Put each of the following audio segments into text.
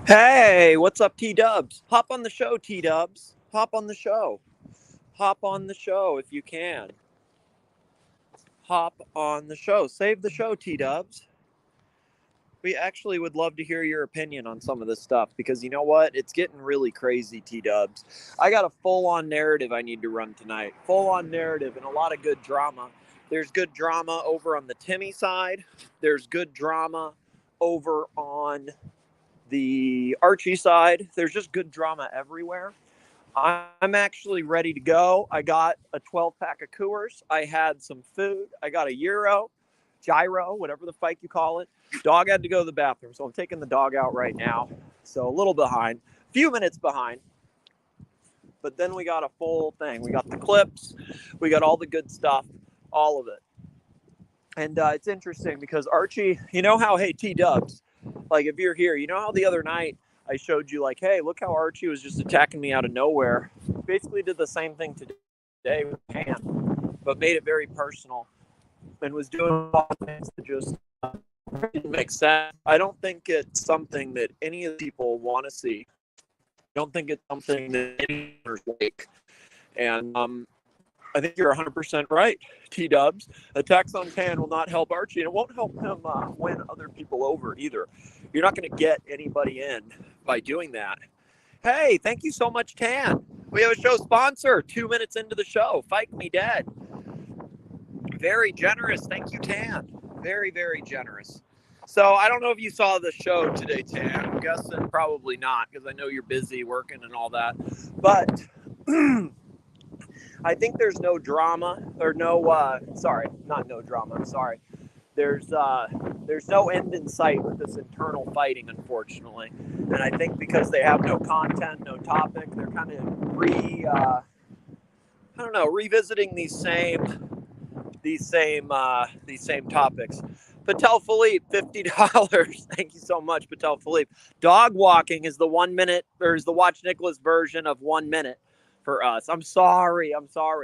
Hey, what's up, T-Dubs? Hop on the show, T-Dubs. Hop on the show. Hop on the show if you can. Hop on the show. Save the show, T-Dubs. We actually would love to hear your opinion on some of this stuff because you know what? It's getting really crazy, T-Dubs. I got a full-on narrative I need to run tonight. Full-on narrative and a lot of good drama. There's good drama over on the Timmy side. There's good drama over on the Archie side. There's just good drama everywhere. I'm actually ready to go. I got a 12 pack of Coors. I had some food. I got a gyro, whatever the fuck you call it. Dog had to go to the bathroom, so I'm taking the dog out right now. So a little behind, a few minutes behind. But then we got a full thing. We got the clips. We got all the good stuff, all of it. And it's interesting because Archie, you know how, hey, T-Dubs, like if you're here, you know how the other night I showed you like, hey, look how Archie was just attacking me out of nowhere. Basically did the same thing today with hand, but made it very personal and was doing a lot of things that just didn't make sense. I don't think it's something that any of the people want to see. I don't think it's something that any like. And I think you're 100% right, T-Dubs. Attacks on Tan will not help Archie, and it won't help him win other people over either. You're not going to get anybody in by doing that. Hey, thank you so much, Tan. We have a show sponsor 2 minutes into the show. Fight Me Dead. Very generous. Thank you, Tan. Very, very generous. So I don't know if you saw the show today, Tan. I'm guessing probably not because I know you're busy working and all that. But I think there's no drama or no, sorry, not no drama. I'm sorry. There's no end in sight with this internal fighting, unfortunately. And I think because they have no content, no topic, they're kind of I don't know, revisiting these same topics. Patel Philippe, $50. Thank you so much, Patel Philippe. Dog walking is the 1 minute, or is the Watch Nicholas version of 1 minute for us. I'm sorry.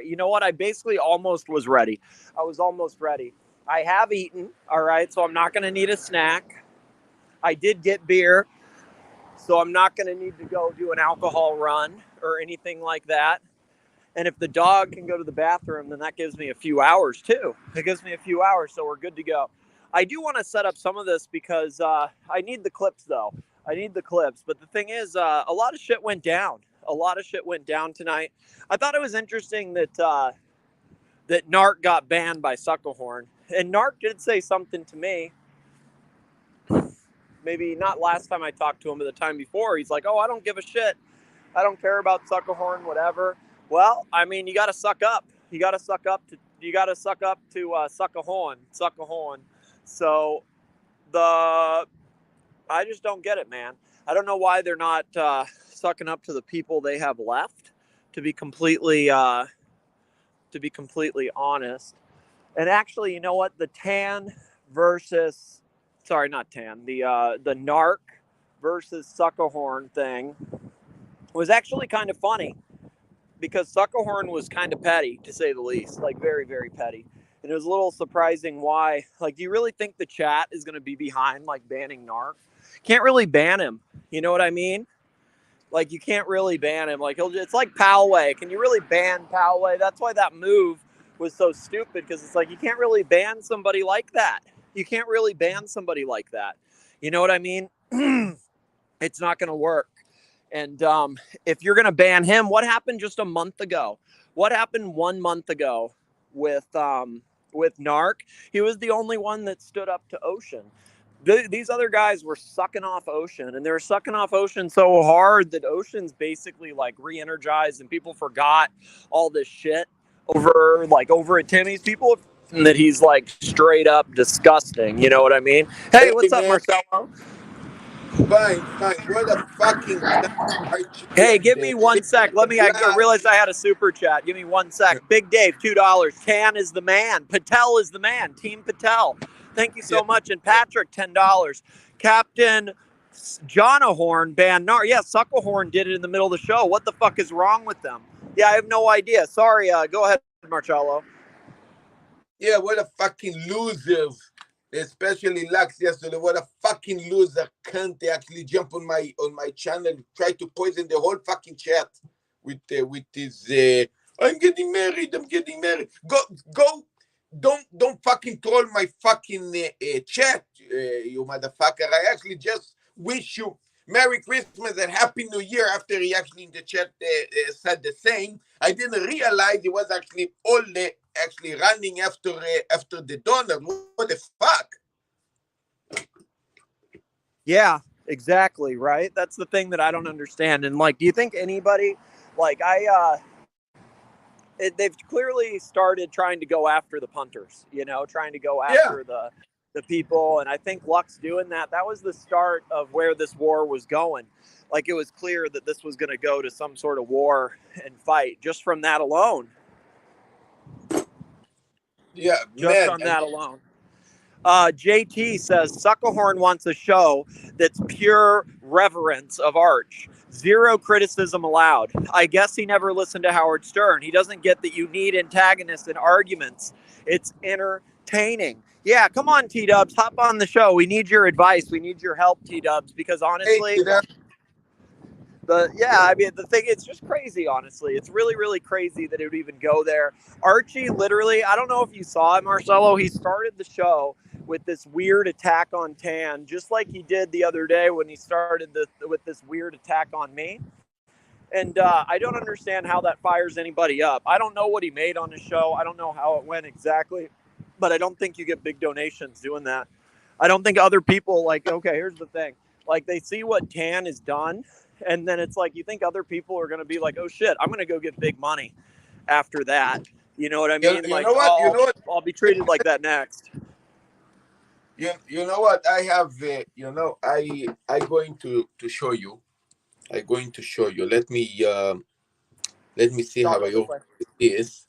You know what? I basically almost was ready. I was almost ready. I have eaten, all right, so I'm not going to need a snack. I did get beer, so I'm not going to need to go do an alcohol run or anything like that. And if the dog can go to the bathroom, then that gives me a few hours too. It gives me a few hours, so we're good to go. I do want to set up some of this because I need the clips, though. I need the clips. But the thing is, a lot of shit went down. A lot of shit went down tonight. I thought it was interesting that that NARK got banned by Sukahorn. And NARK did say something to me. Maybe not last time I talked to him, but the time before. He's like, oh, I don't give a shit. I don't care about Sukahorn, whatever. Well, I mean, you got to suck up. You got to suck up to Sukahorn. So I just don't get it, man. I don't know why they're not sucking up to the people they have left. To be completely honest, and actually, you know what? The Tan versus, sorry, not Tan. The NARK versus Sukahorn thing was actually kind of funny because Sukahorn was kind of petty, to say the least, like very, very petty. And it was a little surprising why. Like, do you really think the chat is going to be behind, like, banning NARK? Can't really ban him. You know what I mean? Like, you can't really ban him. Like, it's like Poway. Can you really ban Poway? That's why that move was so stupid, because it's like, you can't really ban somebody like that. You can't really ban somebody like that. You know what I mean? It's not going to work. And if you're going to ban him, what happened just a month ago? What happened 1 month ago with NARK? He was the only one that stood up to Ocean. These other guys were sucking off Ocean, and they were sucking off Ocean so hard that Ocean's basically like re-energized, and people forgot all this shit over at Timmy's. People that he's like straight up disgusting. You know what I mean? Hey, what's up, man. Marcelo? Fine. What the fucking Hey, give me 1 sec. I realized I had a super chat. Give me 1 sec. Big Dave, $2. Tan is the man. Patel is the man. Team Patel. Thank you so much. And Patrick, $10. Captain Johnahorn banned NAR. Yeah, Sukahorn did it in the middle of the show. What the fuck is wrong with them? Yeah, I have no idea. Sorry. Go ahead, Marcello. Yeah, what a fucking losers. especially Lux yesterday. What a fucking loser cunt! They actually jump on my channel, try to poison the whole fucking chat with his. I'm getting married. I'm getting married. Go. Don't fucking troll my fucking chat, you motherfucker. I actually just wish you Merry Christmas and Happy New Year after he actually in the chat said the same. I didn't realize he was actually actually running after the donut. What the fuck? Yeah, exactly. Right. That's the thing that I don't understand. And like, do you think anybody they've clearly started trying to go after the punters, trying to go after the people. And I think Lux doing that was the start of where this war was going. Like, it was clear that this was going to go to some sort of war and fight just from that alone. Yeah, just on that alone. JT says Sukahorn wants a show that's pure reverence of Arch. Zero criticism allowed. I guess he never listened to Howard Stern. He doesn't get that you need antagonists and arguments. It's entertaining. Yeah, come on, T-Dubs. Hop on the show. We need your advice. We need your help, T-Dubs, because honestly... the thing, it's just crazy, honestly. It's really, really crazy that it would even go there. Archie, literally, I don't know if you saw it, Marcelo. He started the show with this weird attack on Tan, just like he did the other day when he started with this weird attack on me. And I don't understand how that fires anybody up. I don't know what he made on his show. I don't know how it went exactly, but I don't think you get big donations doing that. I don't think other people, okay, here's the thing. Like, they see what Tan has done, and then it's like, you think other people are going to be like, oh shit, I'm going to go get big money after that. You know what I mean? You know what? I'll be treated like that next. You know what? I have, I'm going to show you. I'm going to show you. Let me see how I open this.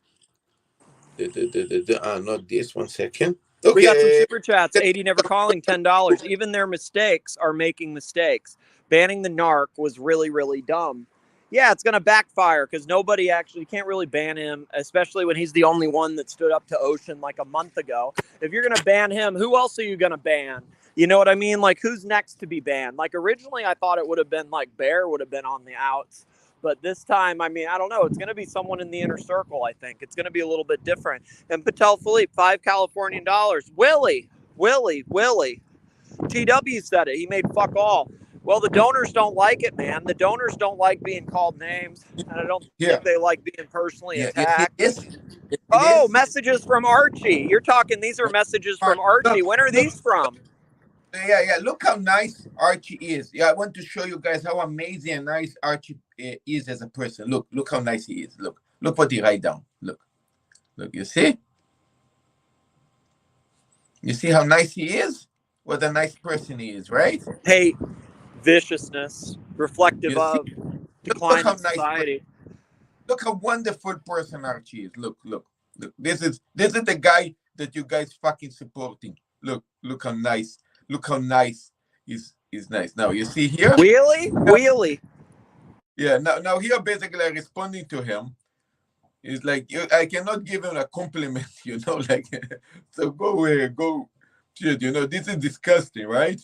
Not this. 1 second. Okay. We got some super chats. 80 never calling, $10. Even their mistakes are making mistakes. Banning the NARK was really, really dumb. Yeah, it's going to backfire because nobody actually can't really ban him, especially when he's the only one that stood up to Ocean like a month ago. If you're going to ban him, who else are you going to ban? You know what I mean? Like, who's next to be banned? Like, originally I thought it would have been like Bear would have been on the outs. But this time, I mean, I don't know. It's going to be someone in the inner circle, I think. It's going to be a little bit different. And PATEL Philippe, $5 Californian dollars. Willie. TW said it. He made fuck all. Well, the donors don't like it, man. The donors don't like being called names. And I don't think they like being personally attacked. Messages from Archie. You're talking, these are messages from Archie. When are these from? Yeah. Look how nice Archie is. Yeah, I want to show you guys how amazing and nice Archie is as a person. Look how nice he is. Look what he write down. Look. You see? You see how nice he is? What a nice person he is, right? Hate, viciousness, reflective of decline in society. Look how wonderful person Archie is. Look. This is the guy that you guys fucking supporting. Look how nice. Look how nice is nice. Now you see here. Wheelie. Yeah. Now here basically responding to him is like, I cannot give him a compliment. Like so go away. Go. Shit. This is disgusting, right?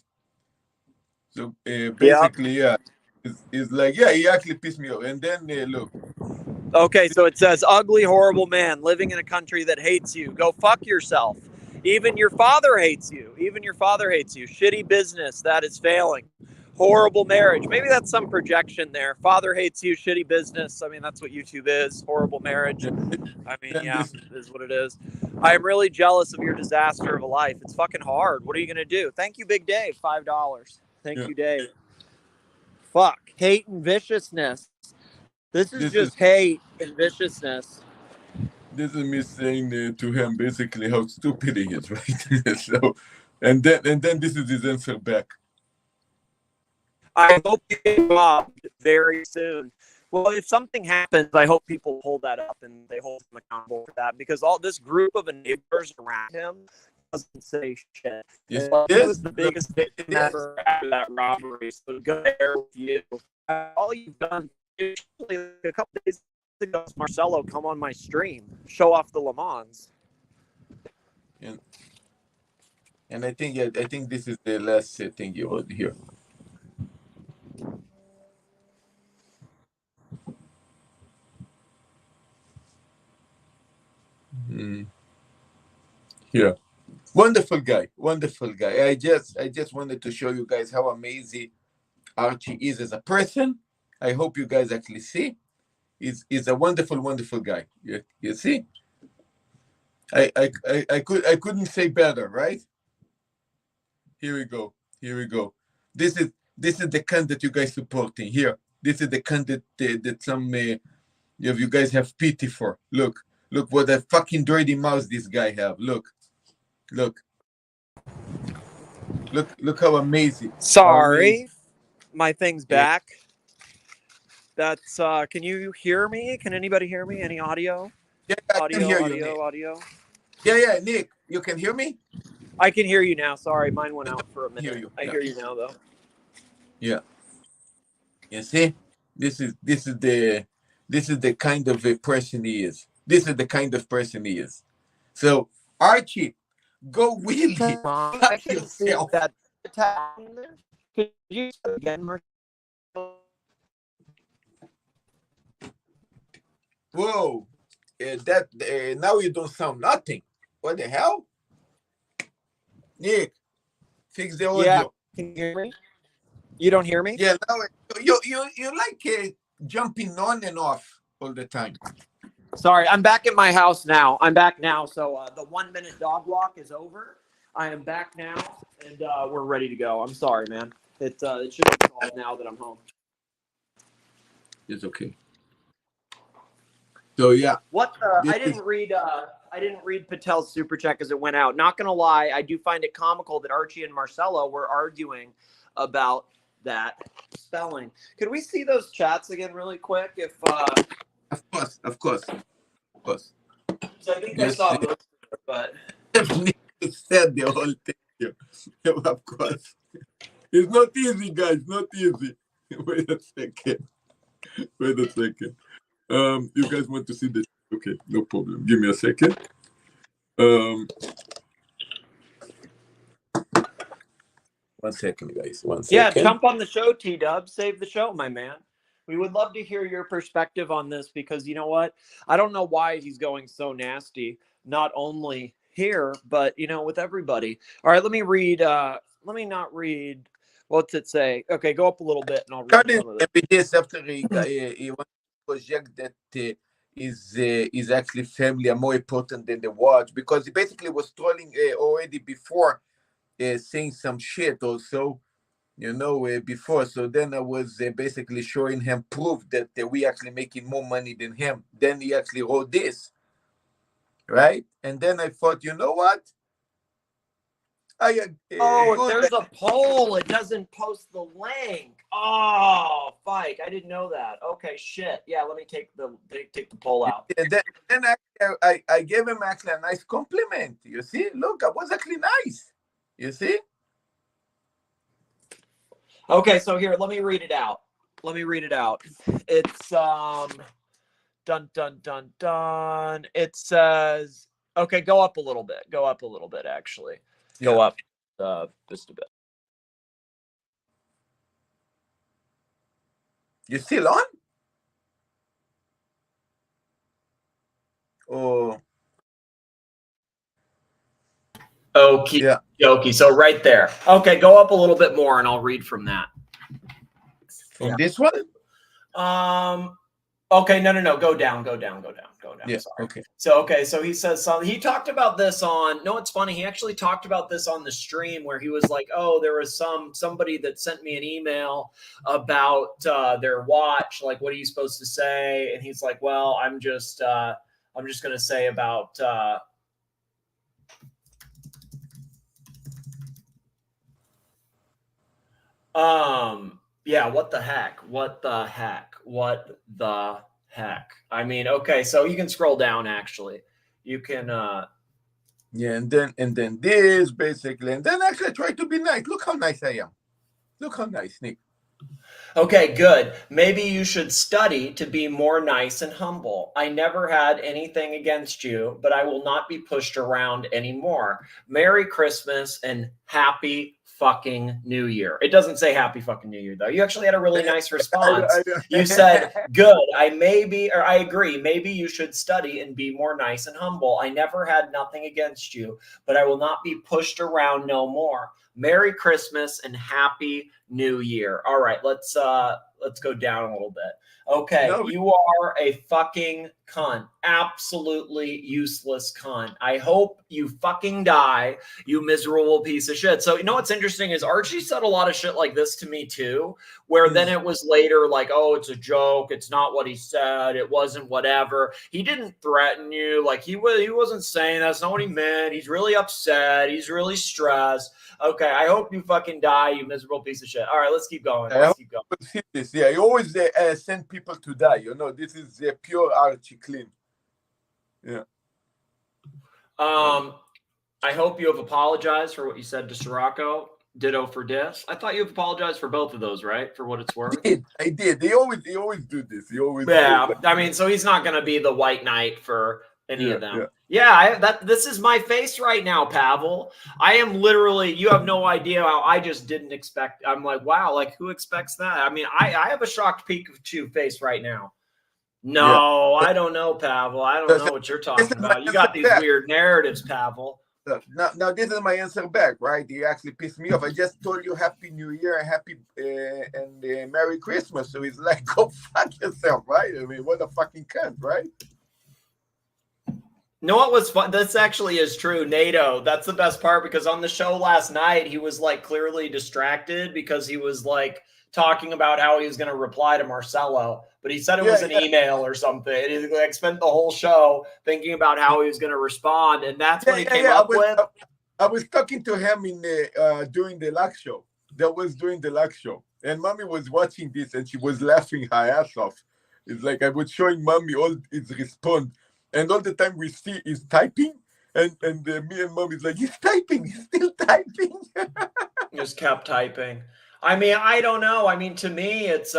So basically, it's like, he actually pissed me off. And then look. Okay, so it says, ugly, horrible man living in a country that hates you. Go fuck yourself. Even your father hates you. Shitty business that is failing. Horrible marriage. Maybe that's some projection there. Father hates you, shitty business. I mean, that's what YouTube is. Horrible marriage. I mean, yeah, it is what it is. I am really jealous of your disaster of a life. It's fucking hard. What are you going to do? Thank you, Big Dave. $5. Thank you, Dave. Fuck. Hate and viciousness. This is just hate and viciousness. This is me saying to him basically how stupid he is, right? So, and then this is his answer back. I hope you get robbed very soon. Well, if something happens, I hope people hold that up and they hold him accountable for that, because all this group of enablers around him doesn't say shit. He was the biggest victim ever after that robbery. So go there with you. All you've done, actually, a couple days ago, Marcelo come on my stream, show off the Le Mans. And I think this is the last thing you wrote here. Here. Wonderful guy. I just wanted to show you guys how amazing Archie is as a person. I hope you guys actually see. He's a wonderful, wonderful guy. You see? I couldn't say better, right? Here we go. This is the kind that you guys supporting here. This is the kind that some of you guys have pity for. Look what a fucking dirty mouse this guy have. Look how amazing. Sorry, my thing's Yeah. back. That's can you hear me? Can anybody hear me? Any audio? Yeah, I can hear you, Nick. Audio. Yeah, Nick, you can hear me? I can hear you now. Sorry, mine went out for a minute. I hear you now though. Yeah. You see? This is the kind of a person he is. This is the kind of person he is. So, Archie, go Willie. I can see that. Could you say again, Marcelo? Whoa. Now you don't sound nothing. What the hell? Nick, fix the audio. Yeah, can you hear me? You don't hear me? Yeah, now you like jumping on and off all the time. Sorry, I'm back at my house now. I'm back now. So the 1 minute dog walk is over. I am back now, and we're ready to go. I'm sorry, man. It should be solved now that I'm home. It's okay. So yeah. What I didn't read Patel's super chat as it went out. Not gonna lie, I do find it comical that Archie and Marcelo were arguing about that spelling. Could we see those chats again really quick? If Of course. So I think I saw most of it, but You said the whole thing here. Of course. It's not easy, guys. Not easy. Wait a second. You guys want to see this? Okay, no problem. Give me a second. 1 second, guys. 1 second. yeah, jump on the show, T-Dub. Save the show, my man. We would love to hear your perspective on this because you know what? I don't know why he's going so nasty, not only here, but, with everybody. All right, let me read. Let me not read. What's it say? Okay, go up a little bit and I'll read some of it. This after he wants to project that is actually family are more important than the watch because he basically was trolling already before saying some shit also. Before. So then I was basically showing him proof that we actually making more money than him. Then he actually wrote this, right? And then I thought, you know what? There's a poll. It doesn't post the link. Oh, Fike. I didn't know that. Okay, shit. Yeah, let me take the poll out. And then I gave him actually a nice compliment. You see? Look, I was actually nice. You see? Okay, so here, let me read it out. It's dun dun dun dun. It says, okay, go up a little bit. Actually. Go up just a bit. You still on? Oh. Okie dokie. So right there. Okay, go up a little bit more and I'll read from that. From this one? Okay, no. Go down. Yeah, sorry. okay. So he says something. He talked about this on, no, it's funny. He actually talked about this on the stream where he was like, oh, there was somebody that sent me an email about their watch. Like, what are you supposed to say? And he's like, well, I'm just going to say about, yeah, what the heck? I mean, okay, so you can scroll down actually. You can yeah, and then this basically, and then actually I try to be nice. Look how nice I am. Look how nice, Nick. Okay, good. Maybe you should study to be more nice and humble. I never had anything against you, but I will not be pushed around anymore. Merry Christmas and happy fucking New Year. It doesn't say happy fucking New Year, though. You actually had a really nice response. You said, good. I agree. Maybe you should study and be more nice and humble. I never had nothing against you, but I will not be pushed around no more. Merry Christmas and happy New Year. All right, let's go down a little bit. Okay, No, you are a fucking cunt. Absolutely useless cunt. I hope you fucking die, you miserable piece of shit. So, you know what's interesting is Archie said a lot of shit like this to me too, where then it was later like, oh, it's a joke. It's not what he said. It wasn't whatever. He didn't threaten you. Like he wasn't saying that's not what he meant. He's really upset. He's really stressed. Okay, I hope you fucking die, you miserable piece of shit. All right, let's keep going. Let's keep going. This. Yeah, you always send people to die. You know, this is pure Archie clean. Yeah. I hope you have apologized for what you said to Sirocco. Ditto for Dis. I thought you have apologized for both of those, right? For what it's worth. I did. They always do this. Yeah. I mean, so he's not going to be the white knight for any of them. This is my face right now, Pavel. I am literally, you have no idea how I just didn't expect. I'm like, wow, like who expects that? I mean, I have a shocked Pikachu face right now. No, I don't know, Pavel. I don't know what you're talking about. You got these weird narratives, Pavel. Now this is my answer back, right? You actually pissed me off. I just told you Happy New Year, Happy and Merry Christmas. So it's like, go fuck yourself, right? I mean, what a fucking cunt, right? No, what was fun? This actually is true. NATO, that's the best part because on the show last night, he was like clearly distracted because he was like talking about how he was going to reply to Marcelo, but he said it was an email or something. And he like spent the whole show thinking about how he was going to respond, and that's what he came up with. I was talking to him in during the Lux show. That was during the Lux show, and Mommy was watching this, and she was laughing her ass off. It's like I was showing Mommy all his response. And all the time we see is typing, and me and Mom is like, he's typing, he's still typing. Just kept typing. I mean, I don't know. I mean, to me, it's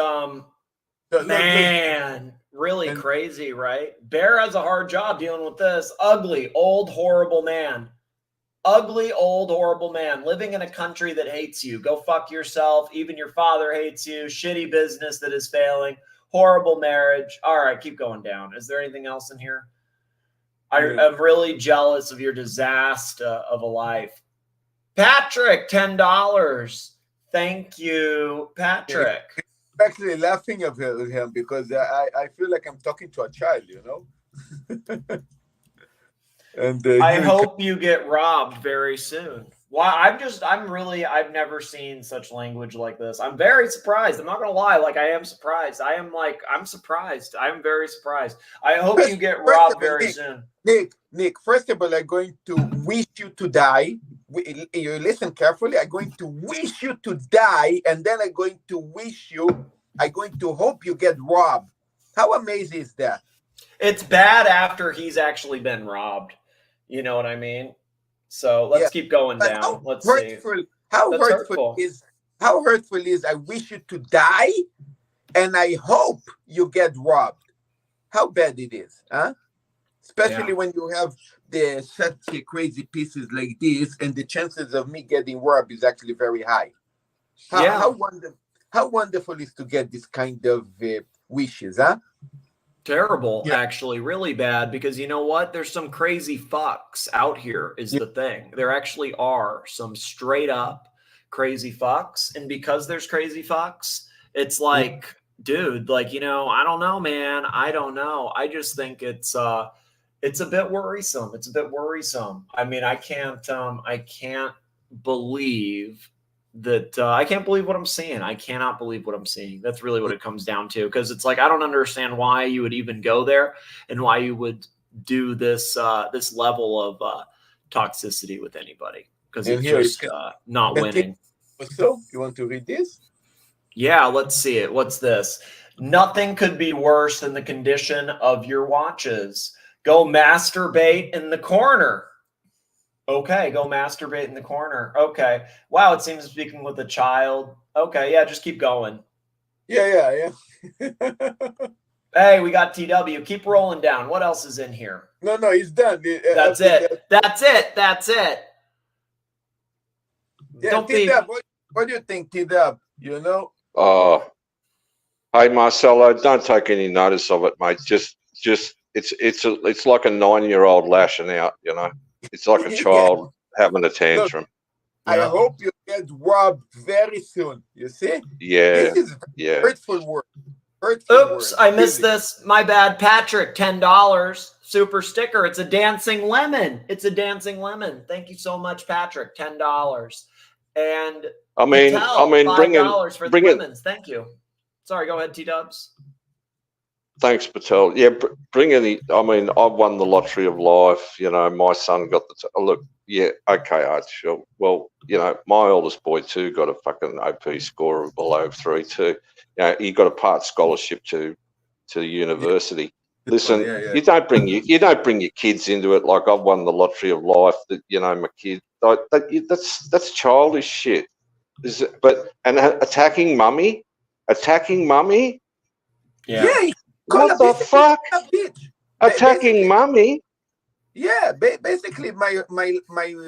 really crazy, right? Bear has a hard job dealing with this. Ugly, old, horrible man. Ugly, old, horrible man living in a country that hates you. Go fuck yourself. Even your father hates you. Shitty business that is failing. Horrible marriage. All right, keep going down. Is there anything else in here? I'm really jealous of your disaster of a life. Patrick, $10. Thank you, Patrick. I'm actually laughing at him because I feel like I'm talking to a child, you know? And I hope you get robbed very soon. Well, I've never seen such language like this. I'm very surprised. I'm not going to lie. Like, I am surprised. I'm surprised. I'm very surprised. I hope you get robbed very soon. Nick, first of all, I'm going to wish you to die. You listen carefully. I'm going to wish you to die. And then I'm going to hope you get robbed. How amazing is that? It's bad after he's actually been robbed. You know what I mean? So let's keep going down. Let's see. How hurtful is I wish you to die and I hope you get robbed. How bad it is, huh? Especially when you have such crazy pieces like this and the chances of me getting robbed is actually very high. How wonderful is to get this kind of wishes, huh? Terrible, actually, really bad, because you know what? There's some crazy fucks out here is the thing. There actually are some straight up crazy fucks. And because there's crazy fucks, it's like, dude, like, you know, I don't know, man. I don't know. I just think it's a bit worrisome. It's a bit worrisome. I mean, I can't believe that I can't believe what I'm seeing. I cannot believe what I'm seeing. That's really what it comes down to. Because it's like, I don't understand why you would even go there and why you would do this this level of toxicity with anybody. Because it's just not winning. So, you want to read this? Yeah, let's see it. What's this? Nothing could be worse than the condition of your watches. Go masturbate in the corner. Okay, go masturbate in the corner. Okay. Wow, it seems speaking with a child. Okay, yeah, just keep going. Yeah. Hey, we got TW. Keep rolling down. What else is in here? No, it's done. That's it. That's it. Yeah, Don't T-Dub, be. what do you think, T-Dub? You know? Oh, hey Marcelo, don't take any notice of it, mate. Just it's like a 9-year-old lashing out. You know, it's like a child having a tantrum. I hope you get robbed very soon. You see? Yeah, This is hurtful word. Oops, I missed this. My bad. Patrick, $10. Super sticker. It's a dancing lemon. Thank you so much, Patrick. $10. And I mean, $5 for the women's. Thank you. Sorry, go ahead, T-Dubs. Thanks, Patel. Yeah, bring any. I mean, I've won the lottery of life. You know, my son got the. Look, yeah, okay, Archie. Well, you know, my oldest boy too got a fucking OP score of below 3 too. You know, he got a part scholarship to the university. Yeah. Listen, you don't bring your kids into it like I've won the lottery of life. That you know, my kid. That's childish shit. Attacking mummy. Yeah. What the fuck? Attacking mummy? Yeah, basically my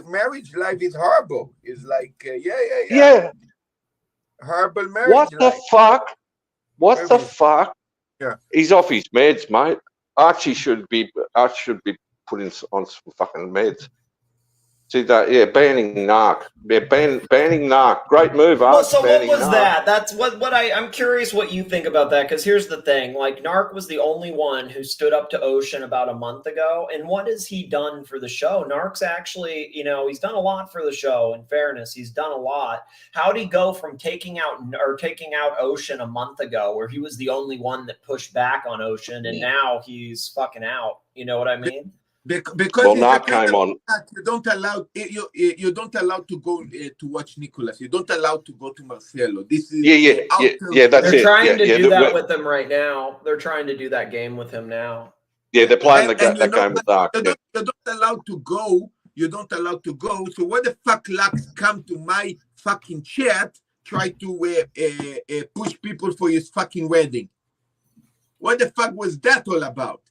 marriage life is horrible. It's like Yeah. Horrible marriage What life. The fuck? Yeah. He's off his meds, mate. Archie should be put on some fucking meds. See that? Yeah, banning NARK. Yeah, banning NARK. Great move, Archie. Well, so what was NARK. that? That's what I'm curious what you think about that, because here's the thing. Like, NARK was the only one who stood up to Ocean about a month ago. And what has he done for the show? NARK's actually, you know, he's done a lot for the show. In fairness, he's done a lot. How'd he go from taking out Ocean a month ago, where he was the only one that pushed back on Ocean, and now he's fucking out? You know what I mean? Because NARK came on. You don't allow to go to watch Nicholas. You don't allow to go to Marcelo. This is yeah. That's They're it. trying to do that with him right now. They're trying to do that game with him now. Yeah, they're playing the game with NARK. You're not allowed to go. You're not allowed to go. So what the fuck, Lux, come to my fucking chat, try to push people for his fucking wedding? What the fuck was that all about?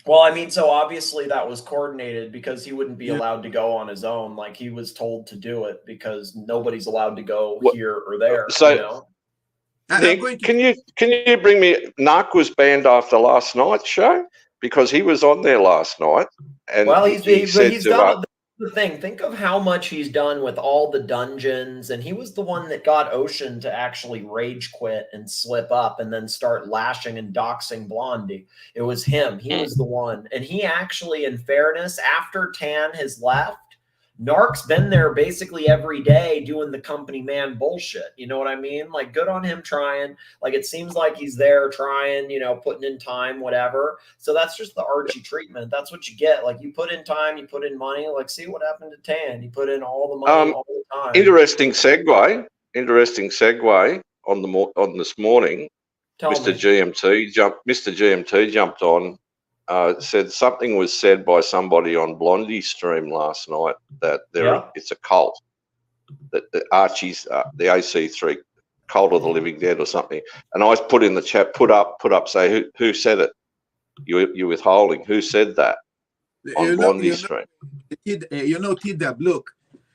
Well, I mean, so obviously that was coordinated because he wouldn't be allowed to go on his own. Like, he was told to do it because nobody's allowed to go here or there. So, you know? Nick, can you bring me? NARK was banned after last night's show because he was on there last night, and well, he's done the thing. Think of how much he's done with all the dungeons, and he was the one that got Ocean to actually rage quit and slip up and then start lashing and doxing Blondee. It was him. He was the one. And he actually, in fairness, after Tan has left, NARK's been there basically every day doing the company man bullshit. You know what I mean? Like, good on him trying. Like, it seems like he's there trying, you know, putting in time, whatever. So that's just the Archie treatment. That's what you get. Like, you put in time, you put in money. Like, see what happened to Tan. He put in all the money all the time. Interesting segue on this morning. Mr. GMT jumped on. Said something was said by somebody on Blondee's stream last night that it's a cult, that Archie's the AC3 cult of the living dead or something. And I put in the chat, put up, say who said it? You withholding? Who said that on Blondee's stream? T-Dub, look,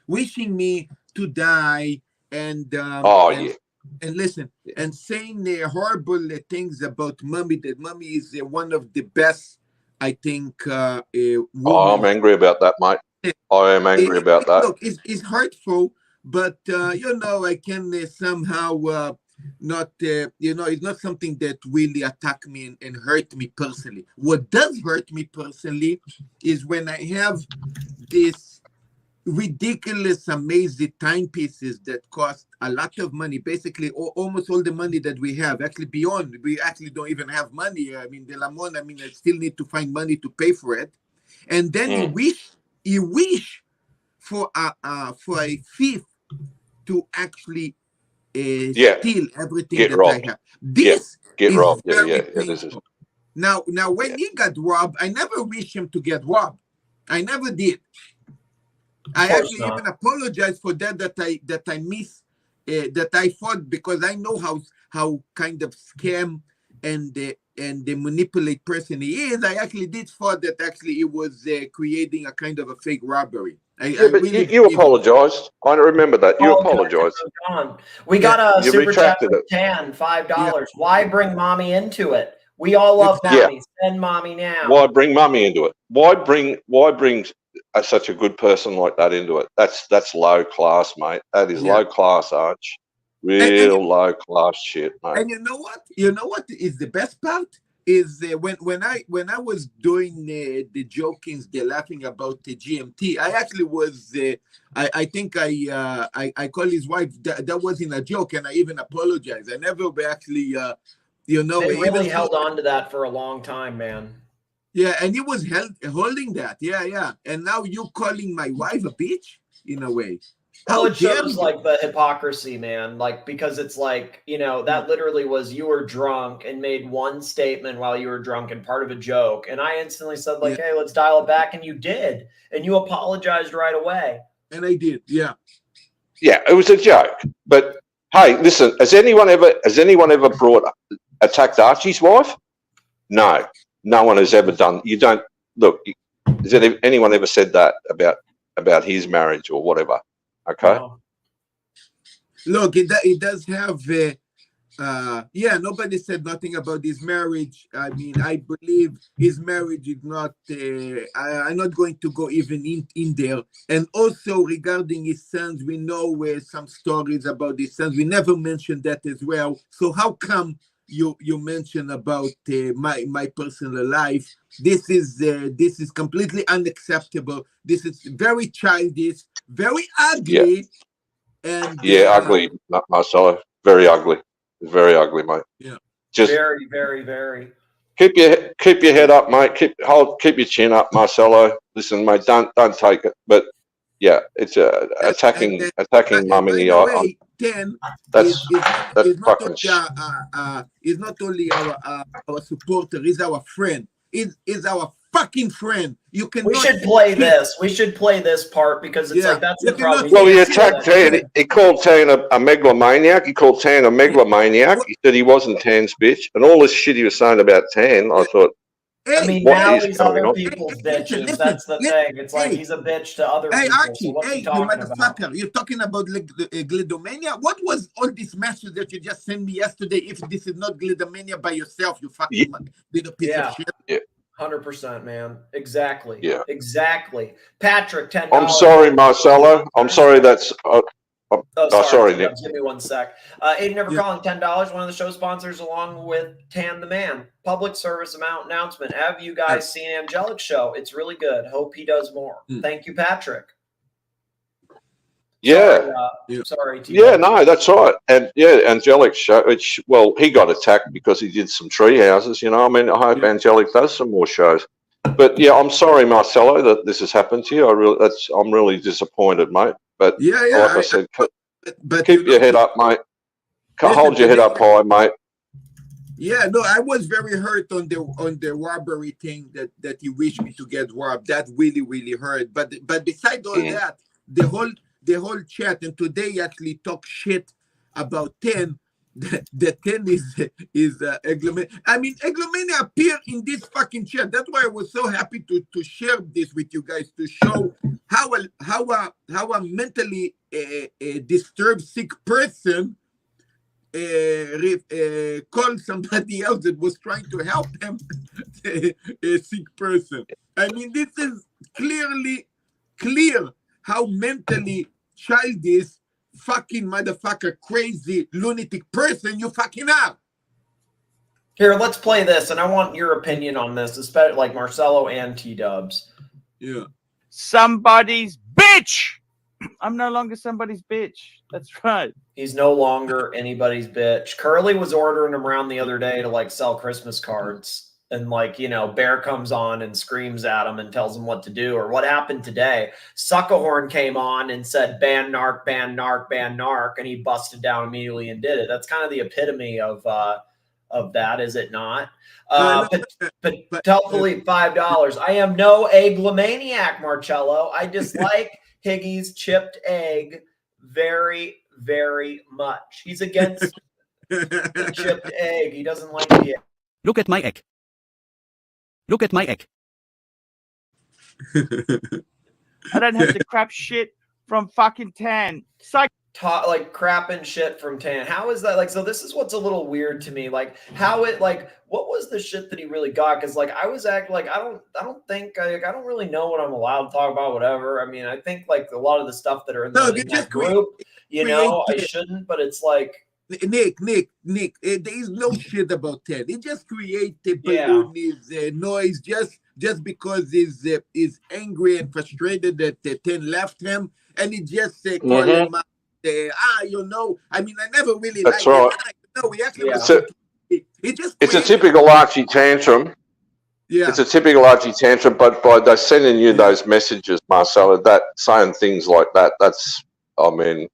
wishing me to die and listen and saying horrible things about Mummy. That Mummy is one of the best. I think I'm angry about that, mate. I am angry about that. Look, it's hurtful, but you know, I can somehow not, you know, it's not something that really attack me and hurt me personally. What does hurt me personally is when I have this ridiculous, amazing timepieces that cost a lot of money, basically almost all the money that we have, actually beyond, we actually don't even have money. I mean, the Lamon, I mean, I still need to find money to pay for it. And then you wish for a thief to actually steal everything I have. This get robbed. This is... Now when he got robbed, I never wish him to get robbed. I never did. I actually even apologize for that I miss that I fought because I know how kind of scam and the manipulate person he is. I actually did thought that actually he was creating a kind of a fake robbery. Yeah, but you apologized. I remember that. You apologized. We got a You super chat retracted from it. Tan, $5. Why bring mommy into it? We all love mommy. Send mommy now. Why bring mummy into it? Why bring such a good person like that into it? That's low class, mate. That is low class, Arch. Real low class shit, mate. And you know what? You know what is the best part? Is when I was doing the jokings, the laughing about the GMT, I actually was I think I call his wife that wasn't a joke, and I even apologized. I never actually you know, they really held on to that for a long time, man. Yeah, and he was holding that. Yeah. And now you calling my wife a bitch in a way. Well, it shows like the hypocrisy, man. Like, because it's like, you know, that literally was you were drunk and made one statement while you were drunk and part of a joke. And I instantly said like, hey, let's dial it back. And you did. And you apologized right away. And I did. Yeah. Yeah, it was a joke. But hey, listen, has anyone ever attacked Archie's wife? No. No one has ever done. You don't look. Has anyone ever said that about his marriage or whatever? Okay. No. Look, it does have. Nobody said nothing about his marriage. I mean, I believe his marriage is not. I'm not going to go even in there. And also regarding his sons, we know some stories about his sons. We never mentioned that as well. So how come you mentioned about my personal life? This is completely unacceptable. This is very childish, very ugly, and ugly, Marcelo. Very ugly. It's very ugly, mate. Yeah, just very, very, very. Keep your head up, mate. Keep your chin up, Marcelo. Listen, mate, don't take it. But yeah, it's attacking mummy. That's fucking shit. Is not only our supporter, he's our friend. Is our fucking friend. You can. We should play this. We should play this part because it's like that's the problem. Well, he attacked Tan. He called Tan a megalomaniac. He called Tan a megalomaniac. He said he wasn't Tan's bitch, and all this shit he was saying about Tan. I thought. I mean, now he's other people's bitches. That's the thing. It's like he's a bitch to other people. Archie, so you motherfucker. You're talking about glidomania? What was all this message that you just sent me yesterday? If this is not glidomania by yourself, you fucking little piece of shit. Yeah. 100%, man. Exactly. Yeah. Exactly. Patrick, $10. I'm sorry, Marcelo. I'm sorry. That's. Sorry, Nick. Give me 1 sec. Aiden Never Calling, $10. One of the show sponsors, along with Tan the Man. Public service announcement. Have you guys seen Angelic's show? It's really good. Hope he does more. Thank you, Patrick. Yeah. Sorry. Yeah, no, that's right. And yeah, Angelic's show. Well, he got attacked because he did some tree houses. You know, I mean, I hope Angelic does some more shows. But yeah, I'm sorry, Marcelo, that this has happened to you. I'm really disappointed, mate. But like I said, keep your head up, mate. Hold your head up high, mate. Yeah, no, I was very hurt on the robbery thing that he wished me to get robbed. That really, really hurt. But besides all that, the whole chat, and today actually talk shit about 10. The 10 is Eglomania. I mean, Eglomania appeared in this fucking chat. That's why I was so happy to share this with you guys, to show how a mentally disturbed, sick person called somebody else that was trying to help him, a sick person. I mean, this is clear how mentally childish, fucking motherfucker, crazy, lunatic person you fucking are. Here, let's play this, and I want your opinion on this, especially like Marcelo and T-Dubs. Yeah. Somebody's bitch! I'm no longer somebody's bitch. That's right. He's no longer anybody's bitch. Curly was ordering him around the other day to like sell Christmas cards. And like, you know, Bear comes on and screams at him and tells him what to do. Or what happened today, Sukahorn came on and said, ban NARK, ban NARK, ban NARK. And he busted down immediately and did it. That's kind of the epitome of that, is it not? Tell Philippe $5. I am no egglomaniac, Marcello. I dislike Higgy's chipped egg very, very much. He's against the chipped egg. He doesn't like the egg. Look at my egg. Look at my egg. I don't have the crap shit from fucking Tan. Psych. Like crap and shit from Tan. How is that? Like, so this is what's a little weird to me. Like, how it, like, what was the shit that he really got? Because like I was acting like I don't think I don't really know what I'm allowed to talk about. Whatever. I mean, I think like a lot of the stuff that are in, in that group, you know, I shouldn't. But it's like Nick, there is no shit about Ted. He just create the balloon noise just because he's angry and frustrated that Ten left him, and he just call him out. You know, I mean, I never really That's liked right. it. No, we actually it's a typical Archie tantrum. Yeah, it's a typical Archie tantrum. But by they sending you those messages, Marcelo, that saying things like that, that's, I mean,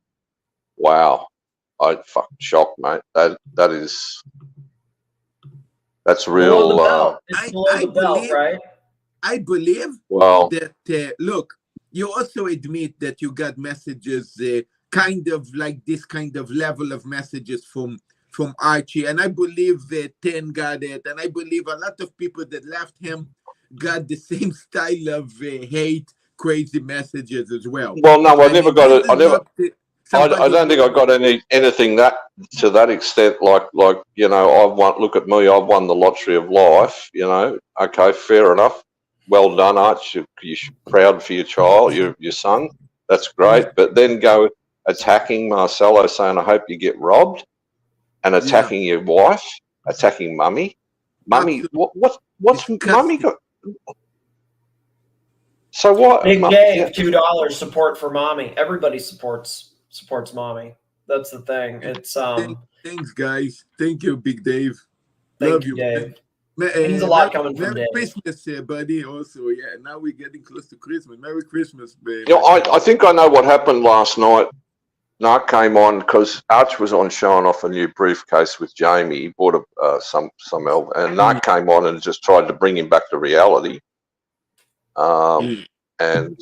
wow. I'm fucking shocked, mate. That's real. Below the belt. It's below the belt, right? I believe that look, you also admit that you got messages, kind of like this kind of level of messages from Archie, and I believe that Ten got it, and I believe a lot of people that left him got the same style of hate, crazy messages as well. Well, no, I never got it. I don't think I got anything that to that extent. Like you know, I've won. Look at me, I've won the lottery of life. You know, okay, fair enough. Well done, Arch. You're proud for your child, your son. That's great. But then go attacking Marcelo, saying, "I hope you get robbed," and attacking your wife, attacking Mummy. Mummy, what's Mummy got? So what? Big Dave, $2 support for Mommy. Everybody supports Mommy. That's the thing. It's Thanks, guys. Thank you, Big Dave. Love you, Dave. Means a lot coming from Dave. Merry Christmas, buddy. Also, yeah. Now we're getting close to Christmas. Merry Christmas, baby. You know, I think I know what happened last night. NARK came on because Arch was on showing off a new briefcase with Jamie. He bought some and NARK came on and just tried to bring him back to reality. And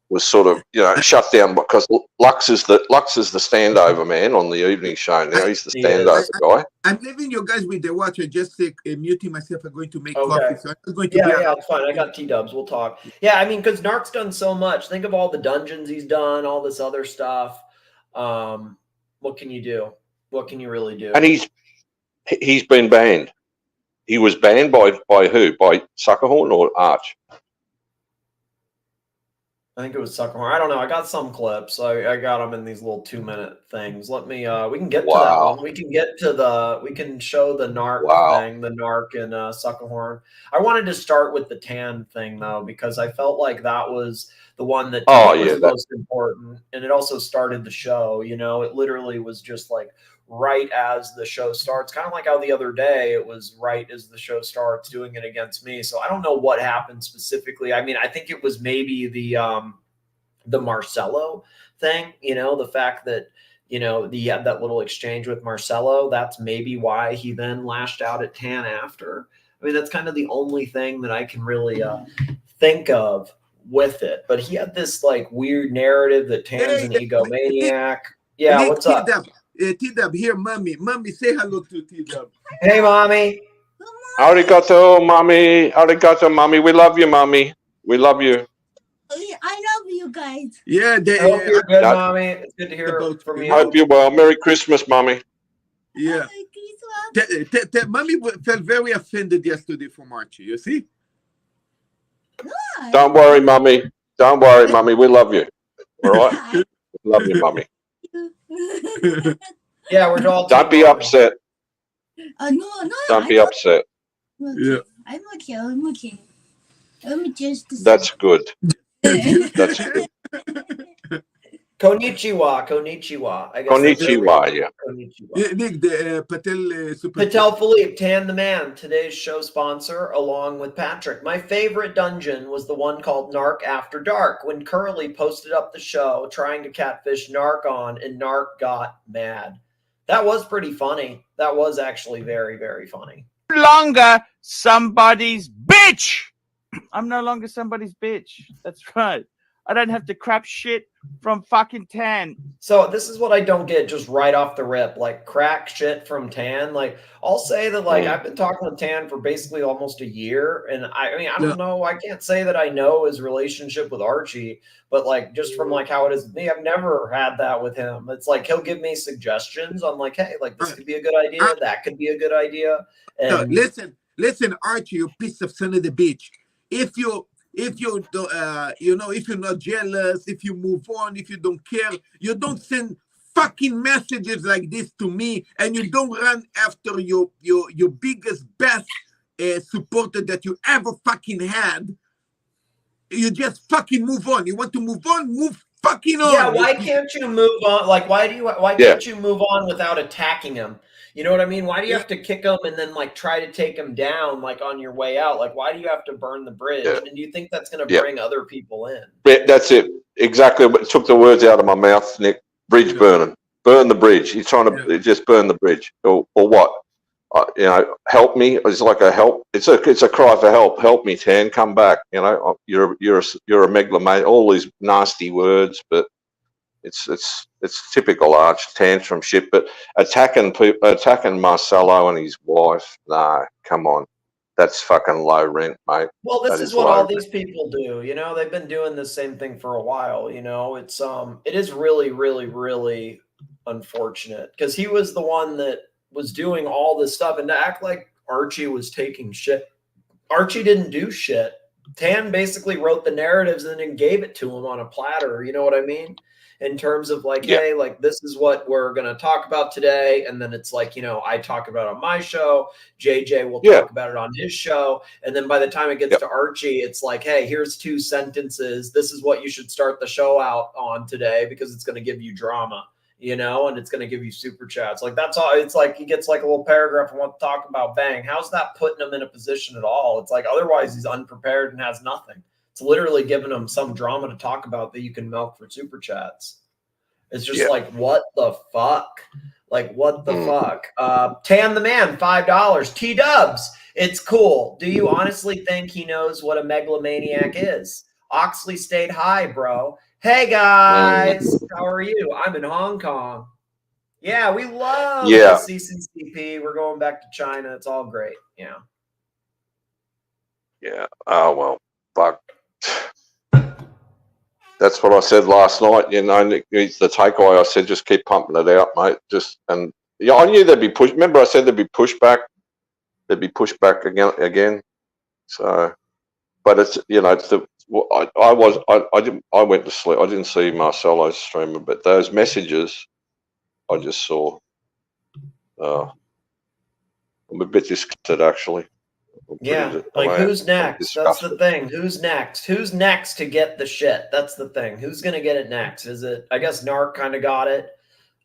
was sort of, you know, shut down because Lux is the standover man on the evening show now. He's the standover guy. I'm leaving you guys with the watch. I just muting myself. I'm going to make coffee. So I'm going to it's fine. I got T-dubs. We'll talk. Yeah, I mean, because NARK's done so much. Think of all the dungeons he's done, all this other stuff. What can you do? What can you really do? And he's been banned. He was banned by who? By Sukahorn or Arch? I think it was Sukahorn. I don't know. I got some clips. I got them in these little 2-minute things. Let me. We can get to that one. We can get to we can show the NARK thing, the NARK and Sukahorn. I wanted to start with the Tan thing though, because I felt like that was the one that was most important, and it also started the show. You know, it literally was just like right as the show starts, kind of like how the other day it was right as the show starts doing it against me. So I don't know what happened specifically. I mean, I think it was maybe the Marcelo thing, you know, the fact that, you know, he had that little exchange with Marcelo. That's maybe why he then lashed out at Tan after. I mean, that's kind of the only thing that I can really think of with it. But he had this like weird narrative that Tan's an egomaniac. Yeah, what's up? T-Dub, here, Mommy. Mommy, say hello to T-Dub. Hey, Mommy. Arigato, Mommy. Arigato, Mommy. We love you, Mommy. We love you. I love you guys. Yeah, I hope you're good, Mommy. It's good to hear from you. Hope you're well. Merry Christmas, Mommy. Yeah. Mommy felt very offended yesterday from Archie, you see? Don't worry, Mommy. Don't worry, Mommy. We love you. All right? Love you, Mommy. Yeah, we're all. Don't be upset. No. Don't be upset. Yeah. I'm okay. Let me just. That's good. That's good. Konnichiwa. I guess Konnichiwa, yeah. Konnichiwa. Nick, the Patel Super. Patel Philippe, Tan the Man, today's show sponsor, along with Patrick. My favorite dungeon was the one called NARK After Dark, when Curly posted up the show trying to catfish NARK on, and NARK got mad. That was pretty funny. That was actually very, very funny. Longer somebody's bitch. I'm no longer somebody's bitch. That's right. I don't have to crap shit from fucking Tan. So this is what I don't get just right off the rip, like crack shit from Tan. Like I'll say that like I've been talking with Tan for basically almost a year, and I mean I don't know, I can't say that I know his relationship with Archie, but like just from like how it is with me, I've never had that with him. It's like he'll give me suggestions on like, hey, like this could be a good idea, that could be a good idea. And listen, Archie, you piece of son of the bitch. If you you know, if you're not jealous, if you move on, if you don't care, you don't send fucking messages like this to me, and you don't run after your biggest, best supporter that you ever fucking had. You just fucking move on. You want to move on? Move fucking on. Yeah, why can't you move on? Like, why can't you move on without attacking him? You know what I mean? Why do you have to kick him and then like try to take him down like on your way out? Like, why do you have to burn the bridge? And do you think that's going to bring other people in? Yeah, that's it. Exactly. It took the words out of my mouth, Nick. Bridge burning. Burn the bridge. You're trying to just burn the bridge, or what? You know, help me. It's like a help. It's a cry for help. Help me, Tan. Come back. You know, you're a megalomaniac. All these nasty words, but it's typical Arch tantrum shit. But attacking Marcelo and his wife, no, come on. That's fucking low rent, mate. Well, this is what all these people do. You know, they've been doing the same thing for a while. You know, it is really, really, really unfortunate because he was the one that was doing all this stuff, and to act like Archie was taking shit. Archie didn't do shit. Tan basically wrote the narratives and then gave it to him on a platter. You know what I mean? In terms of like, hey, like this is what we're going to talk about today. And then it's like, you know, I talk about it on my show. JJ will talk about it on his show. And then by the time it gets to Archie, it's like, hey, here's 2 sentences. This is what you should start the show out on today because it's going to give you drama, you know, and it's going to give you super chats. Like that's all. It's like he gets like a little paragraph and wants to talk about bang. How's that putting him in a position at all? It's like otherwise he's unprepared and has nothing. It's literally giving them some drama to talk about that you can milk for super chats. It's just like, what the fuck? Like, what the fuck? Tan the Man, $5. T-dubs, it's cool. Do you honestly think he knows what a megalomaniac is? Oxley stayed high, bro. Hey, guys. How are you? I'm in Hong Kong. Yeah, we love the CCCP. We're going back to China. It's all great. Yeah. Yeah. Oh, well, fuck. That's what I said last night. You know, it's the takeaway. I said, just keep pumping it out, mate. And I knew there'd be push. Remember, I said there'd be pushback. There'd be pushback again. So, but it's it's I went to sleep. I didn't see Marcelo's streamer, but those messages I just saw. I'm a bit disgusted, actually. Yeah, like who's next? That's the thing. Who's next? Who's next to get the shit? That's the thing. Who's going to get it next? Is it, I guess NARK kind of got it.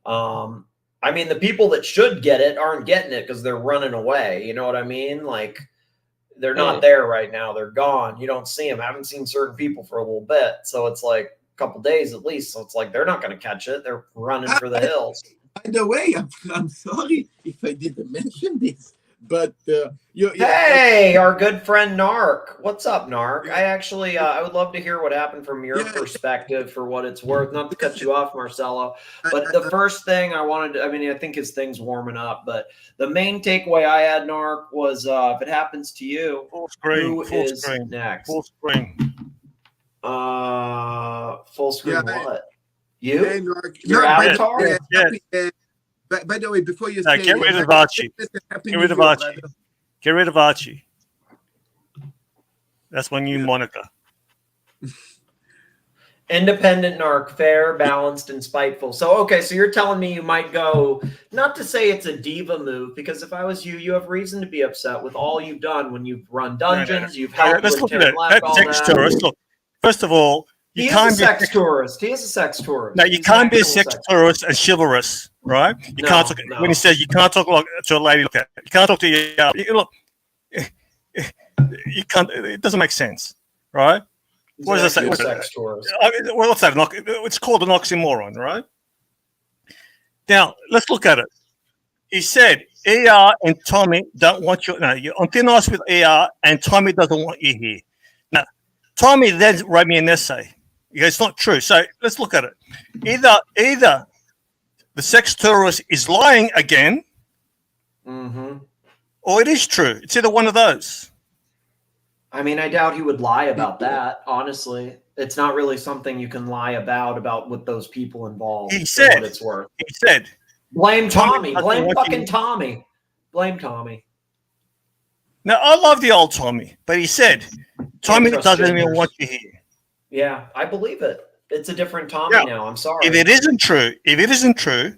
I mean, the people that should get it aren't getting it because they're running away. You know what I mean? Like they're not there right now. They're gone. You don't see them. I haven't seen certain people for a little bit. So it's like a couple days at least. So it's like they're not going to catch it. They're running for the hills. By the way, I'm sorry if I didn't mention this. But hey, our good friend NARK. What's up, NARK? I actually I would love to hear what happened from your perspective for what it's worth. Not to cut you off, Marcelo, but the first thing I wanted to, I mean, I think his thing's warming up, but the main takeaway I had, NARK, was if it happens to you, who is next? Full screen. Full screen what? You? Hey, NARK. Your avatar? By the way, before you say, get rid of Archie. Get rid of Archie. Get rid of Archie. That's my new moniker. Independent NARK, fair, balanced, and spiteful. So, okay, so you're telling me you might go, not to say it's a diva move, because if I was you, you have reason to be upset with all you've done when you've run dungeons, you've helped let's look at Tim Left, all sex tourist. Look, first of all, he is a sex tourist. He is a sex tourist. No, you can't be a sex tourist and chivalrous, right? You can't talk when he says you can't talk to a lady. Look at it. You can't talk to you. Look, you can't. It doesn't make sense, right? What does it say? Sex tourist. I mean, well, what's that? It's called an oxymoron, right? Now let's look at it. He said AR and Tommy don't want you. No, you're on thin ice with AR, and Tommy doesn't want you here. Now, Tommy then wrote me an essay. He goes, it's not true. So let's look at it. Either the sex tourist is lying again, or it is true. It's either one of those. I mean, I doubt he would lie about that. Honestly, it's not really something you can lie about with those people involved. He said, what it's worth. He said, blame Tommy. doesn't Blame want fucking you- Tommy. Blame Tommy. Now, I love the old Tommy, but he said, Tommy trust doesn't even strangers. want you here. Yeah, I believe it. It's a different Tommy now. I'm sorry. If it isn't true,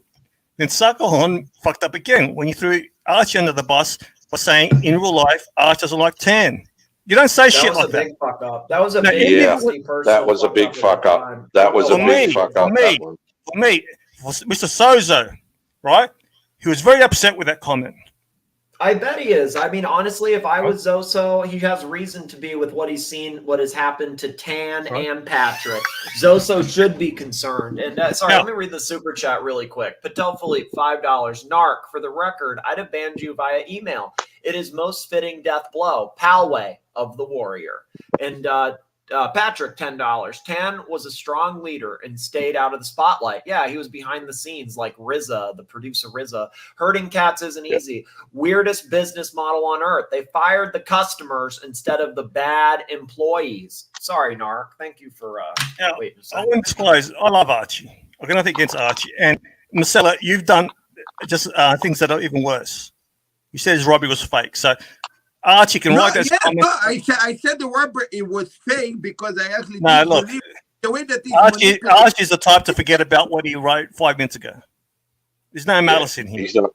then Sukahorn fucked up again when you threw Archie under the bus by saying in real life, Archie doesn't like tan. You don't say That shit was like a that. big fuck up. That was a No, big yeah, nasty personal That was a big fuck at the up. time. That was a For big me, fuck for up. me. That one. For me, for Mr. Sozo, right? He was very upset with that comment. I bet he is. I mean, honestly, if I was Zoso, he has reason to be with what he's seen, what has happened to Tan and Patrick. Zoso should be concerned. And sorry, let me read the super chat really quick. Patel Philippe, $5. NARK, for the record, I'd have banned you via email. It is most fitting death blow. Palway of the Warrior. And Patrick, $10. Tan was a strong leader and stayed out of the spotlight. Yeah, he was behind the scenes like RZA, the producer RZA. Herding cats isn't easy. Weirdest business model on earth. They fired the customers instead of the bad employees. Sorry, Nark. Thank you for waiting a I second. wouldn't disclose. I love Archie. I've got nothing against Archie. And Marcella, you've done just things that are even worse. You said his robbery was fake. So Archie can write those comments. No, I said the robbery it was fake because I actually No, didn't look. believe the way that he's Archie's the type to forget about what he wrote 5 minutes ago. There's no malice in him. He's not,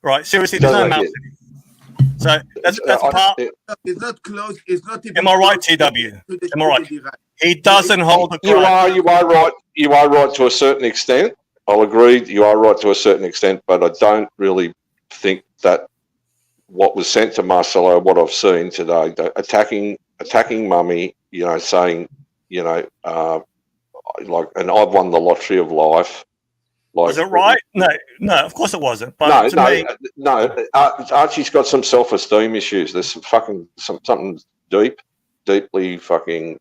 Right? Seriously, there's no doesn't malice get- in him. So that's part. It's not close. It's not even. Am I right, close TW? to the Am I right? stupidity, right? He doesn't hold the You grudge. are right. You are right to a certain extent. I'll agree. You are right to a certain extent, but I don't really think that what was sent to Marcelo, what I've seen today, attacking Mummy, saying, like, and I've won the lottery of life. Like, Was it right? No, of course it wasn't. But no. Archie's got some self-esteem issues. There's something deeply fucking.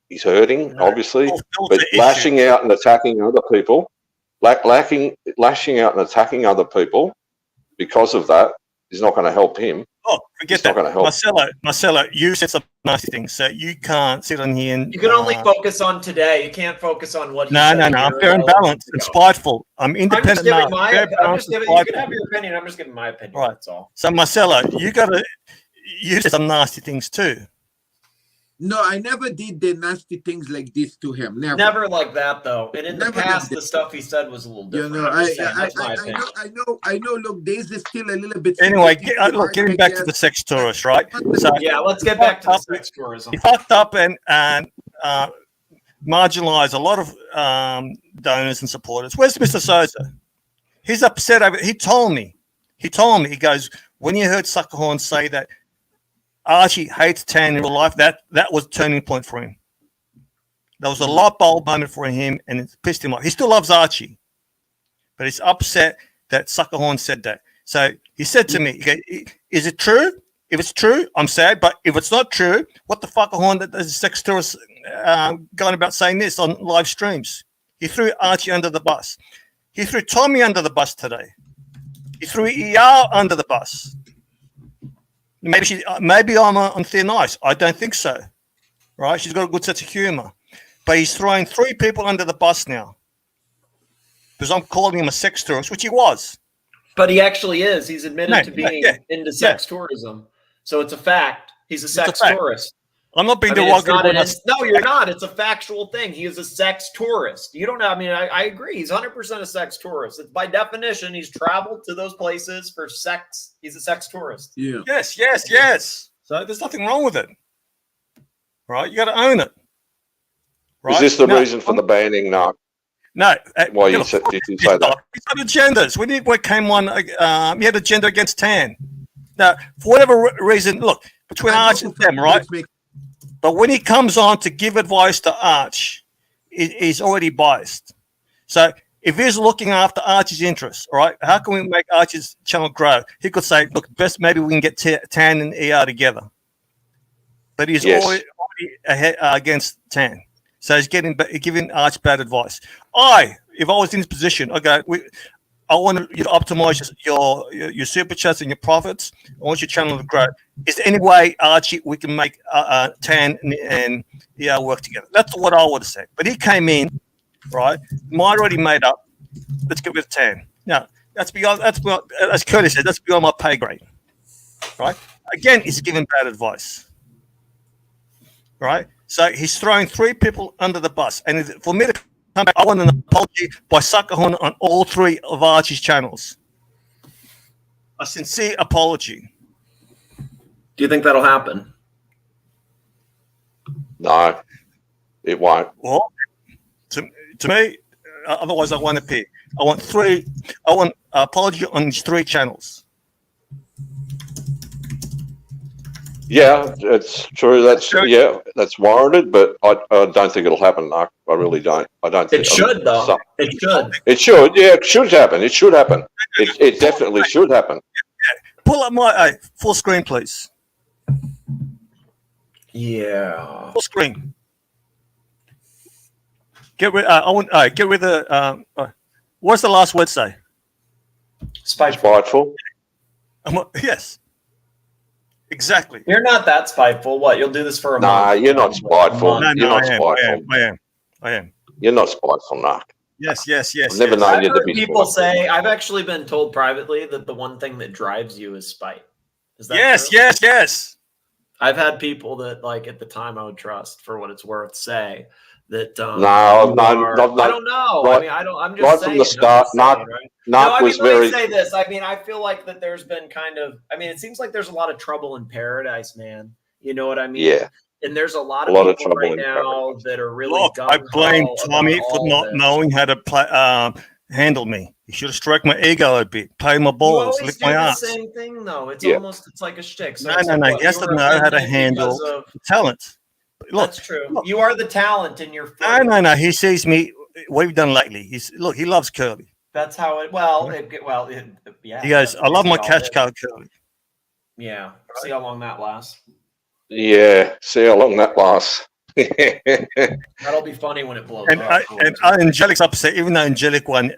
He's hurting, obviously, but lashing out and attacking other people, lashing out and attacking other people because of that is not going to help him. Oh, forget It's not that. going to help. Marcelo, you said some nasty things, so you can't sit on here and. You can only focus on today. You can't focus on what he No. said I'm here fair and ago. balanced and spiteful. I'm I'm just independent giving now. my. Fair, I'm balanced, just and giving. You can spiteful. have your opinion. I'm just giving my opinion. Right. That's all. So Marcelo, you said some nasty things too. No, I never did the nasty things like this to him. Never. Never like that though. And in the Never past, did the stuff he said was a little You different. know, I'm just saying, that's my opinion. I know. Look, there's still a little bit. Anyway, sensitive look, getting I back to guess. the sex tourist, right? So Yeah, let's get back to the sex tourism. he fucked up and marginalized a lot of donors and supporters. Where's Mr. Sosa? He's upset over. He told me. He goes, when you heard Sukahorn say that Archie hates tan in real life, that was a turning point for him. That was a light bulb moment for him, and it pissed him off. He still loves Archie, but he's upset that Sukahorn said that. So he said to me, is it true? If it's true, I'm sad. But if it's not true, what the fuck, Horn, that there's a sex tourist going about saying this on live streams? He threw Archie under the bus. He threw Tommy under the bus today. He threw ER under the bus. Maybe I'm on thin ice. I don't think so. Right? She's got a good sense of humor. But he's throwing 3 people under the bus now. Because I'm calling him a sex tourist, which he was. But he actually is. He's admitted to being into sex tourism. So it's a fact. He's a sex tourist. I'm not being derogatory. No, you're not. It's a factual thing. He is a sex tourist. You don't know. I mean, I agree. He's 100% a sex tourist. It's by definition, he's traveled to those places for sex. He's a sex tourist. Yeah. Yes. So there's nothing wrong with it. Right? You got to own it. Right? Is this the reason for the banning, NARK? No. Why you said, did you say that? He's got agendas. We came on, he had agenda against tan. Now, for whatever reason, look, between Arch and them, right? But when he comes on to give advice to Arch, he's already biased. So if he's looking after Arch's interests, all right, how can we make Arch's channel grow? He could say, look, best maybe we can get Tan and ER together. But he's already ahead, against Tan. So he's giving Arch bad advice. If I was in his position, I want you to optimize your super chats and your profits. I want your channel to grow. Is there any way, Archie, we can make Tan and work together? That's what I would have said. But he came in, right? Mine already made up. Let's get rid of Tan. Now, that's beyond, as Curtis said, that's beyond my pay grade, right? Again, he's giving bad advice, right? So he's throwing 3 people under the bus. And for me to come back, I want an apology by Sukahorn on all 3 of Archie's channels. A sincere apology. Do you think that'll happen? No, it won't. Well, to me, otherwise I want to pay. I want apology on these 3 channels. Yeah, it's true. That's warranted, but I don't think it'll happen, Mark. I really don't. I don't think it should, though. It should. It should. Yeah, it should happen. It should happen. It definitely should happen. Pull up my full screen, please. Yeah. Full screen. Get rid. Get rid of. What's the last word say? Spiteful. Yes. Exactly. You're not that spiteful. What? You'll do this for a month? Nah, you're not spiteful. No, you're not spiteful. I am. You're not spiteful, Nark. Yes. I've never known you to be people spiteful. say, I've actually been told privately that the one thing that drives you is spite. Is that true? Yes. I've had people that, like, at the time I would trust, for what it's worth, say that. No, I don't know. Right, I mean, I'm just right saying, from the start, Nark was let very. me say this. I mean, I feel like that there's been kind of. I mean, it seems like there's a lot of trouble in paradise, man. You know what I mean? Yeah. And there's a lot of people right now that are really. Look, I blame Tommy for not knowing how to handle me. He should have struck my ego a bit, play my balls, lick my ass. The same thing, though. It's it's like a shtick. So No. He has to know how to handle talent. Look, that's true. You are the talent in your. No. He sees me. What have you done lately? He loves Curly. That's how it. Yeah. He goes, I love my catch card, Curly. Yeah. See how long that lasts. Yeah. See how long that lasts. That'll be funny when it blows up. And Angelic's upset, even though Angelic won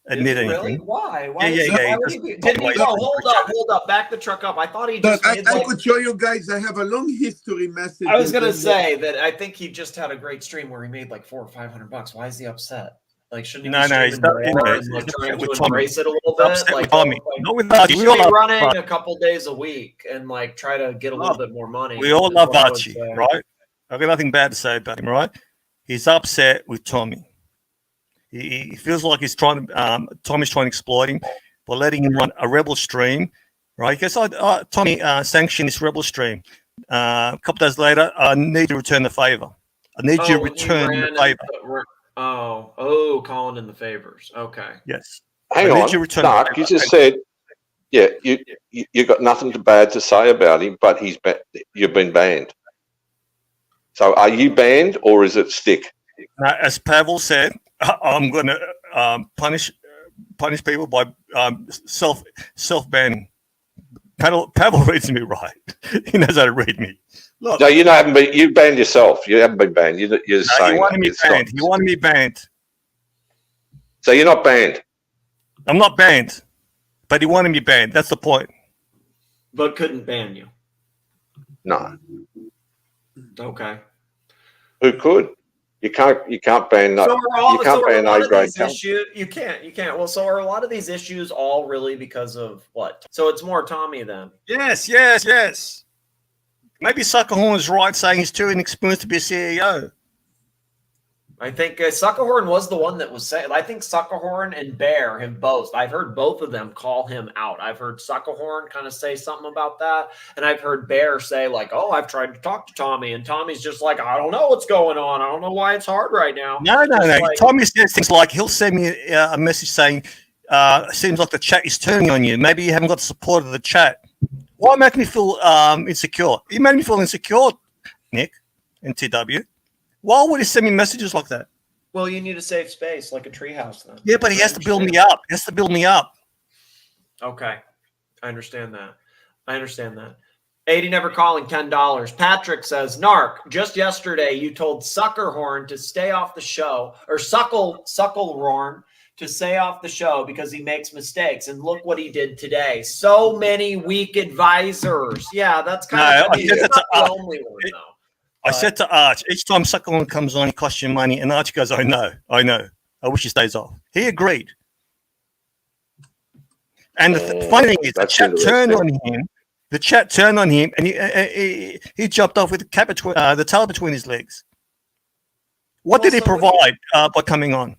admitting. Really? Why? Yeah. Hold up. Back the truck up. I thought he just. I could show you guys. I have a long history message. I was gonna say that I think he just had a great stream where he made like $400 or $500. Why is he upset? Like, shouldn't he? He's not. Trying to embrace it a little bit. Like, not with Archie. He should be running a couple days a week and like try to get a little bit more money. We all love Archie, right? I've got nothing bad to say about him, right? He's upset with Tommy. He feels like he's trying to. Tommy's trying to exploit him by letting him run a rebel stream, right? He goes, Tommy, sanction this rebel stream. A couple days later, I need to return the favor. I need you to return the favor. Calling in the favors. Okay. Yes. Hang on, Nark, you just said, yeah, you got nothing bad to say about him, but you've been banned. So are you banned or is it stick? Now, as Pavel said, I'm going to punish people by self-banning. Pavel reads me right. He knows how to read me. Look, no, you banned yourself. You haven't been banned. You're just saying. He wanted me banned. He wanted me banned. So you're not banned. I'm not banned, but he wanted me banned. That's the point. But couldn't ban you. No. Okay. Who could? You can't ban. So you can't ban A-grade talent. You can't. Well, so are a lot of these issues all really because of what? So it's more Tommy then. Yes. Maybe Sukahorn is right saying he's too inexperienced to be a CEO. I think Sukahorn was the one that was saying. I think Sukahorn and Bear have both. I've heard both of them call him out. I've heard Sukahorn kind of say something about that, and I've heard Bear say like, "Oh, I've tried to talk to Tommy," and Tommy's just like, "I don't know what's going on. I don't know why it's hard right now." No. Like, Tommy says things like he'll send me a message saying, "Seems like the chat is turning on you. Maybe you haven't got the support of the chat." Why make me feel insecure? He made me feel insecure, Nick and TW. Why would he send me messages like that? Well, you need a safe space, like a treehouse, then. Yeah, but he has to build me up. Okay, I understand that. 80 never calling, $10. Patrick says, Nark, just yesterday you told Sukahorn to stay off the show, or Sukahorn to stay off the show because he makes mistakes. And look what he did today. So many weak advisors. Yeah, that's kind of it's not the only one, though. I said to Arch, each time Sukahorn comes on, he costs you money. And Arch goes, I know. I wish he stays off. He agreed. And the funny thing is, the chat turned on him. The chat turned on him, and he jumped off with the tail between his legs. What did he provide by coming on?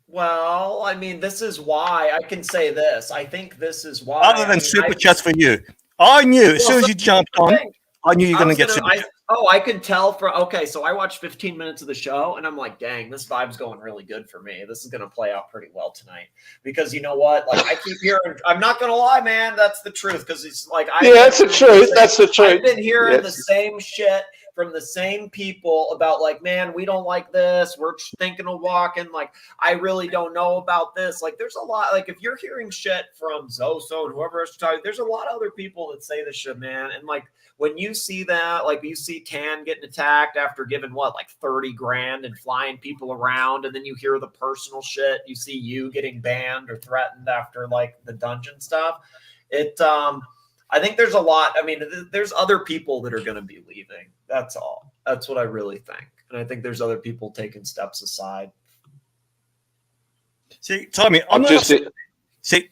Well, I mean, this is why I can say this. I think this is why. Other than super chats for you, I knew as soon as you jumped on, I knew you were going to get super chats. I could tell from so I watched 15 minutes of the show and I'm like, dang, this vibe's going really good for me. This is going to play out pretty well tonight because you know what? Like I keep hearing, I'm not going to lie, man. That's the truth. Cause it's like, that's the truth. That's the truth. I've been hearing the same shit from the same people about like, man, we don't like this. We're thinking of walking. Like, I really don't know about this. Like, there's a lot, like if you're hearing shit from Zoso and whoever else to talk, there's a lot of other people that say this shit, man. And like, when you see that, like you see Tan getting attacked after giving like 30 grand and flying people around, and then you hear the personal shit, you see you getting banned or threatened after like the dungeon stuff. I think there's a lot. I mean, there's other people that are going to be leaving. That's all. That's what I really think. And I think there's other people taking steps aside. See, Tommy,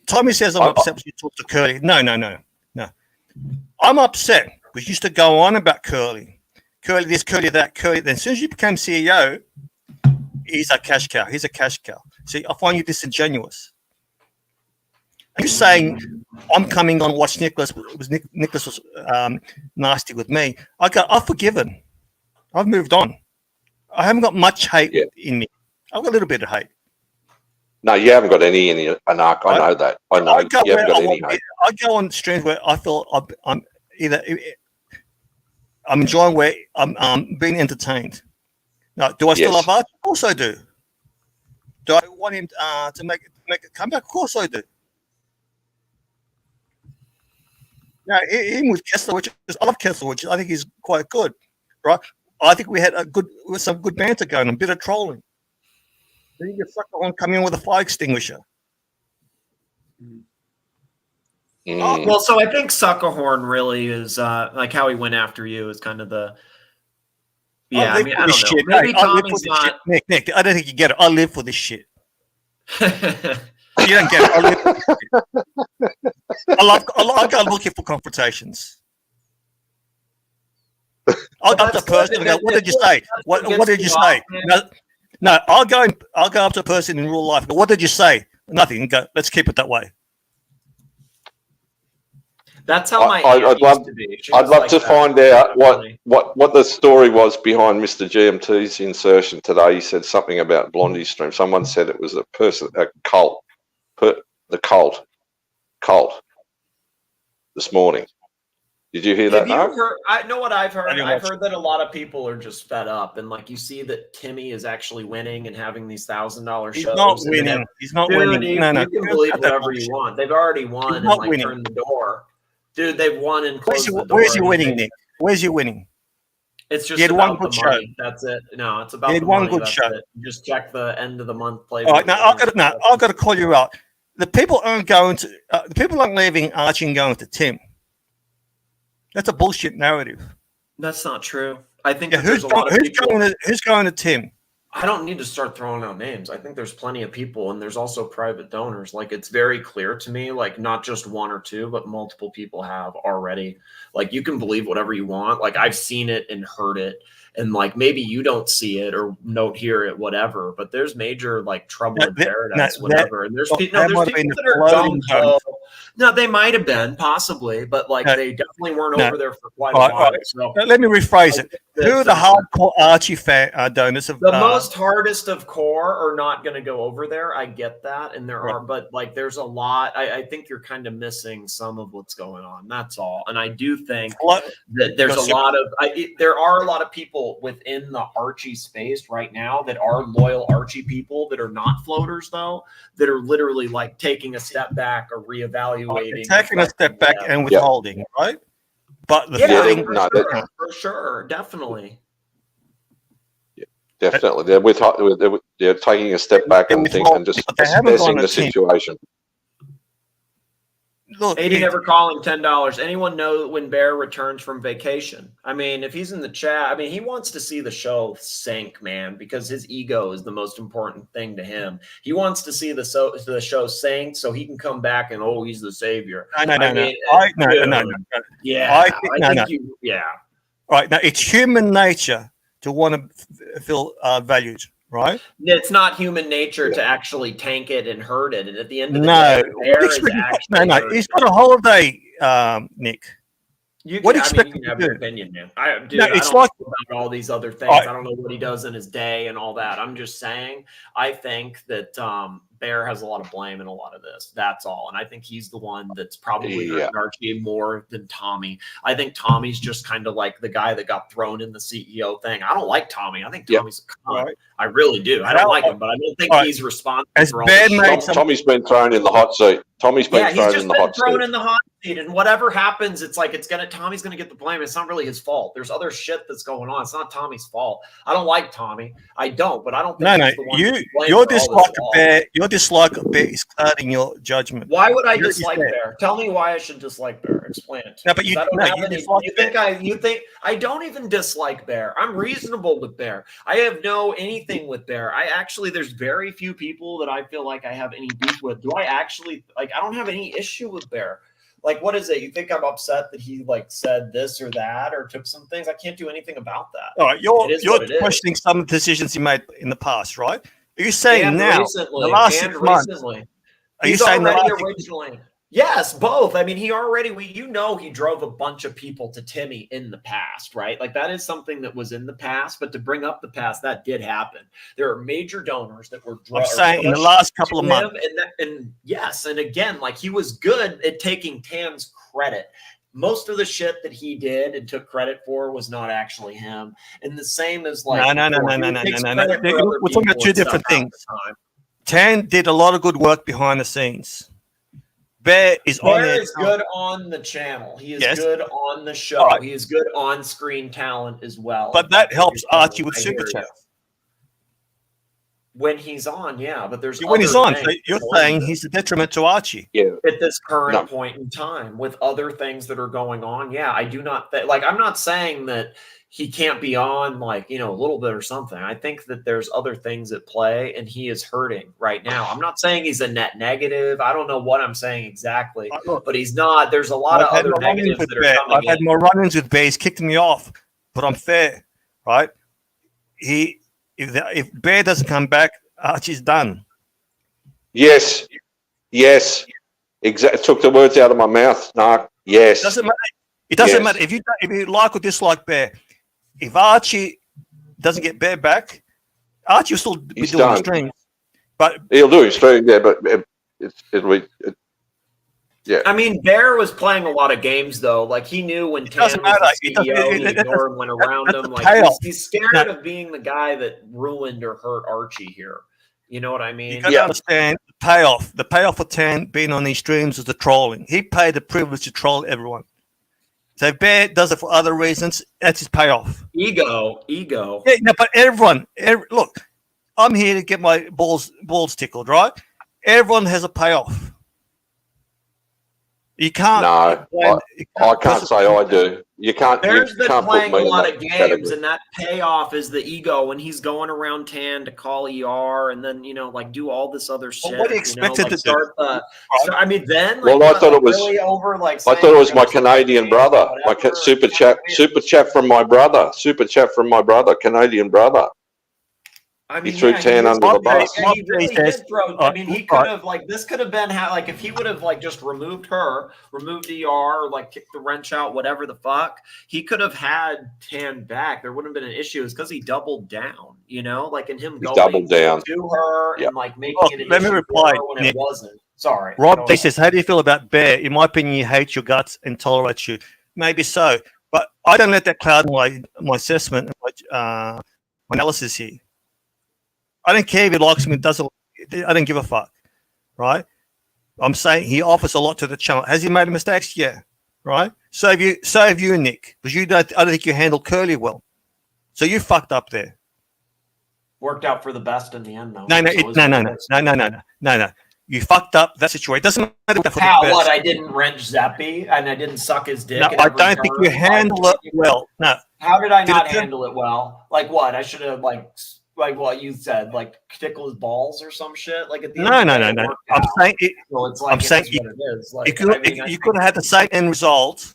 Tommy says I'm upset when you talk to Curly. No. I'm upset. We used to go on about Curly this, Curly that, Curly. Then as soon as you became CEO, he's a cash cow. He's a cash cow. See, I find you disingenuous. Are you saying I'm coming on watch Nicholas was nasty with me? I go, I've forgiven. I've moved on. I haven't got much hate in me. I've got a little bit of hate. No, you haven't got any in your Nark. I know that. I know you haven't got any hate. I go on streams where I feel I'm enjoying where I'm being entertained. Now, do I still love Archie? Of course I do. Do I want him to make a comeback? Of course I do. Yeah, even with Kessler, I love Kessler, which I think is quite good, right? I think we had some good banter going, a bit of trolling. Then you get Sukahorn coming in with a fire extinguisher. Well, so I think Sukahorn really is like how he went after you is kind of the. Yeah, I mean, I don't know. Maybe Tommy's not. Nick, I don't think you get it. I live for this shit. You don't get it. I live for this shit. I go looking for confrontations. I'll go up to a person and go, "What did you say? What did you say?" No. I'll go up to a person in real life. Go, "What did you say?" Nothing. And go, let's keep it that way. That's how I'd love to find out what the story was behind Mr. GMT's insertion today. He said something about Blondie stream. Someone said it was a cult, the cult this morning. Did you hear that? I know what I've heard. I've heard that a lot of people are just fed up, and like you see that Timmy is actually winning and having these $1,000 shows. He's not winning. He's not winning. You can believe whatever you want. They've already won and like turned the door. Dude, they've won and closed the door. Where's your winning, Nick? Where's your winning? It's just about the money. That's it. No, it's about the money. That's it. Just check the end of the month play. All right, now I've got to call you out. The people aren't going to. The people aren't leaving Archie and going to Tim. That's a bullshit narrative. That's not true. I think who's going to Tim? I don't need to start throwing out names. I think there's plenty of people, and there's also private donors. Like, it's very clear to me, like, not just one or two, but multiple people have already. Like, you can believe whatever you want. Like, I've seen it and heard it, and, like, maybe you don't see it or don't hear it, whatever, but there's major, like, trouble in paradise, whatever. And there's people that are dumb. No, they might have been, possibly, but, like, they definitely weren't over there for quite a while. So, let me rephrase it. Who are the hardcore Archie donors? The most hardest of core are not going to go over there. I get that. And there are, but like, there's a lot. I think you're kind of missing some of what's going on. That's all. And I do think that there's there are a lot of people within the Archie space right now that are loyal Archie people that are not floaters, though, that are literally like taking a step back or reevaluating. Taking a step back and withholding, right? But the Yeah, thing, for sure, definitely. Definitely, they're taking a step back and just they haven't assessing gone the a team. situation. Look, 80 never calling $10. Anyone know when Bear returns from vacation? I mean, if he's in the chat, I mean, he wants to see the show sink, man, because his ego is the most important thing to him. He wants to see the show sink so he can come back and he's the savior. No. Yeah, Yeah. Right now, it's human nature to want to feel valued. Right? It's not human nature to actually tank it and hurt it. And at the end of the day, Bear is actually he's got a holiday, Nick. You can have your opinion, man. I don't know about all these other things. I don't know what he does in his day and all that. I'm just saying, I think that Bear has a lot of blame in a lot of this. That's all. And I think he's the one that's probably hurting Archie more than Tommy. I think Tommy's just kind of like the guy that got thrown in the CEO thing. I don't like Tommy. I think Tommy's a cunt. Right. I really do. I don't like him, but I don't think he's responsible for all this shit. Tommy's been thrown in the hot seat. Tommy's been thrown in the hot seat. And whatever happens, it's like Tommy's gonna get the blame. It's not really his fault. There's other shit that's going on. It's not Tommy's fault. I don't like Tommy. I don't, but I don't think he's the one your dislike of Bear is clouding your judgment. Why would I dislike Bear? Tell me why I should dislike Bear. Explain it. No, but you think I don't even dislike Bear. I'm reasonable with Bear. I have no anything with Bear. There's very few people that I feel like I have any beef with. Do I actually I don't have any issue with Bear. Like, what is it? You think I'm upset that he said this or that or took some things? I can't do anything about that. All right, you're questioning some of the decisions he made in the past, right? Are you saying now recently, the last 6 months? Are you saying originally? Yes, both. I mean, he drove a bunch of people to Timmy in the past, right? Like, that is something that was in the past, but to bring up the past, that did happen. There are major donors that were I'm saying in the last couple of months. And yes, and again, he was good at taking Tan's credit. Most of the shit that he did and took credit for was not actually him. And the same as no. We're talking about two different things. Tan did a lot of good work behind the scenes. Bear is good on the channel. He is good on the show. Right. He is good on screen talent as well. But that helps Archie with Super Chat. When he's on, yeah. But there's when he's on, so you're saying he's a detriment to Archie. Yeah. At this current point in time, with other things that are going on, yeah, I do not I'm not saying that he can't be on a little bit or something. I think that there's other things at play and he is hurting right now. I'm not saying he's a net negative. I don't know what I'm saying exactly, but he's not. There's a lot of other negatives that are coming I've had more run-ins with Bear. He's kicked me off, but I'm fair, right? If Bear doesn't come back, Archie's done. Yes. Exactly. Took the words out of my mouth. NARK. Yes. It doesn't matter if you like or dislike Bear. If Archie doesn't get Bear back, Archie will still be doing the streams. But he'll do his stream, but yeah. I mean, Bear was playing a lot of games though. He knew when Tan was the CEO, he ignored and went around him. He's scared of being the guy that ruined or hurt Archie here. You know what I mean? You got to understand the payoff. The payoff for Tan being on these streams is the trolling. He paid the privilege to troll everyone. So if Bear does it for other reasons, that's his payoff. Ego. Yeah, no, but everyone, look, I'm here to get my balls tickled, right? Everyone has a payoff. You can't. No, I can't say I do. You can't. Bear's been playing a lot of games, category. and that payoff is the ego. When he's going around Tan to call ER, and then do all this other shit. Well, what do you expect to do? I mean, then. I thought it was. Really over, I thought it was my Canadian brother. My super chat from my brother. Super chat from my brother, Canadian brother. I mean, he threw Tan under the bus. He really did throw. I mean, he could have this could have been how if he would have just removed ER, or kicked the wrench out, whatever the fuck, he could have had Tan back. There wouldn't have been an issue. It's because he doubled down, and him going doubled down to her and making it an let me reply when it wasn't. Sorry, Rob. He says, "How do you feel about Bear? In my opinion, he hates your guts and tolerates you. Maybe so, but I don't let that cloud my assessment and my analysis here." I don't care if he likes me, doesn't. I don't give a fuck, right? I'm saying he offers a lot to the channel. Has he made mistakes? Yeah, right? Save you, Nick, because I don't think you handled Curly well. So you fucked up there. Worked out for the best in the end, though. No. You fucked up that situation. It doesn't matter for How? the best. What? I didn't wrench Zeppy and I didn't suck his dick. No, at I every don't think turn? you handled it well. No. How did I not it- handle it well? Like what? I should have like what you said, like tickle his balls or some shit. Like at the end of the day, it No. worked I'm out. saying it. So it's like I'm saying it is what it is. Like, You could have had the same end result,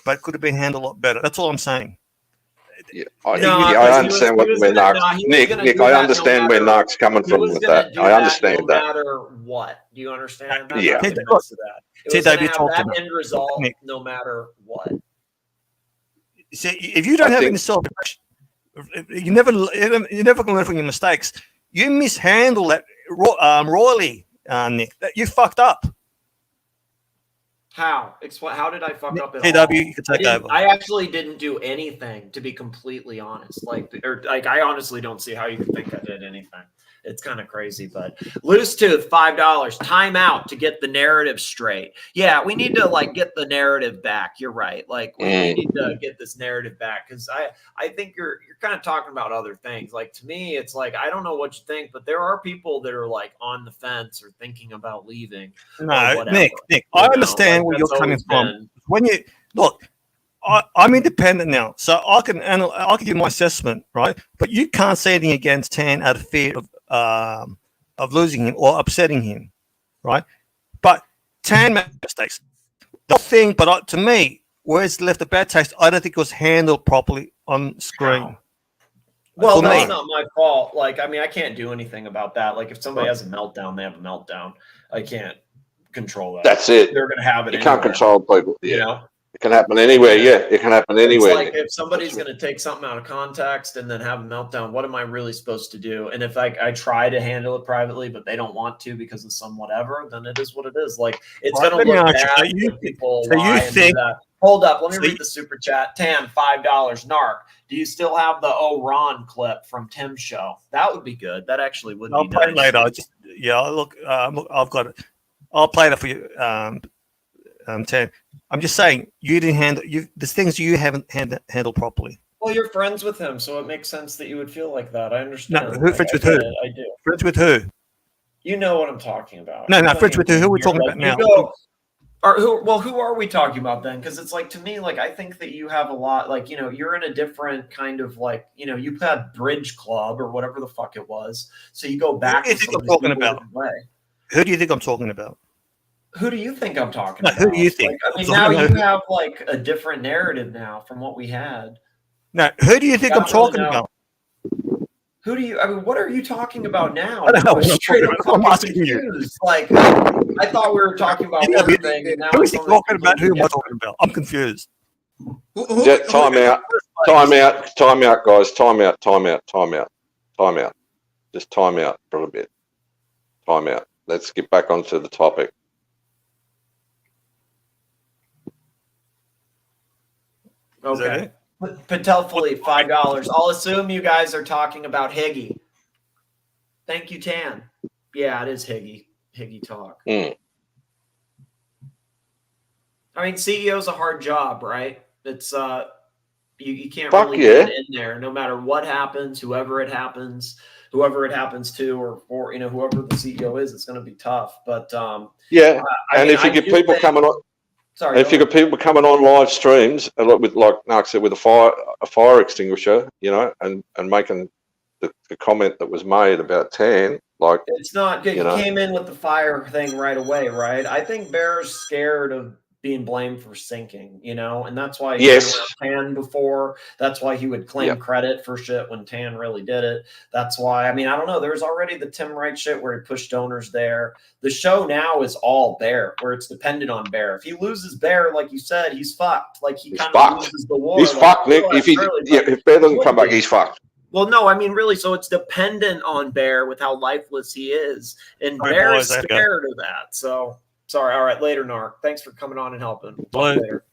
but it could have been handled a lot better. That's all I'm saying. Yeah, No, I understand what where Nark's Nick, I understand where Nark's coming from with that. I understand no that. matter what. Do you understand that? Yeah. I'm convinced of that. It was Dave, gonna you have talked that about end result Nick. no matter what. See, if you don't I have think- any self, you're never going to learn from your mistakes. You mishandled that royally, Nick. You fucked up. How? Explain. How did I fuck up at TW, all? you can take over. I actually didn't do anything, to be completely honest. I honestly don't see how you can think I did anything. It's kind of crazy, but Loose Tooth, $5. Timeout to get the narrative straight. Yeah, we need to get the narrative back. You're right. We need to get this narrative back because I think you're kind of talking about other things. Like to me, it's like I don't know what you think, but there are people that are on the fence or thinking about leaving. No, Nick, I understand where you're coming from. When you look, I'm independent now, so I can give my assessment, right? But you can't say anything against Tan out of fear of losing him or upsetting him, right? But Tan made mistakes. The thing, but to me, where it's left a bad taste, I don't think it was handled properly on screen. Well, that's not my fault. I can't do anything about that. If somebody has a meltdown, they have a meltdown. I can't control that. That's it. They're going to have it. You can't control people. Yeah. You know? It can happen anywhere. Yeah, it can happen anywhere. It's if somebody's going to take something out of context and then have a meltdown, what am I really supposed to do? And if I try to handle it privately, but they don't want to because of some whatever, then it is what it is. It's going to look bad if people lie and do that. Hold up. Let me read the super chat. Tan, $5. NARK. Do you still have the Ron clip from Tim's show? That would be good. That actually would be nice. I'll play it later. Look, I've got it. I'll play that for you, Tan. I'm just saying you didn't handle there's things you haven't handled properly. Well, you're friends with him, so it makes sense that you would feel like that. I understand. No, friends with who? I do. Friends with who? You know what I'm talking about. No, friends with who? Who are we talking about now? Who are we talking about then? Because it's to me, I think that you have a lot, you're in a different kind of you had Bridge Club or whatever the fuck it was. So you go back. Who do you think I'm talking about? Who do you think I'm talking about? Who do you think I'm talking about? Who do you think? Now you have a different narrative now from what we had. No, who do you think I'm talking about? Who do you? What are you talking about now? I don't know. I'm asking you. I thought we were talking about one thing. And now who is he talking about? Who am I talking about? I'm confused. Time out, guys. Time out. Just time out for a bit. Time out. Let's get back onto the topic. Okay. PATEL Philippe, $5. I'll assume you guys are talking about Higgy. Thank you, Tan. Yeah, it is Higgy talk. I mean, CEO's a hard job, right? It's you can't really get in there no matter what happens, whoever it happens to, or whoever the CEO is, it's going to be tough. But if you get people coming on. Sorry. If you got people coming on live streams, with Nark said, with a fire extinguisher, and making the comment that was made about Tan, it's not good. You came in with the fire thing right away, right? I think Bear's scared of being blamed for sinking, and that's why he was Tan before. That's why he would claim credit for shit when Tan really did it. That's why, I don't know. There's already the Tim Wright shit where he pushed donors there. The show now is all Bear, where it's dependent on Bear. If he loses Bear, like you said, he's fucked. He's kind of loses the war. He's fucked, Nick. If Bear doesn't come back, he's fucked. Well, no, really. So it's dependent on Bear with how lifeless he is, and Bear is scared of that. So. Sorry. All right. Later, NARK. Thanks for coming on and helping. Talk later.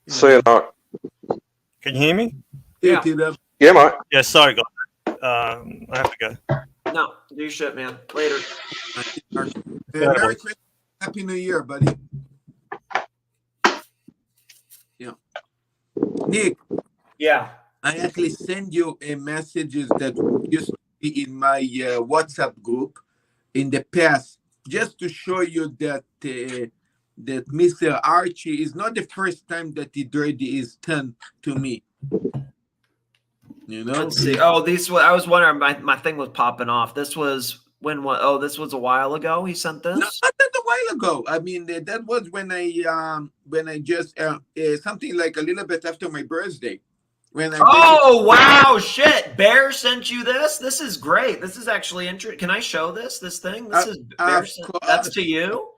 See you, NARK. Can you hear me? Yeah, mate. Yeah, sorry, guys. I have to go. No, do your shit, man. Later. Merry Christmas. Happy New Year, buddy. Nick, Yeah. I actually send you a messages that used to be in my WhatsApp group in the past, just to show you that that Mr. Archie is not the first time that he dirty his tongue to me. You know. Let's see. Oh, I was wondering. My thing was popping off. This was when? What? Oh, this was a while ago. He sent this. No, not that a while ago. I mean, that was when I just something like a little bit after my birthday. When I Oh wow, shit! Bear sent you this. This is great. This is actually interesting. Can I show this? This thing. This is Bear. That's to you.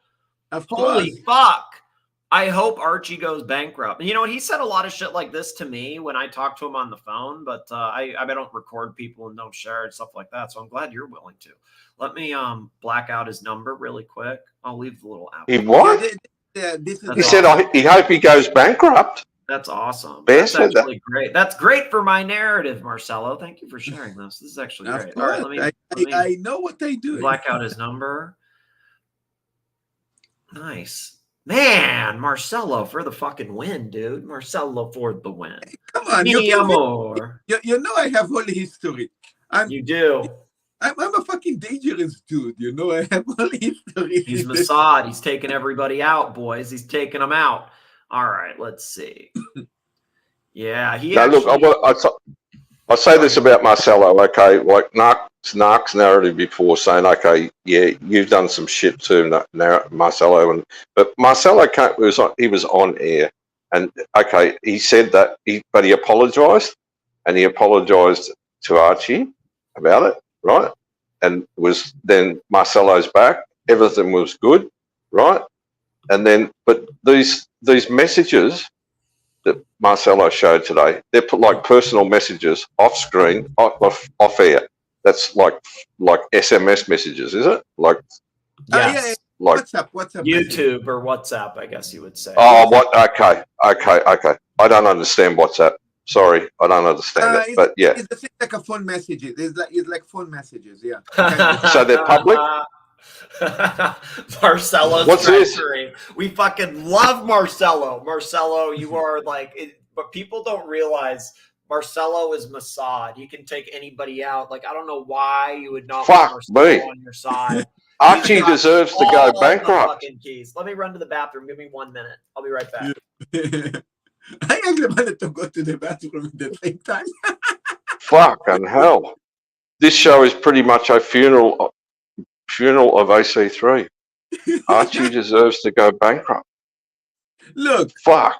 Of Holy course. fuck! I hope Archie goes bankrupt. You know, he said a lot of shit like this to me when I talked to him on the phone, but I don't record people and don't share and stuff like that. So I'm glad you're willing to. Let me black out his number really quick. I'll leave the little out. He what? He said he hope he goes bankrupt. That's awesome. Bear That's said actually great. That's great for my narrative, Marcelo. Thank you for sharing this. This is actually Of great. All right, course. let me I know what I do. black out his number. Nice. Man, Marcelo for the fucking win, dude. Marcelo for the win. Come on, Mi amor. you know I have all history. You do. I'm a fucking dangerous dude. You know I have all history. He's Mossad. He's taking everybody out, boys. He's taking them out. All right, let's see. Yeah, he. Now, actually, look, I say this about Marcelo, okay? Like Nark's narrative before, saying, okay, yeah, you've done some shit too, Marcelo, but Marcelo he was on air, and okay, he said that, but he apologized, and he apologized to Archie about it, right? And then Marcelo's back, everything was good, right? And then, but these messages that Marcelo showed today, they're put like personal messages off screen, off air. That's like SMS messages, is it? Like, yes. Like WhatsApp YouTube or WhatsApp, I guess you would say. Oh, what? Okay. I don't understand WhatsApp. Sorry, I don't understand it. But yeah, it's like a phone messages. It's like phone messages. Yeah. So they're public. Marcelo's What's treasury. We fucking love Marcelo. Marcelo, you are like, but people don't realize Marcelo is Mossad. He can take anybody out. Like, I don't know why you would not want Marcelo on your side. Archie deserves to go bankrupt. Fucking keys. Let me run to the bathroom. Give me 1 minute. I'll be right back. I actually wanted to go to the bathroom at the same time. Fucking hell! This show is pretty much a funeral of AC3. Archie deserves to go bankrupt. Look, fuck.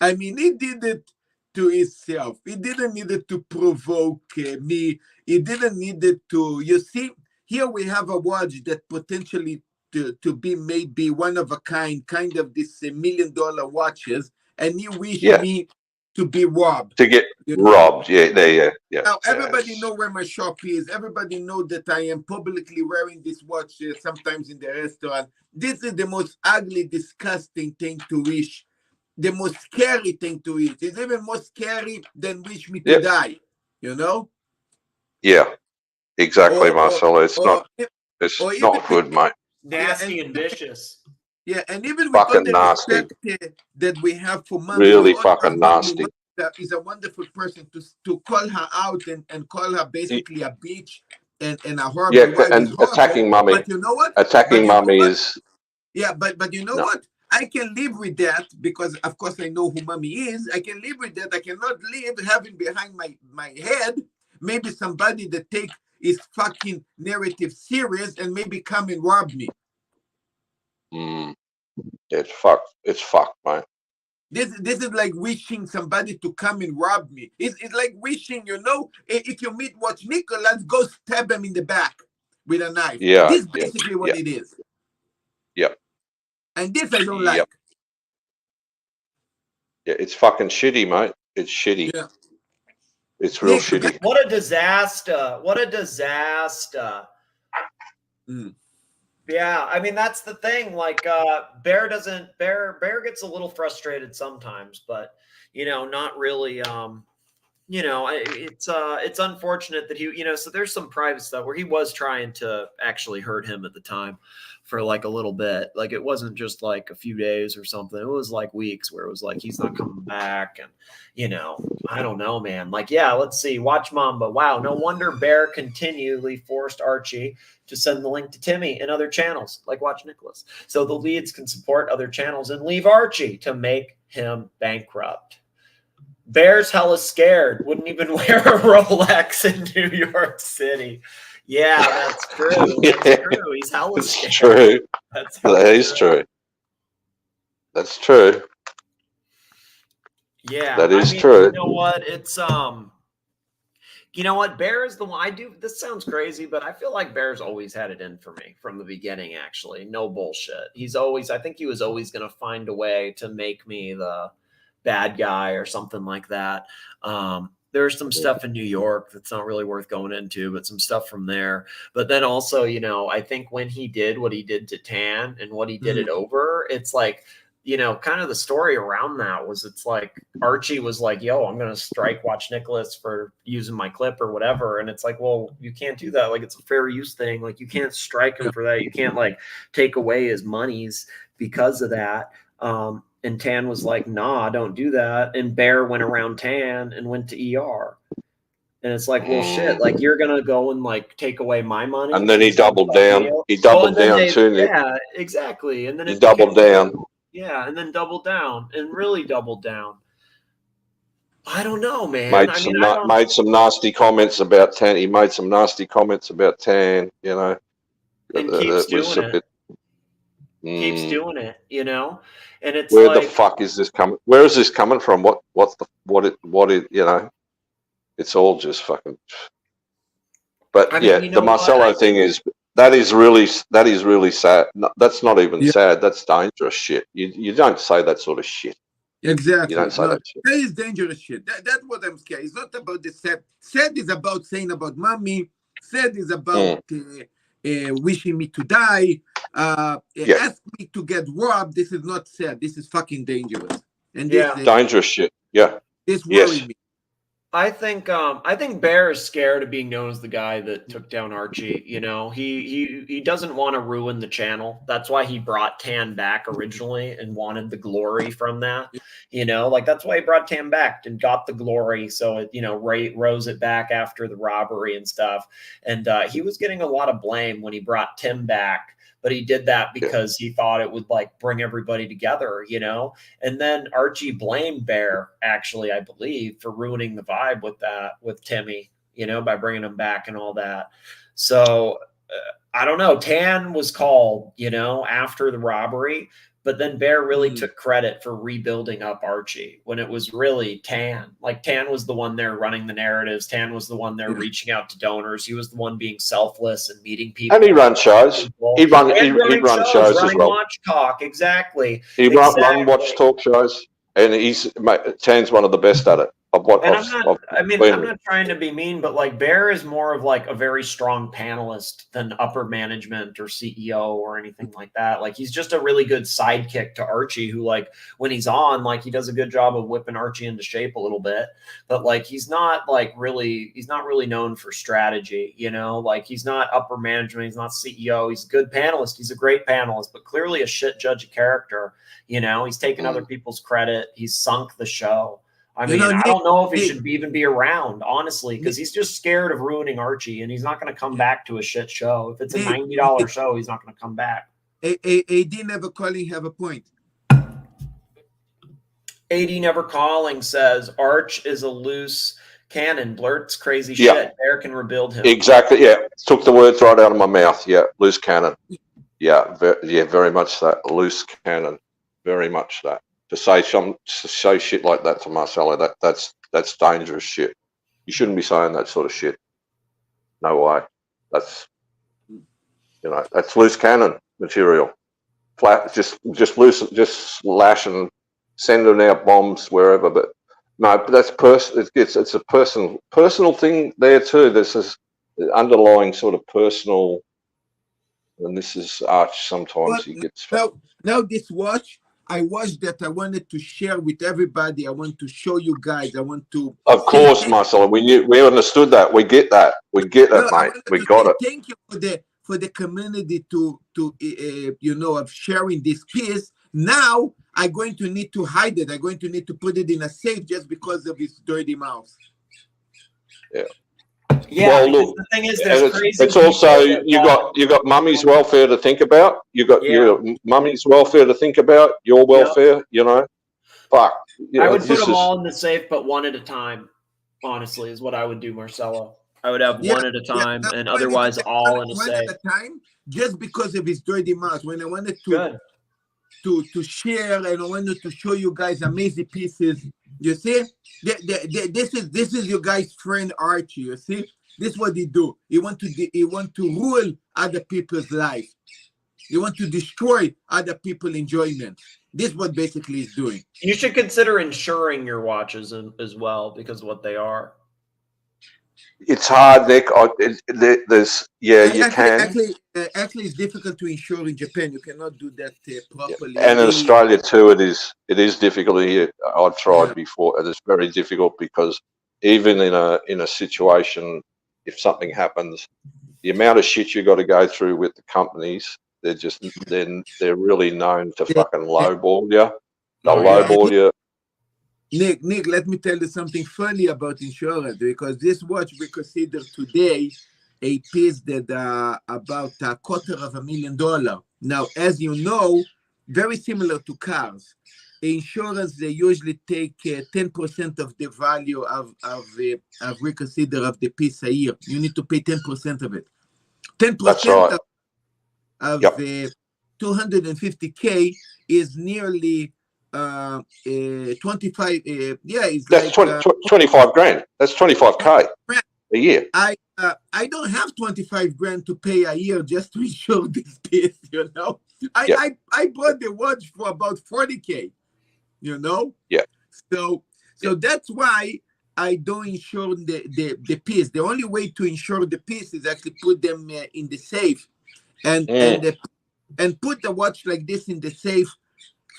I mean, he did it to himself. He didn't need it to provoke me. He didn't need it to. You see, here we have a watch that potentially to be maybe one of a kind of this $1 million watches, and you wish me to be robbed. To get robbed, yeah. Now everybody know where my shop is. Everybody know that I am publicly wearing this watch sometimes in the restaurant. This is the most ugly, disgusting thing to wish. The most scary thing to wish. It's even more scary than wish me to die. You know? Yeah, exactly, Marcelo. It's not good, mate. Nasty and vicious. Yeah, and even with fucking all the nasty respect that we have for Mommy, really fucking nasty. Is a wonderful person to call her out and call her basically a bitch and a horrible wife. And attacking Mommy. But you know what? Attacking Mommy is. Yeah, but you know what? I can live with that because, of course, I know who Mommy is. I can live with that. I cannot live having behind my head maybe somebody that take his fucking narrative serious and maybe come and rob me. It's fucked. It's fucked, mate. This is like wishing somebody to come and rob me. It's like wishing, you know, if you watch Nicholas, go stab him in the back with a knife. Yeah. This is basically what it is. Yeah. And this I don't like. Yeah, it's fucking shitty, mate. It's shitty. Yeah. It's real shitty. What a disaster. What a disaster. Yeah, I mean, that's the thing. Like, Bear gets a little frustrated sometimes, but, you know, not really you know, it's unfortunate that he, you know, so there's some private stuff where he was trying to actually hurt him at the time for like a little bit. Like it wasn't just like a few days or something. It was like weeks where it was like he's not coming back, and you know, I don't know, man. Like, yeah, let's see. Watch Mamba. Wow, no wonder Bear continually forced Archie to send the link to Timmy and other channels like Watch Nicholas, so the leads can support other channels and leave Archie to make him bankrupt. Bear's hella scared. Wouldn't even wear a Rolex in New York City. Yeah, that's true. That's true. He's hella scared. It's true. That is true. That's true. Yeah, that is I mean, true. You know what? It's you know what? Bear is the one. I do. This sounds crazy, but I feel like Bear's always had it in for me from the beginning. Actually, no bullshit. He's always. I think he was always going to find a way to make me the bad guy or something like that. There's some stuff in New York that's not really worth going into, but some stuff from there. But then also, you know, I think when he did what he did to Tan and what he did it over, it's like, you know, kind of the story around that was it's like Archie was like, yo, I'm going to strike Watch Nicholas for using my clip or whatever. And it's like, well, you can't do that. Like, it's a fair use thing. Like, you can't strike him for that. You can't like take away his monies because of that. And Tan was like, nah, don't do that. And Bear went around Tan and went to ER. And it's like, well, shit, like you're going to go and like take away my money. And then he doubled down. He doubled down too, Nick. Yeah, exactly. And then he doubled down. Yeah, and then doubled down and really doubled down. I don't know, man. Made some nasty comments about Tan. He made some nasty comments about Tan, you know. And keeps doing it. Keeps doing it, you know. And it's where like, the fuck is this coming? Where is this coming from? What it you know? It's all just fucking. But I mean, the Marcelo thing is that is really sad. No, that's not even sad. That's dangerous shit. You don't say that sort of shit. Exactly. You don't say that shit. That is dangerous shit. That's what I'm scared. It's not about the sad. Sad is about saying about mommy. Sad is about wishing me to die. Ask me to get robbed. This is not sad. This is fucking dangerous. And this dangerous shit. Yeah. This worries me. I think Bear is scared of being known as the guy that took down Archie. You know, he doesn't want to ruin the channel. That's why he brought Tan back originally and wanted the glory from that. You know, like that's why he brought Tan back and got the glory. So it, you know, rose it back after the robbery and stuff. And he was getting a lot of blame when he brought Tim back. But he did that because he thought it would like bring everybody together, you know? And then Archie blamed Bear, actually, I believe, for ruining the vibe with Timmy, you know, by bringing him back and all that. So I don't know. Tan was called, you know, after the robbery, but then Bear really took credit for rebuilding up Archie when it was really Tan. Like Tan was the one there running the narratives. Tan was the one there reaching out to donors. He was the one being selfless and meeting people. And he ran shows. He run shows as well. Watch Talk, exactly. He run watch talk shows, and Tan's one of the best at it. I'm not trying to be mean, but like Bear is more of like a very strong panelist than upper management or CEO or anything like that. Like he's just a really good sidekick to Archie who like when he's on, like he does a good job of whipping Archie into shape a little bit, but like he's not really known for strategy, you know, like he's not upper management. He's not CEO. He's a good panelist. He's a great panelist, but clearly a shit judge of character. You know, he's taken other people's credit. He's sunk the show. I mean, I don't know if he should even be around, honestly, because he's just scared of ruining Archie, and he's not going to come back to a shit show. If it's a $90 show, he's not going to come back. AD Never Calling have a point. AD Never Calling says, Arch is a loose cannon, blurts crazy shit. Bear can rebuild him. Exactly, yeah. Took the words right out of my mouth. Yeah, loose cannon. Yeah, very much that. Loose cannon. Very much that. To say shit like that to Marcelo, that's dangerous shit. You shouldn't be saying that sort of shit. No way. That's loose cannon material. Flat, just loose, just slash and sending out bombs wherever. But no, but that's it's a personal thing there too. This is underlying sort of personal, and this is Arch. Sometimes he gets now this watch. I watched that. I wanted to share with everybody. I want to show you guys. I want to. Of course, Marcelo. We understood that. We get that. We get that, mate. We got it. Thank you for the community to of sharing this piece. Now I'm going to need to hide it. I'm going to need to put it in a safe just because of his dirty mouth. Yeah. Yeah, well, look, the thing is, there's crazy it's also you got mummy's welfare to think about. You got your mummy's welfare to think about. Your welfare, you know. Fuck. I would put them all in the safe, but one at a time. Honestly, is what I would do, Marcelo. I would have one at a time, and otherwise all in a safe. One at a time, just because of his dirty mouth. When I wanted to share and I wanted to show you guys amazing pieces. You see, this is your guy's friend Archie. You see, this is what he do. He want to rule other people's life. He want to destroy other people's enjoyment. This is what basically he's doing. You should consider insuring your watches as well because of what they are. It's hard, Nick. You can. Actually, it's difficult to insure in Japan. You cannot do that properly. And in Australia too, it is difficult here. I've tried before, and it's very difficult because even in a situation, if something happens, the amount of shit you got to go through with the companies, they're really known to fucking lowball you. They'll lowball you. Nick, let me tell you something funny about insurance, because this watch we consider today a piece that about $250,000. Now, as you know, very similar to cars, insurance, they usually take 10% of the value of we consider of the piece a year. You need to pay 10% of it. 10% of 250K is nearly 25. That's like 25 grand. That's 25K a year. I don't have 25 grand to pay a year just to insure this piece, you know. I bought the watch for about 40K, you know. Yeah. So that's why I don't insure the piece. The only way to insure the piece is actually put them in the safe, and put the watch like this in the safe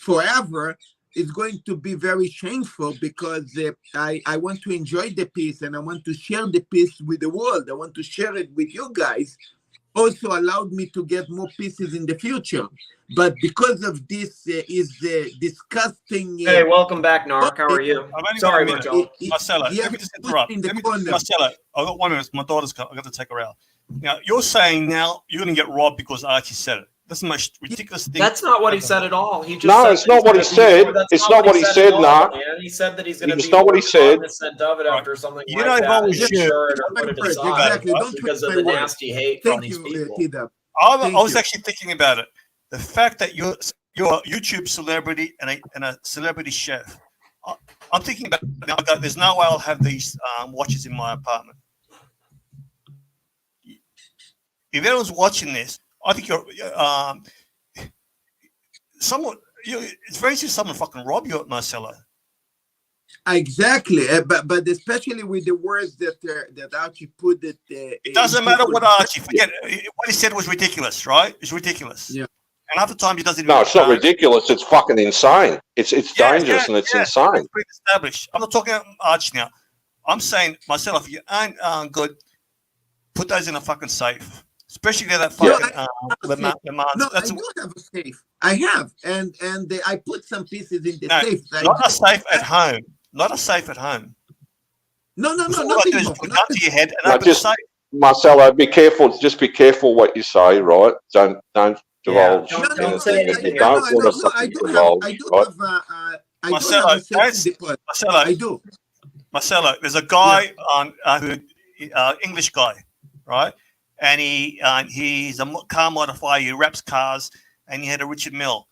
forever is going to be very shameful, because I want to enjoy the piece and I want to share the piece with the world. I want to share it with you guys. Also allowed me to get more pieces in the future. But because of this disgusting... hey, welcome back, NARK. How are you? Sorry, Marcelo. Marcelo, let me just interrupt. Marcelo, I've got 1 minute. My daughter's got to take her out. Now, you're saying now you're going to get robbed because Archie said it. That's the most ridiculous thing. That's not what he said at all. He just it's not what he said. It's not what he said, Nark. He said that he's going to be not what he said. Cognizant of it after something like that. If I was sure it or put it aside because of the nasty hate from these people. I was actually thinking about it. The fact that you're a YouTube celebrity and a celebrity chef. I'm thinking about now. There's no way I'll have these watches in my apartment. If anyone's watching this, I think it's very easy someone fucking rob you at Marcelo. Exactly, but especially with the words that Archie put it. It doesn't matter what Archie. Forget what he said was ridiculous, right? It's ridiculous. Yeah. And half the time he doesn't. No, it's not ridiculous. It's fucking insane. It's dangerous and it's insane. It's pretty established. I'm not talking about Archie now. I'm saying myself. If you aren't good, put those in a fucking safe. Especially that fucking No, I do have a safe. I have, and I put some pieces in the safe. Not a safe at home. Not a safe at home. No, nothing. Put a gun to your head and open the safe. Marcelo, be careful. Just be careful what you say, right? Don't divulge. Don't say anything. You don't want something to divulge, right? Marcelo, I do. Marcelo, there's a guy English guy, right? And he's a car modifier. He wraps cars, and he had a Richard Mill,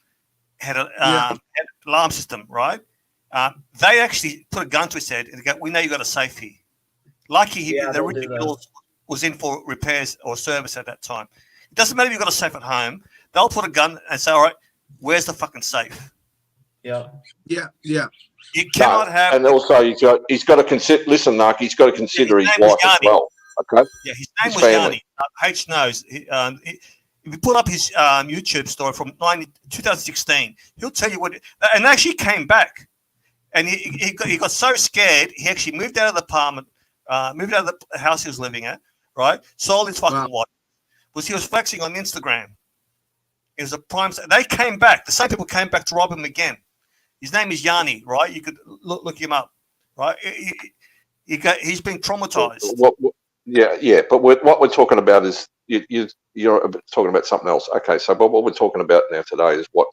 had an alarm system, right? They actually put a gun to his head and go, "We know you got a safe here." Lucky the Richard Mill was in for repairs or service at that time. It doesn't matter if you've got a safe at home. They'll put a gun and say, "All right, where's the fucking safe?" Yeah. You cannot have. And also, he's got to consider. Listen, Nark, he's got to consider his wife as well. Okay. Yeah, his name was Yanni. H knows. if you pull up his YouTube story from 2016, he'll tell you what. And actually came back, and he got so scared he actually moved out of the apartment, moved out of the house he was living at, right? Sold his fucking watch. Was he was flexing on Instagram. It was a prime. They came back. The same people came back to rob him again. His name is Yanni, right? You could look him up, right? He's been traumatized. Yeah. But what we're talking about is you're talking about something else. Okay, so but what we're talking about now today is what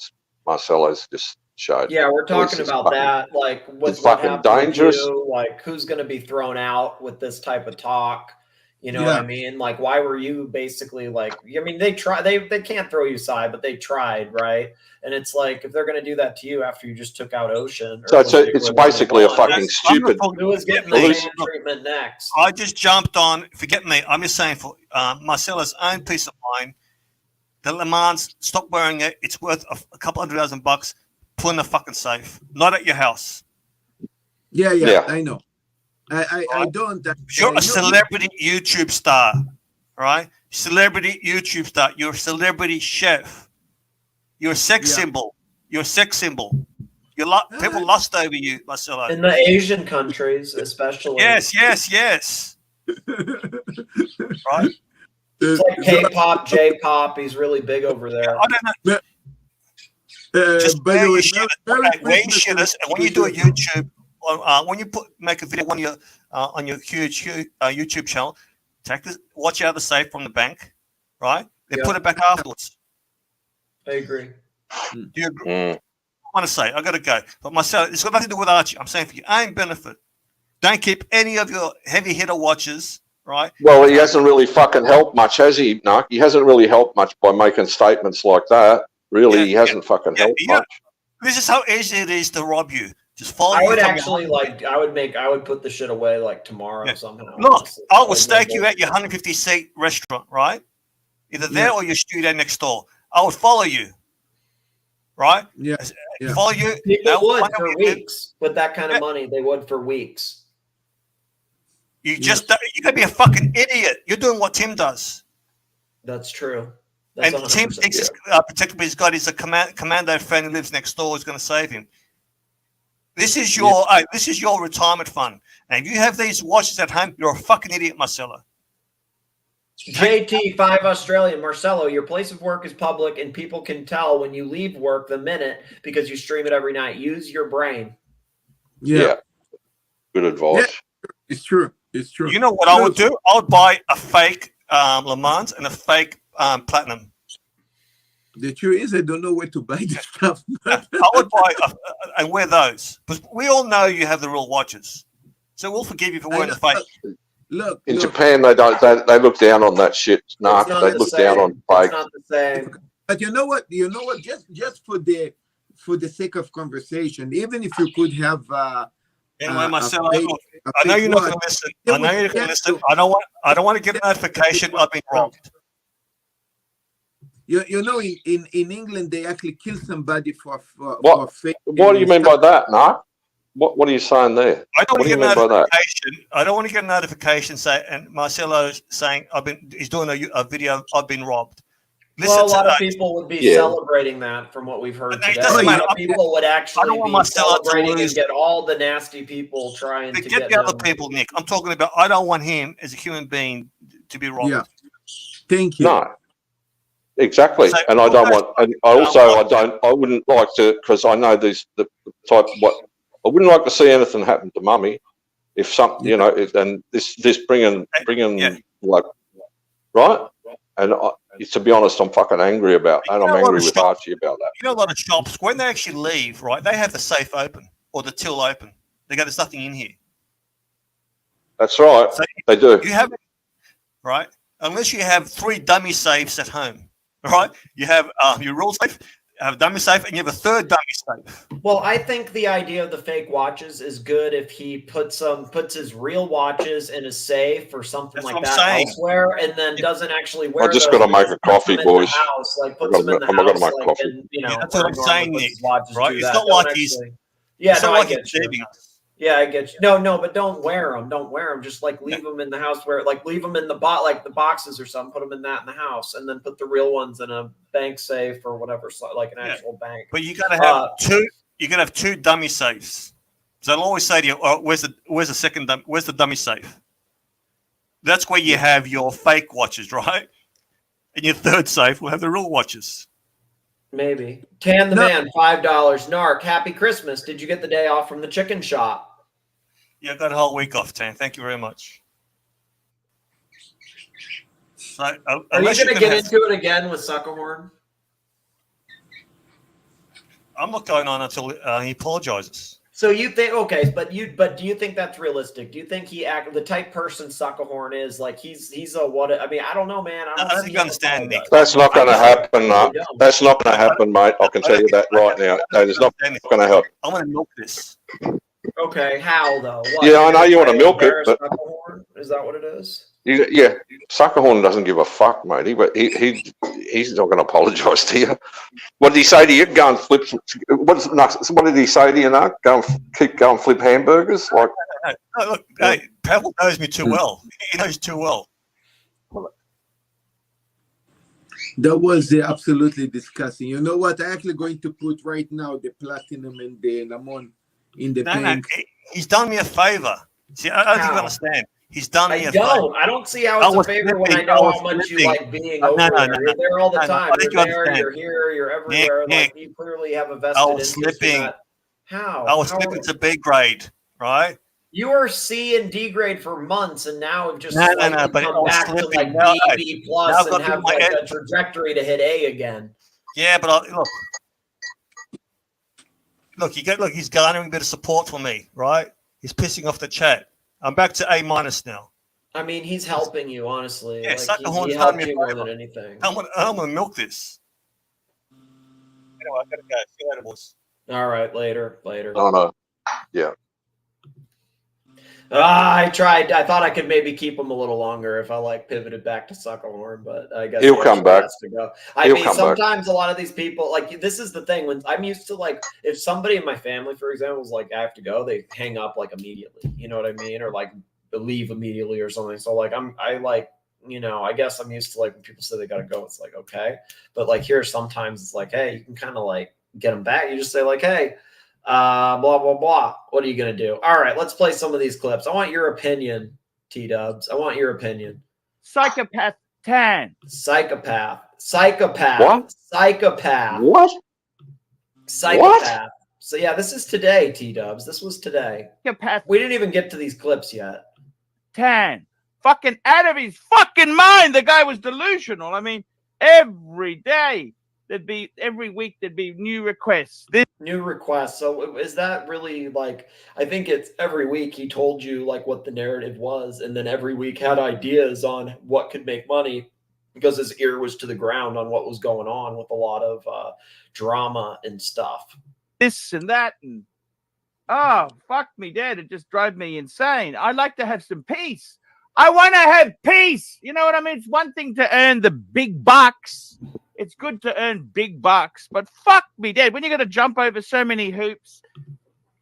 Marcelo's just showed. Yeah, we're talking about that. Like, what's fucking dangerous. You, like, who's going to be thrown out with this type of talk? You know what I mean? Like, why were you basically like? I mean, they can't throw you aside, but they tried, right? And it's like, if they're going to do that to you after you just took out Ocean, so it's basically a fucking stupid. Who is getting the same treatment next? I just jumped on. Forget me. I'm just saying for Marcelo's own peace of mind. The Le Mans, stop wearing it. It's worth a couple $100,000. Put in the fucking safe, not at your house. Yeah. I know. I don't. You're a celebrity YouTube star, right? Celebrity YouTube star. You're a celebrity chef. You're a sex symbol. You're a sex symbol. People lust over you, Marcelo. In the Asian countries, especially. Yes. Right? It's like K-pop, J-pop. He's really big over there. I don't know. Just wear your shit. And when you do a YouTube, when you make a video on your huge YouTube channel, take this watch out of the safe from the bank, right? They put it back afterwards. I agree. Do you agree? I want to say, I got to go. But Marcelo, it's got nothing to do with Archie. I'm saying for your own benefit, don't keep any of your heavy hitter watches, right? Well, he hasn't really fucking helped much, has he, Nark? He hasn't really helped much by making statements like that. Really, he hasn't fucking helped much. This is how easy it is to rob you. Just follow. I would actually I would put the shit away like tomorrow somehow. Look, I will stake you at your 150-seat restaurant, right? Either there or your studio next door. I would follow you, right? Yeah. Follow you. People would for weeks with that kind of money. They would for weeks. You gotta be a fucking idiot. You're doing what Tim does. That's true. And Tim thinks particularly he's a commando friend who lives next door who's going to save him. This is your retirement fund. And if you have these watches at home, you're a fucking idiot, Marcelo. JT5 Australia, Marcelo, your place of work is public and people can tell when you leave work the minute because you stream it every night. Use your brain. Yeah. Good advice. Yeah. It's true. You know what I would do? I would buy a fake Le Mans and a fake Platinum. The truth is, I don't know where to buy this stuff. I would buy and wear those. But we all know you have the real watches, so we'll forgive you for wearing the fake. Look, in Japan, they don't. They look down on that shit. Nah, they look down on fake. It's not the same. But you know what? Just for the sake of conversation, even if you could have. Anyway, Marcelo, I know you're not going to listen. I know you're going to listen. I don't want to get a notification I've been robbed. You know, in England, they actually kill somebody for fake. What do you mean by that, Nark? What are you saying there? I don't want to get a notification. I don't want to get a notification and Marcelo saying he's doing a video. I've been robbed. Listen, well, a lot of people would be celebrating that from what we've heard today. A lot of people would actually be celebrating and get all the nasty people trying to get the other people, Nick. I'm talking about. I don't want him as a human being to be robbed. Yeah. Thank you. No. Exactly, so, and I don't want. And I wouldn't like to, because I know the type. I wouldn't like to see anything happen to Mummy. If something, and this bringing like, right? And to be honest, I'm fucking angry about that. I'm angry with Archie about that. You know, a lot of shops when they actually leave, right? They have the safe open or the till open. They go, there's nothing in here. That's right. So they do. You have, right? Unless you have 3 dummy safes at home. Right, you have your real safe, have a dummy safe, and you have a third dummy safe. Well, I think the idea of the fake watches is good if he puts his real watches in a safe or something like that elsewhere, and then doesn't actually wear. I just got to make a coffee, boys. House, like puts them in the house, got to make coffee. And, that's what I'm saying, Nick. Right? It's not like he's. Yeah, it's no, not like I get he's saving us. Yeah, I get you. No, but don't wear them. Don't wear them. Just like leave them in the house where, like, leave them in the like the boxes or something. Put them in the house, and then put the real ones in a bank safe or whatever, like an actual bank. But you gotta have two. You gotta have two dummy safes. So they'll always say to you, "Oh, where's the second? Where's the dummy safe?" That's where you have your fake watches, right? And your third safe will have the real watches. Maybe. Tan the Man, $5. NARK, happy Christmas. Did you get the day off from the chicken shop? Yeah, I got a whole week off, Tan. Thank you very much. So, are you going to get into it again with Sukahorn? I'm not going on until he apologizes. So you think, okay, but do you think that's realistic? Do you think the type person Sukahorn is, like, he's a what? I mean, I don't know, man. I don't think you understand, Nick. That's not going to happen. That's not going to happen, mate. I can tell you that right now. No, it's not going to happen. I want to milk this. Okay, how though? What, yeah, I know you want to milk it, but is that what it is? Yeah, Sukahorn doesn't give a fuck, mate. He's not going to apologise to you. What did he say to you? Go and flip. What did he say to you? Now keep going, flip hamburgers. Like, no, look, hey, Pavel knows me too well. He knows too well. That was absolutely disgusting. You know what? I'm actually going to put right now the platinum and the lemon in the bank. No, he's done me a favor. See, I don't think you understand. He's done me a favor. I don't see how it's a favor when I know how much you like being over there. You're there all the time. You're there, you're here, you're everywhere. Like, you clearly have a vested interest in that. How? I was slipping to B grade, right? You were C and D grade for months, and now have just but come back to like B plus and have like a trajectory to hit A again. Yeah, but look, he's garnering a bit of support from me, right? He's pissing off the chat. I'm back to A minus now. I mean, he's helping you, honestly. Yeah, like, he helped you more than anything. I'm gonna milk this. Anyway, I gotta go. See you later, boys. All right, later. Oh no, yeah. I tried. I thought I could maybe keep him a little longer if I like pivoted back to Sukahorn, but I guess he'll come back. To go. I mean, sometimes a lot of these people, like, this is the thing. When I'm used to, like, if somebody in my family, for example, is like, I have to go, they hang up like immediately. You know what I mean? Or like leave immediately or something. So like I guess I'm used to, like, when people say they gotta go, it's like, okay. But like here, sometimes it's like, hey, you can kind of like get them back. You just say like, hey, blah blah blah, what are you gonna do? All right, let's play some of these clips. I want your opinion, T-Dubs. I want your opinion. Psychopath 10. Psychopath What? Psychopath What? So yeah, this is today, T-Dubs. This was today. Psychopath We didn't even get to these clips yet. 10. Fucking out of his fucking mind. The guy was delusional. I mean, every day every week there'd be new requests. New requests. So is that really, like, I think it's every week he told you like what the narrative was, and then every week had ideas on what could make money because his ear was to the ground on what was going on with a lot of drama and stuff. This and that, and oh, fuck me dead. It just drove me insane. I'd like to have some peace. I want to have peace. You know what I mean? It's one thing to earn the big bucks. It's good to earn big bucks, but fuck me dead. When you're going to jump over so many hoops.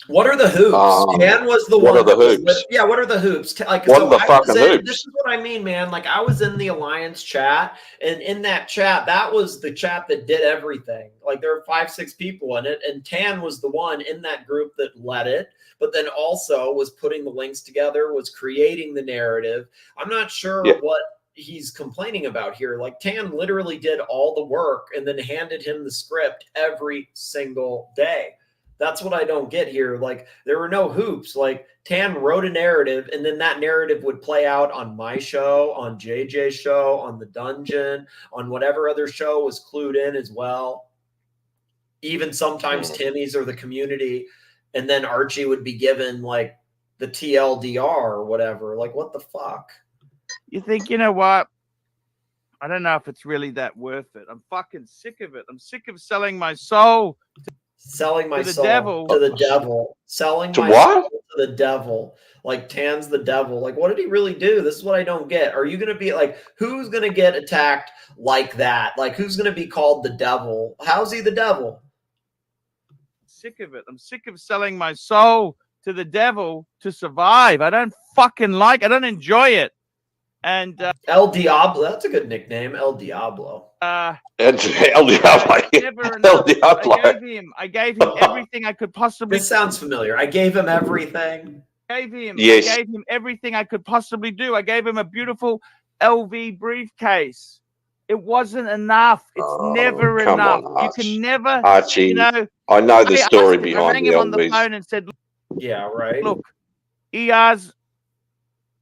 What are the hoops? Dan was the one. What are the hoops? Yeah, what are the hoops? Like, what are the fucking hoops? This is what I mean, man. Like, I was in the Alliance chat, and in that chat, that was the chat that did everything. Like, there were 5-6 people in it, and Tan was the one in that group that led it, but then also was putting the links together, was creating the narrative. I'm not sure what he's complaining about here. Like, Tan literally did all the work and then handed him the script every single day. That's what I don't get here. Like, there were no hoops. Like, Tan wrote a narrative, and then that narrative would play out on my show, on JJ's show, on The Dungeon, on whatever other show was clued in as well. Even sometimes Timmy's or the community. And then Archie would be given, like, the TLDR or whatever. Like, what the fuck? You think, you know what? I don't know if it's really that worth it. I'm fucking sick of it. I'm sick of selling my soul. Selling my soul to the devil. Selling to my what? soul to the devil. Like, Tan's the devil. Like, what did he really do? This is what I don't get. Are you going to be like, who's going to get attacked like that? Like, who's going to be called the devil? How's he the devil? Sick of it. I'm sick of selling my soul to the devil to survive. I don't fucking like. I don't enjoy it. And El Diablo, that's a good nickname, El Diablo. El Diablo. Never El enough. Diablo. I gave him everything I could possibly. This sounds familiar. I gave him everything. Yes. I gave him everything I could possibly do. I gave him a beautiful LV briefcase. It wasn't enough. It's never come enough. on, You can never, Archie, you know. I know the I story asked him, I behind rang the him on the LVs. phone and said, Yeah, right. look, ER's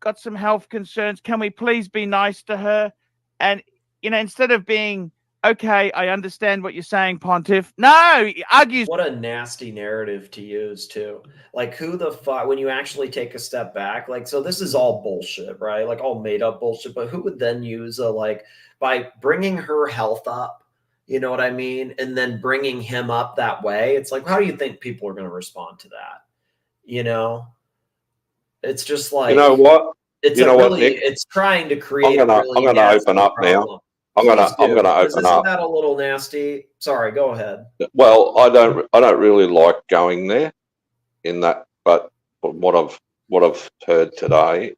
got some health concerns. Can we please be nice to her? And, you know, instead of being, okay, I understand what you're saying, Pontiff. No, he argues. What a nasty narrative to use, too. Like, who the fuck, when you actually take a step back, like, so this is all bullshit, right? Like, all made up bullshit. But who would then use a, like, by bringing her health up, you know what I mean? And then bringing him up that way. It's like, how do you think people are going to respond to that? You know? It's just like, You know what? It's You know really, what, Nick? it's trying to create I'm gonna nasty open up now. problem. I'm gonna Please do, open because up. isn't that a little nasty? Sorry, go ahead. Well, I don't really like going there in that, but what I've heard today,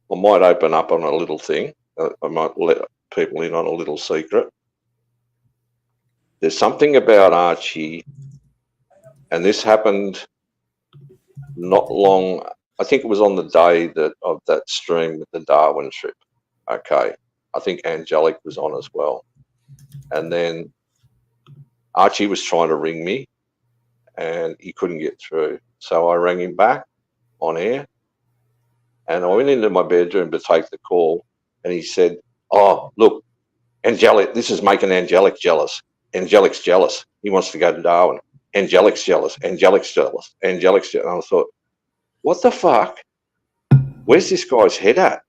I might open up on a little thing. I might let people in on a little secret. There's something about Archie, and this happened not long. I think it was on the day of that stream with the Darwin trip. Okay, I think Angelic was on as well, and then Archie was trying to ring me, and he couldn't get through. So I rang him back on air, and I went into my bedroom to take the call, and he said, "Oh, look, Angelic, this is making Angelic jealous. Angelic's jealous. He wants to go to Darwin. Angelic's jealous. Angelic's jealous. Angelic's jealous." And I thought, what the fuck? Where's this guy's head at?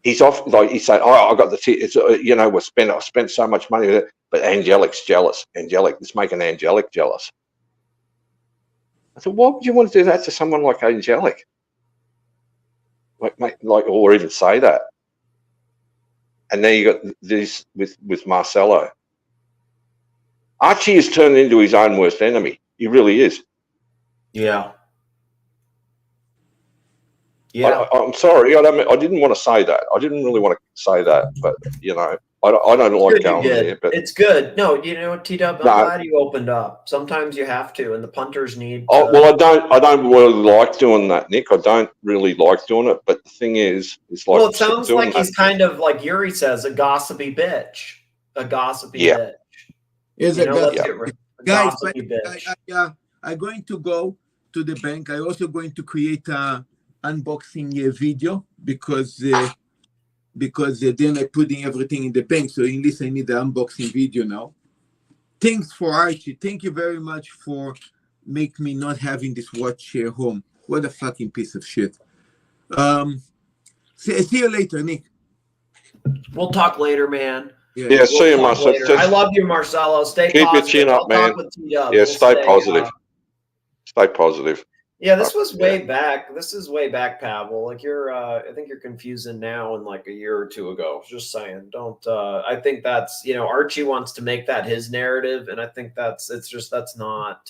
He's off, like he said, "Oh, I got the it's you know, I spent so much money with it, but Angelic's jealous. Angelic, it's making Angelic jealous." I said, why would you want to do that to someone like Angelic? Like, or even say that? And then you got this with Marcelo. Archie has turned into his own worst enemy. He really is. Yeah. Yeah. I'm sorry. I didn't want to say that. I didn't really want to say that, but you know, I don't like going there. But it's good. No, you know, T-Dub, I'm glad you opened up. Sometimes you have to, and the punters need. Oh well, I don't really like doing that, Nick. I don't really like doing it. But the thing is like. Well, it sounds like he's kind of like Yuri says, a gossipy bitch. A gossipy bitch. Is you a know, guys, gossipy bitch. I'm going to go to the bank. I'm also going to create a unboxing video because then I put in everything in the bank. So in this, I need the unboxing video now. Thanks for Archie. Thank you very much for make me not having this watch here home. What a fucking piece of shit. See you later, Nick. We'll talk later, man. Yeah, see you, Marcelo. I love you, Marcelo. Stay keep positive. your chin up, man. Yeah, stay positive. Stay positive. Yeah, this was way back. This is way back, Pavel. Like I think you're confusing now and like a year or two ago. Just saying. Don't. I think that's Archie wants to make that his narrative, and I think that's not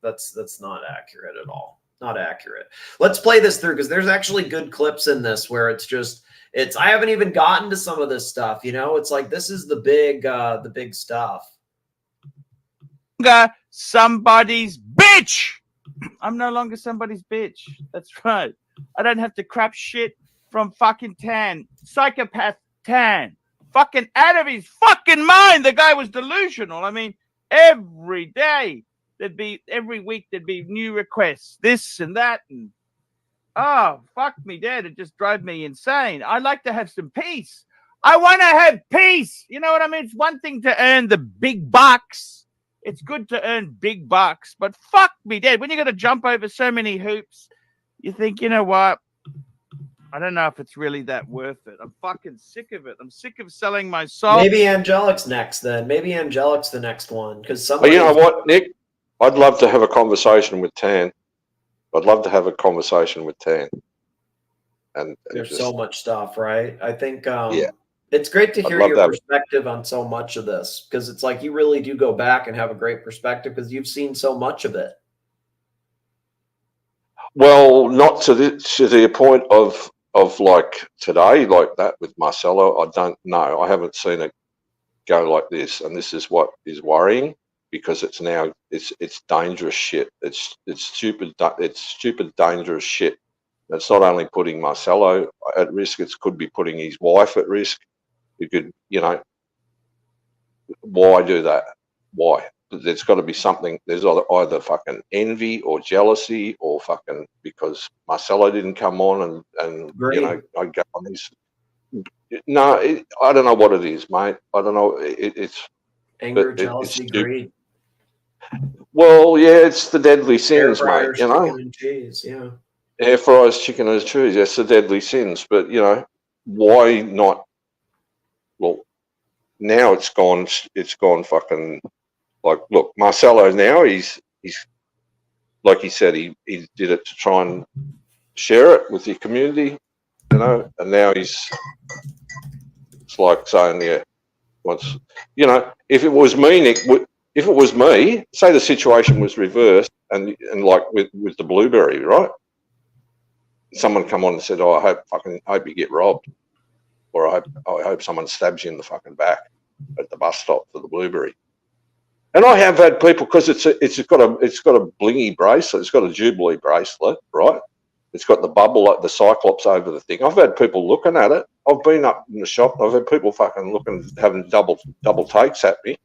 that's not accurate at all. Not accurate. Let's play this through because there's actually good clips in this where I haven't even gotten to some of this stuff. It's like this is the big stuff. Somebody's bitch. I'm no longer somebody's bitch. That's right. I don't have to crap shit from fucking Tan. Psychopath Tan. Fucking out of his fucking mind. The guy was delusional. I mean, every week there'd be new requests, this and that. And oh, fuck me dead. It just drove me insane. I like to have some peace. I want to have peace. You know what I mean? It's one thing to earn the big bucks. It's good to earn big bucks, but fuck me dead. When you got to jump over so many hoops, you think, you know what? I don't know if it's really that worth it. I'm fucking sick of it. I'm sick of selling my soul. Maybe Angelic's next then. Maybe Angelic's the next one. Because you know what, Nick? I'd love to have a conversation with Tan. I'd love to have a conversation with Tan. And there's so much stuff, right? I think yeah. It's great to hear your perspective on so much of this because it's like you really do go back and have a great perspective because you've seen so much of it. Well, not to the point of like today, like that with Marcelo. I don't know. I haven't seen it go like this, and this is what is worrying, because it's dangerous shit. It's stupid. It's stupid, dangerous shit. It's not only putting Marcelo at risk. It could be putting his wife at risk. It could, why do that? Why? There's got to be something. There's either fucking envy or jealousy, or fucking because Marcelo didn't come on and I go on this. No, I don't know what it is, mate. I don't know. It's anger, jealousy, greed. Well, yeah, it's the deadly sins, mate. Chicken and cheese, yeah. Air fryers, chicken and cheese. Yes, the deadly sins. But why not? Well, now it's gone. It's gone fucking. Like, look, Marcelo now, he's like he said, he did it to try and share it with your community, and now it's like saying, once, if it was me, Nick, if it was me, say the situation was reversed, and like with the blueberry, right? Someone come on and said, "Oh, I hope you get robbed," or I hope someone stabs you in the fucking back at the bus stop for the blueberry. And I have had people, because it's got a blingy bracelet, it's got a Jubilee bracelet, right? It's got the bubble, like the Cyclops over the thing. I've had people looking at it. I've been up in the shop. I've had people fucking looking, having double takes at me.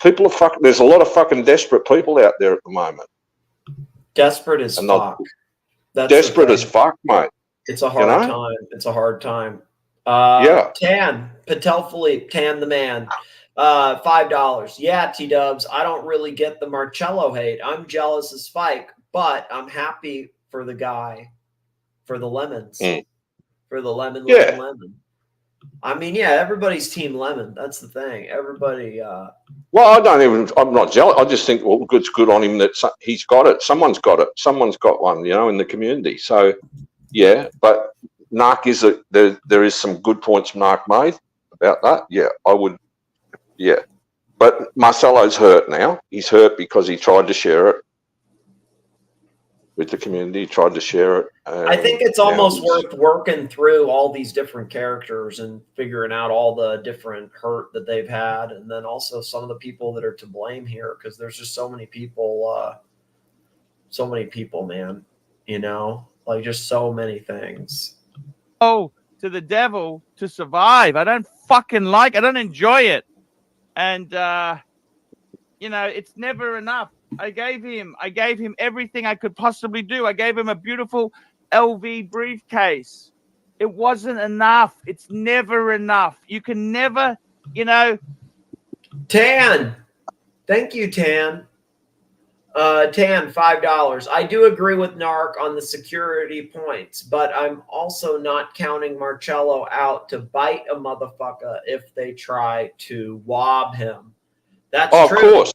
People are fucking. There's a lot of fucking desperate people out there at the moment. Desperate as fuck. That's desperate as fuck, mate. It's a hard time. It's a hard time. Tan, Patel Philippe, Tan the man. $5. Yeah, T-dubs. I don't really get the Marcello hate. I'm jealous as Spike, but I'm happy for the guy, for the lemons, for the lemon. I mean, yeah, everybody's team lemon. That's the thing. Everybody. Well, I'm not jealous. I just think, well, it's good on him that he's got it. Someone's got it. Someone's got one, in the community. So, yeah, but NARK there is some good points NARK made about that. Yeah, I would. Yeah, but Marcelo's hurt now. He's hurt because he tried to share it with the community. He tried to share it. I think it's almost worth working through all these different characters and figuring out all the different hurt that they've had, and then also some of the people that are to blame here, because there's just so many people, man. Like just so many things. Oh, to the devil to survive. I don't fucking like. I don't enjoy it. And it's never enough. I gave him everything I could possibly do. I gave him a beautiful LV briefcase. It wasn't enough. It's never enough. You can never, Tan. Thank you, Tan. Tan, $5. I do agree with NARK on the security points, but I'm also not counting Marcello out to bite a motherfucker if they try to wob him. That's true. Of course.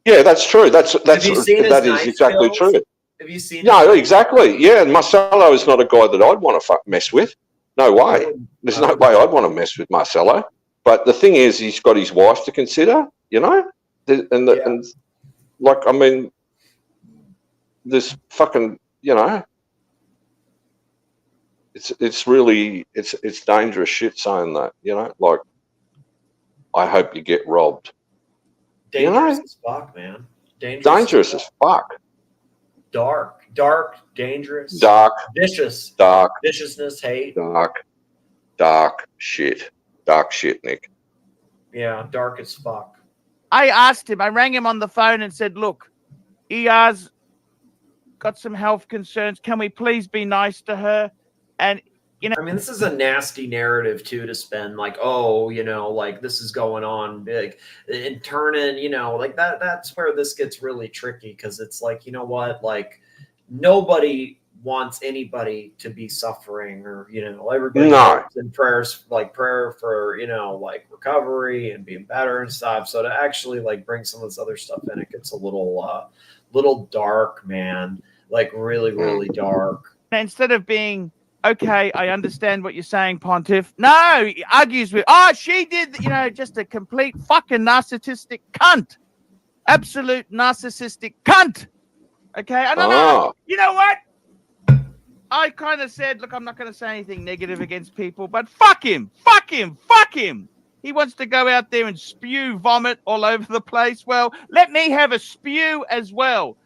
Yeah, that's true. That is exactly true. Have you seen? No, exactly. Yeah, and Marcelo is not a guy that I'd want to mess with. No way. There's no way I'd want to mess with Marcelo. But the thing is, he's got his wife to consider. And like, I mean, this fucking, it's really it's dangerous shit saying that. Like, I hope you get robbed. Dangerous as fuck, man. Dangerous as fuck. Dark, dangerous, vicious, viciousness, hate, dark shit, Nick. Yeah, dark as fuck. I asked him. I rang him on the phone and said, "Look, ER's got some health concerns. Can we please be nice to her?" And I mean, this is a nasty narrative too to spend. Like, like this is going on big, and turning, like that. That's where this gets really tricky, because it's like, like nobody wants anybody to be suffering, or everybody in prayers, like prayer for like recovery and being better and stuff. So to actually like bring some of this other stuff in, it gets a little dark, man. Like really, really dark. Instead of being okay, I understand what you're saying, Pontiff. No, he argues with, she did, just a complete fucking narcissistic cunt. Absolute narcissistic cunt. Okay, and you know what? I kind of said, look, I'm not going to say anything negative against people, but fuck him. He wants to go out there and spew vomit all over the place. Well, let me have a spew as well.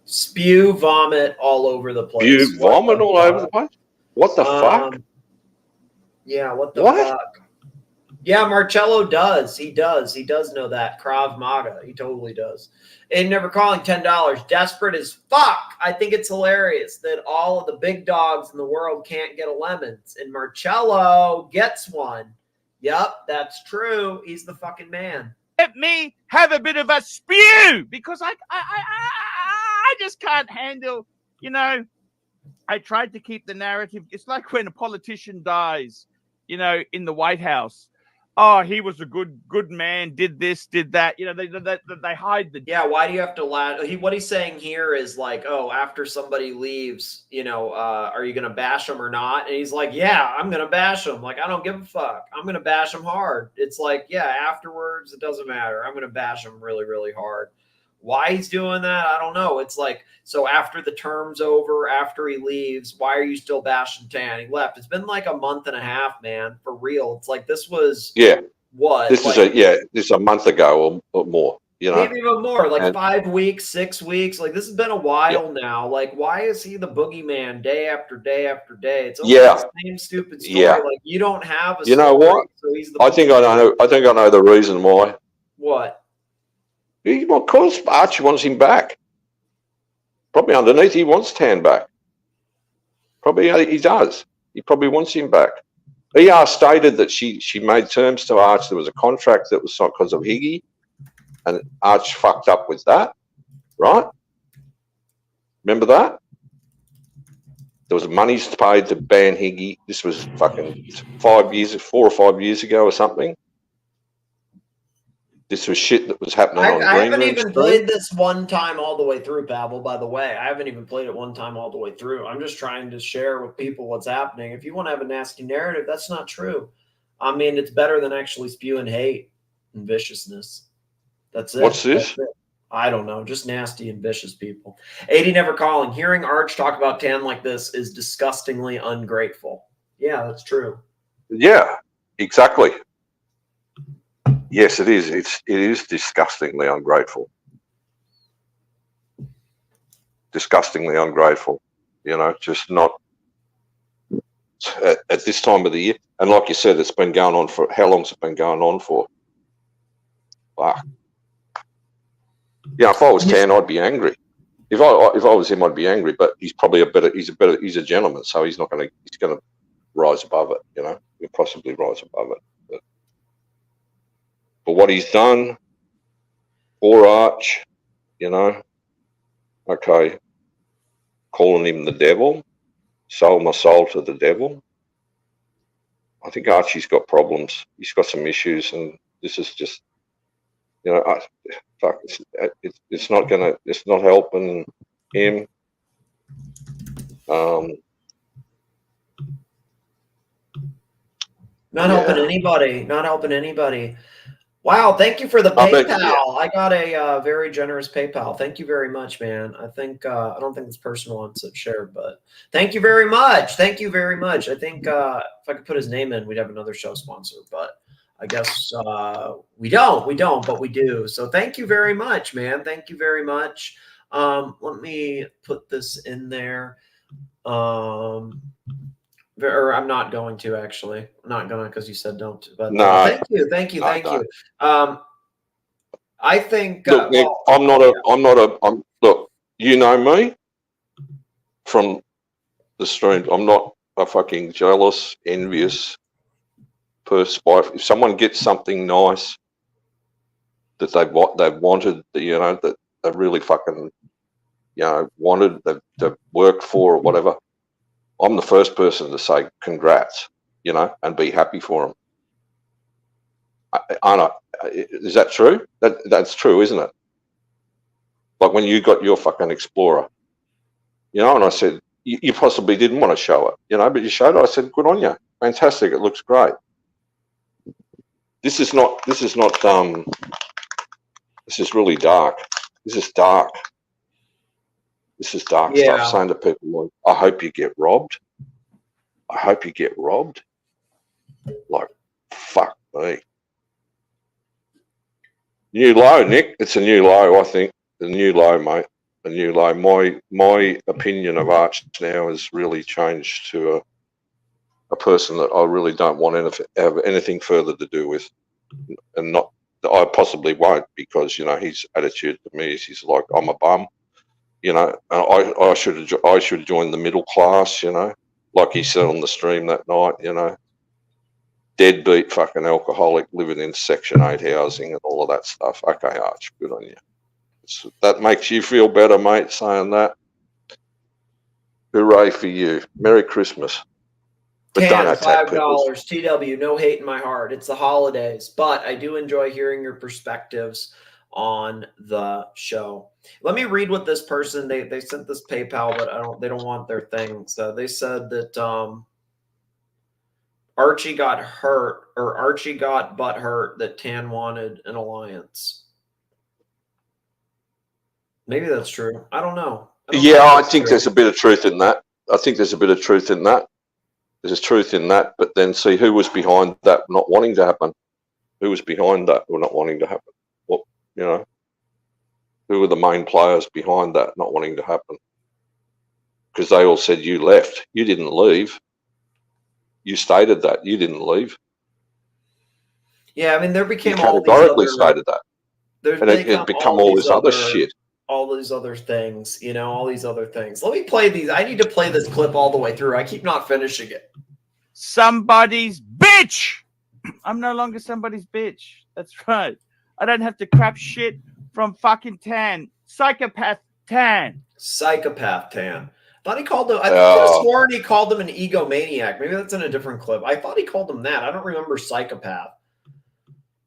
Spew vomit all over the place. Spew vomit all over the place? What the fuck? Yeah, what the fuck? Yeah, Marcello does. He does know that. Krav Maga. He totally does. And never calling $10. Desperate as fuck. I think it's hilarious that all of the big dogs in the world can't get a lemons. And Marcello gets one. Yep, that's true. He's the fucking man. Let me have a bit of a spew because I just can't handle, you know. I tried to keep the narrative. It's like when a politician dies, you know, in the White House. Oh, he was a good man, did this, did that. You know, they hide the... Yeah, why do you have to laugh? What he's saying here is like, oh, after somebody leaves, you know, are you going to bash them or not? And he's like, yeah, I'm going to bash them. Like, I don't give a fuck. I'm going to bash them hard. It's like, yeah, afterwards, it doesn't matter. I'm going to bash them really, really hard. Why he's doing that, I don't know. It's like, so after the term's over, after he leaves, why are you still bashing Tan? He left. It's been like a month and a half, man, for real. It's like this was what? This is a month ago or more. You know, maybe even more, like 5 weeks, 6 weeks. Like this has been a while now. Like, why is he the boogeyman day after day after day? It's always the same stupid story. Yeah. Like you don't have a You know what? So he's the I think I know the reason why. What? Because Archie wants him back. Probably underneath, he wants Tan back. Probably he does. He probably wants him back. ER stated that she made terms to Arch. There was a contract that was signed because of Higgy, and Arch fucked up with that, right? Remember that? There was monies paid to ban Higgy. This was fucking 4 or 5 years ago or something. This was shit that was happening on I haven't Green even Room played this one time all the way through, Pavel, by the way. I haven't even played it one time all the way through. I'm just trying to share with people what's happening. If you want to have a nasty narrative, that's not true. I mean, it's better than actually spewing hate and viciousness. That's it. What's this? That's it. I don't know. Just nasty and vicious people. 80 never calling. Hearing Arch talk about Tan like this is disgustingly ungrateful. Yeah, that's true. Yeah, exactly. Yes, it is. It is disgustingly ungrateful. Disgustingly ungrateful. You know, just not at this time of the year. And like you said, it's been going on for how long's it been going on for? Fuck. Yeah, if I was Tan, I'd be angry. If I was him, I'd be angry. But he's probably he's a gentleman, so he's gonna rise above it. You know, he'll possibly rise above it. But what he's done, poor Arch, you know, okay, calling him the devil, sold my soul to the devil. I think Archie's got problems. He's got some issues, and this is just, you know, it's not helping him. Not helping anybody. Wow, thank you for the PayPal. I got a very generous PayPal. Thank you very much, man. I think I don't think it's personal on share, but thank you very much. Thank you very much. I think if I could put his name in, we'd have another show sponsor, but I guess we don't, but we do. So thank you very much, man. Thank you very much. Let me put this in there. Or I'm not going to actually. I'm not going to because you said don't. But no, thank you. I think. Look, Nick, look, you know me from the streams. I'm not a fucking jealous, envious person. If someone gets something nice that they've wanted, you know, that they really fucking, you know, wanted, they've worked for or whatever. I'm the first person to say congrats, you know, and be happy for them. I know. Is that true? That's true, isn't it? Like when you got your fucking Explorer, you know, and I said, you possibly didn't want to show it, you know, but you showed it. I said, good on you. Fantastic. It looks great. It's This is really dark. This is dark. This is dark stuff. Saying to people, like, I hope you get robbed. I hope you get robbed. Like, fuck me. New low, Nick. It's a new low, I think. A new low, mate. A new low. My opinion of Arch now has really changed to a person that I really don't want to have anything further to do with, and not that I possibly won't, because you know his attitude to me is he's like, I'm a bum, you know. I should join the middle class, you know, like he said on the stream that night, you know. Deadbeat fucking alcoholic living in Section 8 housing and all of that stuff. Okay, Arch, good on you. So that makes you feel better, mate, saying that. Hooray for you. Merry Christmas. But don't attack people. $5. TW, no hate in my heart. It's the holidays, but I do enjoy hearing your perspectives on the show. Let me read what this person, they sent this PayPal, but they don't want their thing. So they said that Archie got hurt, or Archie got butt hurt that Tan wanted an alliance. Maybe that's true. I don't know. I think there's a bit of truth in that. I think there's a bit of truth in that. There's truth in that, but then see who was behind that not wanting to happen. Who was behind that or not wanting to happen? What, you know, who were the main players behind that not wanting to happen? Because they all said you left. You didn't leave. You stated that you didn't leave. Yeah, I mean, there became you all categorically these other, stated that, and it become all this other shit. All these other things, you know, all these other things. Let me play these. I need to play this clip all the way through. I keep not finishing it. Somebody's bitch. I'm no longer somebody's bitch. That's right. I don't have to crap shit from fucking Tan. Psychopath Tan. Psychopath Tan. I thought he called him. I could have sworn he called him an egomaniac. Maybe that's in a different clip. I thought he called him that. I don't remember psychopath.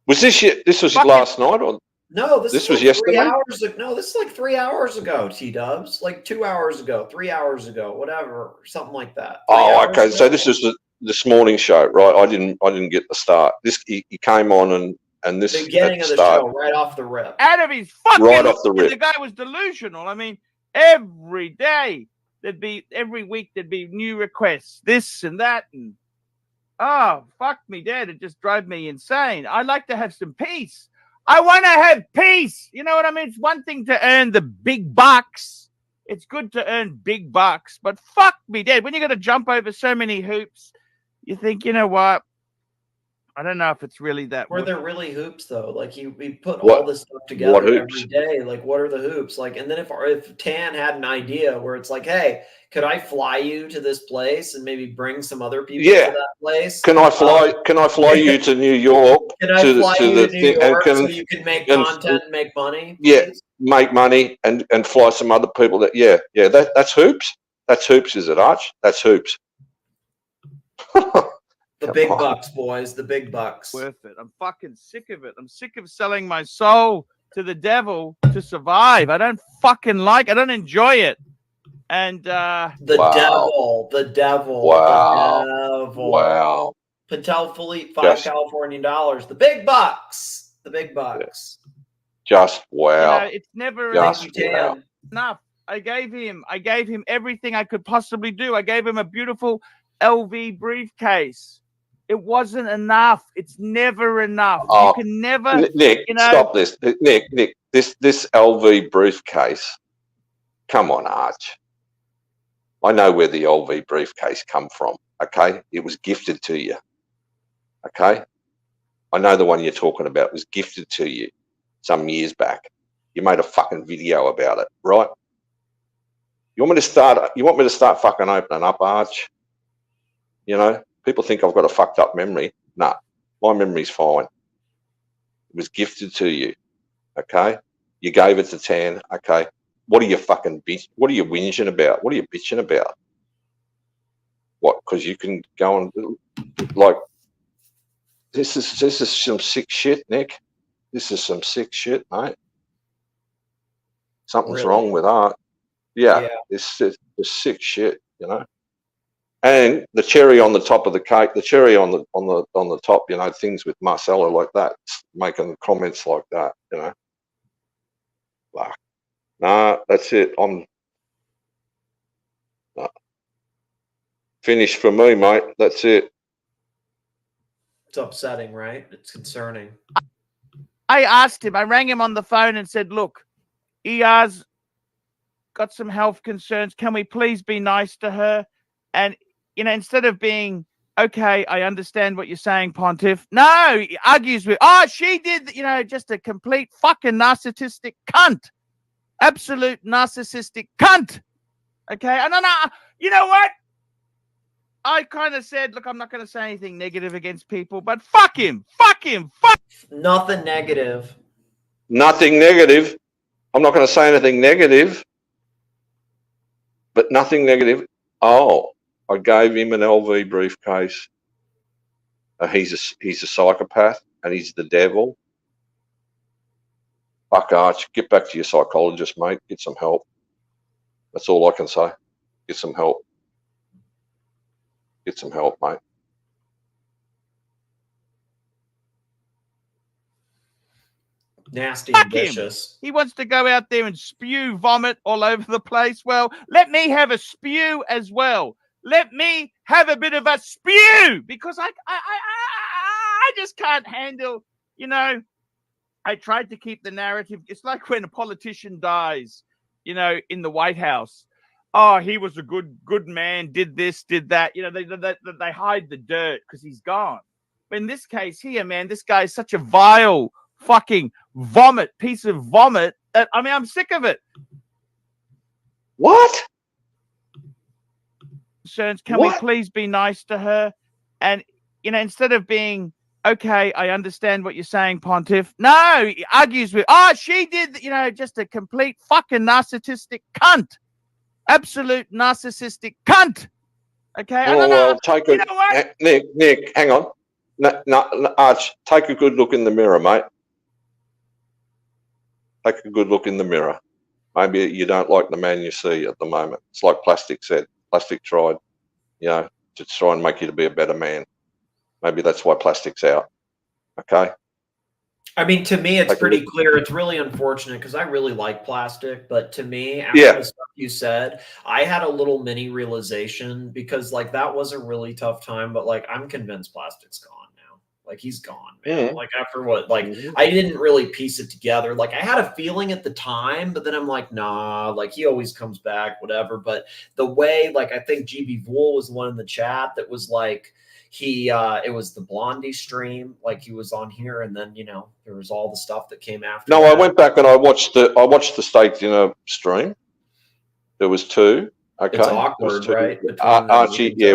Was this shit? This was last night, or no? This was like yesterday. 3 hours ago. No, this is like 3 hours ago. T-dubs, like 2 hours ago, 3 hours ago, whatever, something like that. Oh, okay. So this is this morning show, right? I didn't get the start. This he came on and this beginning of the show right off the rip. Out of his fucking right off the rip. The guy was delusional. I mean, every day every week there'd be new requests, this and that, and oh fuck me dead. It just drove me insane. I like to have some peace. I want to have peace. You know what I mean? It's one thing to earn the big bucks. It's good to earn big bucks, but fuck me dead. When you got to jump over so many hoops, you think, you know what? I don't know if it's really that. Were there really hoops though? Like we put all this stuff together every day. Like what are the hoops? Like, and then if Tan had an idea where it's like, hey, could I fly you to this place and maybe bring some other people to that place? Can I fly you to New York? Can I fly you to New York so you can make content and make money? Please? Yeah, make money and fly some other people. That's hoops. That's hoops, is it, Arch? That's hoops. The big bucks, boys. The big bucks. Worth it. I'm fucking sick of it. I'm sick of selling my soul to the devil to survive. I don't fucking like. I don't enjoy it. And the devil. Wow. PATEL Philippe, $5 Californian dollars. The big bucks. The big bucks. Just wow. You know, it's never enough. I gave him everything I could possibly do. I gave him a beautiful LV briefcase. It wasn't enough. It's never enough. You can never. Nick, stop this. Nick, this LV briefcase. Come on, Arch. I know where the LV briefcase come from. Okay, it was gifted to you. Okay, I know the one you're talking about. It was gifted to you some years back. You made a fucking video about it, right? You want me to start fucking opening up, Arch? You know, people think I've got a fucked up memory. Nah, my memory's fine. It was gifted to you. Okay, you gave it to Tan. Okay, what are you what are you whinging about? What are you bitching about? What? Because you can go and like this is some sick shit, Nick. This is some sick shit, mate. Something's wrong with art. Yeah. It's sick shit, you know. And the cherry on the top of the cake, the cherry on the top, you know, things with Marcelo like that, making comments like that, you know. Fuck. Nah, that's it. I'm finished for me, mate. That's it. It's upsetting, right? It's concerning. I asked him, I rang him on the phone and said, look, he has got some health concerns. Can we please be nice to her? And, you know, instead of being, okay, I understand what you're saying, Pontiff. No, he argues with, oh, she did, you know, just a complete fucking narcissistic cunt. Absolute narcissistic cunt. Okay. And then, you know what? I kind of said, look, I'm not going to say anything negative against people, but fuck him. Fuck him. Fuck. Nothing negative. Nothing negative. I'm not going to say anything negative, but nothing negative. Oh, I gave him an LV briefcase. He's a psychopath and he's the devil. Fuck Arch, get back to your psychologist, mate. Get some help. That's all I can say. Get some help. Get some help, mate. Nasty Fuck and him. vicious. He wants to go out there and spew vomit all over the place. Well, let me have a spew as well. Let me have a bit of a spew because I just can't handle, you know, I tried to keep the narrative. It's like when a politician dies, you know, in the White House. Oh, he was a good man, did this, did that. You know, they hide the dirt because he's gone. But in this case here, man, this guy is such a vile fucking piece of vomit. That, I mean, I'm sick of it. What? Can we please be nice to her? And, you know, instead of being, okay, I understand what you're saying, Pontiff. No, he argues with, oh, she did, you know, just a complete fucking narcissistic cunt. Absolute narcissistic cunt. Okay. Oh, well, take you know what? Nick, hang on. No, Arch, take a good look in the mirror, mate. Take a good look in the mirror. Maybe you don't like the man you see at the moment. It's like Plastic said. Plastic tried, you know, to try and make you to be a better man. Maybe that's why Plastic's out. Okay. I mean, to me, it's pretty clear. It's really unfortunate because I really like Plastic, but to me, after the stuff you said, I had a little mini realization because, like, that was a really tough time. But like, I'm convinced Plastic's gone now. Like, he's gone, man. Like, after what, like, I didn't really piece it together. Like, I had a feeling at the time, but then I'm like, nah. Like, he always comes back, whatever. But the way, like, I think GB Vool was the one in the chat that was like. It was the Blondee stream, like he was on here, and then, you know, there was all the stuff that came after. No, I went back and I watched the steak dinner stream. There was two. Okay, it's awkward, right? Archie, yeah,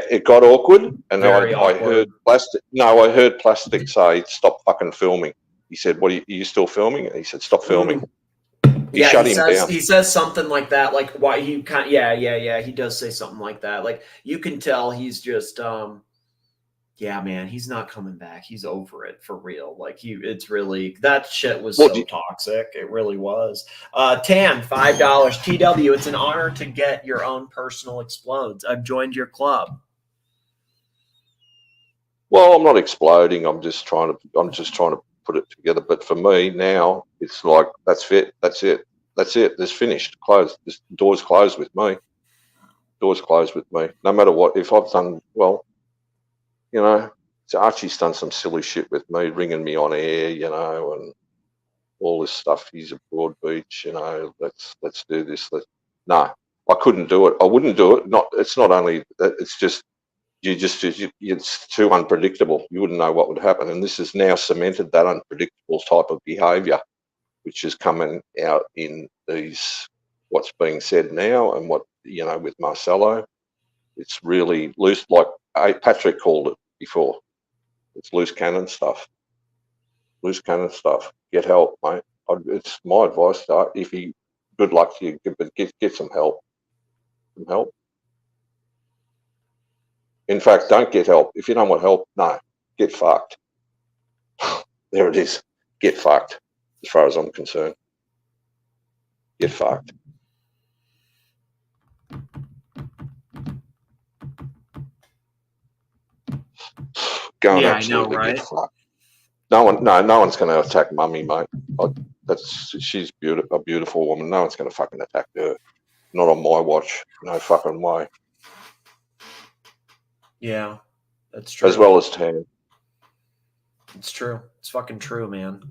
it got awkward, and I heard Plastic. No, I heard Plastic say, "Stop fucking filming." He said, "What are you still filming?" And he said, "Stop filming." He shut him down. He says something like that, like why he kind of, yeah. He does say something like that. Like you can tell he's just, yeah, man, he's not coming back. He's over it for real. Like it's really, that shit was so toxic. It really was. Tan, $5. TW, it's an honor to get your own personal explodes. I've joined your club. Well, I'm not exploding. I'm just trying to put it together. But for me now, it's like that's it. It's finished. Closed. This door's closed with me. Door's closed with me. No matter what. If I've done well, you know, Archie's done some silly shit with me, ringing me on air, you know, and all this stuff. He's a Broadbeach, you know. Let's do this. No, I couldn't do it. I wouldn't do it. It's not only. It's just. It's too unpredictable. You wouldn't know what would happen. And this has now cemented that unpredictable type of behaviour, which is coming out in these, what's being said now and what, you know, with Marcelo. It's really loose, like Patrick called it before. It's loose cannon stuff. Loose cannon stuff. Get help, mate. It's my advice. Good luck to you, but get some help. Some help. In fact, don't get help. If you don't want help, no, get fucked. There it is. Get fucked, as far as I'm concerned. Get fucked. Go and I know, right? get fucked. No one's going to attack Mummy, mate. she's a beautiful woman. No one's going to fucking attack her. Not on my watch. No fucking way. Yeah, that's true. As well as Tan. It's true. It's fucking true, man.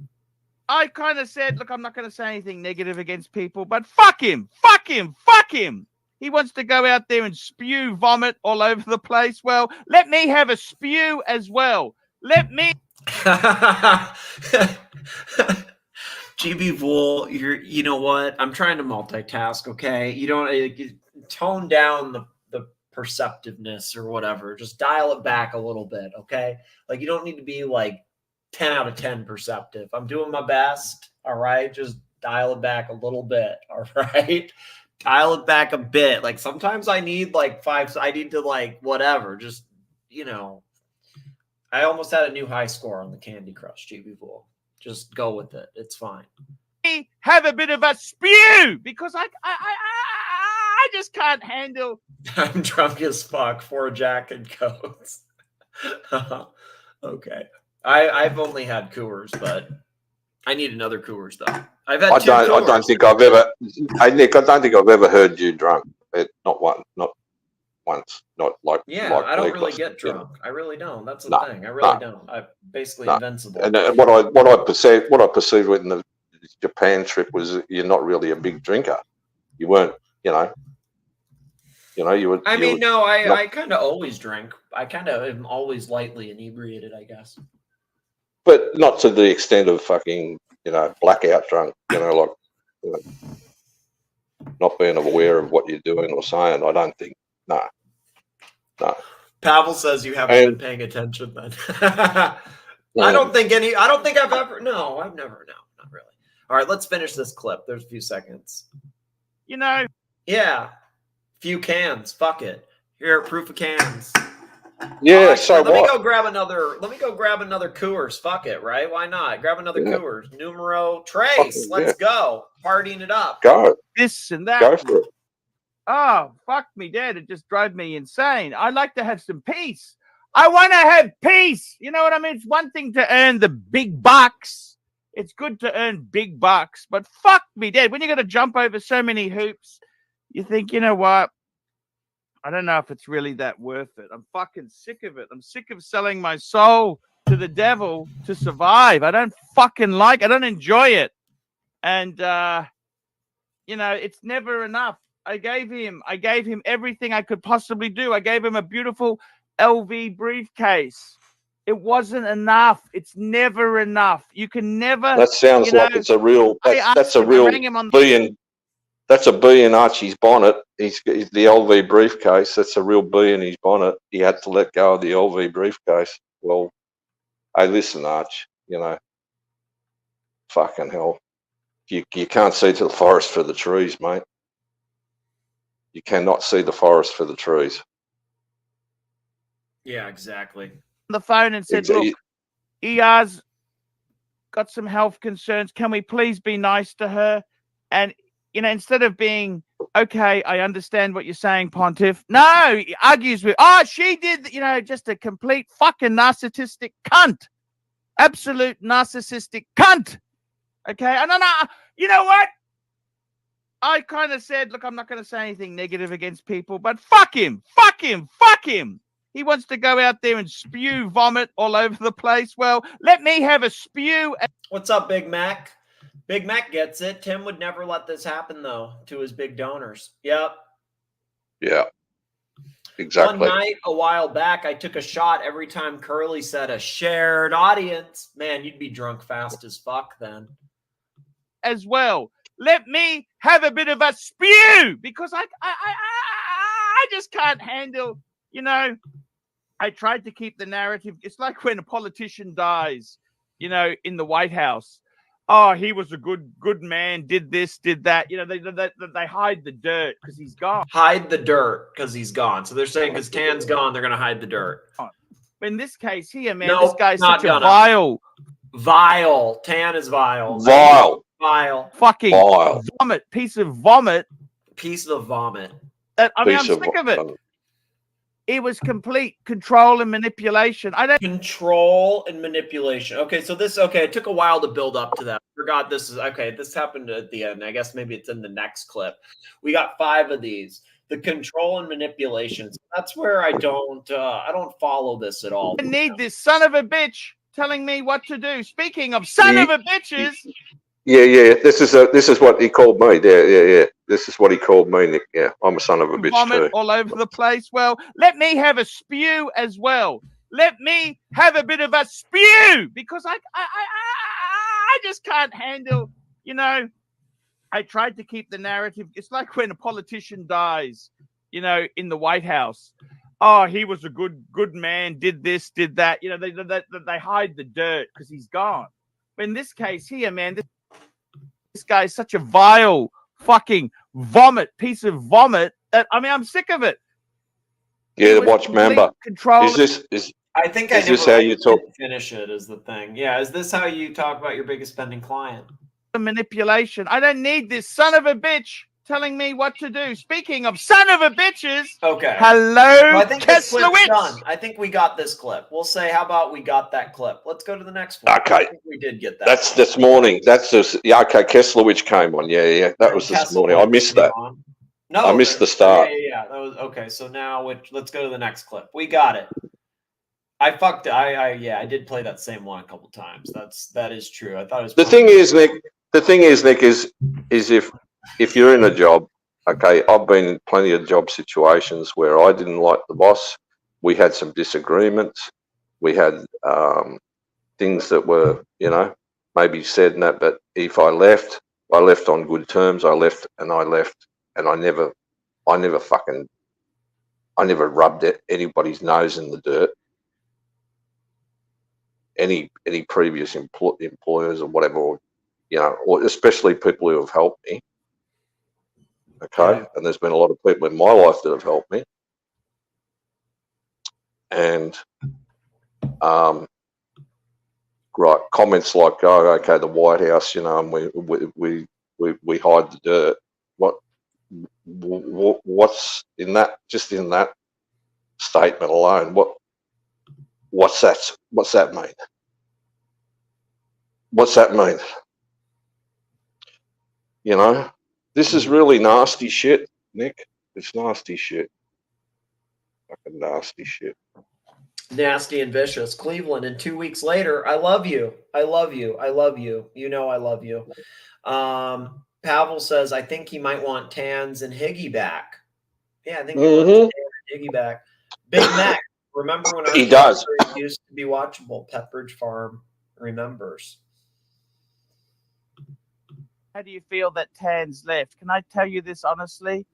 I kind of said, look, I'm not going to say anything negative against people, but fuck him, fuck him, fuck him. He wants to go out there and spew vomit all over the place. Well, let me have a spew as well. Let me. GB Vool, you know what? I'm trying to multitask, okay? You don't tone down the perceptiveness or whatever. Just dial it back a little bit, okay? Like, you don't need to be like 10 out of 10 perceptive. I'm doing my best, all right? Just dial it back a little bit, all right? Dial it back a bit. Like, sometimes I need like 5, I need to like whatever. Just, you know, I almost had a new high score on the Candy Crush, GB Vool. Just go with it. It's fine. Have a bit of a spew because I just can't handle. I'm drunk as fuck. 4 Jack and Codes. Okay. I've only had Coors, but I need another Coors though. I've had two Coors. I don't think I've ever. Hey Nick, I don't think I've ever heard you drunk. Not once. Not like. Yeah, like I don't really Nicholas, get drunk. you know. I really don't. That's the thing. I really don't. I'm basically invincible. And what I perceived with the Japan trip was you're not really a big drinker. You weren't. You know, you would. I mean, no, I kind of always drink. I kind of am always lightly inebriated, I guess. But not to the extent of fucking, blackout drunk. Like, not being aware of what you're doing or saying. I don't think. No. Pavel says you haven't been paying attention then. I don't think I've ever. No, I've never. No, not really. All right, let's finish this clip. There's a few seconds. Yeah. Few cans. Fuck it. Here, proof of cans. Yeah, right, so let me go grab another Coors. Fuck it, right? Why not? Grab another Coors. Numero Trace. Let's go. Partying it up. Go. This and that. Go for it. Oh, fuck me, Dad. It just drove me insane. I like to have some peace. I want to have peace. You know what I mean? It's one thing to earn the big bucks. It's good to earn big bucks. But fuck me, Dad. When you got to jump over so many hoops, you think, you know what? I don't know if it's really that worth it. I'm fucking sick of it. I'm sick of selling my soul to the devil to survive. I don't fucking like it. I don't enjoy it. And, it's never enough. I gave him everything I could possibly do. I gave him a beautiful LV briefcase. It wasn't enough. It's never enough. You can never. That sounds like it's a real. That's a real billion. That's a B in Archie's bonnet. He's the LV briefcase. That's a real B in his bonnet. He had to let go of the LV briefcase. Well, hey, listen, Arch. Fucking hell. You can't see to the forest for the trees, mate. You cannot see the forest for the trees. Yeah, exactly. The phone and said, look, ER's got some health concerns. Can we please be nice to her? And, instead of being, okay, I understand what you're saying, Pontiff. No, he argues with, she did, just a complete fucking narcissistic cunt. Absolute narcissistic cunt. Okay. And then, you know what? I kind of said, look, I'm not going to say anything negative against people, but fuck him, fuck him, fuck him. He wants to go out there and spew vomit all over the place. Well, let me have a spew. What's up, Big Mac? Big Mac gets it. Tim would never let this happen, though, to his big donors. Yep. Yeah. Exactly. One night a while back, I took a shot every time Curly said a shared audience. Man, you'd be drunk fast as fuck then. As well. Let me have a bit of a spew because I just can't handle, I tried to keep the narrative. It's like when a politician dies, in the White House. Oh, he was a good man, did this, did that. They hide the dirt because he's gone. Hide the dirt because he's gone. So they're saying because Tan's gone, they're going to hide the dirt. In this case here, man, nope, this guy's such a vile. Tan is vile. Vile. Fucking vomit. Piece of vomit. Piece of vomit. I'm sick of it. It was complete control and manipulation. I don't Control and manipulation. Okay, so this, okay, it took a while to build up to that. I forgot this is, okay, this happened at the end. I guess maybe it's in the next clip. We got 5 of these. The control and manipulation. That's where I don't follow this at all. need this son of a bitch telling me what to do. Speaking of son of a bitches. Yeah. This is what he called me. Yeah. This is what he called me, Nick. Yeah, I'm a son of a bitch Vomit too. all over the place. Well, let me have a spew as well. Let me have a bit of a spew because I just can't handle, you know. I tried to keep the narrative. It's like when a politician dies, you know, in the White House. Oh, he was a good man, did this, did that. You know, they hide the dirt because he's gone. But in this case here, man, this guy is such a vile fucking piece of vomit. That, I mean, I'm sick of it. Yeah, watch member. Control. I think is this how you talk? Finish it is the thing. Yeah, is this how you talk about your biggest spending client? Manipulation. I don't need this son of a bitch telling me what to do. Speaking of son of a bitches. Okay. Hello, well, I think this clip's done. I think we got this clip. We'll say, how about we got that clip? Let's go to the next one. Okay. I think we did get that. That's this morning. That's just okay. Kesslowitz came on. Yeah. That was this morning. I missed that. No, I missed the start. Yeah. That was okay. So now, let's go to the next clip. We got it. I fucked. I did play that same one a couple times. That is true. I thought it was. The thing is, Nick, is if you're in a job, okay, I've been in plenty of job situations where I didn't like the boss. We had some disagreements. We had things that were, you know, maybe said and that. But if I left on good terms. I left, and I never rubbed anybody's nose in the dirt. Any previous employers or whatever, or, you know, or especially people who have helped me. Okay, yeah. And there's been a lot of people in my life that have helped me, and right, comments like, "Oh, okay, the White House, you know, and we hide the dirt." What's in that? Just in that statement alone, what's that mean? What's that mean? You know, this is really nasty shit, Nick. It's nasty shit. Fucking nasty shit. Nasty and vicious. Cleveland, and 2 weeks later, I love you. I love you. I love you. You know I love you. Pavel says, I think he might want Tans and Higgy back. Yeah, I think he wants Tans and Higgy back. Big Mac. Remember when he does used to be watchable? Pepperidge Farm remembers. How do you feel that Tan's left? Can I tell you this honestly?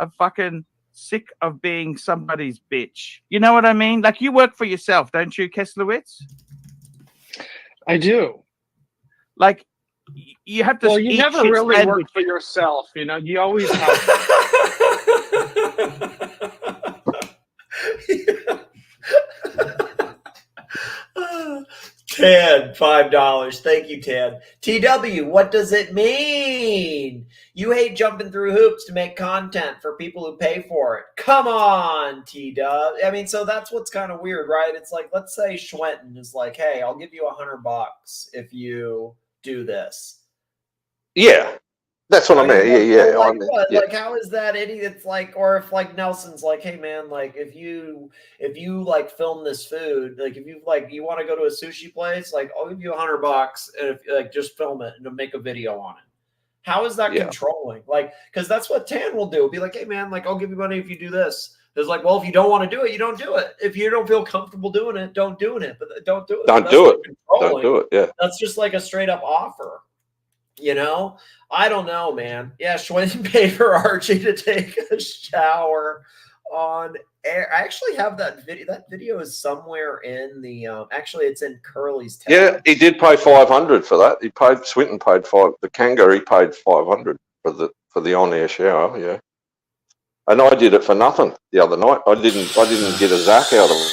I'm fucking sick of being somebody's bitch. You know what I mean? Like, you work for yourself, don't you, Kesslowitz? I do. Like, you have to. Well, you never really work for yourself. You know, you always have. Tad, $5. Thank you, Tad. TW, what does it mean? You hate jumping through hoops to make content for people who pay for it. Come on, TW. I mean, so that's what's kind of weird, right? It's like, let's say Schwenton is like, hey, I'll give you $100 if you do this. Yeah. That's what I mean. Yeah. Like, like, how is that idiot? It's like, or if like Nelson's like, hey man, like if you like film this food, like if you like you want to go to a sushi place, like I'll give you $100 and if like just film it and make a video on it. How is that controlling? Like, because that's what Tan will do. Be like, hey man, like I'll give you money if you do this. It's like, well, if you don't want to do it, you don't do it. If you don't feel comfortable doing it, don't do it. But don't do it. Don't do it. Don't do it. Yeah. That's just like a straight up offer. You know, I don't know, man. Yeah, Schwinn paid for Archie to take a shower on air. I actually have that video. That video is somewhere in the. Actually, it's in Curly's tab. Yeah, he did pay $500 for that. He paid. Swinton paid $500. The Kangaroo, he paid $500 for the on-air shower. Yeah, and I did it for nothing the other night. I didn't get a Zach out of it.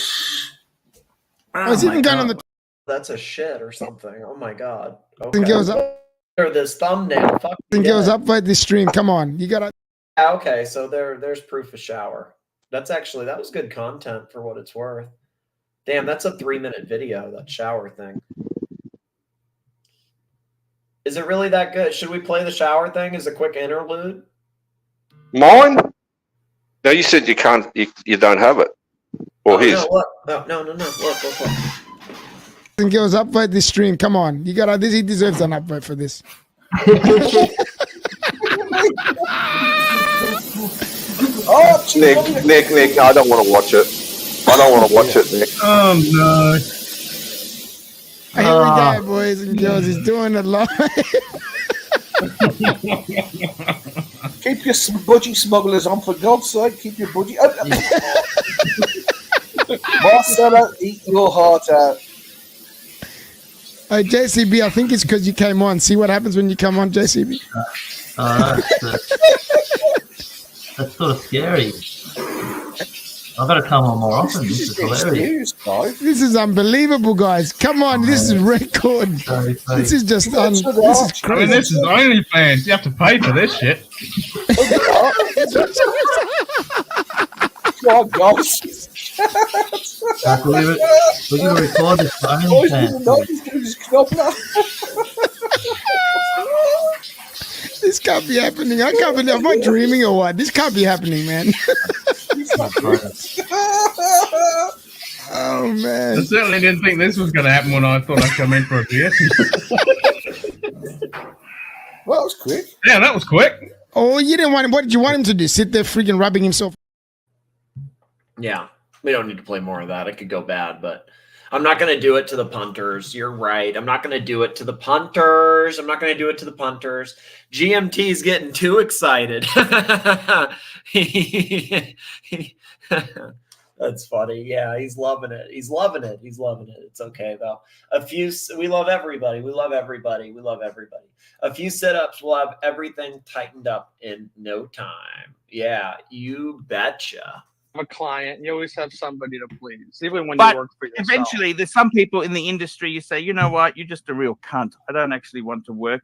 I was even done on the. That's a shit or something. Oh my god. Okay. It goes up. Or this thumbnail. It goes up by the stream. Come on, you gotta. Okay, so there's proof of shower. That was good content for what it's worth. Damn, that's a 3-minute video, that shower thing. Is it really that good? Should we play the shower thing as a quick interlude? Mine? No, you said you can't. You don't have it. Or his? No, look. No. Look. And girls, upvote this stream. Come on, you got this. He deserves an upvote for this. Nick, I don't want to watch it. I don't want to watch it, Nick. Oh no! Here we go, boys and girls. He's doing a lot. Keep your budgie smugglers on, for God's sake. Keep your budgie. Marcelo, eat your heart out. Hey, JCB, I think it's because you came on. See what happens when you come on, JCB? That's sort of scary. I've got to come on more often. This is hilarious. This is unbelievable, guys. Come on, this is record. This is just this is crazy. I mean, this is OnlyFans. You have to pay for this shit. Oh, gosh. I believe it. We're going to record this for OnlyFans. This can't be happening. I can't believe. Am I dreaming or what? This can't be happening, man. Oh man! I certainly didn't think this was going to happen when I thought I'd come in for a beer. Well, that was quick. Yeah, that was quick. Oh, you didn't want him. What did you want him to do? Sit there freaking rubbing himself? Yeah, we don't need to play more of that. It could go bad, but I'm not going to do it to the punters. You're right. I'm not going to do it to the punters. GMT's getting too excited. That's funny. Yeah, he's loving it. It's okay though. We love everybody. A few sit-ups will have everything tightened up in no time. Yeah, you betcha. A client, you always have somebody to please, even when But you work for yourself. eventually, there's some people in the industry, you say, you know what, you're just a real cunt. I don't actually want to work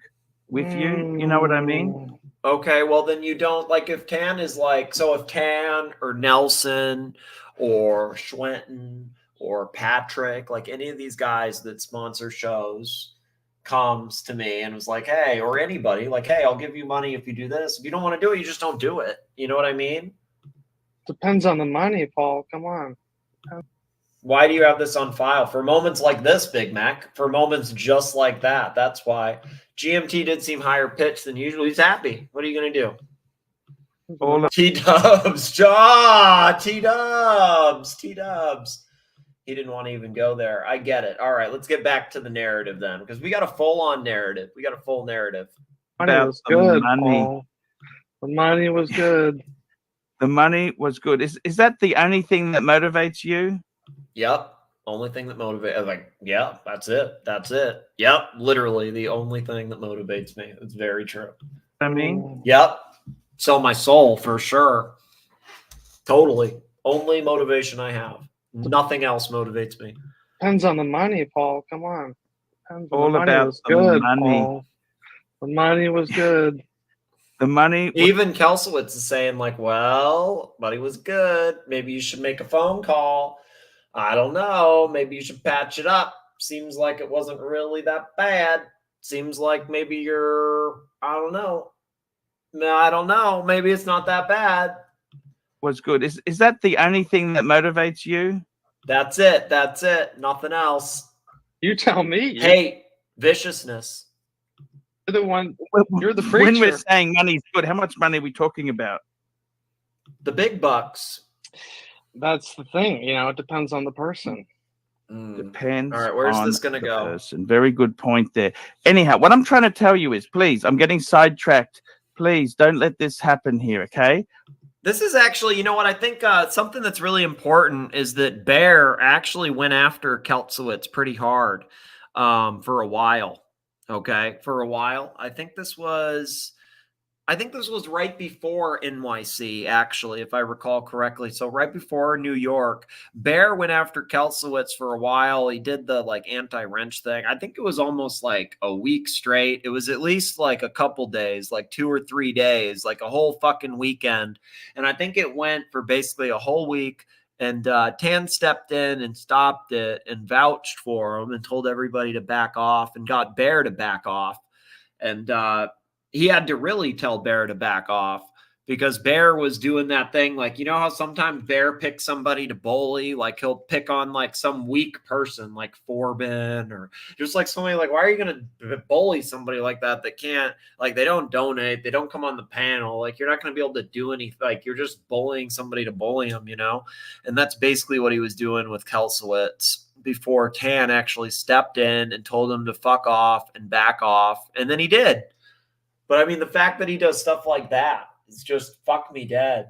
with you. You know what I mean? Okay, well then you don't, like, if Tan is like, so if Tan or Nelson or Schwenton or Patrick, like any of these guys that sponsor shows, comes to me and was like, hey, or anybody, like, hey, I'll give you money if you do this. If you don't want to do it, you just don't do it. You know what I mean? Depends on the money, Paul. Come on. Why do you have this on file? For moments like this, Big Mac. For moments just like that. That's why. GMT did seem higher pitched than usual. He's happy. What are you going to do? T-Dubs. T-Dubs. He didn't want to even go there. I get it. All right, let's get back to the narrative then, because we got a full-on narrative. We got a full narrative. Money was good, Paul. The money was good. The money was good. Is that the only thing that motivates you? Yep. Only thing that motivates. Like, yeah, that's it. Yep. Literally the only thing that motivates me. It's very true. I mean, yep. Sell my soul for sure. Totally. Only motivation I have. Nothing else motivates me. Depends on the money, Paul. Come on. Depends on all the money about was the good, money. Paul. The money was good. The money. Even Kelsowitz is saying, like, well, money was good. Maybe you should make a phone call. I don't know. Maybe you should patch it up. Seems like it wasn't really that bad. Seems like maybe you're, I don't know. Maybe it's not that bad. Was good. Is that the only thing that motivates you? That's it. Nothing else. You tell me. Hey, viciousness. You're the one. You're the preacher. When we're saying money's good, how much money are we talking about? The big bucks. That's the thing. You know, it depends on the person. Depends. All right, where's on this going to the go? person. Very good point there. Anyhow, what I'm trying to tell you is, please, I'm getting sidetracked. Please don't let this happen here, okay? This is actually, you know what, I think something that's really important is that Bear actually went after Kelsowitz pretty hard for a while. Okay, for a while. I think this was, I think this was right before NYC, actually, if I recall correctly. So right before New York, Bear went after Kelsowitz for a while. He did the like anti-wrench thing. I think it was almost like a week straight. It was at least like a couple days, like 2 or 3 days, like a whole fucking weekend. And I think it went for basically a whole week. And Tan stepped in and stopped it and vouched for him and told everybody to back off and got Bear to back off. And he had to really tell Bear to back off because Bear was doing that thing. Like, you know how sometimes Bear picks somebody to bully? Like he'll pick on like some weak person like Forbin or just like somebody like, why are you going to bully somebody like that can't, like they don't donate, they don't come on the panel. Like you're not going to be able to do anything. Like you're just bullying somebody to bully them, you know? And that's basically what he was doing with Kelsowitz before Tan actually stepped in and told him to fuck off and back off. And then he did. But I mean, the fact that he does stuff like that is just fuck me dead.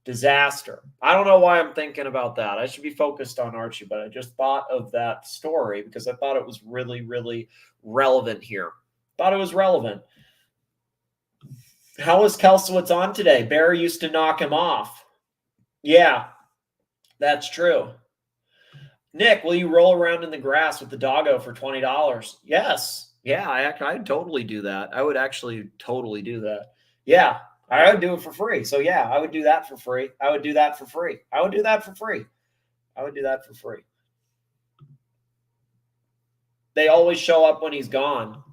Disaster. I don't know why I'm thinking about that. I should be focused on Archie, but I just thought of that story because I thought it was really, really relevant here. Thought it was relevant. How is Kelsowitz on today? Bear used to knock him off. Yeah, that's true. Nick, will you roll around in the grass with the doggo for $20? Yes. Yeah, I'd totally do that. I would actually totally do that. Yeah, I would do it for free. So yeah, I would do that for free. I would do that for free. I would do that for free. I would do that for free. They always show up when he's gone.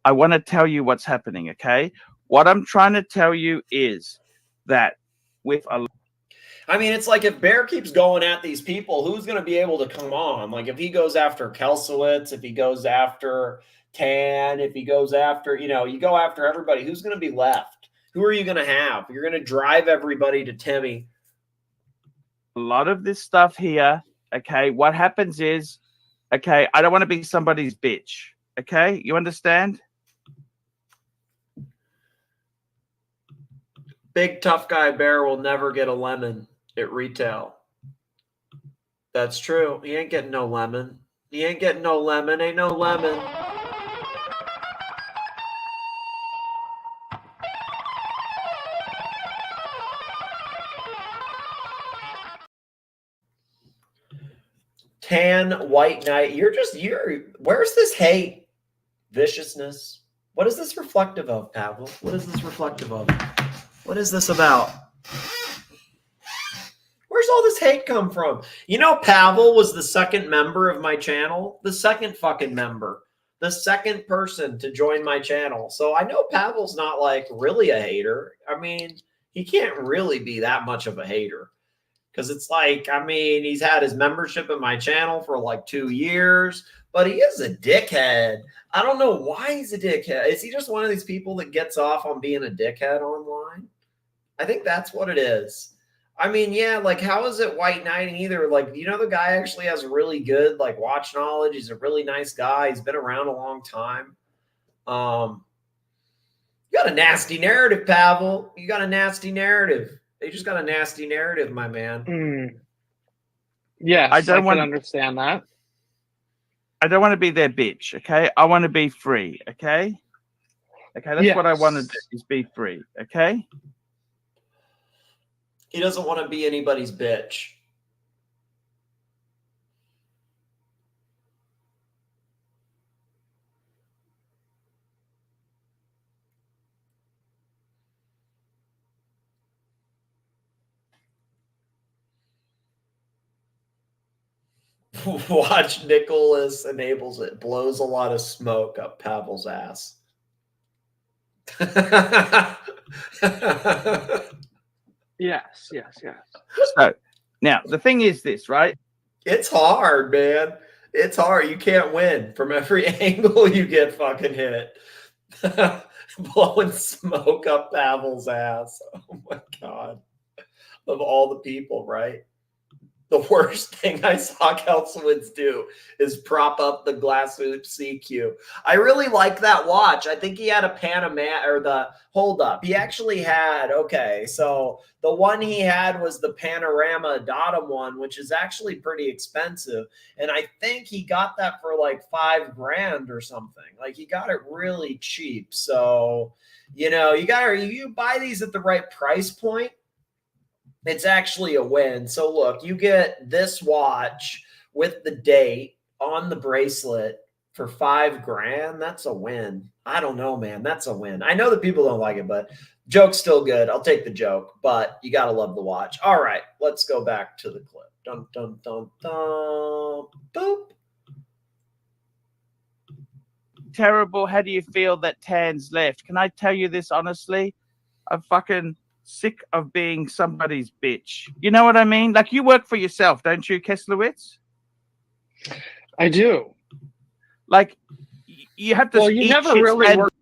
I want to tell you what's happening, okay? What I'm trying to tell you is that with a... I mean, it's like if Bear keeps going at these people, who's going to be able to come on? Like if he goes after Kelsowitz, if he goes after Tan, if he goes after, you know, you go after everybody, who's going to be left? Who are you going to have? You're going to drive everybody to Timmy. A lot of this stuff here, okay, what happens is, okay, I don't want to be somebody's bitch, okay? You understand? Big tough guy Bear will never get a lemon at retail. That's true. He ain't getting no lemon. He ain't getting no lemon. Ain't no lemon. Tan, White Knight. Where's this hate? Viciousness. What is this reflective of, Pavel? What is this reflective of? What is this about? Where's all this hate come from? You know, Pavel was the second member of my channel. The second fucking member. The second person to join my channel. So I know Pavel's not like really a hater. I mean, he can't really be that much of a hater. Because it's like, I mean, he's had his membership in my channel for like 2 years, but he is a dickhead. I don't know why he's a dickhead. Is he just one of these people that gets off on being a dickhead online? I think that's what it is. I mean, yeah, like how is it White Knight and either? Like, you know, the guy actually has really good like watch knowledge. He's a really nice guy. He's been around a long time. You got a nasty narrative, Pavel. You got a nasty narrative. They just got a nasty narrative, my man. Yes, I don't want to understand that. I don't want to be their bitch, okay? I want to be free, okay? Okay, that's what I want to do is be free, okay? He doesn't want to be anybody's bitch. Watch Nicholas enables it. Blows a lot of smoke up Pavel's ass. Yes. So now the thing is this, right? It's hard, man. It's hard. You can't win from every angle you get fucking hit. Blowing smoke up Pavel's ass. Oh my God. Of all the people, right? The worst thing I saw Kelsowitz do is prop up the glass hoop CQ. I really like that watch. I think he had a Panama or the hold up. He actually had, okay, so the one he had was the Panorama Datum one, which is actually pretty expensive. And I think he got that for like $5,000 or something. Like he got it really cheap. So, you know, you buy these at the right price point, it's actually a win. So look, you get this watch with the date on the bracelet for $5,000. That's a win. I don't know, man. That's a win. I know that people don't like it, but joke's still good. I'll take the joke, but you got to love the watch. All right, let's go back to the clip. Dun, dun, dun, dun. Boop. Terrible. How do you feel that Tan's left? Can I tell you this honestly? I'm fucking sick of being somebody's bitch. You know what I mean? Like, you work for yourself, don't you, Keslowitz? I do. Like, you have to. Well, you never really work.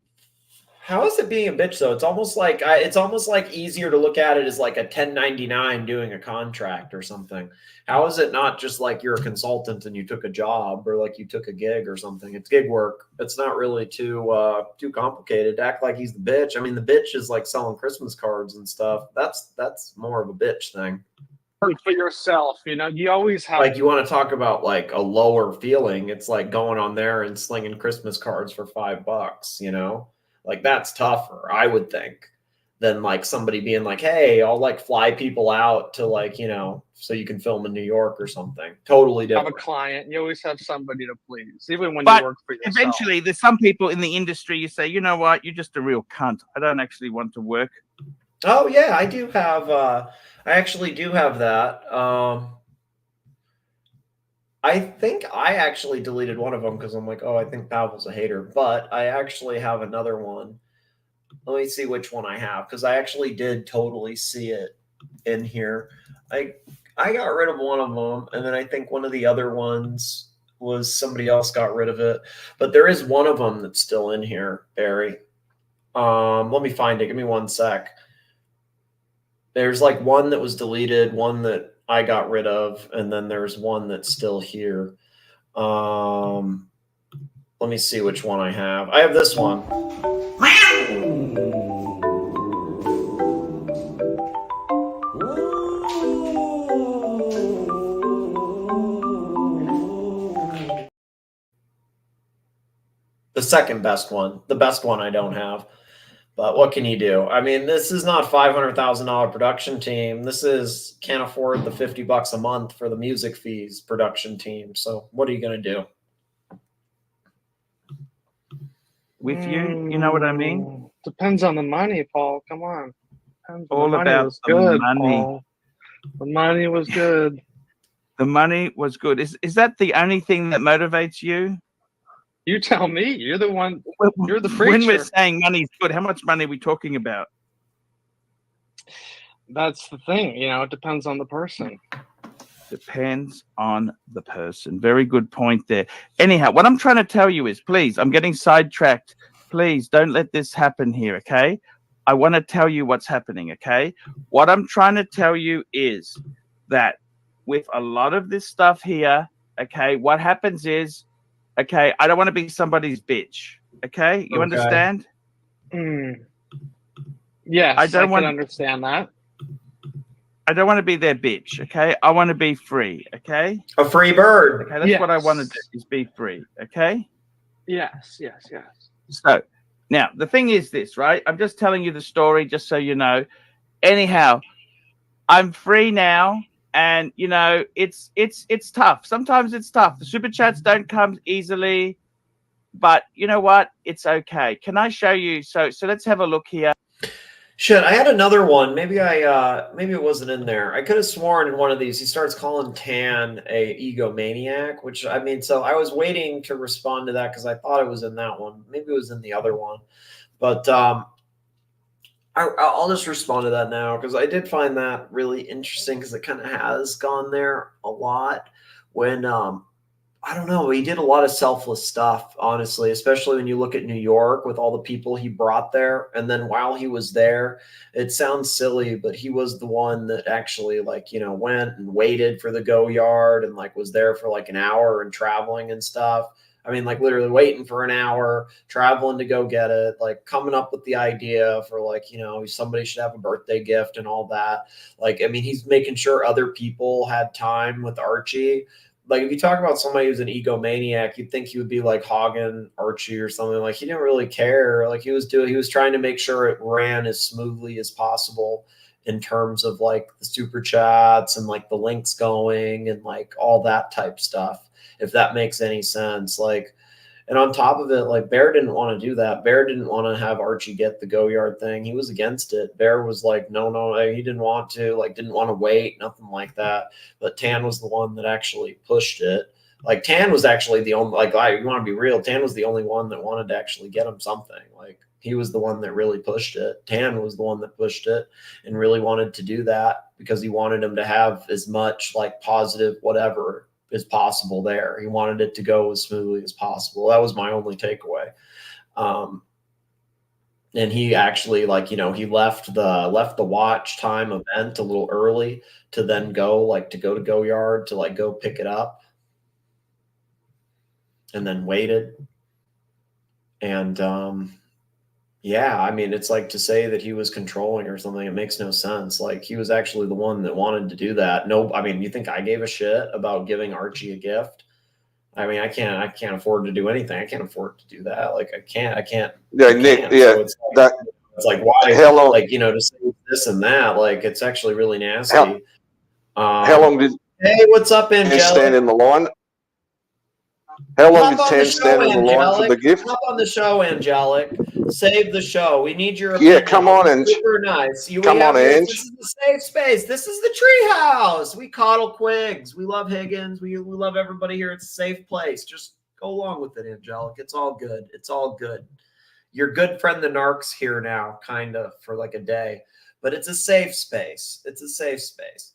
How is it being a bitch though? It's almost like easier to look at it as like a 1099 doing a contract or something. How is it not just like you're a consultant and you took a job or like you took a gig or something? It's gig work. It's not really too complicated to act like he's the bitch. I mean, the bitch is like selling Christmas cards and stuff. That's more of a bitch thing. For yourself, you know, you always have. Like, you want to talk about like a lower feeling? It's like going on there and slinging Christmas cards for $5. You know. Like, that's tougher, I would think, than like somebody being like, hey, I'll like fly people out to like, you know, so you can film in New York or something. Totally different. Have a client. You always have somebody to please, even when But you work for yourself. eventually, there's some people in the industry, you say, you know what, you're just a real cunt. I don't actually want to work. Oh, yeah, I do have, I actually do have that. I think I actually deleted one of them because I'm like, oh, I think Pavel's a hater. But I actually have another one. Let me see which one I have, because I actually did totally see it in here. I got rid of one of them, and then I think one of the other ones was somebody else got rid of it. But there is one of them that's still in here, Barry. Let me find it. Give me one sec. There's like one that was deleted, one that I got rid of, and then there's one that's still here. Let me see which one I have. I have this one. The second best one. The best one I don't have. But what can you do? I mean, this is not $500,000 production team. This is can't afford the $50 a month for the music fees production team. So what are you going to do? With you, you know what I mean? Depends on the money, Paul. Come on. Depends on All the money about was the good, money. Paul. The money was good. The money was good. Is that the only thing that motivates you? You tell me. You're the one. You're the preacher. When we're saying money's good, how much money are we talking about? That's the thing. You know, it depends on the person. Depends on the person. Very good point there. Anyhow, what I'm trying to tell you is, please, I'm getting sidetracked. Please don't let this happen here, okay? I want to tell you what's happening, okay? What I'm trying to tell you is that with a lot of this stuff here, okay, what happens is, okay, I don't want to be somebody's bitch. Okay, you understand? Yes, I don't want to understand that. I don't want to be their bitch. Okay, I want to be free. Okay, a free bird. Okay, that's what I want to do, is be free. Okay. Yes. So now the thing is this, right? I'm just telling you the story, just so you know. Anyhow, I'm free now. And, you know, it's tough. Sometimes it's tough. The super chats don't come easily. But you know what? It's okay. Can I show you? So let's have a look here. Shit, I had another one. Maybe it wasn't in there. I could have sworn in one of these he starts calling Tan a egomaniac, which, I mean, so I was waiting to respond to that because I thought it was in that one. Maybe it was in the other one. But I'll just respond to that now because I did find that really interesting because it kind of has gone there a lot when I don't know. He did a lot of selfless stuff, honestly, especially when you look at New York with all the people he brought there. And then while he was there, it sounds silly, but he was the one that actually, like, you know, went and waited for the go yard and like was there for like an hour and traveling and stuff. I mean, like literally waiting for an hour, traveling to go get it, like coming up with the idea for like, you know, somebody should have a birthday gift and all that. Like, I mean, he's making sure other people had time with Archie. Like if you talk about somebody who's an egomaniac, you'd think he would be like hogging Archie or something. Like he didn't really care. Like he was trying to make sure it ran as smoothly as possible in terms of like the super chats and like the links going and like all that type stuff, if that makes any sense. Like, and on top of it, like Bear didn't want to do that. Bear didn't want to have Archie get the go yard thing. He was against it. Bear was like, no, he didn't want to, like, didn't want to wait, nothing like that. But Tan was the one that actually pushed it. Like Tan was actually the only, like, you want to be real, Tan was the only one that wanted to actually get him something. Like he was the one that really pushed it. Tan was the one that pushed it and really wanted to do that because he wanted him to have as much like positive whatever as possible there. He wanted it to go as smoothly as possible. That was my only takeaway. And he actually, like, you know, he left the watch time event a little early to then go to go yard to like go pick it up, and then waited. And yeah, I mean, it's like to say that he was controlling or something, it makes no sense. Like he was actually the one that wanted to do that. No, I mean, you think I gave a shit about giving Archie a gift? I mean, I can't afford to do anything. I can't afford to do that. Like I can't. Yeah, Nick. Yeah, so it's like why? How long? Like, you know, to say this and that. Like it's actually really nasty. How long did? Hey, what's up, Angelic? Stand in the line. How long did Tan stand in the line for the gift? Hop on the show, Angelic. Save the show. We need your opinion. Yeah, come on, Ange. Super nice. Come on, Ange. This is the safe space. This is the treehouse. We coddle Quigs. We love Higgins. We love everybody here. It's a safe place. Just go along with it, Angelic. It's all good. It's all good. Your good friend, the NARK's here now, kind of, for like a day. But it's a safe space. It's a safe space.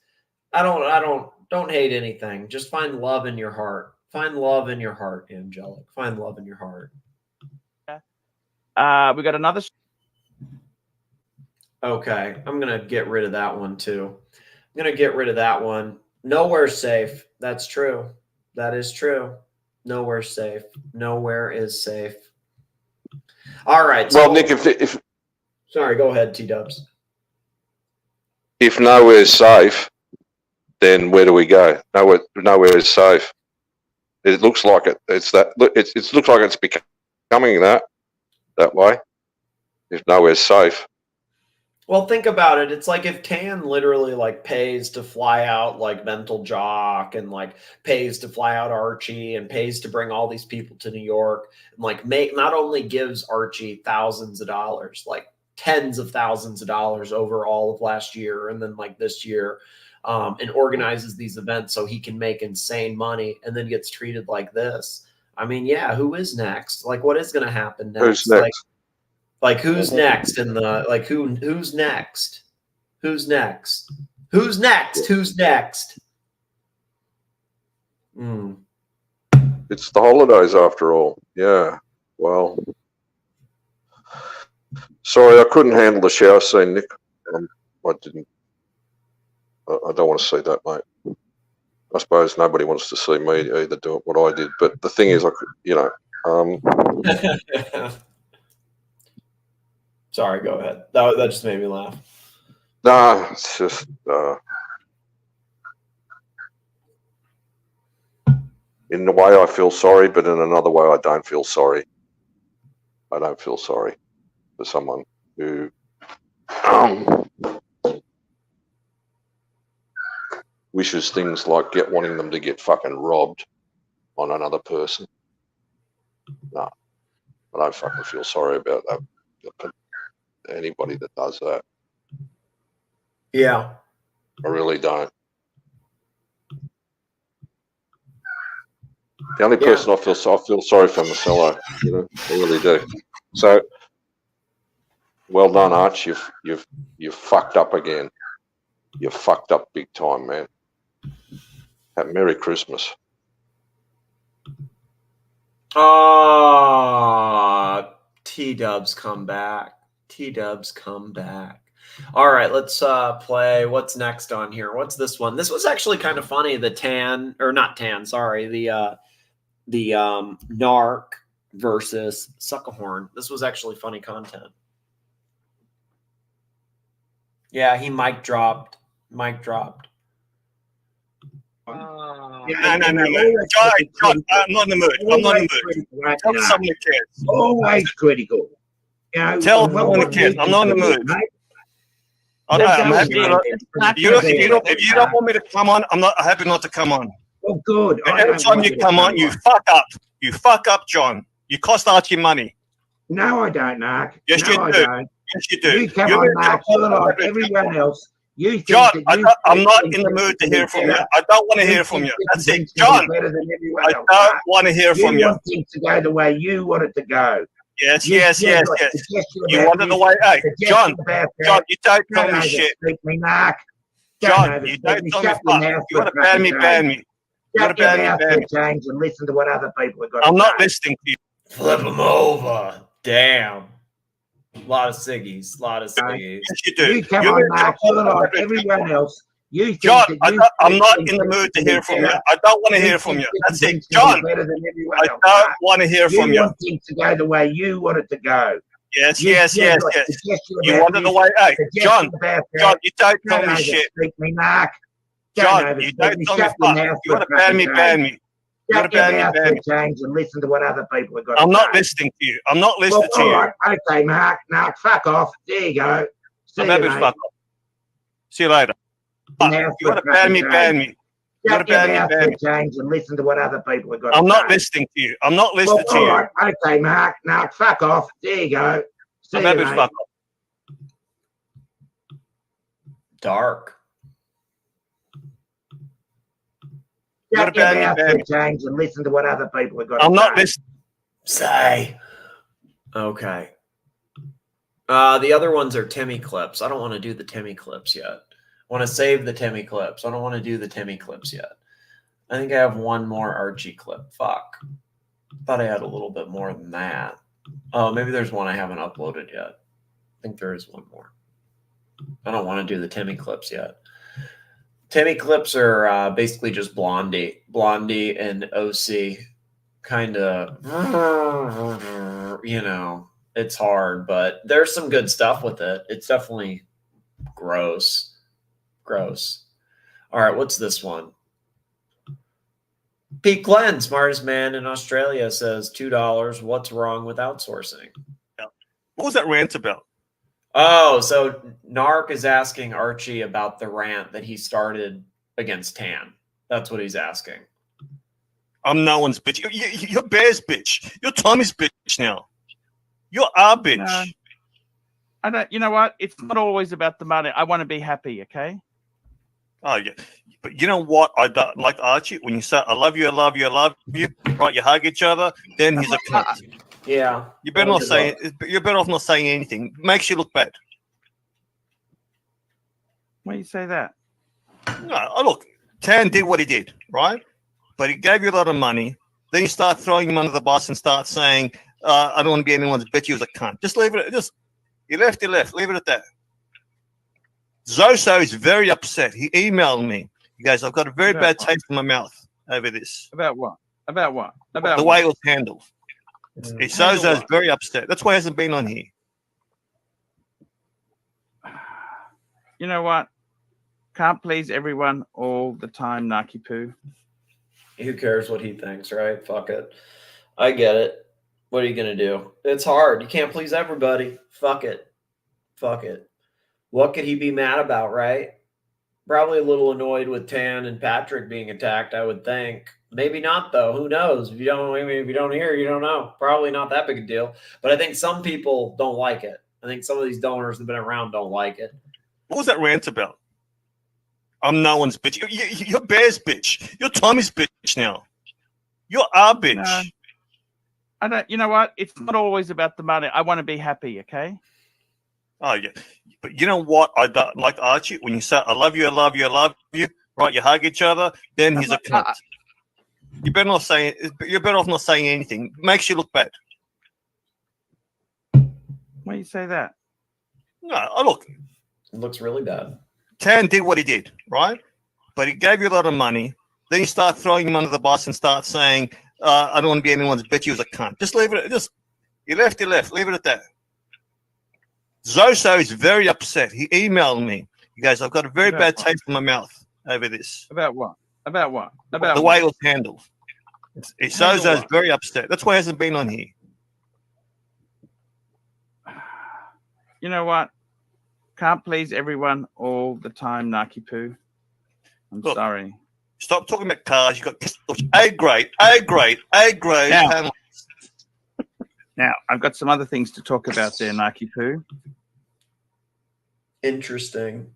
Don't hate anything. Just find love in your heart. Find love in your heart, Angelic. Find love in your heart. We got another. Okay, I'm going to get rid of that one too. I'm going to get rid of that one. Nowhere's safe. That's true. That is true. Nowhere's safe. Nowhere is safe. All right. Well, Nick, if sorry, go ahead, T-Dubs. If nowhere is safe, then where do we go? Nowhere is safe. It looks like it. It looks like it's becoming that way. If nowhere's safe. Well, think about it. It's like if Tan literally like pays to fly out like Mental Jock and like pays to fly out Archie and pays to bring all these people to New York and like not only gives Archie thousands of dollars, like tens of thousands of dollars over all of last year and then like this year, and organizes these events so he can make insane money and then gets treated like this. I mean, yeah, who is next? Like, what is going to happen next? Who's next? Like who's next in the, like, who's next? Who's next? Who's next? Who's next? It's the holidays after all. Yeah. Well, sorry, I couldn't handle the shower scene, Nick. I didn't. I don't want to see that, mate. I suppose nobody wants to see me either do what I did. But the thing is, I could, you know. Sorry, go ahead. That just made me laugh. Nah, it's just. In a way, I feel sorry, but in another way, I don't feel sorry. I don't feel sorry for someone who wishes things like wanting them to get fucking robbed on another person. No, I don't fucking feel sorry about that. Anybody that does that. Yeah. I really don't. The only person I feel sorry for Marcelo, you know, I really do. So, well done, Arch. You've fucked up again. You fucked up big time, man. Have Merry Christmas. T-dubs come back. T-dubs come back. All right, let's play. What's next on here? What's this one? This was actually kind of funny. The NARK versus Sukahorn. This was actually funny content. Yeah, he mic dropped. Mic dropped. No. John, I'm not in the mood. I'm not in the mood. Tell someone who cares. Always critical. You know, tell someone who cares. I'm not in the mood. I'm happy. If you don't want me to come on, I'm not happy not to come on. Oh, good. Every time you come on, you fuck up. You fuck up, John. You cost Archie money. No, I don't, Nark. Yes, no, you I do. don't. Yes, you do. You come on, Nark. You're like everyone else. You think John, that I'm not in the mood to hear from you. I don't want to hear from you. That's it. John, I don't want to hear from you. You want things to go the way you want it to go. Yes. You want it the way. Hey, John, you don't tell me shit. John, you don't tell me fuck. You want to ban me, ban me. You want to ban me, ban me. Change and listen to what other people have got. I'm not listening to you. Flip them over. Damn. A lot of ciggies. A lot of ciggies. Yes, you do. You come on, Mark. You're like everyone else. You think John, that I'm not in the mood to hear from you. I don't want to hear from you. That's it. John, I don't want to hear from you. You want things to go the way you want it to go. Yes. You want it the way. Hey, John, you don't tell me shit. John, you don't tell me fuck. You want to ban me, ban me. You want to ban me, ban me. Change and listen to what other people have got. I'm not listening to you. I'm not listening to you. Right. Okay, Mark. Now, fuck off. There you go. I'm happy to fuck off. See you later. You want to ban me, ban me. You want to ban me, ban me. Change and listen to what other people have got. I'm not listening to you. I'm not listening to you. Right. Okay, Mark. Now, fuck off. There you go. I'm happy to fuck off. Dark. Shut your mouth and change and listen to what other people have got. I'm not listening. Say. Okay. The other ones are Timmy clips. I don't want to do the Timmy clips yet. I want to save the Timmy clips. I don't want to do the Timmy clips yet. I think I have one more Archie clip. Fuck. Thought I had a little bit more than that. Oh, maybe there's one I haven't uploaded yet. I think there is one more. I don't want to do the Timmy clips yet. Timmy clips are basically just Blondee and OC. Kind of, you know, it's hard, but there's some good stuff with it. It's definitely gross. Gross. All right, what's this one? Pete Glenn, smartest man in Australia, says $2. What's wrong with outsourcing? What was that rant about? Oh, so NARK is asking Archie about the rant that he started against Tan. That's what he's asking. I'm no one's bitch. You're Bear's bitch. You're Tommy's bitch now. You're our bitch. No, I don't. You know what? It's not always about the money. I want to be happy. Okay. Oh yeah, but you know what? I don't like Archie when you say I love you, I love you, I love you. Right? You hug each other. Then he's a cunt. Yeah. You better not say. You're better off not saying anything. Makes you look bad. Why do you say that? No, look. Tan did what he did, right? But he gave you a lot of money. Then you start throwing him under the bus and start saying, "I don't want to be anyone's bitch. He was a cunt." Just leave it. Just you left. Leave it at that. Zoso is very upset. He emailed me. He goes, "I've got a very bad taste in my mouth over this." About what? About what? About the what? way it was handled. Zoso's very upset. That's why he hasn't been on here. You know what? Can't please everyone all the time, Narky Poo. Who cares what he thinks, right? Fuck it. I get it. What are you going to do? It's hard. You can't please everybody. Fuck it. Fuck it. What could he be mad about, right? Probably a little annoyed with Tan and Patrick being attacked, I would think. Maybe not, though. Who knows? If you don't hear, you don't know. Probably not that big a deal. But I think some people don't like it. I think some of these donors that have been around don't like it. What was that rant about? I'm no one's bitch. You're Bear's bitch. You're Tommy's bitch now. You're our bitch. No, I don't. You know what? It's not always about the money. I want to be happy. Okay. Oh yeah, but you know what? I don't like Archie when you say I love you, I love you, I love you. Right? You hug each other. Then he's a cunt. You're better off not saying anything. Makes you look bad. Why you say that? No, look. It looks really bad. Tan did what he did, right? But he gave you a lot of money. Then you start throwing him under the bus and start saying, I don't want to be anyone's bitch. He was a cunt. Just leave it. You left. Leave it at that. Zoso is very upset. He emailed me. He goes, I've got a very bad taste in my mouth over this. About what? About the way it was handled. Zozo's very upset. That's why he hasn't been on here. You know what? Can't please everyone all the time, Narky Poo. I'm sorry. Stop talking about cars. You got A grade. Now, now, I've got some other things to talk about there, Narky Poo. Interesting.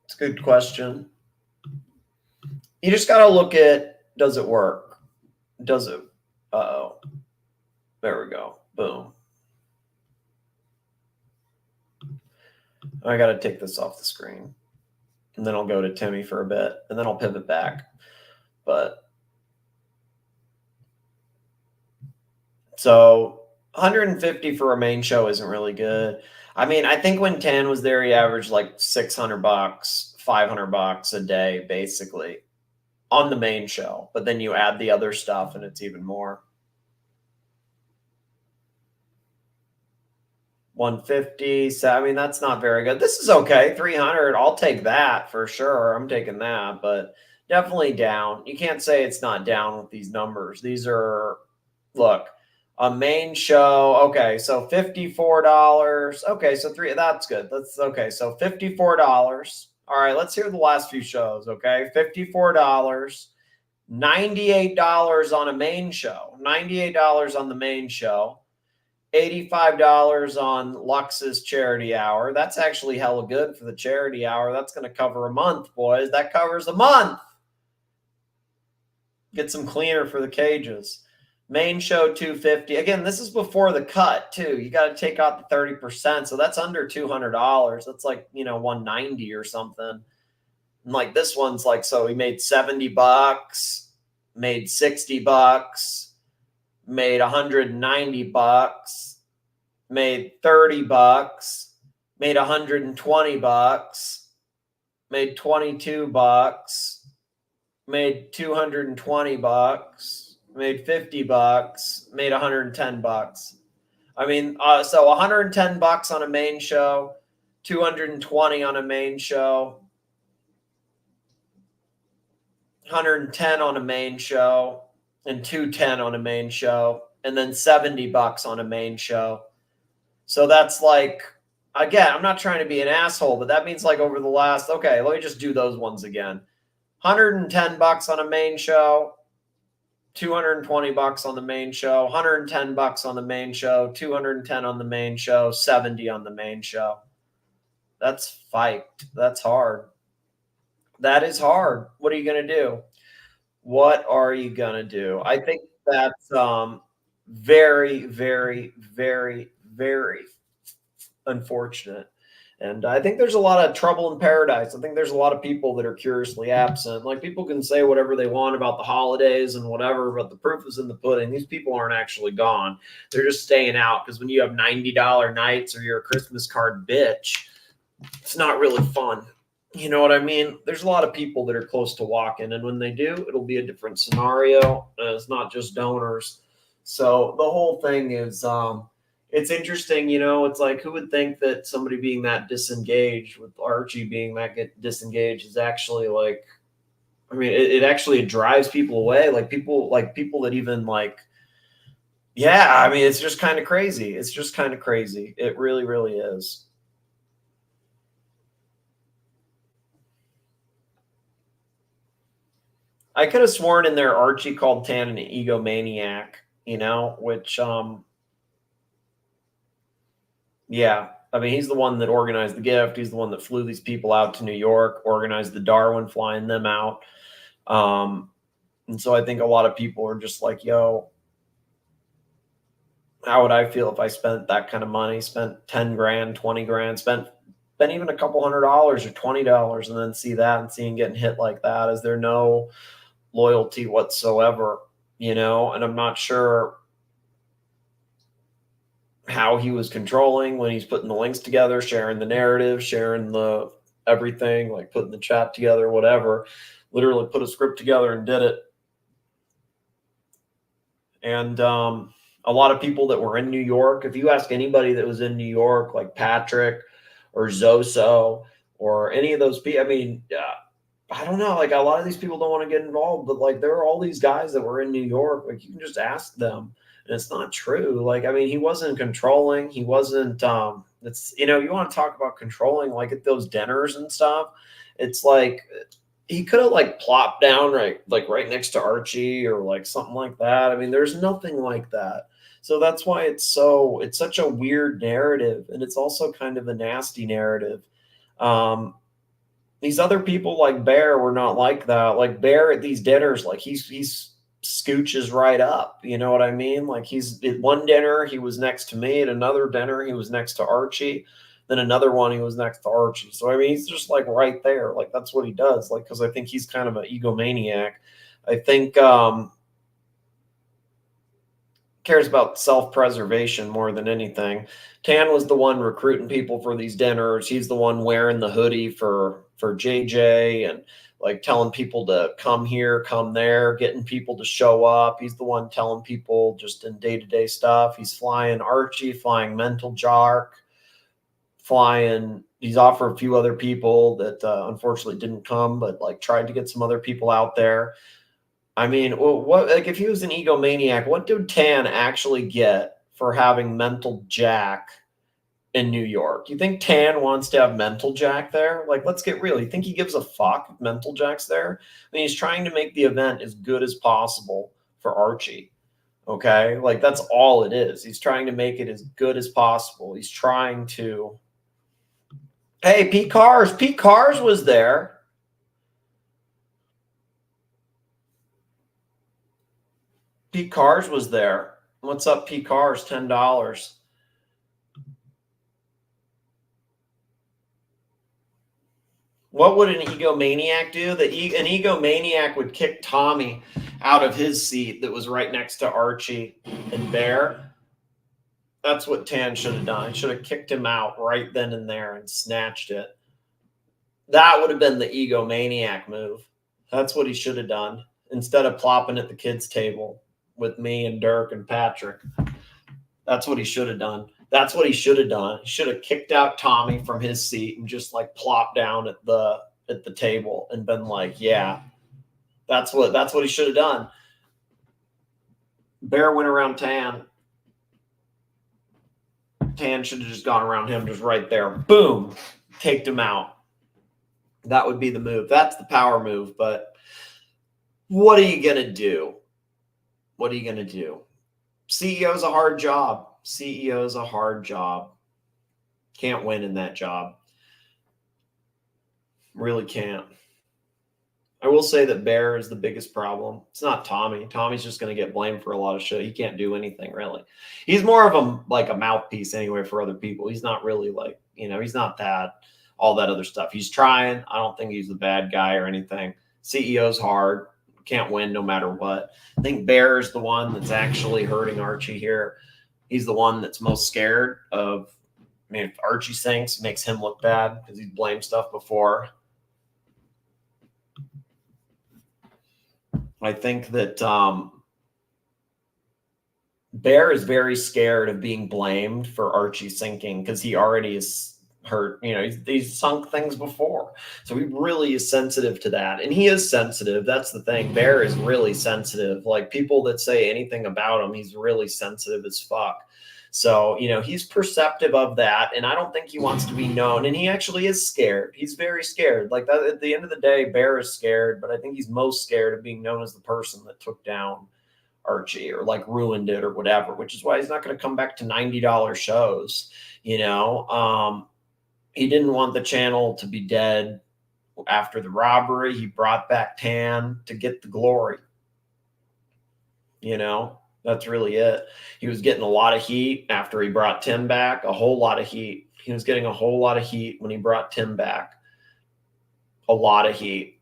It's a good question. You just got to look at, does it work? Does it? Uh-oh. There we go. Boom. I got to take this off the screen. And then I'll go to Timmy for a bit. And then I'll pivot back. But so 150 for a main show isn't really good. I mean, I think when Tan was there, he averaged like $600, $500 a day, basically, on the main show. But then you add the other stuff, and it's even more. 150. So, I mean, that's not very good. This is okay. 300. I'll take that for sure. I'm taking that, but definitely down. You can't say it's not down with these numbers. These are, look. A main show, okay, so $54. Okay, so that's good. That's okay. So $54. All right, let's hear the last few shows. Okay, $54, $98 on a main show, $98 on the main show, $85 on Lux's charity hour. That's actually hella good for the charity hour. That's going to cover a month, boys. That covers a month. Get some cleaner for the cages. Main show $250. Again, this is before the cut too. You got to take out the 30%, so that's under $200. That's like, you know, $190 or something. And like this one's like, so he made $70, made $60, made $190, made $30, made $120, made $22, made $220. Made $50, made $110. I mean, so $110 on a main show, $220 on a main show, $110 on a main show, and $210 on a main show, and then $70 on a main show. So that's like, again, I'm not trying to be an asshole, but that means like over the last, okay, let me just do those ones again. $110 on a main show, $220 on the main show, $110 on the main show, $210 on the main show, $70 on the main show. That's fight. That's hard. That is hard. What are you going to do? What are you going to do? I think that's very, very, very, very unfortunate. And I think there's a lot of trouble in paradise. I think there's a lot of people that are curiously absent. Like, people can say whatever they want about the holidays and whatever, but the proof is in the pudding. These people aren't actually gone. They're just staying out, because when you have $90 nights or you're a Christmas card bitch, it's not really fun. You know what I mean? There's a lot of people that are close to walking, and when they do, it'll be a different scenario. It's not just donors. So the whole thing is it's interesting, you know. It's like, who would think that somebody being that disengaged, with Archie being that disengaged, is actually like, I mean, it actually drives people away. Like people that even like, yeah, I mean, it's just kind of crazy. It's just kind of crazy. It really, really is. I could have sworn in there Archie called Tan an egomaniac, you know, which, yeah, I mean, he's the one that organized the gift. He's the one that flew these people out to New York, organized the Darwin, flying them out. And so I think a lot of people are just like, yo, how would I feel if I spent that kind of money, spent 10 grand, 20 grand, spent even a couple $100 or $20 and then see that and seeing getting hit like that? Is there no loyalty whatsoever, you know? And I'm not sure how he was controlling when he's putting the links together, sharing the narrative, sharing the everything, like putting the chat together, whatever. Literally put a script together and did it. And a lot of people that were in New York, if you ask anybody that was in New York, like Patrick or Zoso or any of those people, I mean, I don't know, like a lot of these people don't want to get involved, but like there are all these guys that were in New York, like you can just ask them. And it's not true. Like, I mean, he wasn't controlling. He wasn't, it's, you know, you want to talk about controlling, like at those dinners and stuff. It's like, he could have like plopped down right next to Archie or like something like that. I mean, there's nothing like that. So that's why it's such a weird narrative. And it's also kind of a nasty narrative. These other people like Bear were not like that. Like Bear at these dinners, like he's scooches right up. You know what I mean? Like he's at one dinner, he was next to me. At another dinner, he was next to Archie. Then another one, he was next to Archie. So, I mean, he's just like right there. Like that's what he does. Like, because I think he's kind of an egomaniac. I think cares about self-preservation more than anything. Tan was the one recruiting people for these dinners. He's the one wearing the hoodie for JJ and like telling people to come here, come there, getting people to show up. He's the one telling people just in day-to-day stuff. He's flying Archie, flying Mental Jark, he's offered a few other people that unfortunately didn't come, but like tried to get some other people out there. I mean, what, like if he was an egomaniac, what did Tan actually get for having Mental Jack in New York? You think Tan wants to have Mental Jack there? Like, let's get real. You think he gives a fuck if Mental Jack's there? I mean, he's trying to make the event as good as possible for Archie. Okay? Like, that's all it is. He's trying to make it as good as possible. He's trying to... Hey, Pete Cars was there. Pete Cars was there. What's up, Pete Cars? $10. What would an egomaniac do? An egomaniac would kick Tommy out of his seat that was right next to Archie and Bear. That's what Tan should have done. He should have kicked him out right then and there and snatched it. That would have been the egomaniac move. That's what he should have done instead of plopping at the kids' table with me and Dirk and Patrick. That's what he should have done. That's what he should have done. He should have kicked out Tommy from his seat and just like plopped down at the table and been like, yeah, that's what he should have done. Bear went around Tan. Tan should have just gone around him, just right there. Boom. Kicked him out. That would be the move. That's the power move. But what are you going to do? What are you going to do? CEO is a hard job. CEO is a hard job. Can't win in that job. Really can't. I will say that Bear is the biggest problem. It's not Tommy. Tommy's just going to get blamed for a lot of shit. He can't do anything, really. He's more of a mouthpiece anyway for other people. He's not really like, you know, he's not all that other stuff. He's trying. I don't think he's the bad guy or anything. CEO's hard. Can't win no matter what. I think Bear is the one that's actually hurting Archie here. He's the one that's most scared of, I mean, if Archie sinks, it makes him look bad because he's blamed stuff before. I think that Bear is very scared of being blamed for Archie sinking because he already is hurt. You know, he's sunk things before. So he really is sensitive to that. And he is sensitive. That's the thing. Bear is really sensitive. Like people that say anything about him, he's really sensitive as fuck. So, you know, he's perceptive of that. And I don't think he wants to be known. And he actually is scared. He's very scared. Like that, at the end of the day, Bear is scared, but I think he's most scared of being known as the person that took down Archie or like ruined it or whatever, which is why he's not going to come back to $90 shows. You know, he didn't want the channel to be dead after the robbery. He brought back Tan to get the glory. You know, That's really it. He was getting a lot of heat after he brought Tim back, a whole lot of heat. He was getting a whole lot of heat when he brought Tim back. A lot of heat.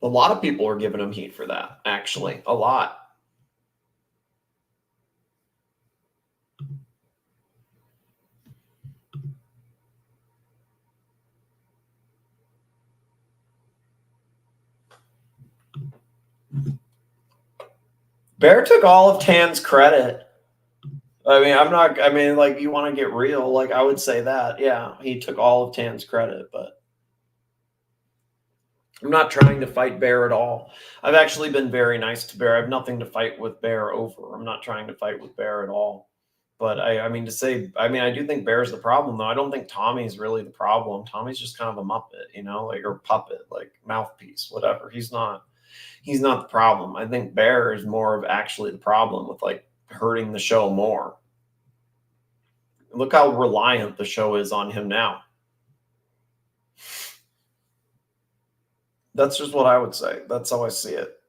A lot of people are giving him heat for that, actually. A lot. Bear took all of Tan's credit. I mean, like, you want to get real, like, I would say that. Yeah, he took all of Tan's credit, but I'm not trying to fight Bear at all. I've actually been very nice to Bear. I have nothing to fight with Bear over. I'm not trying to fight with Bear at all. But I mean, I do think Bear's the problem, though. I don't think Tommy's really the problem. Tommy's just kind of a muppet, you know, like, or puppet, like mouthpiece, whatever. He's not the problem. I think Bear is more of actually the problem with, like, hurting the show more. Look how reliant the show is on him now. That's just what I would say. That's how I see it.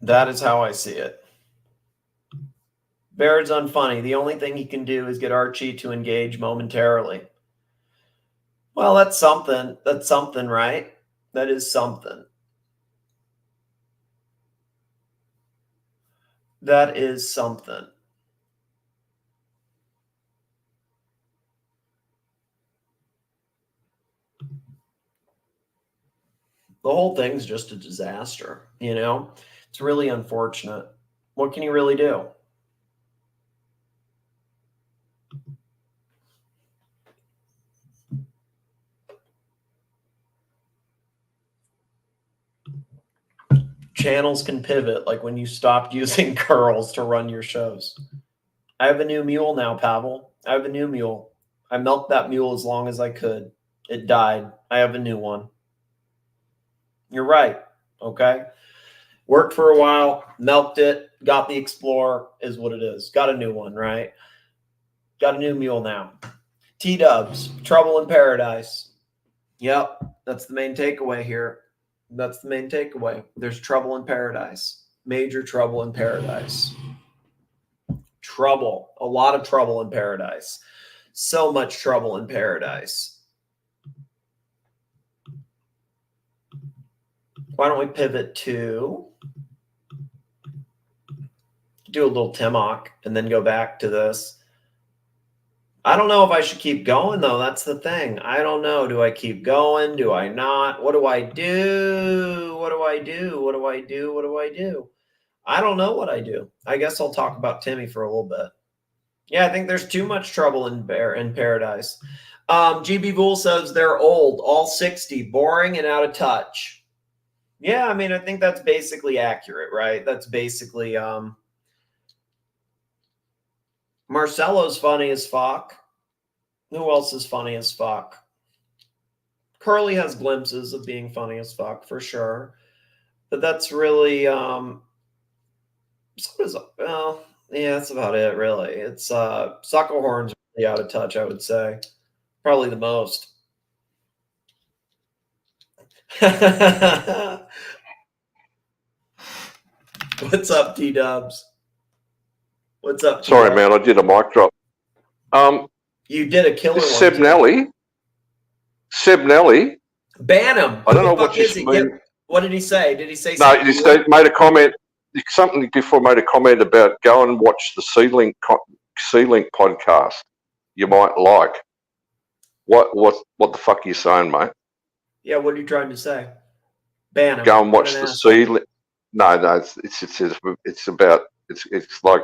That is how I see it. Bear's unfunny. The only thing he can do is get Archie to engage momentarily. Well, that's something. That's something, right? That is something. That is something. The whole thing's just a disaster, you know? It's really unfortunate. What can you really do? Channels can pivot, like when you stopped using curls to run your shows. I have a new mule now, Pavel. I have a new mule. I milked that mule as long as I could. It died. I have a new one. You're right. Okay. Worked for a while, milked it, got the Explorer, is what it is. Got a new one, right? Got a new mule now. T-dubs, trouble in paradise. Yep, that's the main takeaway here. That's the main takeaway. There's trouble in paradise. Major trouble in paradise. Trouble. A lot of trouble in paradise. So much trouble in paradise. Why don't we pivot to do a little TIMOC and then go back to this? I don't know if I should keep going, though. That's the thing. I don't know. Do I keep going? Do I not? What do I do? What do I do? What do I do? What do I do? I don't know what I do. I guess I'll talk about Timmy for a little bit. Yeah, I think there's too much trouble in paradise. GB Vool says they're old, all 60, boring and out of touch. Yeah, I mean, I think that's basically accurate, right? That's basically Marcelo's funny as fuck. Who else is funny as fuck? Curly has glimpses of being funny as fuck, for sure. But that's really well, yeah, that's about it, really. It's Sukahorn's really out of touch, I would say. Probably the most. What's up, T-dubs? What's up, Sorry, T-dubs? man, I did a mic drop. You did a killer one. Seb Nelly. Seb Nelly. Ban him. I don't know what you mean. What did he say? Did he say No, something? he made a comment. Something before made a comment about go and watch the C-Link podcast. You might like. What the fuck are you saying, mate? Yeah, what are you trying to say? Ban him. Go and watch the C-Link. No, it's about it's like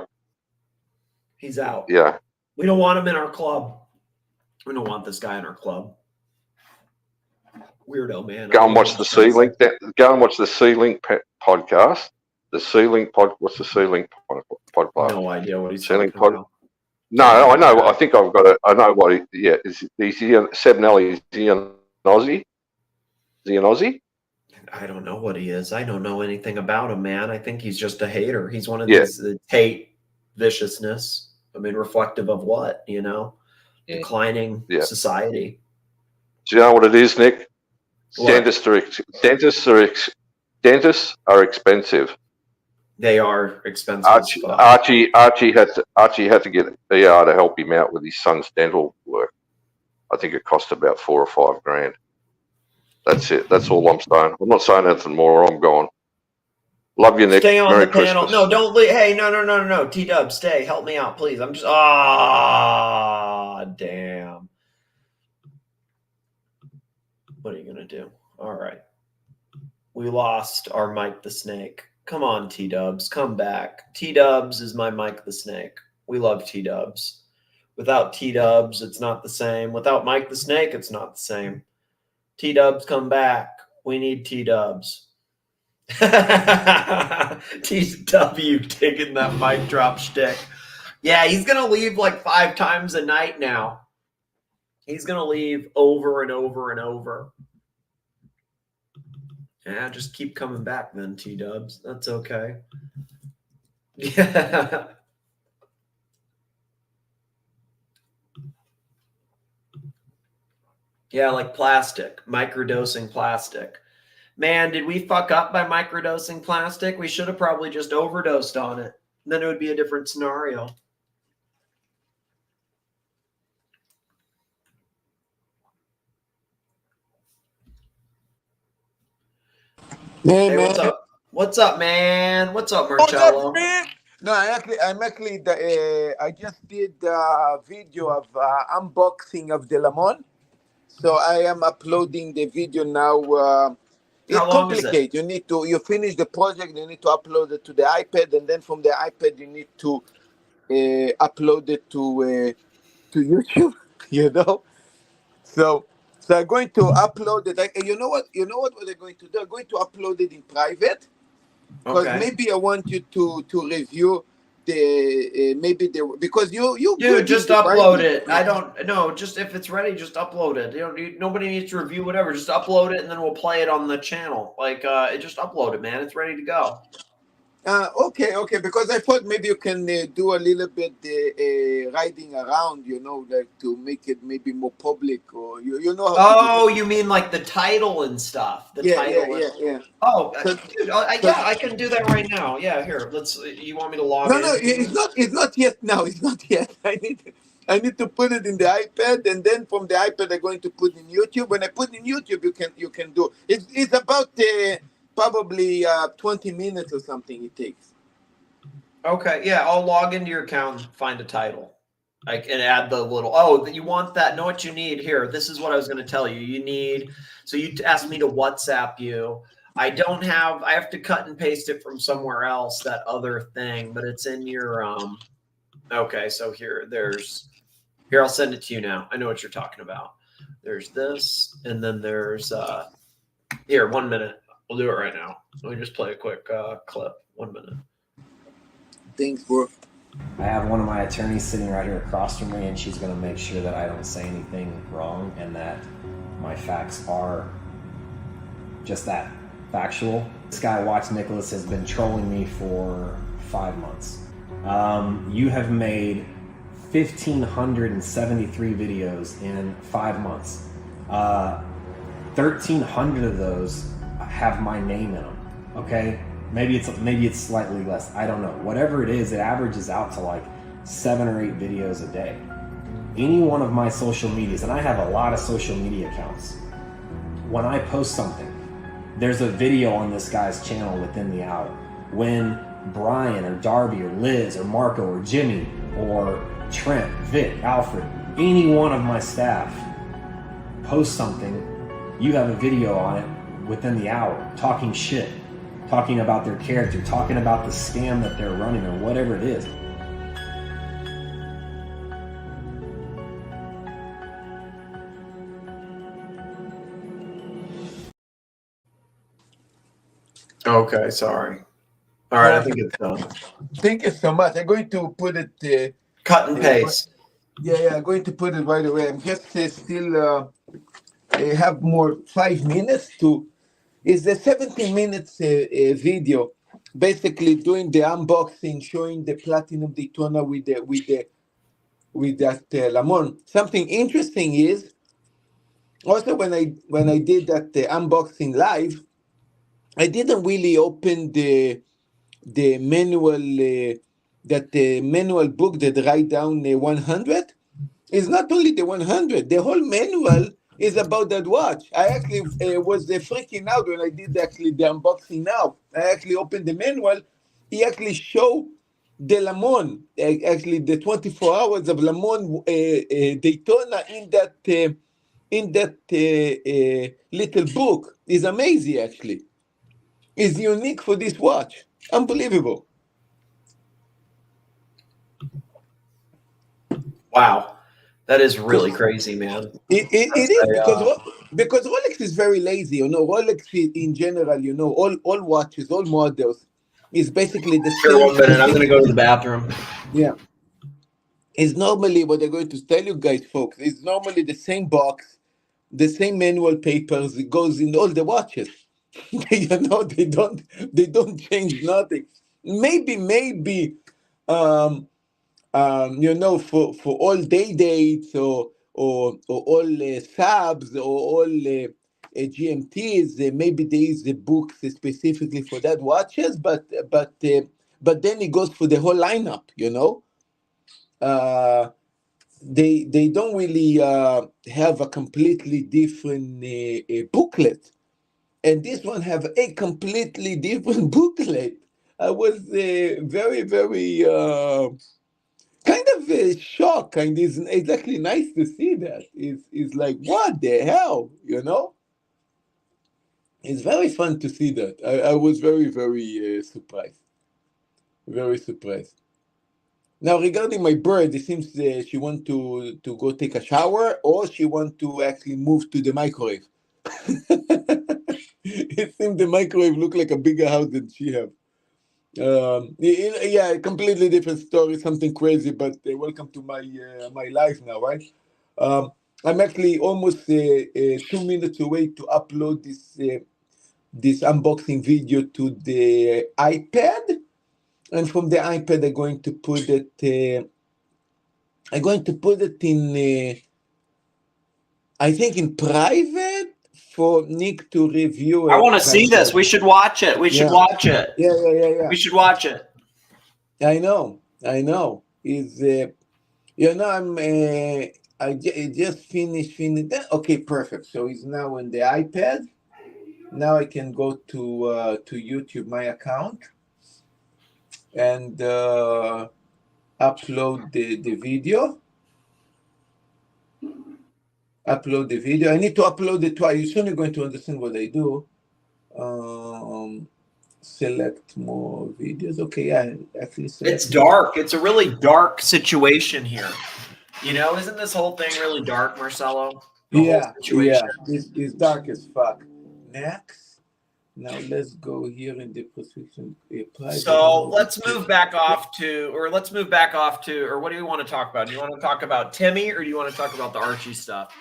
he's out. Yeah. We don't want him in our club. We don't want this guy in our club. Weirdo, man. Go and watch the C-Link. Go and watch the C-Link podcast. The C-Link pod. What's the C-Link podcast? No idea what he's C-Link talking pod. about. No, I know. I think I've got it. I know what he. Yeah, is he Seb Nelly? Is he an Aussie? Is he an Aussie? I don't know what he is. I don't know anything about him, man. I think he's just a hater. He's one of these hate viciousness. I mean, reflective of what, you know, declining society. Do you know what it is, Nick? What? Dentists are expensive. They are expensive as fuck. Archie had to get ER to help him out with his son's dental work. I think it cost about $4 or $5 grand. That's it. That's all I'm saying. I'm not saying anything more. I'm gone. Love you, Nick. Stay on Merry the panel. Christmas. No, don't leave. Hey, no. T-Dub, stay. Help me out, please. I'm just. Damn. What are you gonna do? All right. We lost our Mike the Snake. Come on, T-Dubs. Come back. T-Dubs is my Mike the Snake. We love T-Dubs. Without T-Dubs, it's not the same. Without Mike the Snake, it's not the same. T-Dubs, come back. We need T-Dubs. TW taking that mic drop shtick. Yeah, he's going to leave like 5 times a night now. He's going to leave over and over and over. Yeah, just keep coming back then, T-Dubs. That's okay. Yeah. Yeah, like plastic, microdosing plastic. Man, did we fuck up by microdosing plastic? We should have probably just overdosed on it. Then it would be a different scenario. Hey, Hey, man. what's up? What's up, man? What's up, What's Marcello? up, man? No, I just did a video of unboxing of the Lamont. So I am uploading the video now. It's How long is it? complicated. You finish the project, you need to upload it to the iPad, and then from the iPad you need to upload it to YouTube. You know. So I'm going to upload it. You know what they're going to do? They're going to upload it in private. Because Okay. maybe I want you to review because you Dude, just upload it. I don't know. Just if it's ready, just upload it. Nobody needs to review whatever. Just upload it, and then we'll play it on the channel. Like, just upload it, man. It's ready to go. Okay. Because I thought maybe you can do a little bit riding around, like to make it maybe more public, or you know. Oh, you mean like the title and stuff? The title. Yeah. Oh, dude, I can do that right now. Yeah, here. You want me to log in? No, it's not yet. Now it's not yet. I need to put it in the iPad, and then from the iPad I'm going to put in YouTube. When I put in YouTube, you can do. It's about probably 20 minutes or something it takes. Okay, yeah, I'll log into your account and find a title. I can add the little, oh, you want that? Know what you need here. This is what I was going to tell you. So you asked me to WhatsApp you. I have to cut and paste it from somewhere else, that other thing, but it's in your, okay, so here, I'll send it to you now. I know what you're talking about. There's this, and then there's, here, 1 minute. We'll do it right now. Let me just play a quick clip. 1 minute. Thanks, bro. I have one of my attorneys sitting right here across from me, and she's going to make sure that I don't say anything wrong and that my facts are just that, factual. This guy, Watch Nicholas, has been trolling me for 5 months. You have made 1,573 videos in 5 months. 1,300 of those have my name in them, okay? Maybe it's slightly less, I don't know. Whatever it is, it averages out to like 7 or 8 videos a day. Any one of my social medias, and I have a lot of social media accounts, when I post something, there's a video on this guy's channel within the hour. When Brian or Darby or Liz or Marco or Jimmy or Trent, Vic, Alfred, any one of my staff post something, you have a video on it within the hour, talking shit, talking about their character, talking about the scam that they're running or whatever it is. Okay, sorry. All right, I think it's done. Thank you so much. I'm going to put it... cut and paste. Yeah, I'm going to put it right away. I'm just still have more 5 minutes to... It's a 17 minutes video, basically doing the unboxing, showing the Platinum Daytona with that Lamont. Something interesting is Also, when I did that unboxing live, I didn't really open the manual that the manual book that write down 100. It's not only the 100. The whole manual is about that watch. I actually was freaking out when I did actually the unboxing now. I actually opened the manual. He actually showed the Le Mans, actually the 24 hours of Le Mans Daytona in that little book. Is amazing, actually. It's unique for this watch. Unbelievable. Wow. That is really crazy, man. It is because Rolex is very lazy. Rolex in general, all watches, all models is basically the Sure, same. 1 minute. I'm going to go to the bathroom. Yeah. It's normally what they're going to tell you guys, folks. It's normally the same box, the same manual papers. It goes in all the watches. They don't change nothing. Maybe for all day dates or all subs or all GMTs, maybe there is a book specifically for that watches, but then it goes for the whole lineup. They don't really have a completely different booklet, and this one have a completely different booklet. I was very, very kind of shocked, and it's actually nice to see that. It's like, what the hell, It's very fun to see that. I was very, very surprised. Very surprised. Now, regarding my bird, it seems she wants to go take a shower, or she wants to actually move to the microwave. It seems the microwave look like a bigger house than she have. Yeah, completely different story, something crazy, but welcome to my life now, right? I'm actually almost 2 minutes away to upload this unboxing video to the iPad, and from the iPad I'm going to put it. I'm going to put it in. I think in private for Nick to review it. I want to see this. We should watch it. We should watch it. Yeah. We should watch it. I know. Is I just finished. Okay, perfect. So it's now on the iPad. Now I can go to YouTube, my account, and upload the video. Upload the video. I need to upload it twice. You're soon going to understand what I do. Select more videos. Okay, yeah, actually it's dark. It's a really dark situation here. Isn't this whole thing really dark, Marcelo? Yeah. It's dark as fuck. Next. Now let's go here in the prescription. So let's move back off to, or what do you want to talk about? Do you want to talk about Timmy, or do you want to talk about the Archie stuff?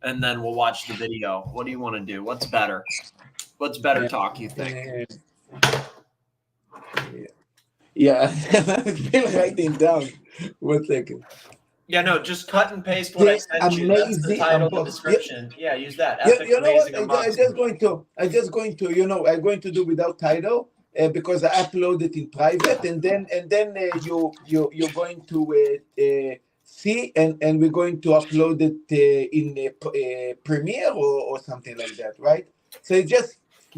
And then we'll watch the video. What do you want to do? What's better? What's better talk, you think? Yeah. I'm still writing down. 1 second. Yeah, no, just cut and paste what I sent you. That's the title, the description. Yeah, use that. Epic, amazing, I'm just going to, I'm going to do without title because I upload it in private, and then you're going to see, and we're going to upload it in Premiere or something like that, right? So it's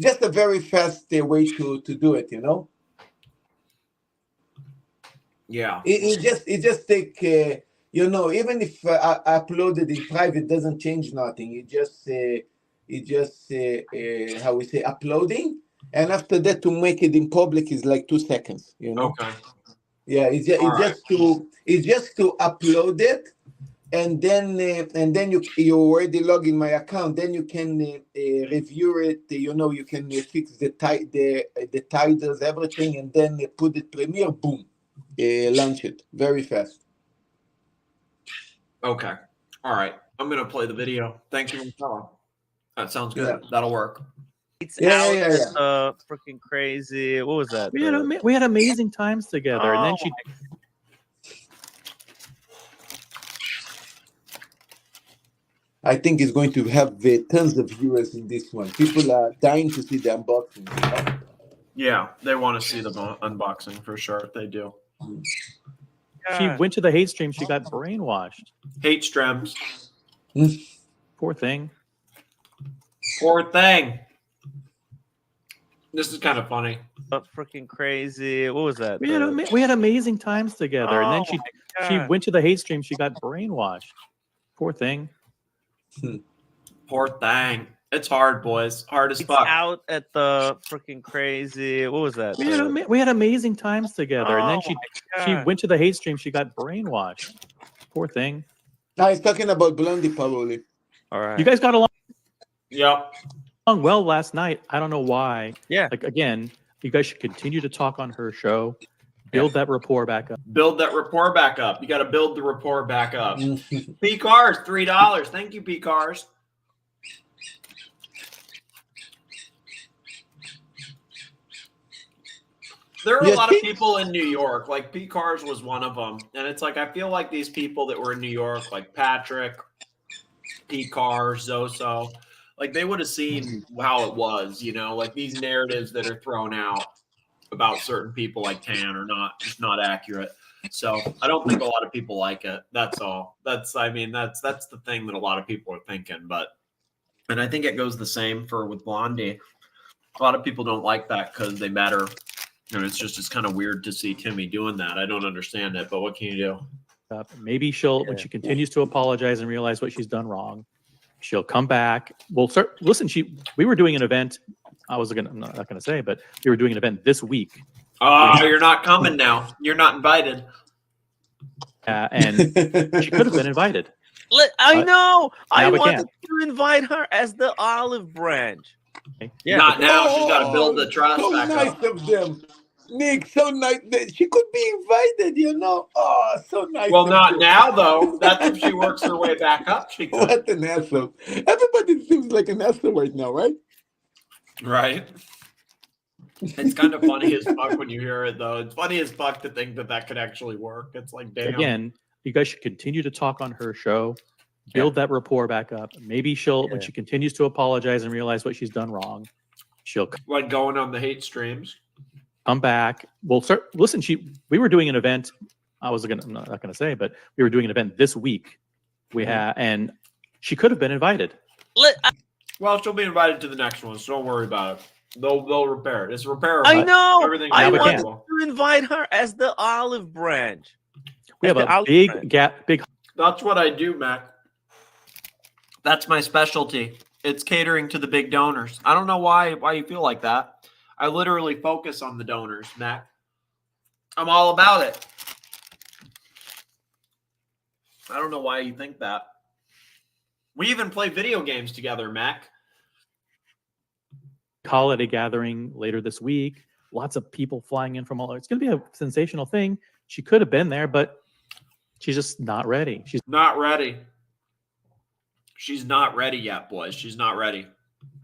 just a very fast way to do it, Yeah. It just take. Even if I upload it in private, doesn't change nothing. It just how we say, uploading, and after that to make it in public is like 2 seconds. Okay. Yeah, it's just to upload it, and then you already log in my account. Then you can review it. You can fix the titles, everything, and then put it Premiere. Boom, launch it very fast. Okay. All right. I'm going to play the video. Thank you, Marcelo. That sounds good. That'll work. Yeah. Freaking crazy. What was that? We had amazing times together, and then she. I think it's going to have tons of viewers in this one. People are dying to see the unboxing. Yeah, they want to see the unboxing for sure. They do. She went to the hate stream. She got brainwashed. Hate streams. Poor thing. Poor thing. This is kind of funny. Freaking crazy. What was that? We had amazing times together, and then she went to the hate stream. She got brainwashed. Poor thing. Poor thing. It's hard, boys. Hard as It's fuck. out at the freaking crazy. What was that? We had amazing times together, and then she went to the hate stream. She got brainwashed. Poor thing. Now he's talking about Blondee, probably. All right. You guys got along Yep. well last night. I don't know why. Yeah. Like again, you guys should continue to talk on her show. Build that rapport back up. Build that rapport back up. You got to build the rapport back up. P Cars, $3. Thank you, P Cars. There are a lot of people in New York, like P Cars was one of them. And it's like, I feel like these people that were in New York, like Patrick, P Cars, Zoso, like they would have seen how it was, you know, like these narratives that are thrown out about certain people like Tan are just not accurate. So I don't think a lot of people like it. That's all. That's the thing that a lot of people are thinking. And I think it goes the same with Blondee. A lot of people don't like that because they matter. And it's kind of weird to see Timmy doing that. I don't understand it, but what can you do? Maybe when she continues to apologize and realize what she's done wrong, she'll come back. Listen, we were doing an event. I'm not going to say, but we were doing an event this week. Oh, you're not coming now. You're not invited. And she could have been invited. I know. I now we wanted can't. to invite her as the olive branch. Yeah. Not now. She's got to build the trust So back nice up. of them. Nick, so nice. She could be invited, you know. Oh, so nice. Well, of not them. now, though. That's if she works her way back up. She could. What an asshole. Everybody seems like an asshole right now, right? Right. It's kind of funny as fuck when you hear it, though. It's funny as fuck to think that could actually work. It's like, damn. Again, you guys should continue to talk on her show. Build that rapport back up. Maybe when she continues to apologize and realize what she's done wrong, she'll Like going on the hate streams. come back. Listen, we were doing an event. I'm not going to say, but we were doing an event this week. And she could have been invited. Well, she'll be invited to the next one, so don't worry about it. They'll repair it. It's repairable. I know. Everything's I repairable. wanted to invite her as the olive branch. We have a big gap. That's what I do, Mac. That's my specialty. It's catering to the big donors. I don't know why you feel like that. I literally focus on the donors, Mac. I'm all about it. I don't know why you think that. We even play video games together, Mac. Holiday gathering later this week. Lots of people flying in from all over. It's going to be a sensational thing. She could have been there, but she's just not ready. She's not ready. She's not ready yet, boys. She's not ready.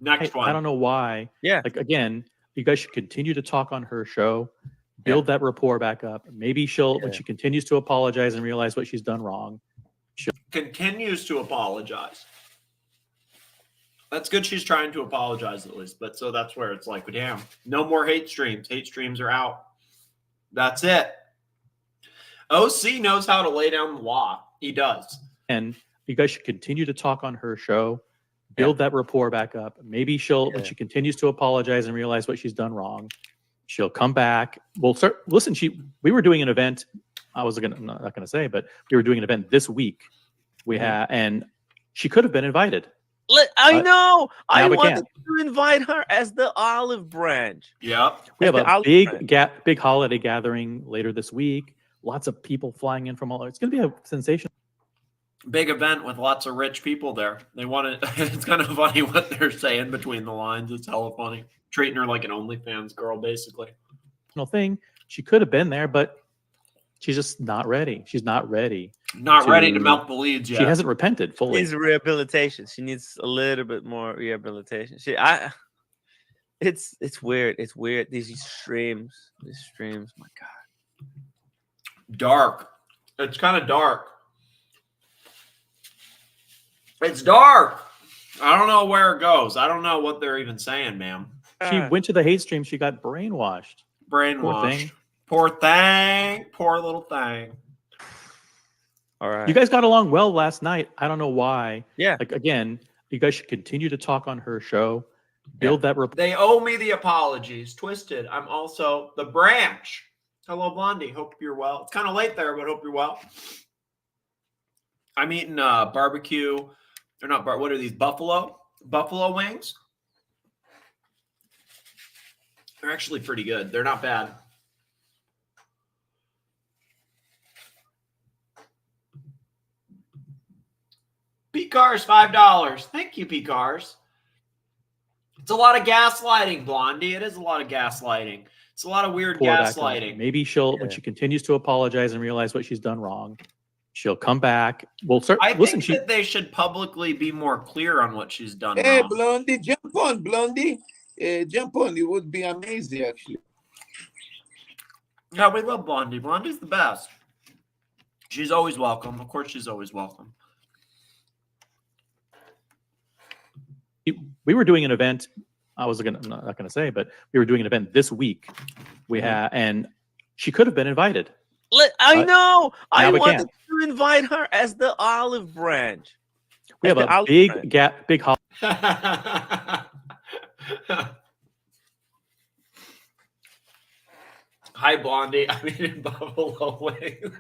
Next one. I don't know why. Yeah. Like again, you guys should continue to talk on her show. Build that rapport back up. Maybe when she continues to apologize and realize what she's done wrong, continues to apologize. That's good. She's trying to apologize at least, but so that's where it's like, damn, no more hate streams. Hate streams are out. That's it. OC knows how to lay down the law. He does. And you guys should continue to talk on her show. Build that rapport back up. Maybe when she continues to apologize and realize what she's done wrong, she'll come back. Listen, we were doing an event. I'm not going to say, but we were doing an event this week. And she could have been invited. I know. I we wanted can't. to invite her as the olive branch. Yep. We have As the a olive big holiday gathering later this week. Lots of people flying in from all over. It's going to be a sensation. Big event with lots of rich people there. They want to. It's kind of funny what they're saying between the lines. It's hella funny. Treating her like an OnlyFans girl, basically. Thing. She could have been there, but she's just not ready. She's not ready. Not ready to melt the leads yet. She hasn't repented She fully. needs rehabilitation. She needs a little bit more rehabilitation. It's weird. It's weird. These streams, my God. Dark. It's kind of dark. It's dark. I don't know where it goes. I don't know what they're even saying, ma'am. She went to the hate stream. She got brainwashed. Brainwashed. Poor thing. Poor little thing. All right. You guys got along well last night. I don't know why. Yeah. Like, again, you guys should continue to talk on her show. Build that rapport. They owe me the apologies. Twisted. I'm also the branch. Hello, Blondie. Hope you're well. It's kind of late there, but hope you're well. I'm eating barbecue. They're not what are these? Buffalo wings. They're actually pretty good. They're not bad. P-Cars, $5. Thank you, P-Cars. It's a lot of gaslighting, Blondie. It is a lot of gaslighting. It's a lot of weird Pour back on. gaslighting. Maybe she'll, when she continues to apologize and realize what she's done wrong, she'll come back. Well, I think that they should publicly be more clear on what she's done Hey, wrong. Blondie, jump on, Blondie. Jump on. It would be amazing, actually. Yeah, we love Blondie. Blondie's the best. She's always welcome. Of course, she's always welcome. we were doing an event. I'm not going to say, but we were doing an event this week. We had, and she could have been invited. I know. I we wanted can't. to invite her as the olive branch. We have a big gap, big holiday. Hi, Blondie. I'm eating buffalo wings.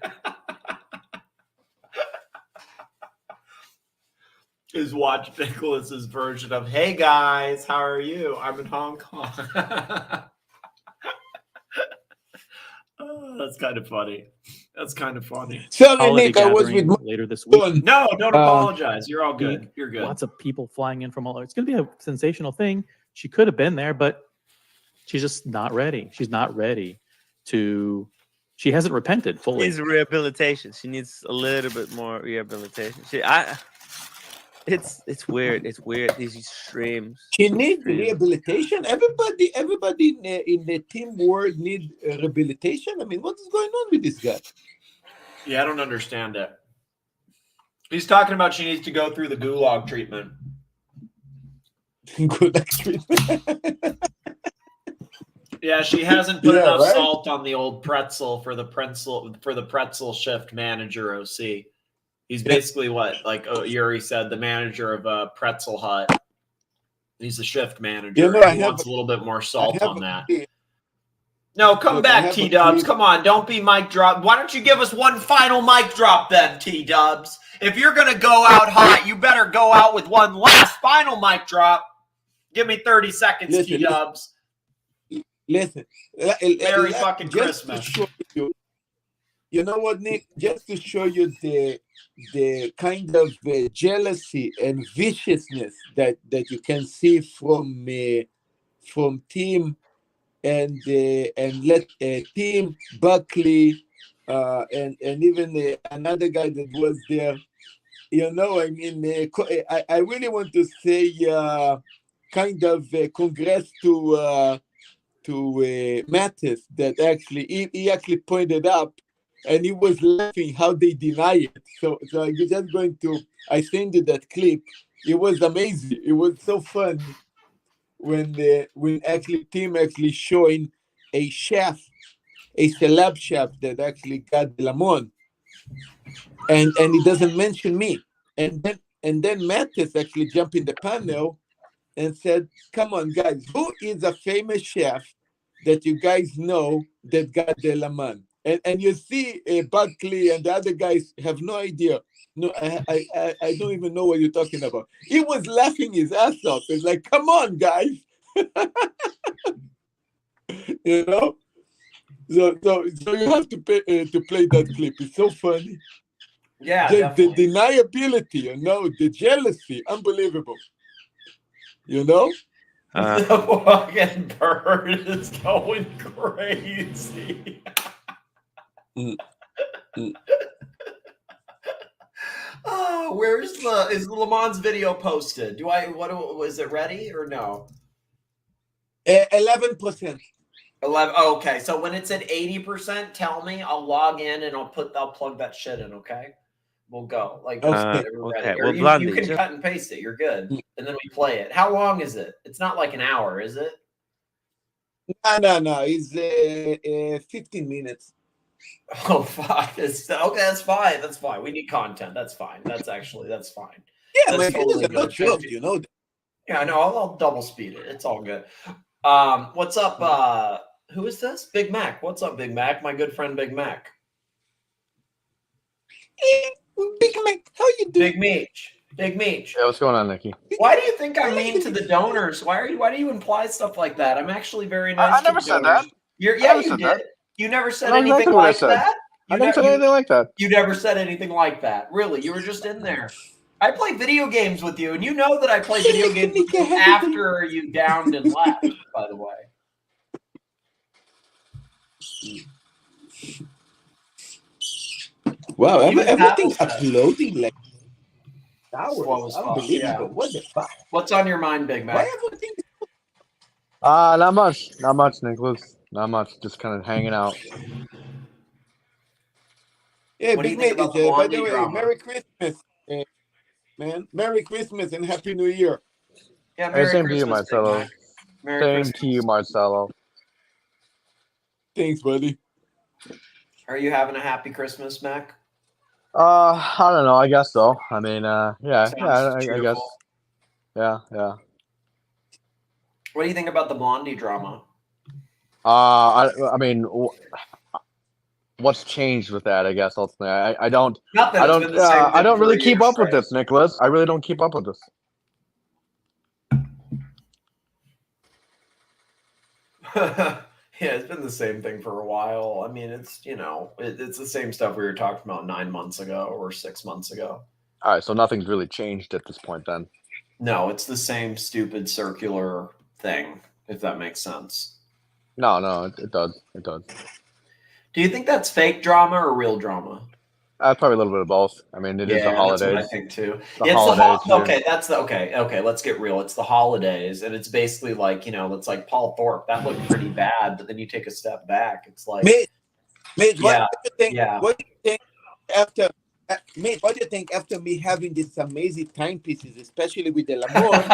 Is watch Nicholas's version of "Hey guys, how are you? I'm in Hong Kong." Oh, that's kind of funny. That's kind of funny. Sorry, Nick, I was with later this week. No, don't apologize. You're all good. You're good. Lots of people flying in from all over. It's going to be a sensational thing. She could have been there, but she's just not ready. She's not ready to. She hasn't repented fully. Needs rehabilitation. She needs a little bit more rehabilitation. It's weird. It's weird. These extremes. She needs rehabilitation. Everybody in the team world need rehabilitation. I mean, what is going on with this guy? Yeah, I don't understand it. He's talking about she needs to go through the gulag treatment. Gulag treatment. Yeah, she hasn't put enough right? salt on the old pretzel for the pretzel shift manager OC. He's basically what, like Yuri said, the manager of a Pretzel Hut. He's the shift manager. You know, he wants a little bit more salt on that. No, come back, T-Dubs. Come on, don't be mic drop. Why don't you give us one final mic drop then, T-Dubs? If you're going to go out hot, you better go out with one last final mic drop. Give me 30 seconds, T-Dubs. Listen. Merry fucking Christmas. You know what, Nick? Just to show you the kind of jealousy and viciousness that you can see from Tim and Tim Buckley and even another guy that was there. You know, I mean, I really want to say kind of congrats to Mattis that actually he actually pointed up. And he was laughing how they deny it. So I'm just going to, I sent you that clip. It was amazing. It was so fun when actually Tim actually showing a chef, a celeb chef that actually got the Lamon. And he doesn't mention me. And then Mattis actually jumped in the panel and said, come on, guys, who is a famous chef that you guys know that got the Lamon? And you see Buckley and the other guys have no idea. No, I don't even know what you're talking about. He was laughing his ass off. It's like, come on, guys. You know? So you have to play that clip. It's so funny. Yeah, the deniability, you know, the jealousy, unbelievable. You know? The fucking bird is going crazy. Oh, is the Le Mans video posted? Was it ready or no? 11%. 11. Oh, okay. So when it's at 80%, tell me. I'll log in and I'll plug that shit in. Okay. We'll go. Like, Okay. we're ready. Okay, Or well, you Blondee, can just- cut and paste it. You're good. And then we play it. How long is it? It's not like an hour, is it? No. It's 15 minutes. Oh, fuck. Okay, that's fine. That's fine. We need content. That's fine. That's fine. Yeah, That's man, totally it is a lot good. job, you know. Yeah, no, I'll double speed it. It's all good. What's up? Who is this? Big Mac. What's up, Big Mac? My good friend, Big Mac. Big Mac, how you doing? Big Meech. Big Meech. Yeah, what's going on, Nikki? Why do you think I'm mean to the donors? Why do you imply stuff like that? I'm actually very nice. I never said donors. that. You said did. that. You never said I know anything exactly what I like said. that. I never said anything like that. You never said anything like that. Really, you were just in there. I play video games with you, and you know that I play video games with you after you downed and left, by the way. Wow, Even everything's Apple said- uploading like Slow hours. as fuck, Unbelievable. yeah. What the fuck? What's on your mind, Big Mac? Why everything? Not much. Not much, Nicholas. Not much. Just kind of hanging out. Yeah, What do you Big think Mac, about the by Blondie the way, drama? Merry Christmas, man. Merry Christmas and Happy New Year. Yeah, Hey, Merry same to you, Christmas, Big Marcelo. Mac. Merry Same Christmas. to you, Marcelo. Thanks, buddy. Are you having a happy Christmas, Mac? I don't know. I guess so. I mean, yeah, Sounds I guess. cheerful. Yeah. What do you think about the Blondie drama? I mean, what's changed with that? I guess ultimately, I don't. Nothing. I It's don't. been the same I thing don't for really a keep year up with straight. this, Nicholas. I really don't keep up with this. Yeah, it's been the same thing for a while. I mean, it's it's the same stuff we were talking about 9 months ago or 6 months ago. All right, so nothing's really changed at this point, then. No, it's the same stupid circular thing, if that makes sense. No, it does. It does. Do you think that's fake drama or real drama? Probably a little bit of both. I mean, it is the That's holidays. what I think too. The It's holidays here. okay. That's the okay. Let's get real. It's the holidays, and it's basically like it's like Paul Thorpe. That looked pretty bad, but then you take a step back. It's like, Mate, what yeah, do you think? yeah. What do you think after? Mate, what do you think after me having these amazing timepieces, especially with the Lamont?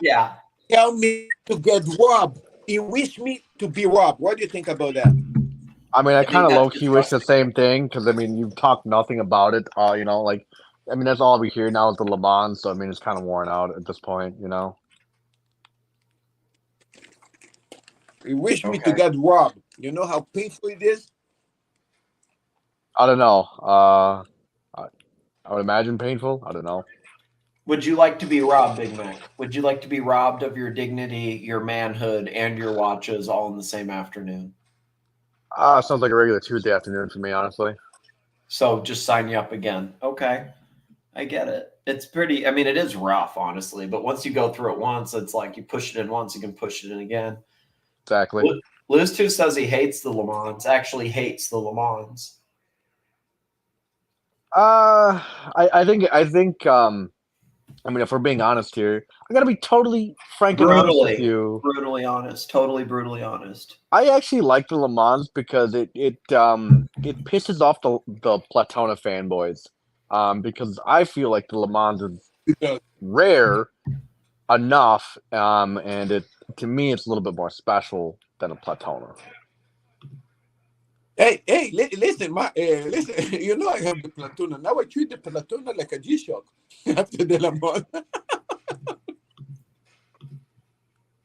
Yeah. Tell me to get robbed. He wished me to be robbed. What do you think about that? I mean, I think kind of that's low key wish the same thing because I mean, you've talked nothing about it. Like, I mean, that's all we hear now is the Le Mans. So I mean, it's kind of worn out at this point. He wished me to get robbed. You know how painful it is. I don't know. I would imagine painful. I don't know. Would you like to be robbed, Big Mac? Would you like to be robbed of your dignity, your manhood, and your watches all in the same afternoon? Sounds like a regular Tuesday afternoon for me, honestly. So just sign you up again. Okay. I get it. It's pretty, I mean, it is rough, honestly, but once you go through it once, it's like you push it in once, you can push it in again. Exactly. Lose2 says he hates the Le Mans, actually hates the Le Mans. I think I mean, if we're being honest here, I gotta be totally frank and honest with you. Brutally honest. Totally brutally honest. I actually like the Le Mans because it pisses off the Platona fanboys. Because I feel like the Le Mans is rare enough, and to me it's a little bit more special than a Platona. Hey, listen, listen. You know I have the Platona. Now I treat the Platona like a G-Shock after the Lamont.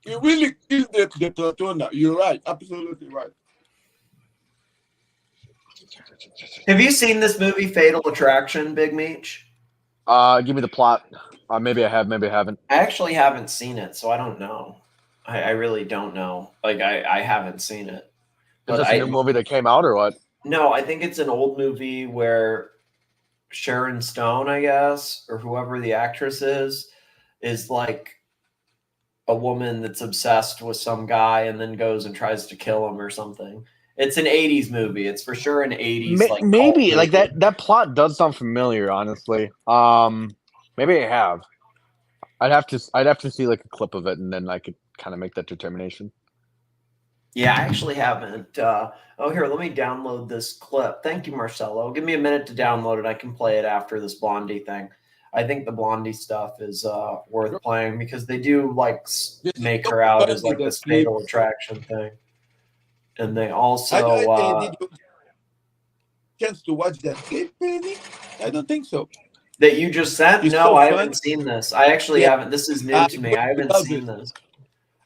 You really killed the Platona. You're right. Absolutely right. Have you seen this movie, Fatal Attraction, Big Meech? Give me the plot. Maybe I have, maybe I haven't. I actually haven't seen it, so I don't know. I really don't know. Like, I haven't seen it. Is this a new movie that came out or what? No, I think it's an old movie where Sharon Stone, I guess, or whoever the actress is like a woman that's obsessed with some guy and then goes and tries to kill him or something. It's an 80s movie. It's for sure an 80s Maybe like that plot does sound familiar, honestly. Maybe I have. I'd have to see like a clip of it and then I could kind of make that determination. Yeah, I actually haven't. Oh, here, let me download this clip. Thank you, Marcelo. Give me a minute to download it. I can play it after this Blondie thing. I think the Blondie stuff is worth playing because they do like make her out as like this fatal attraction thing, and they also did you chance to watch that clip, Penny? I don't think so. that you just sent. It's No, so I fun. haven't seen this. I actually haven't. This is new to me. I haven't seen this.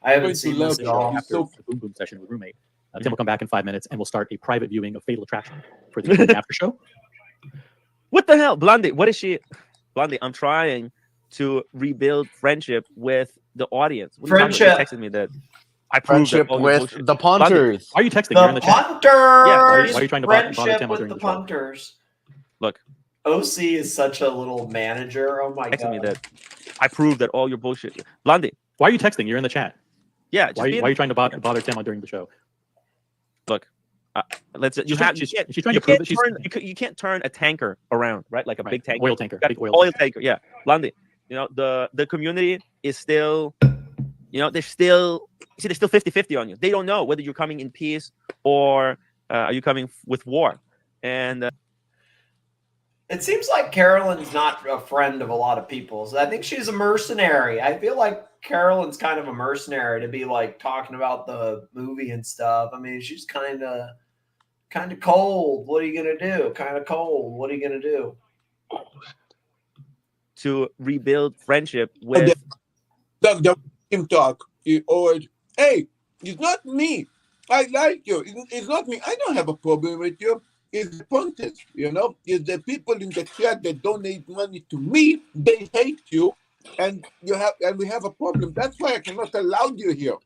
I haven't seen this at all. After the Boom Boom session with roommate, Tim will come back in 5 minutes, and we'll start a private viewing of Fatal Attraction for the after show. What the hell, Blondie? What is she? Blondie, I'm trying to rebuild friendship with the audience. What are you talking about? You texted me that. I proved Friendship that with the punters. Blondie, why are you texting? The You're in the chat. punters. Yeah, why are you trying to bother Friendship Tim with during the the show? punters. Look, OC is such a little manager. Oh my texted me god. that. I proved that all your bullshit. Blondie, Why are you texting? You're in the chat. yeah. Why are you trying to bother Tim during the show? Look, let's. She's trying to prove that you can't turn a tanker around, right? Like a big tanker, oil tanker, big oil tanker. Yeah, Blondie. You know the community is still, you know, they're still 50-50 on you. They don't know whether you're coming in peace or are you coming with war. And It seems like Carolyn's not a friend of a lot of people. So I think she's a mercenary. I feel like Carolyn's kind of a mercenary to be like talking about the movie and stuff. I mean, she's kind of cold. What are you gonna do? Kind of cold. What are you gonna do? to rebuild friendship with. The him talk. He always, hey, it's not me. I like you. It's not me. I don't have a problem with you. It's the punters, you know. It's the people in the chat that donate money to me. They hate you, and we have a problem. That's why I cannot allow you here.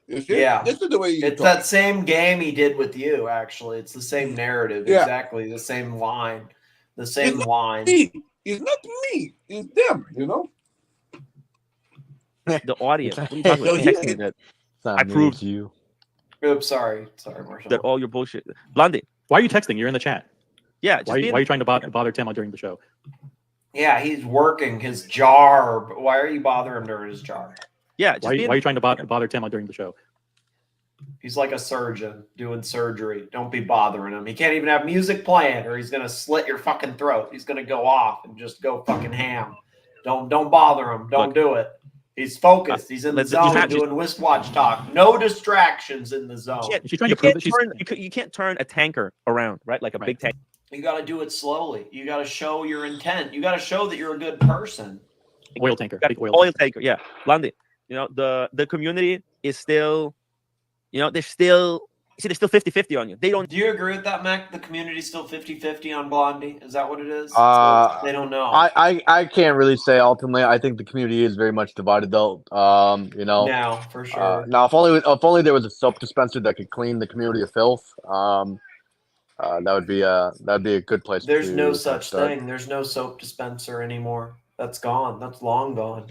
You see? Yeah, This is the way you it's talk. that same game he did with you. Actually, it's the same narrative. Yeah. Exactly the same line. The same line. Me. It's not me. It's them. You know. The audience. What are you talking about? Texting that. I proved you. Oops, sorry, Marshall. that all your bullshit. Blondie. Why are you texting? You're in the chat. Yeah. Why are you trying to bother Tim during the show? Yeah, he's working his jar. Why are you bothering him during his jar? Yeah. Why are you trying to bother Tim during the show? He's like a surgeon doing surgery. Don't be bothering him. He can't even have music playing, or he's gonna slit your fucking throat. He's gonna go off and just go fucking ham. Don't bother him. Don't do it. He's focused. He's in the zone doing wristwatch talk. No distractions in the zone. You can't turn a tanker around, right? Like a big tank. You got to do it slowly. You got to show your intent. You got to show that you're a good person. Oil tanker. Big Oil tanker. Yeah. Blondie. You know, the community is still, you know, they're still 50-50 on you. They don't. Do you agree with that, Mac? The community's still 50-50 on Blondie? Is that what it is? They don't know. I can't really say ultimately. I think the community is very much divided though. You know. Now, for sure. Now, if only there was a soap dispenser that could clean the community of filth. That'd be a good place. There's no such thing. There's no soap dispenser anymore. That's gone. That's long gone.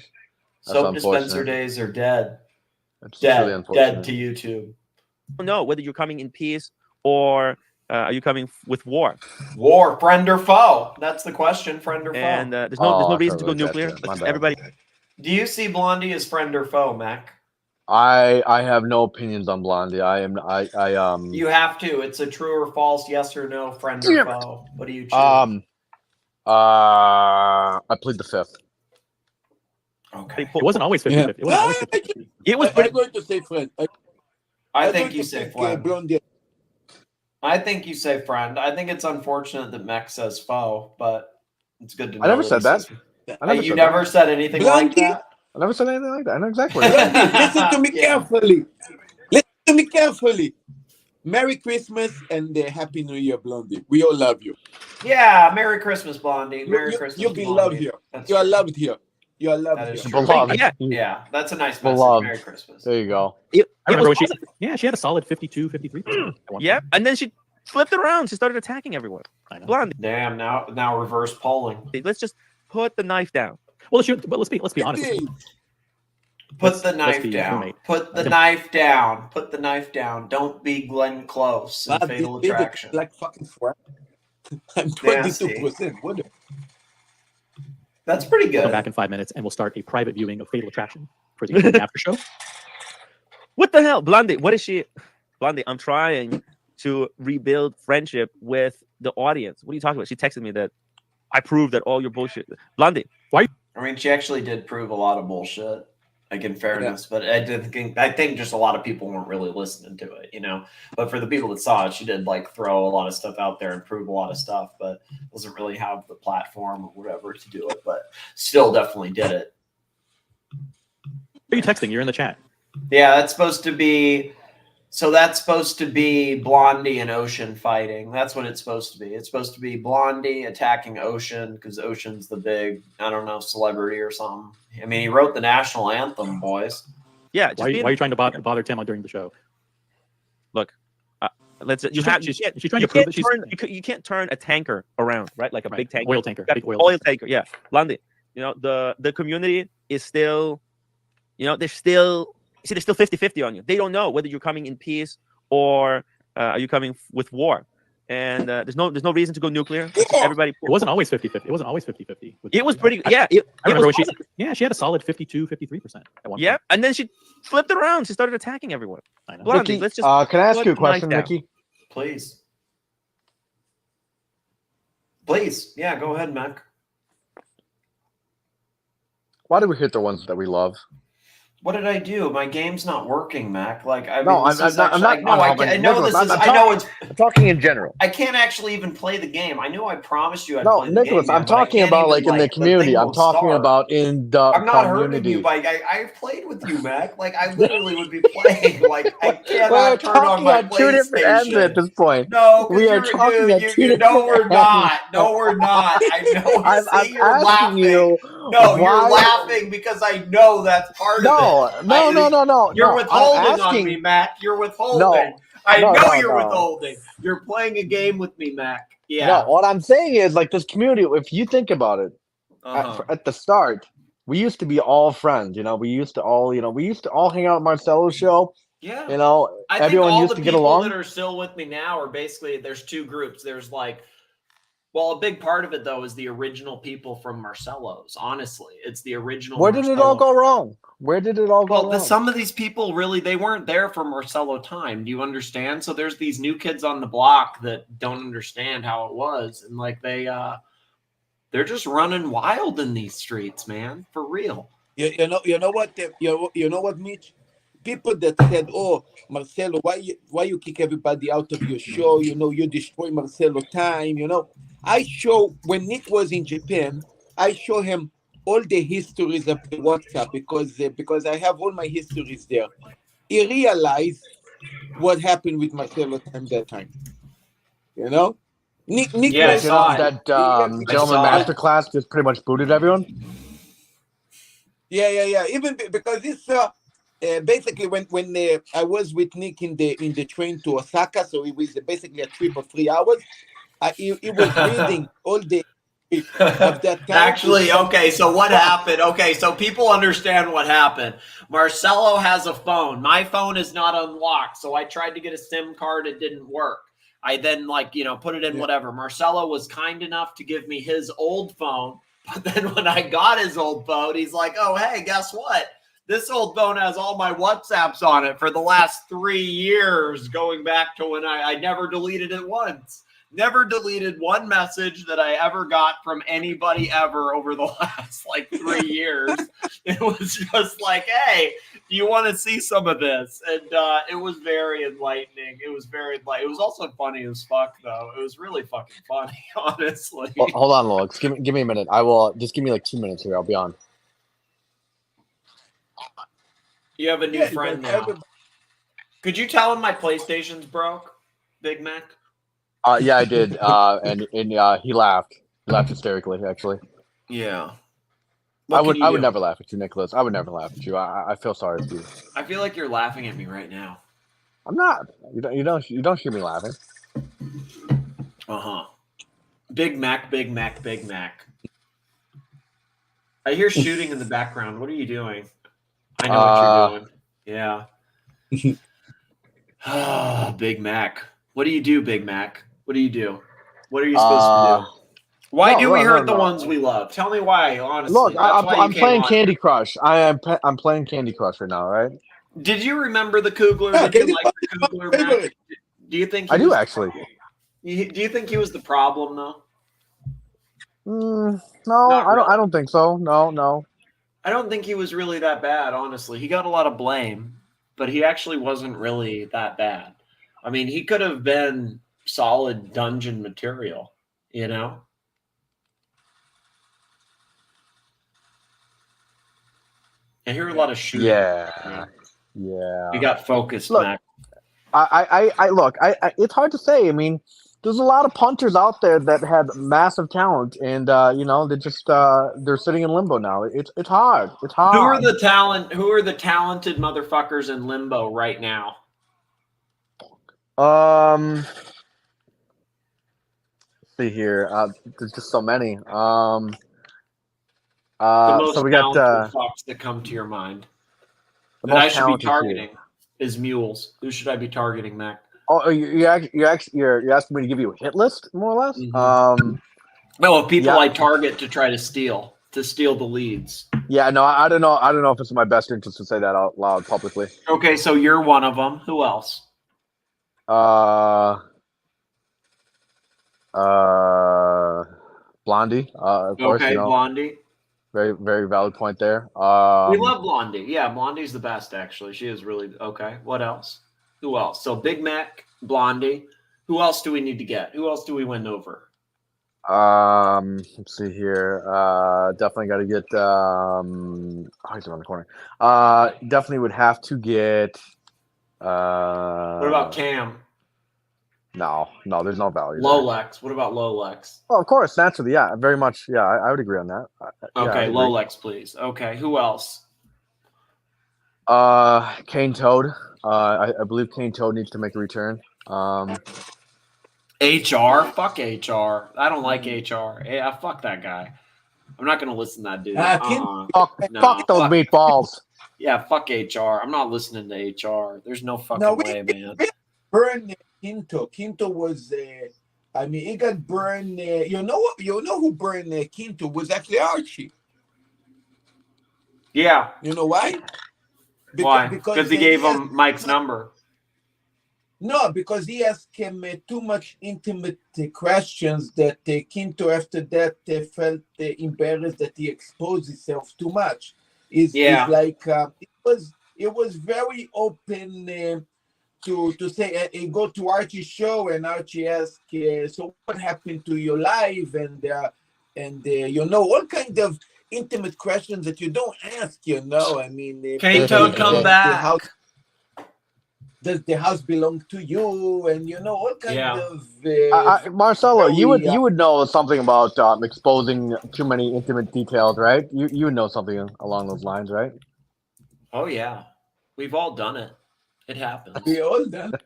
Soap dispenser days are dead. That's dead. Really dead to YouTube. Don't know whether you're coming in peace or are you coming with war? War, friend or foe? That's the question, friend or foe. And there's no reason to go nuclear. Everybody. Do you see Blondie as friend or foe, Mac? I have no opinions on Blondie. You have to. It's a true or false, yes or no, friend or foe. What do you choose? I plead the fifth. Okay. It wasn't always 50-50. It wasn't always 50-50. It was. I'm going to say friend. I think you say friend. I think you say friend. I think it's unfortunate that Mech says foe, but it's good to know. I never said that. You never said anything like that? I never said anything like that. I know exactly. Listen to me carefully. Listen to me carefully. Merry Christmas and Happy New Year, Blondie. We all love you. Yeah, Merry Christmas, Blondie. Merry Christmas, You'll be Blondie. loved here. You are loved here. You are loved here. Beloved. Yeah, that's a nice message. Beloved. Merry Christmas. There you go. I remember when she had a solid 52-53%. Yeah, and then she flipped it around. She started attacking everyone. Blondie. Damn, now reverse polling. Let's just put the knife down. Well, let's be honest. Put the knife down. Put the knife down. Put the knife down. Don't be Glenn Close in Fatal Attraction. Like fucking friend. I'm 22%. What? That's pretty good. Come back in 5 minutes, and we'll start a private viewing of Fatal Attraction for the after show. What the hell, Blondie? What is she? Blondie, I'm trying to rebuild friendship with the audience. What are you talking about? She texted me that I proved that all your bullshit. Blondie, why? I mean, she actually did prove a lot of bullshit, like in fairness, but I think just a lot of people weren't really listening to it, you know. But for the people that saw it, she did like throw a lot of stuff out there and prove a lot of stuff, but doesn't really have the platform or whatever to do it. But still, definitely did it. Who are you texting? You're in the chat. Yeah, that's supposed to be. So that's supposed to be Blondie and Ocean fighting. That's what it's supposed to be. It's supposed to be Blondie attacking Ocean because Ocean's the big, I don't know, celebrity or something. I mean, he wrote the national anthem, boys. Yeah. Why are you trying to bother Tim during the show? Look, let's. She's trying to prove that you can't turn a tanker around, right? Like a big tanker, oil tanker, big oil tanker. Yeah, Blondie. You know, the community is still, you know, they're still 50-50 on you. They don't know whether you're coming in peace or are you coming with war. And there's no reason to go nuclear. Everybody. It wasn't always 50-50. It wasn't always 50-50. It was pretty. Yeah. I remember when she had a solid 52-53% at one point. Yeah, and then she flipped it around. She started attacking everyone. I know. Blondie, Mickey, let's just. can I ask you a question, Mickey? Please. Please. Yeah, go ahead, Mac. Why do we hit the ones that we love? What did I do? My game's not working, Mac. Like, I mean, No, this is I'm actually- not. I know this is. I know it's. I'm talking in general. I can't actually even play the game. I know I promised you I'd No, play the Nicholas, game. I'm talking about like in the community. I'm talking about in the I'm not hurting community. you, but I've played with you, Mac. Like, I literally would be playing. Like, I We're cannot turn on talking my at two different ends PlayStation. at this point. No, we are talking at two different No, we're ends. not. No, we're not. I know. I'm You're asking laughing. you. No, why- you're laughing because I know that's part of it. No. You're no, withholding I'm asking, on me, Mac. You're withholding. No, I no, know no, you're no. withholding. You're playing a game with me, Mac. Yeah. No, what I'm saying is like this community. If you think about it, at the start, we used to be all friends. You know, we used to all hang out at Marcelo's show. Yeah. You know, I think everyone all used the to get people along. that are still with me now are basically, there's two groups. There's like, well, a big part of it though is the original people from Marcelo's. Honestly, it's the original. Where did it all go wrong? Where did it all go Well, wrong? some of these people really, they weren't there for Marcelo time. Do you understand? So there's these new kids on the block that don't understand how it was, and like they're just running wild in these streets, man, for real. You know what, Mitch? People that said, "Oh, Marcelo, why you kick everybody out of your show? You know, you destroy Marcelo time." You know, I show when Nick was in Japan, I show him all the histories of the WhatsApp because I have all my histories there. He realized what happened with Marcelo time that time. You know, Nick Yeah, was that gentleman masterclass just pretty much booted everyone. Yeah. Even because this basically when I was with Nick in the train to Osaka, so it was basically a trip of 3 hours. He was reading all the of that time. Actually, okay, so what happened? Okay, so people understand what happened. Marcelo has a phone. My phone is not unlocked, so I tried to get a SIM card. It didn't work. I then, put it in whatever. Marcelo was kind enough to give me his old phone, but then when I got his old phone, he's like, oh, hey, guess what? This old phone has all my WhatsApps on it for the last 3 years, going back to when I never deleted it once. Never deleted one message that I ever got from anybody ever over the last 3 years. It was just like, hey, do you want to see some of this? And it was very enlightening. It was very it was also funny as fuck, though. It was really fucking funny, honestly. Well, hold on, Logs. Give me a minute. I will just give me 2 minutes here. I'll be on. You have a new friend now. Could you tell him my PlayStation's broke, Big Mac? Yeah, I did. And he laughed. He laughed hysterically, actually. Yeah. I would never laugh at you, Nicholas. I would never laugh at you. I feel sorry for you. I feel like you're laughing at me right now. I'm not. You don't hear me laughing. Uh-huh. Big Mac, Big Mac, Big Mac. I hear shooting in the background. What are you doing? I know what you're doing. Yeah. Big Mac. What do you do, Big Mac? What do you do? What are you supposed to do? Why do we hurt the ones we love? Tell me why, honestly. Look, That's why I'm you playing came on. Candy Crush. I'm playing Candy Crush right now, right? Did you remember the Kugler? Did you like the Kugler, Matt? Do you think I do actually. Do you think he was the problem though? No, Not really. I don't think so. No. I don't think he was really that bad, honestly. He got a lot of blame, but he actually wasn't really that bad. I mean, he could have been solid dungeon material, you know? I hear a lot of shooting. Yeah. You got focused, Look, Mac. I look. It's hard to say. I mean, there's a lot of punters out there that had massive talent, and they're just they're sitting in limbo now. It's hard. It's hard. Who are the talented motherfuckers in limbo right now? Let's see here. There's just so many. The most So we got talented fucks that come to your mind the that I most should be talented targeting here. is mules. Who should I be targeting, Mac? Oh, you're asking me to give you a hit list, more or less. No, of people yeah. I target to try to steal the leads. Yeah, no, I don't know. I don't know if it's in my best interest to say that out loud publicly. Okay, so you're one of them. Who else? Blondee, of course. Okay, Blondee. Very, very valid point there. We love Blondie. Yeah, Blondie's the best, actually. She is really okay. What else? Who else? So Big Mac, Blondie. Who else do we need to get? Who else do we win over? Let's see here. Definitely got to get. He's around the corner. Definitely would have to get. What about Cam? No, there's no value. Lolex. What about Lolex? Oh, of course, naturally, yeah, very much. Yeah, I would agree on that. Okay, Lolex, please. Okay, who else? Cane Toad. I believe Cane Toad needs to make a return. HR? Fuck HR. I don't like HR. Yeah, fuck that guy. I'm not gonna listen to that dude. Fuck those meatballs. Yeah, fuck HR. I'm not listening to HR. There's no fucking way, man. Burn Quinto. Quinto was, he got burned. You know who burned Quinto was actually Archie. Yeah. You know why? Why? Because he gave him Mike's number. No, because he asked him too much intimate questions that Quinto after that felt embarrassed that he exposed himself too much. It's like it was very open to say and go to Archie's show, and Archie asked, so what happened to your life, and all kind of intimate questions that you don't ask. I mean, K-Toad, come back. Does the house belong to you? And all kind of. Marcelo, you would know something about exposing too many intimate details, right? You would know something along those lines, right? Oh yeah, we've all done it. It happens. We all done it.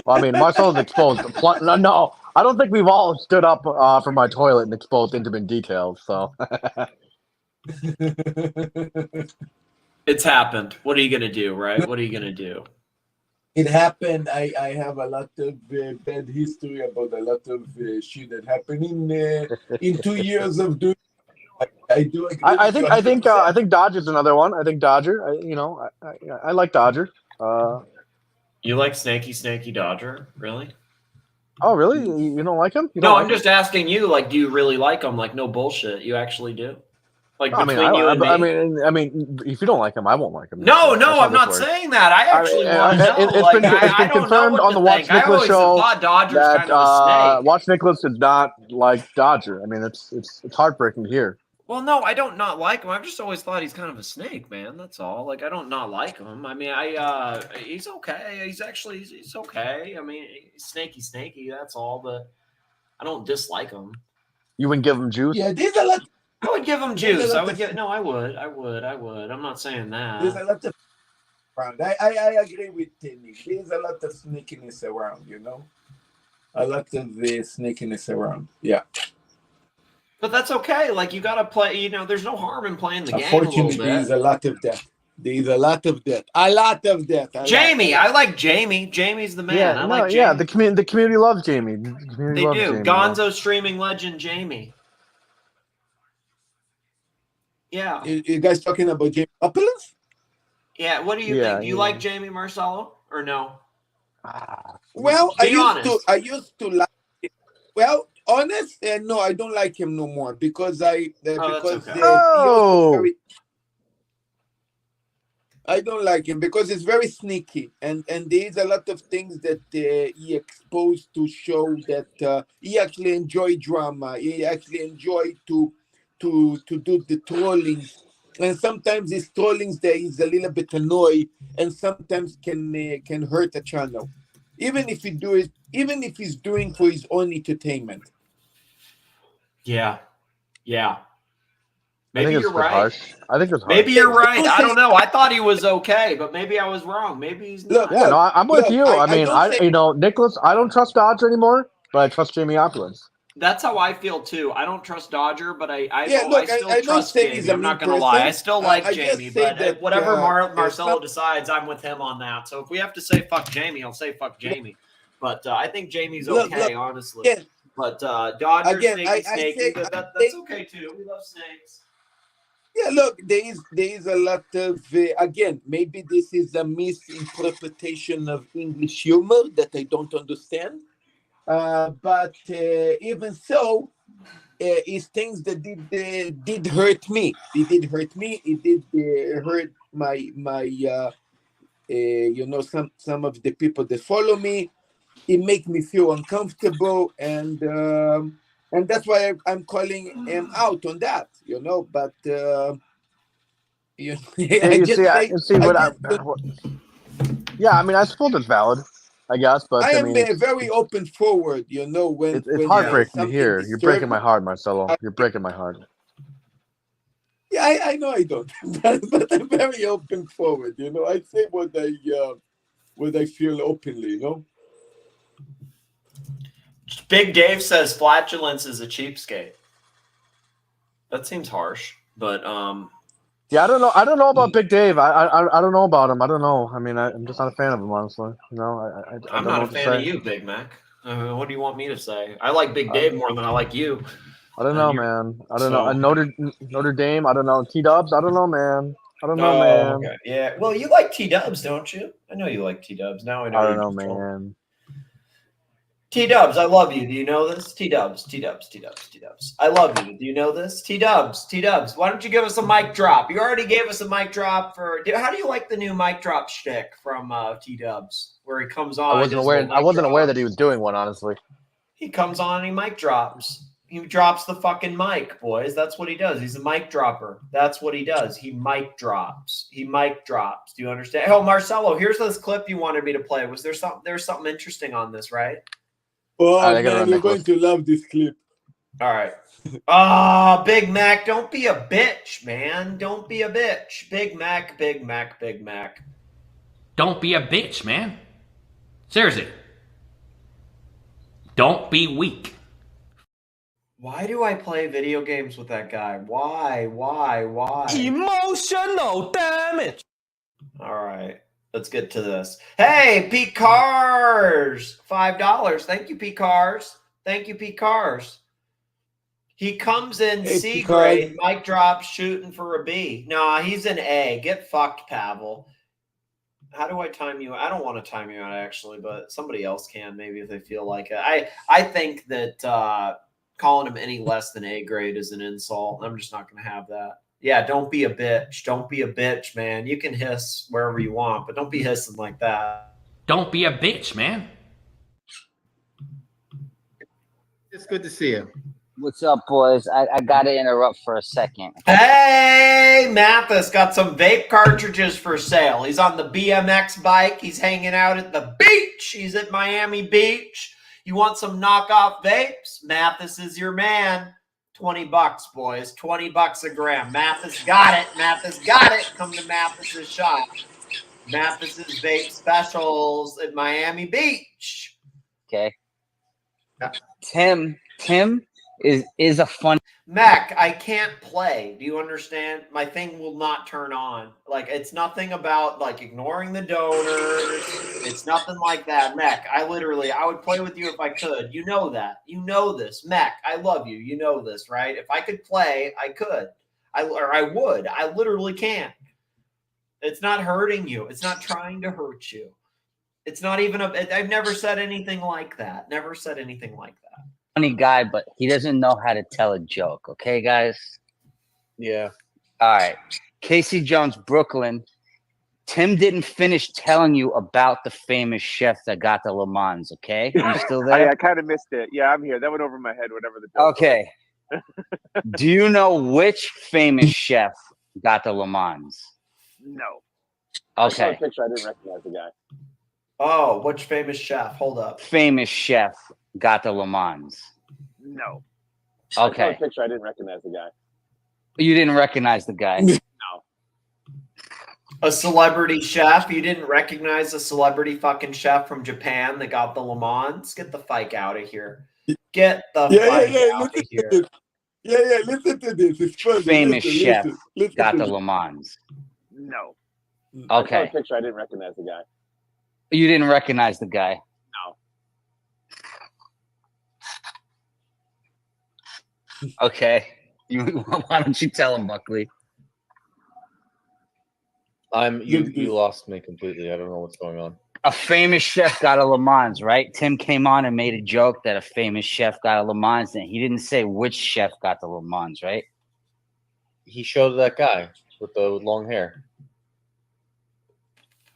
Well, I mean, Marcelo's exposed. No, I don't think we've all stood up from my toilet and exposed intimate details. So. It's happened. What are you gonna do, right? What are you gonna do? It happened. I have a lot of bad history about a lot of shit that happened in 2 years of doing. I do. I think Dodger's another one. I think Dodger. I like Dodger. You like Snaky Dodger? Really? Oh, really? You don't like him? No, I'm just asking you. Like, do you really like him? Like, no bullshit. You actually do. Like between you and me. I mean, if you don't like him, I won't like him. No, I'm not saying that. I actually want to know. It's been confirmed on the Watch Nicholas show that kind of a snake. Watch Nicholas is not like Dodger. I mean, it's heartbreaking to hear. Well, no, I don't not like him. I've just always thought he's kind of a snake, man. That's all. Like, I don't not like him. I mean, he's okay. He's okay. I mean, he's snaky. That's all. But I don't dislike him. You wouldn't give him juice? Yeah, there's a lot. I would give him juice. I would. I'm not saying that. There's a lot of around. I agree with Nick. There's a lot of sneakiness around, a lot of sneakiness around. Yeah. But that's okay. Like, you got to play, there's no harm in playing the game a little Unfortunately, bit. there's a lot of that. There's a lot of that. A lot of that. Jamie, I like Jamie. Jamie's the man. Yeah, I like Jamie. the community loves Jamie. They do. Gonzo streaming legend Jamie. Yeah. You guys talking about Jamie Opulence? Yeah, what do you Yeah, think? Do you like Jamie Marcello or no? Well, Be honest. I used to like him. Well, honest, no, I don't like him no more because That's okay. he also Oh, very. I don't like him because it's very sneaky, and there's a lot of things that he exposed to show that he actually enjoy drama. He actually enjoy to do the trollings, and sometimes his trollings there is a little bit annoying, and sometimes can hurt a channel, even if he's doing for his own entertainment. Yeah. I think Maybe it's you're a bit right. harsh. I think it's harsh. Maybe you're right. I don't know. I thought he was okay, but maybe I was wrong. Maybe he's not. Yeah, no, I'm with you. I mean, don't say- you know, Nicholas, I don't trust Dodger anymore, but I trust Jamie afterwards. That's how I feel too. I don't trust Dodger, but I don't trust say Jamie. he's a I'm not mean going to lie. person. I still like I just Jamie, say but that, whatever Marcelo some- decides, I'm with him on that. So if we have to say fuck Jamie, I'll say fuck Jamie. But I think Jamie's okay, honestly. Again, but Dodger, again, snaky, but that's okay too. We love snakes. Yeah, look, there is a lot of again. Maybe this is a misinterpretation of English humor that I don't understand. But even so, it's things that did hurt me. It did hurt me. It did hurt my you know, some of the people that follow me. It make me feel uncomfortable, and that's why I'm calling him out on that. You know, but you yeah, I mean, I suppose it's valid, I guess, but I I am mean, very open forward. You know, when it's heartbreaking to hear. You're breaking my heart, Marcelo. You're breaking my heart. Yeah, I know I don't, but I'm very open forward. You know, I say what I feel openly. You know. Big Dave says flatulence is a cheapskate. That seems harsh, but yeah, I don't know about Big Dave. I don't know about him. I don't know. I mean, I'm just not a fan of him, honestly. You know, I I'm don't know not a what to fan of say. you, Big Mac. What do you want me to say? I like Big Dave more than I like you. I don't know, man. I don't know. And Notre Dame. I don't know. T-Dubs. I don't know, man. I don't know, man. Okay. Yeah. Well, you like T-Dubs, don't you? I know you like T-Dubs. Now I know. I don't know, man. T-Dubs, I love you. Do you know this? T-Dubs. I love you. Do you know this? T-Dubs. Why don't you give us a mic drop? You already gave us a mic drop for. How do you like the new mic drop shtick from T-Dubs, where he comes on? I wasn't aware that he was doing one, honestly. He comes on and he mic drops. He drops the fucking mic, boys. That's what he does. He's a mic dropper. That's what he does. He mic drops. Do you understand? Oh, Marcelo, here's this clip you wanted me to play. There's something interesting on this, right? Oh, man, you're going to love this clip. All right. Oh, Big Mac, don't be a bitch, man. Don't be a bitch. Big Mac. Don't be a bitch, man. Seriously. Don't be weak. Why do I play video games with that guy? Why? Emotional damage. All right. Let's get to this. Hey, Pete Cars, $5. Thank you, Pete Cars. He comes in C grade, mic drop, shooting for a B. Nah, he's an A. Get fucked, Pavel. How do I time you? I don't want to time you out, actually, but somebody else can, maybe, if they feel like it. I think that calling him any less than A grade is an insult. I'm just not going to have that. Yeah, don't be a bitch. Don't be a bitch, man. You can hiss wherever you want, but don't be hissing like that. Don't be a bitch, man. It's good to see you. What's up, boys? I got to interrupt for a second. Hey, Mathis got some vape cartridges for sale. He's on the BMX bike. He's hanging out at the beach. He's at Miami Beach. You want some knockoff vapes? Mathis is your man. $20, boys. $20 a gram. Mathis got it. Come to Mathis's shop. Mathis's vape specials at Miami Beach. Okay. Tim is a fun. Mac, I can't play. Do you understand? My thing will not turn on. Like, it's nothing about, like, ignoring the donors. It's nothing like that. Mac, I would play with you if I could. You know that. You know this. Mac, I love you. You know this, right? If I could play, I could. I would. I literally can't. It's not hurting you. It's not trying to hurt you. It's not even I've never said anything like that. Never said anything like that. Funny guy, but he doesn't know how to tell a joke. Okay, guys? Yeah. All right. Casey Jones, Brooklyn. Tim didn't finish telling you about the famous chef that got the Le Mans, okay? You still there? I kind of missed it. Yeah, I'm here. That went over my head, whatever the joke Okay. Do you know which famous chef got the Le Mans? No. I saw a Okay. picture. I didn't recognize the guy. Oh, which famous chef? Hold up. Famous chef got the Le Mans. No. I saw a Okay. picture. I didn't recognize the guy. You didn't recognize the guy. No. A celebrity chef? You didn't recognize a celebrity fucking chef from Japan that got the Le Mans? Get the fuck out of here. Get the fuck out of here. Yeah, listen to this. It's funny. Famous Listen, chef listen got to the this. Le Mans. No. I saw a Okay. picture. I didn't recognize the guy. You didn't recognize the guy. No. Okay. Why don't you tell him, Buckley? You lost me completely. I don't know what's going on. A famous chef got a Le Mans, right? Tim came on and made a joke that a famous chef got a Le Mans, and he didn't say which chef got the Le Mans, right? He showed that guy with the long hair.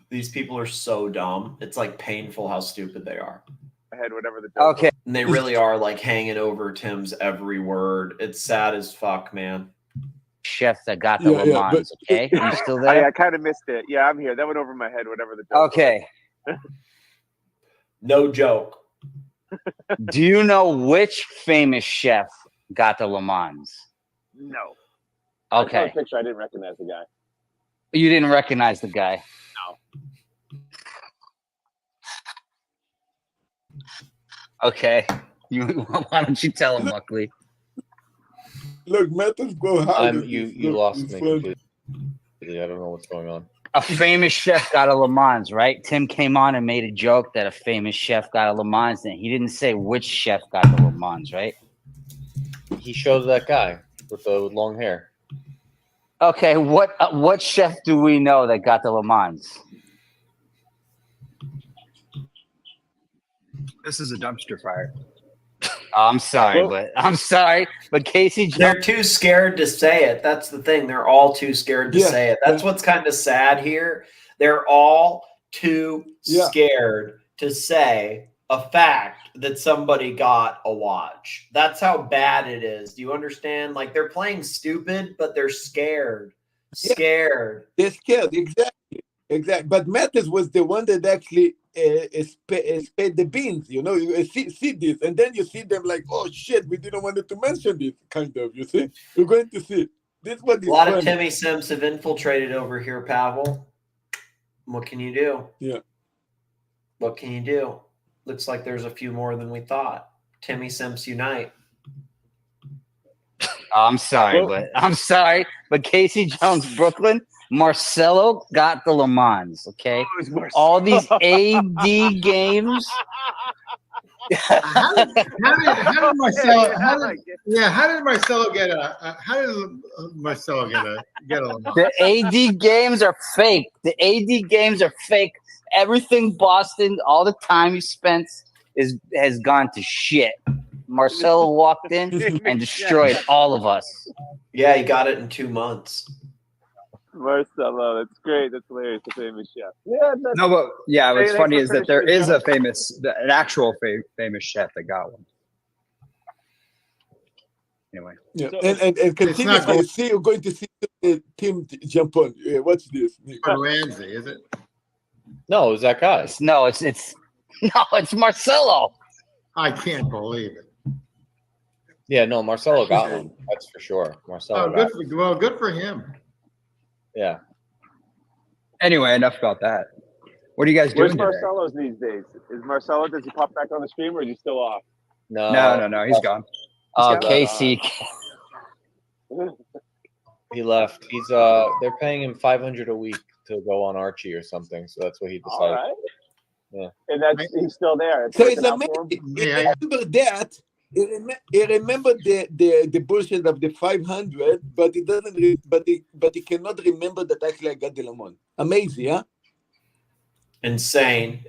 These people are so dumb. It's like painful how stupid they are. I had whatever the joke Okay. And they really are like hanging over Tim's every word. It's sad as fuck, man. Chef that got the Le Mans, okay? You still there? I kind of missed it. Yeah, I'm here. That went over my head, whatever the joke Okay. No joke. Do you know which famous chef got the Le Mans? No. I saw a Okay. picture. I didn't recognize the guy. You didn't recognize the guy. No. Okay. Why don't you tell him, Buckley? Look, metals go hard. You lost me completely. I don't know what's going on. A famous chef got a Le Mans, right? Tim came on and made a joke that a famous chef got a Le Mans, and he didn't say which chef got the Le Mans, right? He showed that guy with the long hair. Okay, what chef do we know that got the Le Mans? This is a dumpster fire. I'm sorry, but Casey Jones. They're too scared to say it. That's the thing. They're all too scared to say it. That's what's kind of sad here. They're all too scared to say a fact that somebody got a watch. That's how bad it is. Do you understand? Like they're playing stupid, but they're scared. Scared. They're scared, exactly. But Matters was the one that actually spade the beans. You know, you see this, and then you see them like, oh shit, we didn't want to mention this. Kind of, you see, you're going to see this one. A lot of Timmy Sims have infiltrated over here, Pavel. What can you do? Yeah. What can you do? Looks like there's a few more than we thought. Timmy Sims unite. I'm sorry, but Casey Jones, Brooklyn, Marcelo got the Le Mans. Okay, all these AD games. How did Marcelo? How did Marcelo get a? How did Marcelo get a Le Mans? The AD games are fake. The AD games are fake. Everything Boston, all the time he spent has gone to shit. Marcelo walked in and destroyed all of us. Yeah, he got it in 2 months. Marcelo, that's great. That's hilarious. The famous chef. Yeah. No, but yeah, what's funny is that there is a an actual famous chef that got one. Anyway. Yeah, and continuously see, you're going to see the team jump on. Yeah, what's this? Ramsey, is it? No, it was that guy. It's Marcelo. I can't believe it. Yeah, no, Marcelo got one. That's for sure. Marcelo. Oh, good for him. Yeah. Anyway, enough about that. What are you guys doing Where's today? Marcelo's these days? Is Marcelo, does he pop back on the stream or is he still off? No, he's gone. Casey. He left. He's they're paying him $500 a week to go on Archie or something, so that's what he decided. All right. Yeah. And he's still there. So it's amazing. Remember that He remember the bullshit of the 500, but he doesn't. But he cannot remember that actually I got the Lamont. Amazing, huh? Insane.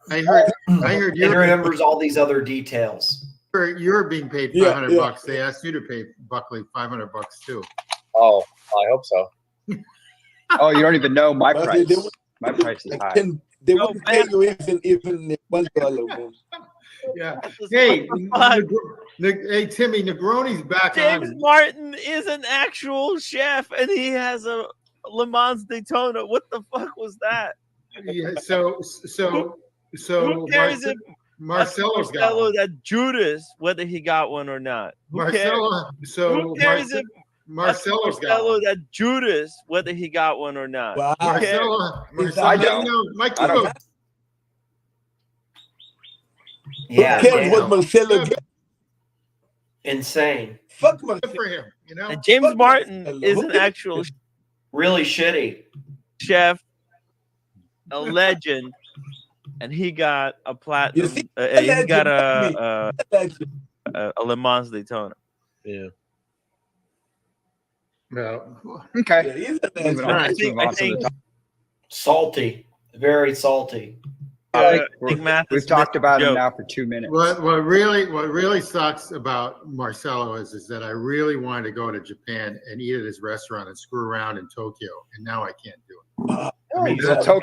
I heard He remembers all these other details. You're being paid $500. They asked you to pay Buckley $500 too. Oh, I hope so. Oh, you don't even know my price. My price is high. They won't pay you even $1. Yeah. Hey, hey, Timmy, Negroni's back James on. Martin is an actual chef, and he has a Le Mans Daytona. What the fuck was that? Yeah, so Who cares if Marcelo's got Marcelo one. that Judas, whether he got one or not? Who Marcelo, cares? so Who cares if Marcelo's got Marcelo one. that Judas, whether he got one or not? Wow. Who cares? Marcelo, I don't. you know, Mike, I don't. Yeah, Who cares damn. what Marcelo gets? Insane. Fuck good Marcelo. for him, you know. And James Fuck Martin Marcelo. is Who an gives a actual shit? Really shitty. chef, a legend, and he got a platinum. You see, He got legend. a Le Mans Daytona. Yeah. No. Okay. Yeah, he's a Moving legend. on. I Let's think, move I on to think, the Salty. Very salty. I think Mathis We've talked missed the about him joke. now for 2 minutes. What really sucks about Marcelo is that I really wanted to go to Japan and eat at his restaurant and screw around in Tokyo, and now I can't do it. I mean, Tokyo,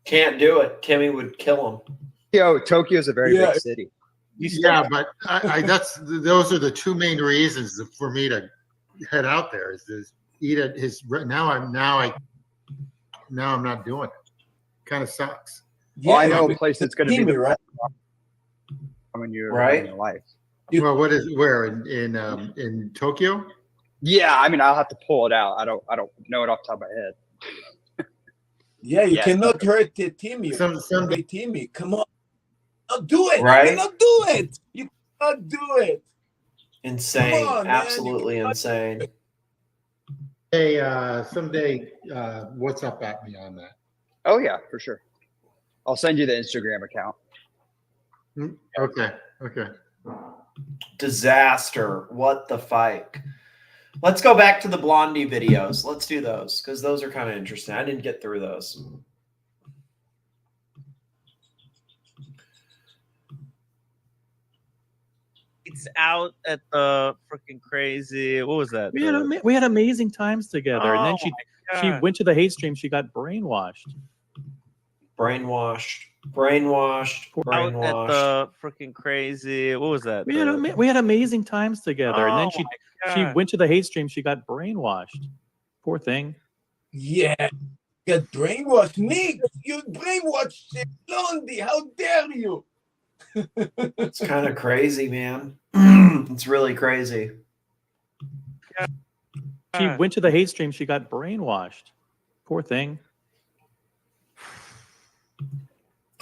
Can't do it. Timmy would kill him. Tokyo's a very Yeah. big city. Yeah, but those are the two main reasons for me to head out there is to eat at his. Now I'm not doing it. Kind of sucks. Well, I know a place that's going to be Timmy, the right? when you're Right. in your life. Well, where in Tokyo? Yeah, I mean, I'll have to pull it out. I don't know it off the top of my head. Yeah, you Yeah. cannot hurt the Timmy. Some- Timmy, come on. Not do it. Right? You cannot do it. You cannot do it. Insane. Come on, man. Absolutely insane. Hey, someday, what's up at me on that? Oh yeah, for sure. I'll send you the Instagram account. Okay. Disaster. What the fuck? Let's go back to the Blondee videos. Let's do those because those are kind of interesting. I didn't get through those. It's out at the freaking crazy. What was that? We had amazing times together, and then Oh she God. went to the hate stream. She got brainwashed. Brainwashed. Out at the freaking crazy. What was that? We had amazing times together, and then Oh she God. went to the hate stream. She got brainwashed. Poor thing. Yeah. Get brainwashed. Nick, you brainwashed Blondie. How dare you? It's kind of crazy, man. It's really crazy. She went to the hate stream. She got brainwashed. Poor thing.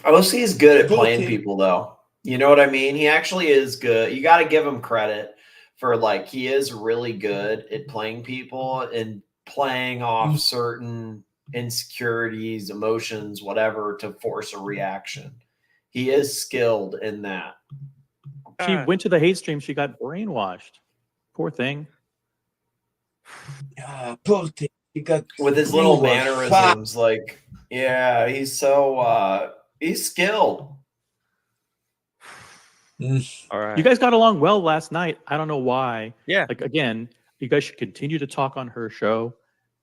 OC is good at Poor playing thing. people, though. You know what I mean? He actually is good. You got to give him credit for he is really good at playing people and playing off certain insecurities, emotions, whatever, to force a reaction. He is skilled in that. She went to the hate stream. She got brainwashed. Poor thing. Poor thing. He got With his little brainwashed. mannerisms, yeah, he's so he's skilled. All right. You guys got along well last night. I don't know why. Yeah. Again, you guys should continue to talk on her show.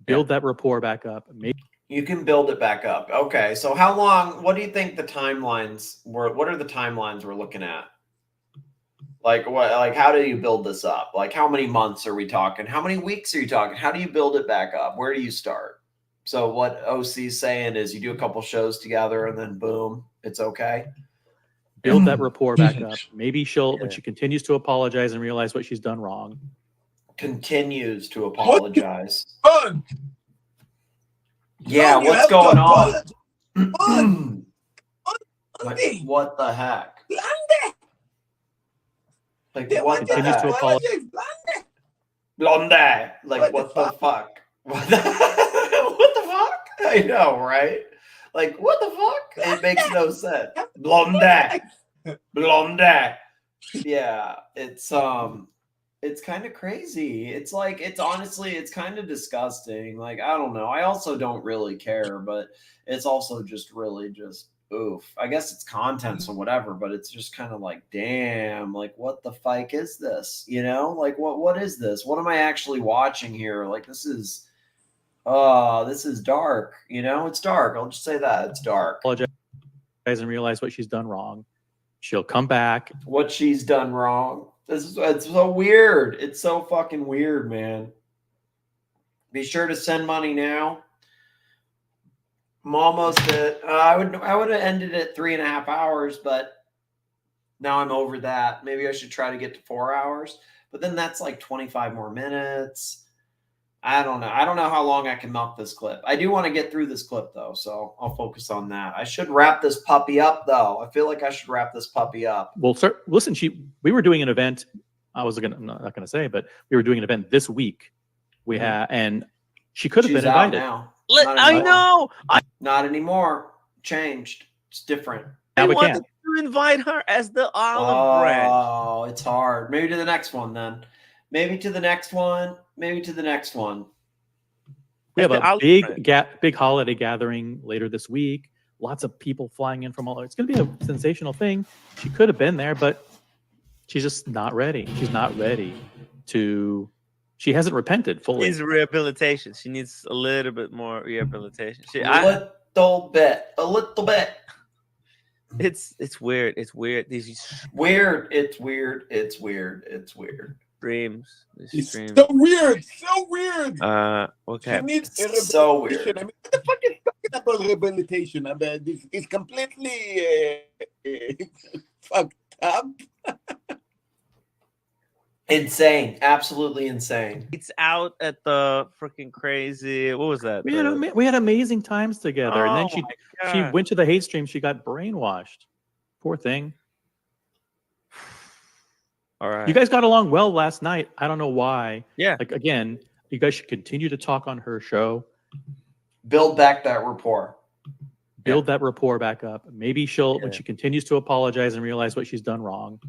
Build that rapport back up. Maybe You can build it back up. Okay, so how long? What do you think the timelines were? What are the timelines we're looking at? How do you build this up? How many months are we talking? How many weeks are you talking? How do you build it back up? Where do you start? So what OC's saying is you do a couple shows together and then boom, it's okay. build that rapport back up. Maybe when she continues to apologize and realize what she's done wrong. Continues to apologize. No, Yeah, you what's have to going on? apologize. What the heck? What the Continues heck? to apologize. Blondee. What the fuck? What the fuck? I know, right? What the fuck? It makes no sense. Blondee. Yeah, it's kind of crazy. It's like it's honestly it's kind of disgusting. Like I don't know. I also don't really care, but it's also just really just oof. I guess it's content or whatever, but it's just kind of like damn, like what the fuck is this? You know? Like what is this? What am I actually watching here? Like this is dark, you know? It's dark. I'll just say that. It's dark. Apologize and realize what she's done wrong. She'll come back. What she's done wrong. It's so weird. It's so fucking weird, man. Be sure to send money now. I'm almost at I would have ended at 3.5 hours, but now I'm over that. Maybe I should try to get to 4 hours, but then that's like 25 more minutes. I don't know. I don't know how long I can milk this clip. I do want to get through this clip though, so I'll focus on that. I should wrap this puppy up though. I feel like I should wrap this puppy up. Well, sir, listen, we were doing an event. I'm not gonna say, but we were doing an event this week. We had, and she could have She's been out invited. now. I know. Not anymore. Changed. It's different. Now I we wanted can. to invite her as the olive branch. Oh, it's hard. Maybe to the next one then. Maybe to the next one. Maybe to the next one. We have the a olive big holiday gathering later this week. Lots of people flying in from all over. It's going to be a sensational thing. She could have been there, but she's just not ready. She's not ready to. She hasn't repented fully. Needs rehabilitation. She needs a little bit more rehabilitation. A little bit. It's weird. It's weird. Weird. It's weird. It's weird. It's weird. Streams. It's so weird. So weird. Okay. She needs a It's so rehabilitation. weird. I mean, what the fuck is talking about rehabilitation? I mean, this is completely fucked up. Insane. Absolutely insane. It's out at the freaking crazy. What was that? We had amazing times together, and then Oh my she God. went to the hate stream. She got brainwashed. Poor thing. All right. You guys got along well last night. I don't know why. Yeah. Like again, you guys should continue to talk on her show. Build back that rapport. Build that rapport back up. Maybe when she continues to apologize and realize what she's done wrong,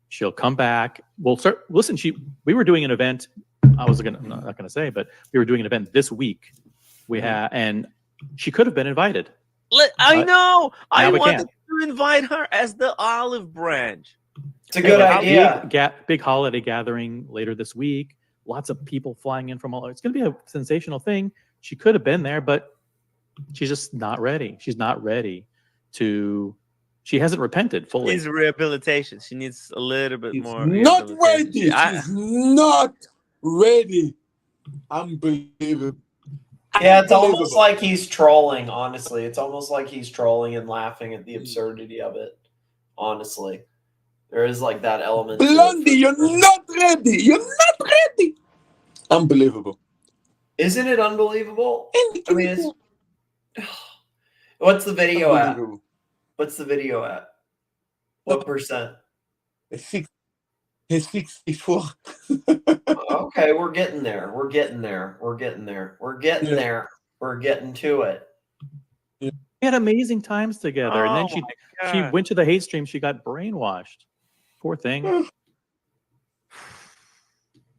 she'll come back. Well, listen, we were doing an event. I'm not gonna say, but we were doing an event this week. We had, and she could have been invited. I know. I now we wanted can. to invite her as the olive branch. It's a good idea. Big holiday gathering later this week. Lots of people flying in from all over. It's going to be a sensational thing. She could have been there, but she's just not ready. She's not ready to. She hasn't repented fully. Needs rehabilitation. She needs a little bit more. Not rehabilitation. ready. She's not ready. Unbelievable. Yeah, it's almost like he's trolling, honestly. It's almost like he's trolling and laughing at the absurdity of it. Honestly. There is like that element. Blondee, you're not ready. You're not ready. Unbelievable. Isn't it unbelievable? I mean, it's... What's the video at? What's the video at? What percent? It's 64. Okay, we're getting there. We're getting there. We're getting there. We're getting there. We're getting to it. We had amazing times together, and then Oh she God. went to the hate stream. She got brainwashed. Poor thing.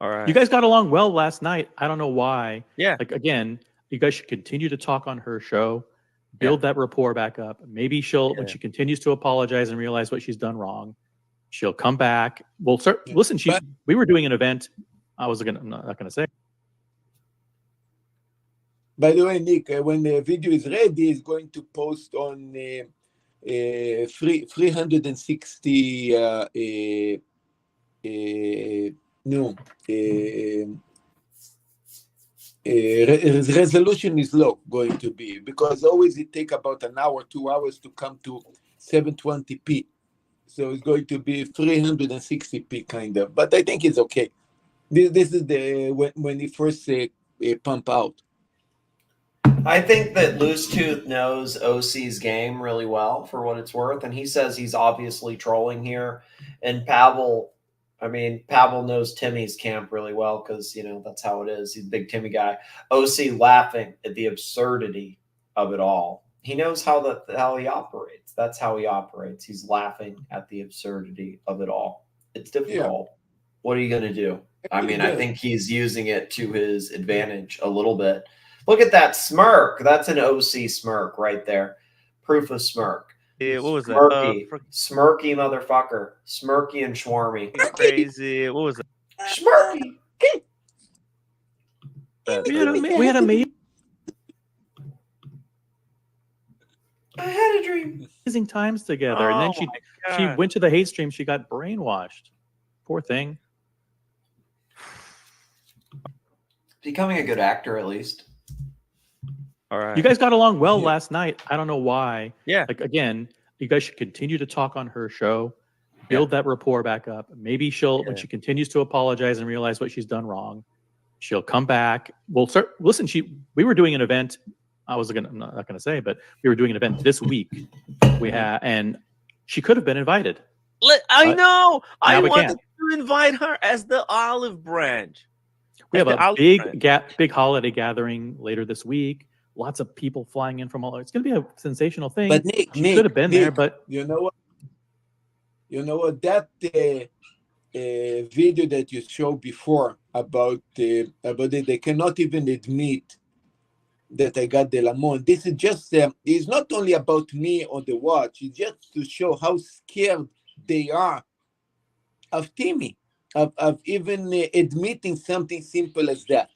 All right. You guys got along well last night. I don't know why. Yeah. Like again, you guys should continue to talk on her show. Build that rapport back up. Maybe when she continues to apologize and realize what she's done wrong, she'll come back. Well, listen, we were doing an event. I'm not gonna say. By the way, Nick, when the video is ready, it's going to post on 360 resolution is low going to be, because always it take about an hour, 2 hours to come to 720p. So it's going to be 360p kind of, but I think it's okay. This is the when it first pump out. I think that Loose Tooth knows OC's game really well for what it's worth, and he says he's obviously trolling here. And Pavel knows Timmy's camp really well because that's how it is. He's a big Timmy guy. OC laughing at the absurdity of it all. He knows how he operates. That's how he operates. He's laughing at the absurdity of it all. It's difficult. What are you going to do? I mean, I think he's using it to his advantage a little bit. Look at that smirk. That's an OC smirk right there. Proof of smirk. Yeah, what was that? Smirky. Smirky motherfucker. Smirky and Schwarmy. Crazy. What was that? Smirky. We had a meeting. I had a dream. Amazing times together, and then she went to the hate stream. She got brainwashed. Poor thing. Becoming a good actor, at least. All right. You guys got along well last night. I don't know why. Yeah. Like, again, you guys should continue to talk on her show. Build that rapport back up. Maybe she'll, when she continues to apologize and realize what she's done wrong, she'll come back. We'll start. Listen, we were doing an event. I'm not gonna say, but we were doing an event this week. And she could have been invited. I know. I we wanted can't. to invite her as the olive branch. We have As the a olive branch. big holiday gathering later this week. Lots of people flying in from all. It's going to be a sensational thing. But Nick, she should have been there, but you know what? You know what? That video that you showed before about it, they cannot even admit that I got the Lamont. This is just it's not only about me on the watch. It's just to show how scared they are of Timmy, of even admitting something simple as that.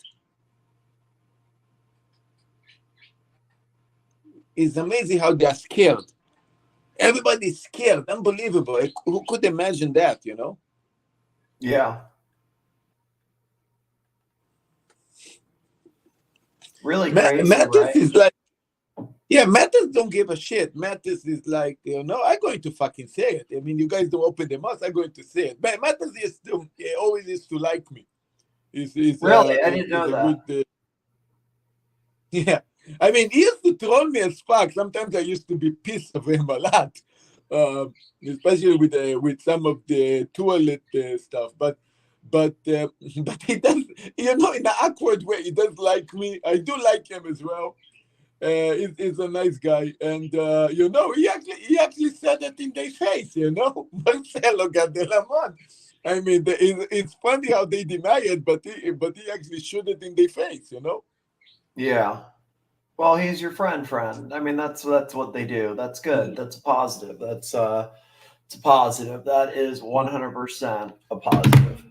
It's amazing how they are scared. Everybody's scared. Unbelievable. Who could imagine that, you know? Yeah. Really crazy, Mattis right? is like, Mattis don't give a shit. Mattis is like, I'm going to fucking say it. I mean, you guys don't open the mouth, I'm going to say it. But Mattis always used to like me. Really? I didn't know that. Good, yeah. I mean, he used to troll me as fuck. Sometimes I used to be pissed of him a lot, especially with some of the toilet stuff. But he does, in an awkward way, he does like me. I do like him as well. He's a nice guy, and he actually said it in their face. Marcelo got the Lamont. I mean, it's funny how they deny it, but he actually showed it in their face. Yeah. Well, he's your friend. I mean, that's what they do. That's good. That's a positive. It's a positive. That is 100% a positive.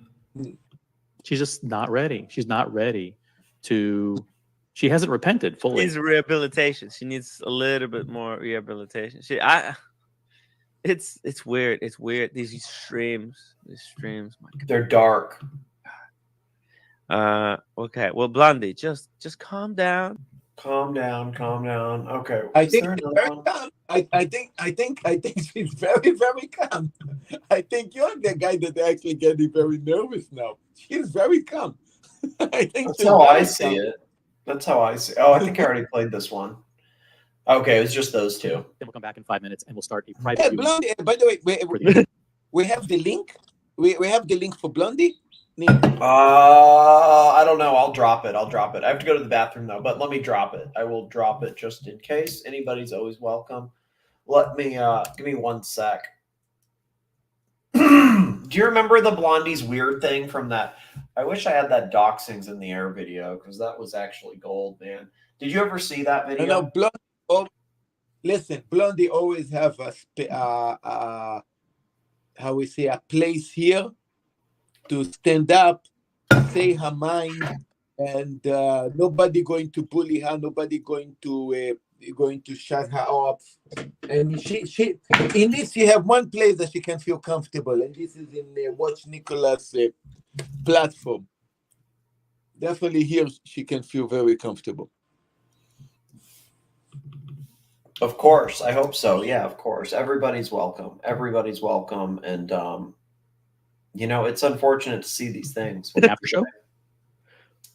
she's just not ready. She's not ready to. She hasn't repented fully. Needs rehabilitation. She needs a little bit more rehabilitation. It's weird. It's weird. These streams. My God. They're dark. Okay. Well, Blondie, just calm down. Calm down. Okay. I think she's very calm. I think she's very, very calm. I think you're the guy that actually getting very nervous now. She's very calm. I think that's how I see it. That's how I see. Oh, I think I already played this one. Okay, it was just those two. Then we'll come back in 5 minutes and we'll start a private. Hey, Blondie, by the way, we have the link. We have the link for Blondie. I don't know. I'll drop it. I have to go to the bathroom though, but let me drop it. I will drop it just in case. Anybody's always welcome. Let me give me 1 sec. Do you remember the Blondie's weird thing from that? I wish I had that doxings in the air video because that was actually gold, man. Did you ever see that video? No, Blondie. Listen, Blondie always have a place here to stand up, say her mind, and nobody going to bully her, nobody going to shut her up. And she in this, she have one place that she can feel comfortable, and this is in Watch Nicholas platform. Definitely here she can feel very comfortable. Of course, I hope so. Yeah, of course. Everybody's welcome. And it's unfortunate to see these things. After show?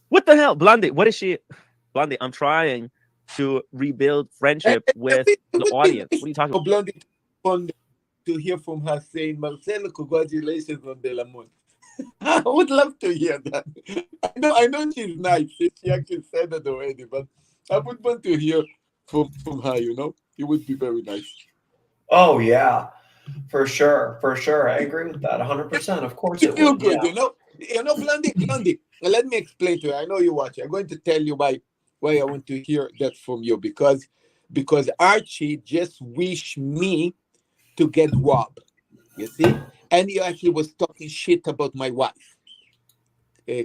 What the hell, Blondie? What is she? Blondie, I'm trying to rebuild friendship with the audience. What are you talking about? Blondie, to hear from her saying, Marcelo, congratulations on the Lamont. I would love to hear that. I know she's nice. She actually said that already, but I would want to hear from her, It would be very nice. Oh, yeah. For sure, for sure. I agree with that 100%. Of course it feel would. good, Yeah. Blondie. Let me explain to you. I know you watch. I'm going to tell you why I want to hear that from you because Archie just wished me to get robbed. You see, and he actually was talking shit about my wife.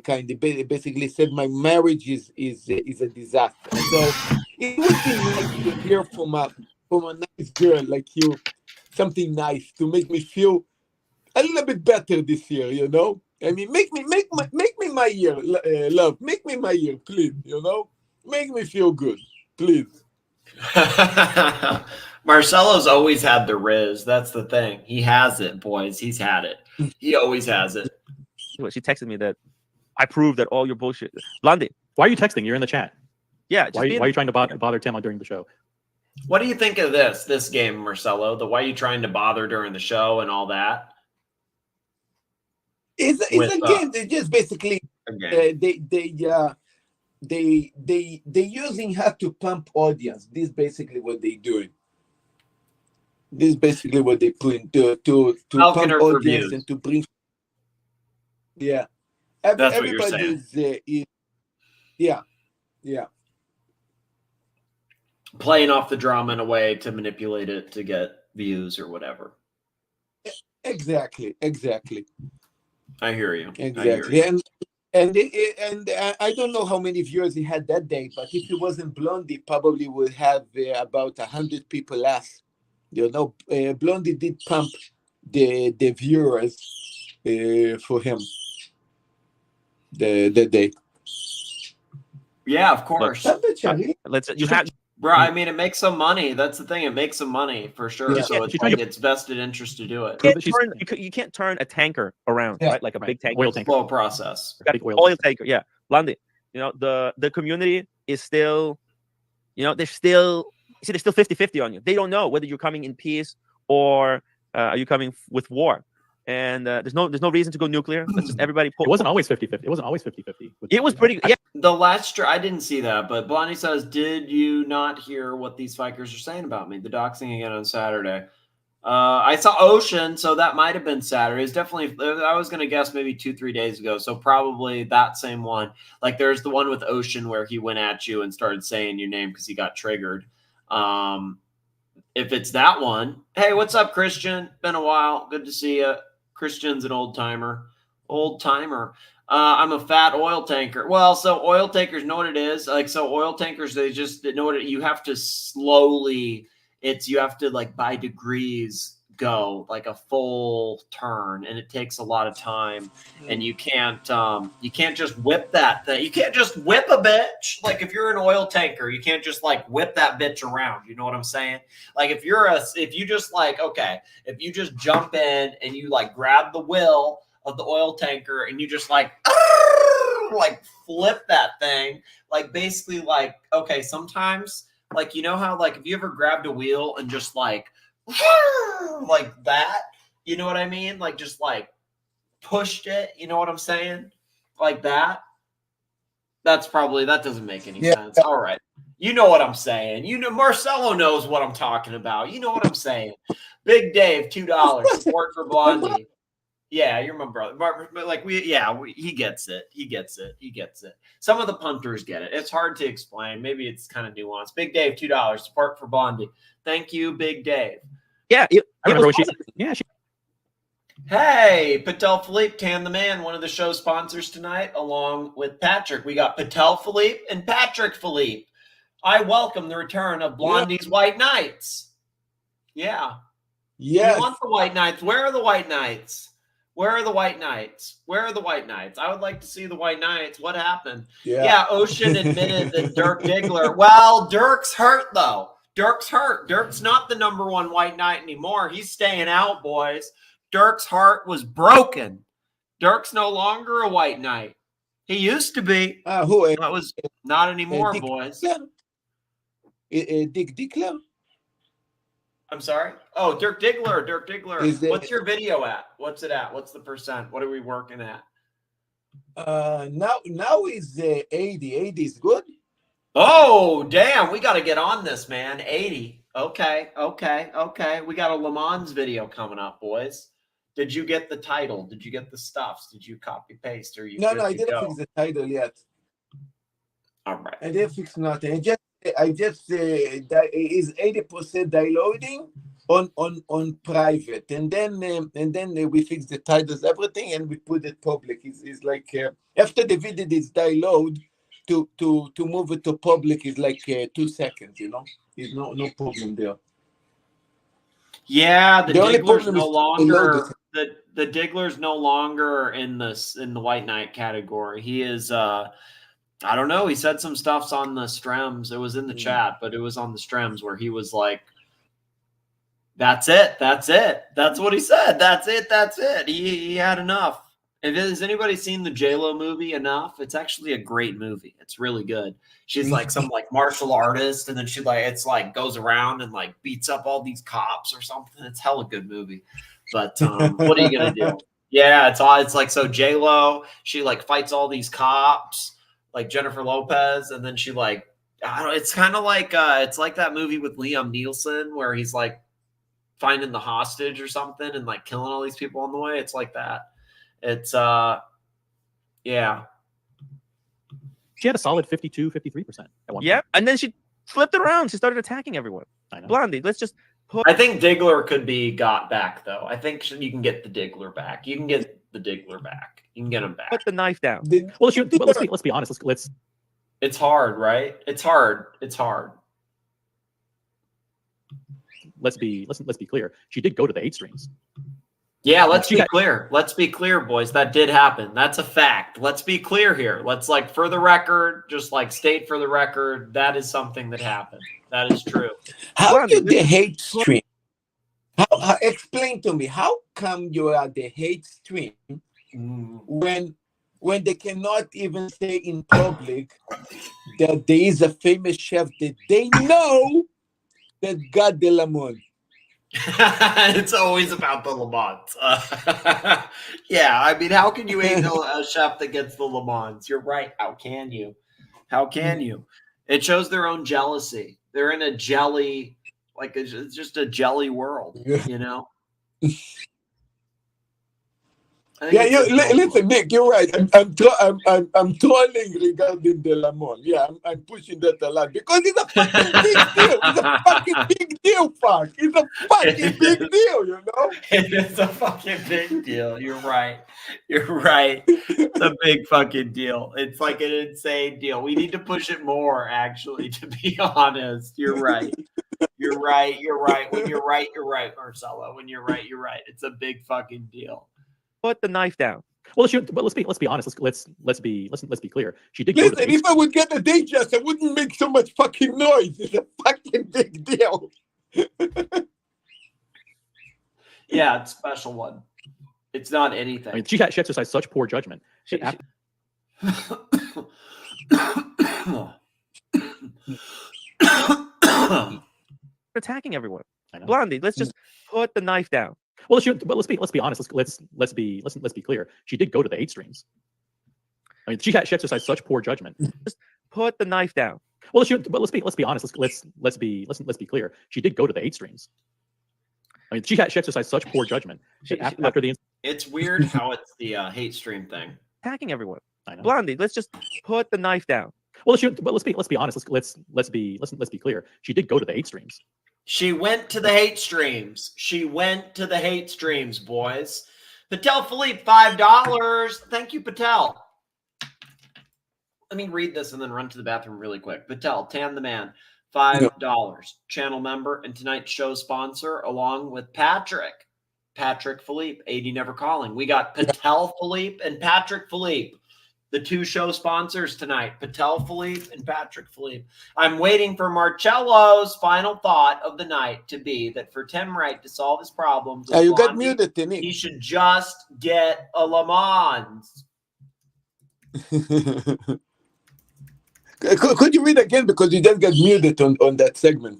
Kind of basically said my marriage is a disaster. So it would be nice to hear from a nice girl like you, something nice to make me feel a little bit better this year. You know, I mean, make me my year, love. Make me my year, please. You know, make me feel good, please. Marcelo's always had the Riz. That's the thing. He has it, boys. He's had it. He always has it. She texted me that I proved that all your bullshit. Blondie. Why are you texting? You're in the chat. Yeah. Why are you trying to bother Tim during the show? What do you think of this game, Marcelo? Why are you trying to bother during the show and all that? It's a game. They just basically they using her to pump audience. This is basically what they're doing. This is basically what they put into to pump audience views. and to bring. Yeah, that's what you're everybody saying. Yeah. Playing off the drama in a way to manipulate it to get views or whatever. Exactly. I hear you. Exactly. And I don't know how many viewers he had that day, but if it wasn't Blondie, probably would have about 100 people less. You know, Blondie did pump the viewers for him the day. Yeah, of course. Bro, I mean, it makes some money. That's the thing. It makes some money for sure. Yeah. So it's like it's vested interest to do it. You can't turn a tanker around, right? Like a big tanker. Oil tanker. Slow process. Oil tanker. Yeah. Blondie. You know, the community is still, you know, they're still 50-50 on you. They don't know whether you're coming in peace or are you coming with war. And there's no reason to go nuclear. Let's just everybody. It wasn't always 50-50. It wasn't always 50-50. It was pretty. Yeah. The last I didn't see that, but Blondie says, "Did you not hear what these Fikers are saying about me? The doxing again on Saturday. I saw Ocean, so that might have been Saturday. It's definitely. I was gonna guess maybe 2-3 days ago. So probably that same one. Like there's the one with Ocean where he went at you and started saying your name because he got triggered. If it's that one, hey, what's up, Christian? Been a while. Good to see you. Christian's an old timer. I'm a fat oil tanker. Well, so oil tankers know what it is. Like, so oil tankers, they just know what you have to slowly, you have to like by degrees go like a full turn, and it takes a lot of time. And you can't just whip that thing. You can't just whip a bitch. Like if you're an oil tanker, you can't just like whip that bitch around. You know what I'm saying? Like if you just jump in and you like grab the wheel of the oil tanker and you just like flip that thing, like basically like, okay, sometimes like, you know how like if you ever grabbed a wheel and just like that, you know what I mean? Like just like pushed it, you know what I'm saying? Like that. That doesn't make any sense. All right. You know what I'm saying. You know, Marcelo knows what I'm talking about. You know what I'm saying. Big Dave, $2 support for Blondie. Yeah, you're my brother. But like he gets it. He gets it. Some of the punters get it. It's hard to explain. Maybe it's kind of nuanced. Big Dave, $2 support for Blondie. Thank you, Big Dave. Yeah, I remember when she. Hey, Patel Philippe, Can the Man, one of the show sponsors tonight, along with Patrick. We got Patel Philippe and Patrick Philippe. I welcome the return of Blondie's White Knights. Yeah. Yes. You want the White Knights? Where are the White Knights? Where are the White Knights? Where are the White Knights? I would like to see the White Knights. What happened? Yeah, Ocean admitted that Dirk Diggler. Well, Dirk's hurt, though. Dirk's hurt. Dirk's not the #1 White Knight anymore. He's staying out, boys. Dirk's heart was broken. Dirk's no longer a White Knight. He used to be. That was not anymore, boys. Dick Diggler? I'm sorry? Oh, Dirk Diggler. Dirk Diggler. What's your video at? What's it at? What's the percent? What are we working at? Now is 80. 80 is good. Oh, damn. We got to get on this, man. 80. Okay. We got a Le Mans video coming up, boys. Did you get the title? Did you get the stuffs? Did you copy paste? Or you? No, good I to didn't go? fix the title yet. All right. I didn't fix nothing. I just is 80% downloading on private, and then we fix the titles, everything, and we put it public. It's like after the video is download, to move it to public is like 2 seconds. You know, there's no problem there. Yeah, the only Diggler's problem no is to longer load the Diggler's no longer in the White Knight category. He is I don't know. He said some stuffs on the streams. It was in the chat, but it was on the streams where he was like, "That's it. That's it. That's what he said. That's it. That's it." He had enough. Has anybody seen the J-Lo movie Enough? It's actually a great movie. It's really good. She's like some like martial artist, and then she goes around and like beats up all these cops or something. It's hella good movie. But what are you gonna do? Yeah, it's like so J-Lo, she like fights all these cops like Jennifer Lopez, and then she like I don't. It's kind of like it's like that movie with Liam Neeson where he's like finding the hostage or something and like killing all these people on the way. It's like that. It's yeah. She had a solid 52, 53% at one Yeah, point. and then she flipped it around. She started attacking everyone. I know. Blondie, let's just put. I think Diggler could be got back though. I think you can get the Diggler back. You can get the Diggler back. You can get him back. Put the knife down. Well, let's be honest. Let's. It's hard, right? It's hard. It's hard. Let's be clear. She did go to the hate streams. Yeah, let's be clear. Let's be clear, boys. That did happen. That's a fact. Let's be clear here. Let's like for the record, just like state for the record, that is something that happened. That is true. How do the hate stream? How explain to me, how come you are the hate stream when they cannot even say in public that there is a famous chef that they know that got the lemon? It's always about the Le Mans. Yeah, I mean, how can you hate a chef that gets the Le Mans? You're right. How can you? How can you? It shows their own jealousy. They're in a jelly, like it's just a jelly world, you know? Yeah, listen, Nick, you're right. I'm trolling regarding the lemon. Yeah, I'm pushing that a lot because it's a fucking big deal. It's a fucking big deal, fuck. It's a fucking big deal, you know? It is a fucking big deal. You're right. You're right. It's a big fucking deal. It's like an insane deal. We need to push it more, actually, to be honest. You're right. You're right. You're right. When you're right, you're right, Marcelo. When you're right, you're right. It's a big fucking deal. Put the knife down. Well, let's be honest. Let's be clear. She did. Listen, if I would get a digest, I wouldn't make so much fucking noise. It's a fucking big deal. Yeah, it's a special one. It's not anything. I mean, she exercised such poor judgment. Attacking everyone. Blondie, let's just put the knife down. Well, let's be honest. Let's be clear. She did go to the hate streams. I mean, she exercised such poor judgment. Just put the knife down. Well, let's be honest. Let's be clear. She did go to the hate streams. I mean, she exercised such poor judgment after the. It's weird how it's the hate stream thing. Attacking everyone. I know. Blondie, let's just put the knife down. Well, let's be honest. Let's be clear. She did go to the hate streams. She went to the hate streams. She went to the hate streams, boys. Patel Philippe, $5. Thank you, Patel. Let me read this and then run to the bathroom really quick. Patel, Tan the Man, $5. Channel member and tonight's show sponsor, along with Patrick Philippe, 80 Never Calling. We got Patel Philippe and Patrick Philippe. The two show sponsors tonight, Patel Philippe and Patrick Philippe. I'm waiting for Marcello's final thought of the night to be that for Tim Wright to solve his problems, You got muted, Timmy. He should just get a Le Mans. Could you read again because you just got muted on that segment?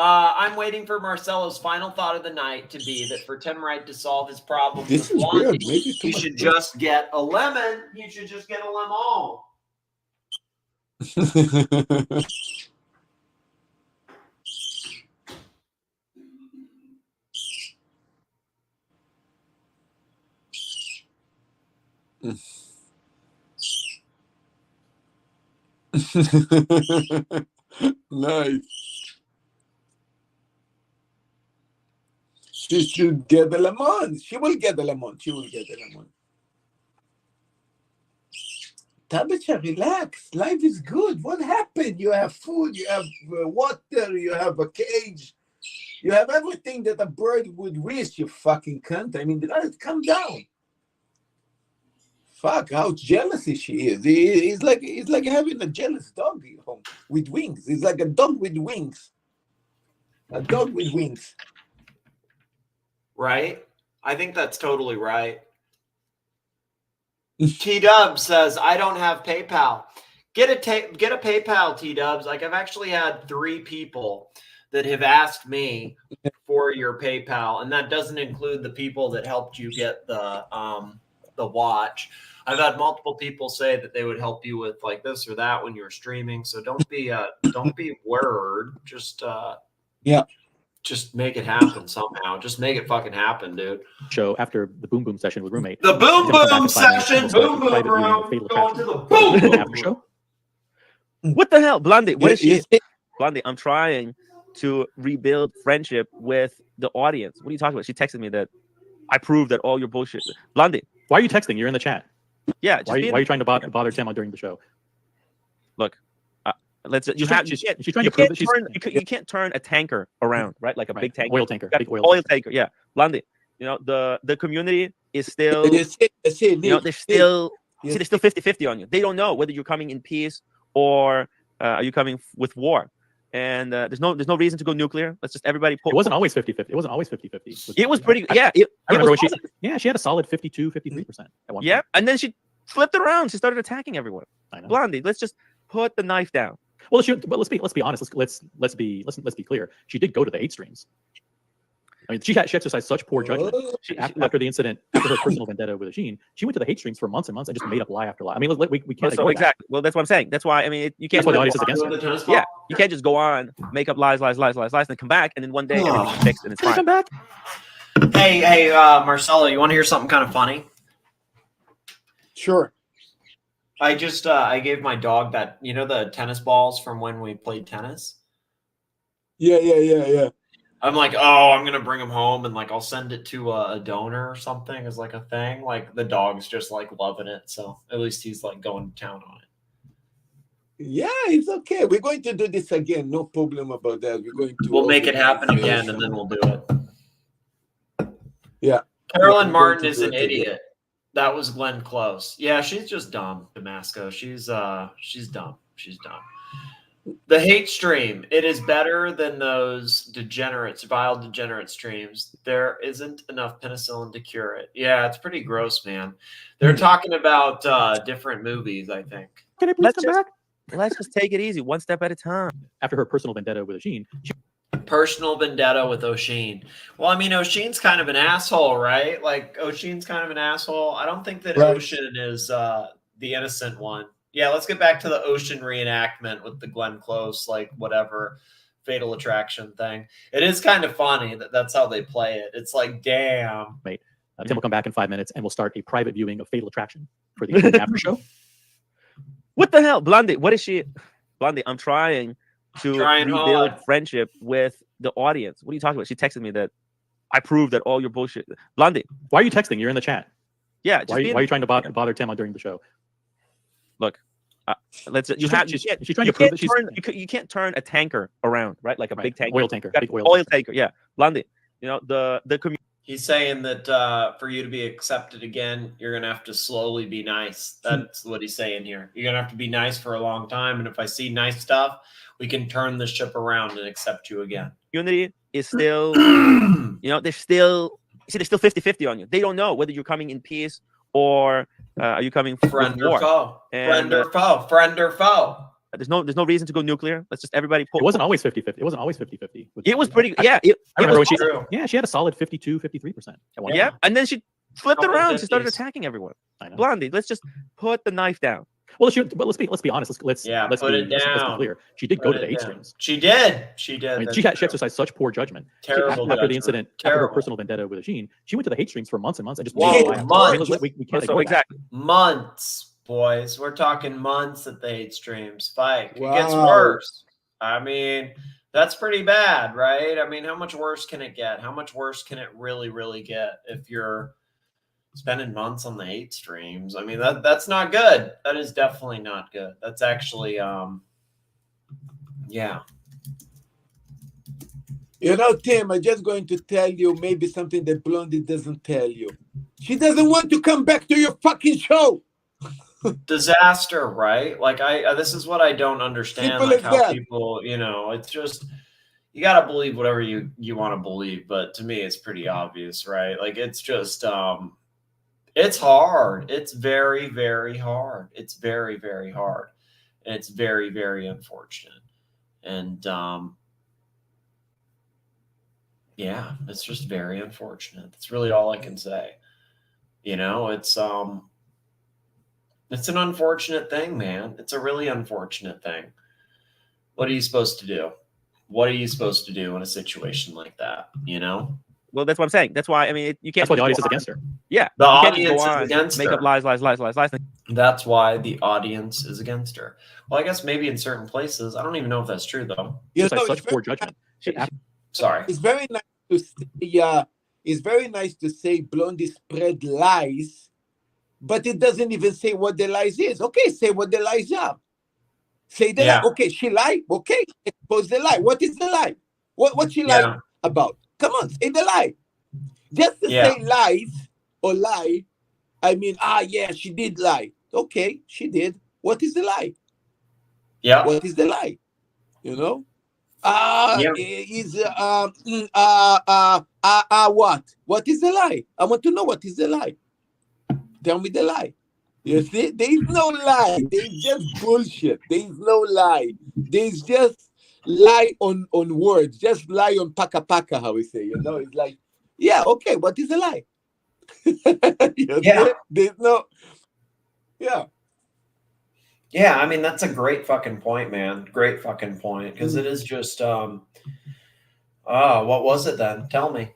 I'm waiting for Marcelo's final thought of the night to be that for Tim Wright to solve his problems This with is Blondie, weird. Maybe he should just get a lemon. He should just get a lemon. Nice. She should get the Le Mans. She will get the Le Mans. She will get the Le Mans. Tabitha, relax. Life is good. What happened? You have food, you have water, you have a cage, you have everything that a bird would wish, you fucking cunt. I mean, calm down. Fuck, how jealous she is. It's like having a jealous dog at home with wings. It's like a dog with wings. A dog with wings. Right? I think that's totally right. T-Dub says, I don't have PayPal. Get a PayPal, T-Dubs. Like, I've actually had 3 people that have asked me for your PayPal, and that doesn't include the people that helped you get the watch. I've had multiple people say that they would help you with like this or that when you were streaming. So don't be worried. Just make it happen somehow. Just make it fucking happen, dude. Show after the boom boom session with roommate. The boom boom session. Boom boom room. Going to the boom boom after show. What the hell, Blondee? What is she? Blondee, I'm trying to rebuild friendship with the audience. What are you talking about? She texted me that I proved that all your bullshit. Blondee, why are you texting? You're in the chat. Yeah. Why are you trying to bother Tim during the show? Look. She's trying to prove that you can't turn a tanker around, right? Like a big tanker. Oil tanker. Big oil tanker. Yeah. Blondie, the community is still, they're still 50-50 on you. They don't know whether you're coming in peace or are you coming with war. And there's no reason to go nuclear. Let's just everybody It wasn't always 50-50. It wasn't always 50-50. It was pretty, yeah. I remember when she had a solid 52-53% at one point. And then she flipped it around. She started attacking everyone. I know. Blondie, let's just put the knife down. Well, but let's be honest. Let's be clear. She did go to the hate streams. I mean, she exercised such poor judgment after the incident, after her personal vendetta with Asheen. She went to the hate streams for months and months and just made up lie after lie. I mean, we can't ignore that. Well, that's what I'm saying. That's why, I mean, you can't. That's why the audience is against it. Yeah, you can't just go on, make up lies, and then come back, and then one day everything's fixed and it's fine. Come back. Hey, Marcelo, you want to hear something kind of funny? Sure. I just I gave my dog that, you know, the tennis balls from when we played tennis. Yeah. I'm like, oh, I'm gonna bring him home and like I'll send it to a donor or something as like a thing. Like the dog's just like loving it, so at least he's like going to town on it. Yeah, it's okay. We're going to do this again. No problem about that. We'll make it happen again, and then we'll do it. Yeah. Carolyn Martin is an idiot. That was Glenn Close. Yeah, she's just dumb, Damasco. She's dumb. She's dumb. The hate stream, it is better than those vile degenerate streams. There isn't enough penicillin to cure it. Yeah, it's pretty gross, man. They're talking about different movies, I think. Can I please come back? Let's just take it easy, one step at a time. After her personal vendetta with Asheen. Personal vendetta with O'Sheen. Well, I mean, O'Sheen's kind of an asshole, right? Like, O'Sheen's kind of an asshole. I don't think that Ocean is the innocent one. Yeah, let's get back to the Ocean reenactment with the Glenn Close, like, whatever, Fatal Attraction thing. It is kind of funny that that's how they play it. It's like, damn. Wait, Tim will come back in 5 minutes, and we'll start a private viewing of Fatal Attraction for the after show. What the hell? Blondie, what is she? Blondie, I'm trying to rebuild friendship with the audience. What are you talking about? She texted me that I proved that all your bullshit. Blondie, why are you texting? You're in the chat. Yeah. Why are you trying to bother Tim during the show? Look, you can't turn a tanker around, right? Like a big tanker. Oil tanker. Big oil tanker. Yeah. Blondie, you know, the community. He's saying that for you to be accepted again, you're going to have to slowly be nice. That's what he's saying here. You're going to have to be nice for a long time. And if I see nice stuff, we can turn the ship around and accept you again. Community is still, you know, they're still 50-50 on you. They don't know whether you're coming in peace or are you coming friend or foe? Friend or foe? Friend or foe? There's no reason to go nuclear. Let's just everybody. It wasn't always 50-50. It wasn't always 50-50. It was pretty. Yeah. I remember when she had a solid 52-53%. Yeah, and then she flipped it around. She started attacking everyone. I know. Blondie, let's just put the knife down. Well, let's be honest. Let's put it be down. clear. She did go to the hate streams. She did. She did. I mean, she exercised such poor judgment. Terrible after the judgment. incident, after her personal vendetta with Sheen, she went to the hate streams for months and months and just months. we can't ignore that. Months, boys. We're talking months at the hate streams. Spike. Wow. It gets worse. I mean, that's pretty bad, right? I mean, how much worse can it get? How much worse can it really, really get if you're spending months on the hate streams? I mean, that's not good. That is definitely not good. That's actually, yeah. You know, Tim, I'm just going to tell you maybe something that Blondie doesn't tell you. She doesn't want to come back to your fucking show. Disaster, right? Like this is what I don't understand. Simple like as how that. people, it's just, you got to believe whatever you want to believe. But to me, it's pretty obvious, right? Like it's just, it's hard. It's very, very hard. It's very, very hard. And it's very, very unfortunate. And, yeah, it's just very unfortunate. That's really all I can say. It's an unfortunate thing, man. It's a really unfortunate thing. What are you supposed to do? What are you supposed to do in a situation like that? Well, that's what I'm saying. That's why, I mean, you can't. That's why the audience is against her. Yeah. The you can't audience just go is on, against make her. up lies. That's why the audience is against her. Well, I guess maybe in certain places. I don't even know if that's true, though. Such poor judgment. Sorry. It's very nice to say, it's very nice to say Blondie spread lies, but it doesn't even say what the lies is. Okay, say what the lies are. Say the lie. Okay, she lied. Okay, expose the lie. What is the lie? What she lied about? Come on, say the lie. Just to say lies or lie, I mean, yeah, she did lie. Okay, she did. What is the lie? Yeah. What is the lie? What? What is the lie? I want to know what is the lie. Tell me the lie. You see, there's no lie. There's just bullshit. There's no lie. There's just lie on words. Just lie on paka, how we say. It's like, yeah, okay. What is the lie? See? There's no. Yeah. Yeah, I mean, that's a great fucking point, man. Great fucking point. Because it is just, what was it then? Tell me.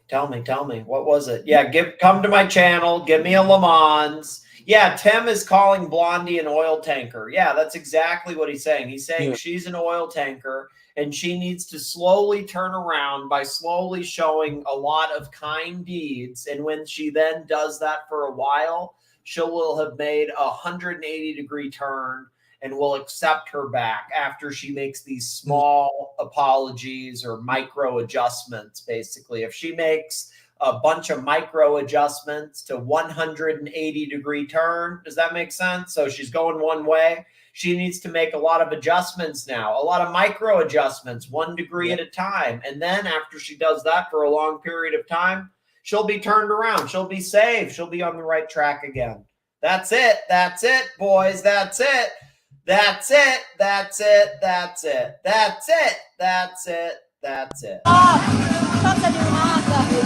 What was it? Yeah, come to my channel. Give me a Le Mans. Yeah, Tim is calling Blondie an oil tanker. Yeah, that's exactly what he's saying. He's saying she's an oil tanker, and she needs to slowly turn around by slowly showing a lot of kind deeds. And when she then does that for a while, she will have made a 180-degree turn and will accept her back after she makes these small apologies or micro adjustments, basically. If she makes a bunch of micro adjustments to 180-degree turn, does that make sense? So she's going one way. She needs to make a lot of adjustments now, a lot of micro adjustments, 1 degree at a time. And then after she does that for a long period of time, she'll be turned around. She'll be saved. She'll be on the right track again. That's it. That's it, boys. That's it. That's it. That's it. That's it. That's it. That's it. That's it.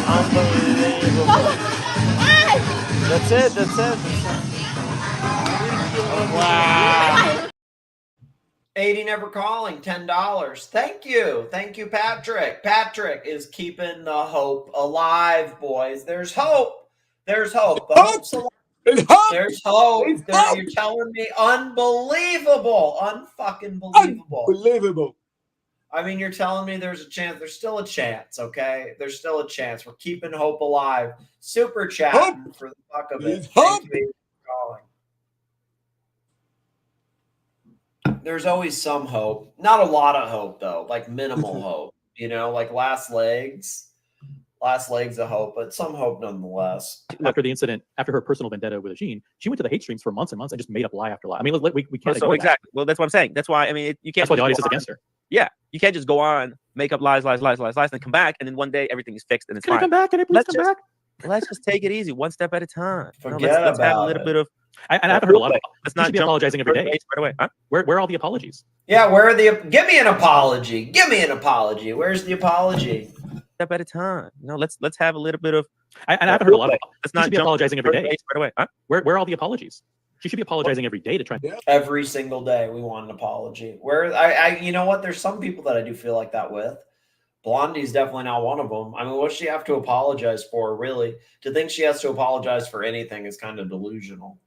Unbelievable. That's it. That's it. Wow. 80 never calling, $10. Thank you. Thank you, Patrick. Patrick is keeping the hope alive, boys. There's hope. There's hope. The hope's alive. There's hope. You're telling me unbelievable. Unfucking believable. Unbelievable. I mean, you're telling me there's a chance. There's still a chance, okay? There's still a chance. We're keeping hope alive. Super chatting for the fuck of it. Thank you for calling. There's always some hope. Not a lot of hope, though. Like minimal hope. Like last legs of hope, but some hope nonetheless. After the incident, after her personal vendetta with Sheen, she went to the hate streams for months and months and just made up lie after lie. I mean, we can't. So exactly. Well, that's what I'm saying. That's why, I mean, you can't. That's why the audience is against her. Yeah, you can't just go on, make up lies, and then come back, and then one day everything is fixed and it's Can fine. I come back? Can I please come back? Let's just take it easy, one step at a time. Let's have a little bit of. I haven't heard a lot of. Let's not be apologizing every day. Right away. Huh? Where are all the apologies? Yeah, where are give me an apology. Give me an apology. Where's the apology? Step at a time. Let's have a little bit of. I haven't heard a lot of. Let's not be apologizing every day. Right away. Huh? Where are all the apologies? She should be apologizing every day to try. Every single day we want an apology. Where you know what? There's some people that I do feel like that with. Blondie's definitely not one of them. I mean, what does she have to apologize for, really? To think she has to apologize for anything is kind of delusional.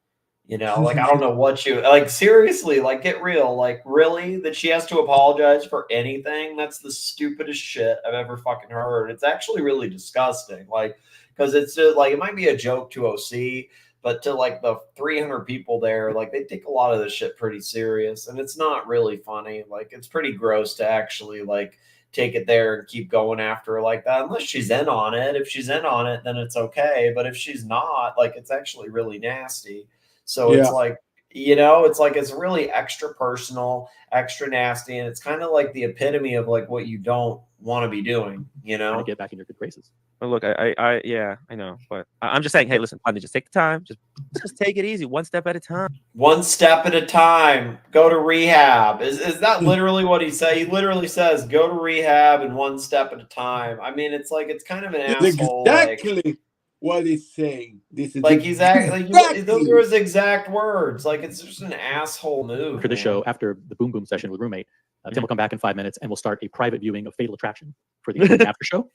You know, like, I don't know what you, like, seriously, like, get real. Like, really? That she has to apologize for anything? That's the stupidest shit I've ever fucking heard. It's actually really disgusting. Like, because it's like, it might be a joke to OC, but to like the 300 people there, like, they take a lot of this shit pretty serious. And it's not really funny. Like, it's pretty gross to actually, like, take it there and keep going after her like that, unless she's in on it. If she's in on it, then it's okay. But if she's not, like, it's actually really nasty. So it's like, you know, it's like, it's really extra personal, extra nasty. And it's kind of like the epitome of like what you don't want to be doing, you know? Trying to get back in your good graces. Well, look, yeah, I know, but I'm just saying, hey, listen, Blondie, just take the time, just take it easy, one step at a time. One step at a time. Go to rehab. Is that literally what he said? He literally says, go to rehab and one step at a time. I mean, it's like, it's kind of an asshole. Exactly what he's saying. This is like those are his exact words. Like, it's just an asshole move. After the show, after the Boom Boom session with Roommate, Tim will come back in 5 minutes and we'll start a private viewing of Fatal Attraction for the after show.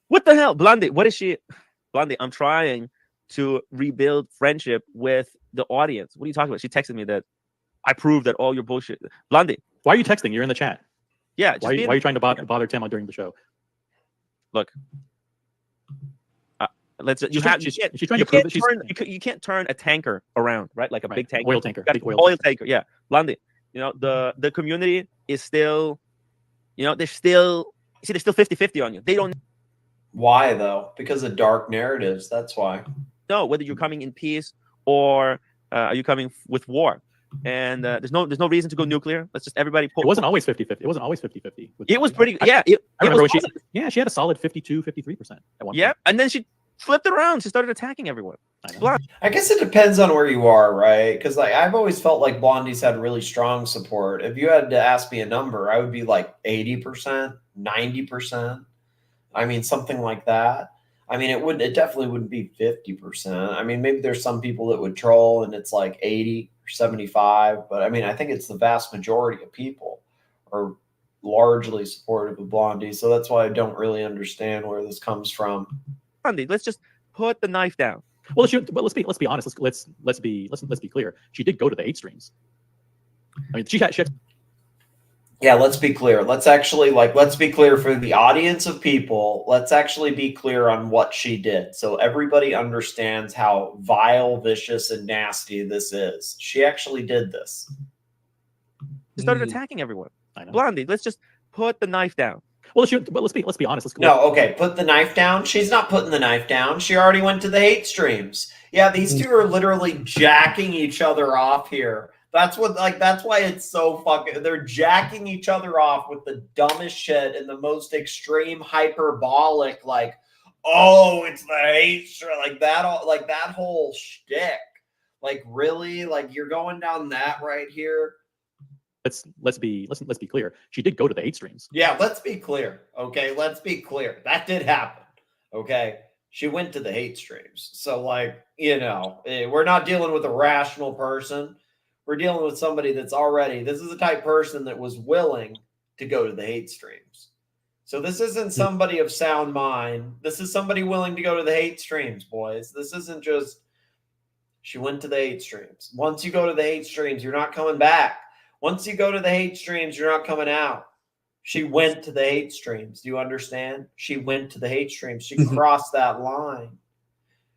What the hell, Blondie? What is she? Blondie, I'm trying to rebuild friendship with the audience. What are you talking about? She texted me that I proved that all your bullshit. Blondie, why are you texting? You're in the chat. Yeah. Why are you trying to bother Tim during the show? Look, you can't turn a tanker around, right? Like a big tanker, oil tanker, big oil tanker. Yeah, Blondie. You know, the community is still, you know, they're still 50-50 on you. They don't. Why though? Because of dark narratives. That's why. No, whether you're coming in peace or are you coming with war? And there's no reason to go nuclear. Let's just everybody. It wasn't always 50-50. It wasn't always 50-50. It was pretty. Yeah, I remember when she had a solid 52-53% at one point. Yeah, and then she flipped it around. She started attacking everyone. I guess it depends on where you are, right? Because like I've always felt like Blondie's had really strong support. If you had to ask me a number, I would be like 80%, 90%. I mean, something like that. I mean, it definitely wouldn't be 50%. I mean, maybe there's some people that would troll and it's like 80 or 75, but I mean, I think it's the vast majority of people are largely supportive of Blondie. So that's why I don't really understand where this comes from. Blondie, let's just put the knife down. Well, let's be honest. Let's be clear. She did go to the hate streams. I mean, she had. Yeah, let's be clear. Let's be clear for the audience of people. Let's actually be clear on what she did, so everybody understands how vile, vicious, and nasty this is. She actually did this. She started attacking everyone. I know. Blondie, let's just put the knife down. Well, let's be honest. Okay, put the knife down. She's not putting the knife down. She already went to the hate streams. Yeah, these two are literally jacking each other off here. That's why it's so fucking. They're jacking each other off with the dumbest shit and the most extreme hyperbolic, like, oh, it's the hate stream, like that whole shtick. Like, really, like you're going down that right here. Let's be clear. She did go to the hate streams. Yeah, let's be clear. Okay, let's be clear. That did happen. Okay, she went to the hate streams. So, like, you know, we're not dealing with a rational person. We're dealing with somebody that's already. This is the type of person that was willing to go to the hate streams. So this isn't somebody of sound mind. This is somebody willing to go to the hate streams, boys. This isn't just. She went to the hate streams. Once you go to the hate streams, you're not coming back. Once you go to the hate streams, you're not coming out. She went to the hate streams. Do you understand? She went to the hate streams. She crossed that line.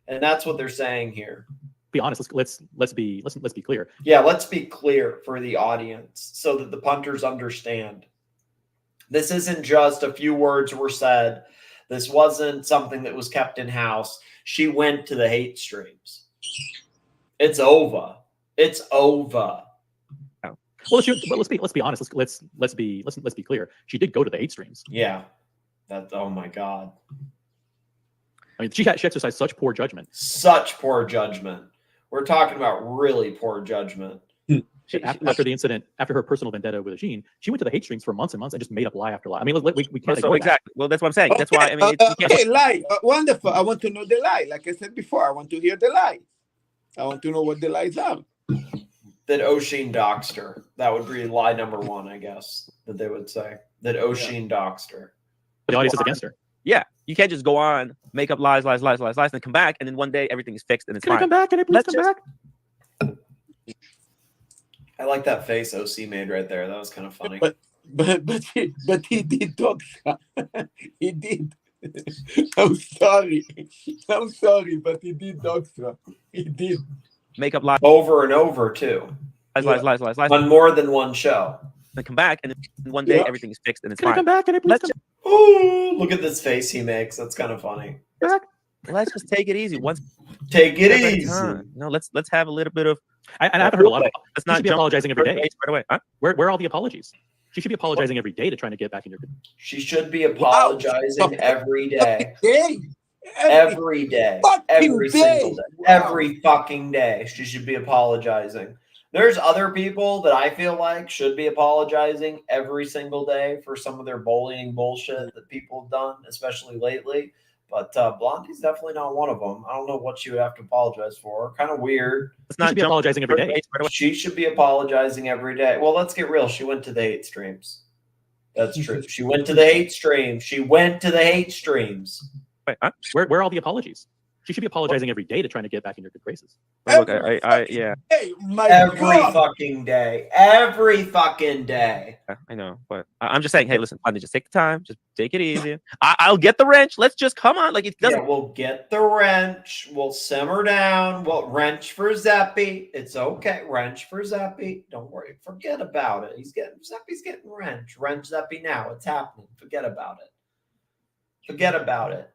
And that's what they're saying here. Be honest. Let's be clear. Yeah, let's be clear for the audience so that the punters understand. This isn't just a few words were said. This wasn't something that was kept in house. She went to the hate streams. It's over. It's over. Well, let's be honest. Let's be clear. She did go to the hate streams. Yeah. Oh my God. I mean, she exercised such poor judgment. Such poor judgment. We're talking about really poor judgment. After the incident, after her personal vendetta with Eugene, she went to the hate streams for months and months and just made up lie after lie. I mean, we can't ignore exactly. That. Well, that's what I'm saying. That's why. I mean, lie. Wonderful. I want to know the lie. Like I said before, I want to hear the lie. I want to know what the lies are. That Oshin doxed her. That would be lie number one, I guess, that they would say. That Oshin doxed her. The audience is against her. Yeah, you can't just go on, make up lies, and then come back, and then one day everything is fixed and it's Can I fine. come back? Can I please come back? I like that face OC made right there. That was kind of funny. But he did talk. He did. I'm sorry, but he did talk. He did. Make up lies over and over too. Lies. On more than one show. Then come back, and then one day everything is fixed and it's Can I fine. come back? Can I please come Ooh, look at this face he makes. That's kind of funny. back? Let's just take it easy. Take it Step at a easy. time. No, let's have a little bit of. And I've heard a lot of. Let's She not should be jump apologizing every day. right away. Huh? Where are all the apologies? She should be apologizing every day to trying to get back in your good. She should be apologizing every day. Every Every day. fucking Every single day. day. Wow. Every fucking day. She should be apologizing. There's other people that I feel like should be apologizing every single day for some of their bullying bullshit that people have done, especially lately. But Blondie's definitely not one of them. I don't know what she would have to apologize for. Kind of weird. Let's She not should be jump apologizing every day. right away. She should be apologizing every day. Well, let's get real. She went to the hate streams. That's true. She went to the hate streams. She went to the hate streams. Wait, huh? Where are all the apologies? She should be apologizing every day to trying to get back in your good graces. Look, yeah, Hey, my Every God. fucking day. Every fucking day. I know, but I'm just saying. Hey, listen, Blondie, just take the time, just take it easy. I'll get the wrench. Let's just come on, like it doesn't. Yeah, we'll get the wrench. We'll simmer down. We'll wrench for Zeppy. It's okay. Wrench for Zeppy. Don't worry. Forget about it. Zeppy's getting wrench. Wrench Zeppy now. It's happening. Forget about it. Forget about it.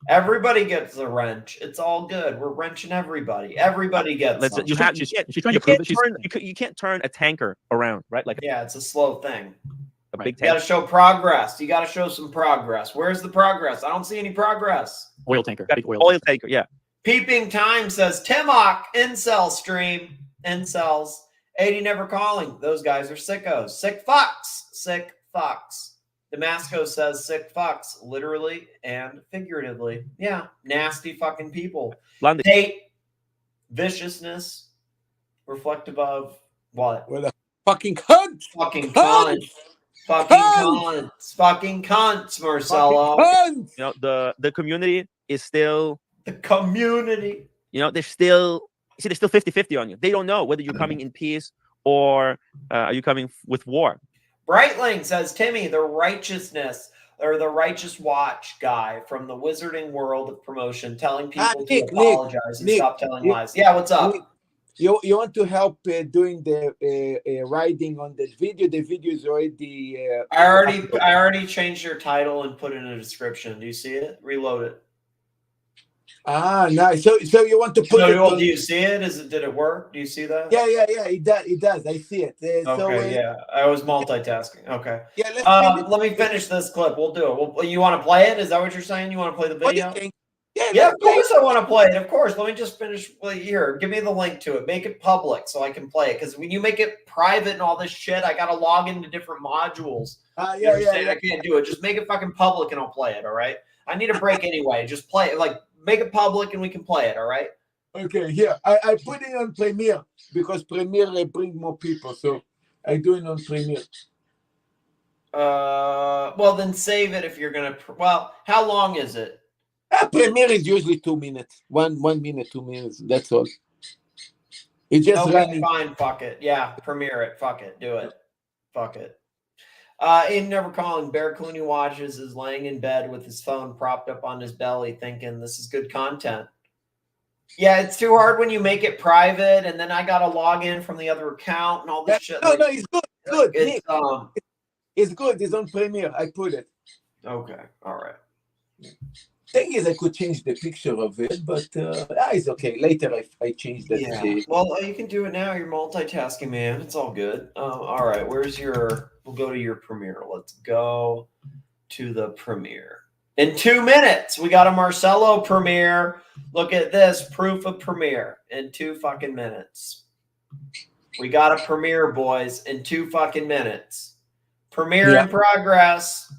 Everybody gets the wrench. It's all good. We're wrenching everybody. Everybody gets. Let's. something. You have. She's trying to prove that she's. You can't turn a tanker around, right? Like Yeah, it's a slow thing. a Right. big You got tanker. to show progress. You got to show some progress. Where's the progress? I don't see any progress. Oil tanker. Big oil. Oil tanker. Yeah. Peeping Time says TIMOC incel stream. Incels. 80 never calling. Those guys are sickos. Sick fucks. Sick fucks. Damasco says sick fucks, literally and figuratively. Yeah, nasty fucking people. Blondie. Hate, viciousness, reflective of what? What a fucking cunt. Fucking Cunt. cunts. Fucking Cunt. cunts. Fucking cunts, Marcelo. Cunt. You know, the community is still. The community. You know, they're still 50-50 on you. They don't know whether you're coming in peace or are you coming with war. Brightling says, Timmy, the righteousness or the righteous watch guy from the wizarding world of promotion telling people to apologize and stop telling lies. Yeah, what's up? You want to help doing the writing on the video? The video is already. I already changed your title and put it in a description. Do you see it? Reload it. Ah, nice. So you want to put it on... Do you see it? Did it work? Do you see that? Yeah. It does. I see it. Okay, yeah. I was multitasking. Okay. Yeah, let me finish this clip. We'll do it. You want to play it? Is that what you're saying? You want to play the video? What do you think? Yeah, of course I want to play it. Of course. Let me just finish. Well, here, give me the link to it. Make it public so I can play it. Because when you make it private and all this shit, I got to log into different modules. You understand? I can't do it. Just make it fucking public and I'll play it, all right? I need a break anyway. Just play it. Like, make it public and we can play it, all right? Okay, here. I put it on Premiere because Premiere bring more people. So I do it on Premiere. Well, then save it if you're going to. Well, how long is it? Premiere is usually 2 minutes. 1 minute, 2 minutes. That's all. It's just Okay, running. fine. Fuck it. Yeah, premiere it. Fuck it. Do it. Fuck it. In Never Calling, Bear Clooney watches is laying in bed with his phone propped up on his belly thinking this is good content. Yeah, it's too hard when you make it private and then I got to log in from the other account and all this shit. No, it's good. Good. It's, it's good. It's on Premiere. I put it. Okay. All right. Thing is, I could change the picture of it, but it's okay. Later, I changed that. Yeah. Well, you can do it now. You're multitasking, man. It's all good. All right. Where's your... We'll go to your premiere. Let's go to the premiere. In 2 minutes, we got a Marcelo premiere. Look at this. Proof of premiere in 2 fucking minutes. We got a premiere, boys, in 2 fucking minutes. Premiere in progress.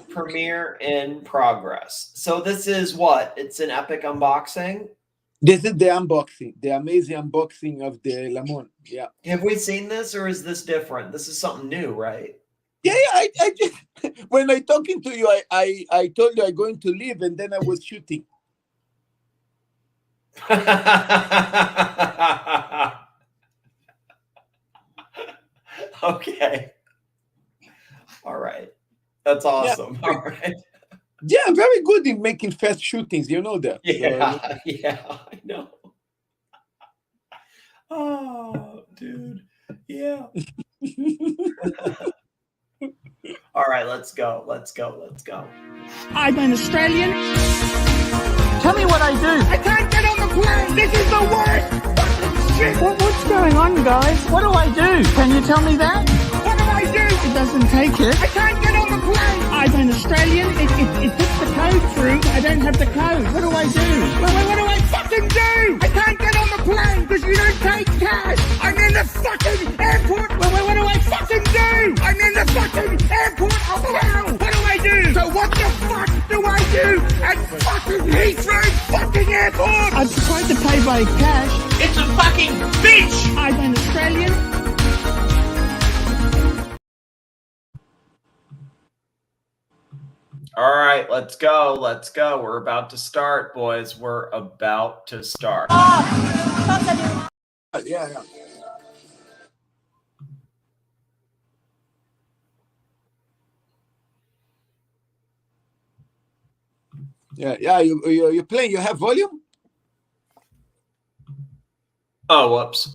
Premiere in progress. So this is what? It's an epic unboxing? This is the unboxing, the amazing unboxing of the Lamont. Yeah. Have we seen this, or is this different? This is something new, right? Yeah, I just when I talking to you, I told you I'm going to leave, and then I was shooting. Okay. All right. That's awesome. Yeah. All right. Yeah, I'm very good in making fast shootings. You know that. Yeah, So, yeah, I know. Oh, dude. Yeah. All right, let's go. Let's go. Let's go. I'm an Australian. Tell me what I do. I can't get on the plane. This is the worst fucking shit. What's going on, guys? What do I do? Can you tell me that? What do I do? It doesn't take it. I can't get on the plane. I'm an Australian. It puts the code through. I don't have the code. What do I do? What do I fucking do? I can't get on the plane because you don't take cash. I'm in the fucking airport. What do I fucking do? I'm in the fucking airport of hell. What do I do? So what the fuck do I do at fucking Heathrow fucking airport? I've tried to pay by cash. It's a fucking bitch. I'm an Australian. All right, let's go. Let's go. We're about to start, boys. We're about to start. yeah. Yeah. You're playing. You have volume. Oh, whoops.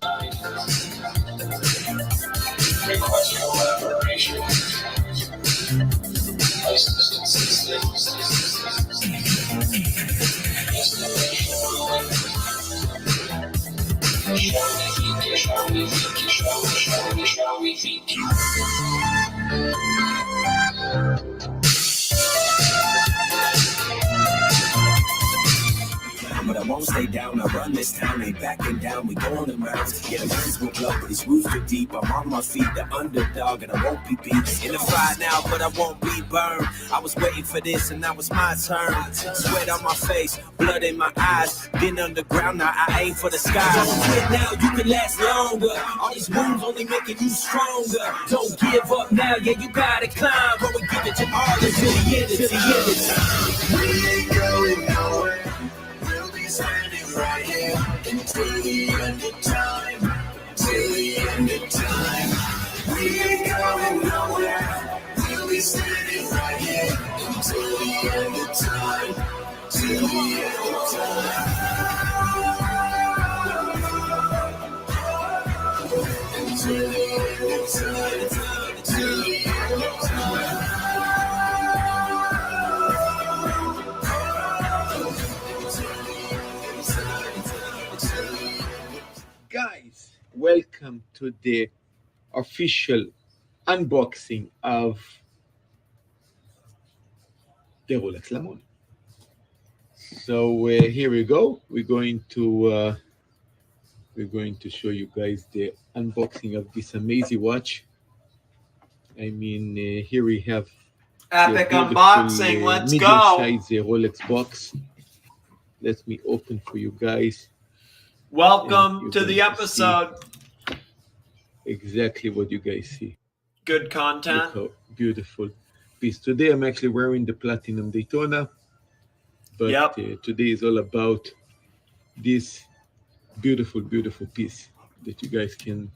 But I won't stay down. I run this town, ain't backing down. We go on the mountains. Yeah, the winds will blow, but these roots are deep. I'm on my feet, the underdog, and I won't be beat. In the fire now, but I won't be burned. I was waiting for this, and now it's my turn. Sweat on my face, blood in my eyes. Been underground, now I aim for the sky. Don't quit now, you can last longer. All these wounds only making you stronger. Don't give up now, yeah, you gotta climb. But we give it to all until the end, until the end of time. We ain't going nowhere. Standing right here until the end of time. Till the end of time. We ain't going nowhere. We'll be standing right here until the end of time. Till the end of time. Until the end of time. Till the end of time. Guys, welcome to the official unboxing of the Rolex Lamont. So here we go. We're going to show you guys the unboxing of this amazing watch. I mean, here we have epic unboxing. Let's go. Medium-size Rolex box. Let me open for you guys. Welcome to the episode. Exactly what you guys see. Good content. Look how beautiful piece. Today I'm actually wearing the Platinum Daytona, but today is all about this beautiful piece that you guys can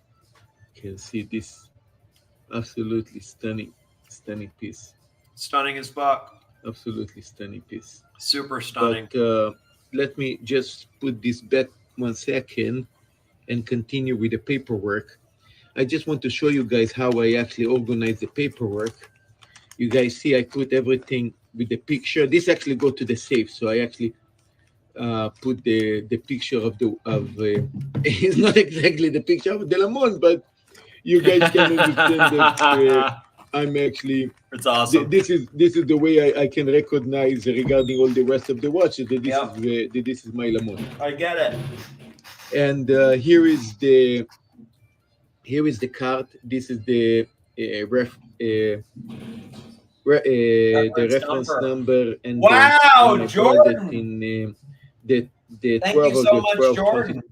see. This absolutely stunning piece. Stunning as fuck. Absolutely stunning piece. Super stunning. But let me just put this back 1 second and continue with the paperwork. I just want to show you guys how I actually organize the paperwork. You guys see I put everything with the picture. This actually go to the safe, so I actually put the picture of it's not exactly the picture of the Lamont, but you guys can understand that I'm actually. It's awesome. This is the way I can recognize regarding all the rest of the watches that this is my Lamont. I get it. And here is the card. This is the reference number, and wow, Jordan. the The Thank 12 you of so the much, 12, Jordan.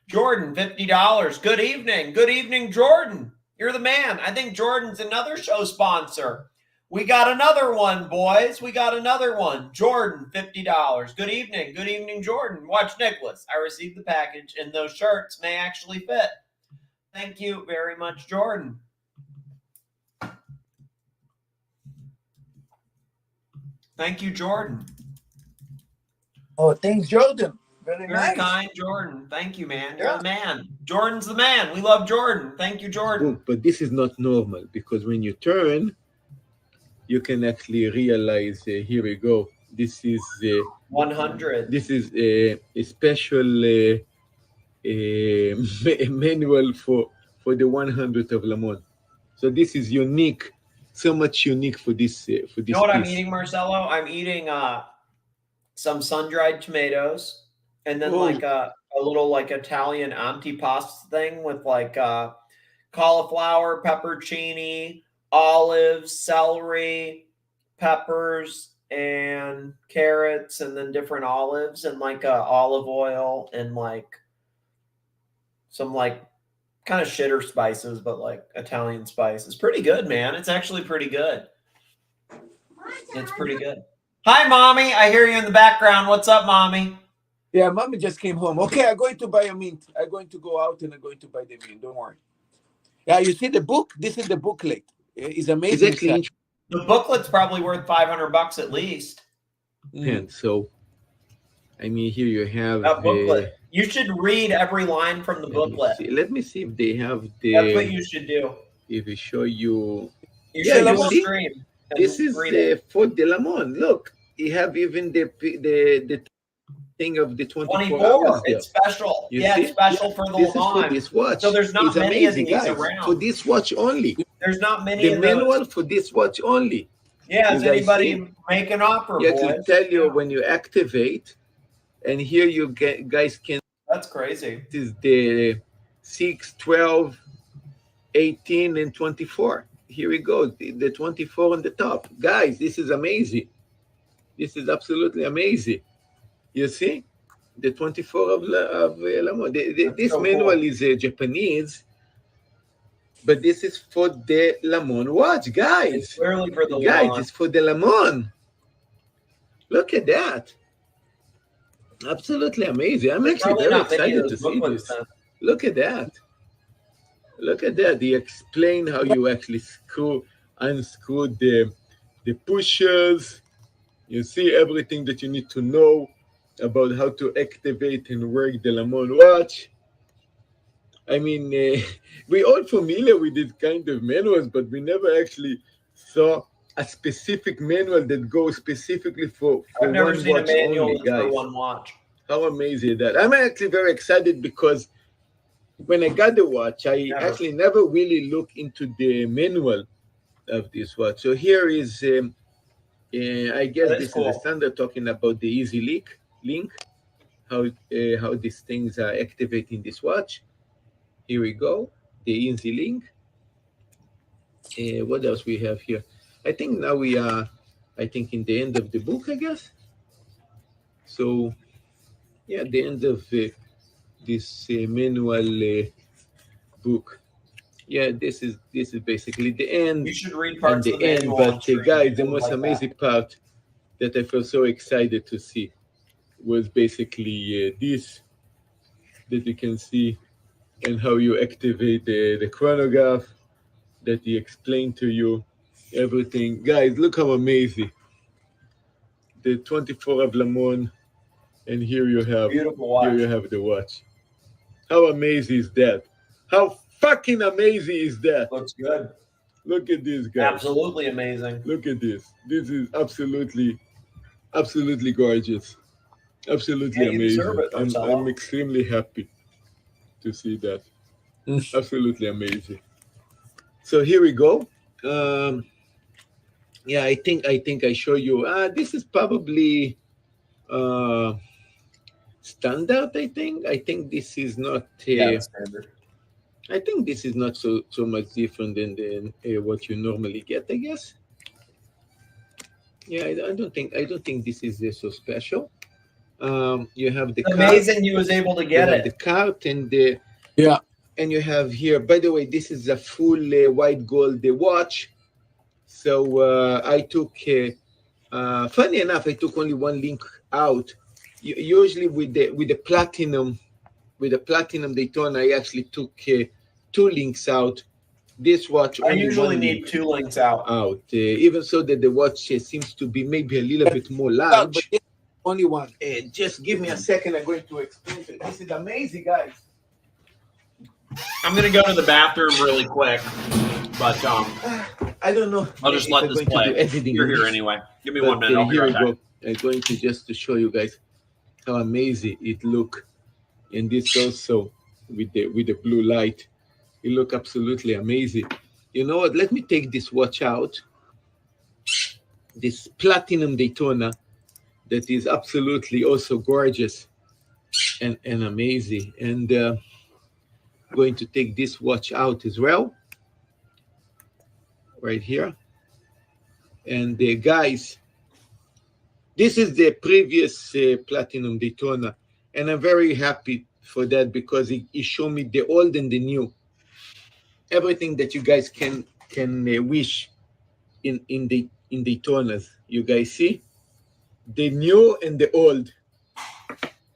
Jordan, $50. Good evening. Good evening, Jordan. You're the man. I think Jordan's another show sponsor. We got another one, boys. We got another one. Jordan, $50. Good evening. Good evening, Jordan. Watch Nicholas. I received the package, and those shirts may actually fit. Thank you very much, Jordan. Thank you, Jordan. Oh, thanks, Jordan. Very Very nice. kind, Jordan. Thank you, man. You're the man. Jordan's the man. We love Jordan. Thank you, Jordan. Book, but this is not normal because when you turn, you can actually realize. Here we go. This is 100. This is a special manual for the 100th of Le Mans. So this is unique, so much unique for this. You know what I'm eating, Marcelo? I'm eating some sun-dried tomatoes, and then like a little like Italian antipasto thing with like cauliflower, pepperoncini, olives, celery, peppers, and carrots, and then different olives, and like olive oil, and like some like kind of shitter spices, but like Italian spice. It's pretty good, man. It's actually pretty good. It's pretty good. Hi, Mommy. I hear you in the background. What's up, Mommy? Yeah, Mommy just came home. Okay, I'm going to buy a mint. I'm going to go out and I'm going to buy the mint. Don't worry. Yeah, you see the book? This is the booklet. It's amazing. Exactly. The booklet's probably worth $500 at least. And so, I mean, here you have That booklet. You should read every line from the booklet. Let me see if they have the. That's what you should do. If we show you. You should do a stream. This is for the Le Mans. Look, you have even the thing of the 24 hours there. It's special. You Yeah, see? it's special for the This is Le for Mans. this watch. So there's not It's many amazing, of these guys. around. For this watch only. There's not many The of those. manual for this watch only. Yeah, does You guys anybody see? make an offer, Yeah, boys? to tell you when you activate, and here you guys can. That's crazy. This is the 6, 12, 18, and 24. Here we go. The 24 on the top. Guys, this is amazing. This is absolutely amazing. You see? The 24 of Le Mans. This so manual cool. is Japanese, but this is for the Le Mans watch, guys. It's clearly for the Le Guys, Mans. it's for the Le Mans. Look at that. Absolutely amazing. I'm actually Probably very not many of excited to those see booklets this. then. Look at that. Look at that. They explain how you actually unscrew the pushers. You see everything that you need to know about how to activate and work the Le Mans watch. I mean, we're all familiar with this kind of manuals, but we never actually saw a specific manual that goes specifically for I've never one seen a watch manual only, that's for guys. one watch. How amazing is that? I'm actually very excited because when I got the watch, I actually never really looked into the manual of this watch. So here is, I guess this is the standard talking about the easy link, how these things are activating this watch. Here we go, the easy link. What else we have here? I think now we are, I think in the end of the book, I guess. So, yeah, the end of this manual book. Yeah, this is basically the end. You should read parts and of the the end. manual But on stream. guys, the Things most like amazing part that I felt so excited to see was basically this that you can see and how you activate the chronograph that he explained to you everything. Guys, look how amazing the 24 of Le Mans, and here you have the watch. How amazing is that? How fucking amazing is that? Looks good. Look at this, guys. Absolutely amazing. Look at this. This is absolutely gorgeous. Absolutely Yeah, you deserve amazing. it, Marcelo. I'm extremely happy to see that. Absolutely amazing. So here we go. Yeah, I think I show you. This is probably standard. I think this is not. Standard. I think this is not so much different than what you normally get, I guess. Yeah, I don't think this is so special. You have the It's card. amazing you was able to You get have it. the card and the and you have here. By the way, this is a full white gold watch. So I took. Funny enough, I took only one link out. Usually with the platinum Daytona, I actually took 2 links out. This watch I only usually one need link 2 links out. even so that the watch seems to be maybe a little bit more large. Only one. Just give me a second. I'm going to explain. This is amazing, guys. I'm gonna go to the bathroom really quick, but I don't know. I'll just if let I'm this going to play. do everything You're on here this. anyway. Give me But, 1 minute. I'll be here right we back. go. I'm going to just show you guys how amazing it look. And this also with the blue light, it look absolutely amazing. You know what? Let me take this watch out. This platinum Daytona that is absolutely also gorgeous and amazing. And going to take this watch out as well, right here. And guys, this is the previous platinum Daytona, and I'm very happy for that because it showed me the old and the new, everything that you guys can wish in Daytonas. You guys see the new and the old,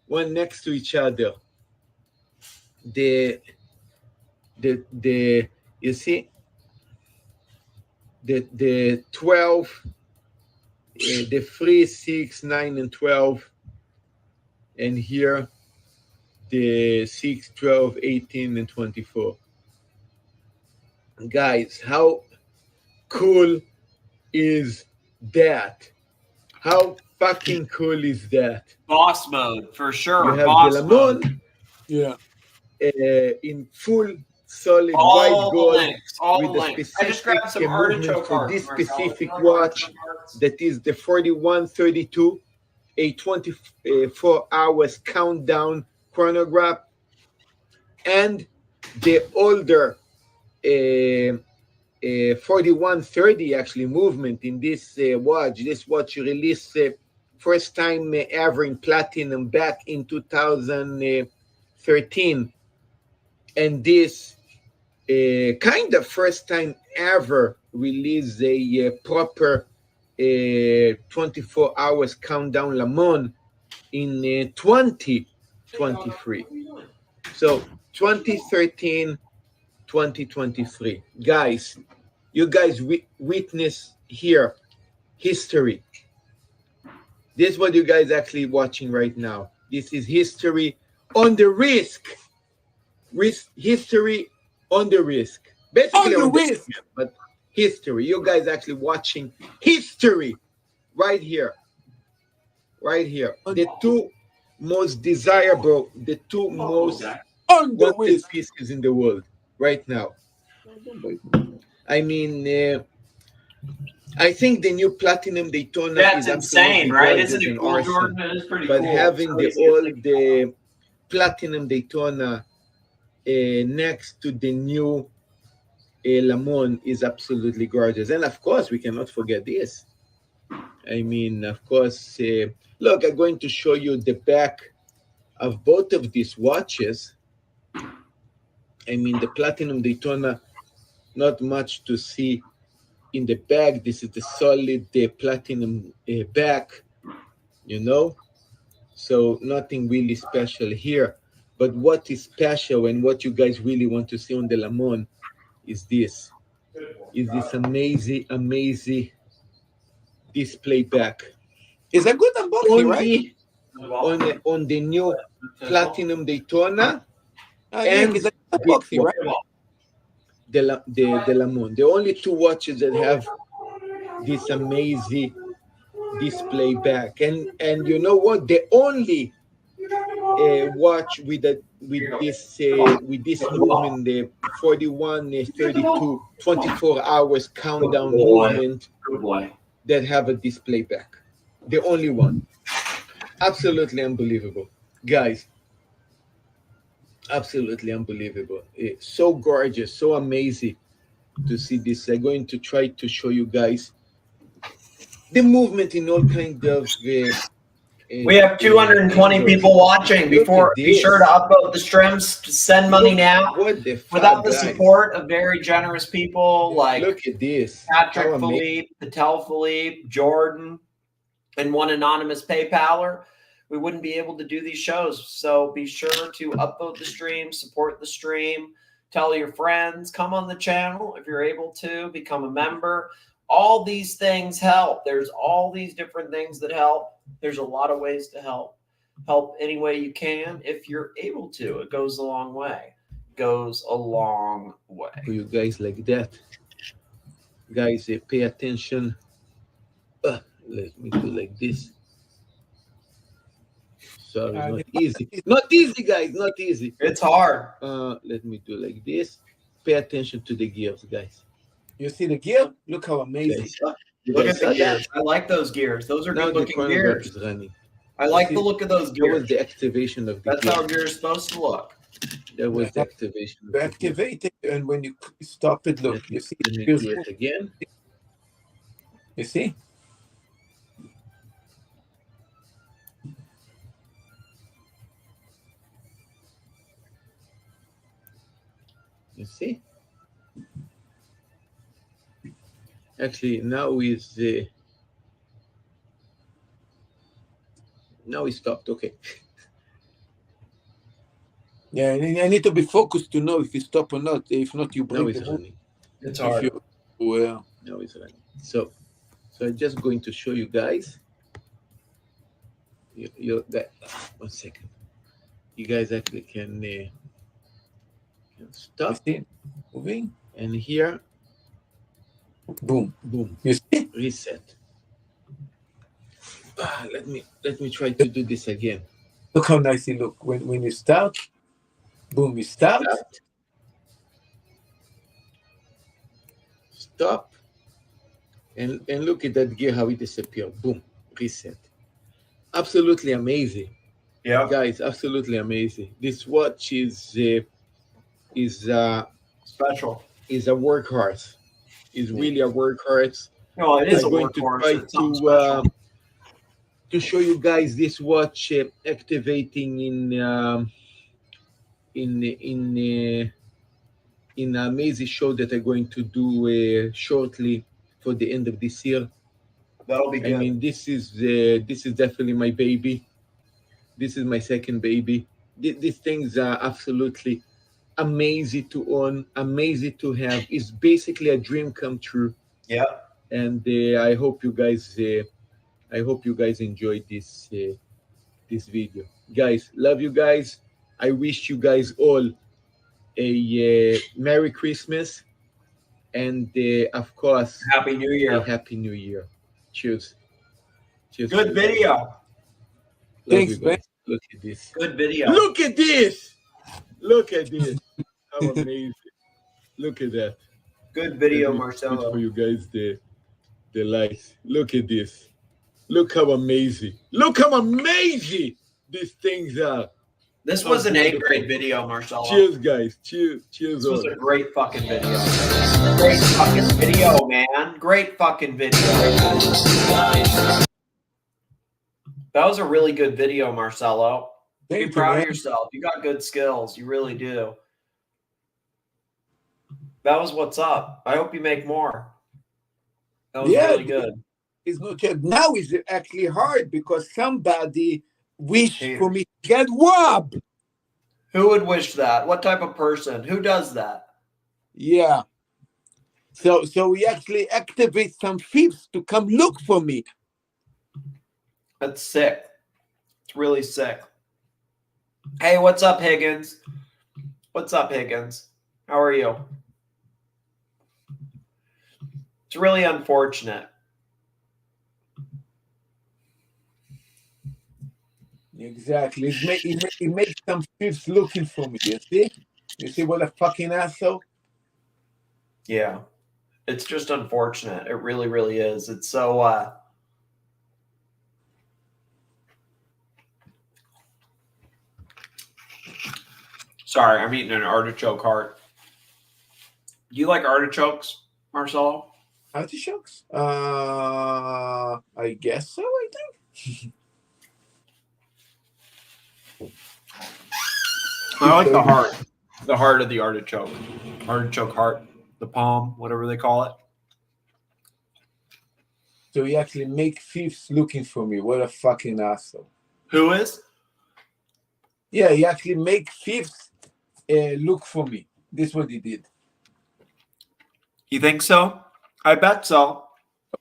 one next to each other. The you see the 12, the 3, 6, 9, and 12, and here the 6, 12, 18, and 24. Guys, how cool is that? How fucking cool is that? Boss mode for sure. You have Boss the mode. Lamont, in full solid All white the gold links, all with the a links. I just specific grabbed some movement artichoke for hearts, this Marcelo. specific You like watch. artichoke hearts? That is the 4132, a 24 hours countdown chronograph, and the older 4130 actually movement in this watch. This watch released first time ever in platinum back in 2013, and this kind of first time ever released a proper 24 hours countdown Le Mans in 2023. So 2013, 2023. Guys, you guys witness here history. This is what you guys actually watching right now. This is history on the risk. History on the risk. Basically on the risk, but history. You guys actually watching history right here. Right here. The 2 most desirable, the 2 most wanted pieces in the world right now. I mean, I think the new platinum Daytona That's is insane, absolutely right? gorgeous Isn't it and cool, awesome. Jordan? It is pretty But cool. having It's the really old platinum Daytona next to the new Le Mans is absolutely gorgeous. And of course, we cannot forget this. I mean, of course, look, I'm going to show you the back of both of these watches. I mean, the platinum Daytona, not much to see in the back. This is the solid platinum back, you know, so nothing really special here. But what is special and what you guys really want to see on the Le Mans is this amazing display back. It's a good unboxing, right? On the new platinum Daytona and it's a good unboxing, right? The Le Mans. The only 2 watches that have this amazing display back, and you know what? The only watch with this movement, the 4132 24 hours countdown movement that have a display back. The only one. Absolutely unbelievable, guys. Absolutely unbelievable. It's so gorgeous, so amazing to see this. I'm going to try to show you guys the movement in all kind of We have 220 people watching. Be sure to upvote the streams. Send money now. Without the support of very generous people like look at this. Patrick Philippe, Patel Philippe, Jordan, and one anonymous PayPaler, we wouldn't be able to do these shows. So be sure to upvote the stream, support the stream, tell your friends, come on the channel if you're able to, become a member. All these things help. There's all these different things that help. There's a lot of ways to help. Help any way you can if you're able to. It goes a long way. Goes a long way. For you guys like that. Guys, pay attention. Let me do like this. Sorry, not easy. Not easy, guys. Not easy. It's hard. Let me do like this. Pay attention to the gears, guys. You see the gear? Look how amazing. Look at the gears. I like those gears. Those are good looking gears. I like the look of those gears. That was the activation of the That's how gears are supposed to look. That was the activation. You activate it, and when you stop it, look, you see it feels it again. You see? You see? Actually, now is now he stopped. Okay. Yeah, I need to be focused to know if he stop or not. If not, you break the running. It's hard. Well, now it's running. So I'm just going to show you guys. You that 1 second. You guys actually can stop moving, and here, boom, boom. You see? Reset. Let me try to do this again. Look how nice it look when you start. Boom, you start. Stop. And look at that gear, how it disappeared. Boom, reset. Absolutely amazing. Yeah, guys, absolutely amazing. This watch is special. Is a workhorse. Is really a workhorse. No, it is I'm a going workhorse. to try to show you guys this watch activating in an amazing show that I'm going to do shortly for the end of this year. That'll be good. I mean, this is definitely my baby. This is my second baby. These things are absolutely amazing to own, amazing to have. It's basically a dream come true. Yeah. And I hope you guys enjoyed this this video. Guys, love you guys. I wish you guys all a Merry Christmas and of course Happy New Year. A Happy New Year. Cheers. Cheers. Good video. Thanks, man. Look at this. Good video. Look at this. Look at this. How amazing. Look at that. Good video, Let me Marcelo. put for you guys the lights. Look at this. Look how amazing. Look how amazing these things are. This was an A-grade video, Marcelo. Cheers, guys. Cheers. Cheers. This was a great fucking video. Great fucking video, man. Great fucking video. That was a really good video, Marcelo. Be proud of yourself. You got good skills. You really do. That was what's up. I hope you make more. That was really good. It's not yet. Now it's actually hard because somebody wished for me to get robbed. Who would wish that? What type of person? Who does that? Yeah. So we actually activate some thieves to come look for me. That's sick. It's really sick. Hey, what's up, Higgins? What's up, Higgins? How are you? It's really unfortunate. Exactly. It makes some thieves looking for me. You see? You see what a fucking asshole? Yeah. It's just unfortunate. It really, really is. It's so sorry, I'm eating an artichoke heart. Do you like artichokes, Marcelo? Artichokes? I guess so, I think. I like the heart. The heart of the artichoke. Artichoke heart. The palm, whatever they call it. So he actually make thieves looking for me. What a fucking asshole. Who is? Yeah, he actually make thieves look for me. This is what he did. You think so? I bet so.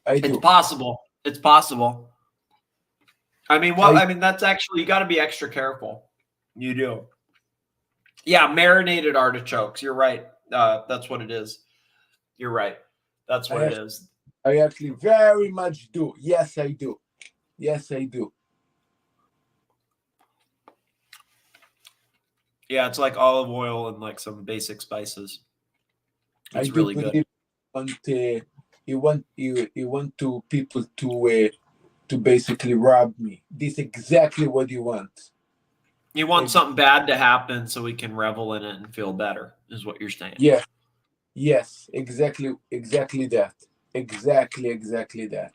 It's possible. It's possible. I mean, I mean, that's actually, you got to be extra careful. You do. Yeah, marinated artichokes. You're right. That's what it is. You're right. That's what it is. I actually very much do. Yes, I do. Yes, I do. Yeah, it's like olive oil and like some basic spices. It's really good. You want to people to basically rob me. This is exactly what you want. You want something bad to happen so we can revel in it and feel better, is what you're saying. Yeah. Yes, exactly that. Exactly that.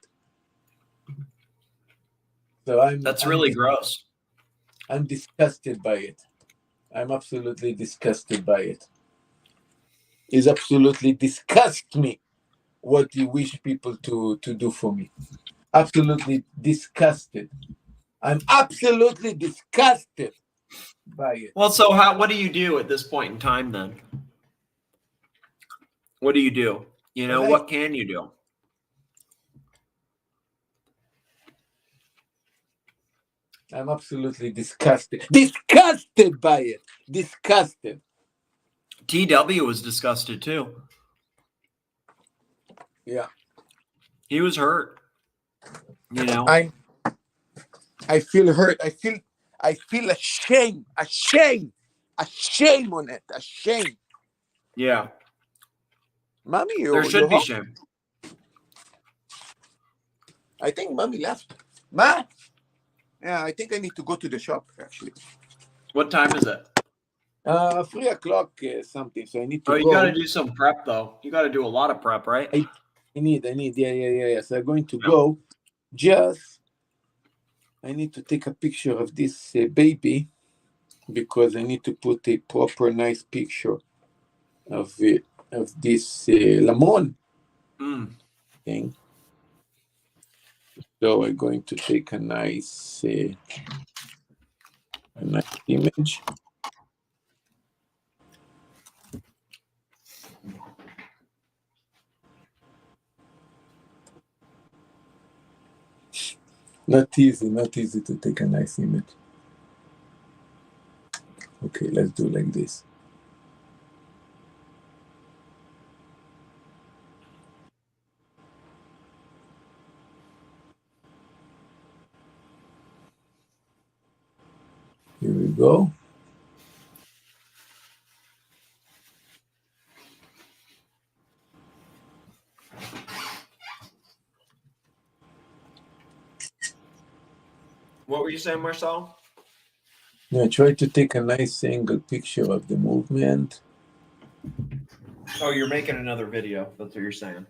So That's really gross. I'm disgusted by it. I'm absolutely disgusted by it. It absolutely disgusts me what you wish people to do for me. Absolutely disgusted. I'm absolutely disgusted by it. Well, so what do you do at this point in time then? What do you do? You know, what can you do? I'm absolutely disgusted. Disgusted by it. Disgusted. TW was disgusted too. Yeah. He was hurt. You know. I feel hurt. I feel ashamed on it. Ashamed. Yeah. Mommy, there should be shame. I think Mommy left. Ma? Yeah, I think I need to go to the shop actually. What time is it? 3 o'clock something. So I need to go. You got to do some prep though. You got to do a lot of prep, right? I need. Yeah. So I'm going to go. I need to take a picture of this baby because I need to put a proper nice picture of this Lamon thing. So we're going to take a nice image. Not easy to take a nice image. Okay, let's do like this. Here we go. What were you saying, Marcel? Yeah, try to take a nice angle picture of the movement. Oh, you're making another video. That's what you're saying.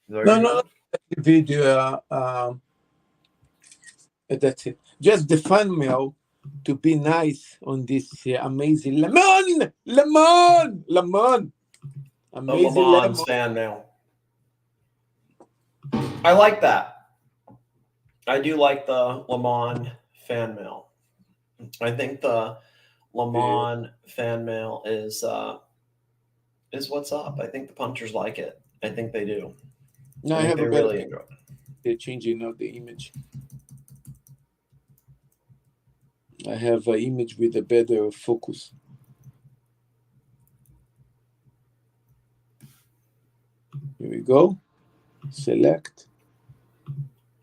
No. The video. That's it. Just the fan mail to be nice on this amazing Lemon. Amazing Lemon fan mail. I like that. I do like the Lemon fan mail. I think the Lemon fan mail is what's up. I think the punchers like it. I think they do. No, I have they really enjoy it. They're changing out the image. I have an image with a better focus. Here we go. Select.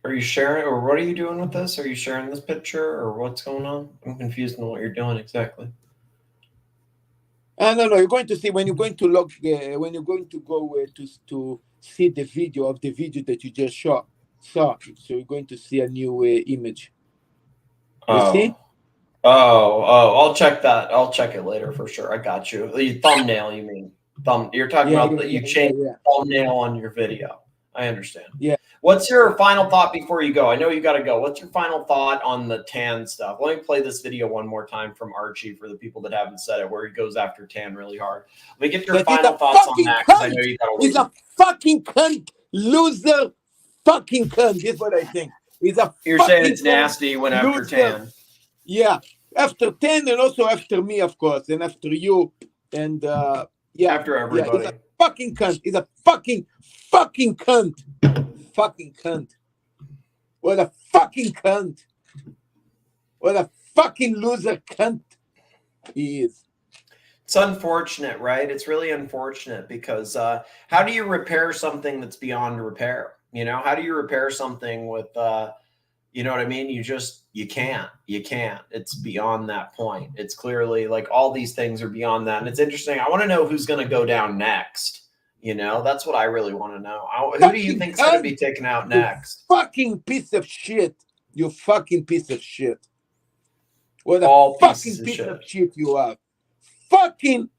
Are you sharing, or what are you doing with this? Are you sharing this picture, or what's going on? I'm confused on what you're doing exactly. No. You're going to see when you're going to log. When you're going to go to see the video of the video that you just saw. So you're going to see a new image. You see? Oh, I'll check that. I'll check it later for sure. I got you. The thumbnail, you mean? You're talking about that you changed the thumbnail on your video. I understand. Yeah. What's your final thought before you go? I know you got to go. What's your final thought on the Tan stuff? Let me play this video one more time from Archie for the people that haven't said it, where he goes after Tan really hard. Let me get your That final he's a thoughts on fucking that, because I know cunt. you got to He's leave. a fucking cunt, loser, fucking cunt. That's what I think. He's a. You're fucking saying it's cunt, nasty when after loser. Tan. Yeah, after Tan and also after me, of course, and after you, and yeah, After yeah, everybody. he's a fucking cunt. He's a fucking cunt. Fucking cunt. What a fucking cunt. What a fucking loser cunt he is. It's unfortunate, right? It's really unfortunate because how do you repair something that's beyond repair? You know, how do you repair something with, you know what I mean? You can't. It's beyond that point. It's clearly like all these things are beyond that. And it's interesting. I want to know who's going to go down next. You know, that's what I really want to know. Who do you think's going to be taken out next? You fucking piece of shit. You fucking piece of shit. What a All fucking piece of shit you are. Fucking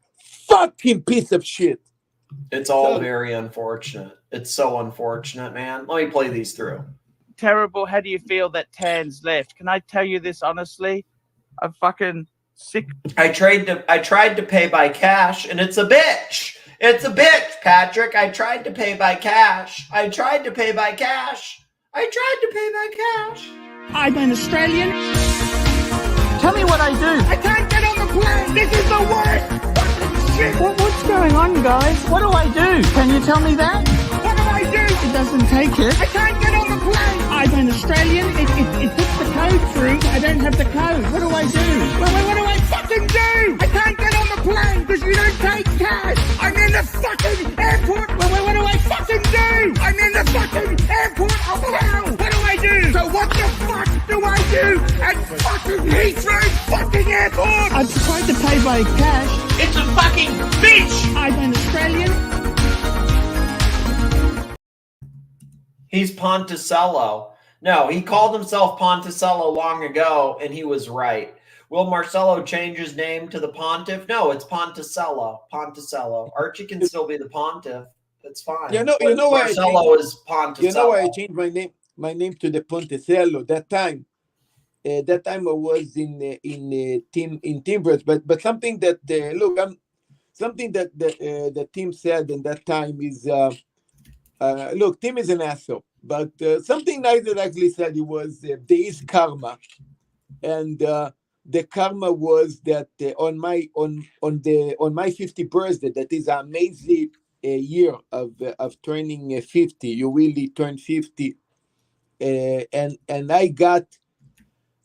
piece of shit. It's all very unfortunate. It's so unfortunate, man. Let me play these through. Terrible. How do you feel that Tan's left? Can I tell you this honestly? I'm fucking sick. I tried to pay by cash, and it's a bitch. It's a bitch, Patrick. I tried to pay by cash. I'm an Australian. Tell me what I do. I can't get on the plane. This is the worst. Shit. What's going on, guys? What do I do? Can you tell me that? What do I do? It doesn't take it. I can't get on the plane. I'm an Australian. It puts the code through. I don't have the code. What do I do? What do I fucking do? I can't get on the plane because you don't take cash. I'm in the fucking airport. What do I fucking do? I'm in the fucking airport of hell. What do I do? So what the fuck do I do at fucking Heathrow fucking airport? I've tried to pay by cash. It's a fucking bitch. I'm an Australian. He's Ponticello. No, he called himself Ponticello long ago, and he was right. Will Marcelo change his name to the Pontiff? No, it's Ponticello. Archie can still be the Pontiff. It's fine. You know why Marcelo is Ponticello. You know why I changed my name to the Ponticello that time. That time I was in Timbers, but something that something that the team said in that time is look, Tim is an asshole, but something nice that actually said it was there is karma, and the karma was that on my 50th birthday, that is an amazing year of turning 50. You really turn 50, and I got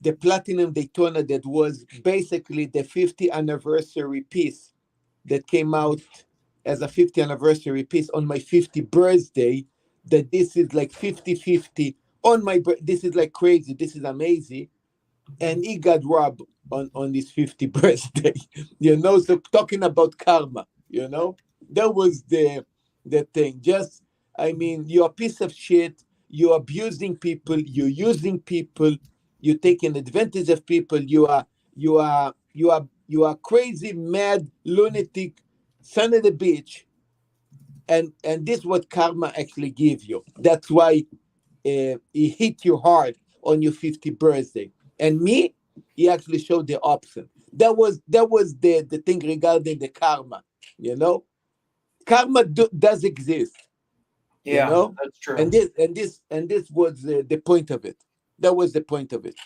the Platinum Daytona that was basically the 50th anniversary piece that came out as a 50th anniversary piece on my 50th birthday. That this is like 50-50 on my this is like crazy. This is amazing. And he got robbed on his 50th birthday. You know, so talking about karma, you know, that was the thing. Just, I mean, you're a piece of shit. You're abusing people. You're using people. You're taking advantage of people. You are crazy, mad, lunatic, son of the bitch. And this is what karma actually gives you. That's why he hit you hard on your 50th birthday. And me, he actually showed the opposite. That was the thing regarding the karma. You know, karma does exist. Yeah, you know? That's true. And this was the point of it. That was the point of it.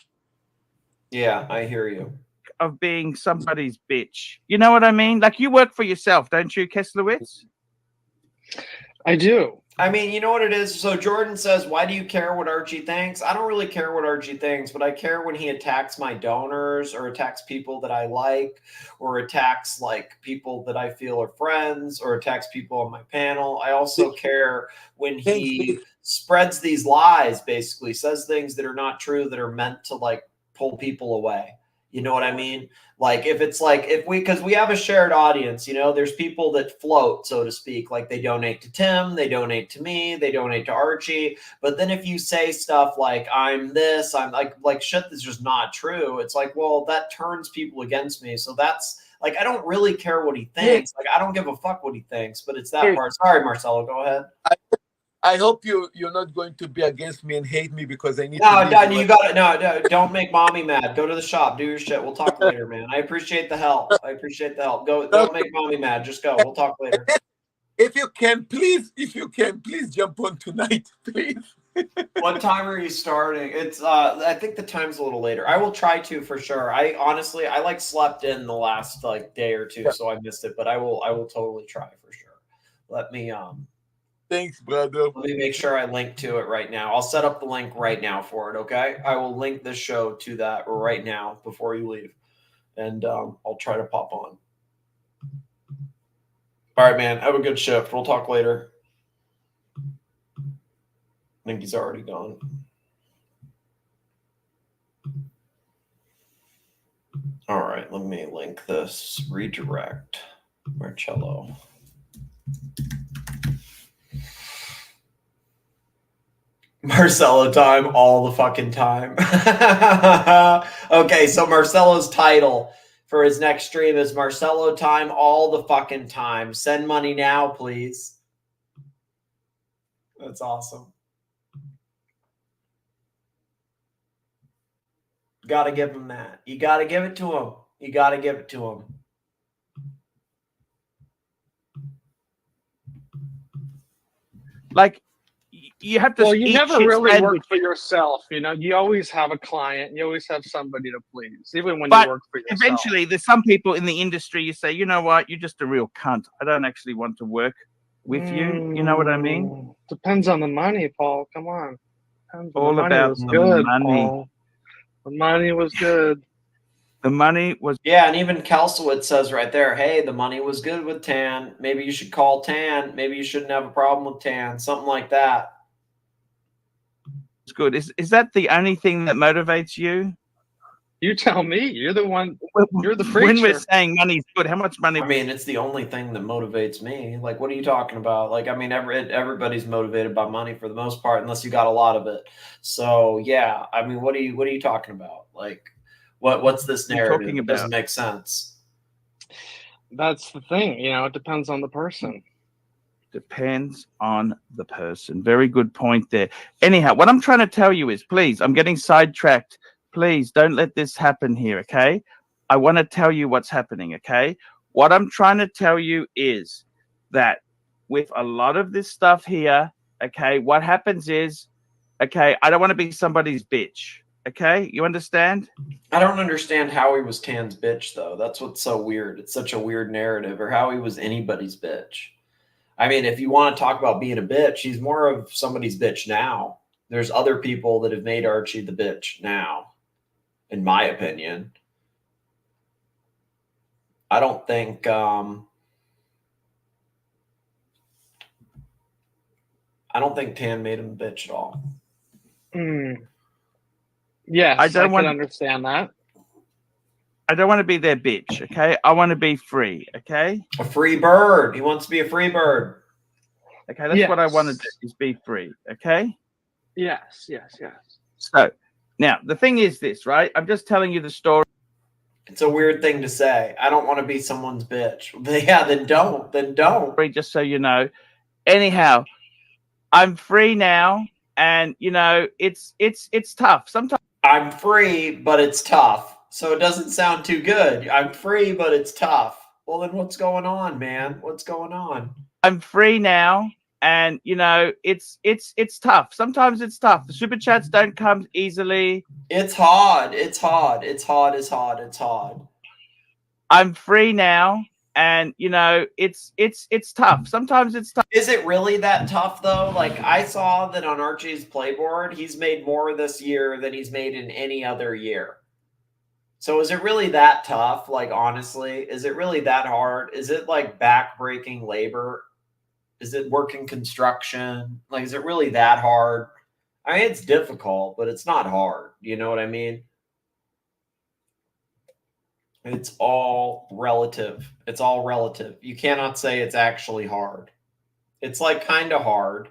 Yeah, I hear you. Of being somebody's bitch. You know what I mean? Like, you work for yourself, don't you, Keslowitz? I do. I mean, you know what it is? So Jordan says, why do you care what Archie thinks? I don't really care what Archie thinks, but I care when he attacks my donors or attacks people that I like or attacks like people that I feel are friends or attacks people on my panel. I also care when he spreads these lies, basically says things that are not true, that are meant to like pull people away. You know what I mean? Like because we have a shared audience, you know, there's people that float, so to speak, like they donate to Tim, they donate to me, they donate to Archie. But then if you say stuff like I'm this, I'm like shit that's just not true, it's like, well, that turns people against me. So that's like, I don't really care what he thinks. Like, I don't give a fuck what he thinks, but it's that part. Sorry, Marcelo, go ahead. I hope you're not going to be against me and hate me because I need No, to no, leave. you got it. No, don't make mommy mad. Go to the shop. Do your shit. We'll talk later, man. I appreciate the help. Go. Don't make mommy mad. Just go. We'll talk later. If you can, please jump on tonight, please. What time are you starting? It's I think the time's a little later. I will try to for sure. I honestly like slept in the last like day or two, so I missed it, but I will totally try for sure. Let me Thanks, brother. Let me make sure I link to it right now. I'll set up the link right now for it, okay? I will link this show to that right now before you leave. And I'll try to pop on. All right, man. Have a good shift. We'll talk later. I think he's already gone. All right, let me link this. Redirect. Marcello. Marcello time all the fucking time. Okay, so Marcello's title for his next stream is Marcello time all the fucking time. Send money now, please. That's awesome. Got to give him that. You got to give it to him. You got to give it to him. Like, you have to. Well, you eat never shit really sandwich. work for yourself. You know, you always have a client. You always have somebody to please, even when But you work for yourself. eventually, there's some people in the industry. You say, you know what? You're just a real cunt. I don't actually want to work with you. You know what I mean? Depends on the money, Paul. Come on. Depends on All the money about was the good, money. Paul. The money was good. The money was. Yeah, and even Kalsowitz says right there, hey, the money was good with Tan. Maybe you should call Tan. Maybe you shouldn't have a problem with Tan. Something like that. It's good. Is that the only thing that motivates you? You tell me. You're the one. You're the preacher. When we're saying money's good, how much money? I mean, it's the only thing that motivates me. Like, what are you talking about? Like, I mean, everybody's motivated by money for the most part, unless you got a lot of it. So, yeah. I mean, what are you talking about? Like, what's this narrative? It doesn't make sense. That's the thing. You know, it depends on the person. Depends on the person. Very good point there. Anyhow, what I'm trying to tell you is, please, I'm getting sidetracked. Please don't let this happen here, okay? I want to tell you what's happening, okay? What I'm trying to tell you is that with a lot of this stuff here, okay, what happens is, okay, I don't want to be somebody's bitch, okay? You understand? I don't understand how he was Tan's bitch, though. That's what's so weird. It's such a weird narrative, or how he was anybody's bitch. I mean, if you want to talk about being a bitch, he's more of somebody's bitch now. There's other people that have made Archie the bitch now, in my opinion. I don't think Tan made him a bitch at all. Yes, I don't want can understand that. I don't want to be their bitch, okay? I want to be free, okay? A free bird. He wants to be a free bird. Okay, that's what I want to do, is be free, okay? Yes. So, now, the thing is this, right? I'm just telling you the story. It's a weird thing to say. I don't want to be someone's bitch. Yeah, then don't. Then don't. Just so you know. Anyhow, I'm free now, and, you know, it's tough. Sometimes I'm free, but it's tough. So it doesn't sound too good. I'm free, but it's tough. Well, then what's going on, man? What's going on? I'm free now, and, you know, it's tough. Sometimes it's tough. The super chats don't come easily. It's hard. I'm free now, and, you know, it's tough. Sometimes it's tough. Is it really that tough, though? Like, I saw that on Archie's playboard, he's made more this year than he's made in any other year. So is it really that tough? Like, honestly, is it really that hard? Is it like back-breaking labor? Is it working construction? Like, is it really that hard? I mean, it's difficult, but it's not hard. You know what I mean? It's all relative. It's all relative. You cannot say it's actually hard. It's like kind of hard.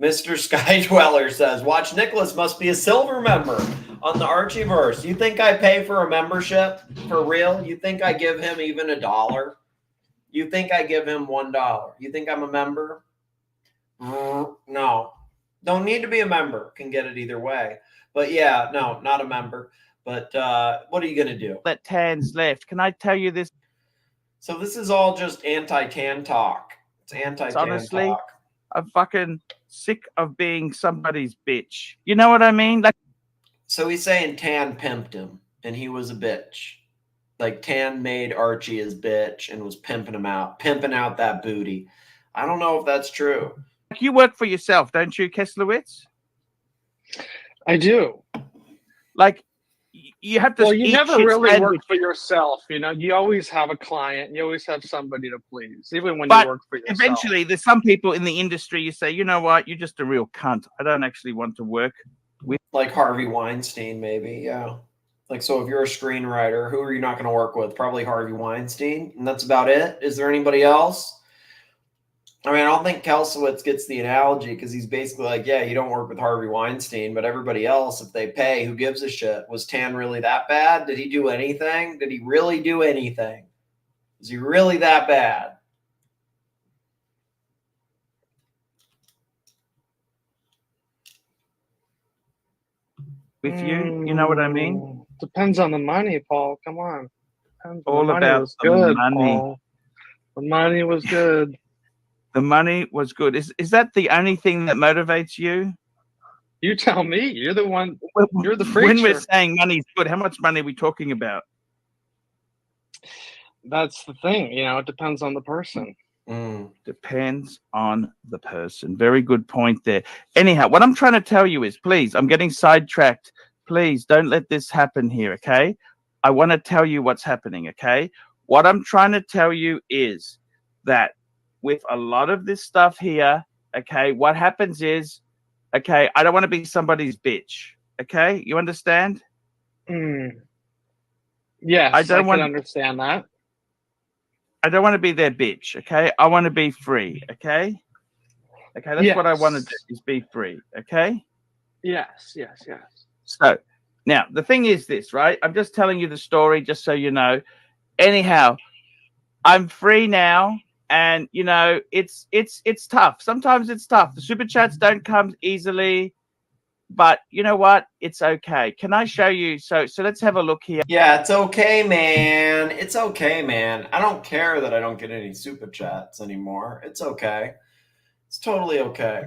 Mr. Skydweller says, watch Nicholas must be a silver member on the Archieverse. You think I pay for a membership? For real? You think I give him even $1? You think I give him $1? You think I'm a member? No. Don't need to be a member. Can get it either way. But yeah, no, not a member. But what are you going to do? That Tan's left. Can I tell you this? So this is all just anti-Tan talk. It's anti-Tan Honestly, talk. I'm fucking sick of being somebody's bitch. You know what I mean? Like, so he's saying Tan pimped him and he was a bitch. Like Tan made Archie his bitch and was pimping him out, pimping out that booty. I don't know if that's true. you work for yourself, don't you, Keslowitz? I do. Like, you have to. Well, you eat never shit really sandwich. work for yourself. You know, you always have a client. You always have somebody to please, even when But you work for yourself. eventually, there's some people in the industry. You say, you know what? You're just a real cunt. I don't actually want to work with. Like Harvey Weinstein, maybe. Yeah. Like, so if you're a screenwriter, who are you not going to work with? Probably Harvey Weinstein, and that's about it. Is there anybody else? I mean, I don't think Keslowitz gets the analogy because he's basically like, yeah, you don't work with Harvey Weinstein, but everybody else, if they pay, who gives a shit? Was Tan really that bad? Did he do anything? Did he really do anything? Is he really that bad? With you, you know what I mean? Depends on the money, Paul. Come on. Depends. All the money about was the good, money. Paul. The money was good. The money was good. Is that the only thing that motivates you? You tell me. You're the one. You're the preacher. When we're saying money's good, how much money are we talking about? That's the thing. You know, it depends on the person. Depends on the person. Very good point there. Anyhow, what I'm trying to tell you is, please, I'm getting sidetracked. Please don't let this happen here, okay? I want to tell you what's happening, okay? What I'm trying to tell you is that with a lot of this stuff here, okay, what happens is, okay, I don't want to be somebody's bitch, okay? You understand? Yes, I don't want can understand that. I don't want to be their bitch, okay? I want to be free, okay? Okay, that's what I want to do, is be free, okay? Yes. So, now, the thing is this, right? I'm just telling you the story just so you know. Anyhow, I'm free now, and, you know, it's tough. Sometimes it's tough. The super chats don't come easily, but you know what? It's okay. Can I show you? So let's have a look here. Yeah, it's okay, man. It's okay, man. I don't care that I don't get any super chats anymore. It's okay. It's totally okay.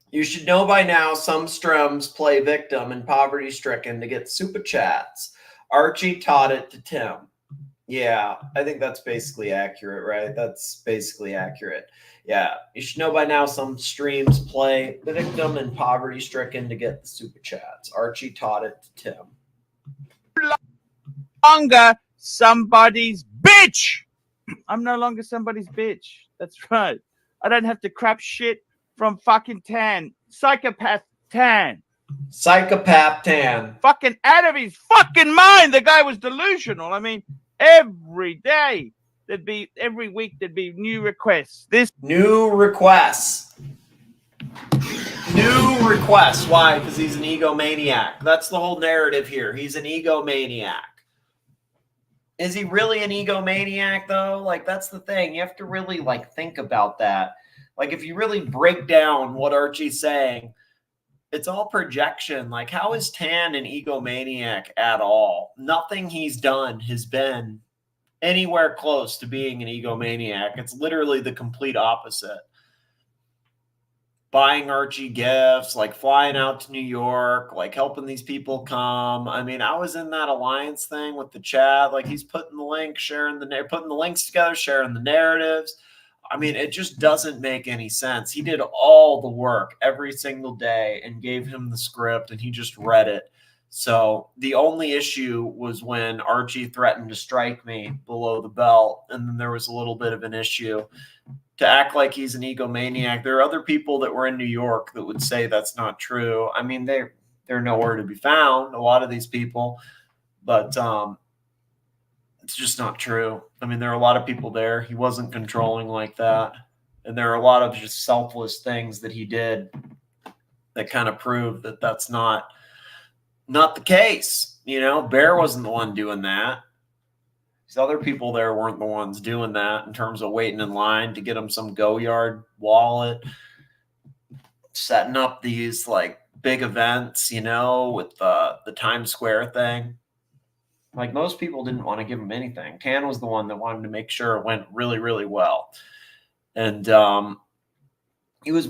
You should know by now some strums play victim and poverty-stricken to get super chats. Archie taught it to Tim. Yeah, I think that's basically accurate, right? That's basically accurate. Yeah, you should know by now some streams play the victim and poverty-stricken to get the super chats. Archie taught it to Tim. Longer somebody's bitch. I'm no longer somebody's bitch. That's right. I don't have to crap shit from fucking Tan. Psychopath Tan. Psychopath Tan. Fucking out of his fucking mind. The guy was delusional. I mean, every day every week there'd be new requests. New requests. New requests. Why? Because he's an egomaniac. That's the whole narrative here. He's an egomaniac. Is he really an egomaniac, though? Like, that's the thing. You have to really, like, think about that. Like, if you really break down what Archie's saying, it's all projection. Like, how is Tan an egomaniac at all? Nothing he's done has been anywhere close to being an egomaniac. It's literally the complete opposite. Buying Archie gifts, like flying out to New York, like helping these people come. I mean, I was in that alliance thing with the chat. Like, he's putting the link, putting the links together, sharing the narratives. I mean, it just doesn't make any sense. He did all the work every single day and gave him the script, and he just read it. So the only issue was when Archie threatened to strike me below the belt, and then there was a little bit of an issue. To act like he's an egomaniac, there are other people that were in New York that would say that's not true. I mean, they're nowhere to be found, a lot of these people, but it's just not true. I mean, there are a lot of people there. He wasn't controlling like that, and there are a lot of just selfless things that he did that kind of prove that that's not the case. You know, Bear wasn't the one doing that. These other people there weren't the ones doing that in terms of waiting in line to get them some Go Yard wallet, setting up these like big events, you know, with the Times Square thing. Like most people didn't want to give him anything. Tan was the one that wanted to make sure it went really, really well. And he was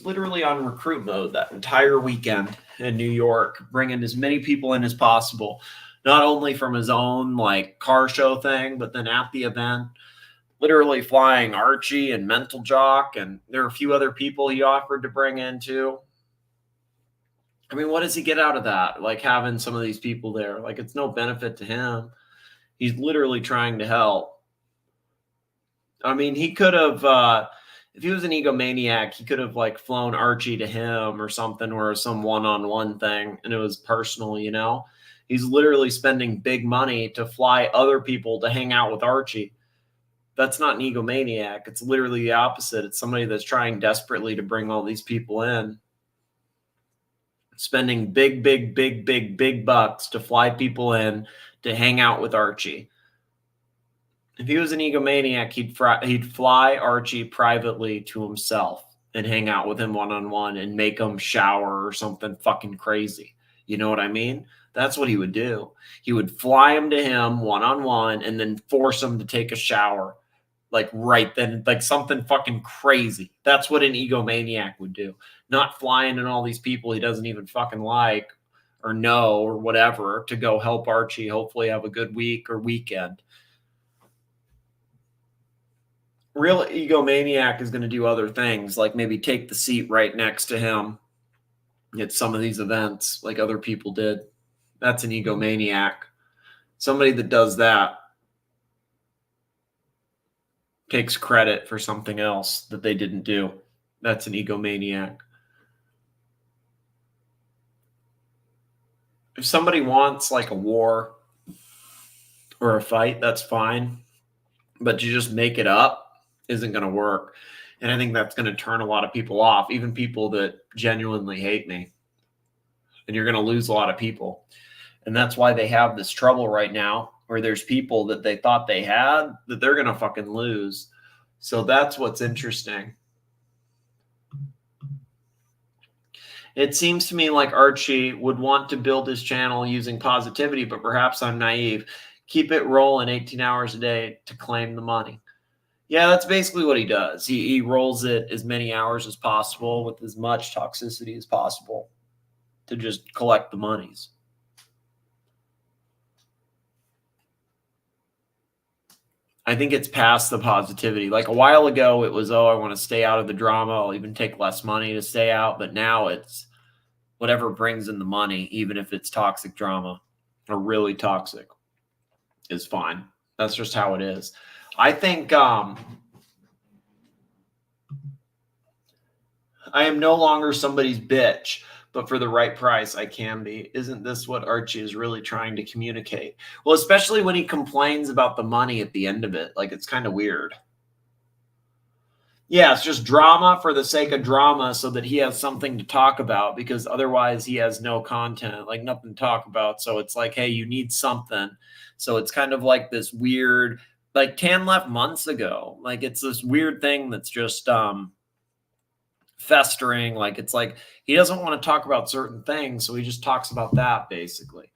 literally on recruit mode that entire weekend in New York, bringing as many people in as possible, not only from his own like car show thing, but then at the event, literally flying Archie and Mental Jock. And there are a few other people he offered to bring in too. I mean, what does he get out of that? Like having some of these people there, like it's no benefit to him. He's literally trying to help. I mean, he could have, if he was an egomaniac, he could have like flown Archie to him or something, or some one-on-one thing, and it was personal, you know? He's literally spending big money to fly other people to hang out with Archie. That's not an egomaniac. It's literally the opposite. It's somebody that's trying desperately to bring all these people in. Spending big bucks to fly people in to hang out with Archie. If he was an egomaniac, he'd fly Archie privately to himself and hang out with him one-on-one and make him shower or something fucking crazy. You know what I mean? That's what he would do. He would fly him to him one-on-one and then force him to take a shower. Like right then, like something fucking crazy. That's what an egomaniac would do. Not flying in all these people he doesn't even fucking like or know or whatever to go help Archie hopefully have a good week or weekend. Real egomaniac is going to do other things, like maybe take the seat right next to him at some of these events like other people did. That's an egomaniac. Somebody that does that takes credit for something else that they didn't do. That's an egomaniac. If somebody wants like a war or a fight, that's fine. But you just make it up isn't going to work. And I think that's going to turn a lot of people off, even people that genuinely hate me. And you're going to lose a lot of people. And that's why they have this trouble right now, where there's people that they thought they had that they're going to fucking lose. So that's what's interesting. It seems to me like Archie would want to build his channel using positivity, but perhaps I'm naive. Keep it rolling 18 hours a day to claim the money. Yeah, that's basically what he does. He rolls it as many hours as possible with as much toxicity as possible to just collect the monies. I think it's past the positivity. Like a while ago, it was, oh, I want to stay out of the drama. I'll even take less money to stay out. But now it's whatever brings in the money, even if it's toxic drama or really toxic, is fine. That's just how it is. I think I am no longer somebody's bitch, but for the right price, I can be. Isn't this what Archie is really trying to communicate? Well, especially when he complains about the money at the end of it. Like, it's kind of weird. Yeah, it's just drama for the sake of drama so that he has something to talk about, because otherwise he has no content, like nothing to talk about. So it's like, hey, you need something. So it's kind of like this weird, like Tan left months ago. Like it's this weird thing that's just festering. Like it's like he doesn't want to talk about certain things, so he just talks about that basically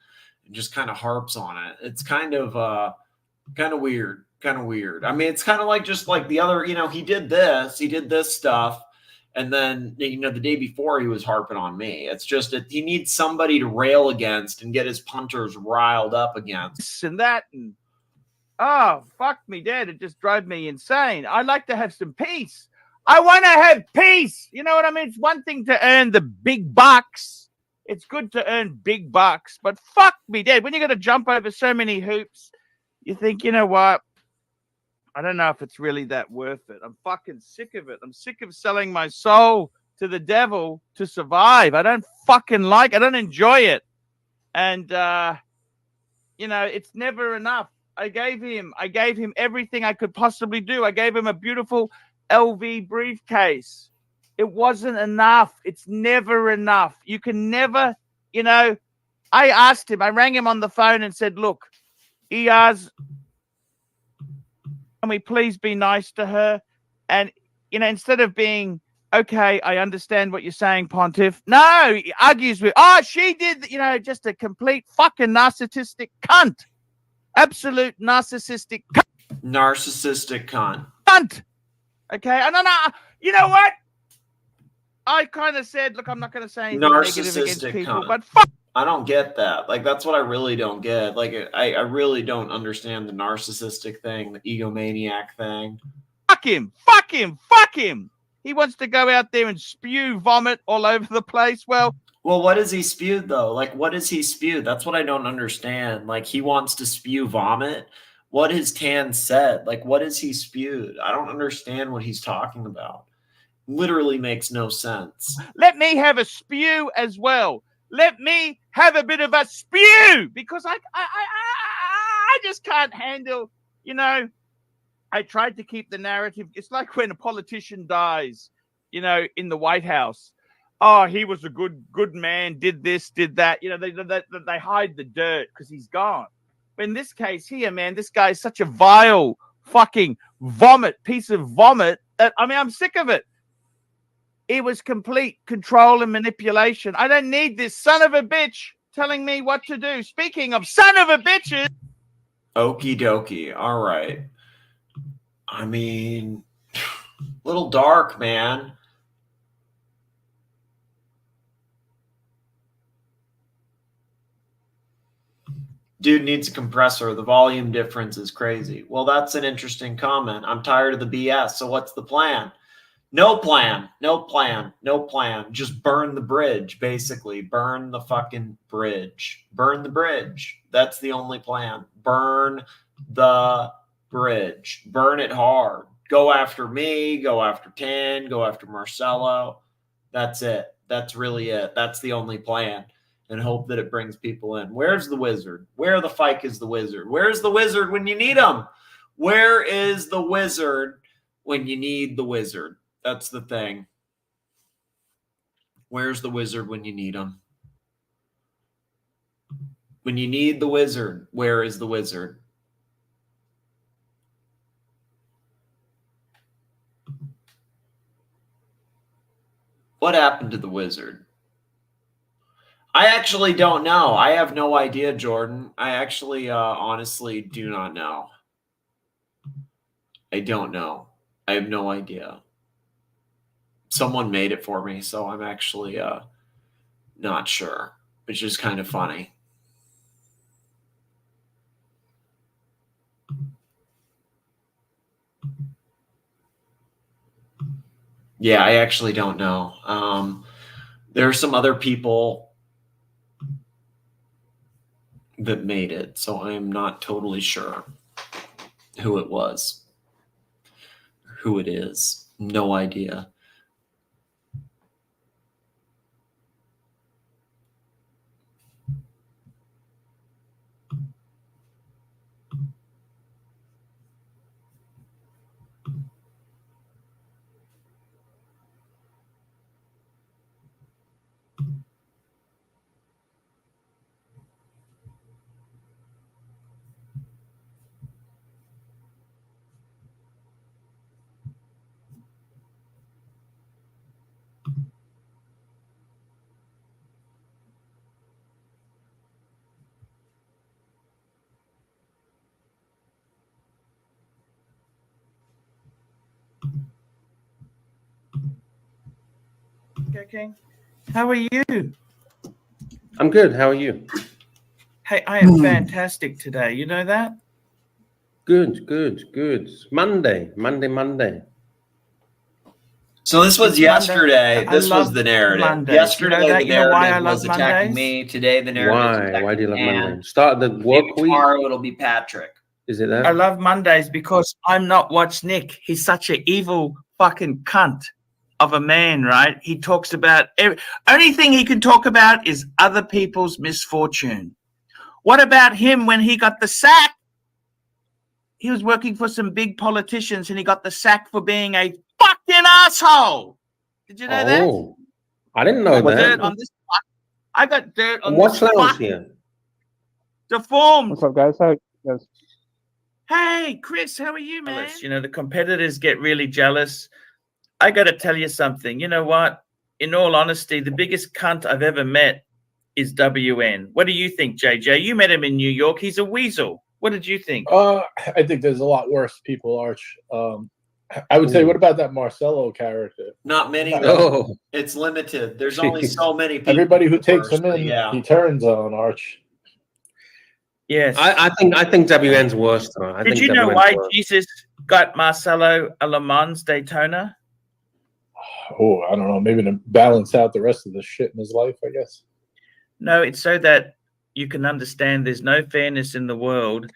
and just kind of harps on it. It's kind of weird. I mean, it's kind of like just like the other, you know, he did this stuff, and then, you know, the day before he was harping on me. It's just that he needs somebody to rail against and get his punters riled up against. And that, and oh, fuck me dead. It just drove me insane. I like to have some peace. I want to have peace. You know what I mean? It's one thing to earn the big bucks. It's good to earn big bucks, but fuck me dead. When you got to jump over so many hoops, you think, you know what? I don't know if it's really that worth it. I'm fucking sick of it. I'm sick of selling my soul to the devil to survive. I don't enjoy it. And, you know, it's never enough. I gave him everything I could possibly do. I gave him a beautiful LV briefcase. It wasn't enough. It's never enough. You can never, you know, I rang him on the phone and said, look, ER's can we please be nice to her? And, you know, instead of being, okay, I understand what you're saying, Pontiff. No, he argues with, oh, she did, you know, just a complete fucking narcissistic cunt. Absolute narcissistic cunt. Narcissistic cunt. Cunt. Okay, and then you know what? I kind of said, look, I'm not going to say anything negative against Narcissistic people, cunt. but fuck. I don't get that. Like, that's what I really don't get. Like, I really don't understand the narcissistic thing, the egomaniac thing. Fuck him. Fuck him. Fuck him. He wants to go out there and spew vomit all over the place. Well, what has he spewed, though? Like, what has he spewed? That's what I don't understand. Like, he wants to spew vomit. What has Tan said? Like, what has he spewed? I don't understand what he's talking about. Literally makes no sense. let me have a spew as well. Let me have a bit of a spew, because I just can't handle, you know, I tried to keep the narrative. It's like when a politician dies, you know, in the White House. Oh, he was a good man, did this, did that. You know, they hide the dirt because he's gone. But in this case here, man, this guy is such a vile fucking piece of vomit. I mean, I'm sick of it. It was complete control and manipulation. I don't need this son of a bitch telling me what to do. Speaking of son of a bitches. Okie dokie. All right. I mean, little dark, man. Dude needs a compressor. The volume difference is crazy. Well, that's an interesting comment. I'm tired of the BS. So what's the plan? No plan. No plan. No plan. Just burn the bridge, basically. Burn the fucking bridge. Burn the bridge. That's the only plan. Burn the bridge. Burn it hard. Go after me. Go after Tan. Go after Marcelo. That's it. That's really it. That's the only plan. And hope that it brings people in. Where's the wizard? Where the fuck is the wizard? Where's the wizard when you need him? Where is the wizard when you need the wizard? That's the thing. Where's the wizard when you need him? When you need the wizard, where is the wizard? What happened to the wizard? I actually don't know. I have no idea, Jordan. I actually honestly do not know. I don't know. I have no idea. Someone made it for me, so I'm actually not sure, which is kind of funny. Yeah, I actually don't know. There are some other people that made it, so I'm not totally sure who it was, who it is. No idea. Okay, King. How are you? I'm good. How are you? Hey, I am fantastic today. You know that? Good, good, good. Monday. So this was It's yesterday. Monday. This I was love the narrative. Mondays. Yesterday, You know that? the You know why I narrative love was attacking Mondays? me. Today, the narrative is Why? Why do you love attacking Monday? Start the work Maybe week. tomorrow it'll be Patrick. Is it that? I love Mondays because I'm not Watch Nick. He's such an evil fucking cunt of a man, right? He talks about only thing he can talk about is other people's misfortune. What about him when he got the sack? He was working for some big politicians and he got the sack for being a fucking asshole. Did you know that? Oh, I didn't know that. Dirt on this. I got dirt on What's this. lounge here? Deformed. What's up, guys? How guys? Hey, Chris, how are you, man? You know, the competitors get really jealous. I got to tell you something. You know what? In all honesty, the biggest cunt I've ever met is WN. What do you think, JJ? You met him in New York. He's a weasel. What did you think? I think there's a lot worse people, Arch. I would say, what about that Marcelo character? Not many. Oh. It's limited. There's only so many people. Everybody who takes him in, yeah. he turns on Arch. Yes. I think WN's worse though. Did you know why Jesus got Marcelo a Le Mans Daytona? Oh, I don't know. Maybe to balance out the rest of the shit in his life, I guess. No, it's so that you can understand there's no fairness in the world,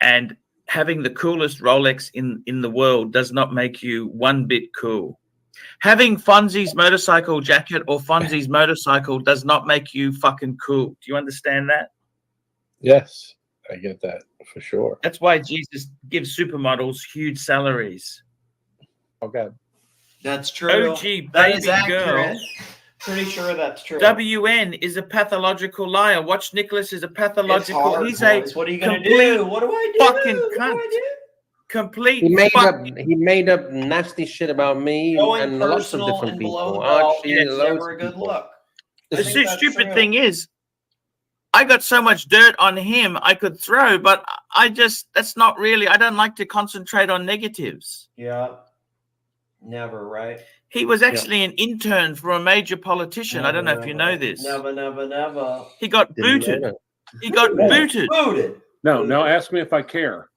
and having the coolest Rolex in the world does not make you one bit cool. Having Fonzie's motorcycle jacket or Fonzie's motorcycle does not make you fucking cool. Do you understand that? Yes, I get that for sure. That's why Jesus gives supermodels huge salaries. Okay. That's true. OG That is baby accurate. girl. Pretty sure that's true. WN is a pathological liar. Watch Nicholas is a pathological. hard, He's boys. a What are you gonna complete do? What do I do? Fucking What do cunt. I do? Complete. He made up nasty shit about me Going and lots of personal different and below people. the belt, Archie, it's loads never a of good people. look. The stupid thing is, I got so much dirt on him I could throw, but that's not really. I don't like to concentrate on negatives. Yeah. Never, right? He was actually an intern for a major politician. I don't know if you know this. Never. He got booted. He got booted. No, ask me if I care.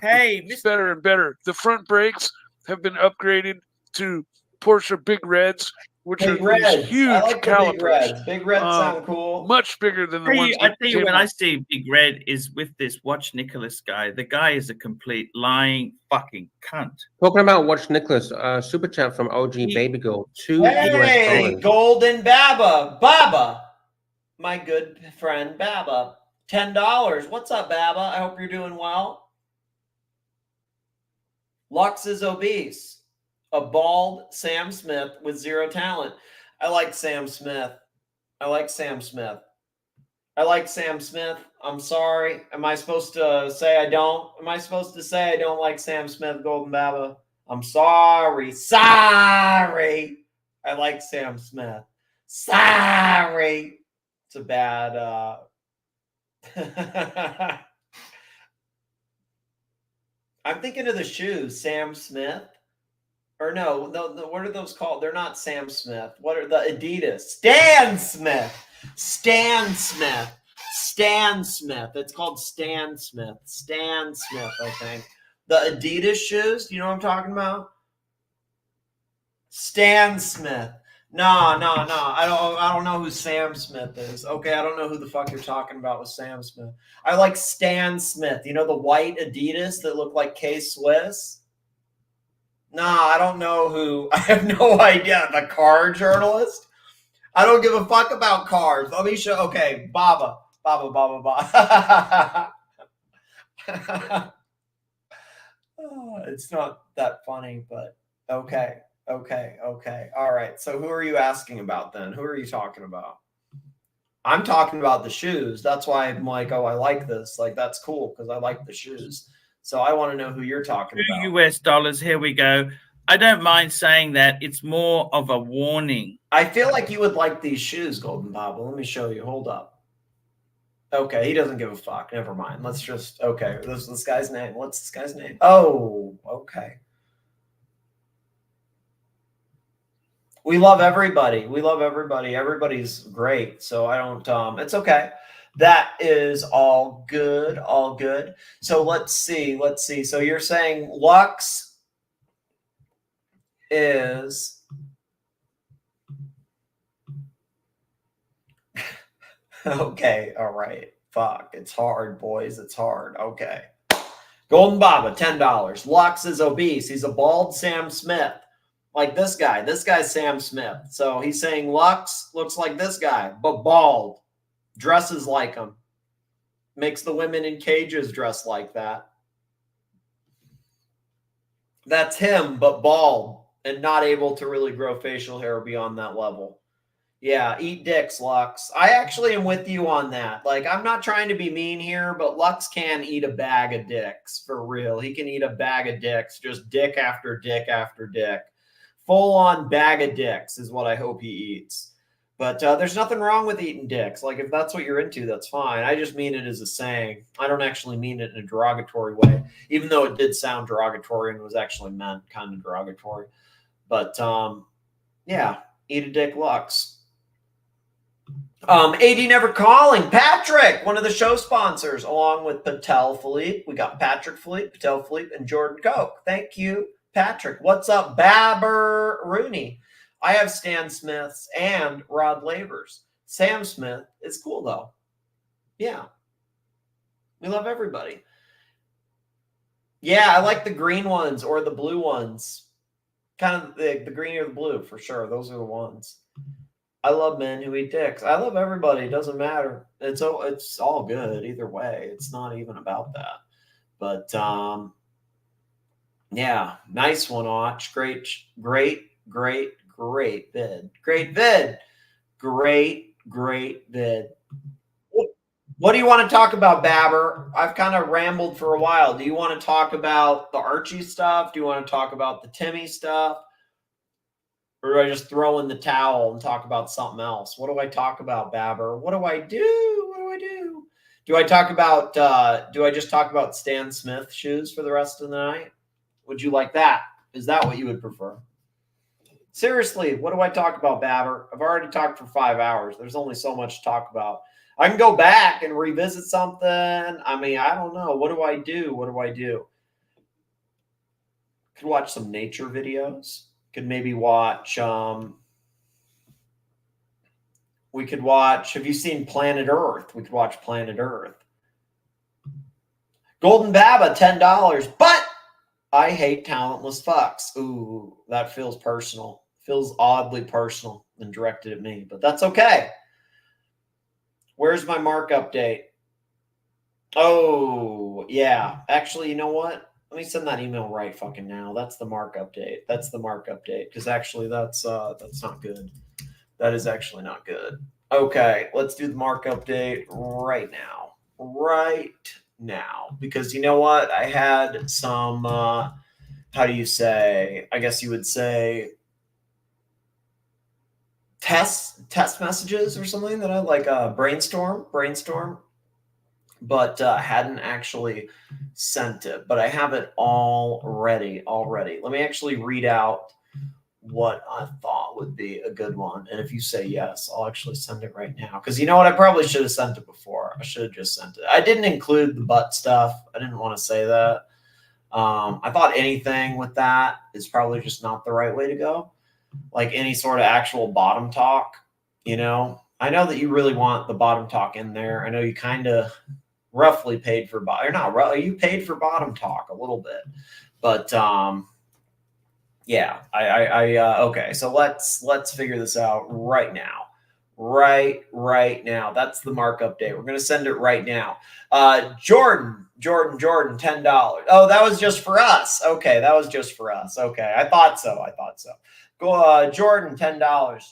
Hey, it's better and better. The front brakes have been upgraded to Porsche Big Reds, which Big are Reds. these huge I like the calipers. Big Reds. Big Reds sound cool. Much bigger than the Hey, ones I that tell you, came when out. I see Big Red is with this Watch Nicholas guy. The guy is a complete lying fucking cunt. Talking about Watch Nicholas, super chat from OG Baby Girl, Hey, $2. Golden Baba, my good friend Baba, $10. What's up, Baba? I hope you're doing well. Lux is obese. A bald Sam Smith with zero talent. I like Sam Smith. I'm sorry. Am I supposed to say I don't? Am I supposed to say I don't like Sam Smith, Golden Baba? I'm sorry. I like Sam Smith. Sorry. It's a bad I'm thinking of the shoes, Sam Smith. Or no, what are those called? They're not Sam Smith. What are the Adidas? Stan Smith. It's called Stan Smith. I think. The Adidas shoes. Do you know what I'm talking about? Stan Smith. No. I don't know who Sam Smith is. Okay, I don't know who the fuck you're talking about with Sam Smith. I like Stan Smith. You know the white Adidas that look like K-Swiss? No, I don't know who. I have no idea. The car journalist? I don't give a fuck about cars. Let me show. Okay, Baba. It's not that funny, but okay. All right. So who are you asking about then? Who are you talking about? I'm talking about the shoes. That's why I'm like, oh, I like this. Like, that's cool because I like the shoes. So I want to know who you're talking about. US dollars. Here we go. I don't mind saying that. It's more of a warning. I feel like you would like these shoes, Golden Baba. Let me show you. Hold up. Okay, he doesn't give a fuck. Never mind. Let's just, okay. This guy's name. What's this guy's name? Oh, okay. We love everybody. Everybody's great. So I don't, it's okay. That is all good. So let's see. So you're saying Lux is okay. All right. Fuck. It's hard, boys. It's hard. Okay. Golden Baba, $10. Lux is obese. He's a bald Sam Smith. Like this guy. This guy's Sam Smith. So he's saying Lux looks like this guy, but bald. Dresses like him. Makes the women in cages dress like that. That's him, but bald and not able to really grow facial hair beyond that level. Yeah, eat dicks, Lux. I actually am with you on that. Like, I'm not trying to be mean here, but Lux can eat a bag of dicks for real. He can eat a bag of dicks, just dick after dick after dick. Full on bag of dicks is what I hope he eats. But there's nothing wrong with eating dicks. Like, if that's what you're into, that's fine. I just mean it as a saying. I don't actually mean it in a derogatory way, even though it did sound derogatory and was actually meant kind of derogatory. But, yeah, eat a dick, Lux. AD Never Calling. Patrick, one of the show sponsors, along with PATEL Philippe. We got Patrick Philippe, PATEL Philippe, and Jordan Koch. Thank you, Patrick. What's up, Babber Rooney? I have Stan Smiths and Rod Lavers. Sam Smith is cool, though. Yeah. We love everybody. Yeah, I like the green ones or the blue ones. Kind of the green or the blue, for sure. Those are the ones. I love men who eat dicks. I love everybody. It doesn't matter. It's all good either way. It's not even about that. But, yeah, nice one, Arch. Great vid. Great vid. Great vid. What do you want to talk about, Babber? I've kind of rambled for a while. Do you want to talk about the Archie stuff? Do you want to talk about the Timmy stuff? Or do I just throw in the towel and talk about something else? What do I talk about, Babber? What do I do? What do I do? Do I talk about, do I just talk about Stan Smith shoes for the rest of the night? Would you like that? Is that what you would prefer? Seriously, what do I talk about, Babber? I've already talked for 5 hours. There's only so much to talk about. I can go back and revisit something. I mean, I don't know. What do I do? What do I do? Could watch some nature videos. Could maybe watch, we could watch, have you seen Planet Earth? We could watch Planet Earth. Golden Baba, $10. But I hate talentless fucks. Ooh, that feels personal. Feels oddly personal and directed at me, but that's okay. Where's my mark update? Oh, yeah. Actually, you know what? Let me send that email right fucking now. That's the mark update. That's the mark update. Because actually, that's not good. That is actually not good. Okay, let's do the mark update right now. Right now. Because you know what? I had some, how do you say? I guess you would say test messages or something that I like brainstorm, but hadn't actually sent it. But I have it all ready. Let me actually read out what I thought would be a good one. And if you say yes, I'll actually send it right now. Because you know what? I probably should have sent it before. I should have just sent it. I didn't include the butt stuff. I didn't want to say that. I thought anything with that is probably just not the right way to go. Like any sort of actual bottom talk, you know. I know that you really want the bottom talk in there. I know you kind of roughly paid for or not. You paid for bottom talk a little bit, but yeah. Okay. So let's figure this out right now. Right now. That's the mark update. We're gonna send it right now. Jordan, $10. Oh, that was just for us. Okay, that was just for us. Okay, I thought so. Go, Jordan, $10.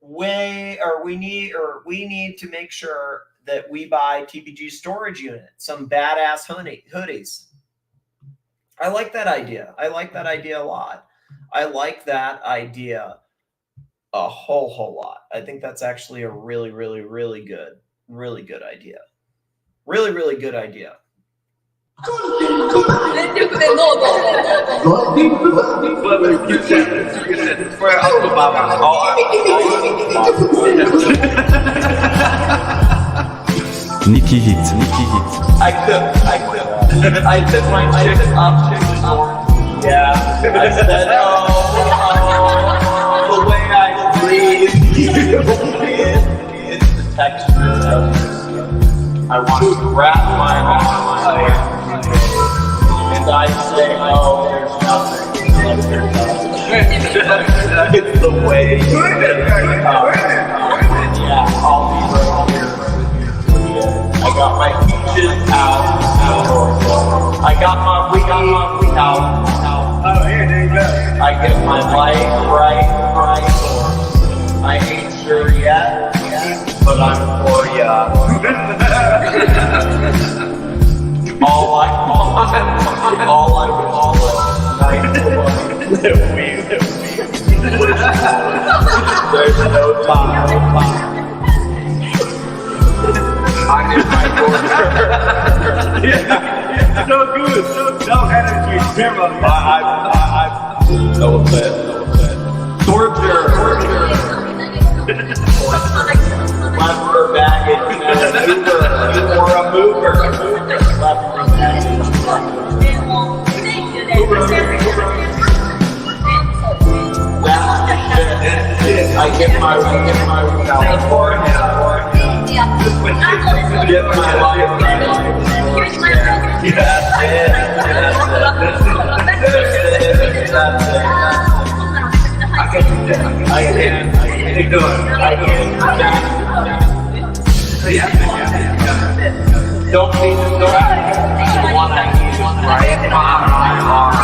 We need to make sure that we buy TPG storage unit, some badass hoodies. I like that idea. I like that idea a lot. I like that idea a whole lot. I think that's actually a really good idea. Really good idea. Nikki Hit. I took my chick up. Yeah. I said, the way I breathe it's the texture. I want to wrap my arms and I say, oh, there's nothing. It's the way. Yeah, I'll be right here. I got my peaches out. We got my weed out. Oh, here you go. I get my light right. I ain't sure there yet, but I'm for ya. all I There's no time. I'm in my torture. Yeah, so good, so energy. I'm so upset. Torture. Lever baggage, or a mover. I get my California. Get my life. That's it. I can't do it. Don't be the one I need right on my arm.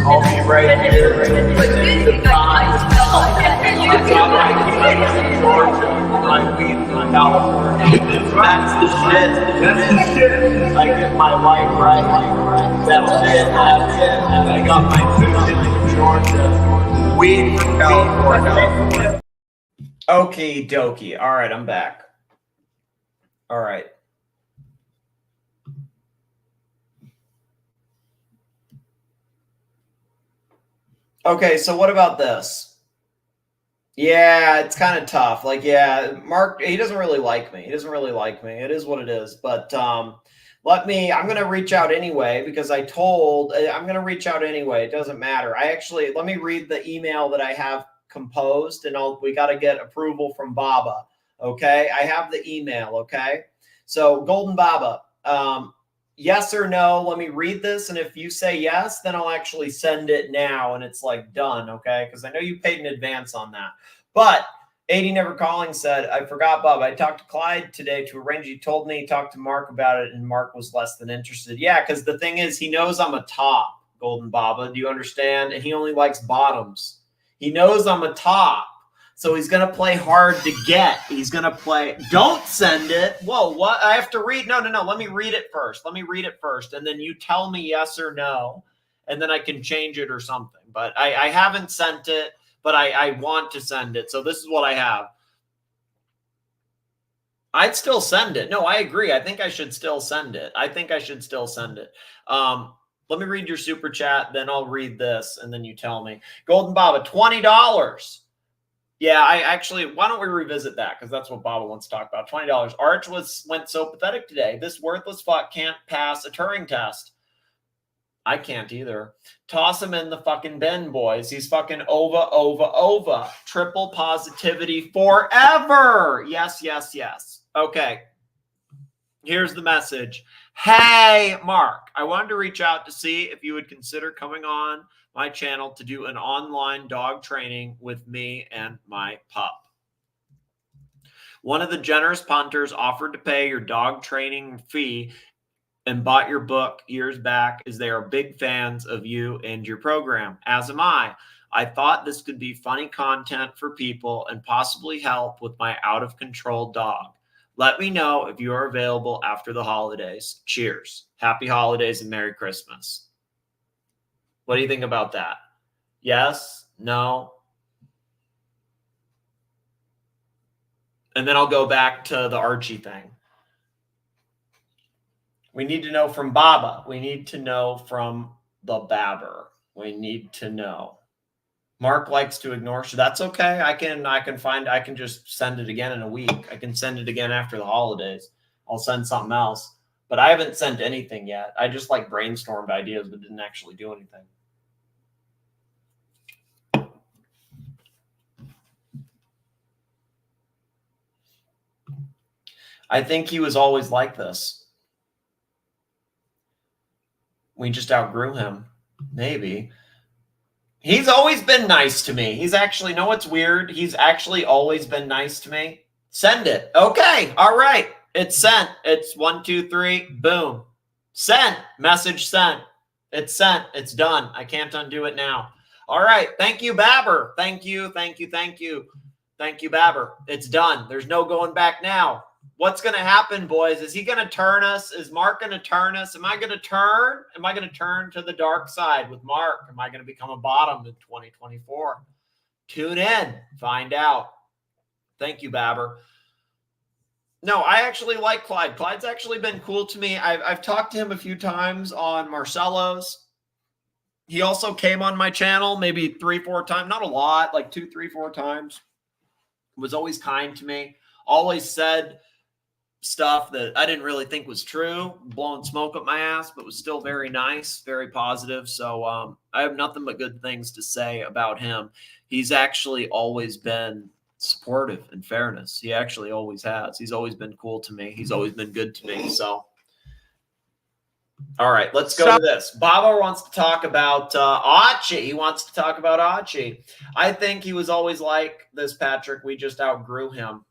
I'll be right here. The time. I got my keys in Georgia. My weed from California. That's the shit. I get my life right. That's it. And I got my food in Georgia. Weed from California. Okie dokie. All right, I'm back. All right. Okay, so what about this? Yeah, it's kind of tough. Like, yeah, Mark, he doesn't really like me. He doesn't really like me. It is what it is. But I'm going to reach out anyway because I'm going to reach out anyway. It doesn't matter. Let me read the email that I have composed and we got to get approval from Baba. Okay. I have the email. Okay. So Golden Baba, yes or no, let me read this. And if you say yes, then I'll actually send it now. And it's like done. Okay. Cause I know you paid in advance on that, but 80 Never Calling said, I forgot, Bob. I talked to Clyde today to arrange. He told me he talked to Mark about it and Mark was less than interested. Yeah. Cause the thing is, he knows I'm a top, Golden Baba. Do you understand? And he only likes bottoms. He knows I'm a top. So he's going to play hard to get. He's going to play. Don't send it. Whoa, what? I have to read. No. Let me read it first. And then you tell me yes or no. And then I can change it or something. But I haven't sent it, but I want to send it. So this is what I have. I'd still send it. No, I agree. I think I should still send it. Let me read your super chat. Then I'll read this. And then you tell me. Golden Baba, $20. Yeah, why don't we revisit that? Because that's what Baba wants to talk about. $20. Arch went so pathetic today. This worthless fuck can't pass a Turing test. I can't either. Toss him in the fucking bin, boys. He's fucking over. Triple positivity forever. Yes. Okay. Here's the message. Hey, Mark, I wanted to reach out to see if you would consider coming on my channel to do an online dog training with me and my pup. One of the generous punters offered to pay your dog training fee and bought your book years back as they are big fans of you and your program, as am I. I thought this could be funny content for people and possibly help with my out-of-control dog. Let me know if you are available after the holidays. Cheers. Happy holidays and Merry Christmas. What do you think about that? Yes? No? And then I'll go back to the Archie thing. We need to know from Baba. We need to know from the Babber. We need to know. Mark likes to ignore, so that's okay. I can just send it again in a week. I can send it again after the holidays. I'll send something else. But I haven't sent anything yet. I just brainstormed ideas but didn't actually do anything. I think he was always like this. We just outgrew him. Maybe. He's always been nice to me. He's actually, know what's weird? He's actually always been nice to me. Send it. Okay. All right. It's sent. It's 1, 2, 3. Boom. Sent. Message sent. It's sent. It's done. I can't undo it now. All right. Thank you, Babber. Thank you. Thank you, Babber. It's done. There's no going back now. What's going to happen, boys? Is he going to turn us? Is Mark going to turn us? Am I going to turn? Am I going to turn to the dark side with Mark? Am I going to become a bottom in 2024? Tune in. Find out. Thank you, Babber. No, I actually like Clyde. Clyde's actually been cool to me. I've talked to him a few times on Marcelo's. He also came on my channel maybe 3-4 times. Not a lot, like 2, 3, 4 times. Was always kind to me. Always said stuff that I didn't really think was true, blowing smoke up my ass, but was still very nice, very positive. So I have nothing but good things to say about him. He's actually always been supportive and fairness. He actually always has. He's always been cool to me. He's always been good to me. So, all right, let's go to this. Baba wants to talk about Archie. He wants to talk about Archie. I think he was always like this, Patrick. We just outgrew him.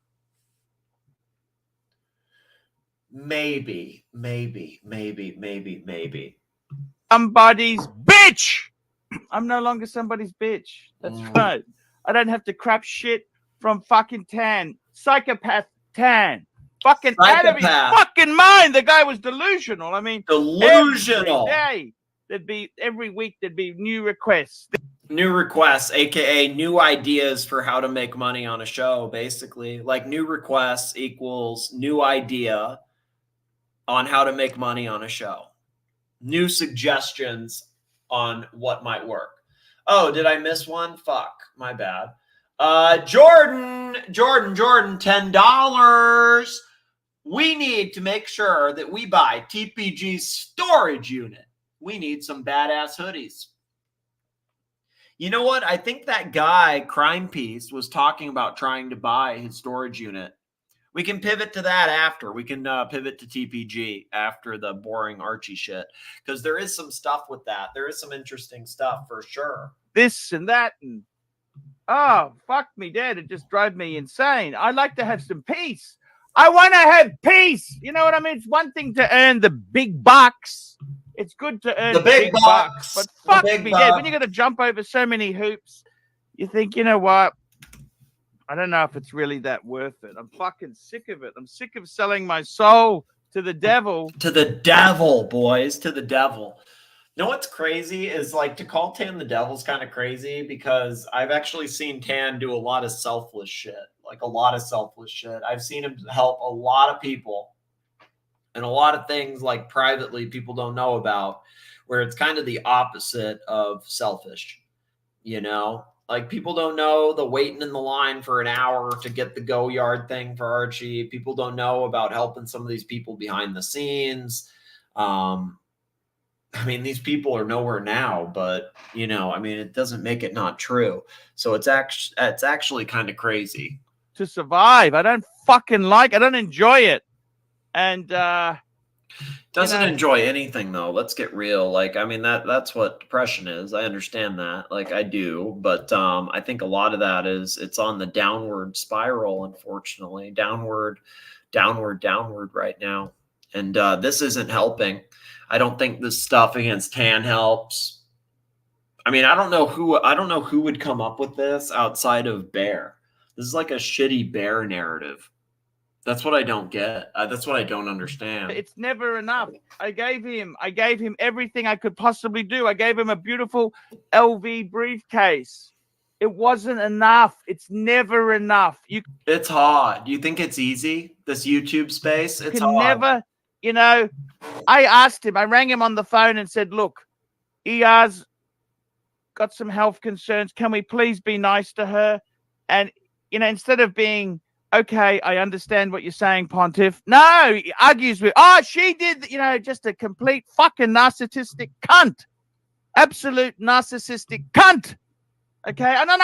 Maybe. Somebody's bitch. I'm no longer somebody's bitch. That's right. I don't have to crap shit from fucking Tan. Psychopath Tan. Fucking out of his fucking mind. The guy was delusional. I mean, delusional. Every week there'd be new requests. New requests, aka new ideas for how to make money on a show, basically. Like new requests equals new idea on how to make money on a show. New suggestions on what might work. Oh, did I miss one? Fuck, my bad. Jordan, $10. We need to make sure that we buy TPG's storage unit. We need some badass hoodies. You know what? I think that guy, Crime Piece, was talking about trying to buy his storage unit. We can pivot to that after. We can pivot to TPG after the boring Archie shit. Because there is some stuff with that. There is some interesting stuff for sure. This and that. And oh, fuck me dead. It just drives me insane. I like to have some peace. I want to have peace. You know what I mean? It's one thing to earn the big bucks. It's good to earn the big bucks. But fuck me dead. When you got to jump over so many hoops, you think, you know what? I don't know if it's really that worth it. I'm fucking sick of it. I'm sick of selling my soul to the devil. To the devil, boys. To the devil. You know what's crazy is like to call Tan the devil's kind of crazy because I've actually seen Tan do a lot of selfless shit. Like a lot of selfless shit. I've seen him help a lot of people and a lot of things like privately people don't know about where it's kind of the opposite of selfish, you know? Like, people don't know the waiting in the line for an hour to get the go yard thing for Archie. People don't know about helping some of these people behind the scenes. I mean, these people are nowhere now, but, you know, I mean, it doesn't make it not true. So it's actually kind of crazy. To survive. I don't enjoy it. And, doesn't enjoy anything though. Let's get real. Like, I mean, that's what depression is. I understand that. Like, I do, but I think a lot of that is it's on the downward spiral, unfortunately. Downward right now. And this isn't helping. I don't think this stuff against Tan helps. I mean, I don't know who would come up with this outside of Bear. This is like a shitty Bear narrative. That's what I don't get. That's what I don't understand. It's never enough. I gave him everything I could possibly do. I gave him a beautiful LV briefcase. It wasn't enough. It's never enough. It's hard. You think it's easy? This YouTube space? It's hard. Never, you know, I asked him, I rang him on the phone and said, look, ER's got some health concerns. Can we please be nice to her? And, you know, instead of being, okay, I understand what you're saying, Pontiff. No, he argues with, she did, you know, just a complete fucking narcissistic cunt. Absolute narcissistic cunt. Okay, and then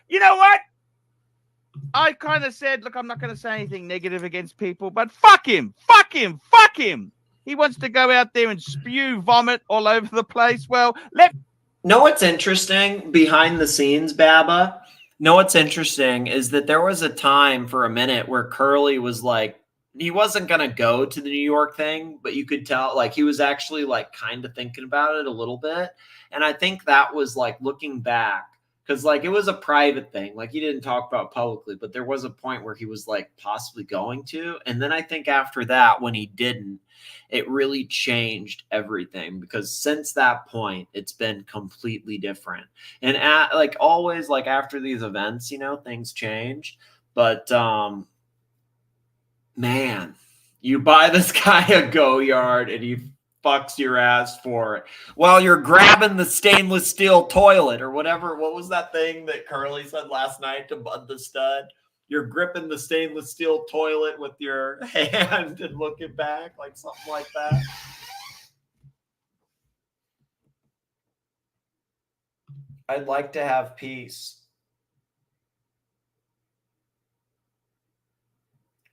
you know what? I kind of said, look, I'm not going to say anything negative against people, but fuck him. He wants to go out there and spew vomit all over the place. Well, know what's interesting behind the scenes, Baba? Know what's interesting is that there was a time for a minute where Curly was like, he wasn't going to go to the New York thing, but you could tell like he was actually like kind of thinking about it a little bit. And I think that was like looking back, Because like it was a private thing, like he didn't talk about publicly, but there was a point where he was like possibly going to. And then I think after that, when he didn't, it really changed everything, because since that point, it's been completely different. And like always, like after these events, you know, things change. But man, you buy this guy a Goyard and he fucks your ass for it while you're grabbing the stainless steel toilet or whatever. What was that thing that Curly said last night to Bud the Stud? You're gripping the stainless steel toilet with your hand and looking back, like something like that. I'd like to have peace.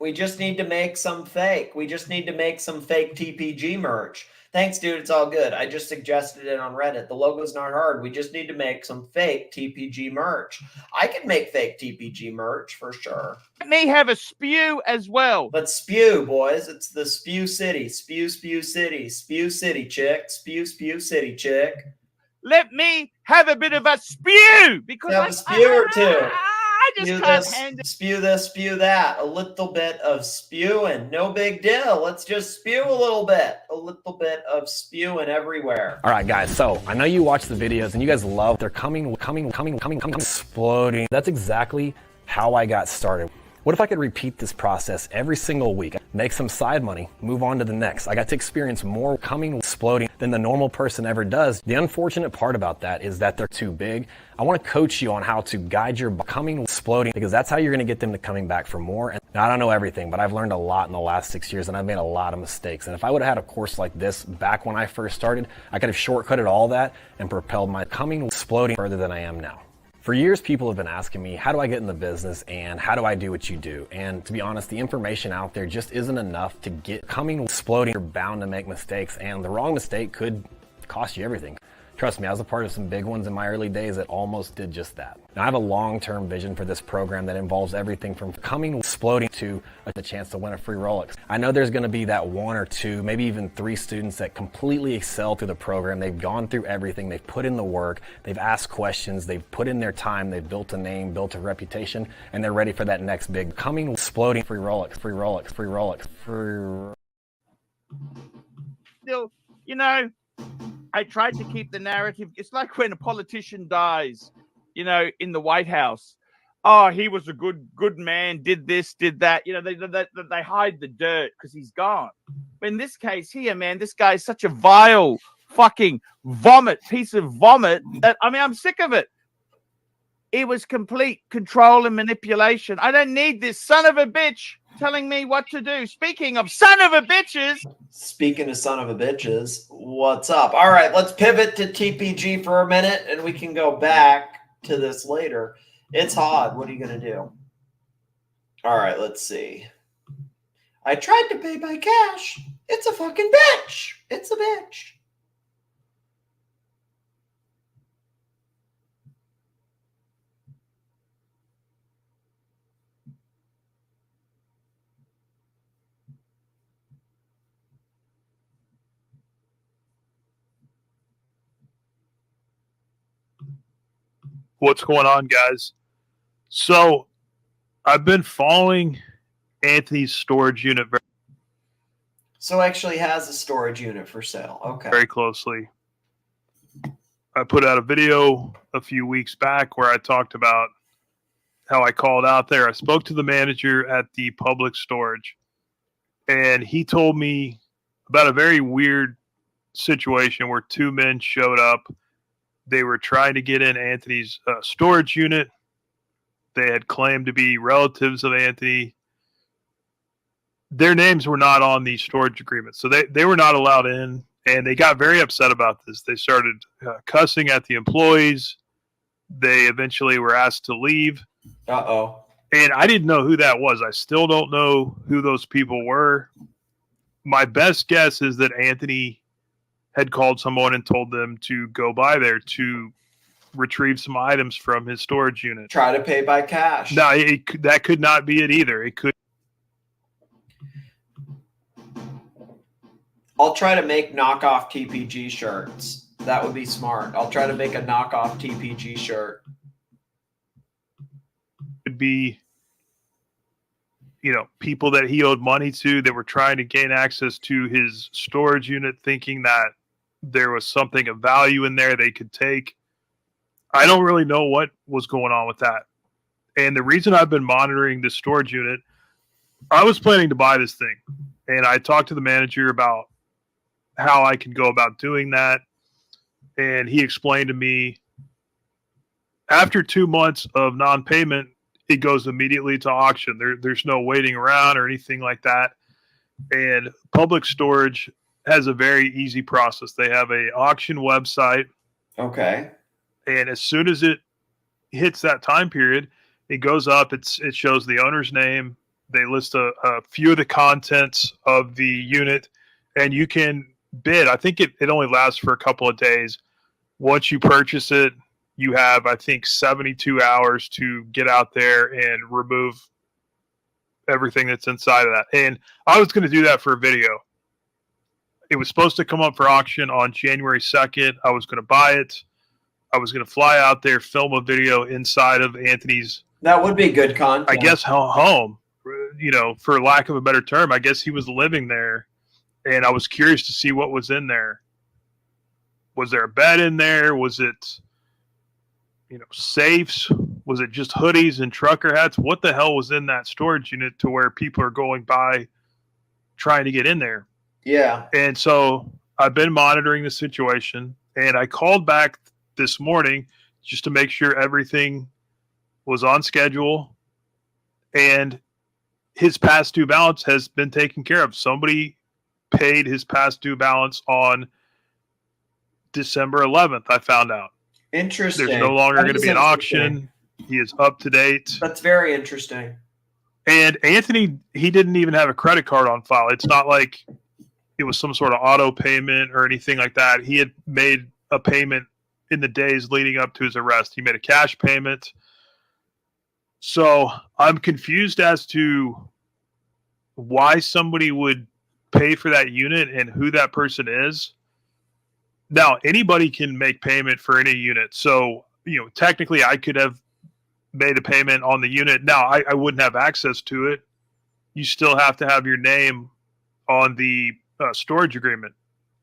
We just need to make some fake. We just need to make some fake TPG merch. Thanks, dude. It's all good. I just suggested it on Reddit. The logo's not hard. We just need to make some fake TPG merch. I could make fake TPG merch for sure. Let me have a spew as well. Let's spew, boys. It's the Spew City. Spew, Spew City. Spew City, chick. Spew, Spew City, chick. Let me have a bit of a spew, because have a spew or two. I just Spew can't this, handle. spew this, spew that. A little bit of spewing. No big deal. Let's just spew a little bit. A little bit of spewing everywhere. All right, guys. So I know you watch the videos and you guys love. They're coming, exploding. That's exactly how I got started. What if I could repeat this process every single week, make some side money, move on to the next? I got to experience more exploding than the normal person ever does. The unfortunate part about that is that they're too big. I want to coach you on how to guide your exploding, because that's how you're going to get them to coming back for more. And I don't know everything, but I've learned a lot in the last 6 years, and I've made a lot of mistakes. And if I would have had a course like this back when I first started, I could have shortcutted all that and propelled my exploding further than I am now. For years, people have been asking me, how do I get in the business and how do I do what you do? And to be honest, the information out there just isn't enough to get exploding. You're bound to make mistakes, and the wrong mistake could cost you everything. Trust me, I was a part of some big ones in my early days that almost did just that. Now, I have a long-term vision for this program that involves everything from exploding to a chance to win a free Rolex. I know there's going to be that 1 or 2, maybe even 3 students that completely excel through the program. They've gone through everything. They've put in the work. They've asked questions. They've put in their time. They've built a name, built a reputation, and they're ready for that next big exploding free Rolex, free Rolex, free Rolex, free. Still, you know, I tried to keep the narrative. It's like when a politician dies, you know, in the White House. Oh, he was a good man, did this, did that. You know, they hide the dirt because he's gone. But in this case here, man, this guy is such a vile fucking piece of vomit. That, I mean, I'm sick of it. It was complete control and manipulation. I don't need this son of a bitch telling me what to do. Speaking of son of a bitches. Speaking of son of a bitches, what's up? All right, let's pivot to TPG for a minute, and we can go back to this later. It's hard. What are you going to do? All right, let's see. I tried to pay by cash. It's a fucking bitch. It's a bitch. What's going on, guys? So I've been following Anthony's storage unit So actually has a storage unit for sale. Okay. very closely. I put out a video a few weeks back where I talked about how I called out there. I spoke to the manager at the public storage, and he told me about a very weird situation where 2 men showed up. They were trying to get in Anthony's storage unit. They had claimed to be relatives of Anthony. Their names were not on the storage agreement, so they were not allowed in, and they got very upset about this. They started cussing at the employees. They eventually were asked to leave. Uh-oh. And I didn't know who that was. I still don't know who those people were. My best guess is that Anthony had called someone and told them to go by there to retrieve some items from his storage unit. Try to pay by cash. No, that could not be it either. It could. I'll try to make knockoff TPG shirts. That would be smart. I'll try to make a knockoff TPG shirt. be, people that he owed money to that were trying to gain access to his storage unit, thinking that there was something of value in there they could take. I don't really know what was going on with that. And the reason I've been monitoring this storage unit, I was planning to buy this thing. And I talked to the manager about how I can go about doing that. And he explained to me, after 2 months of non-payment, it goes immediately to auction. There's no waiting around or anything like that. And Public Storage has a very easy process. They have an auction website. Okay. And as soon as it hits that time period, it goes up. It shows the owner's name. They list a few of the contents of the unit, and you can bid. I think it only lasts for a couple of days. Once you purchase it, you have, I think, 72 hours to get out there and remove everything that's inside of that. And I was going to do that for a video. It was supposed to come up for auction on January 2nd. I was going to buy it. I was going to fly out there, film a video inside of Anthony's. That would be good content. I guess home, for lack of a better term. I guess he was living there, and I was curious to see what was in there. Was there a bed in there? Was it, safes? Was it just hoodies and trucker hats? What the hell was in that storage unit to where people are going by trying to get in there? Yeah. And so I've been monitoring the situation, and I called back this morning just to make sure everything was on schedule, and his past due balance has been taken care of. Somebody paid his past due balance on December 11th, I found out. Interesting. There's no longer going to be an auction. He is up to date. That's very interesting. And Anthony, he didn't even have a credit card on file. It's not like it was some sort of auto payment or anything like that. He had made a payment in the days leading up to his arrest. He made a cash payment. So I'm confused as to why somebody would pay for that unit and who that person is. Now, anybody can make payment for any unit. So, technically I could have made a payment on the unit. Now, I wouldn't have access to it. You still have to have your name on the storage agreement.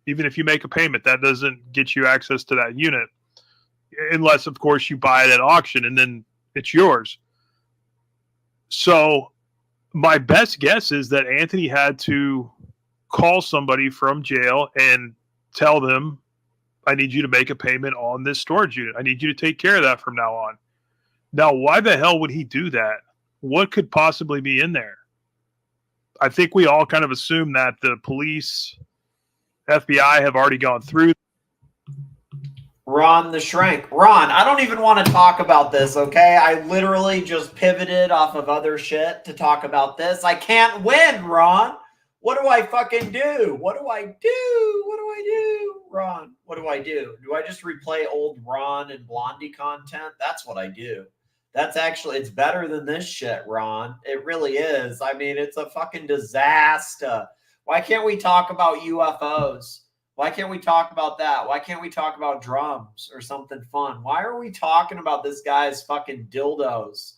Even if you make a payment, that doesn't get you access to that unit. Unless, of course, you buy it at auction and then it's yours. So my best guess is that Anthony had to call somebody from jail and tell them, I need you to make a payment on this storage unit. I need you to take care of that from now on. Now, why the hell would he do that? What could possibly be in there? I think we all kind of assume that the police, FBI have already gone through. Ron the Shrink. Ron, I don't even want to talk about this, okay? I literally just pivoted off of other shit to talk about this. I can't win, Ron. What do I fucking do? What do I do? What do I do? Ron, what do I do? Do I just replay old Ron and Blondie content? That's what I do. That's actually, it's better than this shit, Ron. It really is. I mean, it's a fucking disaster. Why can't we talk about UFOs? Why can't we talk about that? Why can't we talk about drums or something fun? Why are we talking about this guy's fucking dildos?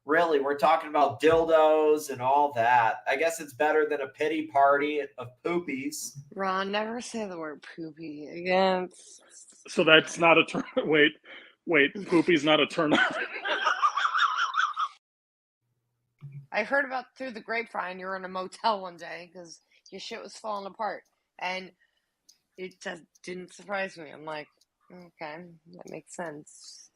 Really, we're talking about dildos and all that. I guess it's better than a pity party of poopies. Ron, never say the word poopy again. So that's not a turn. Wait, poopy's not a turn on. I heard about through the grapevine you were in a motel one day because your shit was falling apart. And it just didn't surprise me. I'm like, okay, that makes sense.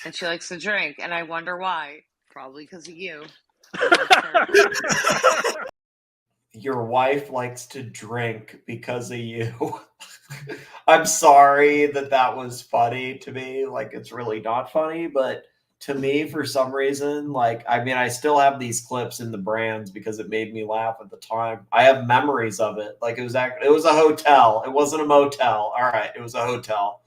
And she likes to drink, and I wonder why. Probably because of you. Your wife likes to drink because of you. I'm sorry that was funny to me. Like, it's really not funny, but to me, for some reason, like, I mean, I still have these clips in the brands because it made me laugh at the time. I have memories of it. Like, it was a hotel. It wasn't a motel. All right, it was a hotel.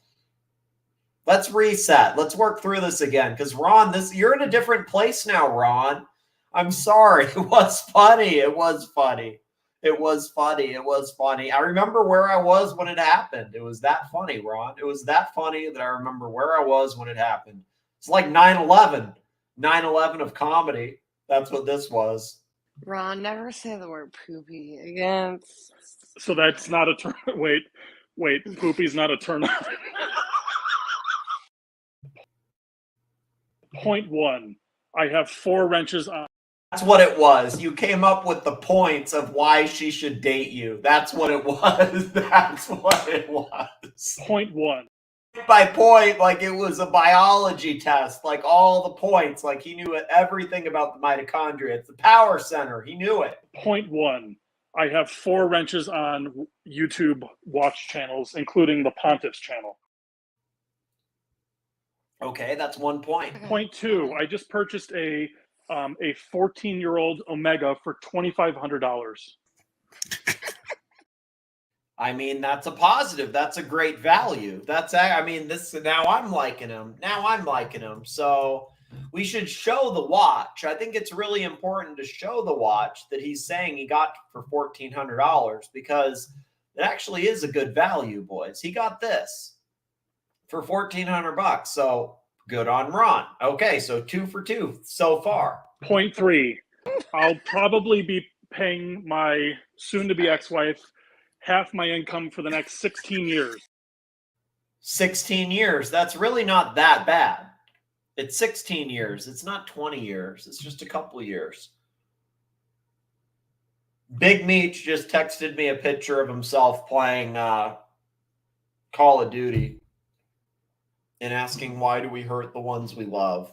Let's reset. Let's work through this again. Because, Ron, you're in a different place now, Ron. I'm sorry. It was funny. It was funny. It was funny. It was funny. I remember where I was when it happened. It was that funny, Ron. It was that funny that I remember where I was when it happened. It's like 9/11. 9/11 of comedy. That's what this was. Ron, never say the word poopy again. So that's not a turn. Wait, poopy's not a turn on. Point one. I have 4 wrenches on. That's what it was. You came up with the points of why she should date you. That's what it was. That's what it was. Point one. By point, like it was a biology test, like all the points, like he knew everything about the mitochondria. It's the power center. He knew it. Point one. I have 4 wrenches on YouTube watch channels, including the Pontiff's channel. Okay, that's 1 point. Point two. I just purchased a 14-year-old Omega for $2,500. I mean, that's a positive. That's a great value. I mean, now I'm liking him. So we should show the watch. I think it's really important to show the watch that he's saying he got for $1,400 because it actually is a good value, boys. He got this for $1,400. So good on Ron. Okay, so 2 for 2 so far. Point three. I'll probably be paying my soon-to-be ex-wife half my income for the next 16 years. 16 years. That's really not that bad. It's 16 years. It's not 20 years. It's just a couple of years. Big Meech just texted me a picture of himself playing Call of Duty and asking, why do we hurt the ones we love?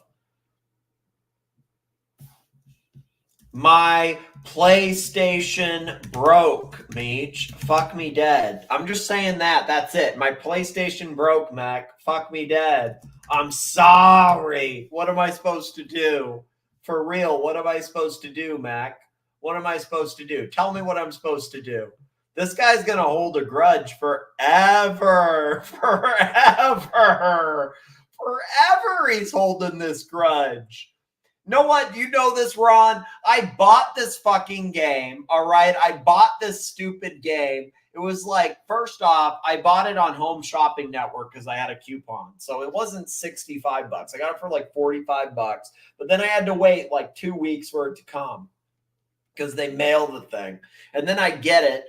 My PlayStation broke, Meech. Fuck me dead. I'm just saying that. That's it. My PlayStation broke, Mac. Fuck me dead. I'm sorry. What am I supposed to do? For real, what am I supposed to do, Mac? What am I supposed to do? Tell me what I'm supposed to do. This guy's going to hold a grudge forever. Forever he's holding this grudge. You know what? You know this, Ron. I bought this fucking game, all right? I bought this stupid game. It was like, first off, I bought it on Home Shopping Network because I had a coupon. So it wasn't $65. I got it for like $45. But then I had to wait like 2 weeks for it to come because they mail the thing. And then I get it.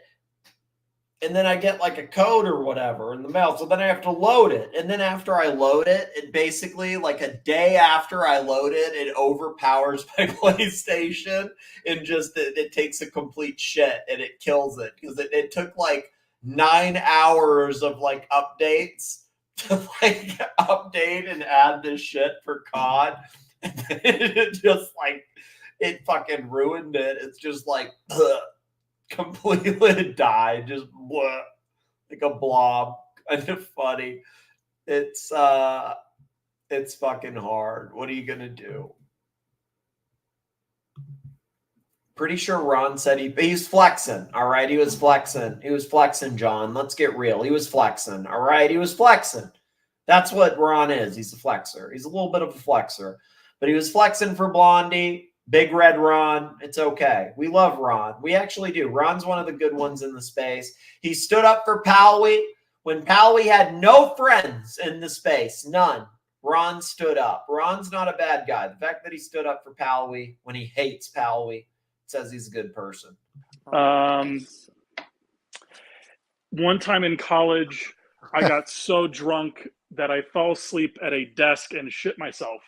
And then I get like a code or whatever in the mail. So then I have to load it. And then after I load it, it basically like a day after I load it, it overpowers my PlayStation and just it takes a complete shit and it kills it. Because it took like 9 hours of like updates to like update and add this shit for COD. And then it just like, it fucking ruined it. It's just like, ugh. Completely died, just blah, like a blob. Kind of funny. It's fucking hard. What are you gonna do? Pretty sure Ron said he's flexing. All right, he was flexing. He was flexing, John. Let's get real. He was flexing. All right, he was flexing. That's what Ron is. He's a flexer. He's a little bit of a flexer, but he was flexing for Blondee. Big Red Ron, it's okay. We love Ron. We actually do. Ron's one of the good ones in the space. He stood up for Palwi when Palwi had no friends in the space. None. Ron stood up. Ron's not a bad guy. The fact that he stood up for Palwi when he hates Palwi says he's a good person. One time in college, I got so drunk that I fell asleep at a desk and shit myself.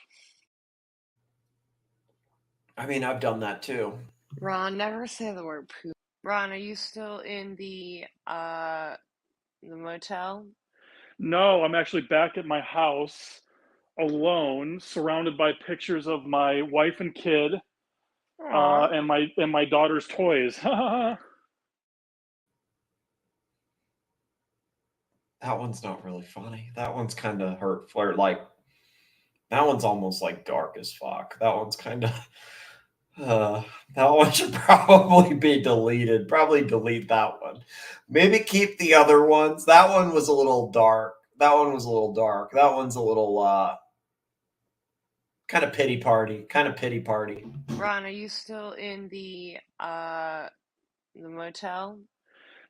I mean, I've done that too. Ron, never say the word poop. Ron, are you still in the motel? No, I'm actually back at my house alone, surrounded by pictures of my wife and kid, and my daughter's toys. That one's not really funny. That one's kind of hurtful. Like, that one's almost like dark as fuck. That one's kind of... that one should probably be deleted. Probably delete that one. Maybe keep the other ones. That one was a little dark. That one's a little kind of pity party. Ron, are you still in the motel?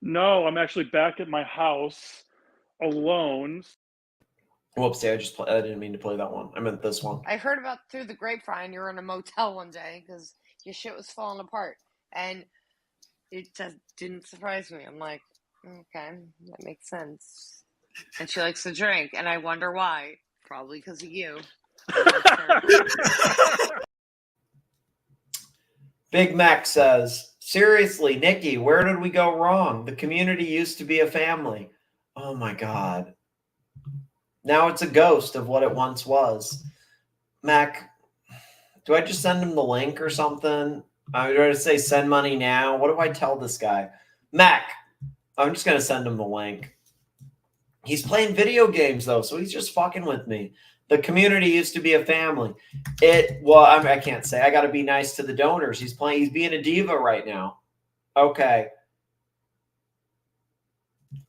No, I'm actually back at my house alone. Whoopsie, I didn't mean to play that one. I meant this one. I heard about through the grapevine you were in a motel one day because your shit was falling apart, and it just didn't surprise me. I'm like, okay, that makes sense. And she likes to drink, and I wonder why. Probably because of you. Big Mac says, seriously, Nikki, where did we go wrong? The community used to be a family. Oh my God. Now it's a ghost of what it once was. Mac, do I just send him the link or something? I'm going to say send money now. What do I tell this guy? Mac, I'm just going to send him the link. He's playing video games, though, so he's just fucking with me. The community used to be a family. Well, I can't say. I got to be nice to the donors. He's being a diva right now. Okay.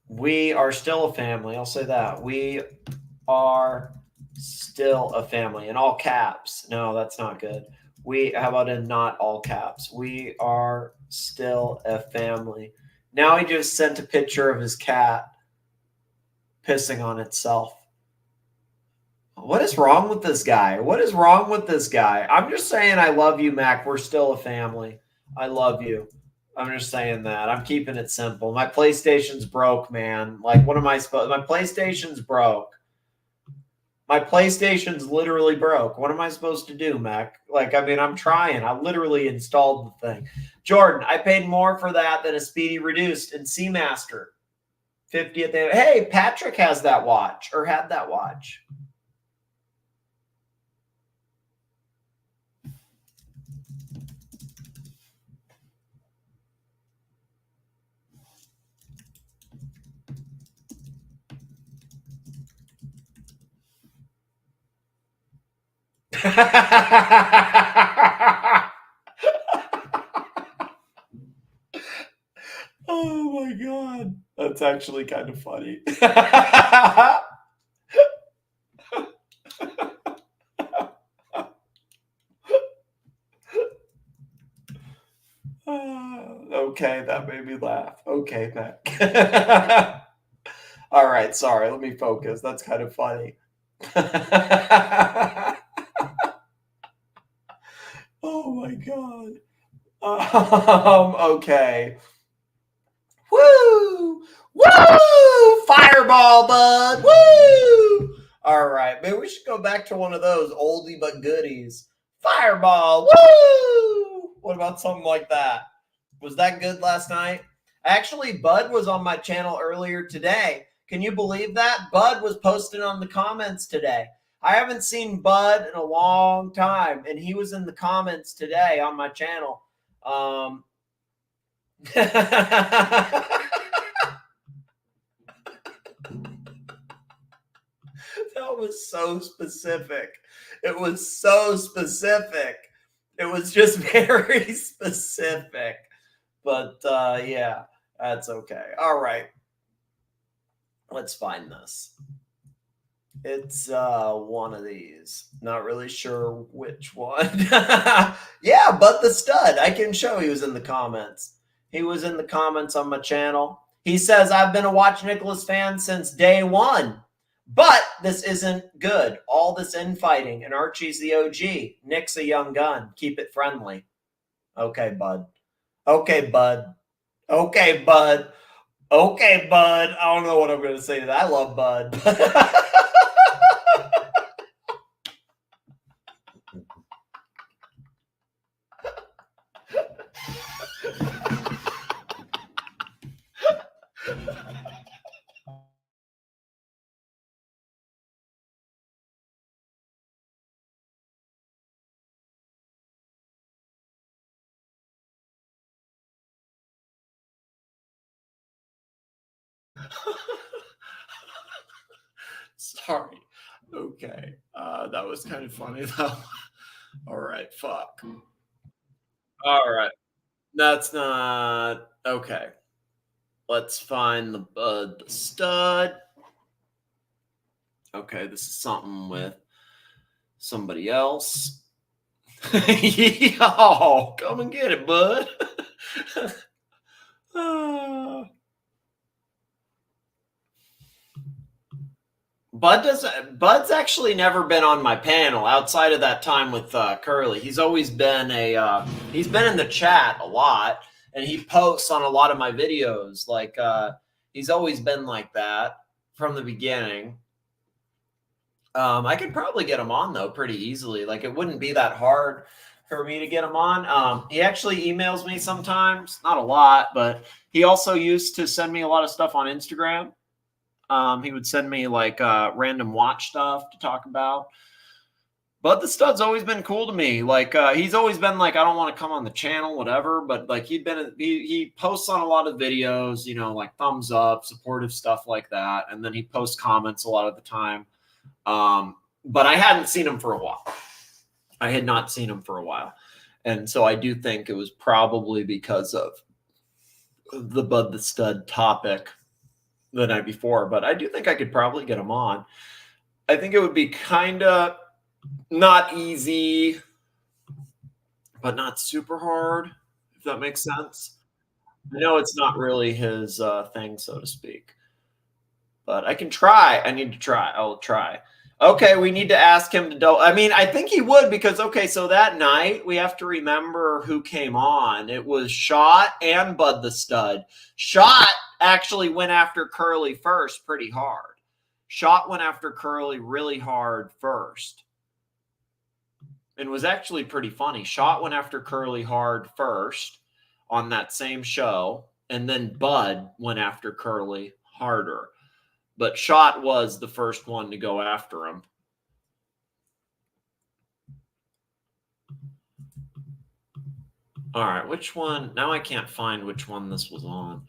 We are still a family. I'll say that. We are still a family. In all caps. No, that's not good. How about in not all caps? We are still a family. Now he just sent a picture of his cat pissing on itself. What is wrong with this guy? What is wrong with this guy? I'm just saying I love you, Mac. We're still a family. I love you. I'm just saying that. I'm keeping it simple. My PlayStation's broke, man. Like, what am I supposed... My PlayStation's broke. My PlayStation's literally broke. What am I supposed to do, Mac? Like, I mean, I'm trying. I literally installed the thing. Jordan, I paid more for that than a Speedy Reduced in Seamaster. 50th. Hey, Patrick has that watch, or had that watch. Oh my God. That's actually kind of funny. Okay, that made me laugh. Okay, Mac. All right, sorry. Let me focus. That's kind of funny. Oh my God. Okay. Woo! Woo! Fireball, bud. Woo! All right. Maybe we should go back to one of those oldie but goodies. Fireball. Woo! What about something like that? Was that good last night? Actually, Bud was on my channel earlier today. Can you believe that? Bud was posted on the comments today. I haven't seen Bud in a long time, and he was in the comments today on my channel. That was so specific. It was so specific. It was just very specific. But yeah, that's okay. All right. Let's find this. It's one of these. Not really sure which one. Yeah, but the stud. I can show he was in the comments. He was in the comments on my channel. He says, I've been a Watch Nicholas fan since day one. But this isn't good. All this infighting, and Archie's the OG. Nick's a young gun. Keep it friendly. Okay, bud. Okay, bud. Okay, bud. Okay, bud. I don't know what I'm going to say to that. I love Bud. Sorry. Okay. That was kind of funny, though. All right. Fuck. All right. That's not... Okay. Let's find the stud. Okay. This is something with somebody else. Yo, come and get it, bud. Bud's actually never been on my panel outside of that time with Curly. He's always been he's been in the chat a lot, and he posts on a lot of my videos. Like he's always been like that from the beginning. I could probably get him on though pretty easily. Like it wouldn't be that hard for me to get him on. He actually emails me sometimes, not a lot, but he also used to send me a lot of stuff on Instagram. He would send me like random watch stuff to talk about. But the Stud's always been cool to me. Like he's always been like, I don't want to come on the channel, whatever. But like he posts on a lot of videos, you know, like thumbs up, supportive stuff like that. And then he posts comments a lot of the time. But I hadn't seen him for a while. I had not seen him for a while. And so I do think it was probably because of the Bud the Stud topic the night before. But I do think I could probably get him on. I think it would be kind of not easy, but not super hard, if that makes sense. I know it's not really his thing, so to speak. But I can try. I need to try. I'll try. Okay, we need to ask him to do. I mean, I think he would because, okay, so that night we have to remember who came on. It was Shot and Bud the Stud. Shot actually went after Curly first pretty hard. Shot went after Curly really hard first. And was actually pretty funny. Shot went after Curly hard first on that same show. And then Bud went after Curly harder. But Shot was the first one to go after him. All right, which one? Now I can't find which one this was on.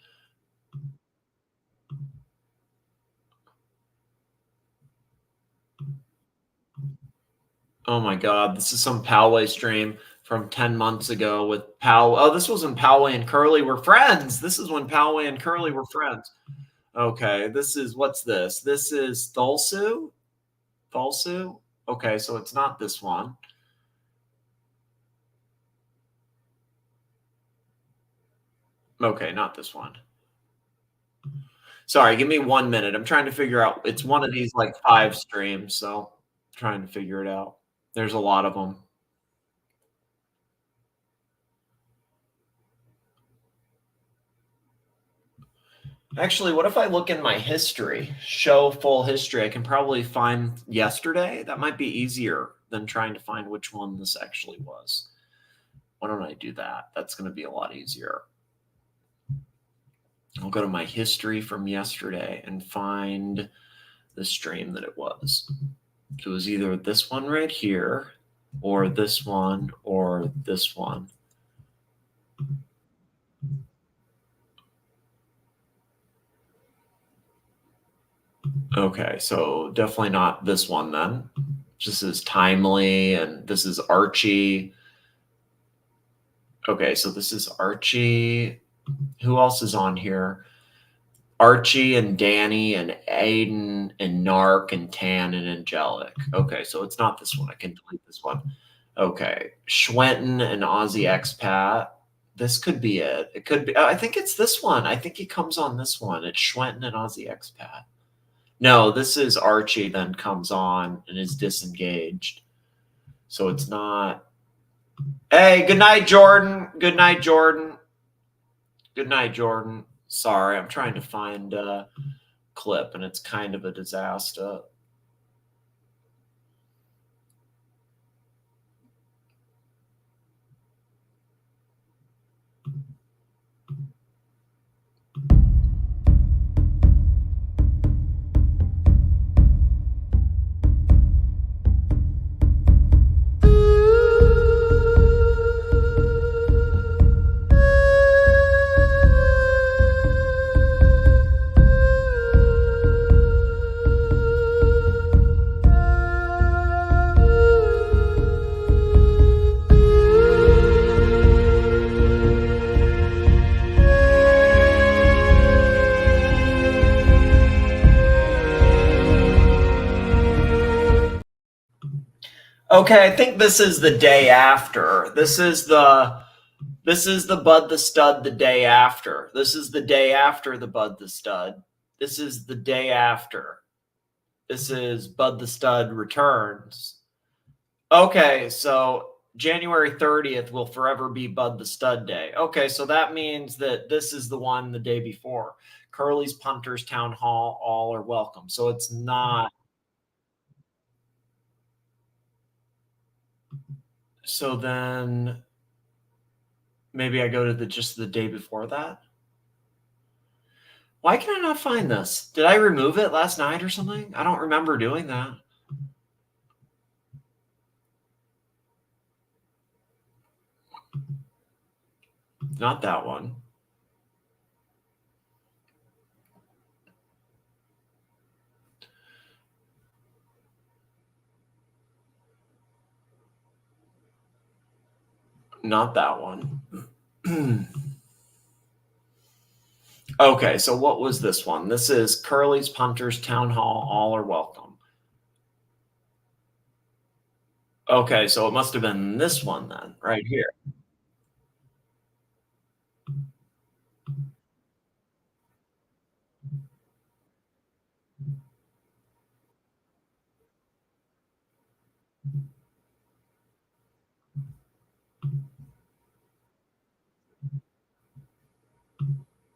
Oh my God, this is some Poway stream from 10 months ago with Pow. Oh, this was when Poway and Curly were friends. This is when Poway and Curly were friends. Okay, this is, what's this? This is Thulsu? Thulsu? Okay, so it's not this one. Okay, not this one. Sorry, give me 1 minute. I'm trying to figure out. It's one of these like 5 streams, so I'm trying to figure it out. There's a lot of them. Actually, what if I look in my history, show full history? I can probably find yesterday. That might be easier than trying to find which one this actually was. Why don't I do that? That's going to be a lot easier. I'll go to my history from yesterday and find the stream that it was. So it was either this one right here or this one or this one. Okay, so definitely not this one then. This is Timely and this is Archie. Okay, so this is Archie. Who else is on here? Archie and Danny and Aiden and Nark and Tan and Angelic. Okay, so it's not this one. I can delete this one. Okay, Schwenton and Aussie Expat. This could be it. It could be. I think it's this one. I think he comes on this one. It's Schwenton and Aussie Expat. No, this is Archie then comes on and is disengaged. So it's not. Hey, good night, Jordan. Good night, Jordan. Good night, Jordan. Sorry, I'm trying to find a clip and it's kind of a disaster. Okay, I think this is the day after. This is the Bud the Stud the day after. This is the day after the Bud the Stud. This is the day after. This is Bud the Stud Returns. Okay, so January 30th will forever be Bud the Stud Day. Okay, so that means that this is the one the day before. Curly's Punters Town Hall, all are welcome. So it's not. So then maybe I go to just the day before that. Why can I not find this? Did I remove it last night or something? I don't remember doing that. Not that one. Not that one. Okay, so what was this one? This is Curly's Punters Town Hall, all are welcome. Okay, so it must have been this one then, right here.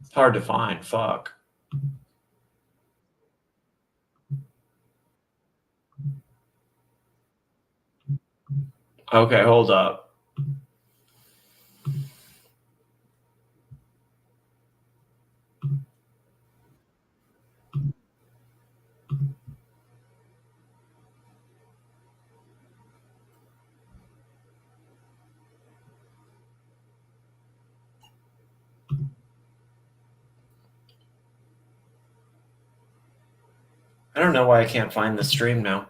It's hard to find. Fuck. Okay, hold up. I don't know why I can't find the stream now.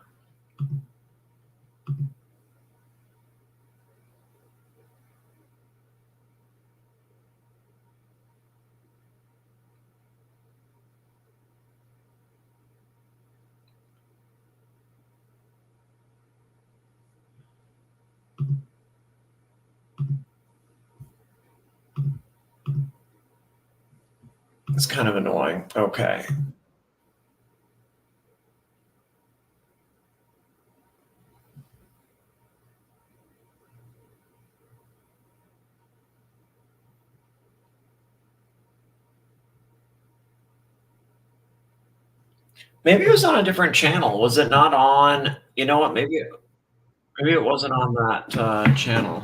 It's kind of annoying. Okay. Maybe it was on a different channel. Was it not on? You know what? Maybe it wasn't on that channel.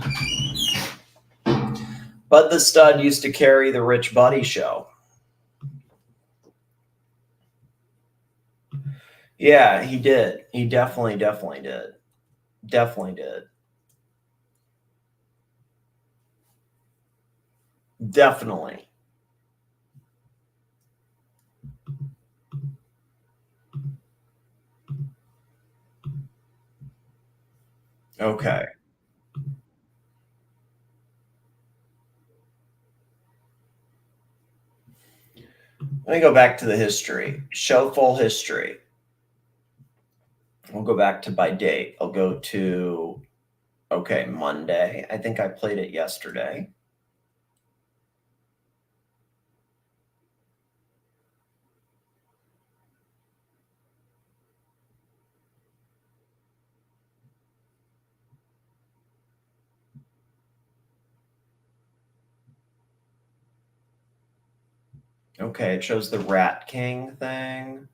Bud the Stud used to carry the Rich Buddy show. Yeah, he did. He definitely did. Definitely did. Definitely. Okay. Let me go back to the history. Show full history. We'll go back to by date. I'll go to, okay, Monday. I think I played it yesterday. Okay, it shows the Rat King thing.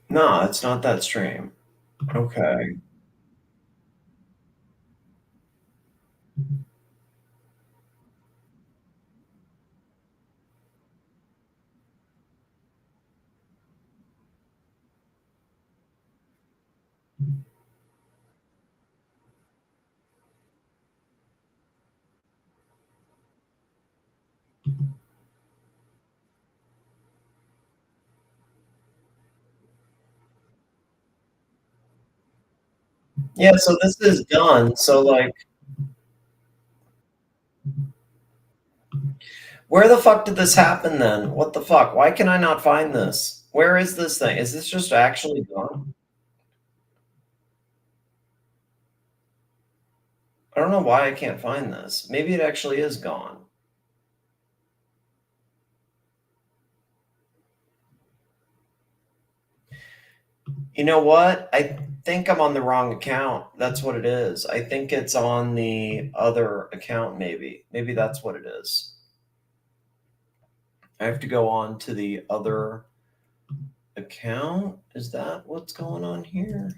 No, it's not that stream. Okay. Yeah, so this is done. So like Where the fuck did this happen then? What the fuck? Why can I not find this? Where is this thing? Is this just actually gone? I don't know why I can't find this. Maybe it actually is gone. You know what? I think I'm on the wrong account. That's what it is. I think it's on the other account, maybe. Maybe that's what it is. I have to go on to the other account. Is that what's going on here?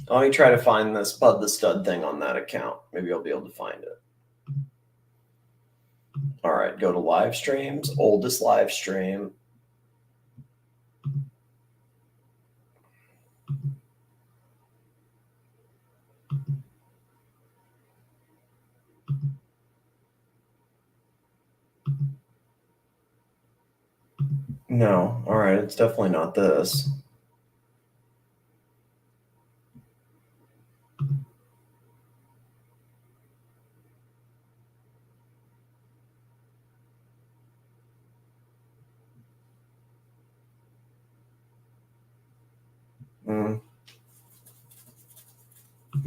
Let me try to find this Bud the Stud thing on that account. Maybe I'll be able to find it. All right, go to live streams, oldest live stream. No, all right, it's definitely not this.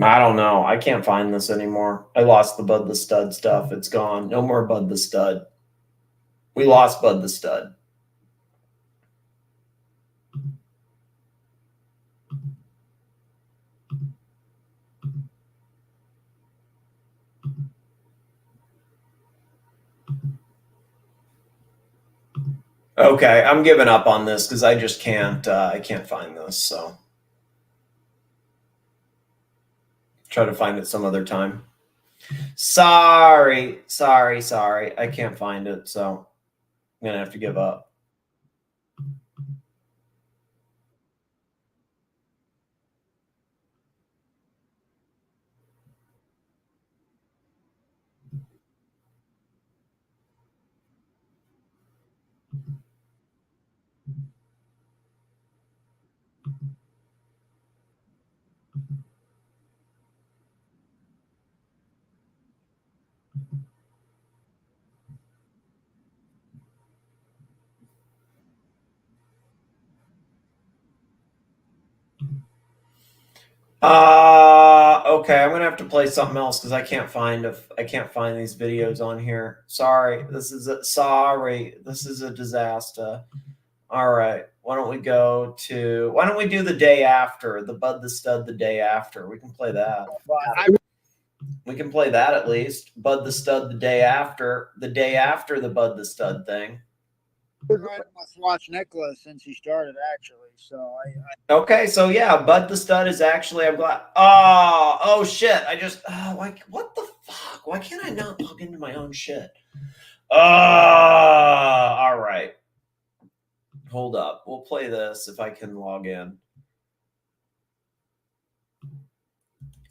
I don't know. I can't find this anymore. I lost the Bud the Stud stuff. It's gone. No more Bud the Stud. We lost Bud the Stud. Okay, I'm giving up on this because I just can't. I can't find this. So try to find it some other time. Sorry. I can't find it, so I'm gonna have to give up. Okay, I'm gonna have to play something else because I can't find these videos on here. Sorry, this is a disaster. All right, why don't we do the day after, the Bud the Stud the day after? We can play that. We can play that at least. Bud the Stud the day after the Bud the Stud thing. With Watch Nicholas since he started, actually. So Okay, so yeah, Bud the Stud is actually. I'm glad. Oh shit! What the fuck? Why can't I not log into my own shit? All right. Hold up. We'll play this if I can log in.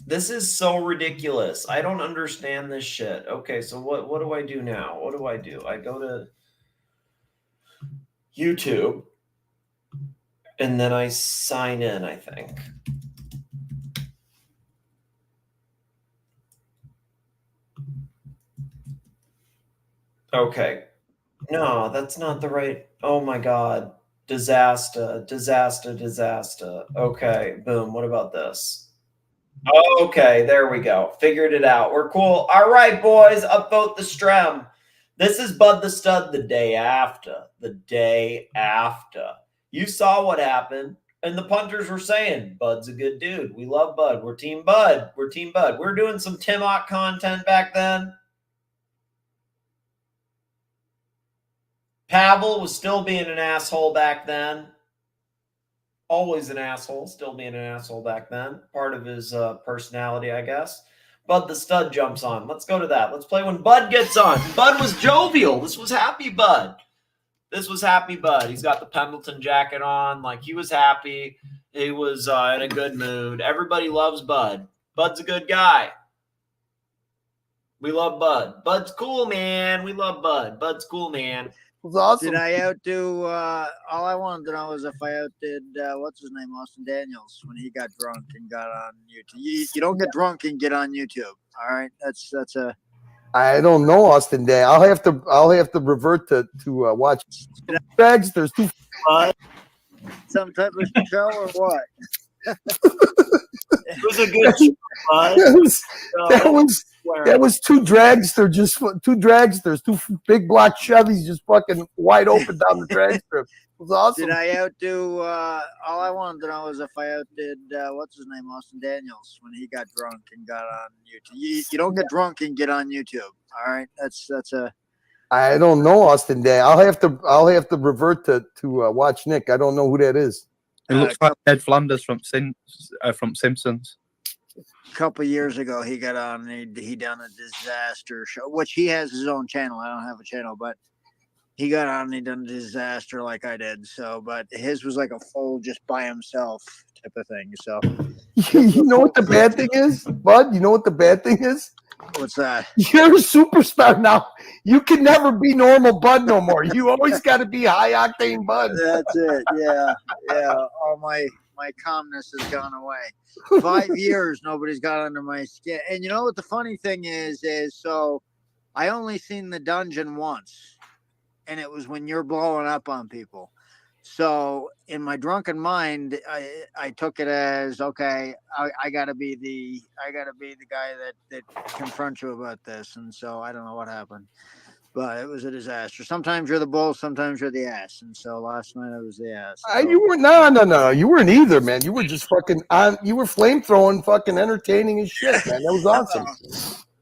This is so ridiculous. I don't understand this shit. Okay, so what do I do now? What do? I go to YouTube, and then I sign in, I think. Okay. No, that's not the right. Oh my God. Disaster. Okay, boom. What about this? Okay, there we go. Figured it out. We're cool. All right, boys, upvote the strem. This is Bud the Stud the day after. The day after. You saw what happened. And the punters were saying, Bud's a good dude. We love Bud. We're Team Bud. We're Team Bud. We're doing some TIMOC content back then. Pavel was still being an asshole back then. Always an asshole, still being an asshole back then. Part of his personality, I guess. Bud the Stud jumps on. Let's go to that. Let's play when Bud gets on. Bud was jovial. This was happy Bud. He's got the Pendleton jacket on. Like, he was happy. He was in a good mood. Everybody loves Bud. Bud's a good guy. We love Bud. Bud's cool, man. We love Bud. Bud's cool, man. was awesome. Did I outdo? All I wanted to know was if I outdid what's his name, Austin Daniels, when he got drunk and got on YouTube. You don't get drunk and get on YouTube. All right, that's a I don't know, Austin Day. I'll have to revert to watch Bags. There's two. Some type of show or what? It was a good that was two drags. They're just two drags. There's two big block Chevys just fucking wide open down the drag strip. It was awesome. Did I outdo? All I wanted to know is if I outdid what's his name, Austin Daniels, when he got drunk and got on YouTube. You don't get drunk and get on YouTube. All right, that's a. I don't know, Austin Day. I'll have to revert to watch Nick. I don't know who that is. It looks like Ted Flanders from Simpsons. A couple of years ago, he got on and he done a disaster show, which he has his own channel. I don't have a channel, but he got on and he done a disaster like I did. So, but his was like a full just by himself type of thing. So, you know what the bad thing is, Bud? You know what the bad thing is? What's that? You're a superstar now. You can never be normal Bud no more. You always got to be high octane Bud. That's it. Yeah. All my calmness has gone away. 5 years, nobody's got under my skin. And you know what the funny thing is so I only seen the dungeon once, and it was when you're blowing up on people. So in my drunken mind, I took it as, okay, I gotta be the guy that confronts you about this. And so I don't know what happened, but it was a disaster. Sometimes you're the bull, sometimes you're the ass. And so last night I was the ass. So. You were no. You weren't either, man. You were just fucking on. You were flame throwing, fucking entertaining as shit, man. That was awesome.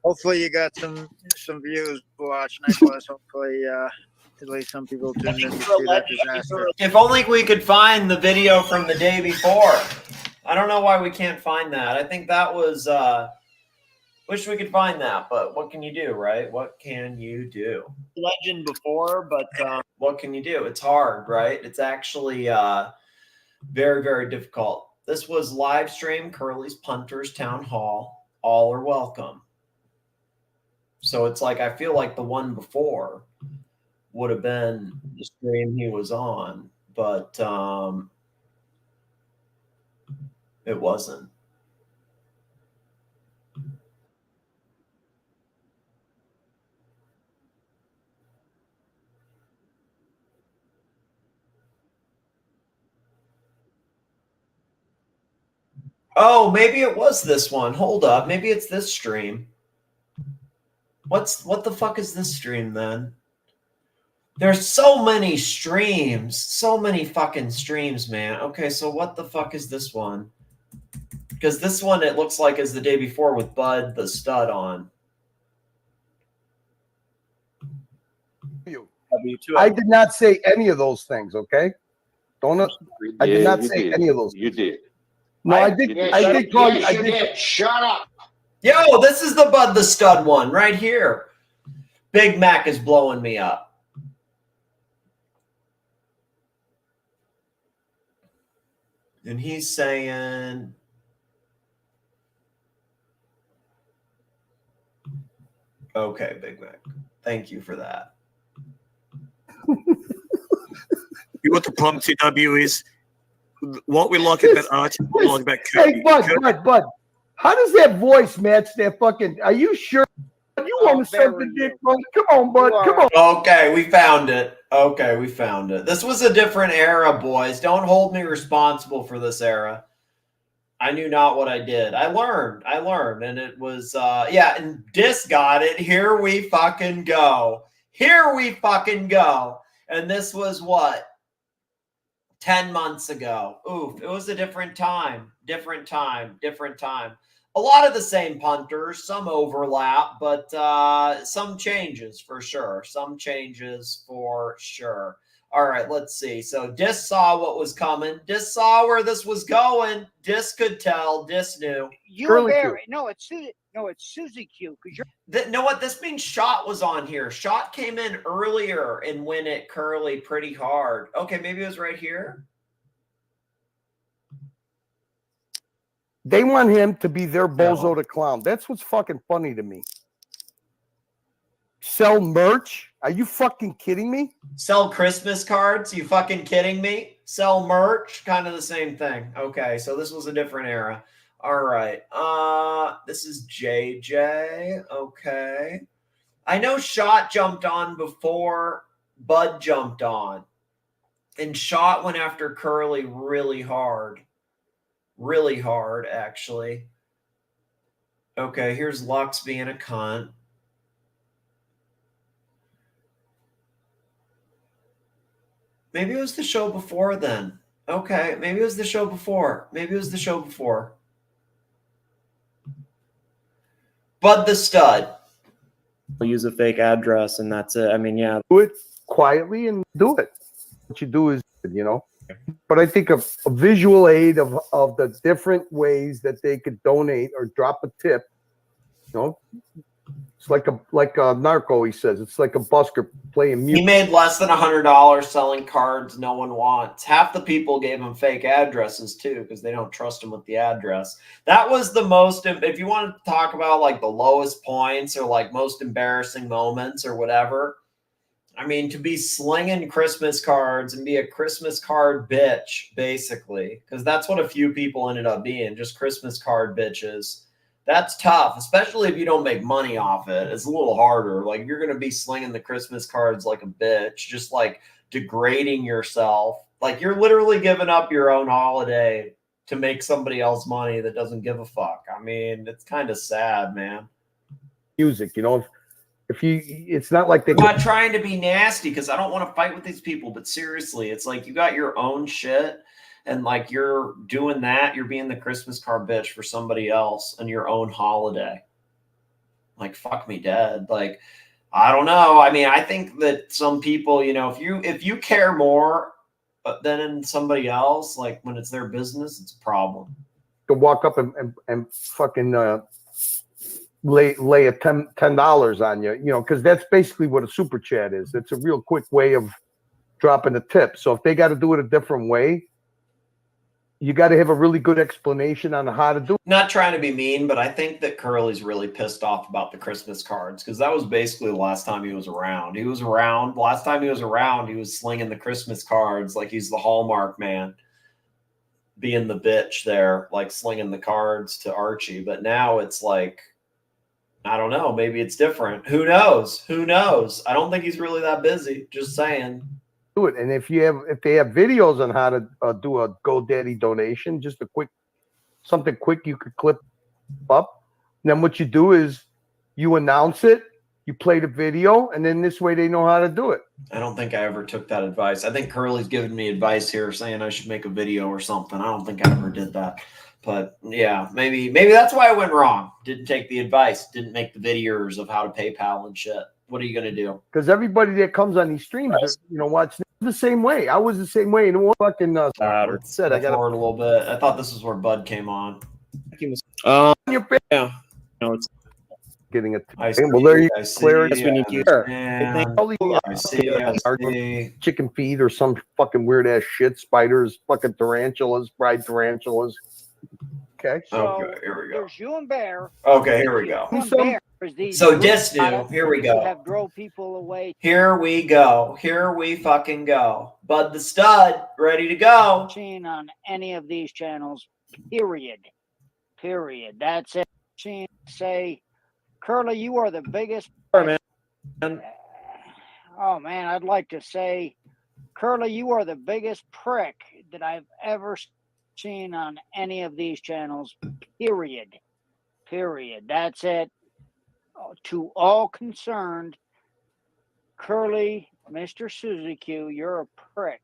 Hopefully you got some views watching. Hopefully, at least some people tuned in to see that disaster. If only we could find the video from the day before. I don't know why we can't find that. I think that was. Wish we could find that, but what can you do, right? What can you do? Legend before, but what can you do? It's hard, right? It's actually very, very difficult. This was live stream Curly's Punters Town Hall. All are welcome. So it's like I feel like the one before would have been the stream he was on, but it wasn't. Oh, maybe it was this one. Hold up. Maybe it's this stream. What the fuck is this stream then? There's so many streams. So many fucking streams, man. Okay, so what the fuck is this one? Because this one, it looks like is the day before with Bud the Stud on. I did not say any of those things, okay? I did not say any of those things. You did. No, I did. I did call you. I did. Shut up. Yo, this is the Bud the Stud one right here. Big Mac is blowing me up. And he's saying, okay, Big Mac. Thank you for that. You know what the problem, TW, is? What we like about Archie, what we like about Kirby. Hey, Bud. How does that voice match that fucking? Are you sure? You want to suck the dick, Bud? Come on, Bud. Come on. Okay, we found it. Okay, we found it. This was a different era, boys. Don't hold me responsible for this era. I knew not what I did. I learned, and it was, yeah, and Dis got it. Here we fucking go. Here we fucking go. And this was what? 10 months ago. Oof, it was a different time. A lot of the same punters, some overlap, but some changes for sure. All right, let's see. So Dis saw what was coming. Dis saw where this was going. Dis could tell. Dis knew. You were there. No, it's Susie Q. Because you're. Know what? This means Shot was on here. Shot came in earlier and went at Curly pretty hard. Okay, maybe it was right here. They want him to be their bozo the clown. That's what's fucking funny to me. Sell merch? Are you fucking kidding me? Sell Christmas cards? You fucking kidding me? Sell merch? Kind of the same thing. Okay, so this was a different era. All right. This is JJ. Okay. I know Shot jumped on before Bud jumped on. And Shot went after Curly really hard. Really hard, actually. Okay, here's Lux being a cunt. Maybe it was the show before then. Okay, maybe it was the show before. Maybe it was the show before. Bud the Stud. I'll use a fake address and that's it. I mean, yeah. Do it quietly and do it. What you do is, you know. But I think a visual aid of the different ways that they could donate or drop a tip, you know, it's like a narco. He says it's like a busker playing music. He made less than $100 selling cards no one wants. Half the people gave him fake addresses too because they don't trust him with the address. That was the most. If you want to talk about like the lowest points or like most embarrassing moments or whatever. I mean, to be slinging Christmas cards and be a Christmas card bitch, basically, because that's what a few people ended up being, just Christmas card bitches. That's tough, especially if you don't make money off it. It's a little harder. Like, you're going to be slinging the Christmas cards like a bitch, just like degrading yourself. Like, you're literally giving up your own holiday to make somebody else money that doesn't give a fuck. I mean, it's kind of sad, man. Music, you know. If you, it's not like I'm not trying to be nasty because I don't want to fight with these people, but seriously, it's like you got your own shit and like you're doing that. You're being the Christmas card bitch for somebody else and your own holiday. Like, fuck me dead. Like, I don't know. I mean, I think that some people, you know, if you care more than in somebody else, like when it's their business, it's a problem. To walk up and fucking lay a $10 on you, you know, because that's basically what a super chat is. It's a real quick way of dropping a tip. So if they got to do it a different way, you got to have a really good explanation on how to do it. Not trying to be mean, but I think that Curly's really pissed off about the Christmas cards because that was basically the last time he was around. Last time he was around, he was slinging the Christmas cards like he's the Hallmark man, being the bitch there, like slinging the cards to Archie. But now it's like, I don't know. Maybe it's different. Who knows? Who knows? I don't think he's really that busy. Just saying. Do it. And if they have videos on how to do a GoDaddy donation, just something quick you could clip up. And then what you do is you announce it, you play the video, and then this way they know how to do it. I don't think I ever took that advice. I think Curly's giving me advice here saying I should make a video or something. I don't think I ever did that. But yeah, maybe that's why I went wrong. Didn't take the advice. Didn't make the videos of how to PayPal and shit. What are you gonna do? Because everybody that comes on these streams, you know, watch the same way. I was the same way. And what fucking said I got forward a little bit. I thought this is where Bud came on. Yeah. No, it's getting it. I see, Well, there you I see, clear. I see. Chicken feed or some fucking weird ass shit. Spiders, fucking tarantulas, fried tarantulas. Okay. So okay, here we go. There's you and Bear. Okay, here we go. So Disney, here we go. Have drove people away. Here we go. Here we fucking go. Bud the Stud, ready to go. Seen on any of these channels. Period. That's it. Seen say, Curly, you are the biggest. Man. Oh man, I'd like to say, Curly, you are the biggest prick that I've ever seen on any of these channels. Period. That's it. To all concerned, Curly, Mr. Suzy Q, you're a prick.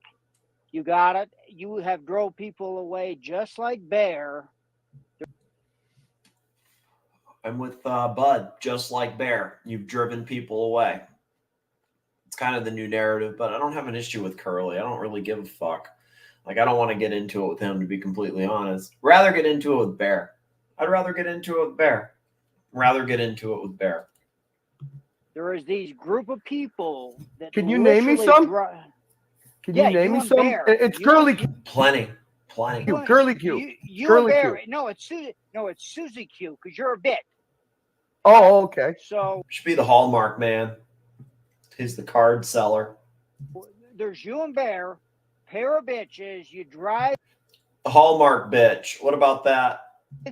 You got it. You have drove people away just like Bear. I'm with Bud, just like Bear. You've driven people away. It's kind of the new narrative, but I don't have an issue with Curly. I don't really give a fuck. Like, I don't want to get into it with him, to be completely honest. Rather get into it with Bear. I'd rather get into it with Bear. There is these group of people that. Can you name me some? Can you name me some? Bear. It's Curly Q. Plenty. Curly Q. You Curly and Bear. Q. No, it's Suzy Q because you're a bit. Oh, okay. So should be the Hallmark man. He's the card seller. There's you and Bear, pair of bitches. You drive The Hallmark bitch. What about that?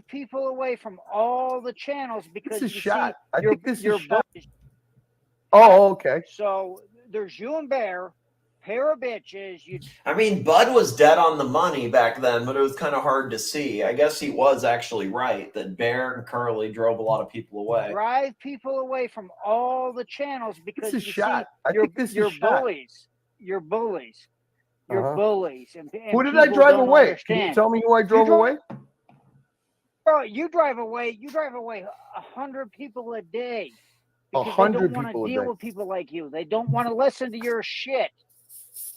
people away from all the channels because This is you shot. see, I think this is shot. Oh, okay. So there's you and Bear, pair of bitches. You I mean, Bud was dead on the money back then, but it was kind of hard to see. I guess he was actually right that Bear and Curly drove a lot of people away. drive people away from all the channels because This is you shot. I see, you're, think this is you're shot. bullies. You're bullies. You're Uh-huh. bullies. And Who did I people drive don't away? understand. Can you tell me who I drove away? Bro, you drive away 100 people a day. Because they 100 don't want people a to deal day. with people like you. They don't want to listen to your shit.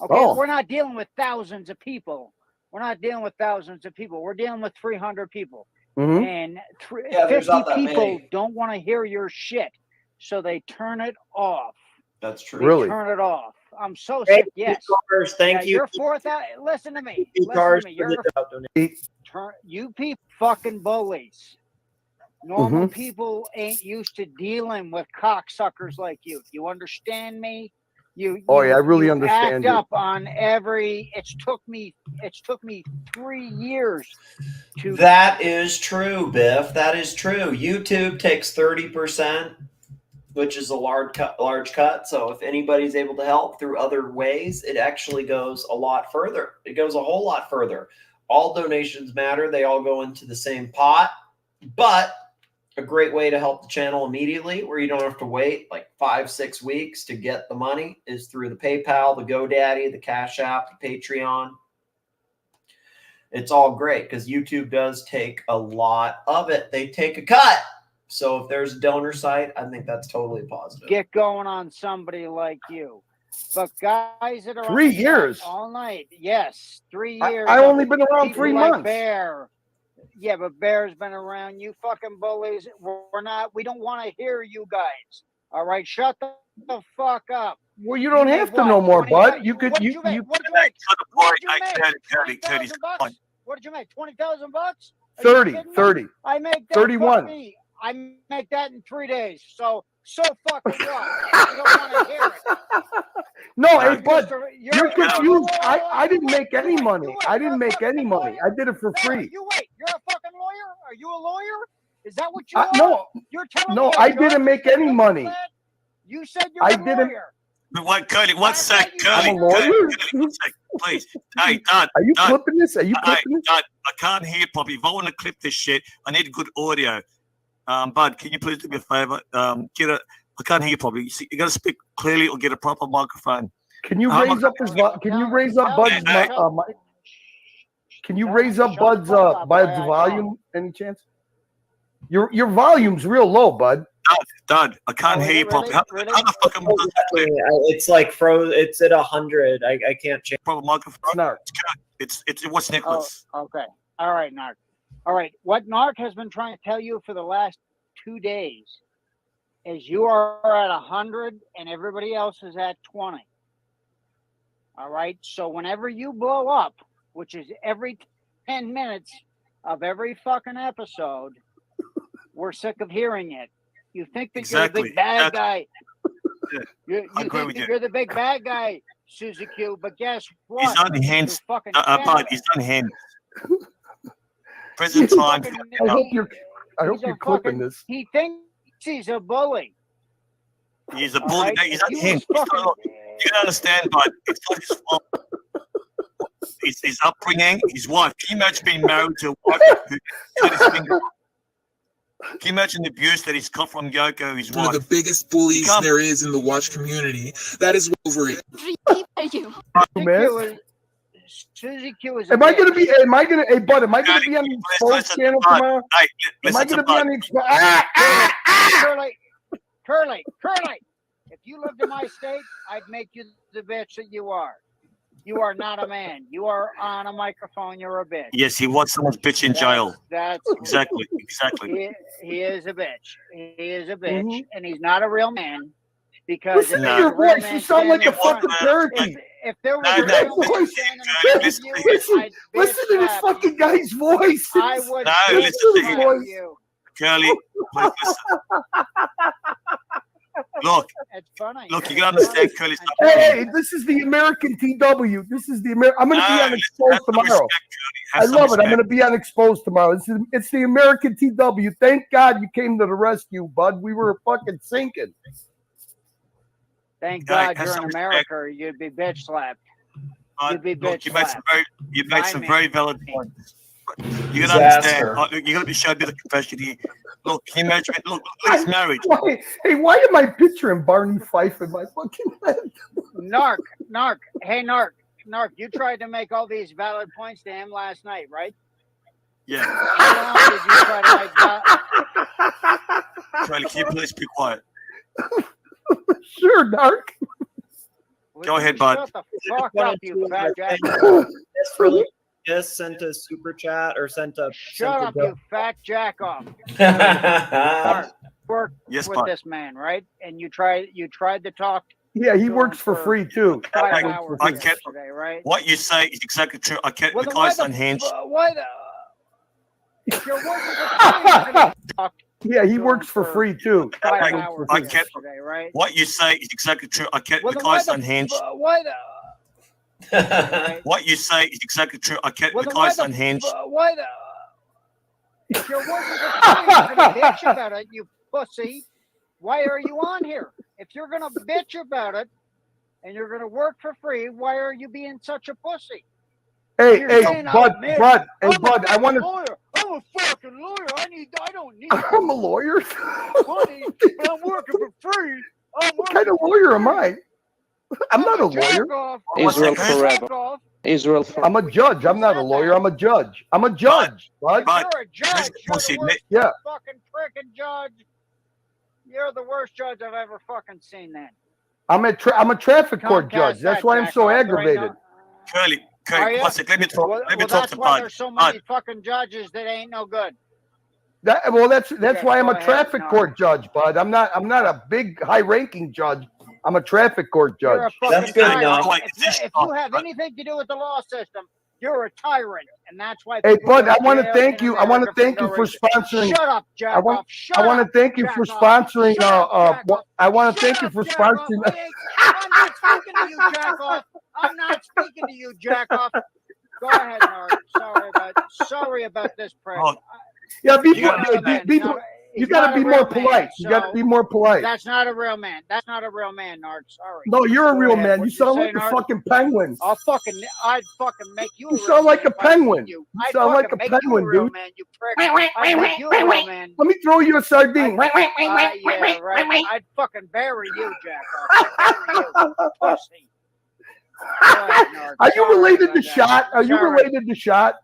Okay, Oh. we're not dealing with thousands of people. We're not dealing with thousands of people. We're dealing with 300 people. Mhm. And Yeah, there's 50 not that people many. don't want to hear your shit. So they turn it off. That's true. They Really? turn it off. I'm so Thank sick. Yes. you, Cars. Thank Yeah, you. you're fourth out. Listen to me. You Listen Cars to me. for You're the you people fucking bullies. Normal Mhm. people ain't used to dealing with cocksuckers like you. You understand me? Oh, yeah, I really you understand act you. up on every. It's took me 3 years to. That is true, Biff. That is true. YouTube takes 30%, which is a large cut. So if anybody's able to help through other ways, it actually goes a lot further. It goes a whole lot further. All donations matter. They all go into the same pot. But a great way to help the channel immediately, where you don't have to wait like 5-6 weeks to get the money, is through the PayPal, the GoDaddy, the Cash App, the Patreon. It's all great because YouTube does take a lot of it. They take a cut. So if there's a donor site, I think that's totally positive. Get going on somebody like you. But guys that are 3 on the chat years? all night, yes, 3 I- years. I of only been around people 3 like months. Bear. Yeah, but Bear's been around. You fucking bullies. We're not. We don't want to hear you guys. All right, shut the fuck up. Well, you don't made have to what, no more, 25 bud. You could What did you you make? you What did you make? What did you make? Curtis, $20,000? What did you make? $20,000? 30, kidding me? 30, I make that 31. fucking- I make that in 3 days. So fucking what? I don't want to hear it. No, hey, You're bud, just a- you're you're- confused. wait, I didn't make any money. wait, I you're didn't a make any fucking money. I lawyer? did it for No, free. you wait. You're a fucking lawyer? Are you a lawyer? Is that what you are? No, You're telling no, me a I judge didn't make is any gonna money. do that? You said you're I a didn't. lawyer. But what, Curly, one sec, I'm Curly, a lawyer. Curly, one sec, please. Hey, Dad. Are you Dad, clipping this? Are you Hey, clipping this? Dad, I can't hear properly. If I want to clip this shit, I need good audio. Bud, can you please do me a favor? I can't hear you properly. You got to speak clearly or get a proper microphone. Can you How am I raise up his? Can you raise up Bud's? Hey, mic? Can you raise up Bud's Bud's volume? Any chance? Your volume's real low, Bud. Dad, I can't hear you properly. How the fuck am I? It's like it's at 100. I can't change. Proper microphone. NARK. It's what's Nicholas? Oh, okay. All right, NARK. All right. What NARK has been trying to tell you for the last 2 days is you are at 100 and everybody else is at 20. All right. So whenever you blow up, which is every 10 minutes of every fucking episode, we're sick of hearing it. You think that you're the big bad guy. You think that you're the big bad guy, Suzuki, but guess what? He's on hands. Fucking Bud, he's on hands. Present time. I hope you're clipping this. He thinks he's a bully. He's a All bully. right? No, he's If on you hands. was fucking- You don't understand, Bud. It's not his fault. His upbringing, his wife. Can you imagine being married to a wife who cut his finger off? Can you imagine the abuse that he's got from Yoko, his One wife? of the biggest bullies there is in the watch community. That is Wolverine. Man. Suzuki was. Am I gonna be? Hey, Bud, am I gonna be on the exposed channel tomorrow? Am I gonna be on the exposed? Curly. If you lived in my state, I'd make you the bitch that you are. You are not a man. You are on a microphone. You're a bitch. Yes, he was someone's bitch in jail. That's exactly. He is a bitch. He is a bitch, and he's not a real man. Because Listen to your voice. You sound like a fucking turkey. If there was a real man standing in front of you, Listen to this fucking guy's voice. I would listen to him. you. Curly, please listen. Look, it's funny. Look, you gotta understand, Curly. Hey, this is the American TW. This is the I'm going to be on Exposed tomorrow. I love it. I'm going to be on Exposed tomorrow. It's the American TW. Thank God you came to the rescue, Bud. We were fucking sinking. Thank Guy, God have you're in some respect. America, or you'd be bitch slapped. You'd be Look, bitch you made some slapped. very valid points. You gotta Disaster. understand. You gotta be sure a bit of confession here. Look, can you imagine? Look, it's marriage. Hey, why am I picturing Barney Fife in my fucking head? Nark, hey Nark, you tried to make all these valid points to him last night, right? Yeah. How long did you try to make Charlie, can you please be quiet? Sure, Nark. Go ahead, bud. Shut the fuck up, you fat jack. Just sent a super chat or sent a. Shut up, you fat jack off. Work Yes, with bud. this man, right? And you tried to talk. Yeah, he works for free too. 5 hours I can't. yesterday, right? What you say is exactly true. I can't. Well, the then why guy's the unhinged. why the? If you're working for free, you're gonna talk Yeah, he works for free too. 5 hours I can't. yesterday, right? What you say is exactly true. I can't. Well, the then why guy's the? unhinged. Why the? Right? What you say is exactly true. I can't. Well, the then why guy's the? unhinged. Why the? If you're working for free, you're gonna bitch about it, you pussy. Why are you on here? If you're gonna bitch about it and you're gonna work for free, why are you being such a pussy? Hey, You're hey, saying, Bud, man, Bud, hey, I'm a Bud, I want fucking to. lawyer. I'm a fucking lawyer. I don't need I'm a lawyer. money, but I'm working for free. What kind of lawyer am I? I'm not a lawyer. Israel forever. Israel forever. I'm a judge. I'm not a lawyer. I'm a judge. I'm a judge, Bud. You're a judge. You're the worst Yeah. fucking freaking judge. You're the worst judge I've ever fucking seen. Then I'm a traffic court Comcast judge. That's that, why I'm Jack so off. There ain't aggravated. Curly, Are ya? one sec. Let me talk. Well, Let me well, talk that's to why Bud. there's so many fucking judges that ain't no good. That's Okay, why I'm go a ahead, traffic Nark. court judge, Bud. I'm not a big high ranking judge. I'm a traffic court judge. You're a fucking tyrant. If you have anything to do with the law system, you're a tyrant, and that's why. Hey, people Bud, go I to want to jail thank in you. I want to America thank no you for reason. sponsoring. Shut up, Jack off. Shut I want up, to thank you Jack for off. sponsoring. Shut up, Jack off. I want to Shut thank you up, for Jack off. sponsoring. I'm not speaking to you, Jack off. I'm not speaking to you, Jack off. Go ahead, Nark. Sorry about this prick. Yeah, You got to be more polite. You got to be more polite. That's not a real man. That's not a real man, Nark. Sorry. No, you're a Go real ahead. man. What You did sound say, like a Nark? fucking penguin. I'd fucking make you a You real sound like man a if I penguin. seen you. You I'd sound like fucking a make you a penguin, real dude. man, you prick. I'd make you a real man. Let me throw you a sardine. Yeah, right. I'd fucking bury you, Jack off. I'd bury you, pussy. Go ahead, Nark. Are you Sorry related about to that. Shot? Are you Sorry. related to Shot?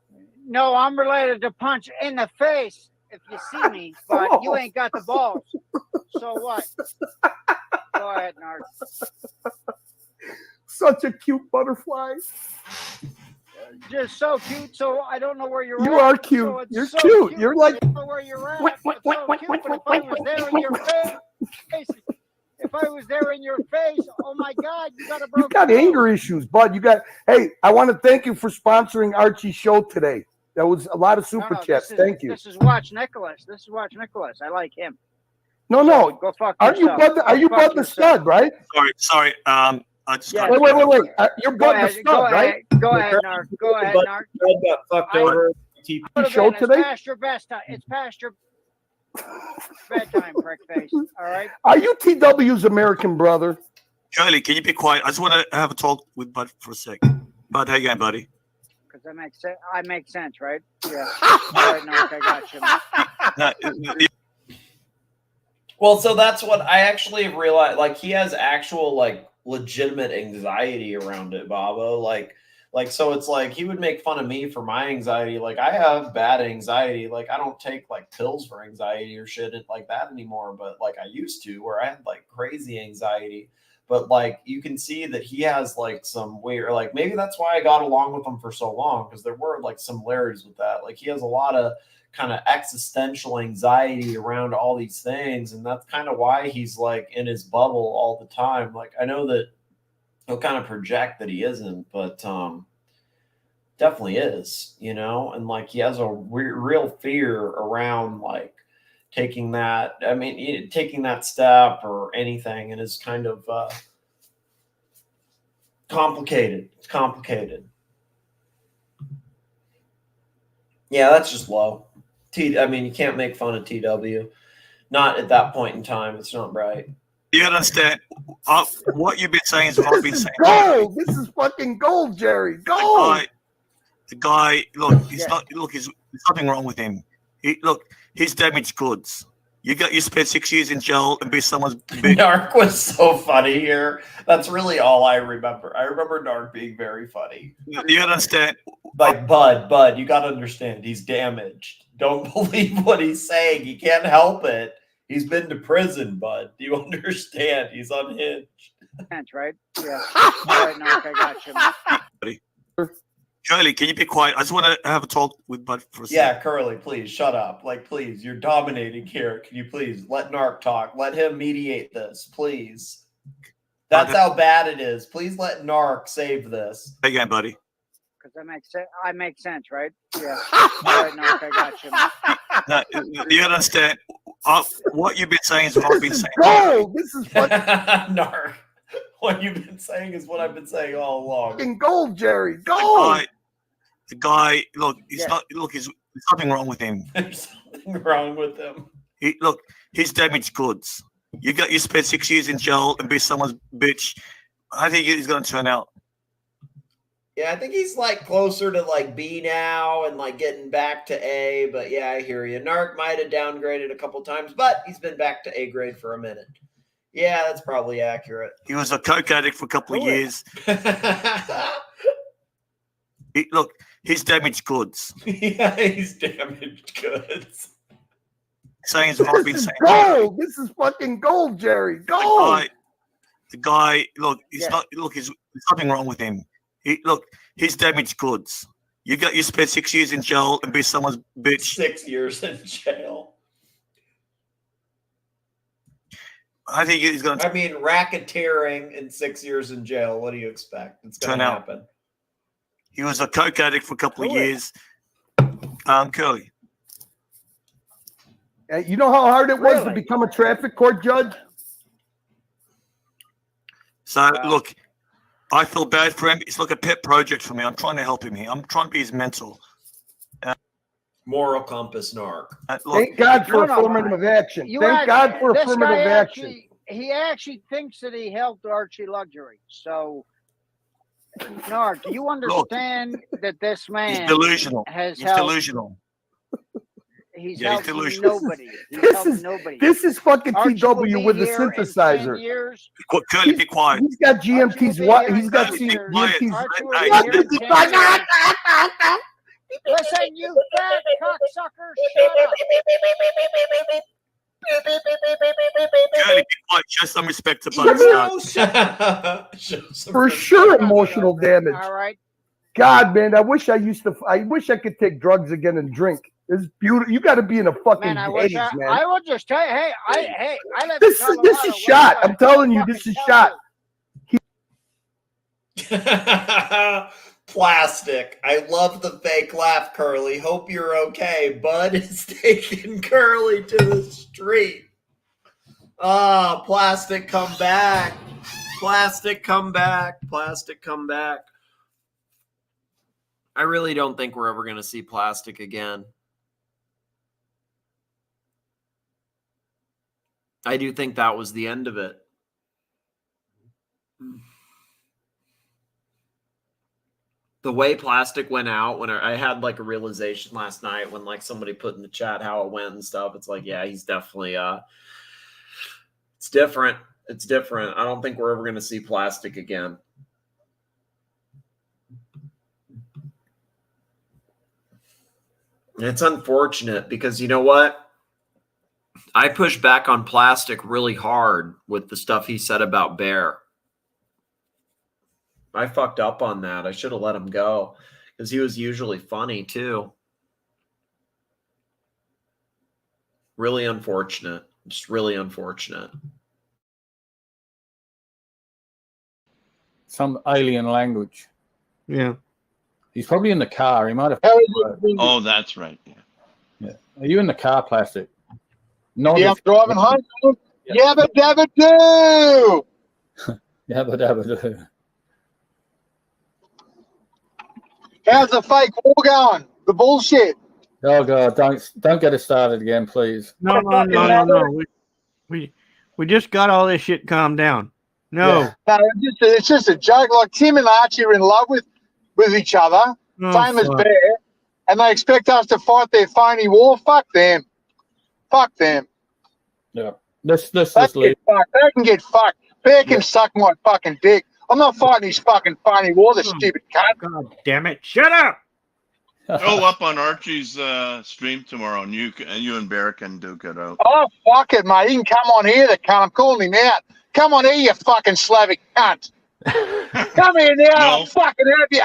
No, I'm related to Punch in the face if you see me, but you ain't got the balls. So what? Go ahead, Nark. Such a cute butterfly. Just so cute. So I don't know where you're You at. are cute. So it's You're so cute. You're like. I don't know where you're at. It's so cute. But if I was there in your face, if I was there in your face, oh my God, you got a broken You got nose. anger issues, Bud. You got. Hey, I want to thank you for sponsoring Archie's show today. That was a lot of super chats. Thank you. This is Watch Nicholas. I like him. No, no. Go fuck Are you yourself. Bud? Are you Go fuck Bud the yourself. stud, right? Sorry. I just Yeah, got. Wait. You're Go Bud the ahead. stud, Go right? ahead. Go ahead, Nark. Go ahead, Nark. Bud got fucked over. Show It's today? past your best time. It's past your bedtime, prick face. All right. Are you TW's American brother? Curly, can you be quiet? I just want to have a talk with Bud for a second. Bud, how you going, buddy? Because that makes sense. I make sense, right? Yeah. All right, Nark, I got you. Well, so that's what I actually realized. Like, he has actual, like, legitimate anxiety around it, Bobo. Like, so it's like he would make fun of me for my anxiety. Like, I have bad anxiety. Like, I don't take, like, pills for anxiety or shit like that anymore. But, like, I used to, where I had, like, crazy anxiety. But, like, you can see that he has, like, some weird, like, maybe that's why I got along with him for so long, because there were, like, similarities with that. Like, he has a lot of kind of existential anxiety around all these things, and that's kind of why he's like in his bubble all the time. Like, I know that he'll kind of project that he isn't, but definitely is, you know. And like, he has a real fear around like taking that step or anything, and is kind of complicated. It's complicated. Yeah, that's just low. I mean, you can't make fun of TW. Not at that point in time. It's not right. You understand? What you've been saying is what I've been saying. Gold. This is fucking gold, Jerry. Gold. The guy, look, he's not. Look, there's nothing wrong with him. He's damaged goods. You spent 6 years in jail and be someone's bitch. Nark was so funny here. That's really all I remember. I remember Nark being very funny. You understand? Like, Bud, you got to understand. He's damaged. Don't believe what he's saying. He can't help it. He's been to prison, Bud. Do you understand? He's unhinged. That's right. Yeah. All right, Nark, I got you. Curly, can you be quiet? I just want to have a talk with Bud for a second. Yeah, Curly, please shut up. Like, please, you're dominating here. Can you please let Nark talk? Let him mediate this, please. That's how bad it is. Please let Nark save this. Again, buddy. Because I make sense, right? Yeah. All right, Nark, I got you. Now, you understand? What you've been saying is what I've been saying. Gold. This is fucking Nark. What you've been saying is what I've been saying all along. fucking gold, Jerry. Gold. The guy, look, he's not. Look, there's nothing wrong with him. There's something wrong with him. He's damaged goods. You spent 6 years in jail and be someone's bitch. I think he's going to turn out. Yeah, I think he's like closer to like B now and like getting back to A. But yeah, I hear you. Nark might have downgraded a couple times, but he's been back to A grade for a minute. Yeah, that's probably accurate. He was a coke addict for a couple of years. He's damaged goods. Yeah, he's damaged goods. Saying what I've been saying. Gold. This is fucking gold, Jerry. Gold. The guy, look, he's not. Look, there's nothing wrong with him. He's damaged goods. You spent 6 years in jail and be someone's bitch. 6 years in jail. I think he's going to. I mean, racketeering and 6 years in jail. What do you expect? It's going to happen. He was a coke addict for a couple of years. Curly. You know how hard it was to become a traffic court judge? So, look, I feel bad for him. It's like a pet project for me. I'm trying to help him here. I'm trying to be his mentor. Moral compass, Nark. Thank God for affirmative action. Thank God for affirmative action. He actually thinks that he helped ArchieLuxury. So, Nark, do you understand that this man He's delusional. He's delusional. He's Yeah, he's helped delusional. nobody. He's helped nobody. This is fucking Archie will TW be with the here in 10 synthesizer. years. Curly, be quiet. He's got GMT's what? He's got GMT's. Archie will be here in 10 years. Listen, you fat cocksucker, shut up. Curly, be quiet. Show some respect to Bud. For sure, emotional damage. All right. God, man, I wish I could take drugs again and drink. It's beautiful. You got to be in a fucking Man, I daze, wish man. I would just tell you, hey, I live This in is Colorado. shot. I'm telling you, this is shot. Plastic. I love the fake laugh, Curly. Hope you're okay. Bud is taking Curly to the street. Ah, Plastic, come back. Plastic, come back. Plastic, come back. I really don't think we're ever going to see Plastic again. I do think that was the end of it. The way Plastic went out, when I had like a realization last night when like somebody put in the chat how it went and stuff, it's like, yeah, he's definitely it's different. It's different. I don't think we're ever going to see Plastic again. And it's unfortunate because you know what? I pushed back on Plastic really hard with the stuff he said about Bear. I fucked up on that. I should have let him go because he was usually funny too. Really unfortunate. Just really unfortunate. Some alien language. Yeah. He's probably in the car. He might have. Oh, that's right. Yeah. Are you in the car, Plastic? No. Yeah, I'm driving home. Yabba dabba doo! Yabba dabba doo. How's the fake war going? The bullshit. Oh God! Don't get us started again, please. No. We We just got all this shit calmed down. No. Yeah. No, it's just a joke. Like Tim and Archie are in love with each other, same as fuck. Bear, and they expect us to fight their phony war. Fuck them. Fuck them. Yeah. Let's They leave. can get fucked. They can get fucked. Bear can suck my fucking dick. I'm not fighting his fucking phony war, the stupid cunt. God damn it. Shut up. Go up on Archie's stream tomorrow, and you and Bear can duke it out. Oh, fuck it, mate. He can come on here, the cunt. I'm calling him out. Come on here, you fucking Slavic cunt. Come here now. I'll fucking have you.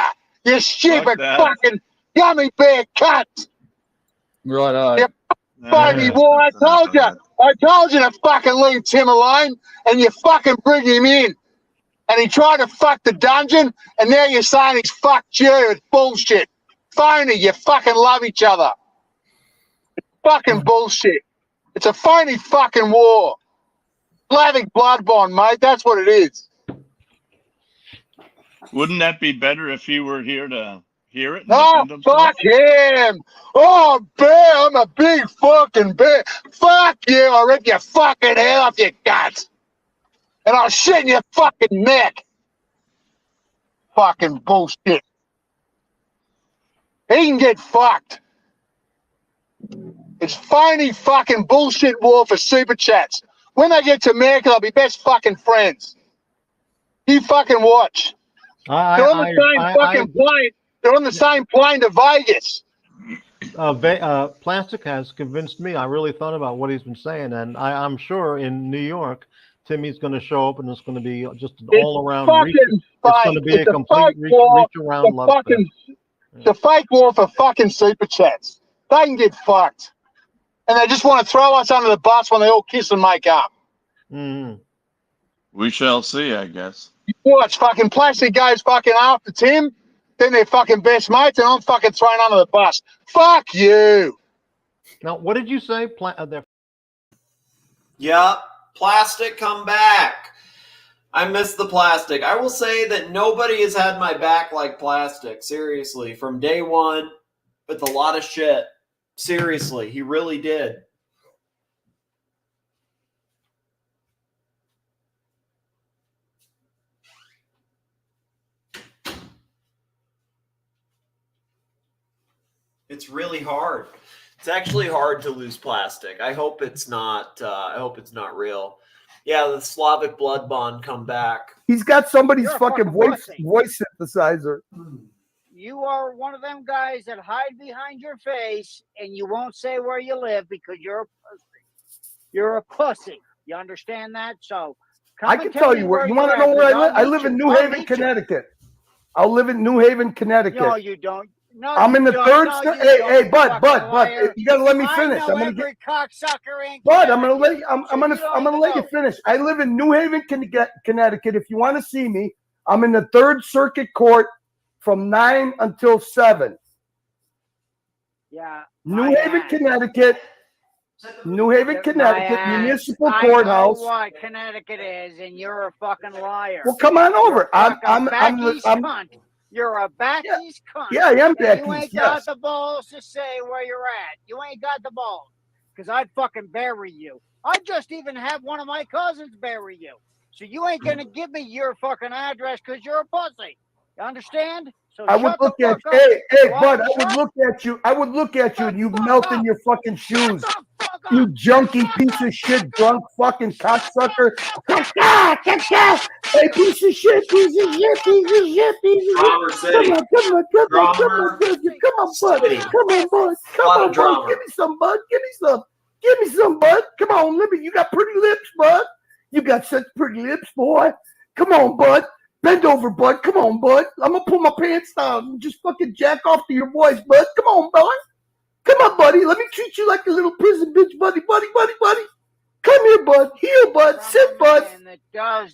You stupid fucking gummy bear cunt. Right. You phony war. I told you. I told you to fucking leave Tim alone, and you fucking bring him in. And he tried to fuck the dungeon, and now you're saying he's fucked you. It's bullshit. Phony, you fucking love each other. It's fucking bullshit. It's a phony fucking war. Slavic blood bond, mate. That's what it is. Wouldn't that be better if he were here to hear it? And Oh, defend himself? fuck him. Oh, bear, I'm a big fucking bear. Fuck you. I'll rip your fucking head off your guts. And I'll shit in your fucking neck. Fucking bullshit. He can get fucked. It's phony fucking bullshit war for super chats. When they get to America, they'll be best fucking friends. You fucking watch. They're on the same fucking plane. They're on the same plane to Vegas. Plastic has convinced me. I really thought about what he's been saying, and I'm sure in New York, Timmy's going to show up, and it's going to be just an all-around reach. It's going to be a complete reach-around love fest. It's a fake war for fucking super chats. They can get fucked. And they just want to throw us under the bus when they all kiss and make up. Mm-hmm. We shall see, I guess. You watch, fucking Plastic goes fucking after Tim, then they're fucking best mates, and I'm fucking thrown under the bus. Fuck you. Now, what did you say? Yeah, Plastic, come back. I miss the Plastic. I will say that nobody has had my back like Plastic. Seriously, from day one, with a lot of shit. Seriously, he really did. It's really hard. It's actually hard to lose Plastic. I hope it's not. I hope it's not real. Yeah, the Slavic blood bond come back. He's got somebody's You're a fucking fucking voice synthesizer. You are one of them guys that hide behind your face and you won't say where you live because you're a pussy. You're a pussy. You understand that? So I can tell you where. You want to know where I live? I live in New Haven, Connecticut. I'll live in New Haven, Connecticut. No, you don't. No, I'm in the third. Hey, Bud, you gotta let me finish. I'm gonna get cocksucker in. Bud, I'm gonna let you finish. I live in New Haven, Connecticut. If you want to see me, I'm in the Third Circuit Court from 9 until 7. Yeah. New Haven, Connecticut. New Haven, Connecticut, Municipal Courthouse. I know what Connecticut is, and you're a fucking liar. Well, come on over. I'm cunt. You're a backies cunt. Yeah, I am backies, You ain't yes. got the balls to say where you're at. You ain't got the balls. Because I'd fucking bury you. I'd just even have one of my cousins bury you. So you ain't going to give me your fucking address because you're a pussy. You understand? So I would look at you. Hey, Bud, I would look at you. I would look at you and you'd melt in your fucking shoes. You junky piece of shit, drunk fucking cocksucker. Hey, piece of shit, piece of shit, piece of shit, piece of Drama shit. City. Come on, Bud. Come on, Bud. Come on, Bud. Give me some, Bud. Give me some, Bud. Come on, let me. You got pretty lips, Bud. You got such pretty lips, boy. Come on, Bud. Bend over, Bud. Come on, Bud. I'm going to pull my pants down and just fucking jack off to your voice, Bud. Come on, Bud. Come on, buddy. Let me treat you like a little prison bitch, buddy. Come here, Bud. Here, Bud. Sit, Bud. Sit, Bud.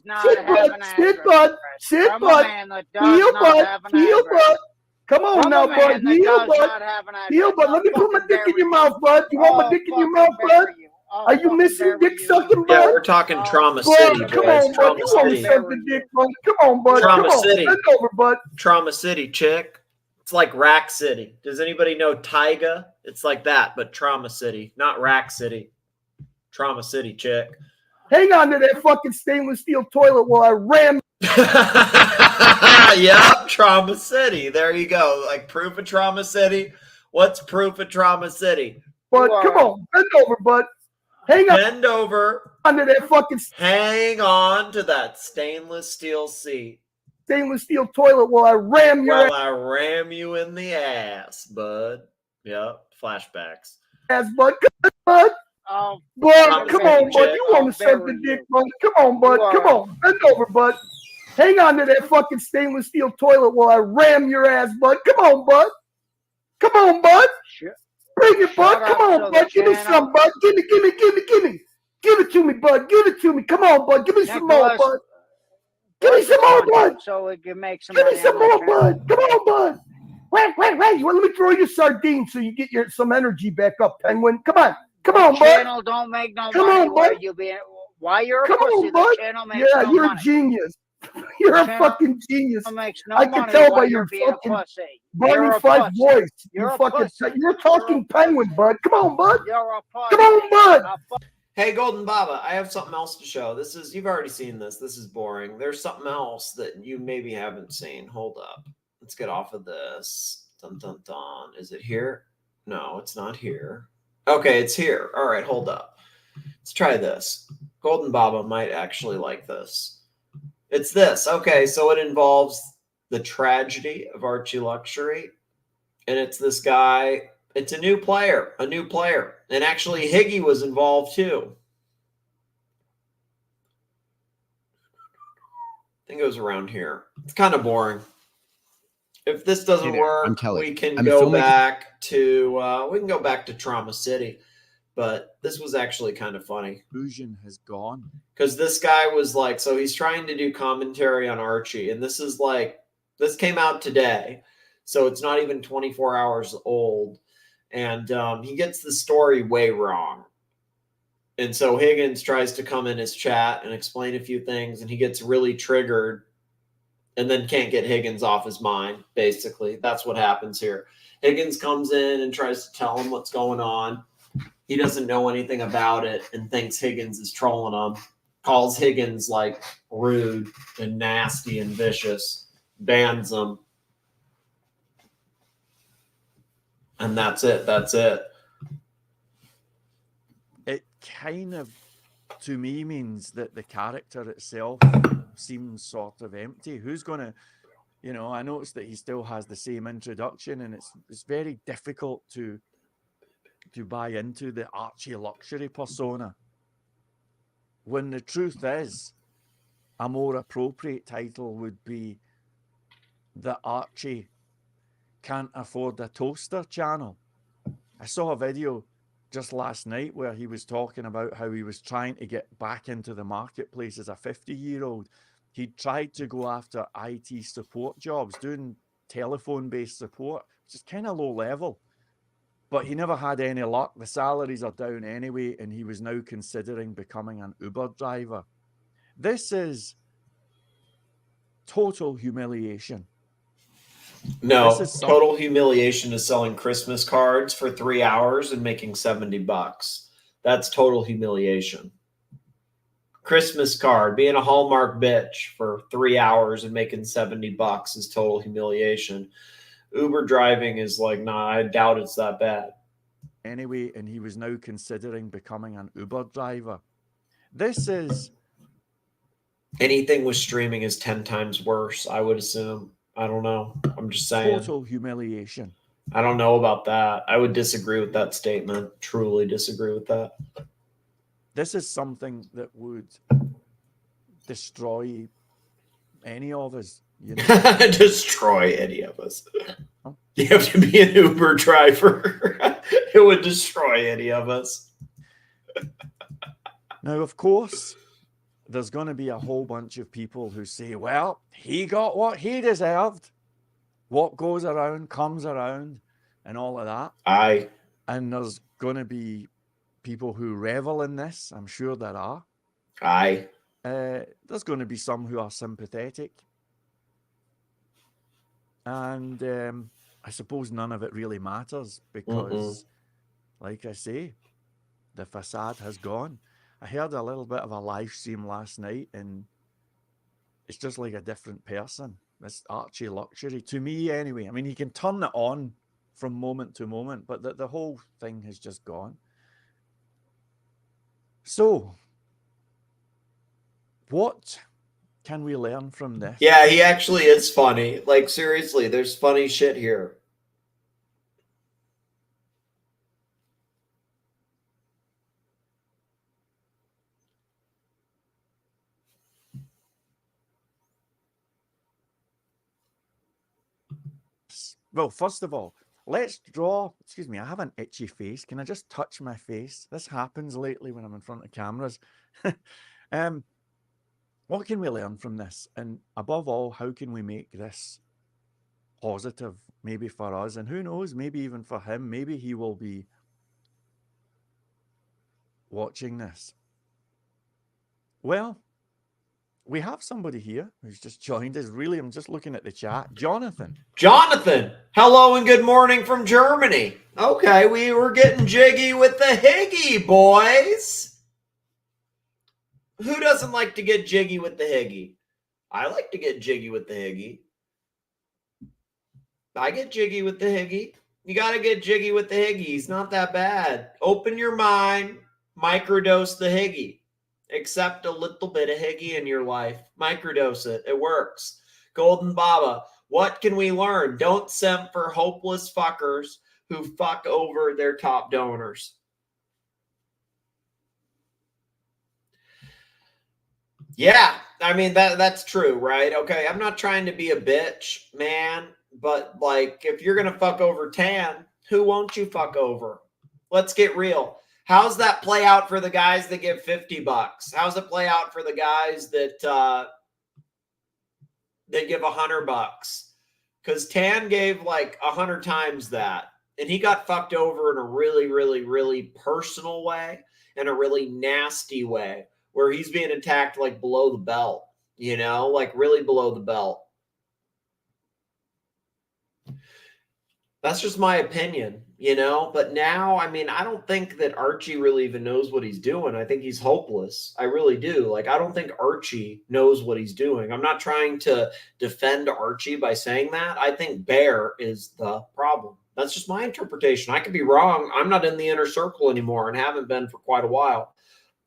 Sit, Bud. Sit, Bud. Heel, Bud. Heel, Bud. Come on now, Bud. Heel, Bud. Heel, Bud. Let me put my dick in your mouth, Bud. You want my dick in your mouth, Bud? Are you missing dick sucking, Bud? Yeah, we're talking Trauma City, Come boys. on, Bud. You want to suck the dick, Bud? Come on, Bud. Trauma Come on. City. Bend over, Bud. Trauma City, chick. It's like Rack City. Does anybody know Tyga? It's like that, but Trauma City, not Rack City. Trauma City, chick. Hang on to that fucking stainless steel toilet while I ram. Yep, Trauma City. There you go. Like proof of Trauma City. What's proof of Trauma City? Bud, come on, bend over, bud. Hang on. Bend over. Under that fucking. Hang on to that stainless steel seat. Stainless steel toilet while I ram your While I ram you in the ass, bud. Yep, flashbacks. ass, bud. Come on, bud. Oh, Bud, come on, bud. You want to suck the dick, bud? Come on, bud. Come on, bend over, bud. Hang on to that fucking stainless steel toilet while I ram your ass, bud. Come on, bud. Come on, bud. Bring it, bud. Come on, bud. Give me some, bud. Give me. Give it to me, bud. Give it to me. Come on, bud. Give me some more, bud. Give me some more, bud. So we can make some Give me money some on more, that bud. Come on, bud. Wait. Well, let me throw you sardines so you get some energy back up, Penguin. Come on. Come on, bud. Channel don't make no Come money. on, Why bud. you be? Why you're a Come pussy? on, bud. The channel makes Yeah, no you're money. a genius. You're a Channel fucking genius. Makes no I can money tell while by you're your being a fucking pussy. Barney You're a Fife pussy. voice. You're You a fucking. pussy. You're talking Penguin, bud. Come on, bud. You're a pussy. Come on, bud. Hey, Golden Baba, I have something else to show. You've already seen this. This is boring. There's something else that you maybe haven't seen. Hold up. Let's get off of this. Dun, dun, dun. Is it here? No, it's not here. Okay, it's here. All right, hold up. Let's try this. Golden Baba might actually like this. It's this. Okay, so it involves the tragedy of ArchieLuxury. And it's this guy. It's a new player. And actually, Higgy was involved too. I think it was around here. It's kind of boring. If this doesn't work, we can go back to Trauma City. But this was actually kind of funny. Illusion has gone. Because this guy was like, so he's trying to do commentary on Archie. And this came out today. So it's not even 24 hours old. And he gets the story way wrong. And so Higgins tries to come in his chat and explain a few things. And he gets really triggered and then can't get Higgins off his mind, basically. That's what happens here. Higgins comes in and tries to tell him what's going on. He doesn't know anything about it and thinks Higgins is trolling him. Calls Higgins like rude and nasty and vicious. Bans him. And that's it. It kind of, to me, means that the character itself seems sort of empty. Who's going to, I noticed that he still has the same introduction, and it's very difficult to buy into the ArchieLuxury persona. When the truth is, a more appropriate title would be the Archie Can't Afford a Toaster channel. I saw a video just last night where he was talking about how he was trying to get back into the marketplace as a 50-year-old. He tried to go after IT support jobs, doing telephone-based support, which is kind of low level. But he never had any luck. The salaries are down anyway, and he was now considering becoming an Uber driver. This is total humiliation. No, total humiliation is selling Christmas cards for 3 hours and making $70. That's total humiliation. Christmas card, being a Hallmark bitch for 3 hours and making $70 is total humiliation. Uber driving is like, nah, I doubt it's that bad. Anyway, and he was now considering becoming an Uber driver. This is... Anything with streaming is 10 times worse, I would assume. I don't know. I'm just saying. Total humiliation. I don't know about that. I would disagree with that statement. Truly disagree with that. This is something that would destroy any of us. Destroy any of us. You have to be an Uber driver. It would destroy any of us. Now, of course, there's going to be a whole bunch of people who say, well, he got what he deserved. What goes around comes around and all of that. Aye. And there's going to be people who revel in this. I'm sure there are. Aye. There's going to be some who are sympathetic. And I suppose none of it really matters because, like I say, the facade has gone. I heard a little bit of a live stream last night, and it's just like a different person. This ArchieLuxury, to me anyway. I mean, he can turn it on from moment to moment, but the whole thing has just gone. So, what can we learn from this? Yeah, he actually is funny. Like, seriously, there's funny shit here. Well, first of all, let's draw. Excuse me, I have an itchy face. Can I just touch my face? This happens lately when I'm in front of cameras. What can we learn from this? And above all, how can we make this positive, maybe for us? And who knows, maybe even for him. Maybe he will be watching this. Well, we have somebody here who's just joined us. Really, I'm just looking at the chat. Jonathan. Jonathan, hello and good morning from Germany. Okay, we were getting jiggy with the Higgy, boys. Who doesn't like to get jiggy with the Higgy? I like to get jiggy with the Higgy. I get jiggy with the Higgy. You got to get jiggy with the Higgy. He's not that bad. Open your mind, microdose the Higgy. Accept a little bit of Higgy in your life. Microdose it. It works. Golden Baba, what can we learn? Don't simp for hopeless fuckers who fuck over their top donors. Yeah, I mean, that's true, right? Okay, I'm not trying to be a bitch, man, but like, if you're going to fuck over Tan, who won't you fuck over? Let's get real. How's that play out for the guys that give $50? How's it play out for the guys that they give $100? Because Tan gave like 100 times that, and he got fucked over in a really, really, really personal way and a really nasty way, where he's being attacked like below the belt, you know, like really below the belt. That's just my opinion, you know, but now, I mean, I don't think that Archie really even knows what he's doing. I think he's hopeless. I really do. Like, I don't think Archie knows what he's doing. I'm not trying to defend Archie by saying that. I think Bear is the problem. That's just my interpretation. I could be wrong. I'm not in the inner circle anymore and haven't been for quite a while.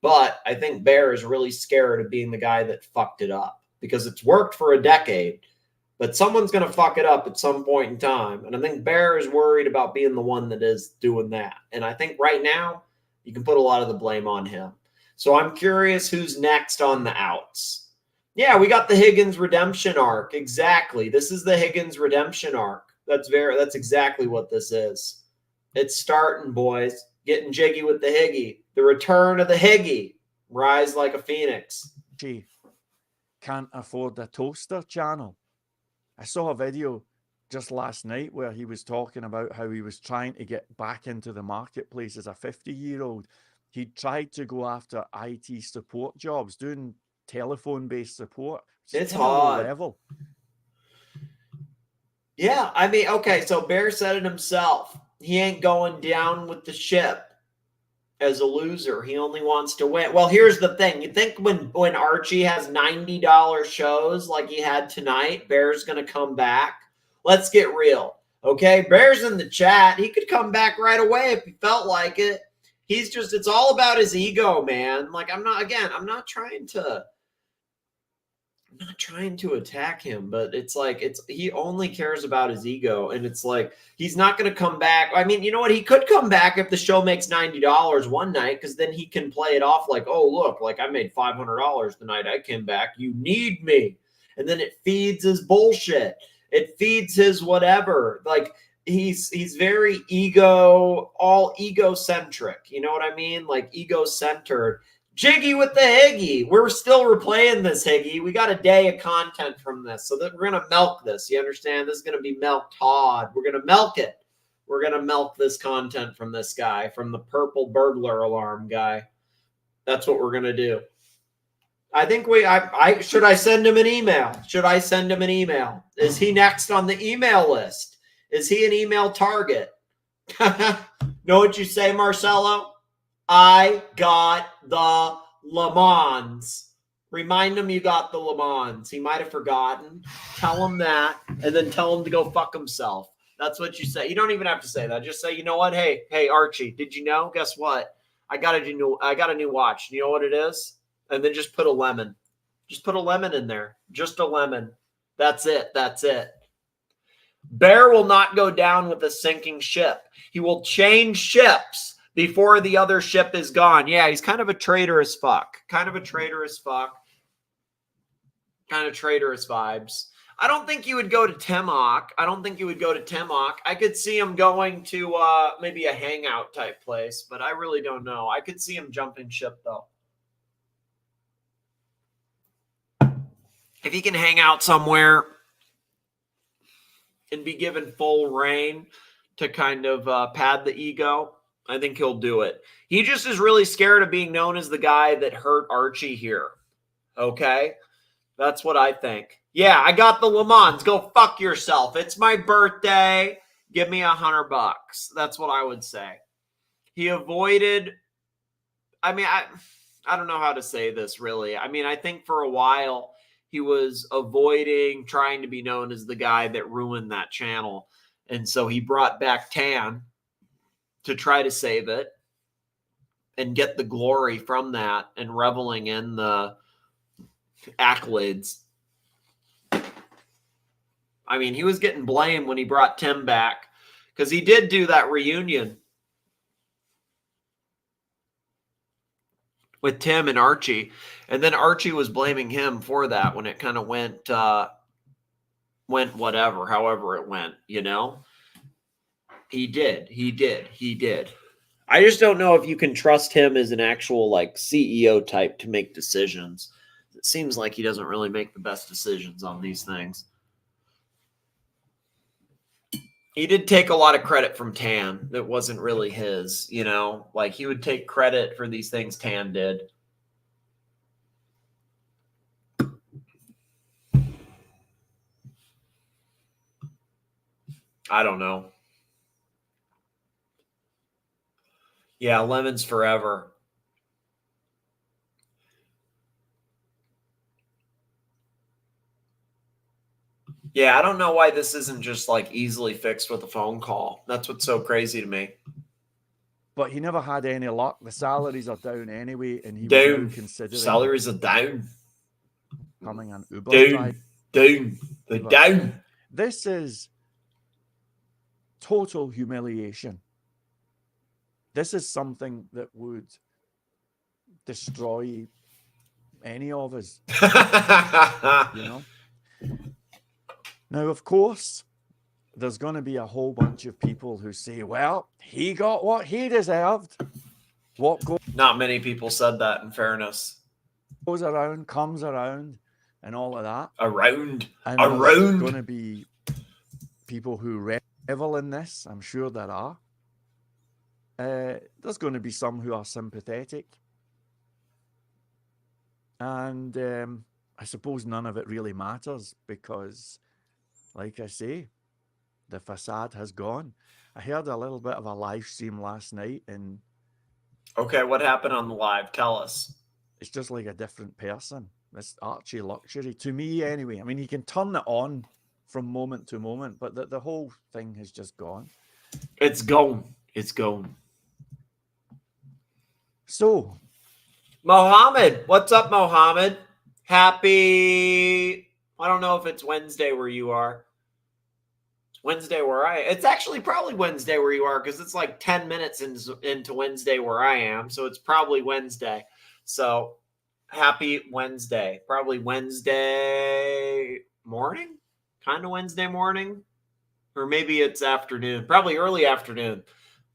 But I think Bear is really scared of being the guy that fucked it up, because it's worked for a decade. But someone's going to fuck it up at some point in time. And I think Bear is worried about being the one that is doing that. And I think right now you can put a lot of the blame on him. So I'm curious who's next on the outs. Yeah, we got the Higgins redemption arc. Exactly. This is the Higgins redemption arc. That's exactly what this is. It's starting, boys. Getting jiggy with the Higgy. The return of the Higgy. Rise like a phoenix. She can't afford a toaster channel. I saw a video just last night where he was talking about how he was trying to get back into the marketplace as a 50-year-old. He tried to go after IT support jobs, doing telephone-based support. It's hard. Level. Yeah, I mean, okay, so Bear said it himself. He ain't going down with the ship as a loser. He only wants to win. Well, here's the thing. You think when Archie has $90 shows like he had tonight, Bear's going to come back? Let's get real. Okay, Bear's in the chat. He could come back right away if he felt like it. He's just, it's all about his ego, man. Like, I'm not trying to attack him, but it's like, he only cares about his ego. And it's like, he's not going to come back. I mean, you know what? He could come back if the show makes $90 one night, because then he can play it off like, oh, look, like I made $500 tonight. I came back. You need me. And then it feeds his bullshit. It feeds his whatever. Like, he's very all egocentric. You know what I mean? Like, ego-centered. Jiggy with the Higgy. We're still replaying this Higgy. We got a day of content from this, so that we're going to milk this. You understand? This is going to be milked hard. We're going to milk it. We're going to milk this content from this guy, from the purple burglar alarm guy. That's what we're going to do. I think should I send him an email? Should I send him an email? Is he next on the email list? Is he an email target? Know what you say, Marcelo? I got the Le Mans. Remind him you got the Le Mans. He might have forgotten. Tell him that, and then tell him to go fuck himself. That's what you say. You don't even have to say that. Just say, you know what? Hey, Archie, did you know? Guess what? I got a new watch. You know what it is? And then just put a lemon. Just put a lemon in there. Just a lemon. That's it. That's it. Bear will not go down with a sinking ship. He will change ships before the other ship is gone. Yeah, he's kind of a traitorous fuck. Kind of a traitorous fuck. Kind of traitorous vibes. I don't think he would go to TIMOC. I could see him going to maybe a hangout type place, but I really don't know. I could see him jumping ship, though. If he can hang out somewhere and be given full reign to kind of pad the ego, I think he'll do it. He just is really scared of being known as the guy that hurt Archie here. Okay? That's what I think. Yeah, I got the Le Mans. Go fuck yourself. It's my birthday. Give me $100. That's what I would say. He avoided. I mean, I don't know how to say this really. I mean, I think for a while he was avoiding trying to be known as the guy that ruined that channel. And so he brought back Tan to try to save it and get the glory from that and reveling in the accolades. I mean, he was getting blamed when he brought Tim back because he did do that reunion with Tim and Archie. And then Archie was blaming him for that when it kind of went whatever, however it went, you know? He did. I just don't know if you can trust him as an actual like CEO type to make decisions. It seems like he doesn't really make the best decisions on these things. He did take a lot of credit from Tan that wasn't really his, you know? Like, he would take credit for these things Tan did. I don't know. Yeah, lemons forever. Yeah, I don't know why this isn't just like easily fixed with a phone call. That's what's so crazy to me. But he never had any luck. The salaries are down anyway, and he was Down. now considering Salaries are down. coming on Uber. Down. They're down. This is total humiliation. This is something that would destroy any of us. You know? Now, of course, there's going to be a whole bunch of people who say, well, he got what he deserved. Not many people said that, in fairness. Goes around, comes around, and all of that. Around. And there's going to be people who revel in this. I'm sure there are. There's going to be some who are sympathetic. And I suppose none of it really matters because, like I say, the facade has gone. I heard a little bit of a live stream last night, and okay, what happened on the live? Tell us. It's just like a different person. This ArchieLuxury, to me anyway. I mean, he can turn it on from moment to moment, but the whole thing has just gone. It's gone. It's gone. So, Mohammed, what's up, Mohammed? Happy, I don't know if it's Wednesday where you are. It's Wednesday where it's actually probably Wednesday where you are because it's like 10 minutes into Wednesday where I am. So it's probably Wednesday. So happy Wednesday. Probably Wednesday morning, kind of Wednesday morning, or maybe it's afternoon, probably early afternoon.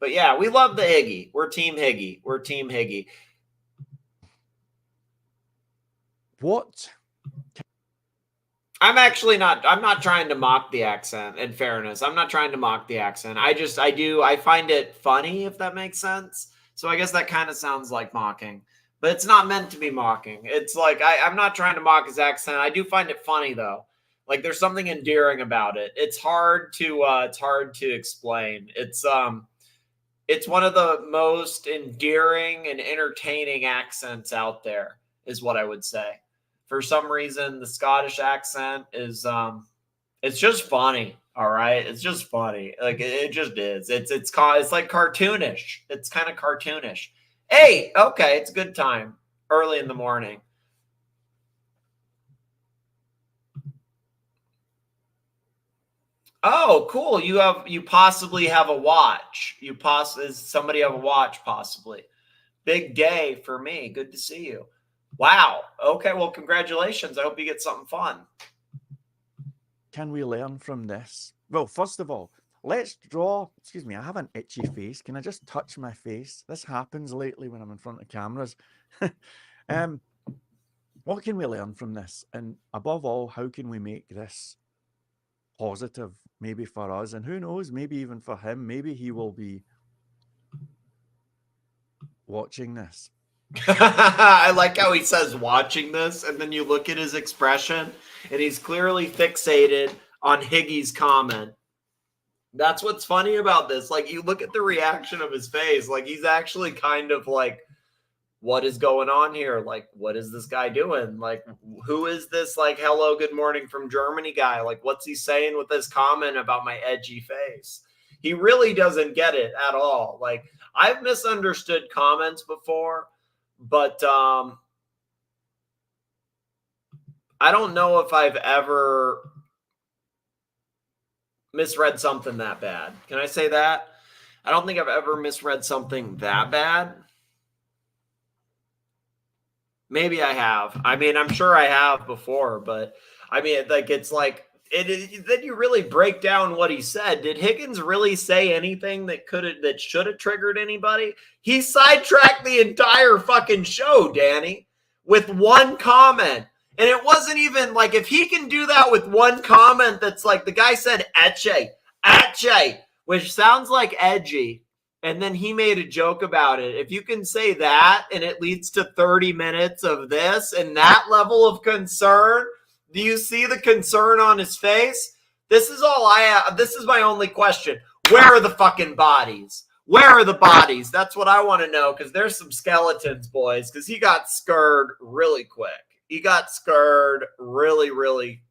But yeah, we love the Higgy. We're Team Higgy. We're Team Higgy. What? I'm not trying to mock the accent, in fairness. I'm not trying to mock the accent. I find it funny, if that makes sense. So I guess that kind of sounds like mocking. But it's not meant to be mocking. It's like, I'm not trying to mock his accent. I do find it funny, though. Like, there's something endearing about it. It's hard to explain. It's, It's one of the most endearing and entertaining accents out there, is what I would say. For some reason, the Scottish accent is it's just funny. All right, it's just funny. Like it just is. It's like cartoonish. It's kind of cartoonish. Hey, okay, it's a good time early in the morning. Oh, cool. You possibly have a watch. Does somebody have a watch possibly? Big day for me. Good to see you. Wow. Okay, well, congratulations. I hope you get something fun. Can we learn from this? Well, first of all, let's draw. Excuse me, I have an itchy face. Can I just touch my face? This happens lately when I'm in front of cameras. What can we learn from this? And above all, how can we make this positive, maybe for us? And who knows, maybe even for him. Maybe he will be watching this. I like how he says watching this, and then you look at his expression, and he's clearly fixated on Higgy's comment. That's what's funny about this. Like, you look at the reaction of his face, like he's actually kind of like, what is going on here? Like, what is this guy doing? Like, who is this, like, hello, good morning from Germany guy? Like, what's he saying with this comment about my edgy face? He really doesn't get it at all. Like, I've misunderstood comments before, but I don't know if I've ever misread something that bad. Can I say that? I don't think I've ever misread something that bad. Maybe I have. I mean, I'm sure I have before, but I mean, like, it's like, then you really break down what he said. Did Higgins really say anything that should have triggered anybody? He sidetracked the entire fucking show, Danny, with one comment. And it wasn't even like, if he can do that with one comment, that's like, the guy said etche, which sounds like edgy. And then he made a joke about it. If you can say that and it leads to 30 minutes of this and that level of concern, do you see the concern on his face? This is all I have. This is my only question. Where are the fucking bodies? Where are the bodies? That's what I want to know, because there's some skeletons, boys, because he got scared really quick. He got scared really, really,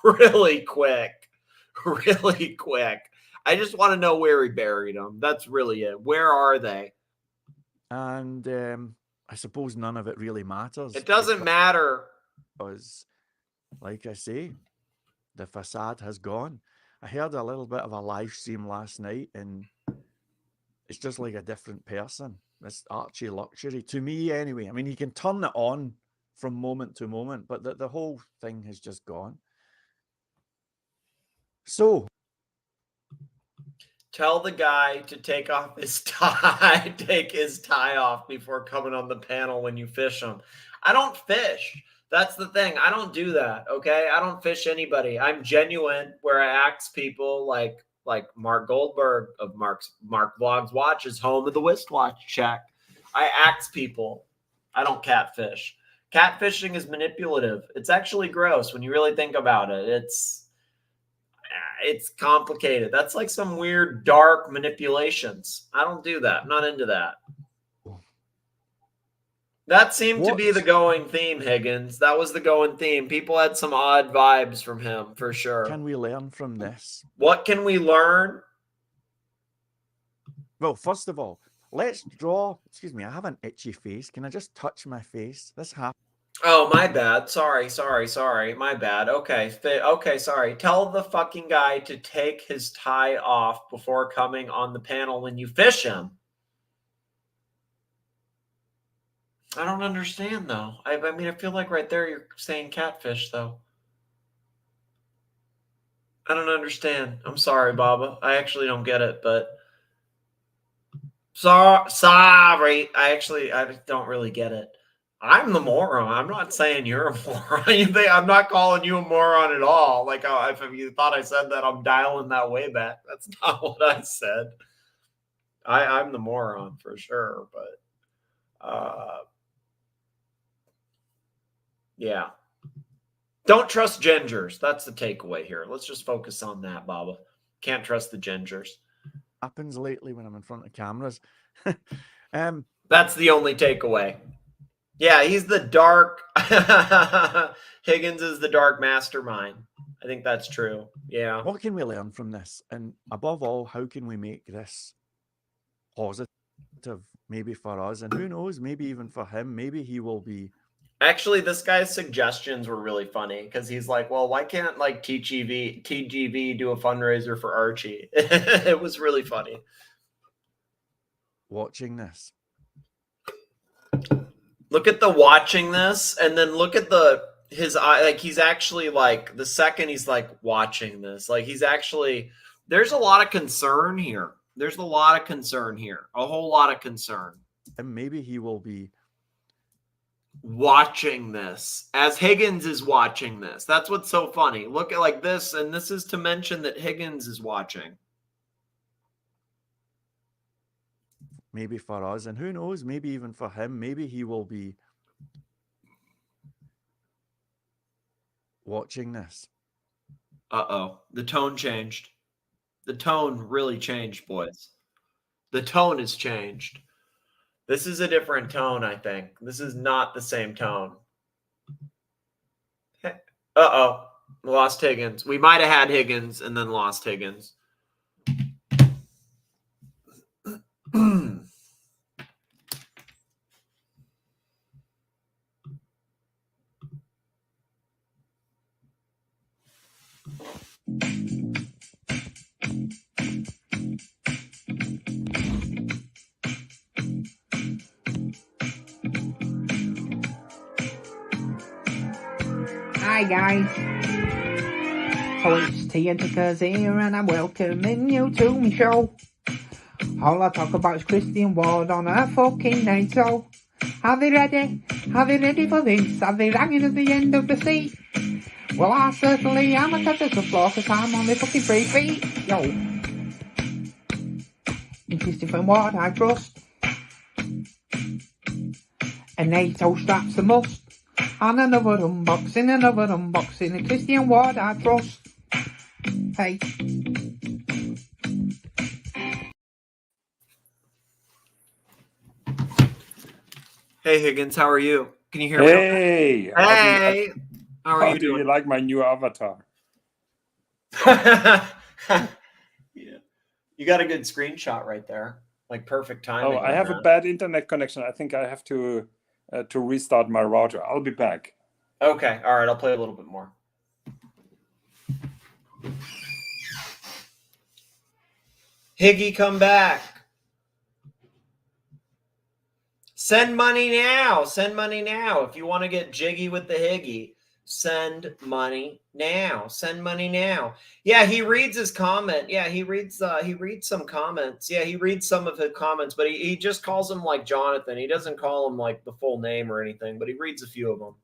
really quick. Really quick. I just want to know where he buried them. That's really it. Where are they? And I suppose none of it really matters. It doesn't matter. Because, like I say, the facade has gone. I heard a little bit of a live stream last night, and it's just like a different person. It's ArchieLuxury, to me anyway. I mean, he can turn it on from moment to moment, but the whole thing has just gone. So, tell the guy to take off his tie, take his tie off before coming on the panel when you fish him. I don't fish. That's the thing. I don't do that, okay? I don't fish anybody. I'm genuine where I ask people like Mark Goldberg of Mark Vlogs Watches, home of the wristwatch check. I ask people. I don't catfish. Catfishing is manipulative. It's actually gross when you really think about it. It's complicated. That's like some weird dark manipulations. I don't do that. I'm not into that. That seemed to be the going theme, Higgins. That was the going theme. People had some odd vibes from him, for sure. Can we learn from this? What can we learn? Well, first of all, let's draw. Excuse me, I have an itchy face. Can I just touch my face? This happened. Oh, my bad. Sorry. My bad. Okay, sorry. Tell the fucking guy to take his tie off before coming on the panel when you fish him. I don't understand, though. I mean, I feel like right there you're saying catfish, though. I don't understand. I'm sorry, Baba. I actually don't get it, but sorry. I don't really get it. I'm the moron. I'm not saying you're a moron. I'm not calling you a moron at all. Like, if you thought I said that, I'm dialing that way back. That's not what I said. I'm the moron for sure, but yeah. Don't trust gingers. That's the takeaway here. Let's just focus on that, Baba. Can't trust the gingers. happens lately when I'm in front of cameras. That's the only takeaway. Yeah, he's the dark. Higgins is the dark mastermind. I think that's true. Yeah. What can we learn from this? And above all, how can we make this positive, maybe for us? And who knows, maybe even for him, maybe he will be. Actually, this guy's suggestions were really funny because he's like, well, why can't like TGV do a fundraiser for Archie? It was really funny. Watching this. Look at the watching this, and then look at his eye. Like he's actually like the second he's like watching this, like he's actually, there's a lot of concern here. There's a lot of concern here, a whole lot of concern. And maybe he will be watching this as Higgins is watching this. That's what's so funny. Look at like this, and this is to mention that Higgins is watching. Maybe for us, and who knows, maybe even for him, maybe he will be watching this. Uh-oh, the tone changed. The tone really changed, boys. The tone has changed. This is a different tone, I think. This is not the same tone. Uh-oh, lost Higgins. We might have had Higgins and then lost Higgins. Hi guys, so it's Tiantica's here and I'm welcoming you to my show. All I talk about is Christian Ward on a fucking NATO. Are they ready? Are they ready for this? Are they hanging at the end of the sea? Well, I certainly am a cut at the floor because I'm on the fucking 3 feet. Yo. In Christian Ward I trust. And NATO straps a must. And another unboxing, a Christian Ward I trust. Hey. Hey Higgins, how are you? Can you hear me? Hey. Hey. How are you do doing? you like my new avatar? Yeah. You got a good screenshot right there. Like perfect timing. Oh, I have a bad internet connection. I think I have to restart my router. I'll be back. Okay. All right. I'll play a little bit more. Higgy, come back. Send money now. Send money now. If you want to get jiggy with the Higgy, send money now. Send money now. Yeah, he reads his comment. Yeah, he reads some comments. Yeah, he reads some of his comments, but he just calls him like Jonathan. He doesn't call him like the full name or anything, but he reads a few of them.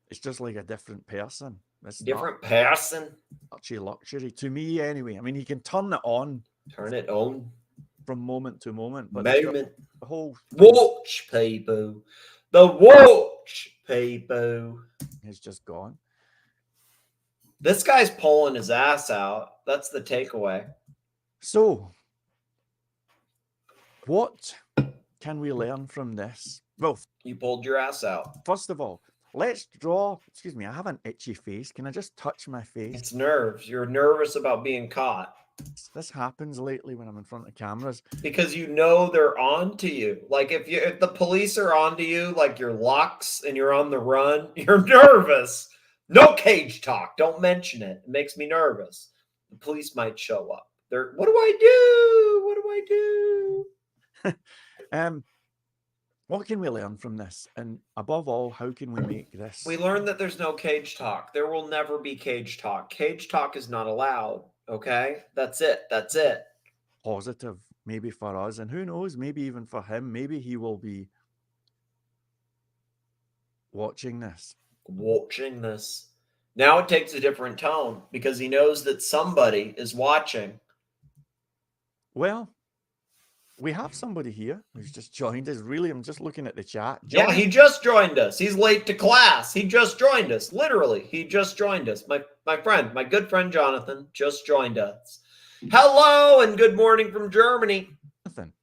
It's just like a different person. It's different person. ArchieLuxury to me, anyway. I mean, he can turn it on. Turn it on from moment to moment. But moment. The whole watch people. The watch people is just gone. This guy's pulling his ass out. That's the takeaway. So, what can we learn from this? Well, you pulled your ass out. First of all, let's draw. Excuse me, I have an itchy face. Can I just touch my face? It's nerves. You're nervous about being caught. This happens lately when I'm in front of cameras. Because you know they're on to you. Like if the police are on to you, like you're Lux and you're on the run, you're nervous. No cage talk. Don't mention it. It makes me nervous. The police might show up. What do I do? What do I do? What can we learn from this? And above all, how can we make this? We learned that there's no cage talk. There will never be cage talk. Cage talk is not allowed. Okay? That's it. That's it. Positive, maybe for us. And who knows, maybe even for him. Maybe he will be watching this. Watching this. Now it takes a different tone because he knows that somebody is watching. Well, we have somebody here who's just joined us. Really, I'm just looking at the chat. Yeah, he just joined us. He's late to class. He just joined us. Literally, he just joined us. My friend, my good friend Jonathan just joined us. Hello and good morning from Germany. Jonathan,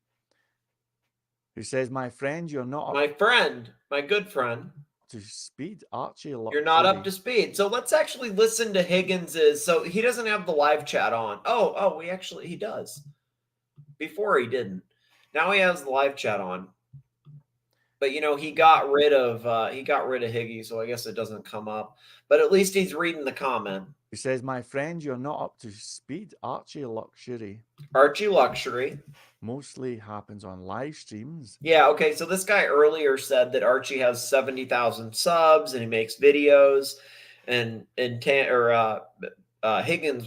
who says, my friend, you're not up My friend, my good friend. to speed. ArchieLuxury. You're not up to speed. So let's actually listen to Higgins's. So he doesn't have the live chat on. Oh, he does. Before he didn't. Now he has the live chat on. But he got rid of Higgy, so I guess it doesn't come up. But at least he's reading the comment. He says, my friend, you're not up to speed. ArchieLuxury. ArchieLuxury Mostly happens on live streams. Yeah, okay. So this guy earlier said that Archie has 70,000 subs and he makes videos, and Higgins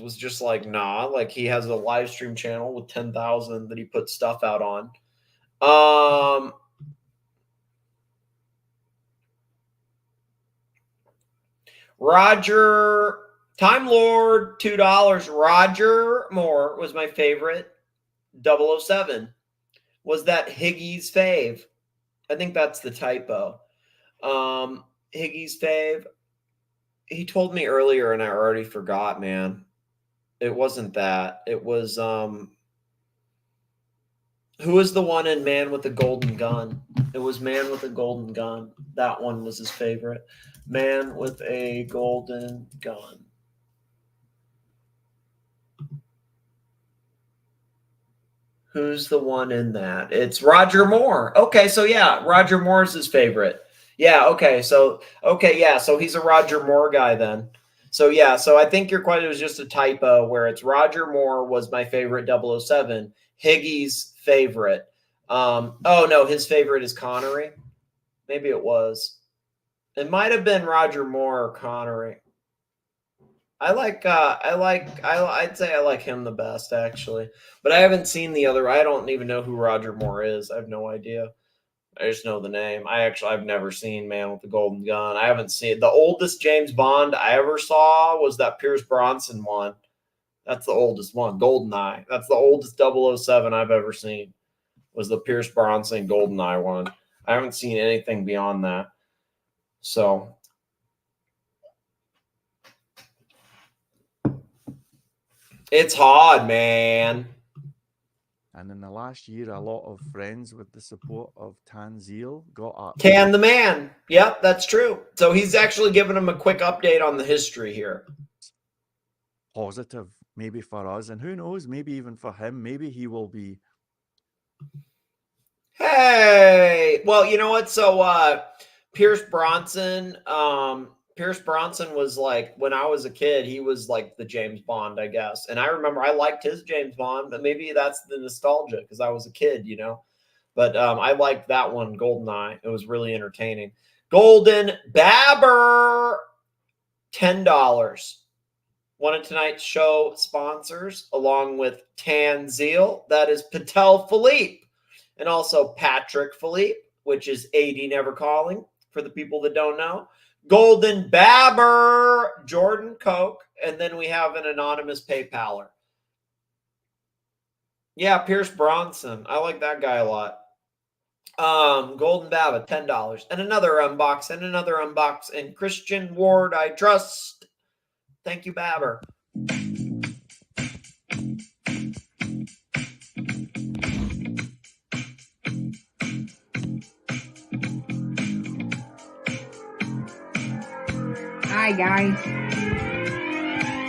was just like, nah, like he has a live stream channel with 10,000 that he puts stuff out on. Roger Time Lord, $2. Roger Moore was my favorite. 007 was that Higgy's fave. I think that's the typo. Higgy's fave. He told me earlier and I already forgot, man. It wasn't that. It was who was the one in Man with the Golden Gun? It was Man with a Golden Gun. That one was his favorite. Man with a Golden Gun. Who's the one in that? It's Roger Moore. Okay, so yeah, Roger Moore's his favorite. Yeah, okay. So he's a Roger Moore guy then. So yeah, so I think it was just a typo where it's Roger Moore was my favorite 007. Higgy's favorite. Oh no, his favorite is Connery. Maybe it was. It might have been Roger Moore or Connery. I'd say I like him the best actually, but I haven't seen the other. I don't even know who Roger Moore is. I have no idea. I just know the name. I've never seen Man with the Golden Gun. I haven't seen the oldest James Bond I ever saw was that Pierce Bronson one. That's the oldest one. GoldenEye. That's the oldest 007 I've ever seen. Was the Pierce Bronson GoldenEye one. I haven't seen anything beyond that. So it's hard, man. And in the last year, a lot of friends with the support of Tanzil got up. Tan the man. Yep, that's true. So he's actually giving him a quick update on the history here. Positive, maybe for us. And who knows, maybe even for him. Maybe he will be. Hey, well, you know what? So Pierce Bronson was like, when I was a kid, he was like the James Bond, I guess. And I remember I liked his James Bond, but maybe that's the nostalgia because I was a kid, But I liked that one, GoldenEye. It was really entertaining. Golden Babber, $10. One of tonight's show sponsors, along with Tanzil, that is Patel Philippe, and also Patrick Philippe, which is 80 Never Calling, for the people that don't know. Golden Babber, Jordan Coke, and then we have an anonymous PayPaler. Yeah, Pierce Bronson. I like that guy a lot. Golden Babber, $10. And another unbox, and Christian Ward, I trust. Thank you, Babber. Hi guys,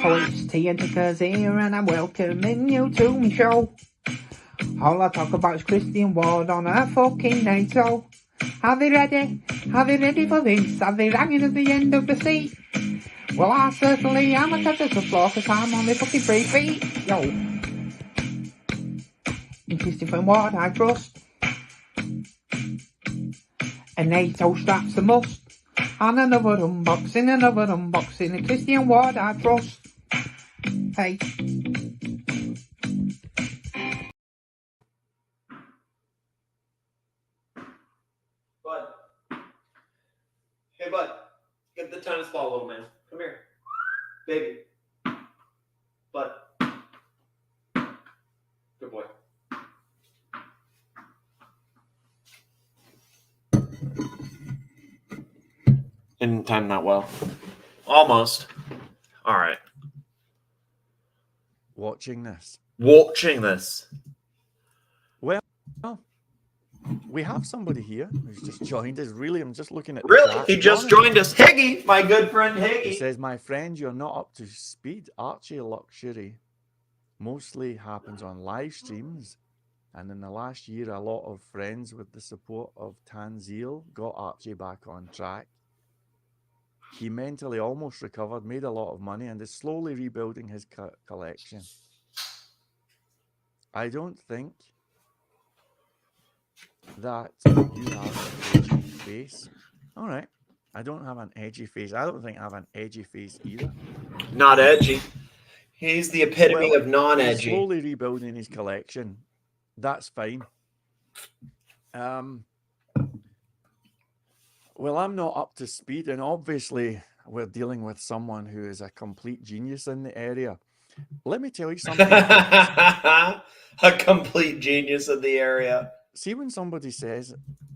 it's Tientica's here and I'm welcoming you to my show. All I talk about is Christian Ward on a fucking NATO. Are they ready? Are they ready for this? Are they hanging at the end of the seat? Well, I certainly am a cut to the floor because I'm on the fucking 3 feet. Yo. In Christian Ward I trust. A NATO strap's a must. And another unboxing, a Christian Ward I trust. Hey. Bud. Hey, Bud. Get the tennis ball, little man. Come here. Baby. Bud. Good boy. Didn't time that well. Almost. All right. Watching this. watching this. Well, we have somebody here who's just joined us. Really, I'm just looking at the Really? chat. He just Jonathan, joined us. Higgy, my good friend He Higgy. says, my friend, you're not up to speed. ArchieLuxury mostly happens on live streams. And in the last year, a lot of friends with the support of Tanzil got Archie back on track. He mentally almost recovered, made a lot of money, and is slowly rebuilding his collection. I don't think that you have an edgy face. All right. I don't have an edgy face. I don't think I have an edgy face either. Not edgy. He's the epitome of He's non-edgy. slowly rebuilding his collection. That's fine. Well, I'm not up to speed, and obviously we're dealing with someone who is a complete genius in the area. Let me tell you something. A complete genius in the area. See, when somebody says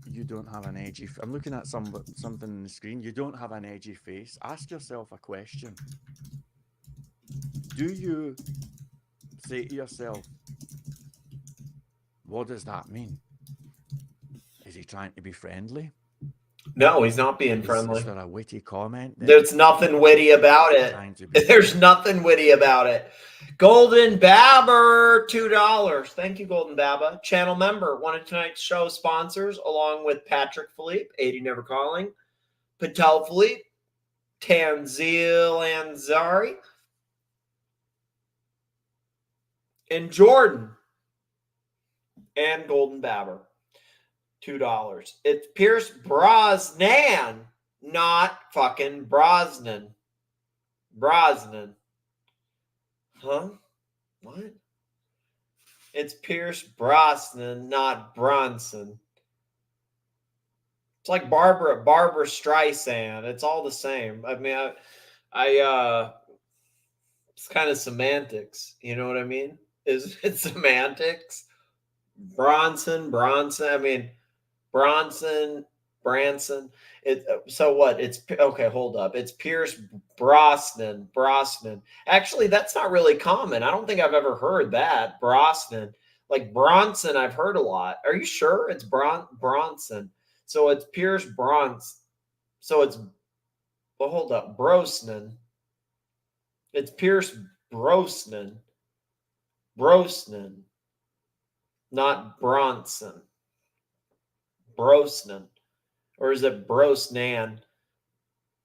you don't have an edgy, I'm looking at something on the screen. You don't have an edgy face. Ask yourself a question. Do you say to yourself, what does that mean? Is he trying to be friendly? No, he's not being friendly. Is there a witty comment? There's nothing witty about it. There's nothing witty about it. Golden Babber, $2. Thank you, Golden Baba. Channel member. One of tonight's show sponsors, along with Patrick Philippe, 80 Never Calling, PATEL Philippe, Tanzil Ansari, and Jordan, and Golden Babber. $2. It's Pierce Brosnan, not fucking Brosnan. Brosnan. Huh? What? It's Pierce Brosnan, not Bronson. It's like Barbara Streisand. It's all the same. I mean, it's kind of semantics. You know what I mean? Is it semantics? Bronson. I mean, Branson. So what? It's okay. Hold up. It's Pierce Brosnan. Actually, that's not really common. I don't think I've ever heard that. Brosnan. Like Bronson, I've heard a lot. Are you sure it's Bronson? So it's Pierce Bronson. So it's, well, hold up. Brosnan. It's Pierce Brosnan. Not Bronson. Brosnan. Or is it Brosnan?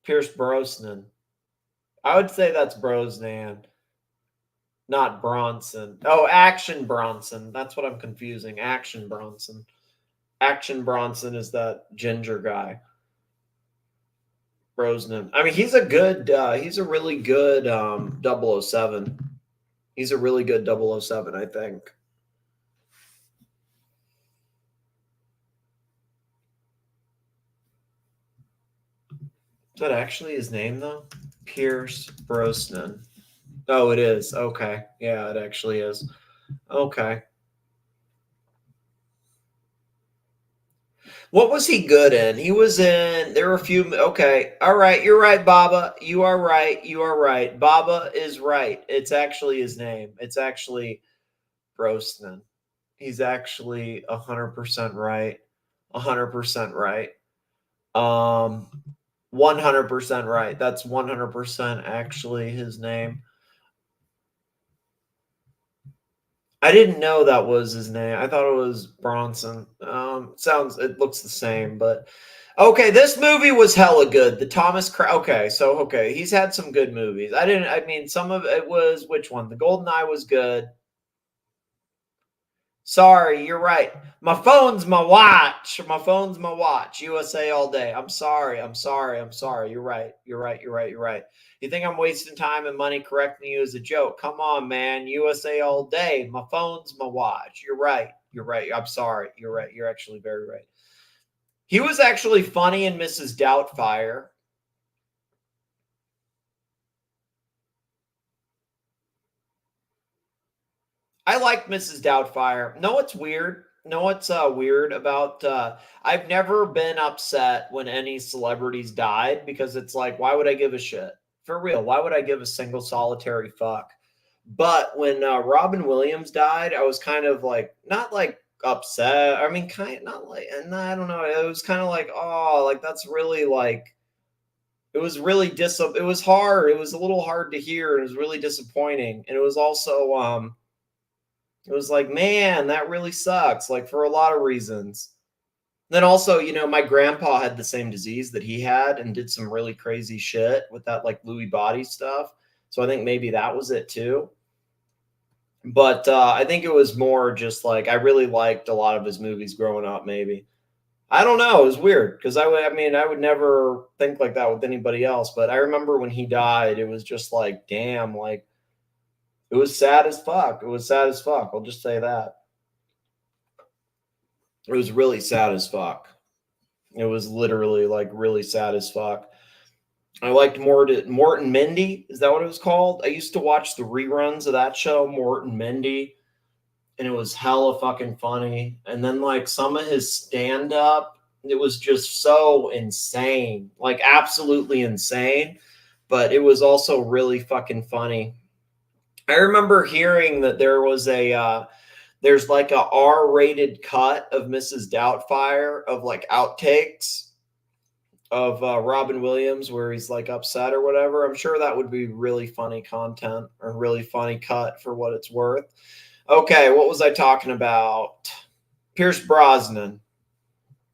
Pierce Brosnan. I would say that's Brosnan, not Bronson. Oh, Action Bronson. That's what I'm confusing. Action Bronson. Action Bronson is that ginger guy. Brosnan. I mean, he's a really good 007. He's a really good 007, I think. Is that actually his name, though? Pierce Brosnan. Oh, it is. Okay. Yeah, it actually is. Okay. What was he good in? He was in, there were a few, okay. All right, you're right, Baba. You are right. Baba is right. It's actually his name. It's actually Brosnan. He's actually 100% right. 100% right. 100% right. That's 100% actually his name. I didn't know that was his name. I thought it was Bronson. It looks the same, but okay. This movie was hella good. The Thomas okay. He's had some good movies. Some of it was, which one? The Golden Eye was good. Sorry, you're right. My phone's my watch. USA all day. I'm sorry. You're right. You think I'm wasting time and money correcting you as a joke? Come on, man. USA all day. My phone's my watch. You're right. I'm sorry. You're right. You're actually very right. He was actually funny in Mrs. Doubtfire. I like Mrs. Doubtfire. No, it's weird. Weird about, I've never been upset when any celebrities died, because it's like, why would I give a shit? For real, why would I give a single solitary fuck? But when Robin Williams died, I was kind of like, not like upset. I mean, kind of not like, and I don't know. It was kind of like, oh, like that's really like, it was really it was hard. It was a little hard to hear. It was really disappointing. And it was also, it was like, man, that really sucks. Like for a lot of reasons. Then also, you know, my grandpa had the same disease that he had and did some really crazy shit with that like Lewy body stuff. So I think maybe that was it too. But I think it was more just like I really liked a lot of his movies growing up. Maybe I don't know. It was weird because I would never think like that with anybody else. But I remember when he died, it was just like, damn, like it was sad as fuck. It was sad as fuck. I'll just say that. It was really sad as fuck. It was literally like really sad as fuck. I liked Morton Mindy. Is that what it was called? I used to watch the reruns of that show, Morton Mindy, and it was hella fucking funny. And then like some of his stand-up, it was just so insane, like absolutely insane. But it was also really fucking funny. I remember hearing that there was there's like a R-rated cut of Mrs. Doubtfire of like outtakes of Robin Williams where he's like upset or whatever. I'm sure that would be really funny content or really funny cut for what it's worth. Okay, what was I talking about? Pierce Brosnan.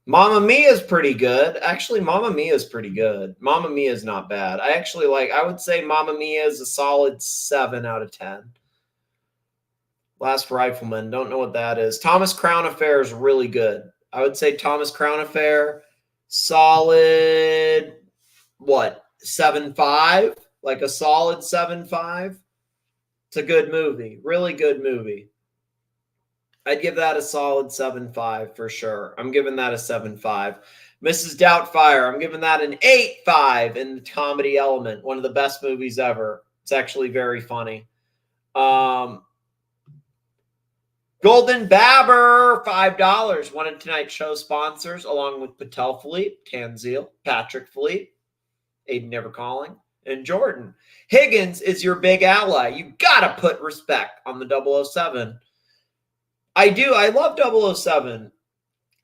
Mamma Mia is pretty good. Actually, Mamma Mia is pretty good. Mamma Mia is not bad. I would say Mamma Mia is a solid 7 out of 10. Last Rifleman, don't know what that is. Thomas Crown Affair is really good. I would say Thomas Crown Affair, solid, what, 7.5? Like a solid 7.5? It's a good movie. Really good movie. I'd give that a solid 7.5 for sure. I'm giving that a 7.5. Mrs. Doubtfire, I'm giving that an 8.5 in the comedy element. One of the best movies ever. It's actually very funny. Golden Babber, $5. One of tonight's show sponsors, along with Patel Philippe, Tanzil, Patrick Philippe, Aiden Never Calling, and Jordan. Higgins is your big ally. You gotta put respect on the 007. I do. I love 007.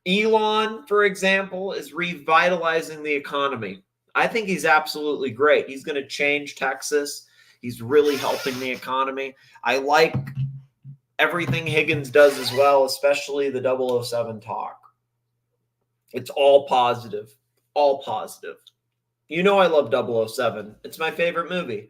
Elon, for example, is revitalizing the economy. I think he's absolutely great. He's going to change Texas. He's really helping the economy. I like everything Higgins does as well, especially the 007 talk. It's all positive. All positive. You know I love 007. It's my favorite movie.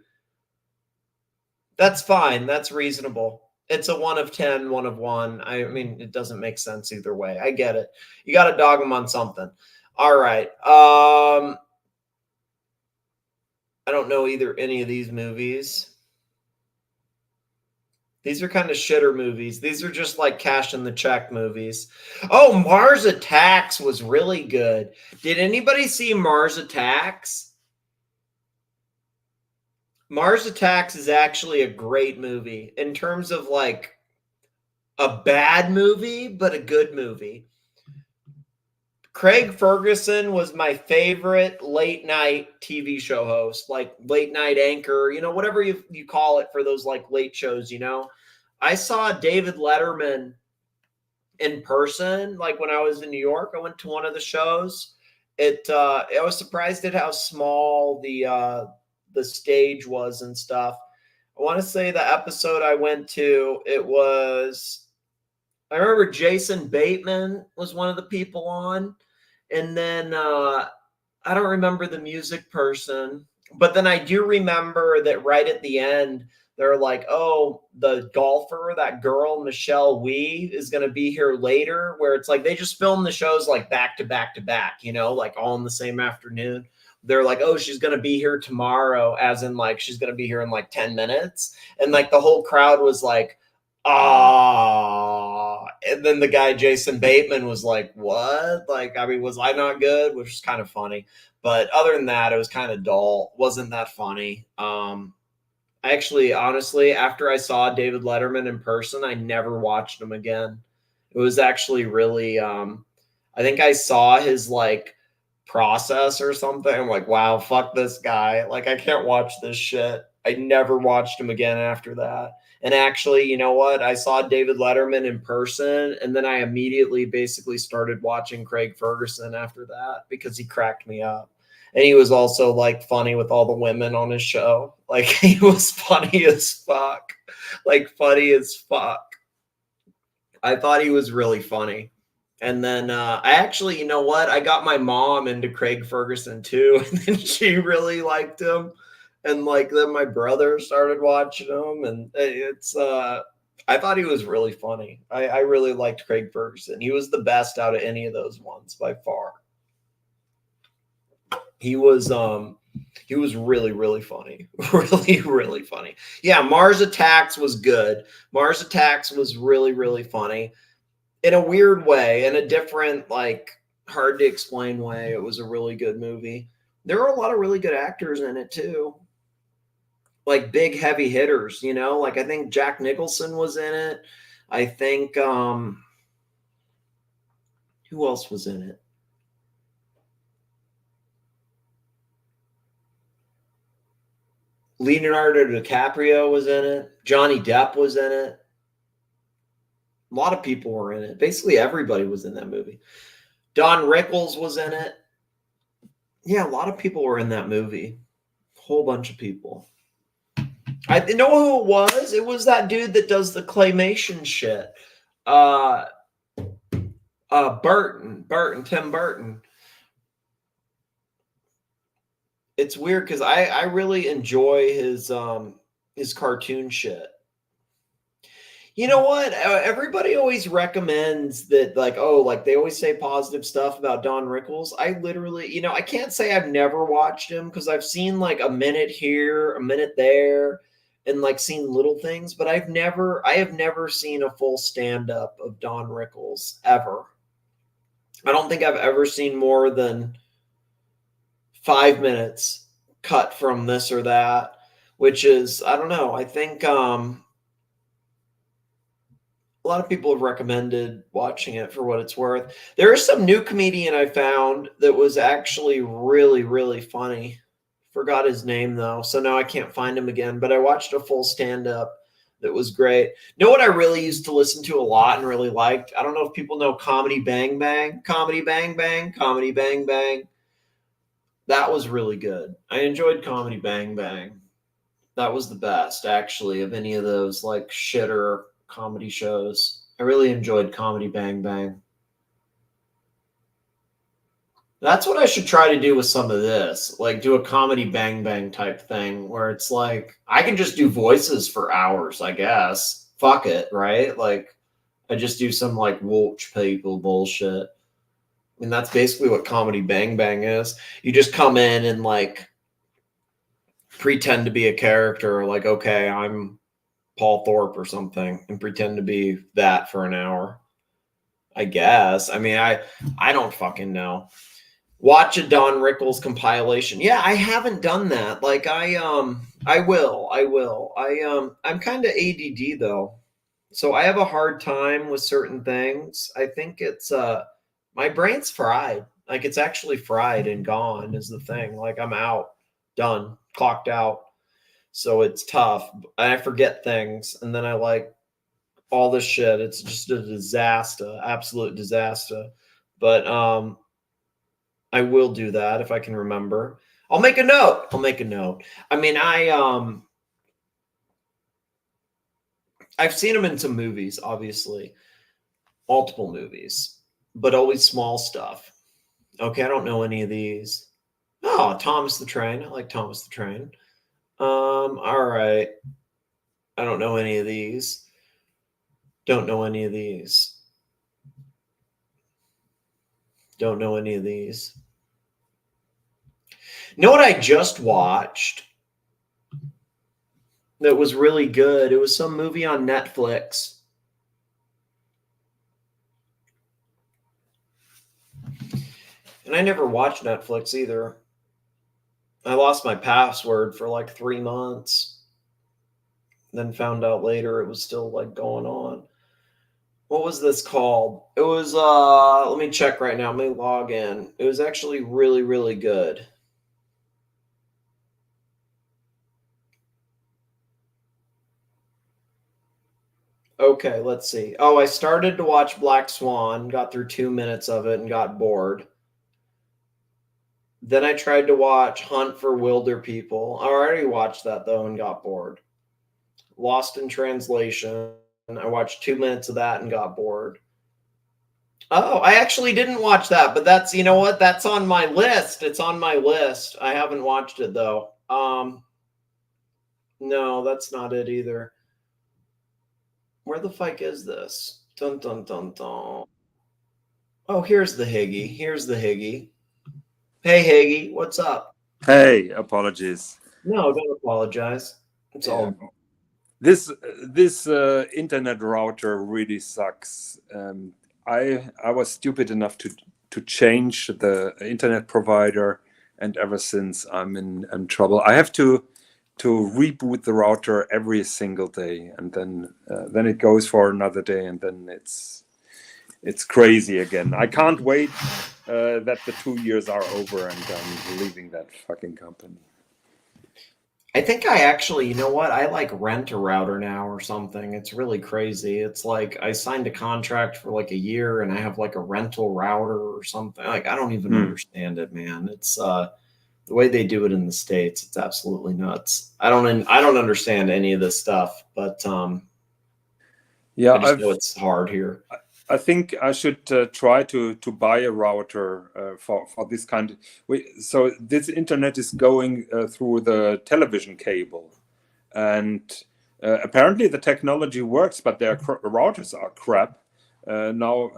That's fine. That's reasonable. It's a 1 of 10, 1 of 1. I mean, it doesn't make sense either way. I get it. You got to dog him on something. All right. I don't know any of these movies. These are kind of shitter movies. These are just like cash in the check movies. Oh, Mars Attacks was really good. Did anybody see Mars Attacks? Mars Attacks is actually a great movie in terms of like a bad movie, but a good movie. Craig Ferguson was my favorite late night TV show host, like late night anchor, you know, whatever you call it for those like late shows, you know. I saw David Letterman in person, like when I was in New York. I went to one of the shows. I was surprised at how small the stage was and stuff. I want to say the episode I went to, I remember Jason Bateman was one of the people on. And then I don't remember the music person, but then I do remember that right at the end, they're like, oh, the golfer, that girl, Michelle Wee, is going to be here later, where it's like they just film the shows like back to back to back, you know, like all in the same afternoon. They're like, oh, she's going to be here tomorrow, as in like she's going to be here in like 10 minutes. And like the whole crowd was like, ah. And then the guy, Jason Bateman, was like, what? Like, I mean, was I not good? Which was kind of funny. But other than that, it was kind of dull. Wasn't that funny. Actually, honestly, after I saw David Letterman in person, I never watched him again. It was actually really, I think I saw his like process or something. I'm like, wow, fuck this guy. Like, I can't watch this shit. I never watched him again after that. And actually, you know what? I saw David Letterman in person, and then I immediately basically started watching Craig Ferguson after that because he cracked me up. And he was also like funny with all the women on his show. Like he was funny as fuck. Like funny as fuck. I thought he was really funny. And then I actually, you know what? I got my mom into Craig Ferguson too. And then she really liked him. And like then my brother started watching him. And it's I thought he was really funny. I really liked Craig Ferguson. He was the best out of any of those ones by far. He was really, really funny. Really, really funny. Yeah, Mars Attacks was good. Mars Attacks was really, really funny. In a weird way, in a different, like, hard to explain way. It was a really good movie. There were a lot of really good actors in it too. Like big heavy hitters, you know? Like I think Jack Nicholson was in it. I think who else was in it? Leonardo DiCaprio was in it. Johnny Depp was in it. A lot of people were in it. Basically, everybody was in that movie. Don Rickles was in it. Yeah, a lot of people were in that movie. A whole bunch of people. I know who it was. It was that dude that does the claymation shit. Tim Burton. It's weird because I really enjoy his cartoon shit. You know what? Everybody always recommends that, like, oh, like they always say positive stuff about Don Rickles. I literally, you know, I can't say I've never watched him because I've seen like a minute here, a minute there, and like seen little things, but I have never seen a full stand-up of Don Rickles ever. I don't think I've ever seen more than 5 minutes cut from this or that, which is, I don't know. I think a lot of people have recommended watching it for what it's worth. There is some new comedian I found that was actually really, really funny. Forgot his name though, so now I can't find him again, but I watched a full stand-up that was great. You know what I really used to listen to a lot and really liked? I don't know if people know Comedy Bang Bang. Comedy Bang Bang. Comedy Bang Bang. That was really good. I enjoyed Comedy Bang Bang. That was the best, actually, of any of those like shitter comedy shows. I really enjoyed Comedy Bang Bang. That's what I should try to do with some of this, like do a Comedy Bang Bang type thing where it's like I can just do voices for hours, I guess. Fuck it, right? Like I just do some like Wolch people bullshit. I mean, that's basically what Comedy Bang Bang is. You just come in and like pretend to be a character, like, okay, I'm Paul Thorpe or something, and pretend to be that for an hour. I guess. I mean, I don't fucking know. Watch a Don Rickles compilation. Yeah, I haven't done that. Like I will. I'm kind of ADD though. So I have a hard time with certain things. I think it's my brain's fried. Like it's actually fried and gone is the thing. Like I'm out, done, clocked out. So it's tough. I forget things and then I like all this shit. It's just a disaster, absolute disaster. But I will do that if I can remember. I'll make a note. I mean, I've seen him in some movies, obviously. Multiple movies, but always small stuff. Okay, I don't know any of these. Oh, Thomas the Train. I like Thomas the Train. All right. I don't know any of these. Don't know any of these. Don't know any of these. You know what I just watched that was really good? It was some movie on Netflix. And I never watched Netflix either. I lost my password for like 3 months. Then found out later it was still like going on. What was this called? It was, let me check right now. Let me log in. It was actually really, really good. Okay, let's see. Oh, I started to watch Black Swan, got through 2 minutes of it and got bored. Then I tried to watch Hunt for Wilder People. I already watched that though and got bored. Lost in Translation. I watched 2 minutes of that and got bored. Oh, I actually didn't watch that, but that's, you know what? That's on my list. It's on my list. I haven't watched it though. No, that's not it either. Where the fuck is this? Dun dun dun dun. Oh, here's the Higgy. Here's the Higgy. Hey Higgy, what's up? Hey, apologies. No, don't apologize. It's all This internet router really sucks. I was stupid enough to change the internet provider, and ever since I'm in trouble. I have to reboot the router every single day, and then it goes for another day, and then it's crazy again. I can't wait that the 2 years are over and I'm leaving that fucking company. I think I actually, you know what? I like rent a router now or something. It's really crazy. It's like I signed a contract for like a year and I have like a rental router or something. Like I don't even understand it, man. It's the way they do it in the States. It's absolutely nuts. I don't understand any of this stuff, but yeah, I just know it's hard here. I think I should try to buy a router for this kind. So this internet is going through the television cable, and apparently the technology works, but their routers are crap. Now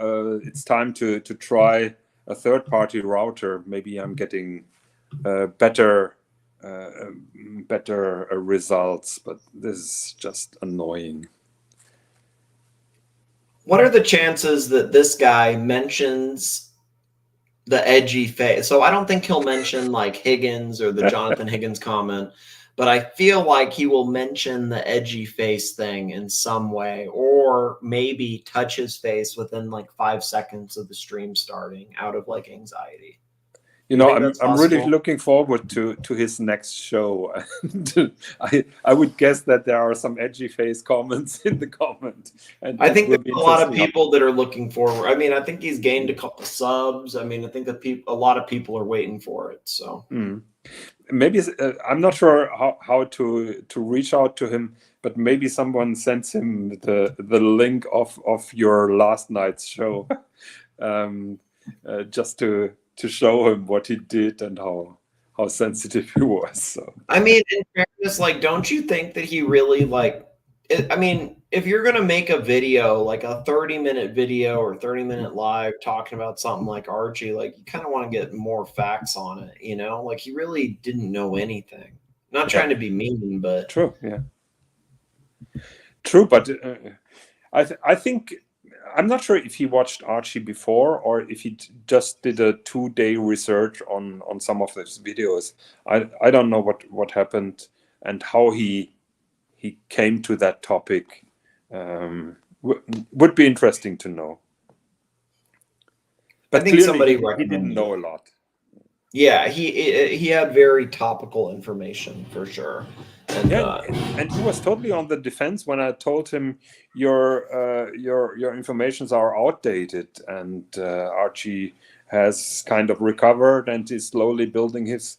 it's time to try a third-party router. Maybe I'm getting better results, but this is just annoying. What are the chances that this guy mentions the edgy face? So I don't think he'll mention like Higgins or the Jonathan Higgins comment, but I feel like he will mention the edgy face thing in some way, or maybe touch his face within like 5 seconds of the stream starting out of like anxiety. You know, I'm really looking forward to his next show. I would guess that there are some edgy face comments in the comment. And I think there's a lot of people that are looking forward. I mean, I think he's gained a couple subs. I mean, I think a lot of people are waiting for it. So maybe I'm not sure how to reach out to him, but maybe someone sends him the link of your last night's show, just to show him what he did and how sensitive he was. So I mean, in fairness, like, don't you think that he really like? I mean, if you're gonna make a video, like a 30-minute video or 30-minute live talking about something like Archie, like you kind of want to get more facts on it, you know? Like he really didn't know anything. Not trying to be mean, but true, but I think. I'm not sure if he watched Archie before or if he just did a 2-day research on some of his videos. I don't know what happened and how he came to that topic. Would be interesting to know. But I think somebody he didn't know a lot. Yeah, he had very topical information for sure. And, and he was totally on the defense when I told him your informations are outdated, and Archie has kind of recovered and is slowly building his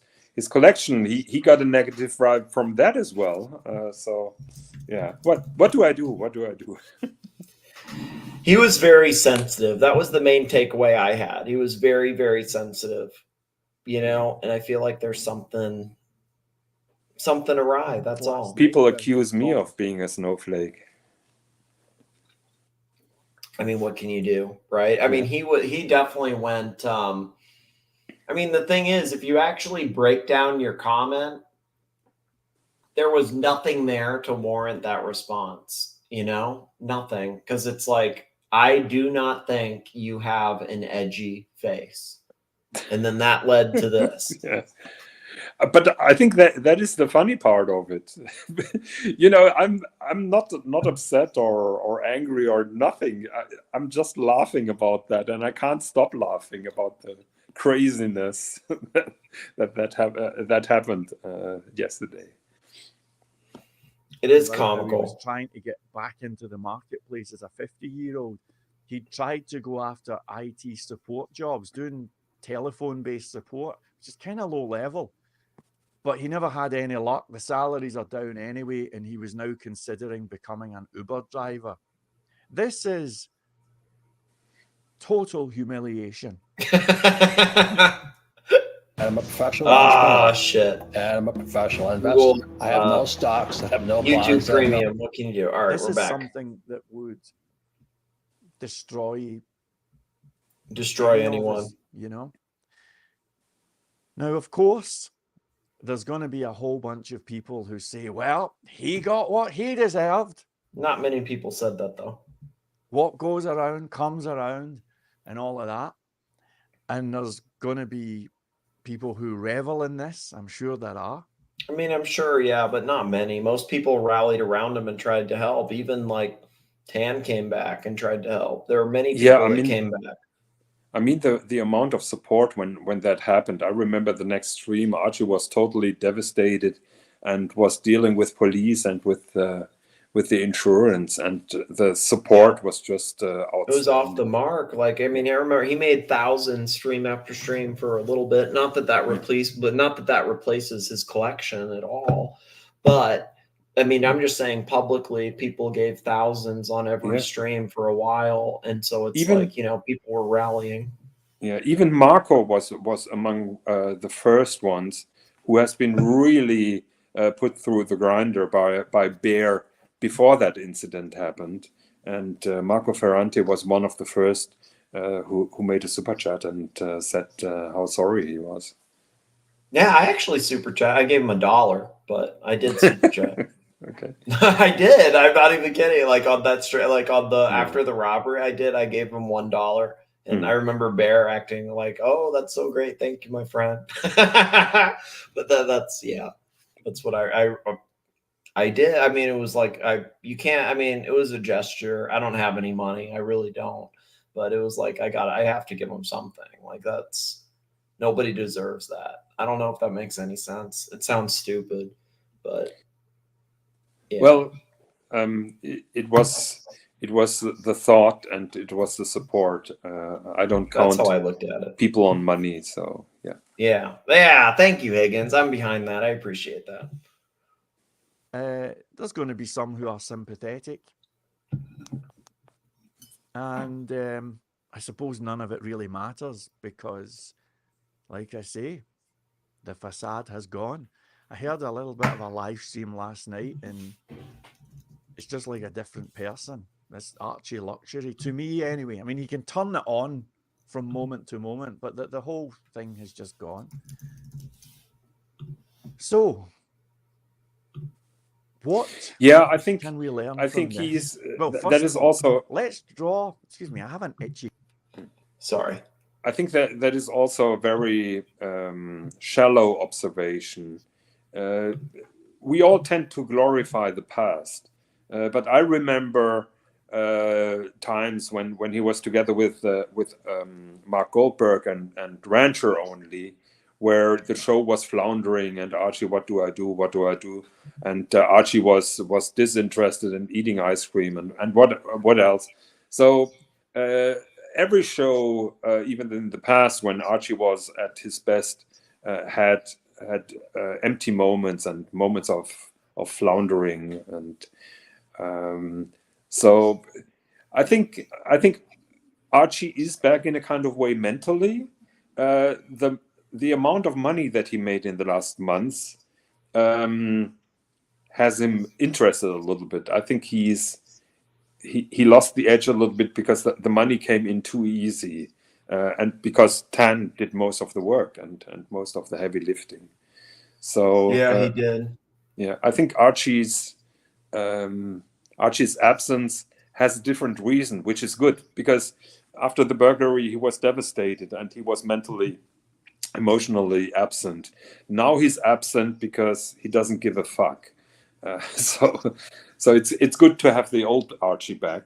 collection. He got a negative vibe from that as well. So yeah, what do I do? What do I do? He was very sensitive. That was the main takeaway I had. He was very, very sensitive, you know, and I feel like there's something awry. That's all. People accuse me of being a snowflake. I mean, what can you do, right? I mean, he definitely went. I mean, the thing is, if you actually break down your comment, there was nothing there to warrant that response. You know, nothing, because it's like, I do not think you have an edgy face, and then that led to this. Yes. But I think that is the funny part of it. You know, I'm not upset or angry or nothing. I'm just laughing about that, and I can't stop laughing about the craziness that happened yesterday. It is about how he was comical. trying to get back into the marketplace as a 50-year-old. He tried to go after IT support jobs, doing telephone-based support, which is kind of low level. But he never had any luck. The salaries are down anyway, and he was now considering becoming an Uber driver. This is total humiliation. I'm a professional Ah, entrepreneur. shit. And I'm a professional Google, investor. I have no stocks. I have no YouTube bonds. I have no- Premium. What can you do? All right, This we're is back. something that would destroy Destroy any of anyone. us, you know. Now, of course, there's going to be a whole bunch of people who say, well, he got what he deserved. Not many people said that, though. What goes around comes around and all of that. And there's going to be people who revel in this. I'm sure there are. I mean, I'm sure, yeah, but not many. Most people rallied around him and tried to help. Even like Tan came back and tried to help. There are many people Yeah, I that mean, came back. I mean the amount of support when that happened. I remember the next stream, Archie was totally devastated and was dealing with police and with the insurance, and the support was just It was off the outstanding. mark. Like, I mean, I remember he made thousands stream after stream for a little bit. Not that that replaces his collection at all. But I mean, I'm just saying publicly, people gave thousands on every Yeah. stream for a while, and so it's Even- like, you know, people were rallying. Yeah, even Marco was among the first ones who has been really put through the grinder by Bear before that incident happened. And Marco Ferrante was one of the first who made a super chat and said how sorry he was. Yeah, I actually super chat. I gave him $1, but I did super chat. Okay. I did. I'm not even kidding. Like on that straight, like on the Yeah. after the robbery, I did. I gave him $1, and Mhm. I remember Bear acting like, "Oh, that's so great, thank you, my friend." But that's what I did. I mean, it was like you can't. I mean, it was a gesture. I don't have any money. I really don't. But it was like I have to give him something. Like nobody deserves that. I don't know if that makes any sense. It sounds stupid, but. Yeah. Well, it was the thought and it was the support. I don't count That's how I looked at it. people on money, so yeah. Yeah. Thank you, Higgins. I'm behind that. I appreciate that. There's going to be some who are sympathetic. And I suppose none of it really matters because, like I say, the facade has gone. I heard a little bit of a live stream last night and it's just like a different person. This ArchieLuxury, to me anyway. I mean, you can turn it on from moment to moment, but the whole thing has just gone. So, what? Yeah, I think can we learn? I think from he's this? Well, that first is of all, also. let's draw. Excuse me, I have an itchy. Sorry. I think that is also a very shallow observation. We all tend to glorify the past, but I remember times when he was together with Mark Goldberg and Rancher only, where the show was floundering and Archie, what do I do? What do I do? And Archie was disinterested in eating ice cream and what else? So every show, even in the past when Archie was at his best, had empty moments and moments of floundering, and so I think Archie is back in a kind of way mentally. The amount of money that he made in the last months has him interested a little bit. I think he lost the edge a little bit because the money came in too easy, and because Tan did most of the work and most of the heavy lifting. So Yeah, he did. Yeah, I think Archie's absence has a different reason, which is good, because after the burglary he was devastated and he was mentally, emotionally absent. Now he's absent because he doesn't give a fuck. So it's good to have the old Archie back,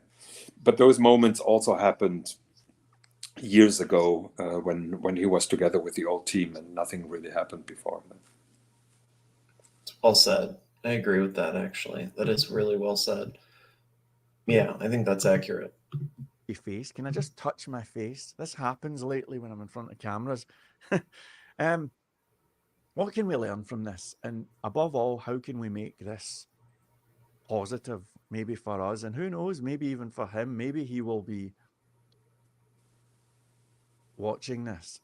but those moments also happened years ago when he was together with the old team and nothing really happened before. Well said. I agree with that, actually. That is really well said. Yeah, I think that's accurate. Your face. Can I just touch my face? This happens lately when I'm in front of cameras. What can we learn from this? And above all, how can we make this positive, maybe for us? And who knows, maybe even for him. Maybe he will be watching this.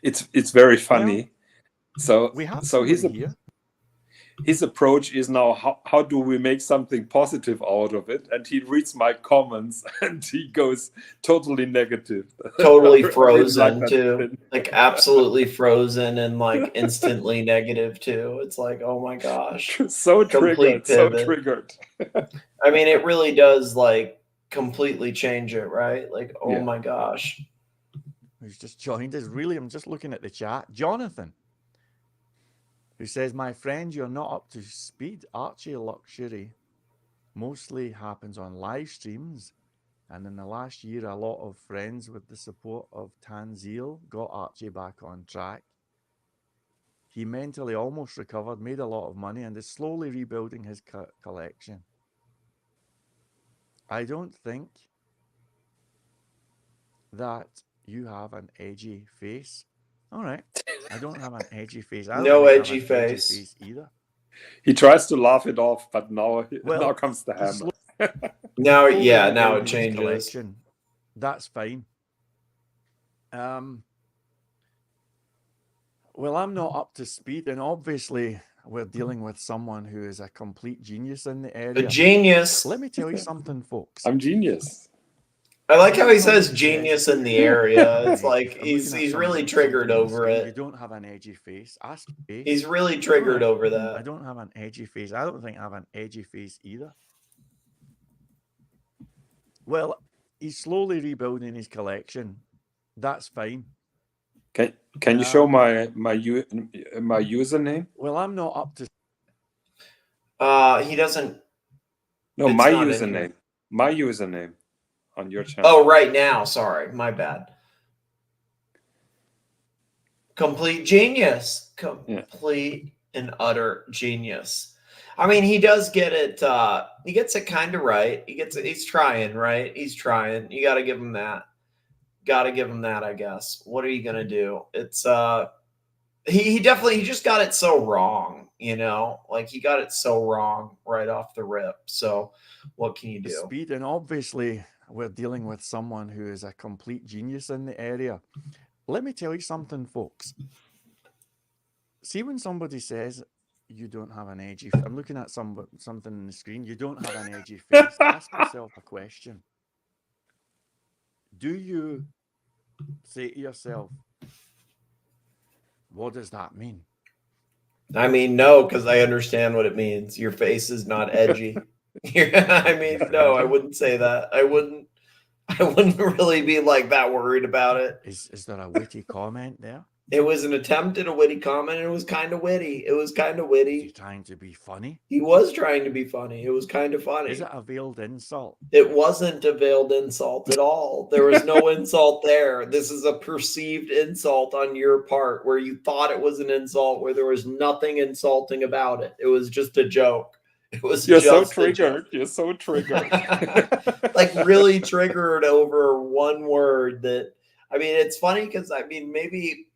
It's very funny. Well, we have his approach is now, how do we make something positive out of it? And he reads my comments and he goes totally negative. Totally I really frozen like that too. spin. Like absolutely frozen and like instantly negative too. It's like, oh my gosh. So Complete triggered, so pivot. triggered. I mean, it really does like completely change it, right? Like, oh Yeah. my gosh. Who's just joined us. Really, I'm just looking at the chat. Jonathan, who says, my friend, you're not up to speed. ArchieLuxury mostly happens on live streams. And in the last year, a lot of friends with the support of Tanzil got Archie back on track. He mentally almost recovered, made a lot of money, and is slowly rebuilding his collection. I don't think that you have an edgy face. All right. I don't have an edgy face. I don't No think I have edgy an face. edgy face either. He tries to laugh it off, but now Well, comes the hammer. Now, slowly yeah, now it rebuilding his changes. collection. That's fine. Well, I'm not up to speed, and obviously we're dealing with someone who is a complete genius in the area. A genius. Let me tell you something, folks. I'm genius. I like how he Somebody says who genius says in the you don't area. have an It's edgy- like I'm he's looking at really triggered something on the over screen. it. You don't have an edgy face. Ask your face. He's really triggered All right. over that. I don't have an edgy face. I don't think I have an edgy face either. Well, he's slowly rebuilding his collection. That's fine. Can you show my username? Well, I'm not up to. He doesn't. No, It's my not in username. here. My username on your channel. Oh, right now. Sorry, my bad. Complete genius. Complete and utter genius. I mean, he does get it. He gets it kind of right. He's trying, right? He's trying. You got to give him that. Got to give him that, I guess. What are you gonna do? It's he just got it so wrong, you know. Like he got it so wrong right off the rip. So, what can you do? Speed, and obviously we're dealing with someone who is a complete genius in the area. Let me tell you something, folks. See, when somebody says you don't have an edgy, I'm looking at something in the screen. You don't have an edgy face. Ask yourself a question. Do you say to yourself, what does that mean? I mean, no, because I understand what it means. Your face is not edgy. I mean, no, I wouldn't say that. I wouldn't really be like that worried about it. Is there a witty comment there? It was an attempt at a witty comment, and it was kind of witty. It was kind of witty. Is he trying to be funny? He was trying to be funny. It was kind of funny. Is it a veiled insult? It wasn't a veiled insult at all. There was no insult there. This is a perceived insult on your part where you thought it was an insult, where there was nothing insulting about it. It was just a joke. It was You're just so triggered. You're so triggered. like really triggered over one word that, I mean, it's funny because, I mean, maybe,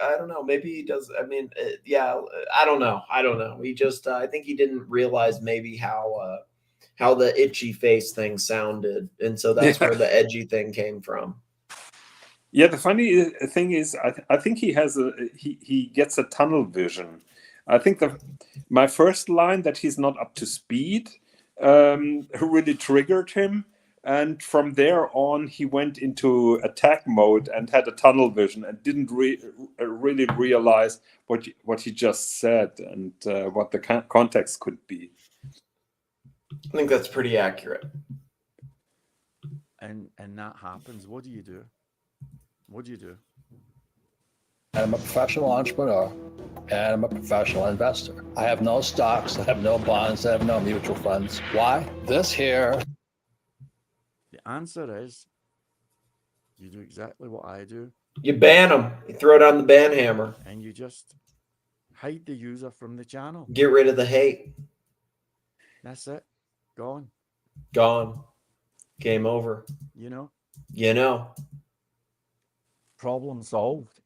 I don't know, maybe he does. I mean, yeah, I don't know. He just, I think he didn't realize maybe how the itchy face thing sounded. And so that's where the edgy thing came from. Yeah, the funny thing is, I think he has he gets a tunnel vision. I think my first line that he's not up to speed really triggered him. And from there on, he went into attack mode and had a tunnel vision and didn't really realize what he just said and what the context could be. I think that's pretty accurate. And that happens. What do you do? What do you do? I'm a professional entrepreneur and I'm a professional investor. I have no stocks, I have no bonds, I have no mutual funds. Why? This here. The answer is you do exactly what I do. You ban them. You throw down the ban hammer. And you just hide the user from the channel. Get rid of the hate. That's it. Gone. Gone. Game over. You know. You know. Problem solved.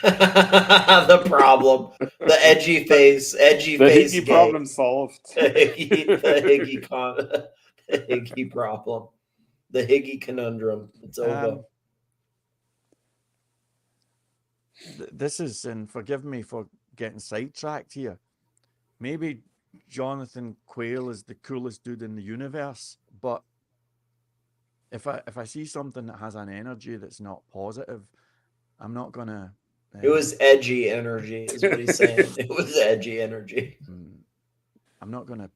The problem. The edgy face. Edgy The face. Higgy game. problem solved. The Higgy problem. The Higgy conundrum. It's over. This is, and forgive me for getting sidetracked here. Maybe Jonathan Quayle is the coolest dude in the universe, but if I see something that has an energy that's not positive, I'm not gonna. It was edgy energy, is what he's saying. It was edgy energy. I'm not gonna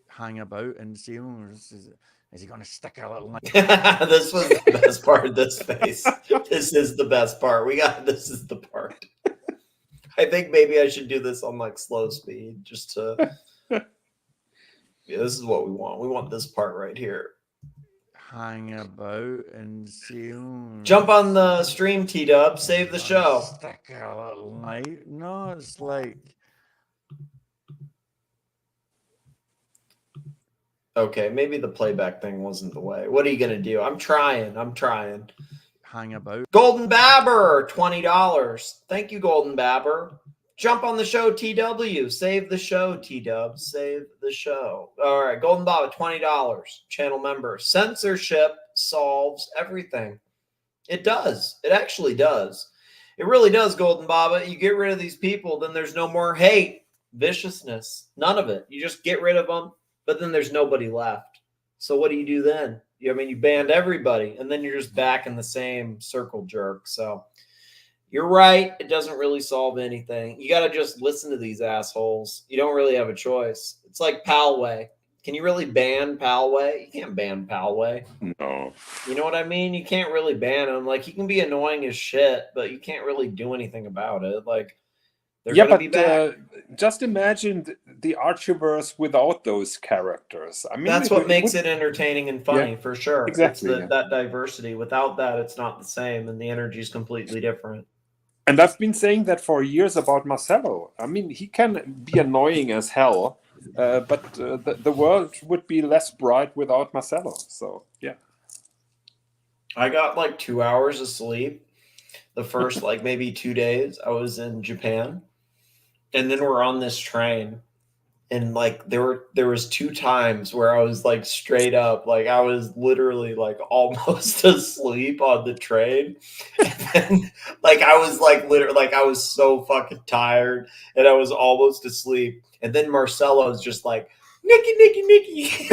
hang about and see, oh, is he gonna stick a little? This was the best part of this face. This is the best part. This is the part. I think maybe I should do this on like slow speed just to. Yeah, this is what we want. We want this part right here. Hang about and see. Jump on the stream, T-Dub. Save the show. Stick a little light. No, it's like. Okay, maybe the playback thing wasn't the way. What are you gonna do? I'm trying. Hang about. Golden Babber, $20. Thank you, Golden Babber. Jump on the show, TW. Save the show, T-Dub. Save the show. All right, Golden Babber, $20. Channel member. Censorship solves everything. It does. It actually does. It really does, Golden Baba. You get rid of these people, then there's no more hate, viciousness, none of it. You just get rid of them, but then there's nobody left. So what do you do then? You banned everybody, and then you're just back in the same circle jerk. So you're right. It doesn't really solve anything. You got to just listen to these assholes. You don't really have a choice. It's like Palway. Can you really ban Palway? You can't ban Palway. No. You know what I mean? You can't really ban him. Like, he can be annoying as shit, but you can't really do anything about it. Like, they're going to be back. Just imagine the Archieverse without those characters. I mean, that's what makes it entertaining and funny, for sure. Exactly. It's that diversity. Without that, it's not the same, and the energy is completely different. And I've been saying that for years about Marcelo. I mean, he can be annoying as hell, but the world would be less bright without Marcelo. So, yeah. I got like 2 hours of sleep the first like maybe 2 days I was in Japan. And then we're on this train, and like there was 2 times where I was like straight up, like I was literally like almost asleep on the train. And then like I was like literally like I was so fucking tired and I was almost asleep. And then Marcelo's just like, Nikki.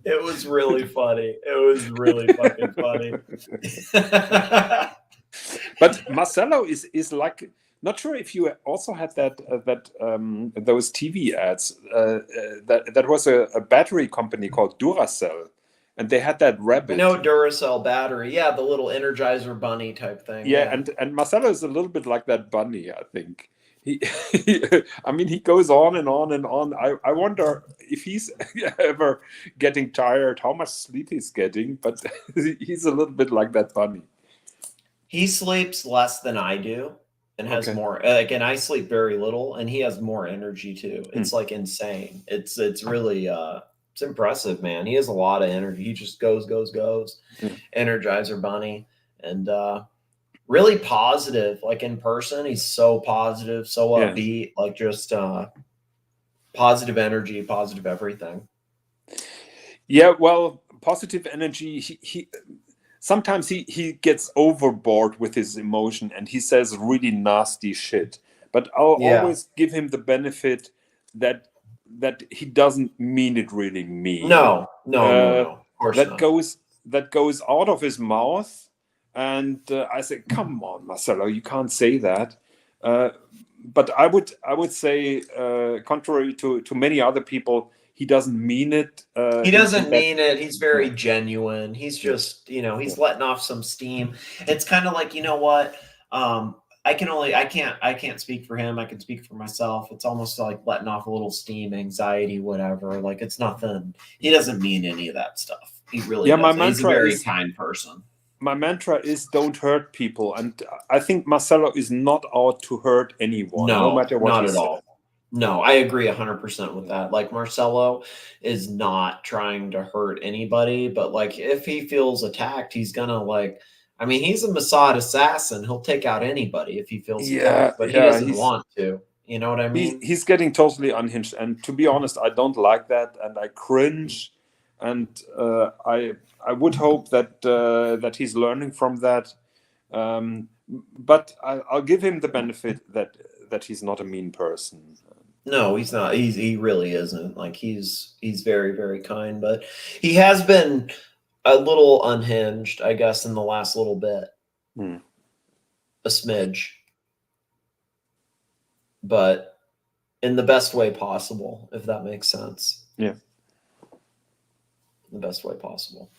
It was really funny. It was really fucking funny. But Marcelo is like, not sure if you also had those TV ads. That was a battery company called Duracell, and they had that rabbit. No, Duracell battery. Yeah, the little Energizer bunny type thing. Yeah, and Marcelo is a little bit like that bunny, I think. I mean, he goes on and on and on. I wonder if he's ever getting tired, how much sleep he's getting, but he's a little bit like that bunny. He sleeps less than I do and has more. Again, I sleep very little, and he has more energy too. It's like insane. It's really it's impressive, man. He has a lot of energy. He just goes. Energizer bunny, and really positive. Like in person, he's so positive, so upbeat. Like just positive energy, positive everything. Yeah, well, positive energy. He sometimes he gets overboard with his emotion and he says really nasty shit. But I'll always give him the benefit that he doesn't mean it really mean. No. Of course that not. That goes out of his mouth, and I say, "Come on, Marcelo, you can't say that." But I would say, contrary to many other people, he doesn't mean it. He doesn't mean it. He's very genuine. He's just, he's letting off some steam. It's kind of like, you know what? I can't speak for him. I can speak for myself. It's almost like letting off a little steam, anxiety, whatever. Like it's nothing. He doesn't mean any of that stuff. He really Yeah, my does. He's a mantra very is kind person. He really my does. He's a mantra very is kind person. my mantra is don't hurt people, and I think Marcelo is not out to hurt anyone, no No, matter what not he at says. all. No, I agree 100% with that. Like Marcelo is not trying to hurt anybody, but like if he feels attacked, he's gonna like. I mean, he's a Mossad assassin. He'll take out anybody if he feels Yeah, attacked, but he yeah, doesn't want to. You know what I mean? he's getting totally unhinged, and to be honest, I don't like that, and I cringe, and I would hope that that he's learning from that. But I'll give him the benefit that he's not a mean person. No, he's not. He really isn't. Like he's very, very kind, but he has been a little unhinged, I guess, in the last little bit. A smidge. But in the best way possible, if that makes sense. Yeah. The best way possible.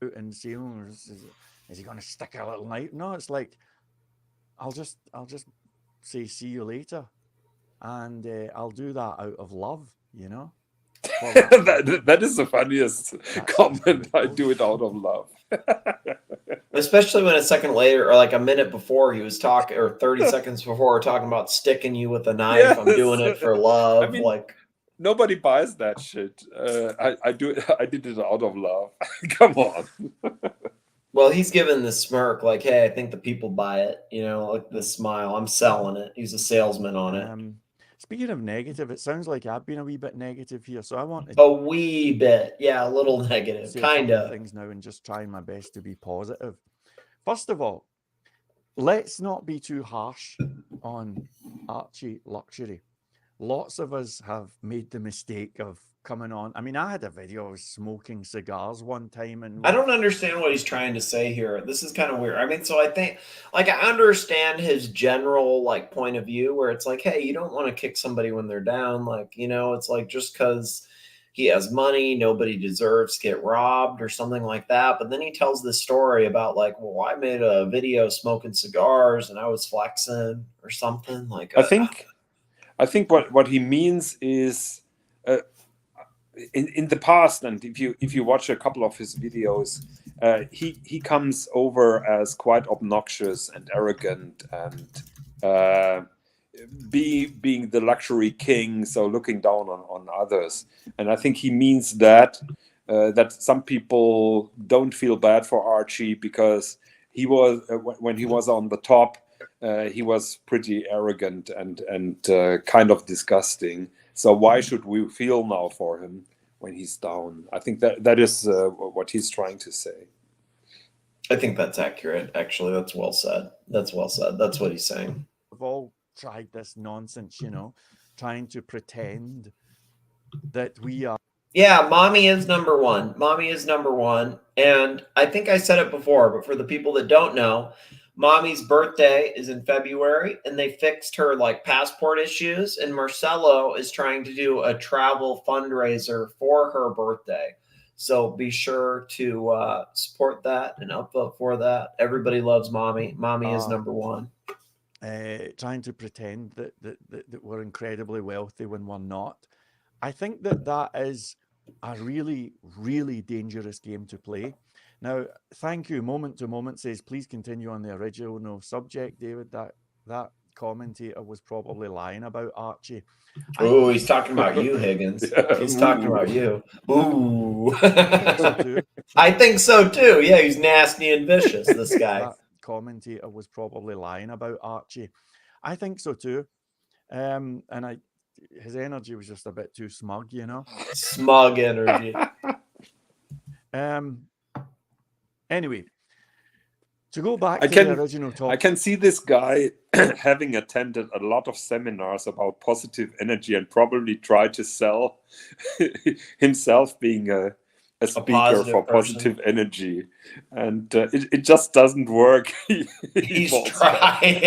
And see, is he going to stick a little knife? No, it's like, I'll just say see you later, and I'll do that out of love, you know. Well, that is the funniest comment. I do it out of love. Especially when a second later, or like a minute before, he was talking, or 30 seconds before, talking about sticking you with a knife. Yes. I'm doing it for love. I mean, like nobody buys that shit. I did it out of love. Come on. Well, he's given the smirk, like, hey, I think the people buy it. You know, like the smile. I'm selling it. He's a salesman on it. Speaking of negative, it sounds like I've been a wee bit negative here, so I want a wee bit, yeah, a little negative, kind of things now, and just trying my best to be positive. First of all, let's not be too harsh on ArchieLuxury. Lots of us have made the mistake of coming on. I mean, I had a video of smoking cigars one time, and I don't understand what he's trying to say here. This is kind of weird. I mean, so I think, like, I understand his general, like, point of view where it's like, hey, you don't want to kick somebody when they're down. Like, you know, it's like just because he has money, nobody deserves to get robbed or something like that. But then he tells this story about, like, well, I made a video smoking cigars and I was flexing or something. Like, I think what he means is, in the past, and if you watch a couple of his videos, he comes over as quite obnoxious and arrogant, and being the luxury king, so looking down on others. And I think he means that that some people don't feel bad for Archie because he was when he was on the top, he was pretty arrogant and kind of disgusting. So why should we feel now for him when he's down? I think that is what he's trying to say. I think that's accurate. Actually, that's well said. That's well said. That's what he's saying. We've all tried this nonsense, you know, trying to pretend that we are. Yeah, mommy is number one. Mommy is number one. And I think I said it before, but for the people that don't know, mommy's birthday is in February, and they fixed her like passport issues. And Marcelo is trying to do a travel fundraiser for her birthday. So be sure to support that and upvote for that. Everybody loves mommy. Mommy is number one. Trying to pretend that we're incredibly wealthy when we're not. I think that is a really, really dangerous game to play. Now, thank you. Moment to Moment says, please continue on the original subject, David. That commentator was probably lying about Archie. Oh, he's talking about you, Higgins. He's talking about you. Ooh. I think so too. Yeah, he's nasty and vicious, this guy. That commentator was probably lying about Archie. I think so too. And his energy was just a bit too smug, you know. Smug energy. Anyway, to go back to the original topic. I can see this guy having attended a lot of seminars about positive energy and probably try to sell himself being a speaker for positive energy, and it just doesn't work. He's trying.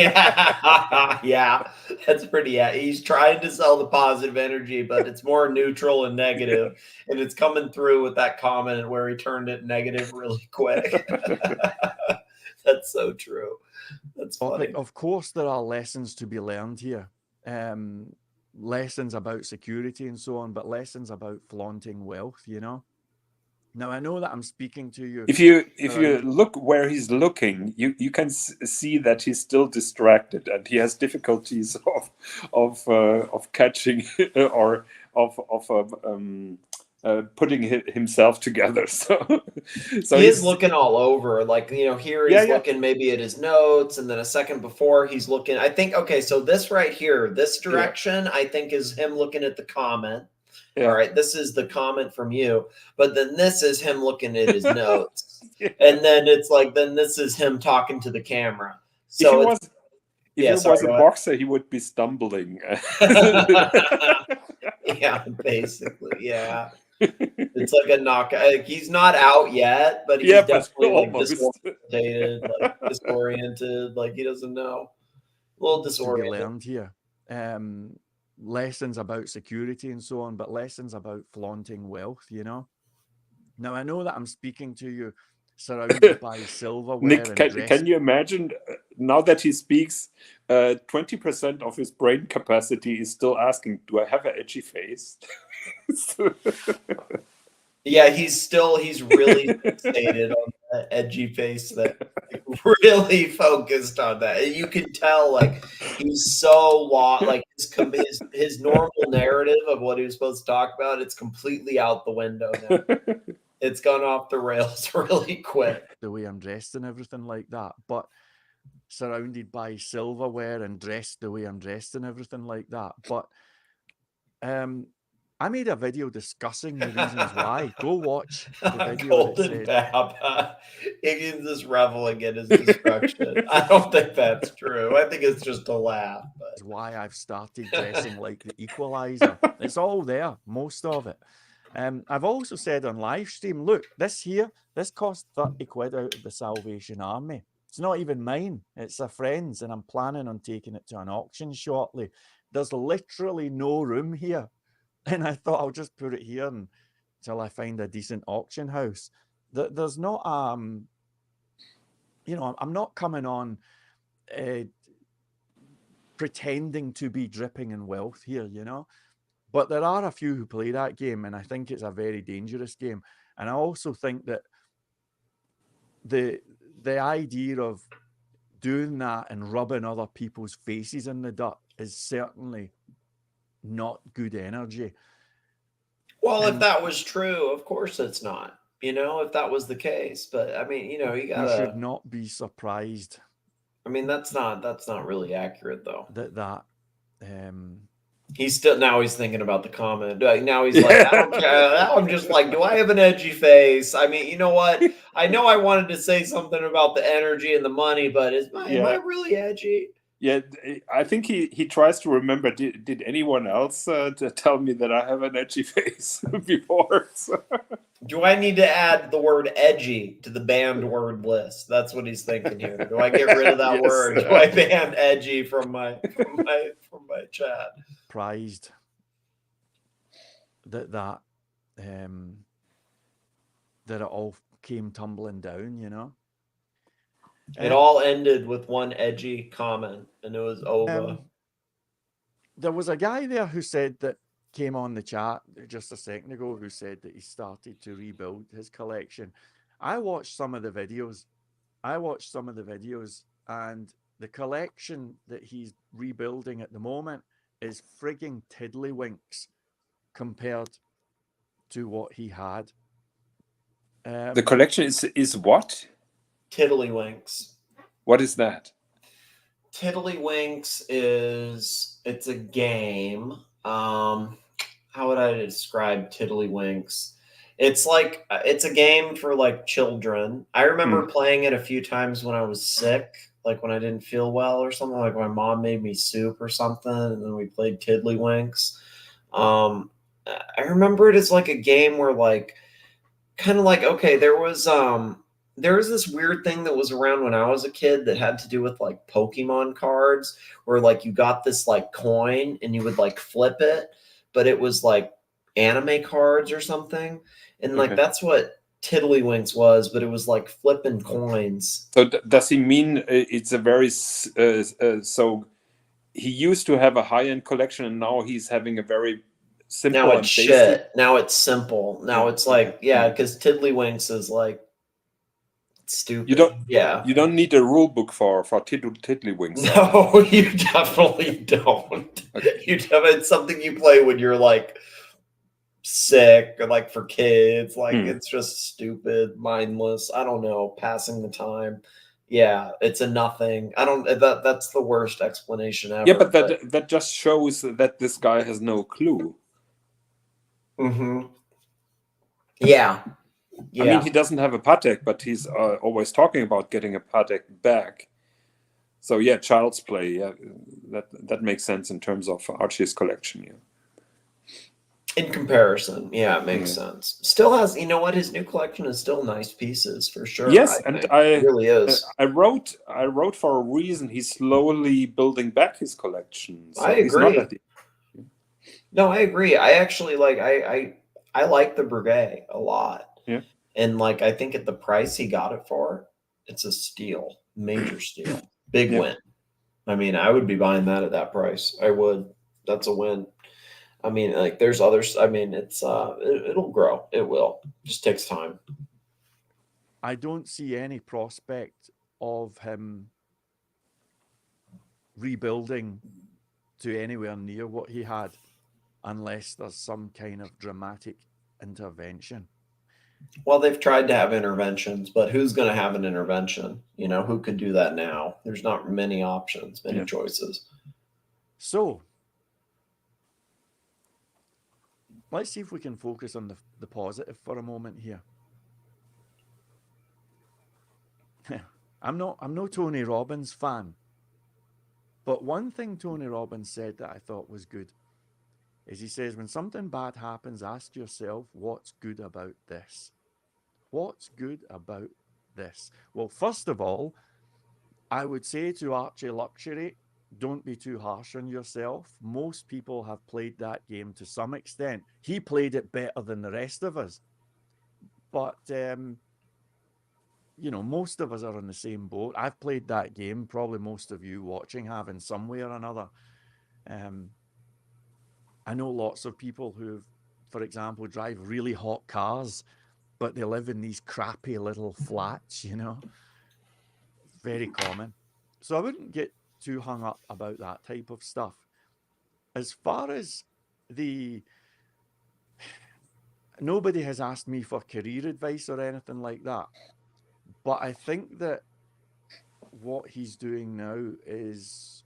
Yeah, that's pretty. Yeah, he's trying to sell the positive energy, but it's more neutral and negative, and it's coming through with that comment where he turned it negative really quick. That's so true. That's funny. Of course, there are lessons to be learned here. Lessons about security and so on, but lessons about flaunting wealth, you know. Now I know that I'm speaking to you. If you look where he's looking, you can see that he's still distracted and he has difficulties of catching or of putting himself together. So he is looking all over. Like, you know, here he's Yeah. looking maybe at his notes, and then a second before he's looking. I think, okay, so this right here, this direction, I think is him looking at the comment. Yeah. All right, this is the comment from you, but then this is him looking at his notes, and then it's like, then this is him talking to the camera. So if he was a boxer, he would be stumbling. Yeah, basically, yeah. It's like a knockout. Like, he's not out yet, but he's definitely like disoriented, disoriented, like he doesn't know. A little disoriented. To be learned here. Lessons about security and so on, but lessons about flaunting wealth, you know. Now I know that I'm speaking to you surrounded by silverware. Nick, and can you imagine now that he speaks, 20% of his brain capacity is still asking, do I have an edgy face? Yeah, he's really fixated on that edgy face, that really focused on that. And you can tell, like, he's so lost, like his normal narrative of what he was supposed to talk about, it's completely out the window now. It's gone off the rails really quick. The way I'm dressed and everything like that, but surrounded by silverware and dressed the way I'm dressed and everything like that. But I made a video discussing the reasons why. Go watch the video. Golden Bab. Higgins is reveling in his destruction. I don't think that's true. I think it's just a laugh. That's why I've started dressing like the Equalizer. It's all there, most of it. I've also said on live stream, look, this cost 30 quid out of the Salvation Army. It's not even mine. It's a friend's, and I'm planning on taking it to an auction shortly. There's literally no room here. And I thought I'll just put it here until I find a decent auction house. There's not, you know, I'm not coming on pretending to be dripping in wealth here, you know. But there are a few who play that game, and I think it's a very dangerous game. And I also think that the idea of doing that and rubbing other people's faces in the dirt is certainly not good energy. Well, if that was true, of course it's not. You know, if that was the case, but I mean, you know, you gotta. You should not be surprised. I mean, that's not really accurate, though. He's still now he's thinking about the comment. Now he's like, I don't care. Now I'm just like, do I have an edgy face? I mean, you know what? I know I wanted to say something about the energy and the money, but am I really edgy? Yeah, I think he tries to remember. Did anyone else tell me that I have an edgy face before? So. Do I need to add the word edgy to the banned word list? That's what he's thinking here. Do I get rid of that word? Do I ban edgy from my chat? Prized that it all came tumbling down, you know. It all ended with one edgy comment, and it was over. There was a guy there who said that came on the chat just a second ago who said that he started to rebuild his collection. I watched some of the videos. And the collection that he's rebuilding at the moment is frigging tiddlywinks compared to what he had. The collection is what? Tiddlywinks. What is that? Tiddlywinks it's a game. How would I describe Tiddlywinks? It's like it's a game for like children. I remember playing it a few times when I was sick, like when I didn't feel well or something, like my mom made me soup or something, and then we played Tiddlywinks. I remember it as like a game where like kind of like, okay, there was this weird thing that was around when I was a kid that had to do with like Pokemon cards, where like you got this like coin and you would like flip it, but it was like anime cards or something. And like that's what Tiddlywinks was, but it was like flipping coins. So does he mean it's a very so he used to have a high-end collection and now he's having a very simple Now and it's basic. shit. Now it's simple. Now Yeah. it's like, yeah, because Tiddlywinks is like stupid. You don't. Yeah. You don't need a rule book for Tiddlywinks. No, you definitely don't. It's something you play when you're like sick or like for kids. Like it's just stupid, mindless. I don't know, passing the time. Yeah, it's a nothing. I don't. That's the worst explanation ever. Yeah, but that just shows that this guy has no clue. Mm-hmm. Yeah. I mean, he doesn't have a Patek, but he's always talking about getting a Patek back. So yeah, child's play. Yeah, that makes sense in terms of Archie's collection. Yeah. In comparison, yeah, it makes sense. Still has, you know what? His new collection is still nice pieces for sure. Yes, It really is. I wrote for a reason. He's slowly building back his collection. So I he's not agree. at the- No, I agree. I actually like. I like the Breguet a lot. Yeah. And like, I think at the price he got it for, it's a steal, major steal, big win. I mean, I would be buying that at that price. I would. That's a win. I mean, like, there's others. I mean, it's it'll grow. It will. Just takes time. I don't see any prospect of him rebuilding to anywhere near what he had, unless there's some kind of dramatic intervention. Well, they've tried to have interventions, but who's going to have an intervention? You know, who could do that now? There's not many options, many choices. So let's see if we can focus on the positive for a moment here. I'm no Tony Robbins fan, but one thing Tony Robbins said that I thought was good is he says, when something bad happens, ask yourself, what's good about this? What's good about this? Well, first of all, I would say to ArchieLuxury, don't be too harsh on yourself. Most people have played that game to some extent. He played it better than the rest of us. But, you know, most of us are in the same boat. I've played that game. Probably most of you watching have in some way or another. I know lots of people who, for example, drive really hot cars, but they live in these crappy little flats, you know. Very common. So I wouldn't get too hung up about that type of stuff. As far as nobody has asked me for career advice or anything like that, but I think that what he's doing now is,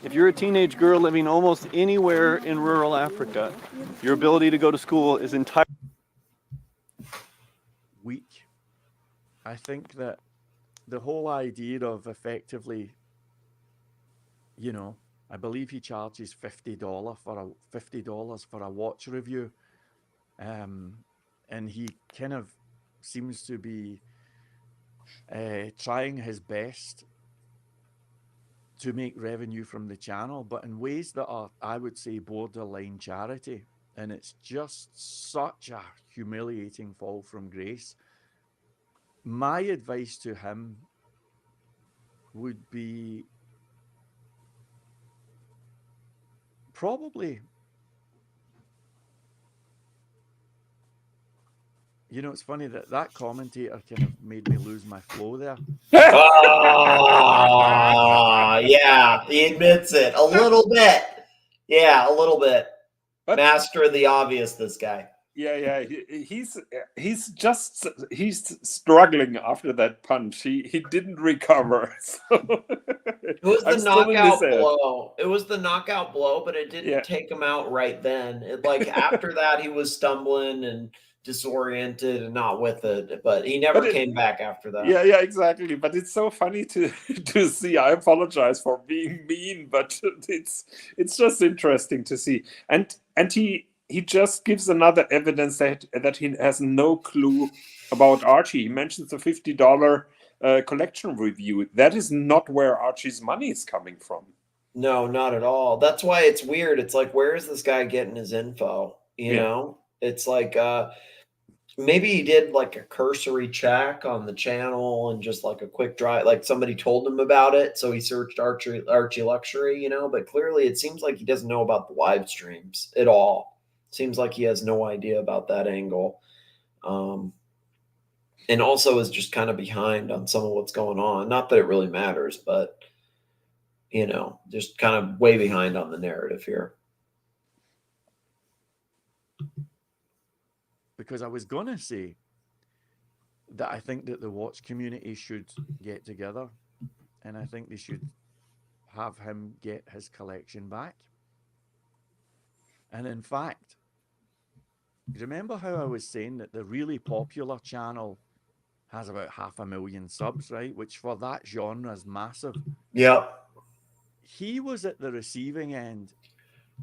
if you're a teenage girl living almost anywhere in rural Africa, your ability to go to school is entirely weak. I think that the whole idea of effectively, you know, I believe he charges $50 for a watch review, and he kind of seems to be trying his best to make revenue from the channel, but in ways that are, I would say, borderline charity, and it's just such a humiliating fall from grace. My advice to him would be probably, you know, it's funny that commentator kind of made me lose my flow there. Oh, yeah, he admits it a little bit. Yeah, a little bit. Master of the obvious, this guy. Yeah. He's struggling after that punch. He didn't recover. So It was the knockout blow. It was the knockout blow, but it didn't take him out right then. Like after that, he was stumbling and disoriented and not with it, but he never came back after that. Yeah, exactly. But it's so funny to see. I apologize for being mean, but it's just interesting to see. And he just gives another evidence that he has no clue about Archie. He mentions the $50 collection review. That is not where Archie's money is coming from. No, not at all. That's why it's weird. It's like, where is this guy getting his info? You know, it's like Maybe he did like a cursory check on the channel and just like a quick drive, like somebody told him about it. So he searched ArchieLuxury, you know, but clearly it seems like he doesn't know about the live streams at all. Seems like he has no idea about that angle. And also is just kind of behind on some of what's going on. Not that it really matters, but, you know, just kind of way behind on the narrative here. Because I was going to say that I think that the watch community should get together, and I think they should have him get his collection back. And in fact, remember how I was saying that the really popular channel has about 500,000 subs, right? Which for that genre is massive. Yeah. He was at the receiving end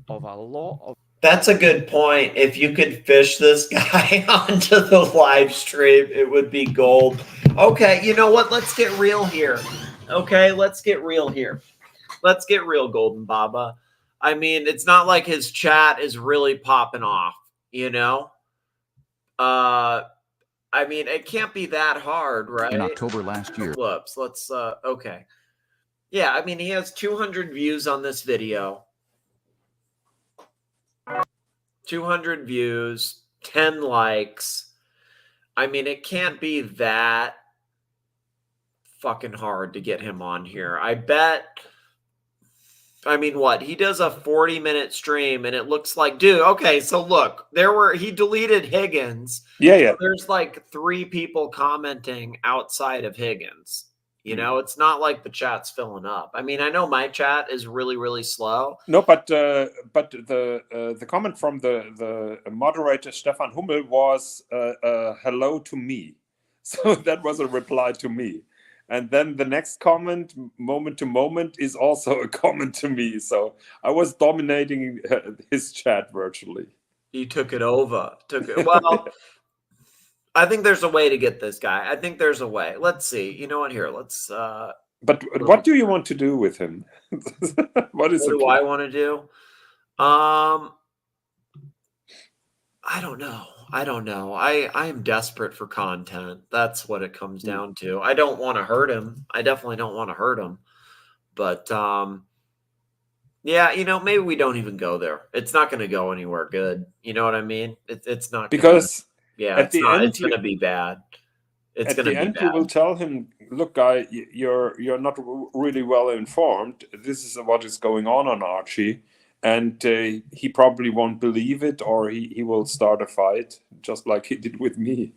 of a lot of... That's a good point. If you could fish this guy onto the live stream, it would be gold. Okay, you know what? Let's get real here. Okay, let's get real here. Let's get real, Golden Baba. I mean, it's not like his chat is really popping off, you know? I mean, it can't be that hard, right? In October last year. Whoops, let's, okay. Yeah, I mean, he has 200 views on this video. 200 views, 10 likes. I mean, it can't be that fucking hard to get him on here. I bet. I mean, what? He does a 40-minute stream and it looks like, dude, okay, so look, he deleted Higgins. Yeah. So there's like 3 people commenting outside of Higgins. You know, it's not like the chat's filling up. I mean, I know my chat is really, really slow. No, but the comment from the moderator Stefan Hummel was hello to me, so that was a reply to me, and then the next comment, moment to moment, is also a comment to me. So I was dominating his chat virtually. You took it over. Well. I think there's a way to get this guy. I think there's a way. Let's see. You know what? Here, let's. But what do you want to do with him? What do I want to do? I don't know. I am desperate for content. That's what it comes down to. I don't want to hurt him. I definitely don't want to hurt him. But yeah, you know, maybe we don't even go there. It's not going to go anywhere good. You know what I mean? It's not because. Yeah, it's going to be bad. It's going to be bad. At the end, you will tell him, "Look, guy, you're not really well informed. This is what is going on Archie," and he probably won't believe it, or he will start a fight, just like he did with me.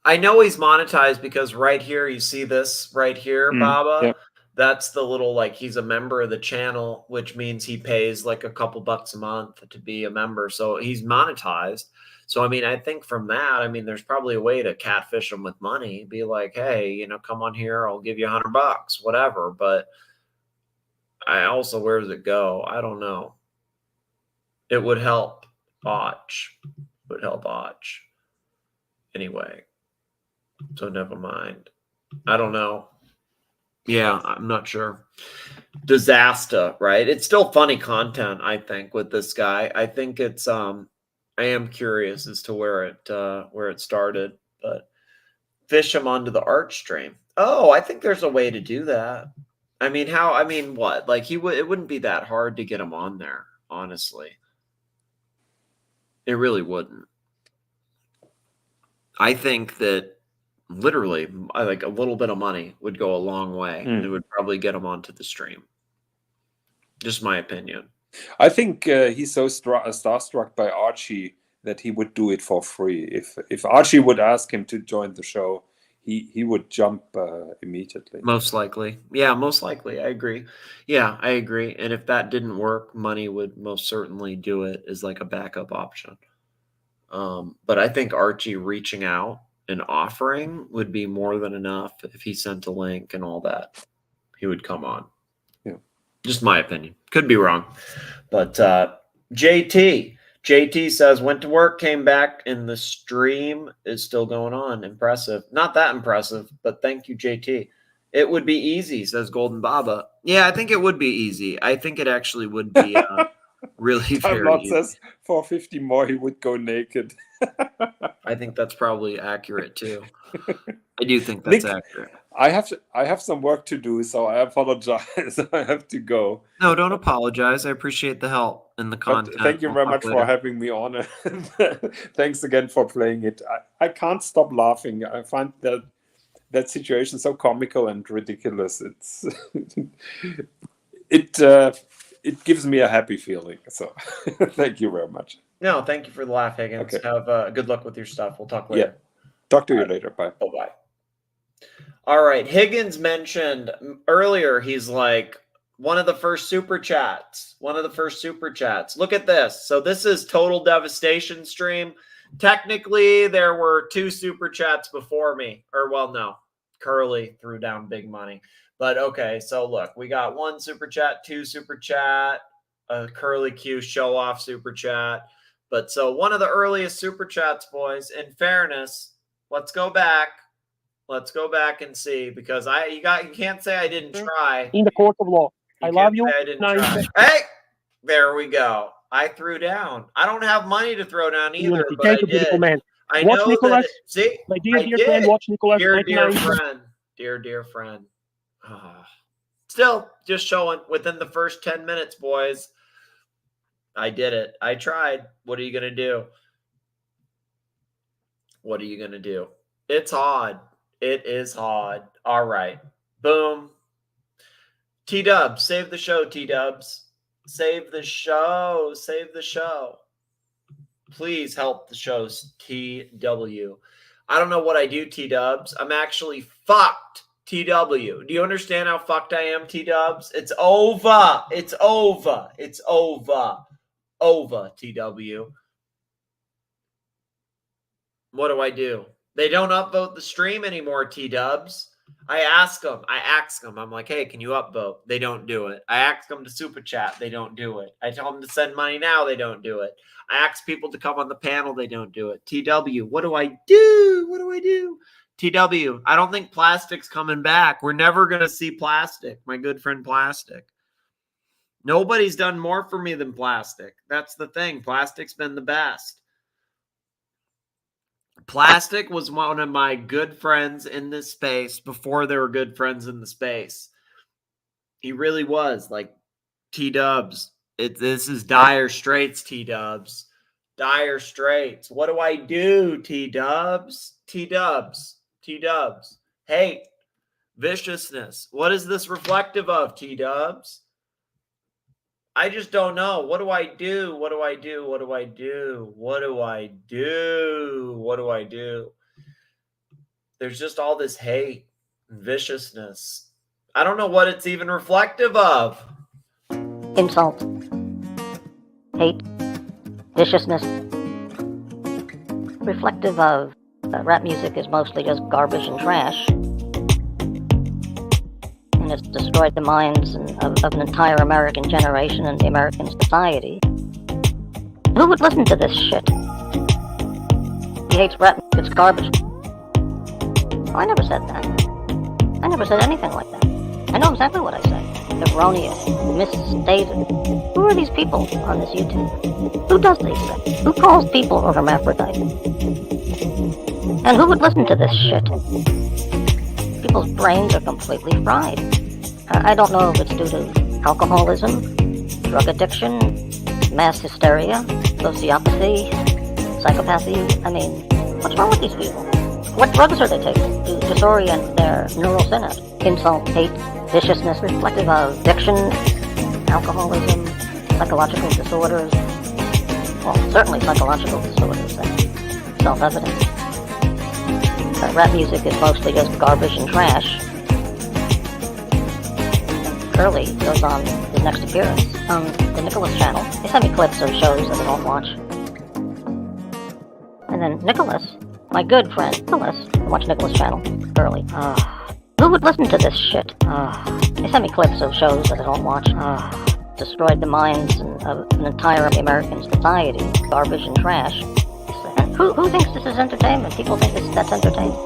I know he's monetized because right here, you see this right here, Baba. Yep. That's the little, like, he's a member of the channel, which means he pays like a couple bucks a month to be a member. So he's monetized. So, I mean, I think from that, I mean, there's probably a way to catfish them with money. Be like, hey, you know, come on here. I'll give you $100, whatever. But I also, where does it go? I don't know. It would help Arch. Anyway. So never mind. I don't know. Yeah, I'm not sure. Disaster, right? It's still funny content, I think, with this guy. I think it's I am curious as to where it started, but fish him onto the Arch stream. Oh, I think there's a way to do that. I mean, how? I mean, what? Like it wouldn't be that hard to get him on there, honestly. It really wouldn't. I think that literally, like a little bit of money would go a long way, and it would probably get him onto the stream. Just my opinion. I think he's so starstruck by Archie that he would do it for free. If Archie would ask him to join the show, he would jump immediately. Most likely. Yeah, most likely. I agree. Yeah, I agree. And if that didn't work, money would most certainly do it as like a backup option. But I think Archie reaching out and offering would be more than enough. If he sent a link and all that, he would come on. Just my opinion. Could be wrong. But JT says, went to work, came back, and the stream is still going on. Impressive. Not that impressive, but thank you, JT. It would be easy, says Golden Baba. Yeah, I think it would be easy. I think it actually would be Really Time very Lord easy. says for 50 more he would go naked. I think that's probably accurate too. I do think that's Nick, accurate. I have some work to do, so I apologize. I have to go. No, don't apologize. I appreciate the help and the But content. thank you We'll very talk much later. for having me on. Thanks again for playing it. I can't stop laughing. I find that situation so comical and ridiculous. It's it gives me a happy feeling. So thank you very much. No, thank you for the laugh, Higgins. Okay. Have good luck with your stuff. We'll talk Yeah. later. Talk to you later. Bye. Bye-bye. All right. Higgins mentioned earlier, he's like, one of the first super chats. Look at this. So this is Total Devastation stream. Technically, there were 2 super chats before me. Or, well, no. Curly threw down big money. But, okay. So, look. We got 1 super chat, 2 super chat, a Curly Q show-off super chat. But, so, one of the earliest super chats, boys, in fairness, let's go back. Let's go back and see, because you can't say I didn't try. In the court of law. I love you. I didn't try. Hey, there we go. I threw down. I don't have money to throw down either. Unity. But Thank I you, beautiful did. man. I Watch know Nicholas. that. See, My dear, I dear did. friend, watch Nicholas. Dear 99. friend. Dear friend. Still, just showing within the first 10 minutes, boys. I did it. I tried. What are you gonna do? What are you gonna do? It's hard. It is hard. All right. Boom. T-Dubs, save the show, T-Dubs. Save the show. Save the show. Please help the show, TW. I don't know what I do, T-Dubs. I'm actually fucked, TW. Do you understand how fucked I am, T-Dubs? It's over. It's over. It's over. Over, TW. What do I do? They don't upvote the stream anymore, T-Dubs. I ask them. I'm like, hey, can you upvote? They don't do it. I ask them to super chat. They don't do it. I tell them to send money now. They don't do it. I ask people to come on the panel. They don't do it. TW, what do I do? What do I do? TW, I don't think Plastic's coming back. We're never going to see Plastic, my good friend Plastic. Nobody's done more for me than Plastic. That's the thing. Plastic's been the best. Plastic was one of my good friends in this space before there were good friends in the space. He really was. Like, T-Dubs. This is dire straits, T-Dubs. Dire straits. What do I do, T-Dubs? T-Dubs. T-Dubs. Hate. Viciousness. What is this reflective of, T-Dubs? I just don't know. What do I do? What do I do? What do I do? What do I do? What do I do? There's just all this hate and viciousness. I don't know what it's even reflective of. Insult. Hate. Viciousness. Reflective of rap music is mostly just garbage and trash. And it's destroyed the minds of an entire American generation and the American society. Who would listen to this shit? He hates rap, it's garbage. I never said that. I never said anything like that. I know exactly what I said. Erroneous, misstated. Who are these people on this YouTube? Who does these things? Who calls people a hermaphrodite? And who would listen to this shit? People's brains are completely fried. I don't know if it's due to alcoholism, drug addiction, mass hysteria, sociopathy, psychopathy. I mean, what's wrong with these people? What drugs are they taking to disorient their neural synapse? Insult, hate, viciousness, reflective of addiction, alcoholism, psychological disorders. Well, certainly psychological disorders. That's self-evident. Rap music is mostly just garbage and trash. Curly goes on his next appearance on the Nicholas channel. They send me clips of shows that I don't watch. And then Nicholas, my good friend Nicholas, I watch Nicholas channel, Curly. Who would listen to this shit? They send me clips of shows that I don't watch. Destroyed the minds of an entire American society. Garbage and trash. Who thinks this is entertainment? People think that's entertainment.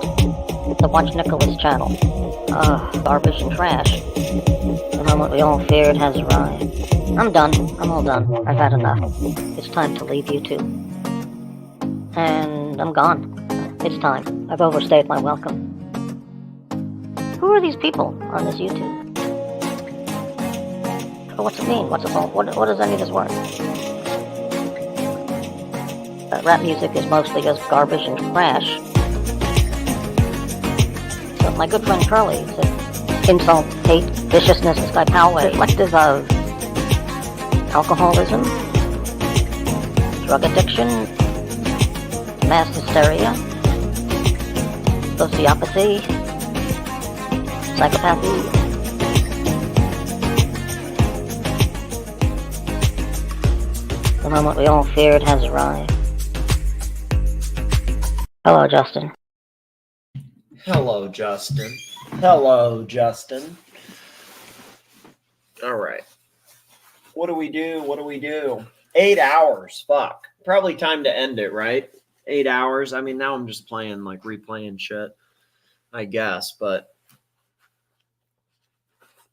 The Watch Nicholas channel. Garbage and trash. The moment we all feared has arrived. I'm done. I'm all done. I've had enough. It's time to leave YouTube. And I'm gone. It's time. I've overstayed my welcome. Who are these people on this YouTube? What's it mean? What's it all? What does any of this work? Rap music is mostly just garbage and trash. So my good friend Curly said, insult, hate, viciousness, and Sky Poway, reflective of alcoholism, drug addiction, mass hysteria, sociopathy, psychopathy. The moment we all feared has arrived. Hello, Justin. Hello, Justin. Hello, Justin. All right. What do we do? What do we do? 8 hours. Fuck. Probably time to end it, right? 8 hours. I mean, now I'm just playing, like, replaying shit, I guess. But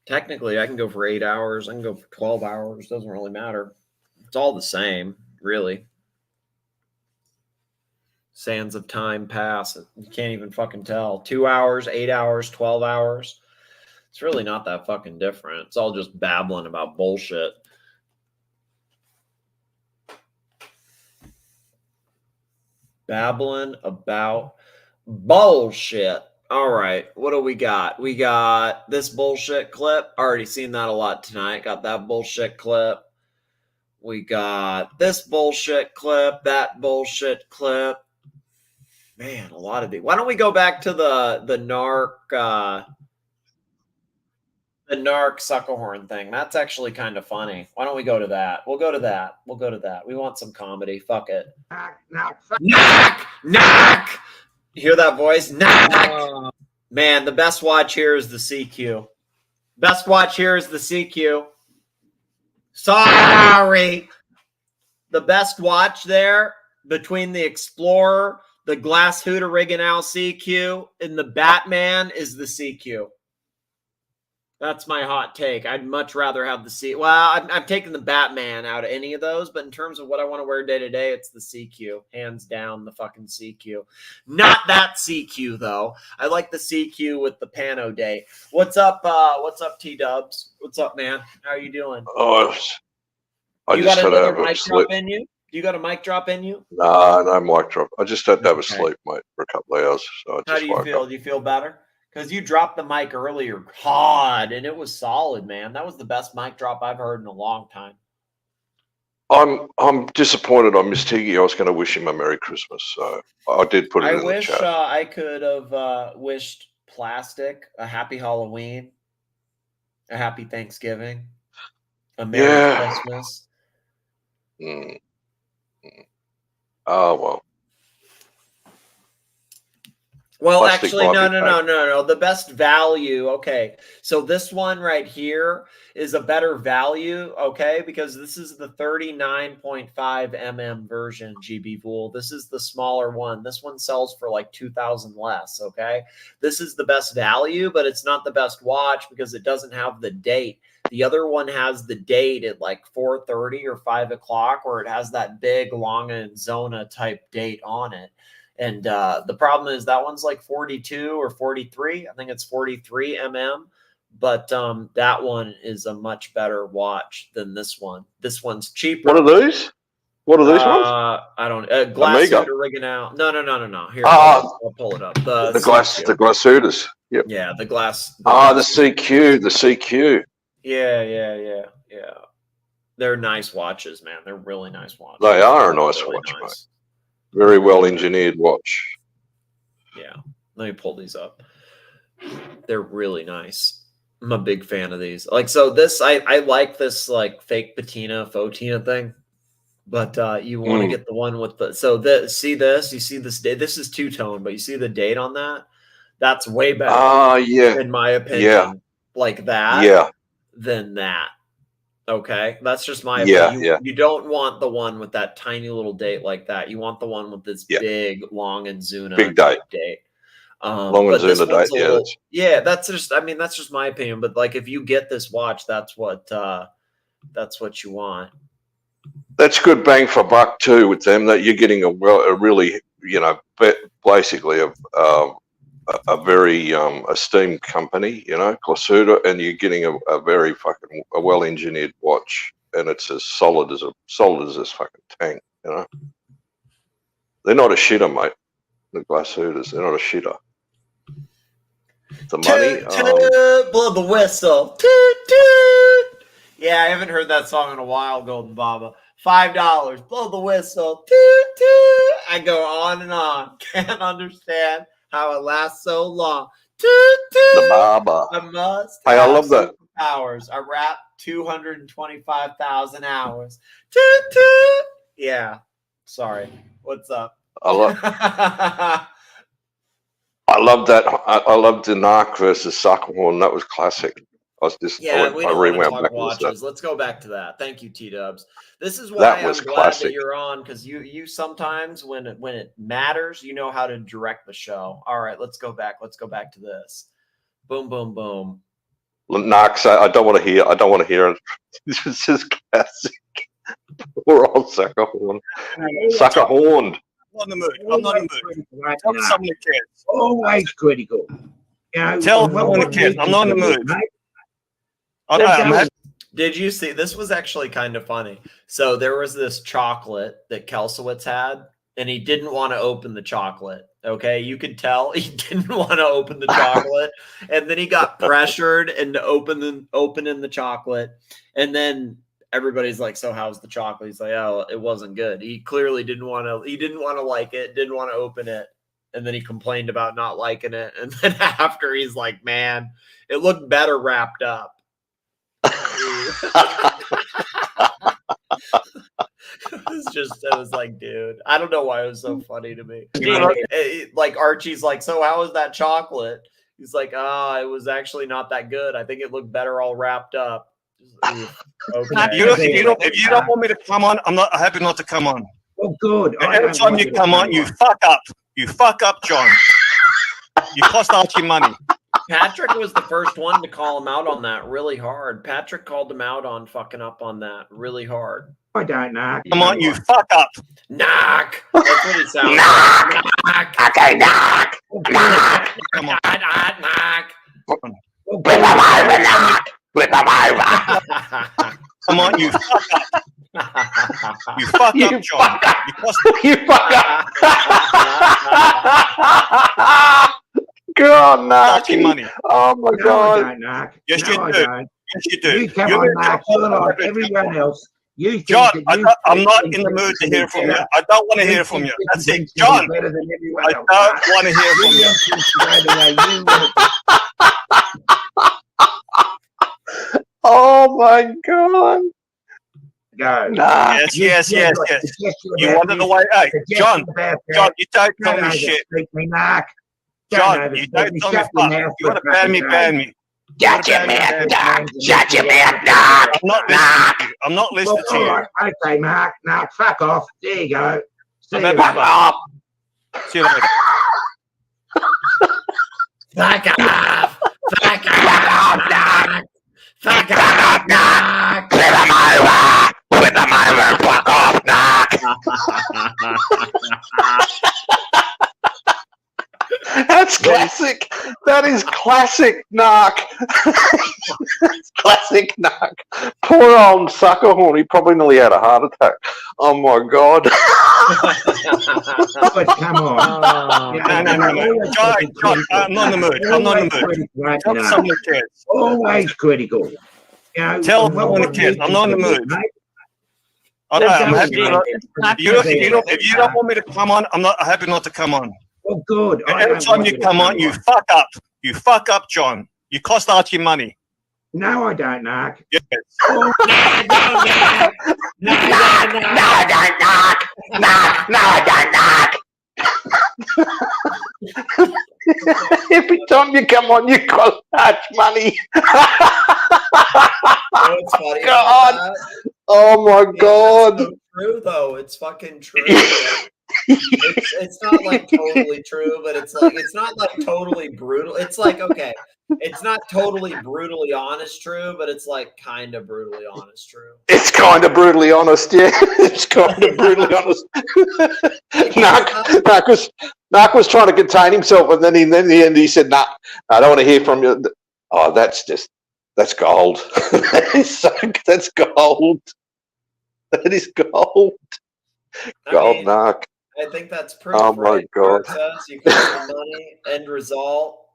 technically, I can go for 8 hours. I can go for 12 hours. Doesn't really matter. It's all the same, really. Sands of time pass. You can't even fucking tell. 2 hours, 8 hours, 12 hours. It's really not that fucking different. It's all just babbling about bullshit. Babbling about bullshit. All right. What do we got? We got this bullshit clip. Already seen that a lot tonight. Got that bullshit clip. We got this bullshit clip, that bullshit clip. Man, a lot of these. Why don't we go back to the NARK Sukahorn thing? That's actually kind of funny. Why don't we go to that? We'll go to that. We'll go to that. We want some comedy. Fuck it. Knock! Knock! You hear that voice? Knock! Man, the best watch here is the CQ. Best watch here is the CQ. Sorry. The best watch there between the Explorer, the Glass Hood Original CQ, and the Batman is the CQ. That's my hot take. I'd much rather have the C. Well, I'm taking the Batman out of any of those, but in terms of what I want to wear day to day, it's the CQ. Hands down, the fucking CQ. Not that CQ though. I like the CQ with the Pano date. What's up? What's up, T-Dubs? What's up, man? How are you doing? Oh, I You just got had to another have a mic sleep. drop in you? You got a mic drop in you? Nah, no mic drop. I just had to have a Okay. sleep, mate, for a couple of hours. So I How just do you woke feel? up. Do you feel better? Because you dropped the mic earlier hard, and it was solid, man. That was the best mic drop I've heard in a long time. I'm disappointed I missed Tiggy. I was going to wish him a Merry Christmas, so I did put it I in wish the chat. I could have wished Plastic a happy Halloween, a happy Thanksgiving, a Merry Christmas. Oh, well. Well, Plastic actually, might no, be no, back. no, no, no. The best value. Okay. So this one right here is a better value. Okay. Because this is the 39.5 mm version, GB Vool. This is the smaller one. This one sells for like 2,000 less. Okay. This is the best value, but it's not the best watch because it doesn't have the date. The other one has the date at like 4:30 or 5 o'clock, where it has that big Longa and Zona type date on it. And the problem is that one's like 42 or 43. I think it's 43 mm. But that one is a much better watch than this one. This one's cheaper. What are these? What are these ones? I don't. Glass Amiga. Suit Original. No. Here, Ah, I'll pull it up. The CQ. Glasudas. Yep. Yeah, the glass. The CQ. The CQ. Yeah. They're nice watches, man. They're really nice watches. They are a nice Really watch, nice. mate. Very well engineered watch. Yeah, let me pull these up. They're really nice. I'm a big fan of these. Like, so this, I like this like fake patina, faux tina thing, but you want to get the one with the, so see this, you see this date, this is two-tone, but you see the date on that? That's way better. Yeah. In my opinion. Yeah. Like that. Yeah. Than that. Okay, that's just my Yeah, opinion. yeah. You don't want the one with that tiny little date like that. You want the one with this big, long and Zuna Big date. date. Long as this in the one's date, a yeah. little, yeah, that's just my opinion. But like, if you get this watch, that's what you want. That's good bang for buck too with them. That you're getting a really, basically a very esteemed company, Glasuda, and you're getting a very fucking well engineered watch, and it's as solid as this fucking tank. They're not a shitter, mate. The Glasudas, they're not a shitter. The money, Blow the whistle. Toot, toot. Yeah, I haven't heard that song in a while, Golden Baba. $5, blow the whistle. Toot, toot. I go on and on. Can't understand how it lasts so long. Toot, toot. the Baba. I must Hey, I love that. Hours. I rap 225,000 hours. Toot, toot. Yeah. Sorry. What's up? I love that. I loved the NARK versus Sukahorn. That was classic. We don't want to talk watches. Let's go back to that. Thank you, T-Dubs. This is why I'm glad that you're on, because you sometimes when it matters, you know how to direct the show. All right, let's go back. Let's go back to this. Boom, boom, boom. NARK, I don't want to hear it. This is just classic. Poor old Sukahorn. Sukahorn. I'm not in the mood. I'm not in the mood. Tell some of the kids. Always critical. Tell some of the kids. I'm not in the mood. Did you see? This was actually kind of funny. So there was this chocolate that Kelsowitz had, and he didn't want to open the chocolate. Okay, you could tell he didn't want to open the chocolate, and then he got pressured into opening the chocolate, and then everybody's like, "So how's the chocolate?" He's like, "Oh, it wasn't good." He clearly didn't want to. He didn't want to like it. Didn't want to open it, and then he complained about not liking it. And then after, he's like, "Man, it looked better wrapped up." I was like, dude, I don't know why it was so funny to me. Like Archie's like, "So how was that chocolate?" He's like, "It was actually not that good. I think it looked better all wrapped up." Okay. If you don't want me to come on, I'm not happy not to come on. Oh, good. Every time you come on, you fuck up. You fuck up, John. You cost Archie money. Patrick was the first one to call him out on that really hard. Patrick called him out on fucking up on that really hard. I don't know. Come on, you fuck up. Knock. That's what he sounds like. Knock. Okay, knock. Knock. Come on. Knock. Flip him over, knock. Flip him over. Come on, you fuck up. You fuck up, John. You fuck up. God, NARK. Money. Oh my God. Yes, you do. Yes, you do. You come on, NARK. You're like everyone else. John, I'm not in the mood to hear from you. I don't want to hear from you. That's it. John, I don't want to hear from you. Oh my God. Go. Yes. You wanted the way. Hey, John, you don't tell me shit. John, you don't tell me fuck. You want to ban me. Shut your mouth, NARK. Shut your mouth, NARK. I'm not listening to you. Okay, NARK. Fuck off. There you go. Fuck off. See you later. Fuck off. Fuck off, NARK. Fuck off, NARK. Flip him over. Flip him over. Fuck off, NARK. That's classic. That is classic NARK. That's classic NARK. Poor old Sukahorn. He probably nearly had a heart attack. Oh my God. Come on. No. John, I'm not in the mood. I'm not in the mood. Tell some of the kids. Always critical. Tell some of the kids. I'm not in the mood. I'm happy. If you don't want me to come on, I'm happy not to come on. Oh, good. Every time you come on, you fuck up. You fuck up, John. You cost Archie money. No, I don't, NARK. Yes. Oh, No, I don't, NARK. Every time you come on, you cost much money. God. Oh my God. It's so true, though. It's fucking true. it's not like totally true, but it's not like totally brutal. It's like, okay, it's not totally brutally honest true, but it's like kind of brutally honest true. It's kind of brutally honest, yeah. It's kind of brutally honest. Nark was trying to contain himself, and then in the end he said, "Nah, I don't want to hear from you." Oh, that's gold. That's gold. That is gold. Gold, Nark. I think that's proof. Oh my right? God. It says you got the money. End result,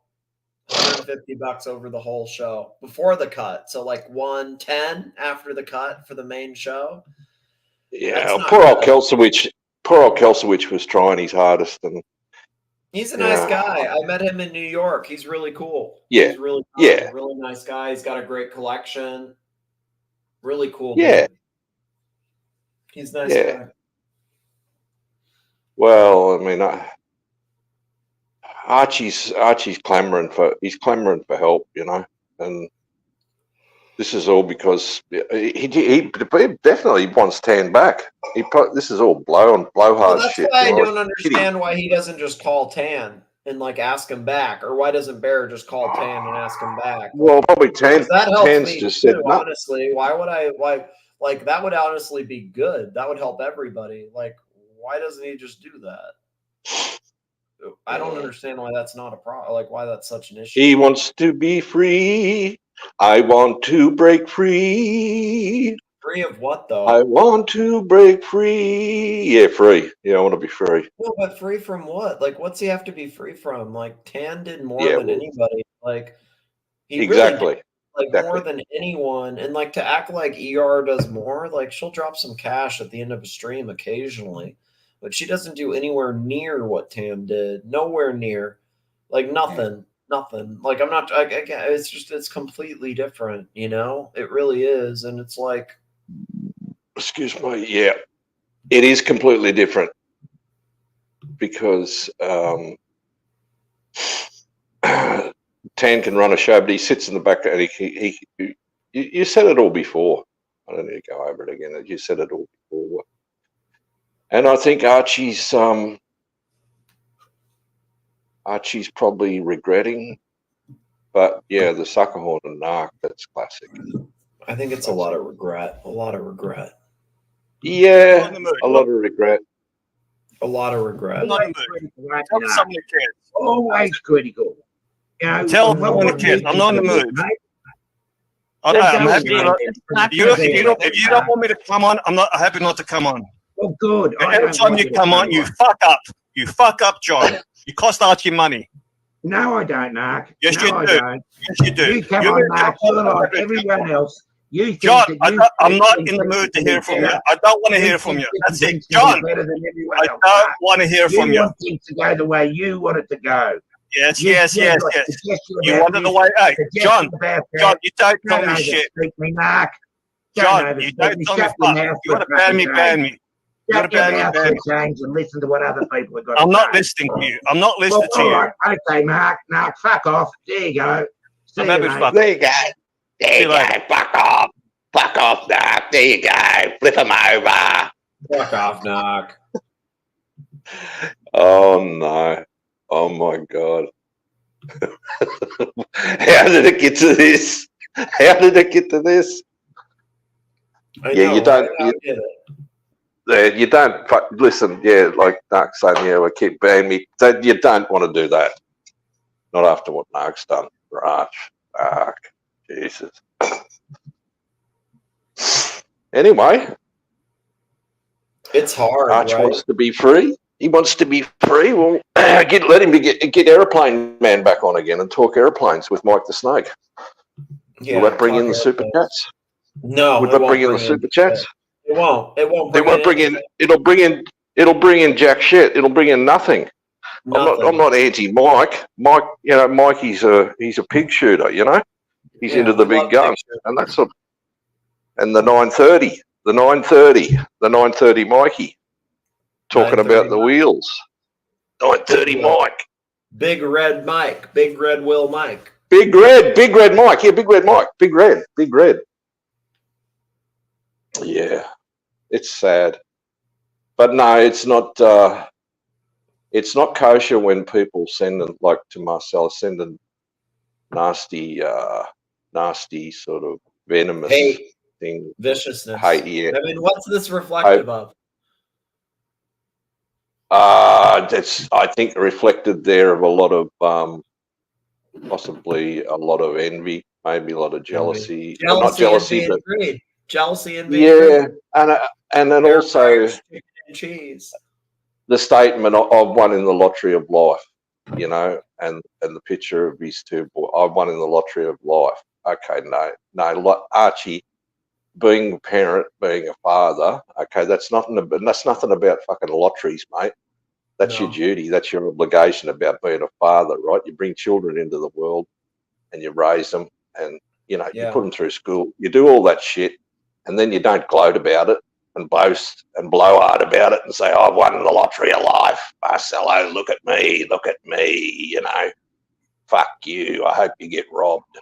$150 over the whole show before the cut. So like 110 after the cut for the main show. Yeah, poor old Kelsowich. Poor old Kelsowich was trying his hardest, and he's a nice guy. I met him in New York. He's really cool. Yeah, He's really really nice guy. He's got a great collection. Really cool. Yeah. Dude. He's a nice guy. Well, I mean, Archie's clamoring for help, you know, and this is all because he definitely wants Tan back. This is all blowhard That's shit. why I don't understand why he doesn't just call Tan and like ask him back, or why doesn't Bear just call Tan and ask him back? Well, probably Tan's me just too, said no. honestly. Why would I like that would honestly be good. That would help everybody. Like, why doesn't he just do that? I don't understand why that's not a problem. Like, why that's such an issue. He wants to be free. I want to break free. Free of what, though? I want to break free. Yeah, free. Yeah, I want to be free. No, but free from what? Like, what's he have to be free from? Like, Tan did more Yeah, than well, anybody. Like, he exactly. really did, like more than anyone. And like to act like ER does more, like she'll drop some cash at the end of a stream occasionally, but she doesn't do anywhere near what Tam did. Nowhere near. Like nothing. Nothing. Like I'm not. It's completely different. You know, it really is, and it's like. Excuse me. Yeah, it is completely different because Tan can run a show, but he sits in the back and you said it all before. I don't need to go over it again. You said it all before, and I think Archie's probably regretting, but yeah, the Sukahorn and NARK, that's classic. I think it's a lot of regret. A lot of regret. Yeah, a lot of regret. A lot of regret. Always critical. You know, Tell the kids, I'm not in the mood. I'm happy. If you don't want me to come on, I'm happy not to come on. Oh, good. Every time you come on, you fuck up. You fuck up, John. You cost Archie money. No, I don't, NARK. Yes, no, you I do. don't. Yes, you do. You come on, NARK. You're like everyone else. You think John, I'm not in the mood to hear from you. I don't want to hear from you. That's it. John, I don't want to hear from you. You want things to go the way you want it to go. Yes. You want it the way. Hey, John, you don't tell me shit. NARK. John, you don't tell me fuck. You want to ban me, ban me. You want to ban me, ban me. Change and listen to what other people have got. I'm not listening to you. I'm not listening to you. All right. Okay, NARK, fuck off. There you go. I'm having fun. There you go. There you go. Fuck off. Fuck off, NARK. There you go. Flip him over. Fuck off, NARK. Oh, no. Oh, my God. How did it get to this? How did it get to this? You don't listen. Yeah, like NARK's saying, yeah, we keep banning me. You don't want to do that. Not after what NARK's done for Arch. Jesus. Anyway, it's hard. Arch wants to be free. He wants to be free. Well, let him get Aeroplane Man back on again and talk airplanes with Mike the Snake. Yeah, will that bring in the super chats? No, would that bring in the super chats? It won't. It won't. They won't bring in. It'll bring in jack shit. It'll bring in nothing. I'm not anti Mike. Mike, you know, Mike, he's a pig shooter. You know, he's into the big guns, and that's a. And the 930 Mikey, talking about the wheels. 930 Mike. Big Red Mike. Big Red Will Mike. Big Red Mike. Yeah, Big Red Mike. Big Red. Yeah, it's sad. But no, it's not. it's not kosher when people send them, like to Marcel, sending nasty sort of venomous Hate, thing. viciousness. Hate, yeah. I mean, what's this reflective of? That's, I think, reflected there of a lot of possibly a lot of envy, maybe a lot of jealousy. Well, not jealousy, envy, but and greed. Jealousy, envy, yeah, and and then also cheese. the statement, "I've won in the lottery of life," you know, and the picture of his two boys. "I've won in the lottery of life." Okay, no, Archie, being a parent, being a father, okay, that's nothing about fucking lotteries, mate. That's your duty. That's your obligation about being a father, right? You bring children into the world and you raise them, and you put them through school. You do all that shit, and then you don't gloat about it and boast and blow hard about it and say, "I've won the lottery of life, Marcelo. Look at me, you know. Fuck you. I hope you get robbed."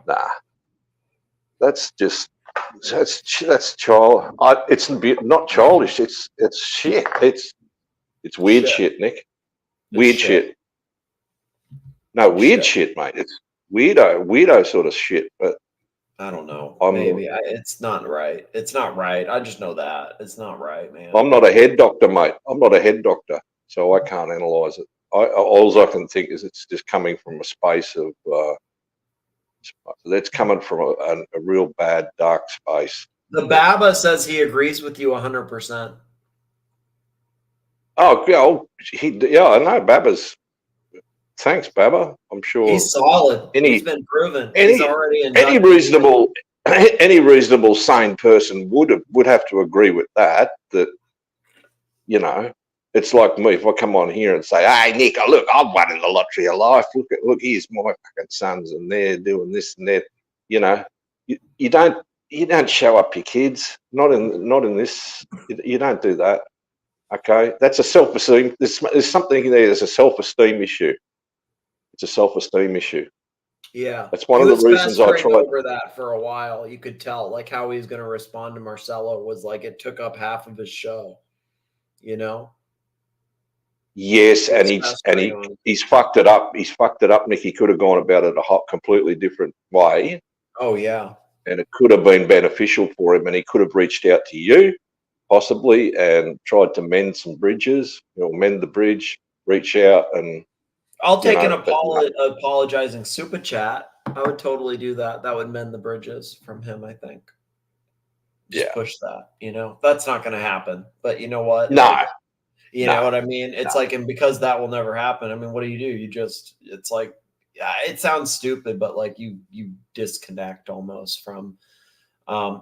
Nah, that's child. It's not childish. It's shit. It's weird shit, Nick. Weird shit. No, weird shit, mate. It's weirdo sort of shit. But I don't know. Maybe it's not right. It's not right. I just know that it's not right, man. I'm not a head doctor, mate. I'm not a head doctor, so I can't analyze it. All I can think is it's just coming from a space of that's coming from a real bad dark space. The Baba says he agrees with you 100%. Oh yeah, I know Baba's. Thanks, Baba. I'm sure he's solid. He's been proven. He's already in any reasonable sane person would have to agree with that. That it's like me. If I come on here and say, "Hey, Nick, look, I've won in the lottery of life. Look, here's my fucking sons, and they're doing this and that." You don't show up your kids. Not in this. You don't do that. Okay, that's a self-esteem. There's something there. There's a self-esteem issue. It's a self-esteem issue. Yeah, that's one of the reasons I tried over that for a while. You could tell, like, how he's going to respond to Marcelo was like it took up half of his show. Yes, and he's fucked it up. He's fucked it up, Nick. He could have gone about it a completely different way. Oh yeah, and it could have been beneficial for him, and he could have reached out to you, possibly, and tried to mend some bridges. Mend the bridge, reach out, and I'll take an apologizing super chat. I would totally do that. That would mend the bridges from him, I think. Just push that. That's not going to happen. But you know what? No. You know what I mean? It's like, and because that will never happen. I mean, what do? It's like, it sounds stupid, but like you disconnect almost from.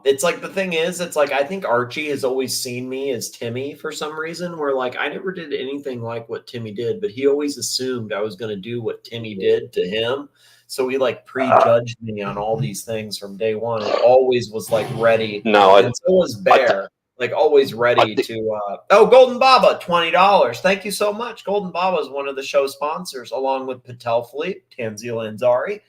It's like, the thing is, it's like, I think Archie has always seen me as Timmy for some reason, where like I never did anything like what Timmy did, but he always assumed I was going to do what Timmy did to him. So he like prejudged me on all these things from day one. It always was like ready. And so was Bear, like always ready to. Golden Baba, $20. Thank you so much. Golden Baba is one of the show sponsors, along with PATEL Philippe, Tanzila Ansari,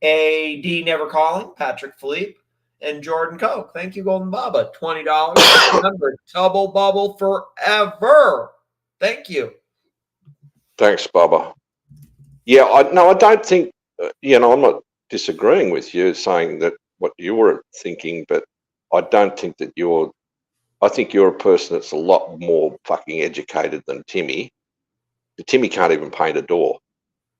AD Never Calling, Patrick Philippe, and Jordan Koch. Thank you, Golden Baba. $20. Remember, double bubble forever. Thank you. Thanks, Baba. Yeah, I don't think, I'm not disagreeing with you saying that what you were thinking, but I don't think that I think you're a person that's a lot more fucking educated than Timmy. Timmy can't even paint a door,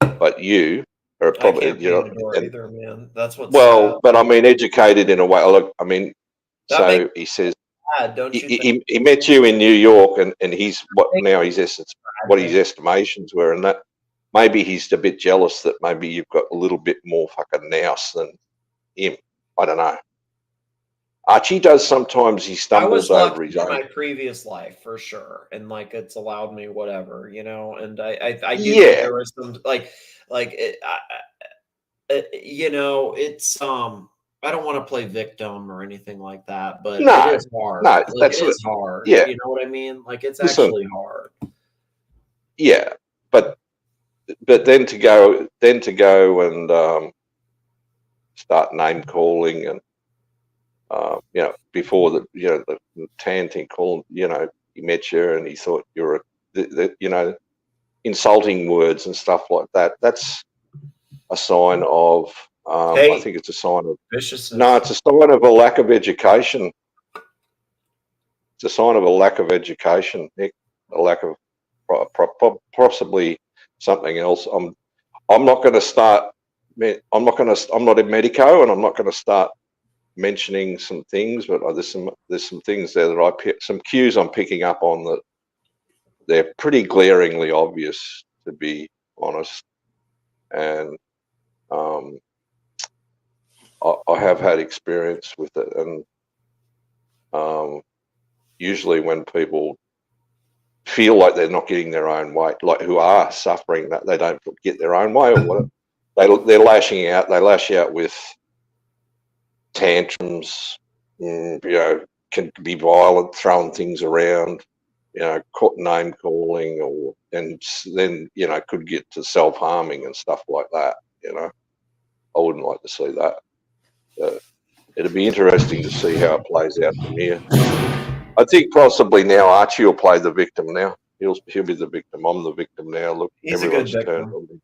but you are probably, either, man. That's what's sad. But I mean, educated in a way. Look, I mean, so he says he met you in New York, and he's what his estimations were, and that maybe he's a bit jealous that maybe you've got a little bit more fucking nous than him. I don't know. Archie does sometimes. He stumbles over his own. My previous life, for sure, and like it's allowed me whatever, and I do think there was some it's I don't want to play victim or anything like that, but it is hard. No, it is hard. Yeah, you know what I mean. Like it's actually hard. Yeah, but then to go and start name calling and. Before the Tan thing called, he met you and he thought you were, insulting words and stuff like that, that's a sign of, I Hate. think it's a sign of Viciousness. No, it's a sign of a lack of education. It's a sign of a lack of education, Nick. A lack of possibly something else. I'm not going to start. I'm not a medico, and I'm not going to start mentioning some things. But there's some things there that some cues I'm picking up on that they're pretty glaringly obvious, to be honest. And I have had experience with it, and usually when people feel like they're not getting their own way, like who are suffering that they don't get their own way or whatever, they're lashing out. They lash out with tantrums, you know, can be violent, throwing things around, you know, name calling, and then, you know, could get to self-harming and stuff like that. You know, I wouldn't like to see that. It'd be interesting to see how it plays out from here. I think possibly now Archie will play the victim now. He'll be the victim. I'm the victim now. Look, He's everyone's a good turned victim. on me.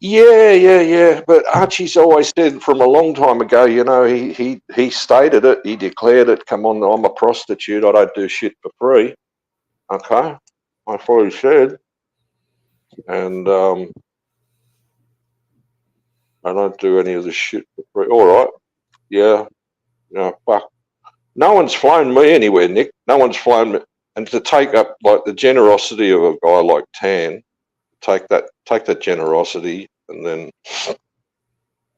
Yeah. But Archie's always said from a long time ago, you know, he stated it, he declared it, come on, I'm a prostitute, I don't do shit for free. Okay. That's what he said. And I don't do any of this shit for free. All right. Yeah. No, fuck. No one's flown me anywhere, Nick. No one's flown me. And to take up like the generosity of a guy like Tan, take that generosity, and then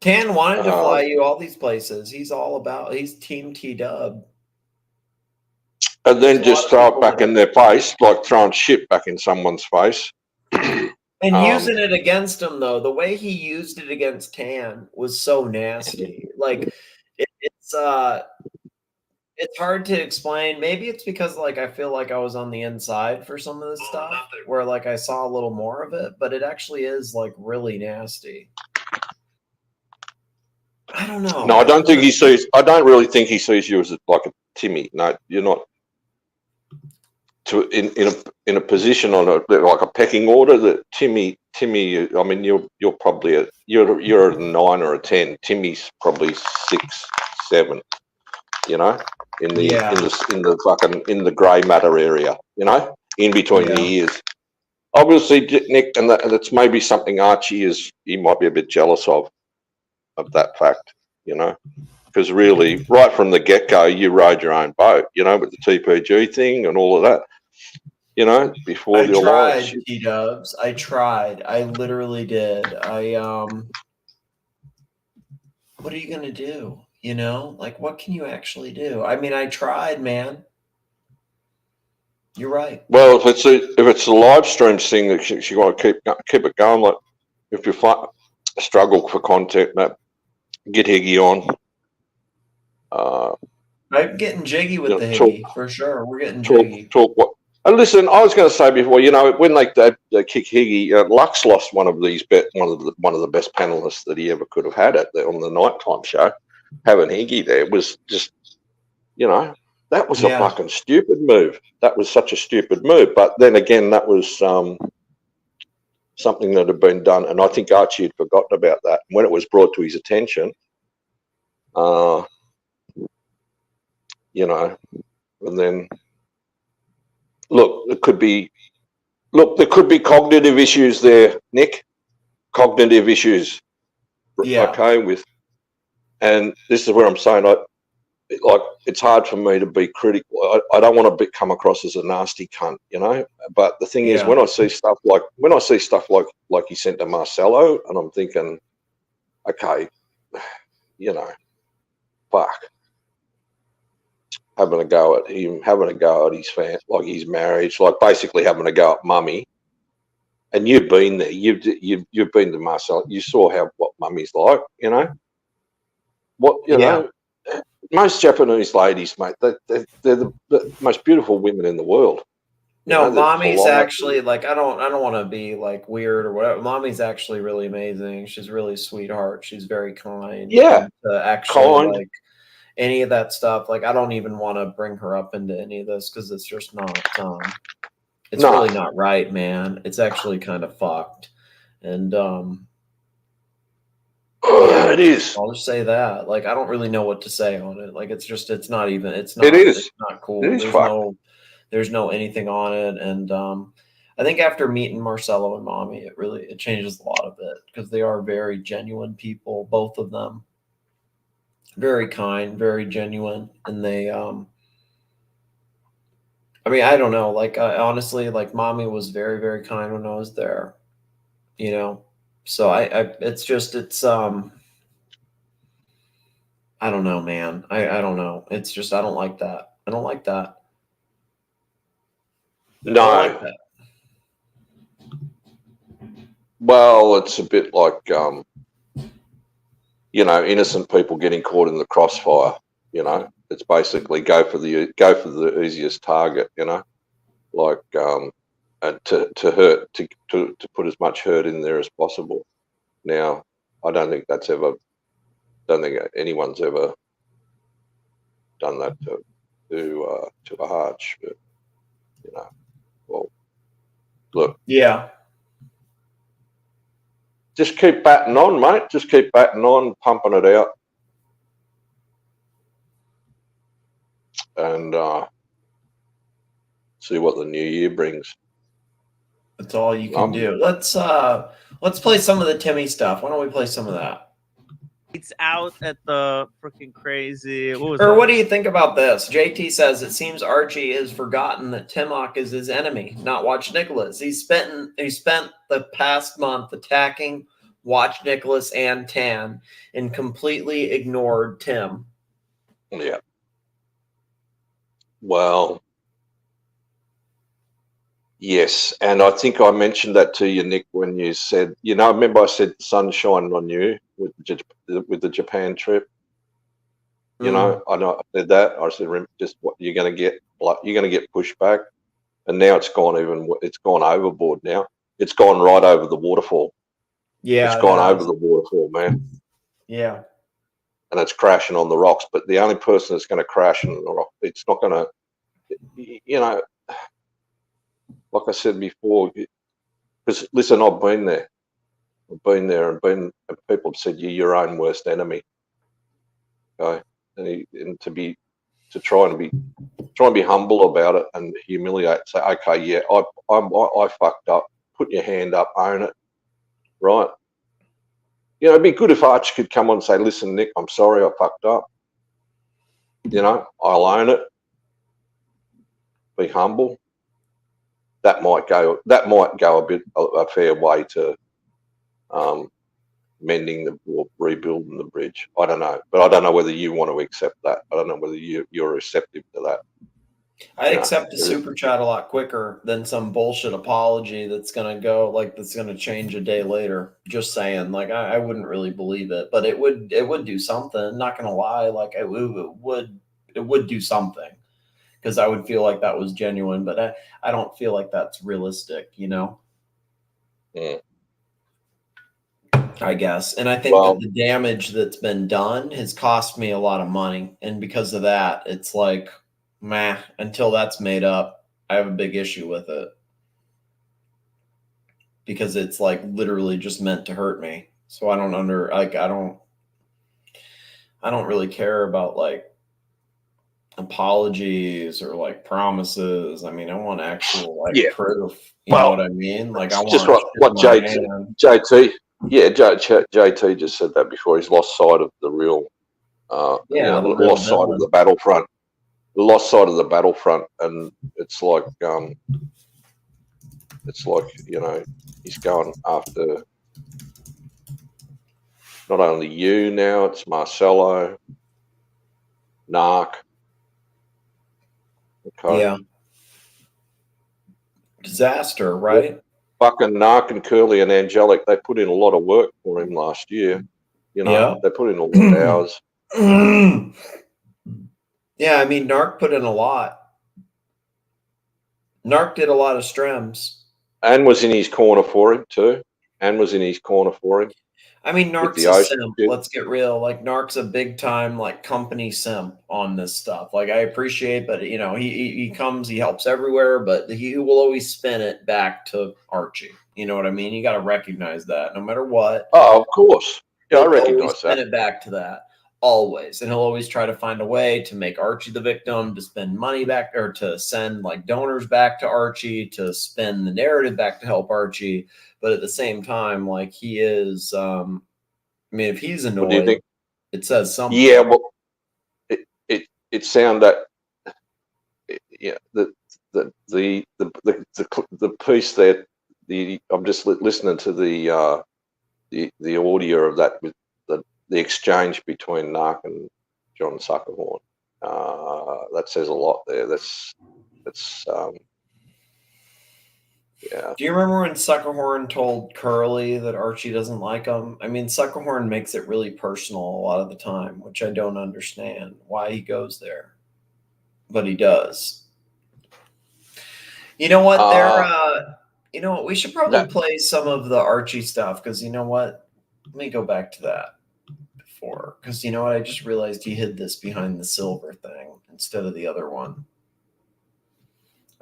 Tan wanted to fly you all these places. He's Team T-Dub. And then just throw it back in their face, like throwing shit back in someone's face. And using it against him, though, the way he used it against Tan was so nasty. Like, it's hard to explain. Maybe it's because, like, I feel like I was on the inside for some of this stuff, where, like, I saw a little more of it, but it actually is, like, really nasty. I don't know. No, I don't really think he sees you as like a Timmy. No, you're not. In a position on like a pecking order that Timmy. I mean, you're probably you're a 9 or a 10. Timmy's probably 6, 7. You know, in the grey matter area. You know, in between the ears. Obviously, Nick, and that's maybe something Archie he might be a bit jealous of that fact. You know, because really, right from the get-go, you rode your own boat. You know, with the TPG thing and all of that. You know, before the alliance. I tried, T-Dubs. I tried. I literally did. What are you going to do? You know, like, what can you actually do? I mean, I tried, man. You're right. Well, if it's a live stream thing that you want to keep it going, like if you struggle for content, get Higgy on. I'm getting jiggy with the Higgy for sure. We're getting jiggy. And listen, I was going to say before, you know, when they kick Higgy, Lux lost one of the best panelists that he ever could have had on the nighttime show. Having Higgy there was just, you know, that was a fucking stupid move. That was such a stupid move. But then again, that was something that had been done, and I think Archie had forgotten about that. When it was brought to his attention, you know, and then there could be cognitive issues there, Nick. Cognitive issues. Yeah. Okay, and this is where I'm saying, like, it's hard for me to be critical. I don't want to come across as a nasty cunt, you know. But the thing is, when I see stuff like he sent to Marcelo, and I'm thinking, okay, you know, fuck. Having a go at him, having a go at his like his marriage, like basically having a go at mummy. And you've been there. You've been to Marcelo. You saw what mummy's like, you know. What you know. Most Japanese ladies, mate, they're the most beautiful women in the world. No, mommy's actually, like, I don't want to be like weird or whatever. Mommy's actually really amazing. She's really sweetheart. She's very kind. Yeah, actually, like, any of that stuff, like, I don't even want to bring her up into any of this because it's just not. It's No. really not right, man. It's actually kind of fucked. And yeah, It is. I'll just say that. Like, I don't really know what to say on it. Like, it's not even. It's It not. is. It's not cool. It is There's fucked. no anything on it. And I think after meeting Marcelo and Mommy, it changes a lot of it, because they are very genuine people, both of them. Very kind, very genuine, and they I mean, I don't know. Like, honestly, like, Mommy was very, very kind when I was there, you know? So it's I don't know, man. I don't know. It's just, I don't like that. I don't like that. I don't like No. that. Well, it's a bit like, you know, innocent people getting caught in the crossfire. You know, it's basically go for the easiest target. You know, like and to hurt to put as much hurt in there as possible. Now, I don't think anyone's ever done that to a Arch, but you know, well, look, yeah, just keep batting on, mate. Just keep batting on, pumping it out, and see what the new year brings. That's all you can do. Let's play some of the Timmy stuff. Why don't we play some of that? It's out at the freaking crazy. What do you think about this? JT says it seems Archie has forgotten that TIMOC is his enemy, not Watch Nicholas. He spent the past month attacking Watch Nicholas and Tan and completely ignored Tim. Yeah. Well, yes, and I think I mentioned that to you, Nick, when you said, you know, remember I said the sun shining on you with the Japan trip. You know, I said that. I said, just what you're going to get, you're going to get pushed back, and now it's gone overboard. Now it's gone right over the waterfall. Yeah, it's gone over the waterfall, man. Yeah, and it's crashing on the rocks. But the only person that's going to crash on the rock, it's not going to, you know. Like I said before, because listen, I've been there, and people have said you're your own worst enemy. Okay, and to try and be humble about it and humiliate, say, okay, yeah, I fucked up. Put your hand up, own it, right? You know, it'd be good if Arch could come on and say, listen, Nick, I'm sorry, I fucked up. You know, I'll own it. Be humble. That might go a fair way to mending or rebuilding the bridge. I don't know, but I don't know whether you want to accept that. I don't know whether you're receptive to that. I'd accept a super chat a lot quicker than some bullshit apology that's gonna change a day later. Just saying, like, I wouldn't really believe it, but it would do something. Not gonna lie, like it would do something. Because I would feel like that was genuine, but I don't feel like that's realistic, you know? Yeah. I guess. And I think that the damage that's been done has cost me a lot of money. And because of that, it's like, meh, until that's made up, I have a big issue with it. Because it's like literally just meant to hurt me. So I don't really care about like apologies or like promises. I mean, I want actual proof. You know what I mean? Like, I want just what JT. Yeah, JT just said that before. He's lost sight of the real. Lost sight of the battlefront. Lost sight of the battlefront, and it's like you know, he's going after not only you now. It's Marcelo, NARK. Okay. Yeah. Disaster, right? Well, fucking NARK and Curly and Angelic, they put in a lot of work for him last year. You know, they put in a lot of hours. Yeah, I mean, NARK put in a lot. NARK did a lot of strems. And was in his corner for him too. And was in his corner for him. I mean, with NARK's the a ocean simp. shit. Let's get real. Like NARK's a big time like company simp on this stuff. Like I appreciate, but you know, he comes, he helps everywhere, but he will always spin it back to Archie. You know what I mean? You got to recognize that no matter what. Oh, of course. Yeah, I He'll always recognize spin that. it back to that. Always. And he'll always try to find a way to make Archie the victim, to spend money back, or to send like donors back to Archie, to spin the narrative back to help Archie. But at the same time, like he is, I mean, if he's What do you annoyed, think? it says something. Yeah, well, it sounded that yeah the piece that I'm just listening to the audio of that with the exchange between NARK and John Sukahorn. That says a lot there. That's yeah. Do you remember when Sukahorn told Curly that Archie doesn't like him? I mean, Sukahorn makes it really personal a lot of the time, which I don't understand why he goes there, but he does. You know what? You know what? We should probably play some of the Archie stuff because you know what? Let me go back to that before because you know what? I just realized he hid this behind the silver thing instead of the other one.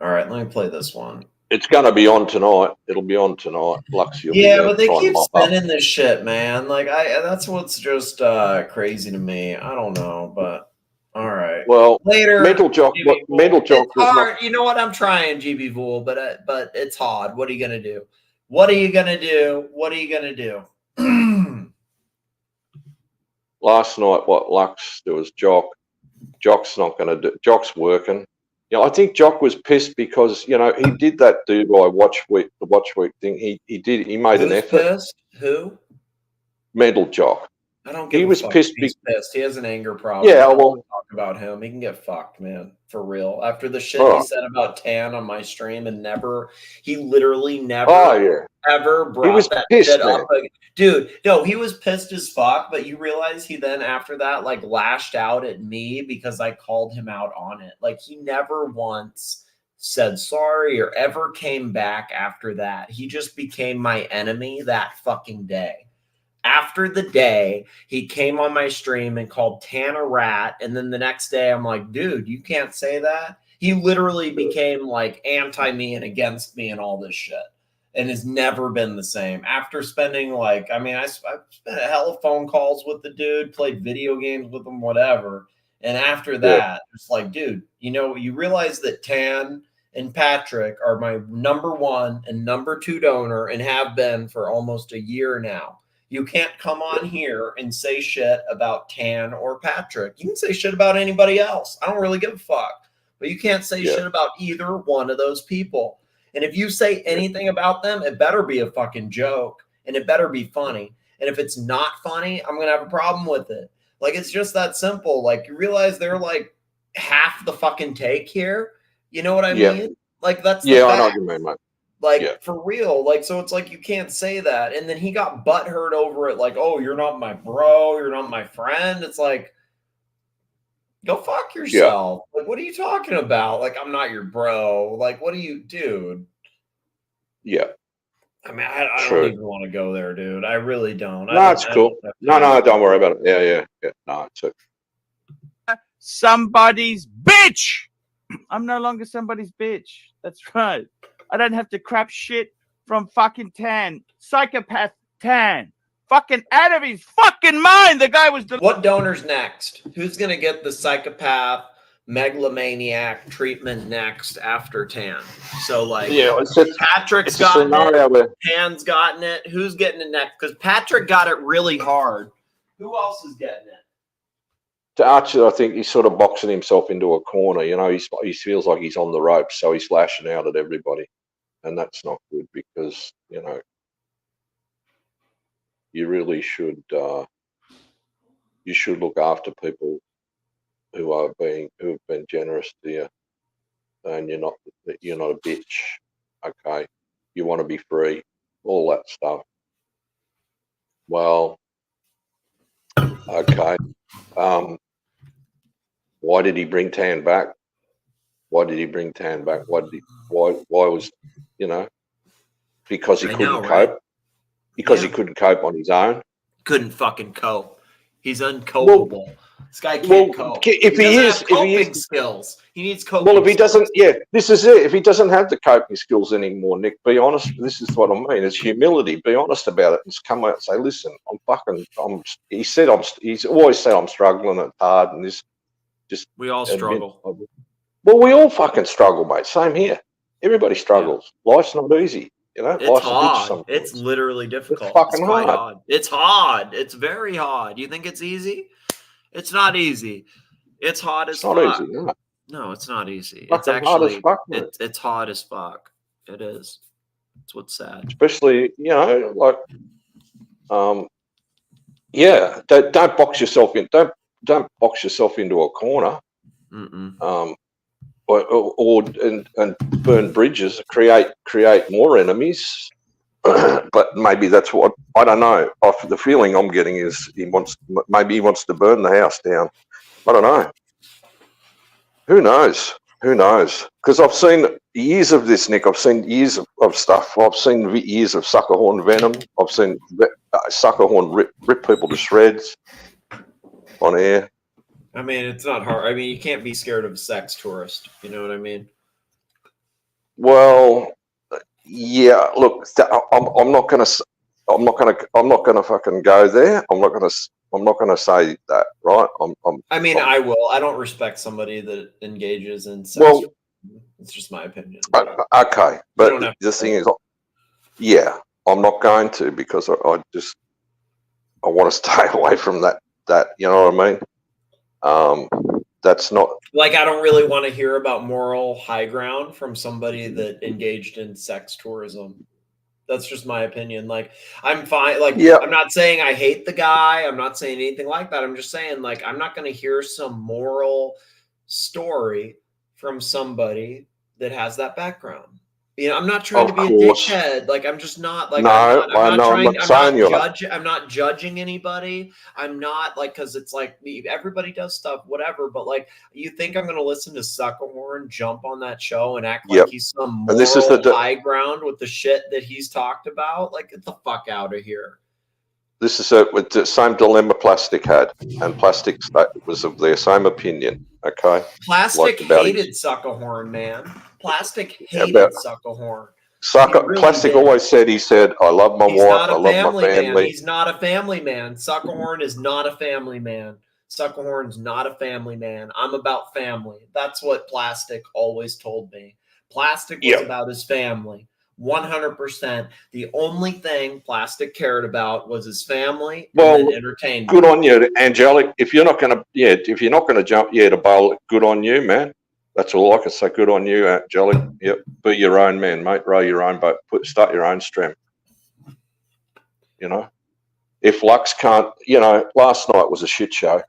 All right, let me play this one. It's going to be on tonight. It'll be on tonight. Lux, you'll Yeah, be there but they trying to keep mop up. spinning this shit, man. Like that's what's just crazy to me. I don't know, but all right. Well, Later, mental jock. Mental jock it's was hard. not. You know what? I'm trying, GB Vool, but it's hard. What are you gonna do? What are you gonna do? What are you gonna do? Last night, what Lux? There was Jock. Jock's not going to do. Jock's working. You know, I think Jock was pissed because you know he did that do by Watch Week, the Watch Week thing. He did. He made an Who's effort. pissed? Who? Mental Jock. I don't give He a was fuck. pissed. He's pissed. He has an anger problem. Yeah, I don't well- wanna talk about him. He can get fucked, man. For real. After the shit Oh. he said about Tan on my stream and he literally never Oh yeah. ever brought was that pissed, shit man. up again. Dude, no, he was pissed as fuck, but you realize he then after that like lashed out at me because I called him out on it. Like he never once said sorry or ever came back after that. He just became my enemy that fucking day. After the day, he came on my stream and called Tan a rat. And then the next day, I'm like, dude, you can't say that. He literally became like anti me and against me and all this shit and has never been the same. After spending like, I mean, I spent a hell of phone calls with the dude, played video games with him, whatever. And after that, it's like, dude, you know, you realize that Tan and Patrick are my number 1 and number 2 donor and have been for almost a year now. You can't come on here and say shit about Tan or Patrick. You can say shit about anybody else. I don't really give a fuck. But you can't say shit about either one of those people. And if you say anything about them, it better be a fucking joke. And it better be funny. And if it's not funny, I'm going to have a problem with it. Like, it's just that simple. Like, you realize they're like half the fucking take here. You know what I mean? Like, that's the I know fact. what you mean, mate. Like, for real. Like, so it's like you can't say that. And then he got butthurt over it. Like, oh, you're not my bro. You're not my friend. It's like, go fuck yourself. Like, what are you talking about? Like, I'm not your bro. Like, what do you, dude? Yeah. I mean, I True. don't even want to go there, dude. I really don't. No, it's cool. No, don't worry about it. Yeah. No, it's okay. Somebody's bitch. I'm no longer somebody's bitch. That's right. I don't have to crap shit from fucking Tan. Psychopath Tan. Fucking out of his fucking mind. The guy was... What donor's next? Who's going to get the psychopath, megalomaniac treatment next after Tan? So, like, Patrick's gotten it. Tan's gotten it. Who's getting it next? Because Patrick got it really hard. Who else is getting it? To Archie, I think he's sort of boxing himself into a corner. You know, he feels like he's on the ropes, so he's lashing out at everybody, and that's not good because you know you really should look after people who have been generous to you, and you're not a bitch. Okay, you want to be free, all that stuff. Well, okay. Why did he bring Tan back? Why did he bring Tan back? Why was, you know, because he couldn't cope? Because he couldn't cope on his own? couldn't fucking cope. He's uncopable. This guy can't cope. If he doesn't have is, coping skills. He needs coping. well, if he skills. doesn't, yeah, this is it. If he doesn't have the coping skills anymore, Nick, be honest. This is what I mean. It's humility. Be honest about it. Just come out and say, listen, he's always said I'm struggling. It's hard, and this just. We all struggle. Well, we all fucking struggle, mate. Same here. Everybody struggles. Life's not easy. You know, It's life's a bitch hard. sometimes. It's literally difficult. fucking It's quite hard. It's hard. It's very hard. You think it's easy? It's not easy. It's hard as not fuck. easy, no. No, it's not easy. Fucking It's hard as actually fuck, mate. it's hard as fuck. It is. It's what's sad. Especially, you know, like, yeah, don't box yourself in. Don't box yourself into a corner. Or burn bridges, create more enemies. But maybe that's what, I don't know. The feeling I'm getting is maybe he wants to burn the house down. I don't know. Who knows? Who knows? Because I've seen years of this, Nick. I've seen years of stuff. I've seen years of Sukahorn venom. I've seen Sukahorn rip people to shreds on air. I mean, it's not hard. I mean, you can't be scared of a sex tourist. You know what I mean? Well, yeah. Look, I'm not gonna fucking go there. I'm not gonna say that, right? I will. I don't respect somebody that engages in sex. Well, it's just my opinion. Okay, You don't but have the thing is, yeah, I'm not going to, because I want to stay away from that. You know what I mean? That's not Like, I don't really want to hear about moral high ground from somebody that engaged in sex tourism. That's just my opinion. Like, I'm fine. Like, Yeah. I'm not saying I hate the guy. I'm not saying anything like that. I'm just saying, like, I'm not going to hear some moral story from somebody that has that background. You know, I'm not trying to be a dickhead. Like, I'm just not like, No, I'm not judging anybody. I'm not like, cause it's like everybody does stuff, whatever. But like, you think I'm going to listen to Sukahorn jump on that show and act like he's some moral And this is the high ground with the shit that he's talked about? Like, get the fuck out of here. This is with the same dilemma Plastic had, and Plastic was of their same opinion. Okay, Plastic hated Sukahorn, man. Plastic hated Sukahorn. Plastic always said, he said, "I love my wife, I love my family." Man. He's not a family man. Sukahorn is not a family man. Sukahorn's not a family man. I'm about family. That's what Plastic always told me. Plastic was about his family. 100%. The only thing Plastic cared about was his family and entertainment. Good on you, Angelic. If you're not going to jump to bowl it, good on you, man. That's all I can say. Good on you, Angelic. Yep, be your own man, mate. Row your own boat. Start your own stream. You know, if Lux can't, you know, last night was a shit show.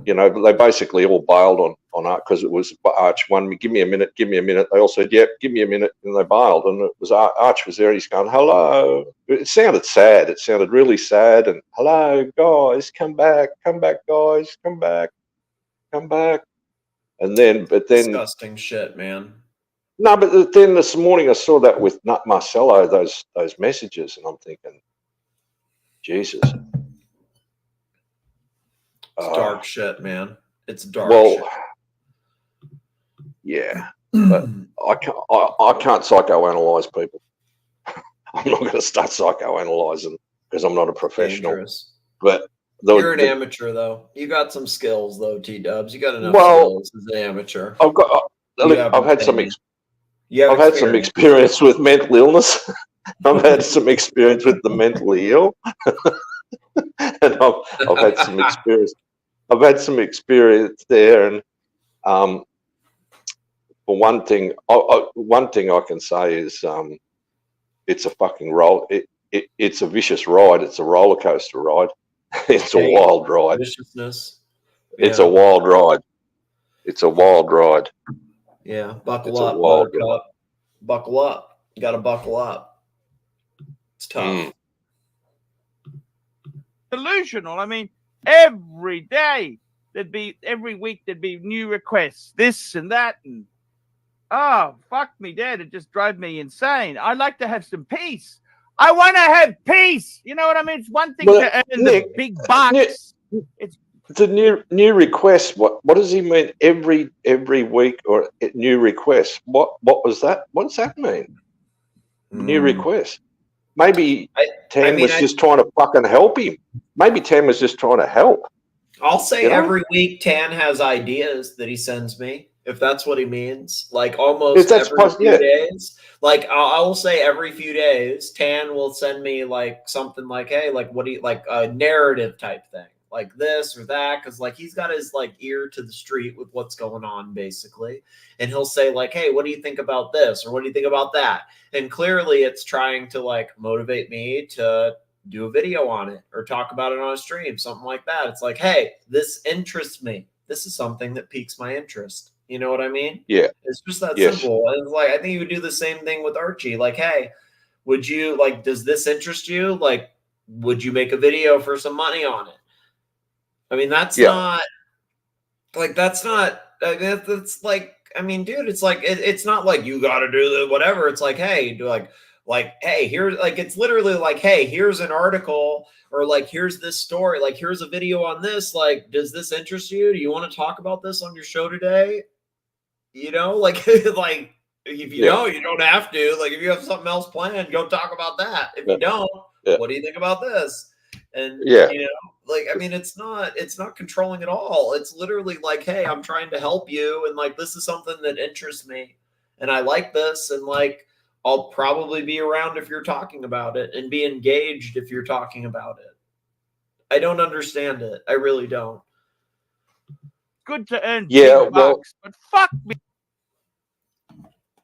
You know, they basically all bailed on Arch because it was Arch one. Give me a minute. Give me a minute. They all said, "Yep, give me a minute," and they bailed. And it was Arch was there. And he's going, "Hello." It sounded sad. It sounded really sad. And hello, guys, come back, guys, come back. And then, disgusting shit, man. No, but then this morning I saw that with Nut Marcello, those messages, and I'm thinking, Jesus. It's dark shit, man. It's dark well, shit. Yeah, but I can't psychoanalyze people. I'm not going to start psychoanalyzing because I'm not a professional. Dangerous. But you're an amateur, though. You got some skills, though, T-Dubs. You got enough skills as an amateur. I've had some experience with mental illness. I've had some experience with the mentally ill, and I've had some experience. I've had some experience there, and for one thing I can say is it's a fucking roll. It's a vicious ride. It's a roller coaster ride. It's a wild ride. Viciousness. It's a wild ride. It's a wild ride. Yeah, buckle up, Buttercup. Buckle up. You got to buckle up. It's tough. Delusional. I mean, every day every week there'd be new requests, this and that, and oh, fuck me dead. It just drove me insane. I'd like to have some peace. I want to have peace. You know what I mean? It's one thing Well, to earn Nick, the big bucks. It's the new request. What does he mean? Every week or new request? What was that? What does that mean? New request. Maybe Tan was just trying to fucking help him. Maybe Tan was just trying to help. I'll say You know? every week Tan has ideas that he sends me, if that's what he means. Like almost every few days. Like I'll say every few days, Tan will send me like something like, hey, like what do you like a narrative type thing, like this or that, because like he's got his like ear to the street with what's going on basically, and he'll say like, hey, what do you think about this or what do you think about that? And clearly it's trying to like motivate me to do a video on it or talk about it on a stream, something like that. It's like, hey, this interests me. This is something that piques my interest. You know what I mean? Yeah. It's just that Yes. simple. And it's like, I think you would do the same thing with Archie. Like, hey, would you like, does this interest you? Like, would you make a video for some money on it? I mean, that's not like, that's like, I mean, dude, it's like, it's not like you got to do the whatever. It's like, hey, do like, hey, here's like, it's literally like, hey, here's an article or like, here's this story, like, here's a video on this. Like, does this interest you? Do you want to talk about this on your show today? You know, like, like if you don't, you don't have to. Like, if you have something else planned, go talk about that. If you don't, what do you think about this? And you know, like, I mean, it's not controlling at all. It's literally like, hey, I'm trying to help you, and like, this is something that interests me, and I like this, and like, I'll probably be around if you're talking about it, and be engaged if you're talking about it. I don't understand it. I really don't. Good to earn big bucks, but fuck me.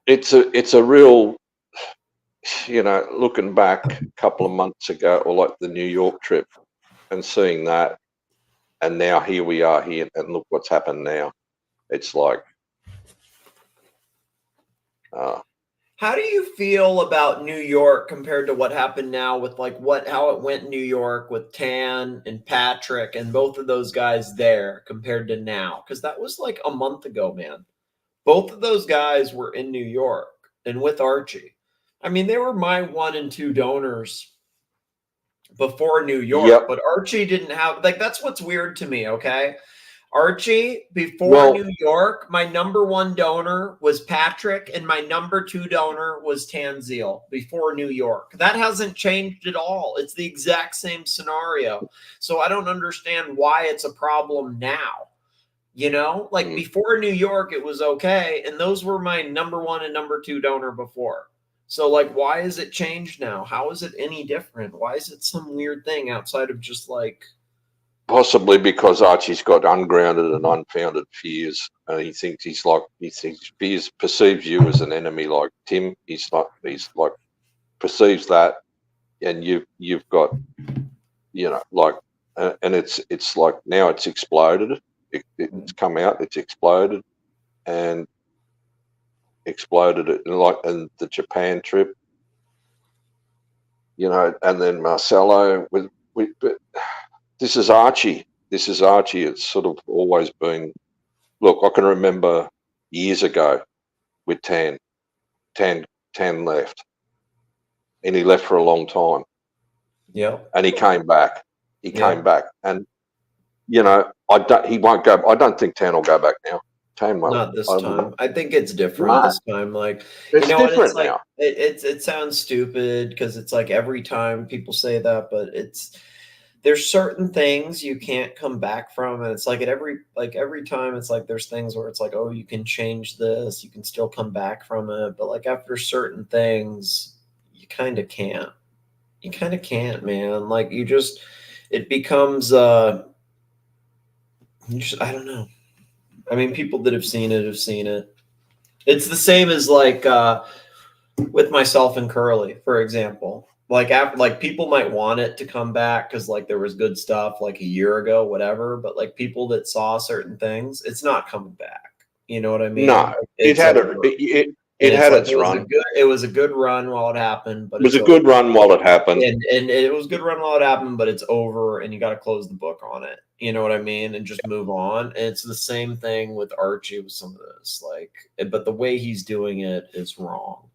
It's a real, you know, looking back a couple of months ago, or like the New York trip, and seeing that, and now here we are here, and look what's happened now. It's like, how do you feel about New York compared to what happened now with like how it went in New York with Tan and Patrick and both of those guys there compared to now? Because that was like a month ago, man. Both of those guys were in New York and with Archie. I mean, they were my 1 and 2 donors before New York, but Archie didn't have, like, that's what's weird to me, okay? Archie, before New York, my number 1 donor was Patrick, and my number 2 donor was Tanzil before New York. That hasn't changed at all. It's the exact same scenario. So I don't understand why it's a problem now. You know, like before New York, it was okay. And those were my number 1 and number 2 donor before. So like, why is it changed now? How is it any different? Why is it some weird thing outside of just like, possibly because Archie's got ungrounded and unfounded fears, and he thinks perceives you as an enemy like Tim. He's like perceives that, and you've got, you know, like, and it's like now it's exploded. It's come out. It's exploded, and exploded it like in the Japan trip, you know, and then Marcelo with but this is Archie. This is Archie. It's sort of always been. Look, I can remember years ago with Tan left, and he left for a long time. Yeah, and he came back. He came back, and you know, he won't go. I don't think Tan will go back now. Tan won't. Not this time. I think it's different this time. Like, it's you know, different it's like, now. It sounds stupid because it's like every time people say that, but there's certain things you can't come back from, and it's like every time it's like there's things where it's like, oh, you can change this, you can still come back from it, but like after certain things, you kind of can't. You kind of can't, man. Like it becomes I don't know. I mean, people that have seen it have seen it. It's the same as like with myself and Curly, for example. Like after, like people might want it to come back because like there was good stuff like a year ago, whatever. But like people that saw certain things, it's not coming back. You know what I mean? No, it had its run. It was a good run while it happened, but it was a good run while it happened, and it was a good run while it happened. But it's over, and you got to close the book on it. You know what I mean? And just move on. And it's the same thing with Archie with some of this. Like, but the way he's doing it is wrong.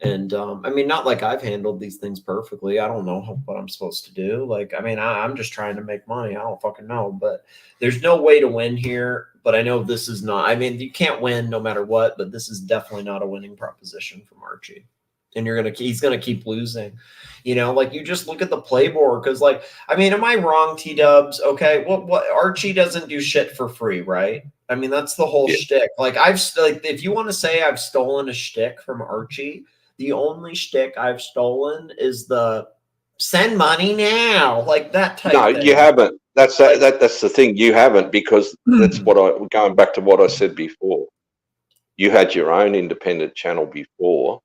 And I mean, not like I've handled these things perfectly. I don't know what I'm supposed to do. Like, I mean, I'm just trying to make money. I don't fucking know. But there's no way to win here. But I know this is not. I mean, you can't win no matter what. But this is definitely not a winning proposition from Archie. And he's gonna keep losing. You know, like you just look at the playboard because, like, I mean, am I wrong, T-Dubs? Okay, what Archie doesn't do shit for free, right? I mean, that's the whole shtick. Like, if you want to say I've stolen a shtick from Archie. The only shtick I've stolen is the send money now, like that type. No, thing. you haven't. That's that's the thing. You haven't, because that's what going back to what I said before. You had your own independent channel before.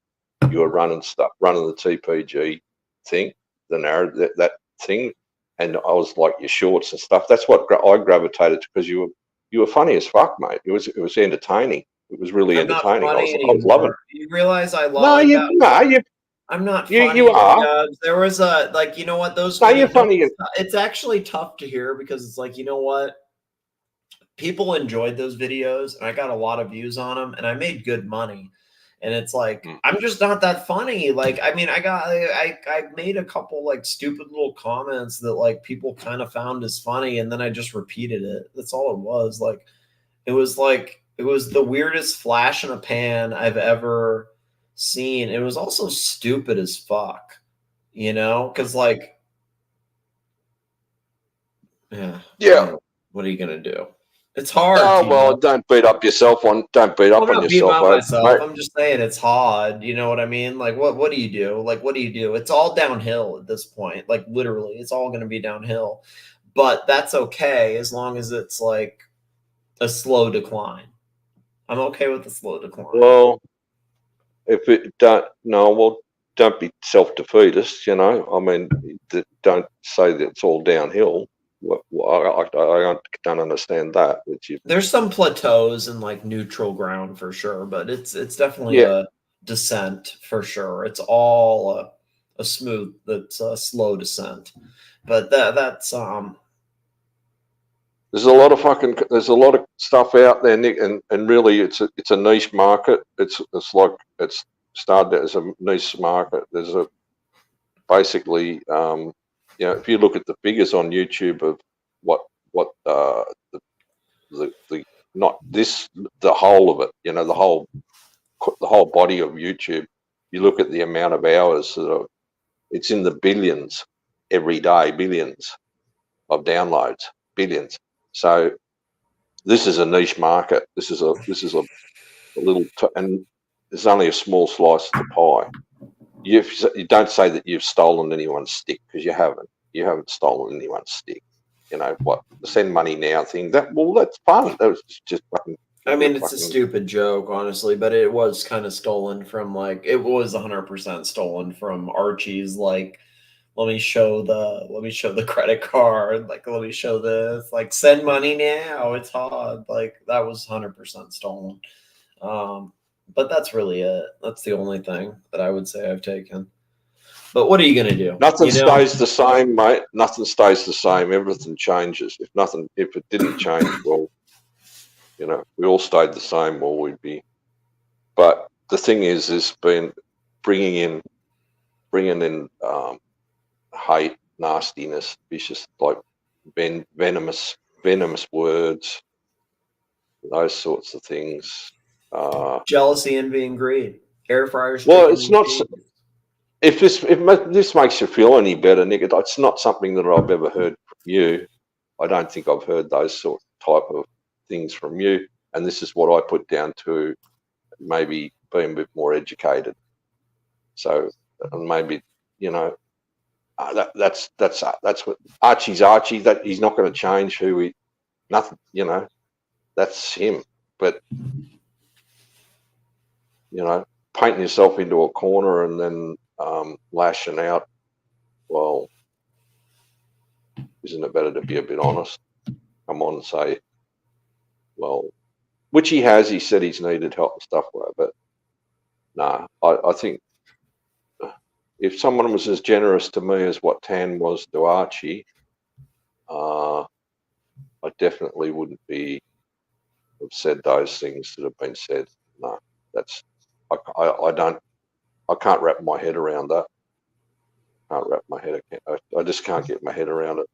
You were running the TPG thing, the narrative, that thing, and I was like your shorts and stuff. That's what I gravitated to, because you were funny as fuck, mate. It was entertaining. It was really entertaining. I was loving it. You realize I love I'm not funny. You are. There was a, like, you know what, those No, you're funny. It's actually tough to hear, because it's like, you know what, people enjoyed those videos and I got a lot of views on them and I made good money. And it's like, I'm just not that funny. Like, I mean, I made a couple like stupid little comments that like people kind of found as funny, and then I just repeated it. That's all it was. Like, it was the weirdest flash in a pan I've ever seen. It was also stupid as fuck, you know? Because like, yeah. What are you gonna do? It's hard. Oh well, don't beat up yourself on. Don't beat up on yourself. Mate. I'm just saying it's hard. You know what I mean? Like, what do you do? Like, what do you do? It's all downhill at this point. Like, literally, it's all going to be downhill. But that's okay as long as it's like a slow decline. I'm okay with the slow decline. Well, if it don't be self-defeatist. You know, I mean, don't say that it's all downhill. I don't understand that. There's some plateaus and like neutral ground for sure, but it's definitely a descent for sure. It's all a smooth, that's a slow descent. But that's there's a lot of stuff out there, Nick, and really it's a niche market. It's started as a niche market. There's basically you know, if you look at the figures on YouTube of what the whole of it, you know, the whole body of YouTube, you look at the amount of hours it's in the billions every day, billions of downloads, billions. So this is a niche market. This is a little, and there's only a small slice of the pie. You don't say that you've stolen anyone's stick, because you haven't. You haven't stolen anyone's stick. You know what? The send money now thing. That's fun. That was just fucking. I mean, it's a stupid joke, honestly, but it was kind of stolen from like, it was 100% stolen from Archie's. Like, let me show the credit card. Like, let me show this. Like, send money now. It's hard. Like, that was 100% stolen. But that's really it. That's the only thing that I would say I've taken. But what are you going to do? Nothing stays the same, mate. Nothing stays the same. Everything changes. If it didn't change, well, you know, we all stayed the same, well, we'd be. But the thing is been bringing in hate, nastiness, vicious, like venomous words, those sorts of things. Jealousy, envy, and greed. Air fryers. Well, it's not. If this makes you feel any better, Nick, it's not something that I've ever heard from you. I don't think I've heard those sort of type of things from you. And this is what I put down to maybe being a bit more educated. So maybe, you know, that's what Archie's Archie. That he's not going to change nothing. You know, that's him. But you know, painting yourself into a corner and then lashing out, well, isn't it better to be a bit honest? Come on and say, well, which he has. He said he's needed help and stuff like that. But I think if someone was as generous to me as what Tan was to Archie, I definitely wouldn't have said those things that have been said. No, I don't. I can't wrap my head around that. I just can't get my head around it.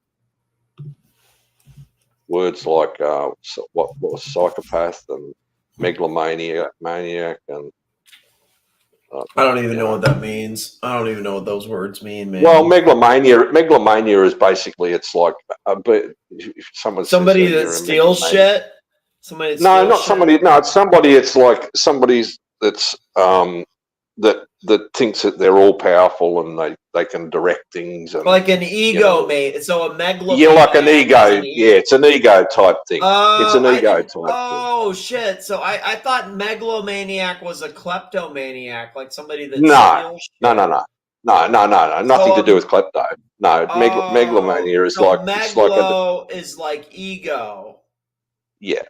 Words like what was psychopath and megalomaniac, maniac, and I don't even know what that means. I don't even know what those words mean, man. well, megalomania is basically, it's like, but if someone somebody says that steals shit. Somebody that no, steals not shit? somebody. No, it's somebody. It's like somebody's that's that thinks that they're all powerful and they can direct things and Like an ego, mate. So a megalomaniac. yeah, like an ego. Yeah, it's an ego type thing. It's an ego type thing. Oh shit! So I thought megalomaniac was a kleptomaniac, like somebody that No, steals. no. Nothing to do with klepto. No, megalomania is So like megalo is like ego. yeah.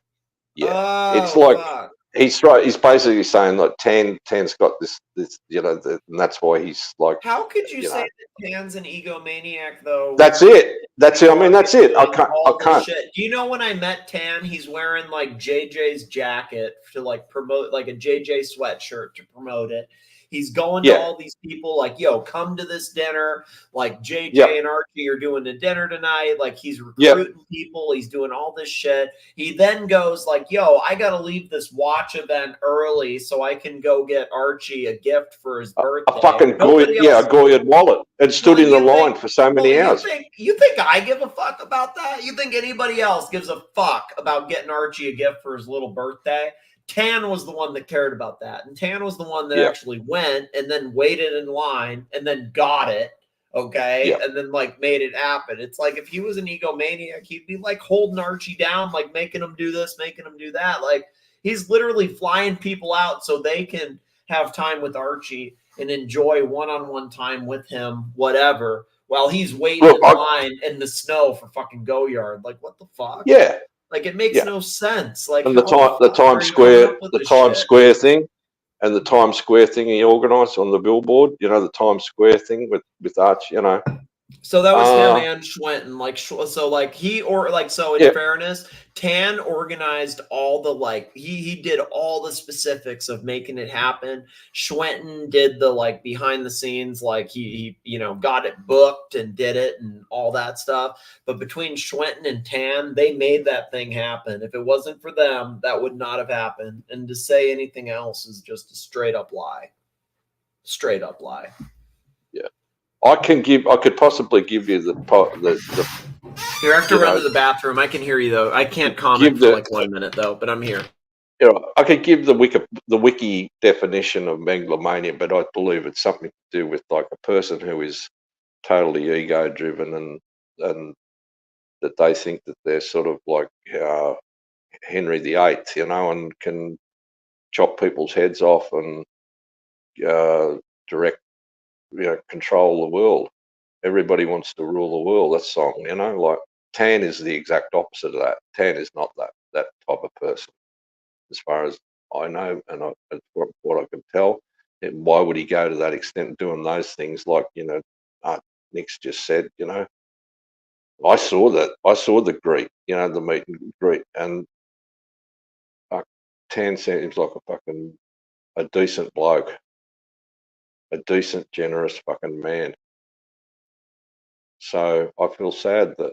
Oh, It's like fuck. he's basically saying that Tan's got this and that's why he's like. How could you say know. that Tan's an egomaniac though? That's it. That's it. I mean, that's it. I can't. Shit. Do you know when I met Tan, he's wearing like JJ's jacket to like promote, like a JJ sweatshirt to promote it. He's going to all these people like, yo, come to this dinner. Like JJ and Archie are doing the dinner tonight. Like he's recruiting people. He's doing all this shit. He then goes like, yo, I got to leave this watch event early so I can go get Archie a gift for his birthday. A fucking Goyard wallet. It stood in the line for so many hours. You think I give a fuck about that? You think anybody else gives a fuck about getting Archie a gift for his little birthday? Tan was the one that cared about that. And Tan was the one that actually went and then waited in line and then got it. Okay. And then like made it happen. It's like if he was an egomaniac, he'd be like holding Archie down, like making him do this, making him do that. Like he's literally flying people out so they can have time with Archie and enjoy one-on-one time with him, whatever, while he's waiting in line in the snow for fucking Goyard. Like what the fuck? Yeah. Like it makes no sense. Like and the Times Square thing, and the Times Square thing he organised on the billboard. You know, the Times Square thing with Arch. You know. So that was him and Schwenton. Like so, like he or like so. In fairness, Tan organized all the like he did all the specifics of making it happen. Schwenton did the like behind the scenes, like he got it booked and did it and all that stuff. But between Schwenton and Tan, they made that thing happen. If it wasn't for them, that would not have happened. And to say anything else is just a straight up lie. Straight up lie. Yeah. I could possibly give you the Here, I have to run to the bathroom. I can hear you though. I can't comment for like 1 minute though, but I'm here. Yeah, I could give the wiki definition of megalomania, but I believe it's something to do with like a person who is totally ego driven and that they think that they're sort of like Henry VIII, and can chop people's heads off and direct. Control the world. Everybody wants to rule the world. That song, like Tan is the exact opposite of that. Tan is not that type of person, as far as I know, and what I can tell. And why would he go to that extent doing those things? Like Nick's just said. I saw that. I saw the greet. The meet and greet, and Tan seems like a decent bloke. A decent, generous fucking man. So I feel sad that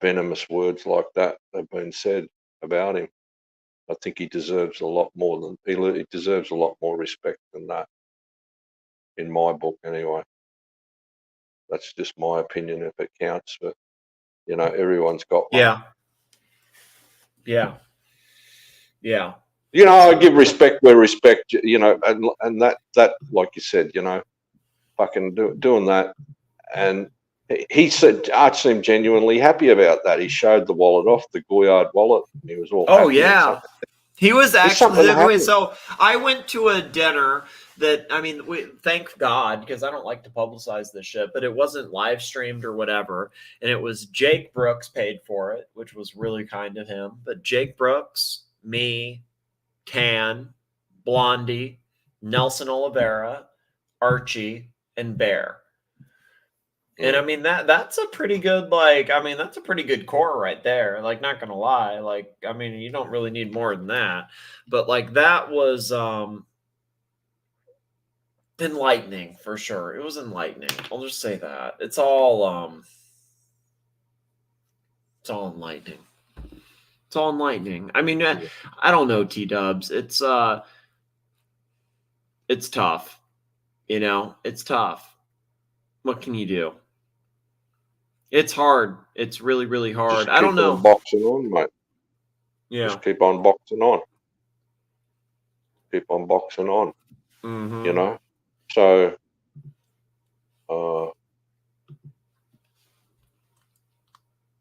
venomous words like that have been said about him. I think he deserves a lot more he deserves a lot more respect than that. In my book, anyway. That's just my opinion, if it counts. But everyone's got one. Yeah. I give respect where respect, and that like you said, fucking doing that. And he said Arch seemed genuinely happy about that. He showed the wallet off, the Goyard wallet. He was all Oh happy. Yeah. He was actually so so I went to a dinner that thank God, because I don't like to publicize this shit, but it wasn't live streamed or whatever. And it was Jake Brooks paid for it, which was really kind of him. But Jake Brooks, me, Tan, Blondie, Nelson Oliveira, Archie, and Bear. And that's a pretty good, that's a pretty good core right there. Like, not gonna lie. You don't really need more than that. But that was enlightening for sure. It was enlightening. I'll just say that. It's all enlightening. It's all enlightening. I mean, I don't know, T-dubs. It's tough. You know, it's tough. What can you do? It's hard. It's really, really hard. I don't know. Keep on boxing on, mate. Yeah. Just keep on boxing on. Keep on boxing on. Mm-hmm. You know? So,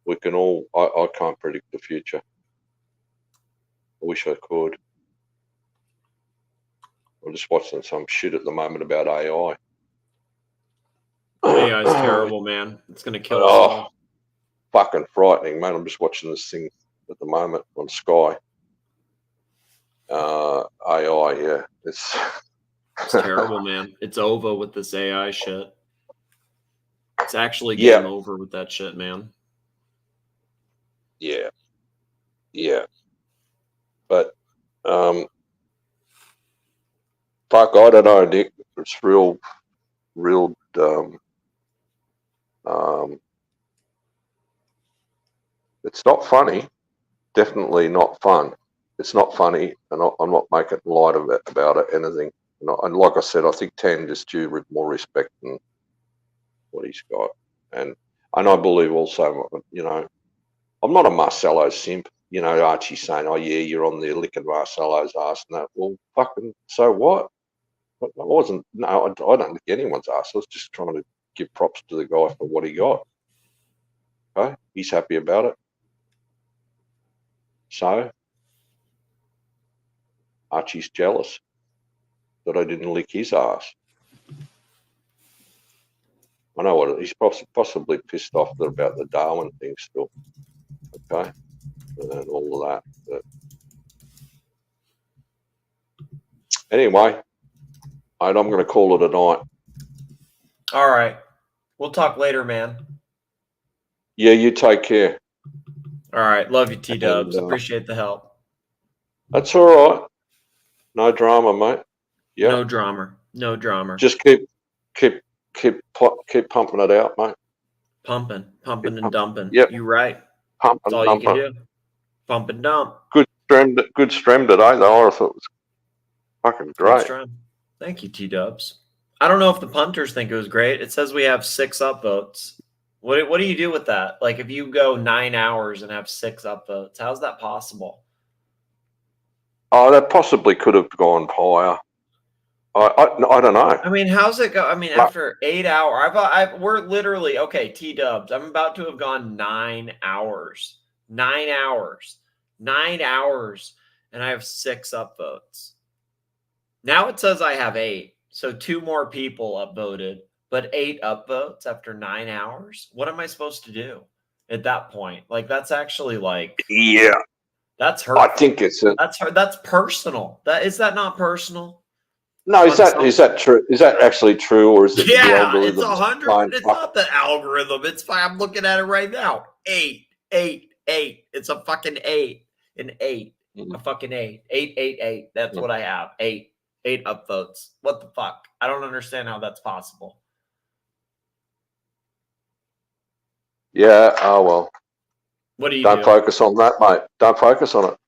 we can all, I can't predict the future. I wish I could. I'm just watching some shit at the moment about AI. AI is terrible, man. It's going to kill us all. Fucking frightening, man. I'm just watching this thing at the moment on Sky. AI, yeah. It's terrible, man. It's over with this AI shit. It's actually game over with that shit, man. Yeah. Yeah. But, fuck, I don't know, Nick. It's real, it's not funny. Definitely not fun. It's not funny, and I'm not making light of it about it, anything. And like I said, I think Tan is due with more respect than what he's got. And I believe also, you know, I'm not a Marcello simp. You know, Archie saying, "Oh yeah, you're on there licking Marcello's ass." No, well, fucking, so what? I wasn't. No, I don't lick anyone's ass. I was just trying to give props to the guy for what he got. Okay, he's happy about it. So Archie's jealous that I didn't lick his ass. I know what he's possibly pissed off about the Darwin thing still. Okay, and all of that. But anyway, I'm going to call it a night. All right. We'll talk later, man. Yeah, you take care. All right. Love you, T-dubs. Appreciate the help. That's all right. No drama, mate. Yeah. No drama. No drama. Just keep pumping it out, mate. Pumping and dumping. Yep. You're right. Pump That's and all you can dumping. do. Pump and dump. Good stream today, though. I thought it was fucking great. Thank you, T-dubs. I don't know if the punters think it was great. It says we have 6 upvotes. What do you do with that? Like, if you go 9 hours and have 6 upvotes, how's that possible? Oh, that possibly could have gone higher. I don't know. I mean, how's it go? I mean, after 8 hours, we're literally, okay, T-dubs, I'm about to have gone 9 hours. 9 hours. 9 hours, and I have 6 upvotes. Now it says I have 8. So 2 more people upvoted, but 8 upvotes after 9 hours. What am I supposed to do at that point? Like, that's actually like, yeah, that's hurtful. I think it's that's personal. Is that not personal? No, is that true? Is that actually true, or is it the algorithm? It's 100. It's not the algorithm. It's fine. I'm looking at it right now. 8. It's a fucking 8. An 8. A fucking 8. 8. That's what I have. 8 upvotes. What the fuck? I don't understand how that's possible. Yeah. Oh well. What do you Don't focus on that, mate. Don't focus on it.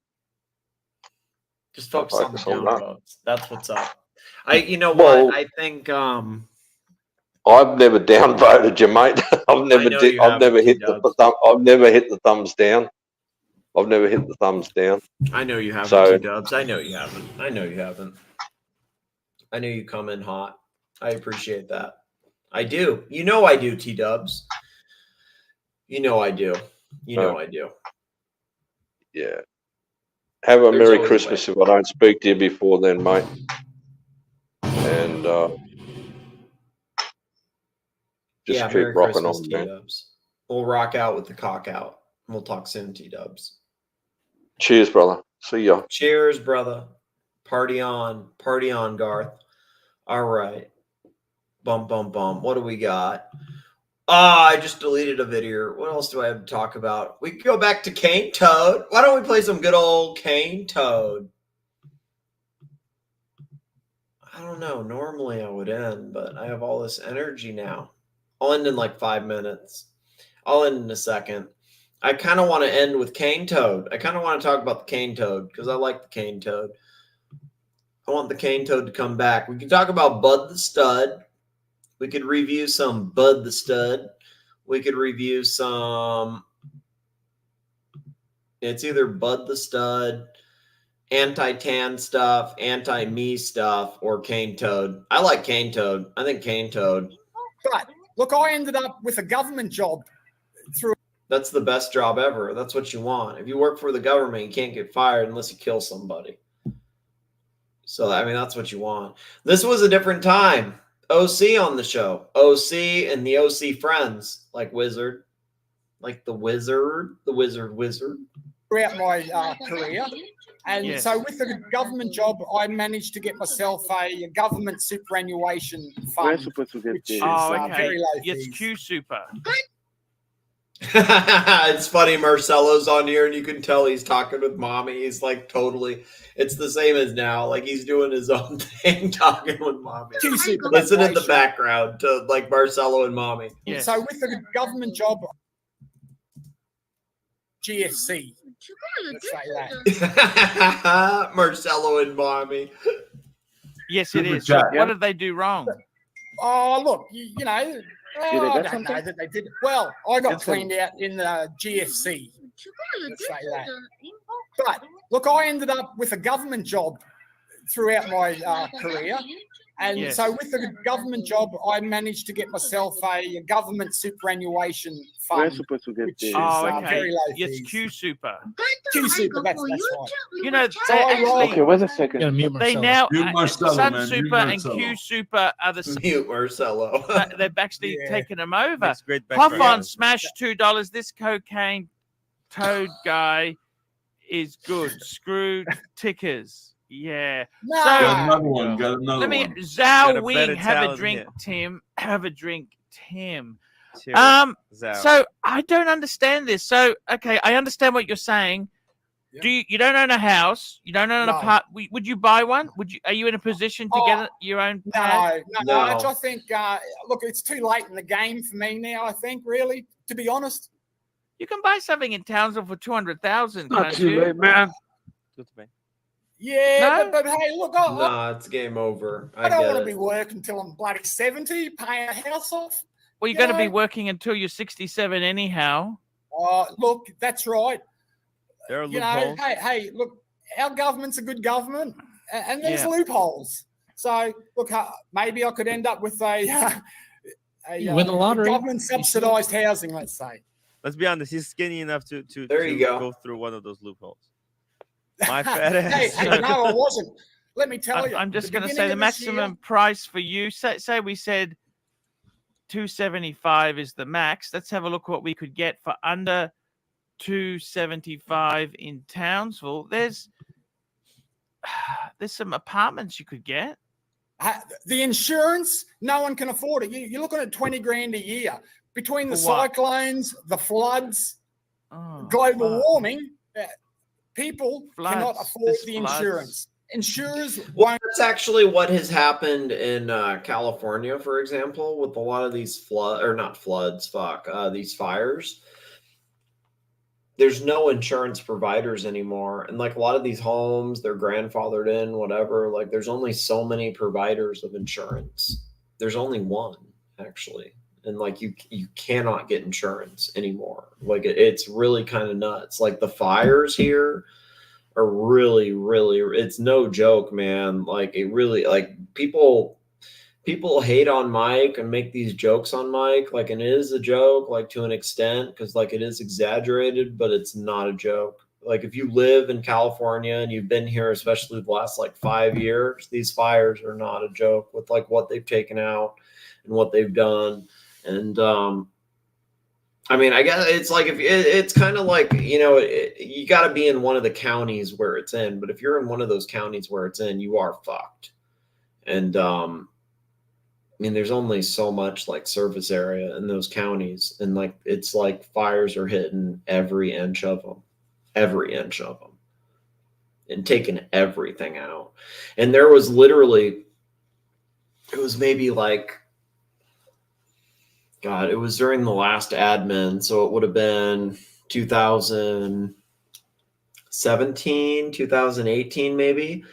Just focus on the downvotes. That's what's up. You know what? I think I've never downvoted you, mate. I've never hit the thumbs down. I've never hit the thumbs down. I know you haven't, T-dubs. I know you haven't. I know you come in hot. I appreciate that. I do. You know I do, T-dubs. You know I do. I do. Yeah. Have a Merry Christmas if I don't speak to you before then, mate. And just keep Merry rocking Christmas, on, man. T-dubs. We'll rock out with the cock out. We'll talk soon, T-dubs. Cheers, brother. See ya. Cheers, brother. Party on, Garth. All right. Bum. What do we got? I just deleted a video. What else do I have to talk about? We can go back to Cane Toad. Why don't we play some good old Cane Toad? I don't know. Normally I would end, but I have all this energy now. I'll end in like 5 minutes. I'll end in a second. I kind of want to end with cane toad. I kind of want to talk about the cane toad because I like the cane toad. I want the cane toad to come back. We can talk about Bud the Stud. We could review some Bud the Stud. We could review some. It's either Bud the Stud, anti-tan stuff, anti-me stuff, or cane toad. I like cane toad. I think cane toad. But look, I ended up with a government job through. That's the best job ever. That's what you want. If you work for the government, you can't get fired unless you kill somebody. So, I mean, that's what you want. This was a different time. OC on the show. OC and the OC friends, like Wizard. Like the Wizard. Throughout my career. And so with the government job, I managed to get myself a government superannuation fund. We're supposed to get which this. is, Oh, very okay. low It's fees. Q Super. It's funny, Marcelo's on here and you can tell he's talking with mommy. He's like totally, it's the same as now. Like he's doing his own thing, talking with mommy. Listen in the background to like Marcelo and mommy. So with the government job, GFC. Let's say that. Marcelo and mommy. Yes, it Good is. job. What did they do wrong? Oh, look, you know, Did I they get don't know something? that they did. Well, I got Get some- cleaned out in the GFC. Let's say that. But look, I ended up with a government job throughout my career. And Yes. so with the government job, I managed to get myself a government superannuation We're fund. supposed to get which this. is, Oh, okay. very low It's fees. Q Super. Q Super, that's right. You know, So they I rolled- actually, Okay, wait a second. they now Mute Marcelo, Sun man. Mute Super and Marcelo. Q Super are the same. Mute Marcelo. They've actually taken them over. Makes great Puff background. on smash $2. This cocaine toad guy is good. Screw tickers. Yeah. Got another one. Got another Let me one. Zhao Got a Wing better have a talent drink, here. Tim. Have a drink, Tim. Cheers, Zhao. So I don't understand this. So okay, I understand what you're saying. Do you don't own a house? You don't own an No. apartment? Would you buy one? Would you? Are you in a position to get your own pad? No. Arch, I think, look, it's too late in the game for me now, I think, really, to be honest. You can buy something in Townsville for 200,000, Not can't too you? late, man. Yeah, No? but hey, look, I Nah, it's game over. I I don't get want to it. be working until I'm bloody 70, paying a house off. Well, you're You going to be know? working until you're 67 anyhow. Look, that's right. There are You know, loopholes. hey, look, our government's a good government, and there's Yeah. loopholes. So, look, maybe I could end up with You win the lottery. government subsidized housing, let's say. Let's be honest. He's skinny enough to There you go. through one of those loopholes. My fat ass. Hey, no, I wasn't. Let me tell you. I'm just the going to say beginning the of this year- maximum price for you. Say we said 275 is the max. Let's have a look what we could get for under 275 in Townsville. There's some apartments you could get. The insurance, no one can afford it. You're looking at 20 grand a year between the For what? cyclones, the floods, Oh, global fuck. warming. People cannot Floods. afford There's the floods. insurance. Insurers Well, won't. that's actually what has happened in California, for example, with a lot of these these fires. There's no insurance providers anymore. And like a lot of these homes, they're grandfathered in, whatever. Like there's only so many providers of insurance. There's only one, actually. And like you cannot get insurance anymore. Like it's really kind of nuts. Like the fires here are really, really, it's no joke, man. Like it really, like people hate on Mike and make these jokes on Mike. Like, and it is a joke, like to an extent, because like it is exaggerated, but it's not a joke. Like if you live in California and you've been here, especially the last like 5 years, these fires are not a joke with like what they've taken out and what they've done. And I mean, I guess it's like it's kind of like, you know, you got to be in one of the counties where it's in. But if you're in one of those counties where it's in, you are fucked. And I mean, there's only so much like surface area in those counties, and like it's like fires are hitting every inch of them, and taking everything out. And there was literally it was maybe like, God, it was during the last admin. So it would have been 2017, 2018, maybe.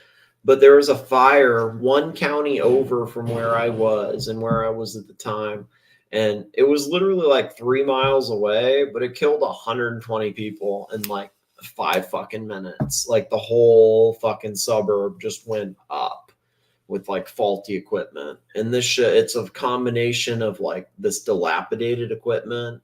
But there was a fire 1 county over from where I was and where I was at the time. And it was literally like 3 miles away, but it killed 120 people in like 5 fucking minutes. Like the whole fucking suburb just went up with like faulty equipment. And this shit, it's a combination of like this dilapidated equipment,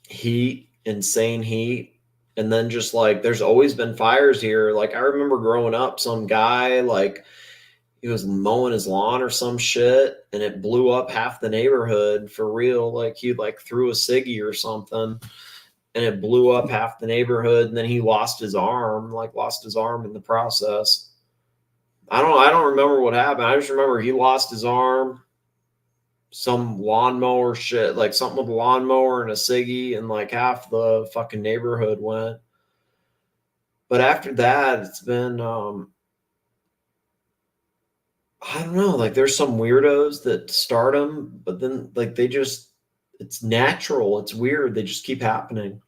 heat, insane heat. And then just like, there's always been fires here. Like I remember growing up, some guy, like he was mowing his lawn or some shit and it blew up half the neighborhood for real. Like he like threw a ciggy or something and it blew up half the neighborhood. And then he lost his arm in the process. I don't remember what happened. I just remember he lost his arm. Some lawnmower shit, like something with a lawnmower and a ciggy, and like half the fucking neighborhood went. But after that, it's been, I don't know, like there's some weirdos that start them, but then like they just, it's natural. It's weird. They just keep happening.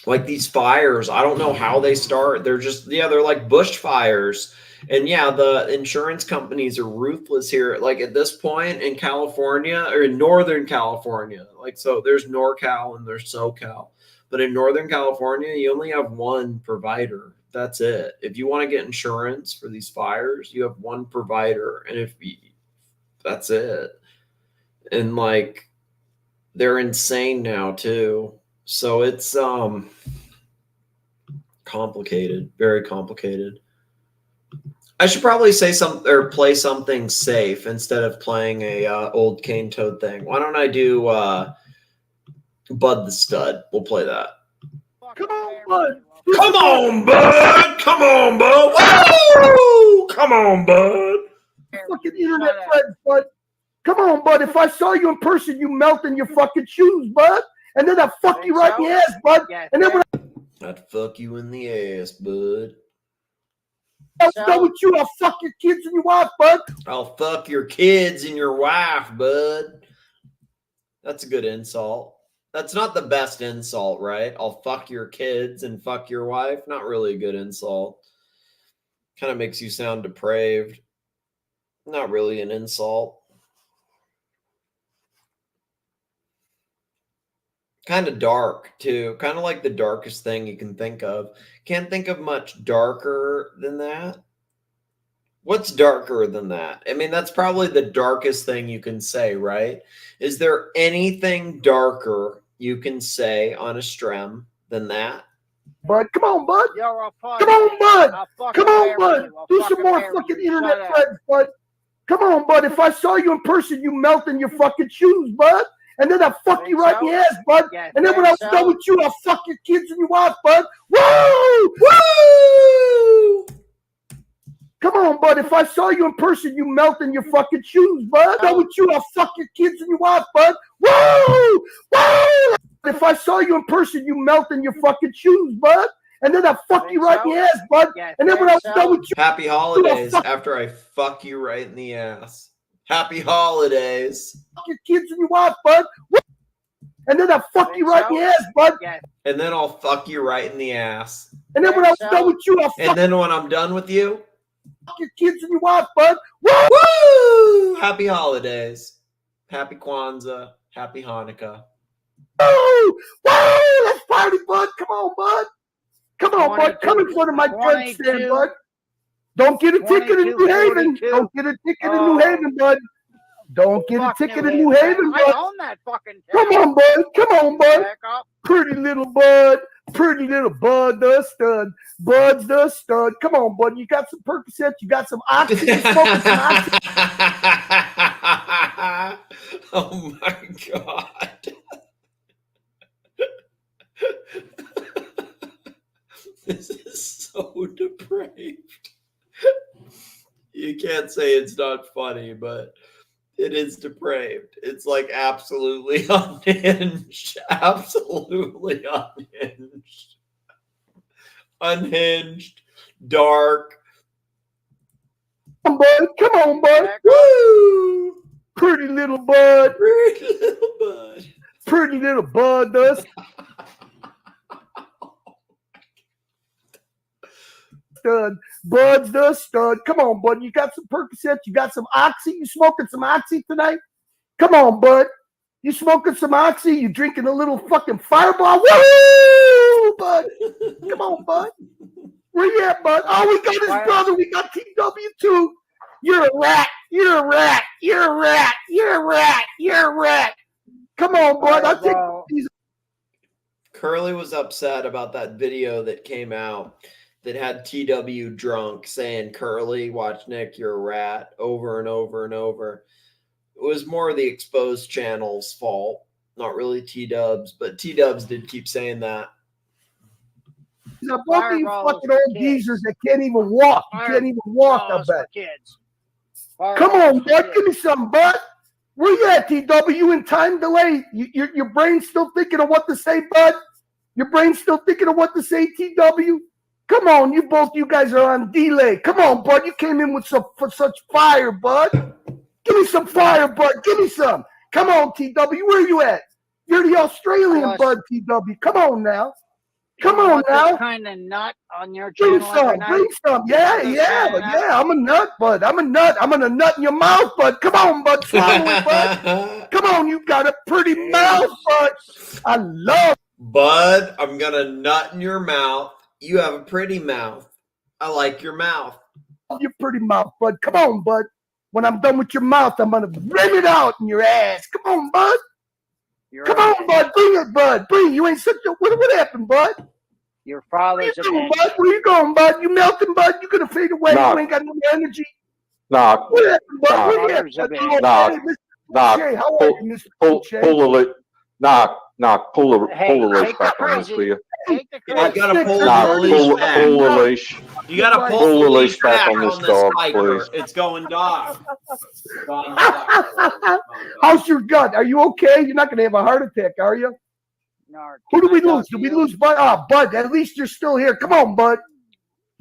Like these fires, I don't know how they start. They're just, yeah, they're like bush fires. And yeah, the insurance companies are ruthless here. Like at this point in California or in Northern California, like, so there's NorCal and there's SoCal, but in Northern California, you only have one provider. That's it. If you want to get insurance for these fires, you have one provider. And that's it. And like, they're insane now too. So it's, complicated, very complicated. I should probably say something or play something safe instead of playing a old cane toad thing. Why don't I do Bud the Stud? We'll play that. Come on, Bud. Come on, Bud. Come on, Bud. Woo! Come on, Bud. Fucking internet friends, Bud. Come on, Bud. If I saw you in person, you melt in your fucking shoes, Bud. And then I'd fuck you right in the ass, Bud. And then when I'd fuck you in the ass, Bud. I'm done with you, I'll fuck your kids and your wife, Bud. I'll fuck your kids and your wife, Bud. That's a good insult. That's not the best insult, right? I'll fuck your kids and fuck your wife. Not really a good insult. Kind of makes you sound depraved. Not really an insult. Kind of dark too, kind of like the darkest thing you can think of. Can't think of much darker than that. What's darker than that? I mean, that's probably the darkest thing you can say, right? Is there anything darker you can say on a stream than that? Bud, come on, Bud. Come on, Bud. Come on, Bud. Do some more fucking internet friends, Bud. Come on, Bud. If I saw you in person, you melt in your fucking shoes, Bud. And then I'll fuck you right in the ass, Bud. And then when I'm done with you, I'll fuck your kids and your wife, Bud. Woo! Woo! Come on, Bud. If I saw you in person, you melt in your fucking shoes, Bud. Done with you, I'll fuck your kids and your wife, Bud. Woo! Woo! If I saw you in person, you melt in your fucking shoes, Bud. And then I'll fuck you right in the ass, Bud. And then when I'm done with you, happy holidays after I fuck you right in the ass. Happy holidays. Fuck your kids and your wife, Bud. And then I'll fuck you right in the ass, Bud. And then I'll fuck you right in the ass. And then when I'm done with you, I'll fuck. And then when I'm done with you, fuck your kids and your wife, Bud. Woo! Happy holidays. Happy Kwanzaa. Happy Hanukkah. Woo! Woo! Let's party, Bud. Come on, Bud. Come on, Bud. Come in front of my judge stand, Bud. Don't get a ticket in New Haven. Don't get a ticket in New Haven, Bud. Don't get a ticket in New Haven, Bud. I own that fucking Come on, Bud. Come on, Bud. Pretty little Bud. Pretty little Bud the Stud. Bud's the Stud. Come on, Bud. You got some Percocets. You got some oxygen. Smoking some oxygen. Oh my God. This is so depraved. You can't say it's not funny, but it is depraved. It's like absolutely unhinged. Absolutely unhinged. Unhinged. Dark. Come on, bud. Come on, bud. Woo! Pretty little bud. Pretty little bud. Pretty little bud does. Stud. Bud's the stud. Come on, bud. You got some Percocets. You got some Oxy. You smoking some Oxy tonight? Come on, bud. You smoking some Oxy? You drinking a little fucking Fireball? Woo, bud. Come on, bud. Where you at, bud? Oh, we got his brother. We got TW2. You're a rat. You're a rat. You're a rat. You're a rat. You're a rat. Come on, bud. I'll take these. Curly was upset about that video that came out that had TW drunk saying, Curly, watch Nick, you're a rat, over and over and over. It was more the exposed channel's fault, not really T-Dubs, but T-Dubs did keep saying that. Now, both of you fucking old geezers that can't even walk. You can't even walk, I bet. Come on, bud. Give me some, bud. Where you at, TW? You in time delay? Your brain's still thinking of what to say, bud? Your brain's still thinking of what to say, TW? Come on, you guys are on delay. Come on, bud. You came in with such fire, bud. Give me some fire, bud. Give me some. Come on, TW. Where you at? You're the Australian bud, TW. Come on now. Come on now. Kind of nut on your channel. Bring some. Bring some. Yeah. I'm a nut, bud. I'm a nut. I'm gonna nut in your mouth, bud. Come on, bud. Swallow it, bud. Come on, you got a pretty mouth, bud. I love. Bud, I'm gonna nut in your mouth. You have a pretty mouth. I like your mouth. Your pretty mouth, bud. Come on, bud. When I'm done with your mouth, I'm gonna rim it out in your ass. Come on, bud. Come on, bud. Bring it, bud. Bring. You ain't such a. What happened, bud? Your father's a bitch. Bud? Where you going, bud? You melting, bud? You gonna fade away? Nah. You ain't got no energy. Nah. What happened, bud? Where you at? Nah. Hey, how are you, Mr. Pull the lid. Nah. Pull the leash back on this, will you? You gotta pull the leash back. Pull the leash. You gotta pull the leash back on this dog, hiker. please. It's going dog. How's your gut? Are you okay? You're not gonna have a heart attack, are you? NARK. Who did we lose? Did we lose Bud? Oh, Bud, at least you're still here. Come on, Bud.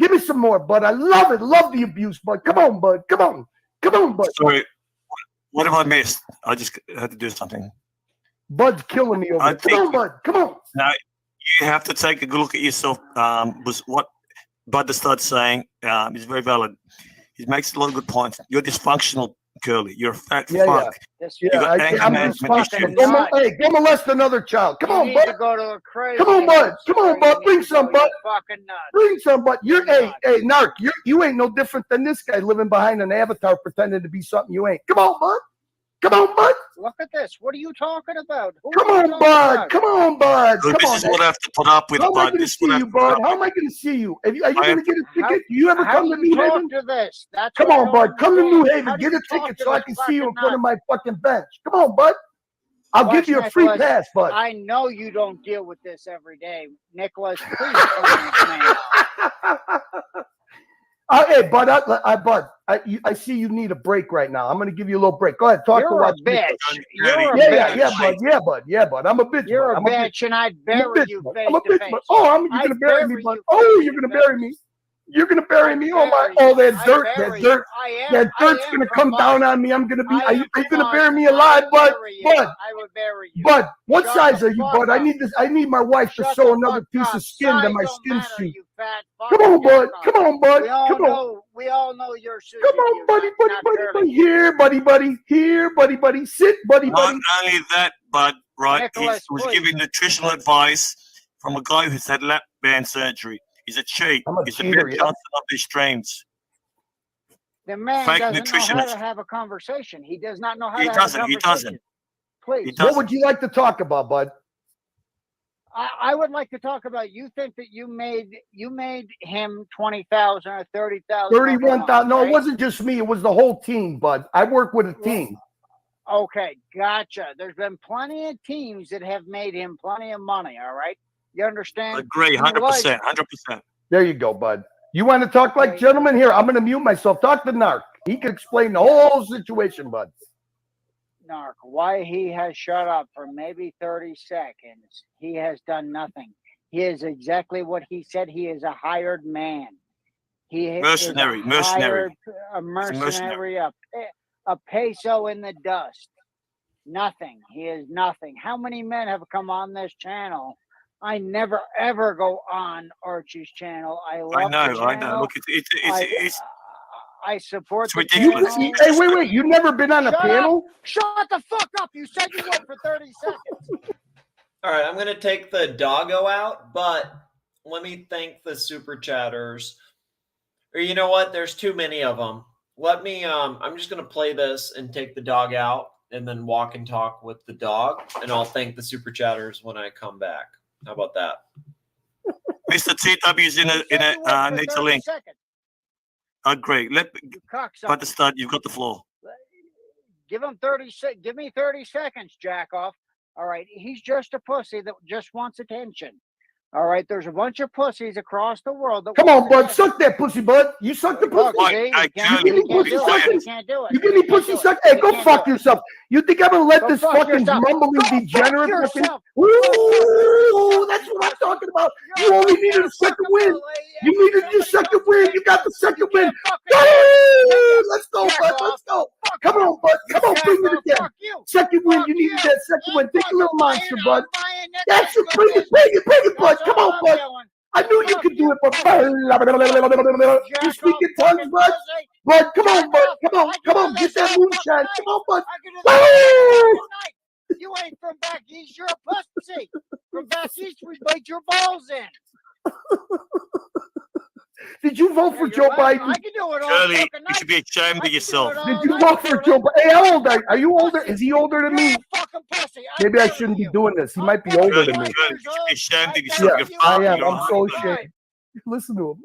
Give me some more, Bud. I love it. Love the abuse, Bud. Come on, Bud. Come on. Come on, Bud. Sorry. What have I missed? I just had to do something. Bud's killing me over there. Come on, Bud. Come on. Now, you have to take a good look at yourself. Was what Bud started saying is very valid. He makes a lot of good points. You're dysfunctional, Curly. You're a fat fuck. You got anger management issues. Hey, go molest another child. Come on, Bud. Go to a crazy Come on, Bud. Come on, Bud. Bring some, Bud. Fucking nuts. Bring some, Bud. Hey, Narc, you ain't no different than this guy living behind an avatar pretending to be something you ain't. Come on, Bud. Come on, Bud. Look at this. What are you talking about? Come on, Bud. Come on, Bud. Come This on. is what I have to put up with, How am I Bud. going to This is see what I you, have to put Bud? up How am I going to see you? Are you going to get a ticket? Do you ever come to New Haven? To this? That's Come on, Bud. Come to New Haven. Get a talk ticket to so I this can see you in fucking front of my fucking bench. Come on, Bud. I'll give you a free pass, Bud. I know you don't deal with this every day. Nicholas, please turn this man off. Hey, Bud, I see you need a break right now. I'm going to give you a little break. Go ahead. Talk to You're a watch. bitch. Yeah, Bud. Yeah, Bud. I'm a bitch. You're Bud. a bitch, and I'd bury you face I'm a to bitch, face. Bud. Oh, you're going to bury me, Bud. Oh, you're going to bury me. You're going to bury me. Oh, my. Oh, that dirt's going to come down on me. I'm going to be. Are you going to bury me alive, Bud? Bud. I would bury you. Bud, what size are you, Bud? I need my wife to sew another piece of skin to my skin suit. Come on, Bud. Come on, Bud. Come on. We all know you're shooting. Come on, buddy. Here, buddy. Here, buddy. Sit, buddy. Not only that, Bud, right? Nicholas, He was please. giving nutritional advice from a guy who's had lap band surgery. He's a cheat. He's a cheater, Bill Johnson of these streams. The man Fake doesn't know how nutritionist. to have a conversation. He does not know how He to doesn't. have a He conversation. doesn't. Please. What would you like to talk about, Bud? I would like to talk about. You think that you made him 20,000 or 30,000? 31,000. No, it wasn't just me. It was the whole team, Bud. I work with a team. Okay, gotcha. There's been plenty of teams that have made him plenty of money. All right, you understand? Agree, 100%, 100%. There you go, Bud. You want to talk like gentlemen? Here, I'm going to mute myself. Talk to Narc. He can explain the whole situation, Bud. NARK, why he has shut up for maybe 30 seconds. He has done nothing. He is exactly what he said. He is a hired man. He Mercenary, is mercenary. a mercenary, a peso in the dust. Nothing. He is nothing. How many men have come on this channel? I never ever go on Archie's channel. I love the channel. I know. Look, it's I support it's the ridiculous. channel. Hey, wait. You've never been on a Shut panel? up. Shut the fuck up. You said you would for 30 seconds. All right, I'm going to take the doggo out, but let me thank the super chatters. Or you know what? There's too many of them. Let me, I'm just going to play this and take the dog out and then walk and talk with the dog. And I'll thank the super chatters when I come back. How about that? Mr. TW's needs a link. Great. By the start, you've got the floor. Give him 30 give me 30 seconds, jack off. All right. He's just a pussy that just wants attention. All right. There's a bunch of pussies across the world. That Come on, bud. Suck that pussy, bud. You suck the pussy. You give me pussy sucking. You give me pussy sucking. Hey, go fuck yourself. You think I'm gonna let this fucking mumbling degenerate fucking? Ooh, that's what I'm talking about. You only needed a second win. You needed your second win. You got the second win. Woo! Let's go, bud. Let's go. Come on, bud. Come on, bring it again. Second win. You needed that second win. Think a little monster, bud. That's it. Bring it, bud. Come on, bud. I knew you could do it, but you speak in tongues, bud. Bud, come on, bud. Come on. Get that moonshine. Come on, bud. Woo! You ain't from back east. You're a pussy. From back east, we laid your balls in. Did you vote for Joe Biden? I can do it all. Shirley, you should be ashamed of yourself. Did you vote for Joe Biden? Hey, how old are you? Older? Is he older than me? Maybe I shouldn't be doing this. He might be older than me. You should be ashamed of yourself. Yeah, I am. I'm so ashamed. Listen to him.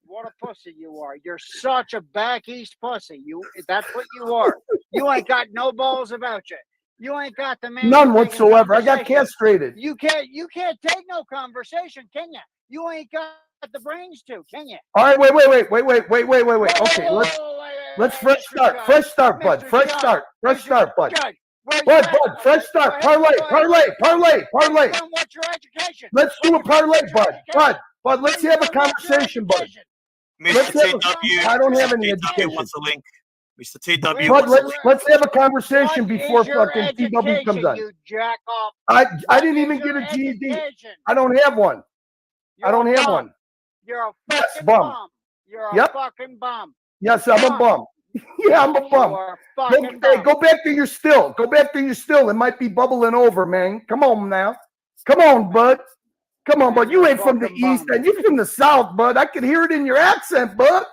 What a pussy you are. You're such a back east pussy. That's what you are. You ain't got no balls about you. You ain't got the man. None whatsoever. I got castrated. You can't take no conversation, can you? You ain't got the brains to, can you? All right, wait. Okay, let's fresh start, bud. Fresh start, bud. Bud, fresh start. Parlay. What's your education? Let's do a parlay, bud. Bud, let's have a conversation, bud. I don't have any education. What's the link? Mr. TW. Bud, let's have a conversation before fucking TW comes on. You jack off. I didn't even get a GED. I don't have one. I don't have one. You're a fucking bum. You're a fucking bum. Yes, I'm a bum. Yeah, I'm a bum. Go back to your still. Go back to your still. It might be bubbling over, man. Come on now. Come on, bud. Come on, bud. You ain't from the east and you're from the south, bud. I can hear it in your accent, bud.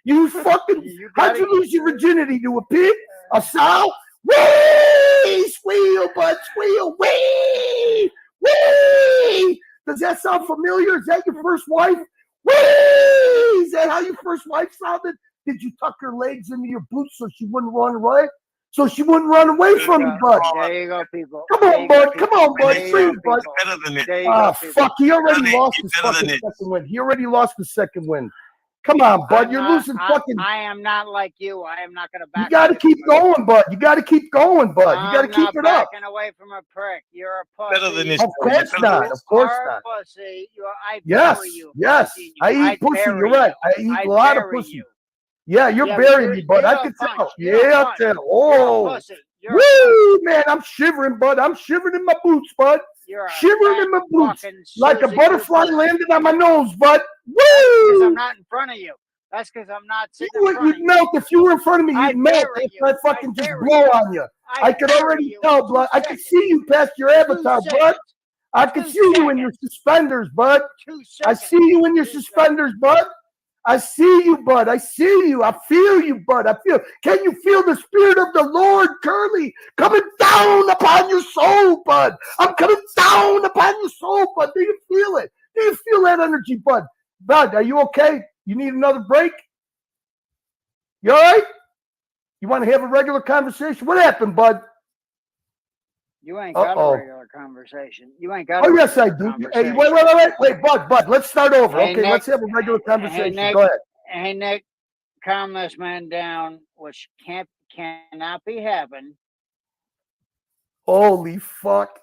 You fucking, how'd you lose your virginity to a pig? A sow? Wee! Squeal, bud. Squeal. Wee! Wee! Does that sound familiar? Is that your first wife? Whee! Is that how your first wife sounded? Did you tuck her legs into your boots so she wouldn't run away? So she wouldn't run away from you, bud. There you go, people. Come on, bud. Come on, bud. Free, bud. Better than it. Ah, fuck. He already lost his fucking second win. He already lost the second win. Come on, bud. You're losing fucking. I am not like you. I am not going to back. You got to keep going, bud. You got to keep going, bud. You got to keep it up. Backing away from a prick. You're a pussy. Better than this. Of course not. Of course not. Pussy. Yes. Yes. I eat pussy. You're right. I eat a lot of pussy. Yeah, you're burying me, bud. I can tell. Yeah, I tell. Oh. Woo, man. I'm shivering, bud. I'm shivering in my boots, bud. Shivering in my boots. Like a butterfly landed on my nose, bud. Woo! I'm not in front of you. That's because I'm not sitting in front of You'd melt if you were in front of me. You'd melt if I fucking just blow on you. I could already tell, bud. I could see you past your avatar, bud. I could see you in your suspenders, bud. I see you in your suspenders, bud. I see you, bud. I see you. I feel you, bud. I feel. Can you feel the spirit of the Lord, Curly, coming down upon your soul, bud? I'm coming down upon your soul, bud. Do you feel it? Do you feel that energy, bud? Bud, are you okay? You need another break? You all right? You want to have a regular conversation? What happened, bud? You ain't got a regular conversation. You ain't got. Oh, yes, I do. Hey, wait, Bud. Let's start over. Hey, okay, Nick, let's have a regular conversation. Hey, Nick, go ahead. Hey, Nick, calm this man down, which cannot be happened. Holy fuck.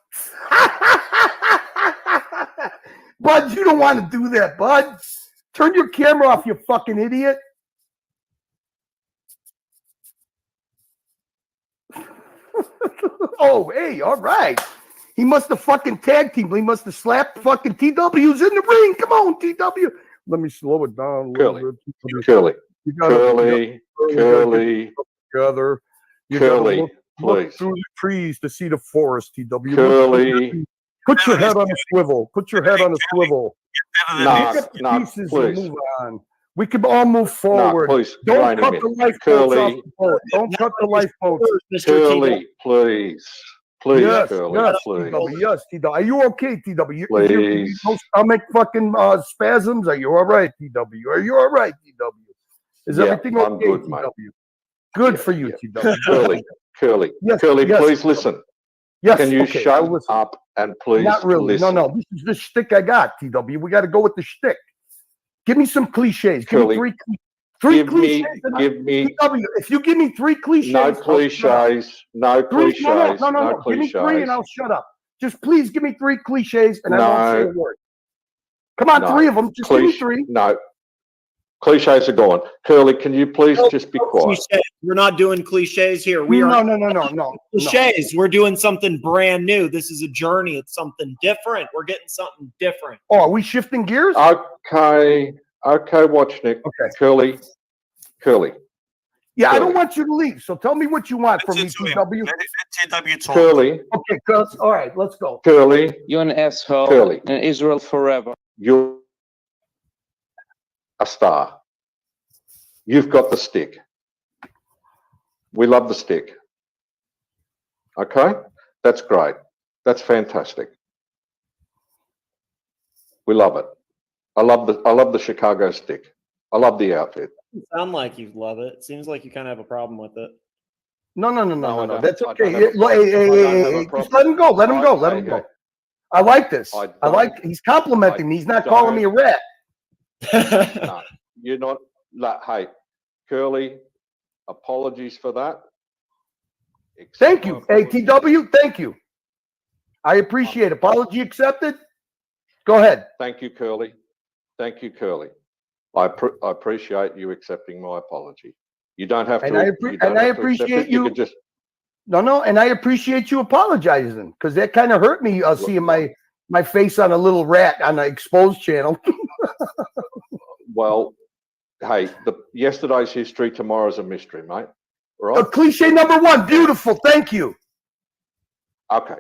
Bud, you don't want to do that, Bud. Turn your camera off, you fucking idiot. Oh, hey, all right. He must have fucking tag teamed. He must have slapped fucking TW's in the ring. Come on, TW. Let me slow it down a little bit. Curly, You gotta, Curly, Curly, together. You Curly, gotta look please. through the trees to see the forest, TW. Curly. Put your head on a swivel. Put your head on a swivel. Nah, Pick up the nah, pieces please. and move on. We can all move forward. please, Don't wait a cut minute. the lifeboats Curly. off the boat. Don't cut the lifeboats. Curly, please. Please, Yes, Curly, yes, please. TW, yes, TW. Are you okay, TW? You Please. no stomach fucking spasms? Are you all right, TW? Are you all right, TW? Is Yeah, everything I'm okay, good, TW? mate. Good for you, TW. Curly, Yes, Curly, yes. please listen. Yes, Can you okay, shut I'll listen. up and please Not really. listen? No, this is the shtick I got, TW. We got to go with the shtick. Give me some cliches. Give Curly, me three cliches. give me. TW, if you give me three cliches, No I'll shut up. cliches. No Three, cliches. no. Give me three and I'll shut up. Just please give me three cliches and I won't say a word. Come on, three of them. Just give me three. No. Cliches are gone. Curly, can you please just be quiet? Cliches. We're not doing cliches here. We are no. cliches. We're doing something brand new. This is a journey. It's something different. We're getting something different. Oh, are we shifting gears? Okay, watch Nick. Okay. Curly. Yeah, I don't want you to leave. So tell me what you want from me, TW. TW talk. Curly. Okay, cuz. All right, let's go. Curly. You're an asshole. Curly. And Israel forever. You're a star. You've got the stick. We love the stick. Okay? That's great. That's fantastic. We love it. I love the Chicago stick. I love the outfit. Doesn't sound like you love it. It seems like you kind of have a problem with it. No. I That's don't okay. have a Hey, just let him go. Let him go. I like this. I like. He's complimenting me. He's not calling me a rat. No, you're not. Hey, Curly, apologies for that. Thank you. Hey, TW, thank you. I appreciate it. Apology accepted. Go ahead. Thank you, Curly. I appreciate you accepting my apology. You don't have to. And I appreciate you. You just no, and I appreciate you apologizing because that kind of hurt me seeing my face on a little rat on the exposed channel. Well, hey, yesterday's history, tomorrow's a mystery, mate. Right? Cliche number one, beautiful. Thank you. Okay.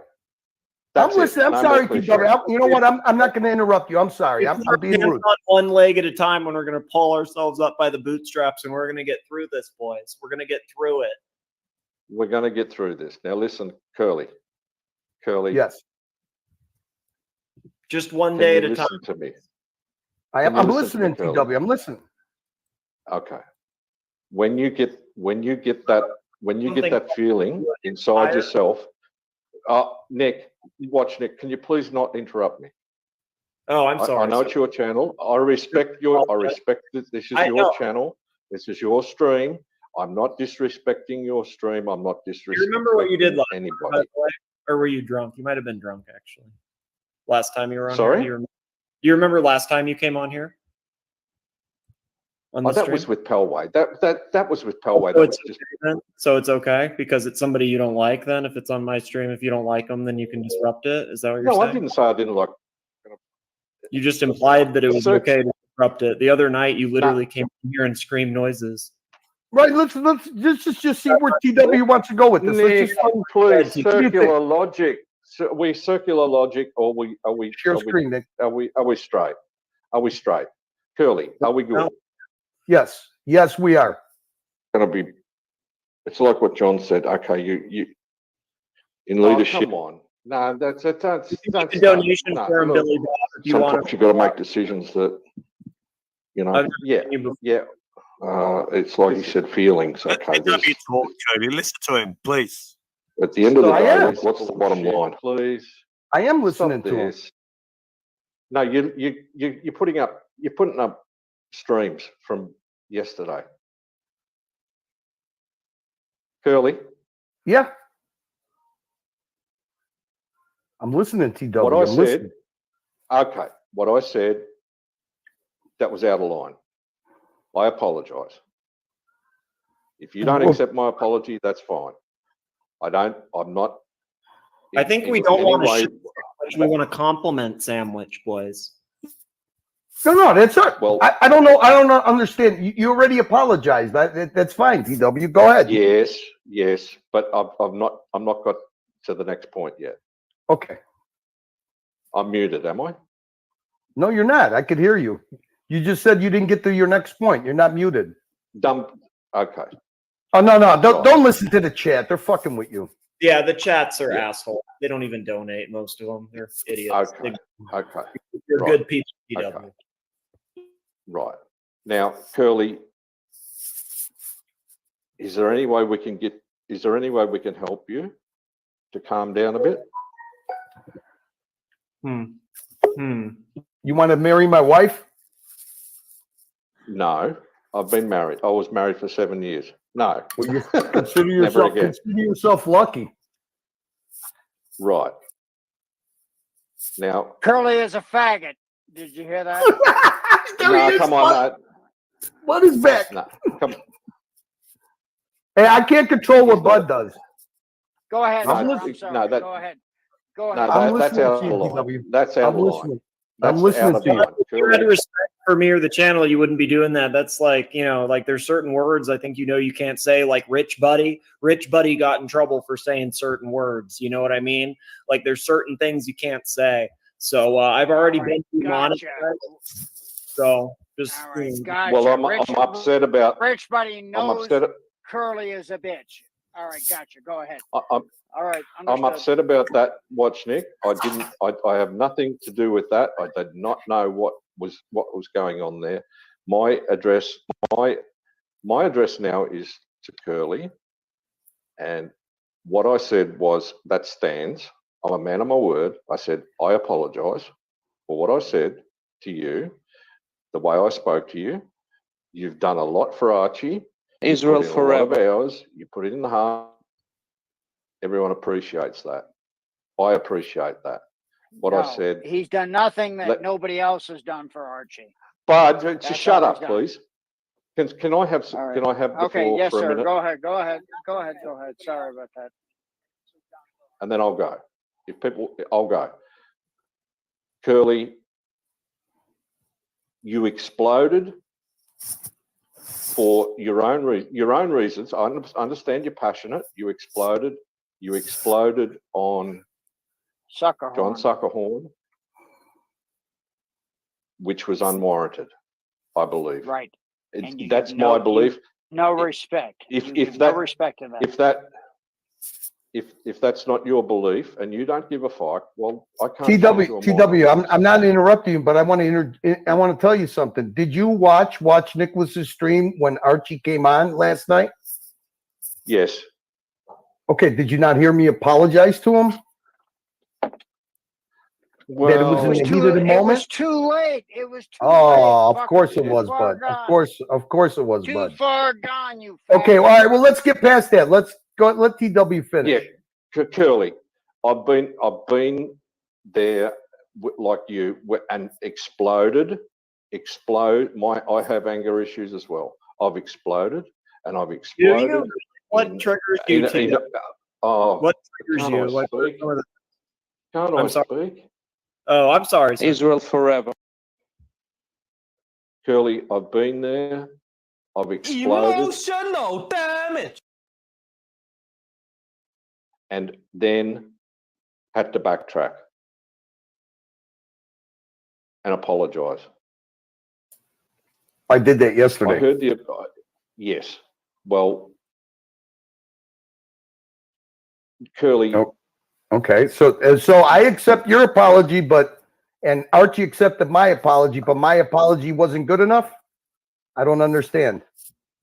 I'm listening. I'm sorry, TW. You know what? I'm not going to interrupt you. I'm sorry. I'm being rude. On one leg at a time when we're going to pull ourselves up by the bootstraps and we're going to get through this, boys. We're going to get through it. We're going to get through this. Now, listen, Curly. Yes. Just one day at a time. Listen to me. I'm listening, TW. I'm listening. Okay. When you get that feeling inside yourself, Nick, watch Nick. Can you please not interrupt me? Oh, I'm sorry. I know it's your channel. I respect this. This is your channel. This is your stream. I'm not disrespecting your stream. I'm not disrespecting. You remember what you did last anybody? time, by the way? Or were you drunk? You might have been drunk actually. Last time you were on Sorry? here. Do you remember last time you came on here? On the that stream? was with Pelway. That was with Pelway. So it's okay because it's somebody you don't like. Then if it's on my stream, if you don't like them, then you can disrupt it. Is that what you're saying? No, I didn't say I didn't like. You just implied that it was okay to disrupt it. The other night, you literally came in here and screamed noises. Right. Let's just see where TW wants to go with this. Nick, please, circular logic. We circular logic, or are we straight? Are we straight? Curly, are we good? Yes, we are. Gonna be. It's like what John said. Okay, you in leadership. come on. No, that's a donation for him, Billy Bob. Sometimes you've got to make decisions that, it's like you said, feelings. Okay, listen to him, please. At the end of the day, what's the bottom line? Please. I am listening to him. No, you're putting up streams from yesterday. Curly. Yeah. I'm listening, TW. What I said. Okay. What I said. that was out of line. I apologize. If you don't accept my apology, that's fine. I'm not. I think we don't want to sandwich. We want a compliment sandwich, boys. No, that's not. Well, I don't know. I don't understand. You already apologized. That's fine, TW. Go ahead. Yes, but I'm not got to the next point yet. Okay. I'm muted, am I? No, you're not. I could hear you. You just said you didn't get to your next point. You're not muted. Dumb. Okay. Oh no. Don't listen to the chat. They're fucking with you. Yeah, the chats are assholes. They don't even donate. Most of them. They're idiots. Okay. You're Right. good people. TW. Okay. Right. Now, Curly, is there any way we can help you to calm down a bit? You want to marry my wife? No, I've been married. I was married for 7 years. No. Well, you consider Never again. yourself lucky. Right. Now, Curly is a faggot. Did you hear that? no, come on, mate. Bud is back. No, come. Hey, I can't control what Bud does. Go ahead. No, sir. no, I'm sorry. no, that- Go ahead. Go No, ahead. that's out of line. That's out of line. I'm listening to you. If you had respect for me or the channel, you wouldn't be doing that. That's like, like there's certain words I think you can't say, like Rich Buddy. Rich Buddy got in trouble for saying certain words. You know what I mean? Like there's certain things you can't say. So I've already been demonetized. So just Gotcha. Well, I'm upset about. Rich Buddy I'm knows upset. Curly is a bitch. All right, gotcha. Go ahead. I'm All right, I'm understood. upset about that, Watchnick. I have nothing to do with that. I did not know what was going on there. My address now is to Curly, and what I said was that stands. I'm a man of my word. I said I apologize for what I said to you, the way I spoke to you. You've done a lot for Archie. Israel You put in a lot of forever. hours. You put it in the heart. Everyone appreciates that. I appreciate that. What I No, said. He's done nothing that Let- nobody else has done for Archie. But That's just shut all up, he's done. please. Can I have All right. can I have the Okay, floor yes, for a sir. minute, Go ahead. Go ahead. Go ahead. Go ahead. Sorry about that. and then I'll go. I'll go. Curly, you exploded for your own reasons. I understand you're passionate. You exploded on Sukahorn. John Sukahorn, which was unwarranted, I believe. Right. And you That's give my belief. No respect. If You give that no respect to that. if that's not your belief and you don't give a fuck, well, I can't. change your mind. TW, I'm not interrupting you, but I want to tell you something. Did you watch Nicholas's stream when Archie came on last night? Yes. Okay, did you not hear me apologize to him? That it was in the heat of the It moment? was too late. It was too Oh, late. of course it Fucker, was, too far Bud. gone. Of course it was, Too Bud. far gone, you. Okay, all right. Well, let's get past that. Let's go. Let TW finish. Yeah, Curly, I've been there like you and exploded. I have anger issues as well. I've exploded and I've exploded. Do you? What triggers you? What triggers you? What Can't I speak? Oh, I'm sorry. Sir. Israel forever. Curly, I've been there. I've exploded. Emotional damage. And then had to backtrack and apologize. I did that yesterday. I heard yes. Well, Curly. Okay, so I accept your apology, and Archie accepted my apology, but my apology wasn't good enough. I don't understand.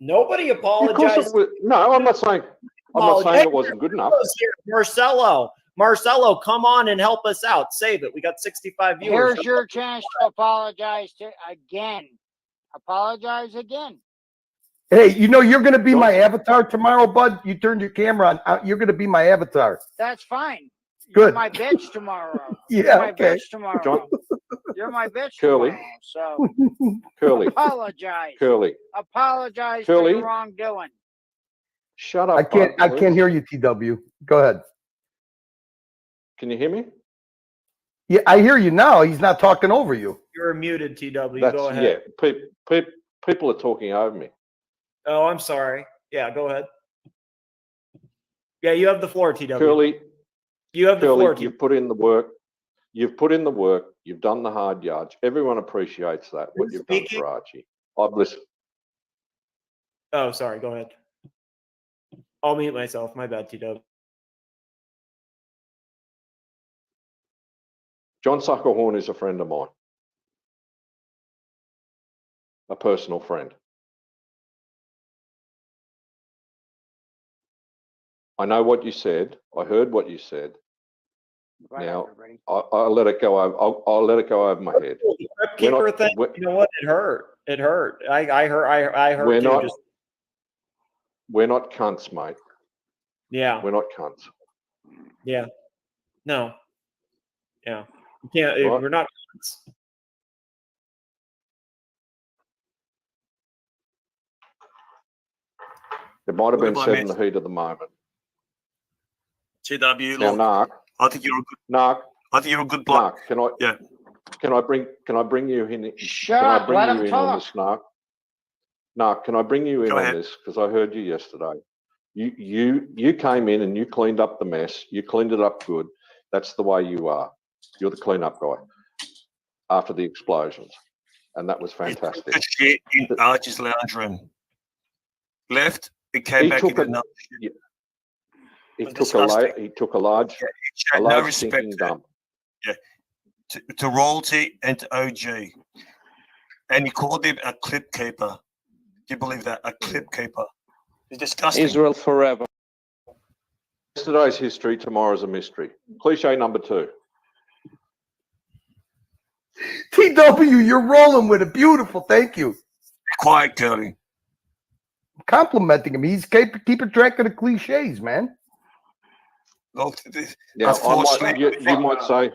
Nobody apologized. No, I'm not saying. I'm not saying it wasn't good enough. Marcelo, come on and help us out. Save it. We got 65 viewers. Here's your chance to apologize again. Apologize again. Hey, you're going to be my avatar tomorrow, Bud. You turned your camera on. You're going to be my avatar. That's fine. Good. You're my bitch tomorrow. Yeah, You're my okay. bitch tomorrow. John, You're my bitch Curly. tomorrow. So Curly, apologize. Curly, Apologize for Curly. your wrongdoing. Shut up. I can't. bud, I can't please. hear you, TW. Go ahead. Can you hear me? Yeah, I hear you now. He's not talking over you. You're muted, TW. That's Go ahead. yeah. People are talking over me. Oh, I'm sorry. Yeah, go ahead. Yeah, you have the floor, TW. Curly, you have the floor, Curly, you've put in the work. You've put in the work. You've done the hard yards. Everyone appreciates that. What you've done for Archie. I've listened. Oh, sorry. Go ahead. I'll mute myself. My bad, TW. John Sukahorn is a friend of mine. A personal friend. I know what you said. I heard what you said. Now I'll let it go over. I'll let it go over my head. Keeper thing. You know what? It hurt. It hurt. I heard. I heard. We're too, not. just... We're not cunts, mate. Yeah. We're not cunts. Yeah. No. Yeah. You can't. Right. We're not. It might have been Goodbye, said mate. in the heat of the moment. TW, Now, look, Nark. I think you're a good. Nark. I think you're a good bloke. Nark, can I? Yeah. Can I bring you in? Shut can up, I bring let you him in on talk. this, Nark? Nark, can I bring you in Go on ahead. this? Because I heard you yesterday. You came in and you cleaned up the mess. You cleaned it up good. That's the way you are. You're the cleanup guy after the explosions, and that was fantastic. He took a shit in Archie's lounge room. Left. It came He back took into a- another shit. He was took a disgusting. he took a large Yeah, he a showed no large respect stinking to, dump. yeah, to royalty and to OG. And he called him a clip keeper. Do you believe that? A clip keeper. It's disgusting. Israel forever. Yesterday's history, tomorrow's a mystery. Cliche number 2. TW, you're rolling with it. Beautiful. Thank you. Quiet, Curly. Complimenting him. He's keeping track of the cliches, man. Look, Now, unfortunately, you might say,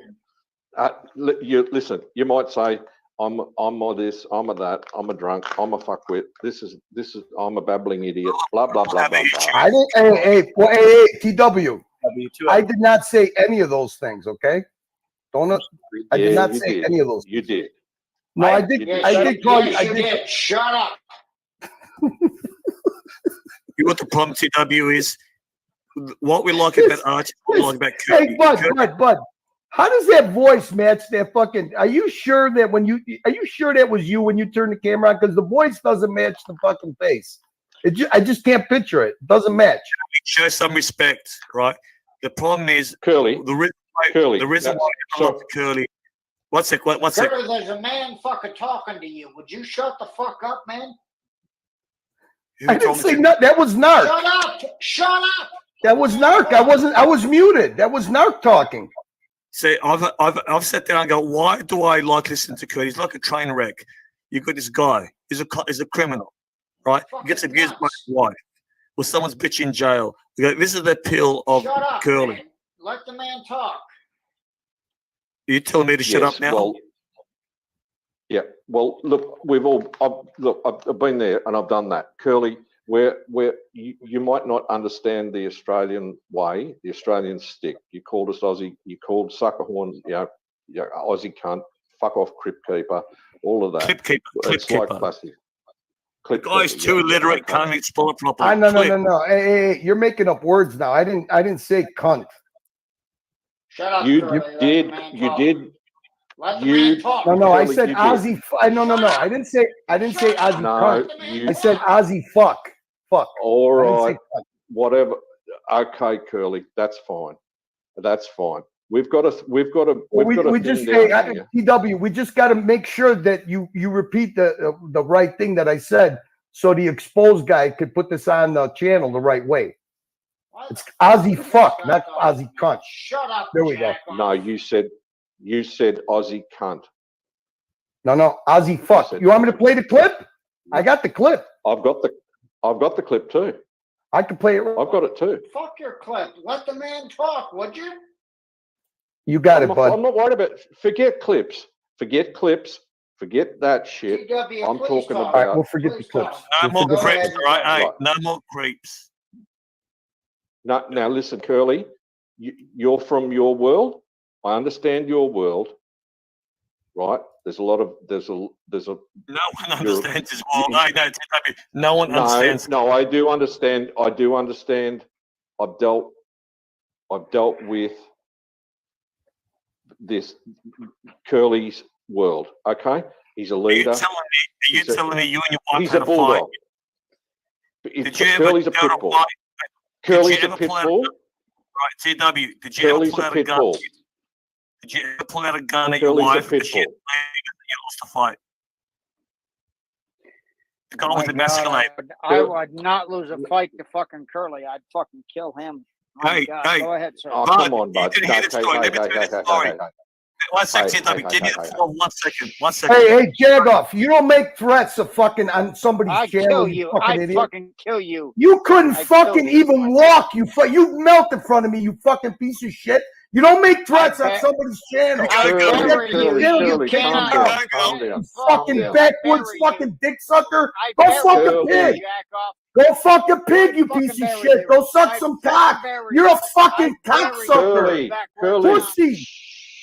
listen. You might say, I'm a this, I'm a that, I'm a drunk, I'm a fuckwit. This is. I'm a babbling idiot. Blah blah blah blah blah. I didn't. Hey, TW. I did not say any of those things. Okay. Don't. I did not say any of those. You did. No, I did. Yes, I did call you. yes, I you did. did. Shut up. You know what the problem, TW, is? What we like about Archie, we like about Curly. Hey, Bud. How does that voice match that fucking? Are you sure that Are you sure that was you when you turned the camera on? Because the voice doesn't match the fucking face. I just can't picture it. It doesn't match. Show some respect, right? The problem is Curly. The reason why I love Curly. What's it? Curly, there's a man fucking talking to you. Would you shut the fuck up, man? I didn't say nothing. That was Nark. Shut up! Shut up! That was Nark. I was muted. That was Nark talking. See, I've sat down and go, why do I like listening to Curly? He's like a train wreck. You got this guy. He's a criminal, right? He gets abused by his wife. Well, someone's bitch in jail. You go, this is the appeal of Shut up, Curly. man. Let the man talk. Are you telling me to shut up now? Well, yeah. Well, look, I've been there and I've done that. Curly, where you might not understand the Australian way, the Australian stick. You called us Aussie. You called Sukahorn, Aussie cunt, fuck off, crip keeper, all of that. Clip keeper. It's like plastic. The guy's too illiterate, can't even spell it properly. No. Hey, you're making up words now. I didn't say cunt. Shut up, You Curly. did. Let the man talk. No. I said you did. Aussie. No. I didn't say Aussie No, cunt. I said Aussie fuck. Fuck. All I didn't say right. Whatever. Okay, Curly. That's fine. That's fine. We've got to. We just TW. We just got to make sure that you repeat the right thing that I said, so the exposed guy could put this on the channel the right way. It's Aussie fuck, not Aussie cunt. Shut up. There we go. No, you said Aussie cunt. No, Aussie fuck. You want me to play the clip? I got the clip. I've got the clip too. I can play it. I've got it too. Fuck your clip. Let the man talk, would you? You got it, bud. I'm not worried about. Forget clips. Forget clips. Forget that shit. I'm talking about. All right, we'll forget the clips. No We'll more forget the creeps, clips. right? Hey, Right. no more creeps. Now listen, Curly. You're from your world. I understand your world. Right? There's a lot of No one understands his world. Hey, no, TW, no one understands. No, I do understand. I do understand. I've dealt with this Curly's world. Okay, he's a leader. Are you telling me you and your wife He's had a a fight? bulldog. Did you ever Curly's a go to pit bull. fight? Curly's a pit bull. Right, TW, did you Curly's ever pull a out a pit gun? bull. Did you ever pull out a gun at your Curly's a wife pit because she had bull. you lost a fight? The guy was My emasculated. God, I would not lose a fight to fucking Curly. I'd fucking kill him. My Hey, God. hey. Go ahead, sir. Oh, come on, You bud. didn't hear the story. Let me tell you the story. One second, TW. Give me the floor. 1 second. 1 second. Hey, Jagoff, you don't make threats of fucking on somebody's I'd channel. kill you. Fucking I'd idiot. fucking kill you. You couldn't I'd fucking kill you. even walk. You melt in front of me. You fucking piece of shit. You don't make threats on somebody's channel. I bury you. Curly, You cannot. calm down. You fucking backwoods fucking dick sucker. I Go bury fuck a you, pig. jack off. Go fuck a pig, you piece of bury shit. you. Go suck I'd some fucking cock. bury You're a you. fucking I'd bury you. cocksucker. Curly. Pussy.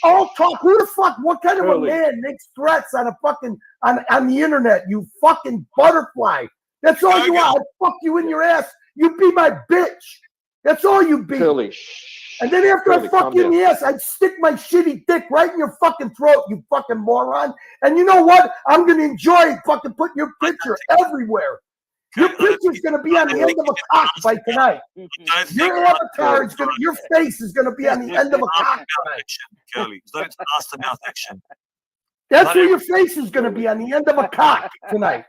All talk. Who the fuck? What kind of a Curly. man makes threats on a fucking on the internet? You fucking butterfly. That's all you are. I'd fuck you in your ass. You be my bitch. That's all you be. Curly. And then after Curly, I fuck calm you in down. the ass, I'd stick my shitty dick right in your fucking throat, you fucking moron. And you know what? I'm gonna enjoy fucking putting your picture everywhere. Your picture's gonna be on the end of a cock by tonight. Your avatar is gonna, your face is gonna be on the end of a cock tonight. Curly, it's not ass to mouth action. That's where your face is gonna be, on the end of a cock tonight.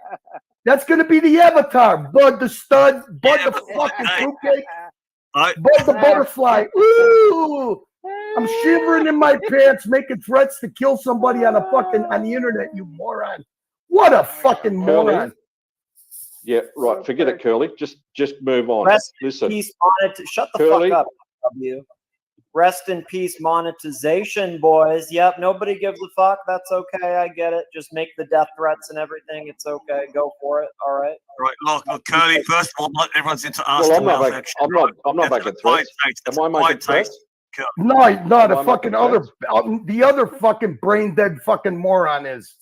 That's gonna be the avatar. Bud the stud, Bud the fucking fruitcake, Bud the butterfly. Ooh, I'm shivering in my pants, making threats to kill somebody on the internet. You moron! What a fucking moron! Yeah, right. Forget it, Curly. Just move on. Rest Listen. in peace, shut the Curly. fuck up, W. Rest in peace, monetization, boys. Yep, nobody gives a fuck. That's okay. I get it. Just make the death threats and everything. It's okay. Go for it. All right. Right, look, Curly. First of all, not everyone's into ass Well, to mouth action. I'm not making threats. Am I making threats? No, the fucking other, the other fucking brain dead fucking moron is.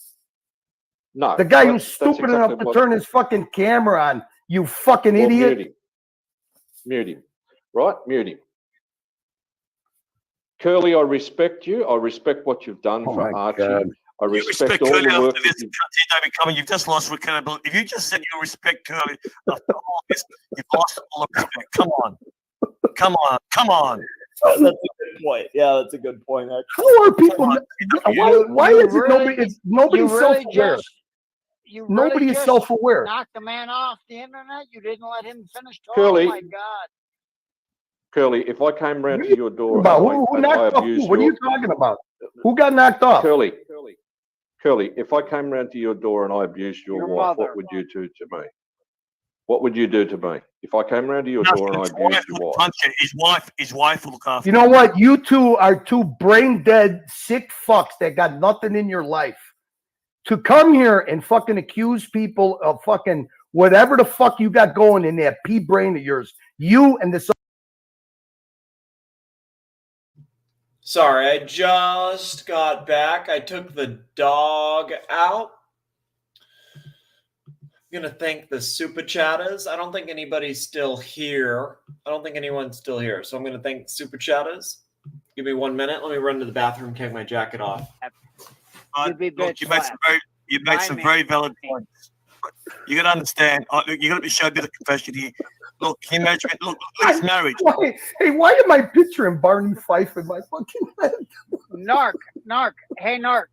No. The guy who's that's stupid exactly enough to what- turn his fucking camera on. You fucking Well, idiot. Mute him. Right? Mute him. Curly, I respect you. I respect what you've done for Archie. I You respect respect all Curly the work after that this. TW coming, you've just lost credibility. If you just said you respect Curly after all this, you've lost all the respect. Come on. Come on. Come on. That's a good point. Yeah, that's a good point. Actually. How are people? Why is it nobody? It's nobody's You really self-aware. just- You Nobody really is just self-aware. knocked the man off the internet. You didn't let him finish talking. Curly. Oh my God. Curly, if I came round to your door About and who I knocked off abused who? What are you talking about? Who got knocked off? Curly, if I came round to your door and I abused your wife, mother. what would you do to me? What would you do to me? If I came round to your door and I abused your wife? Punch it. His wife will look after You know what? You two are two brain dead, sick fucks that got nothing in your life. To come here and fucking accuse people of fucking whatever the fuck you got going in that pea brain of yours, you and this. Sorry, I just got back. I took the dog out. I'm going to thank the super chatters. I don't think anybody's still here. I don't think anyone's still here. So I'm going to thank super chatters. Give me 1 minute. Let me run to the bathroom and take my jacket off. You be Look, bitch you made slap. some very valid points. You got to understand. You got to show a bit of confession here. Look, can you imagine? Look, he's married. Why am I picturing Barney Fife in my fucking head? Nark. Hey, Nark,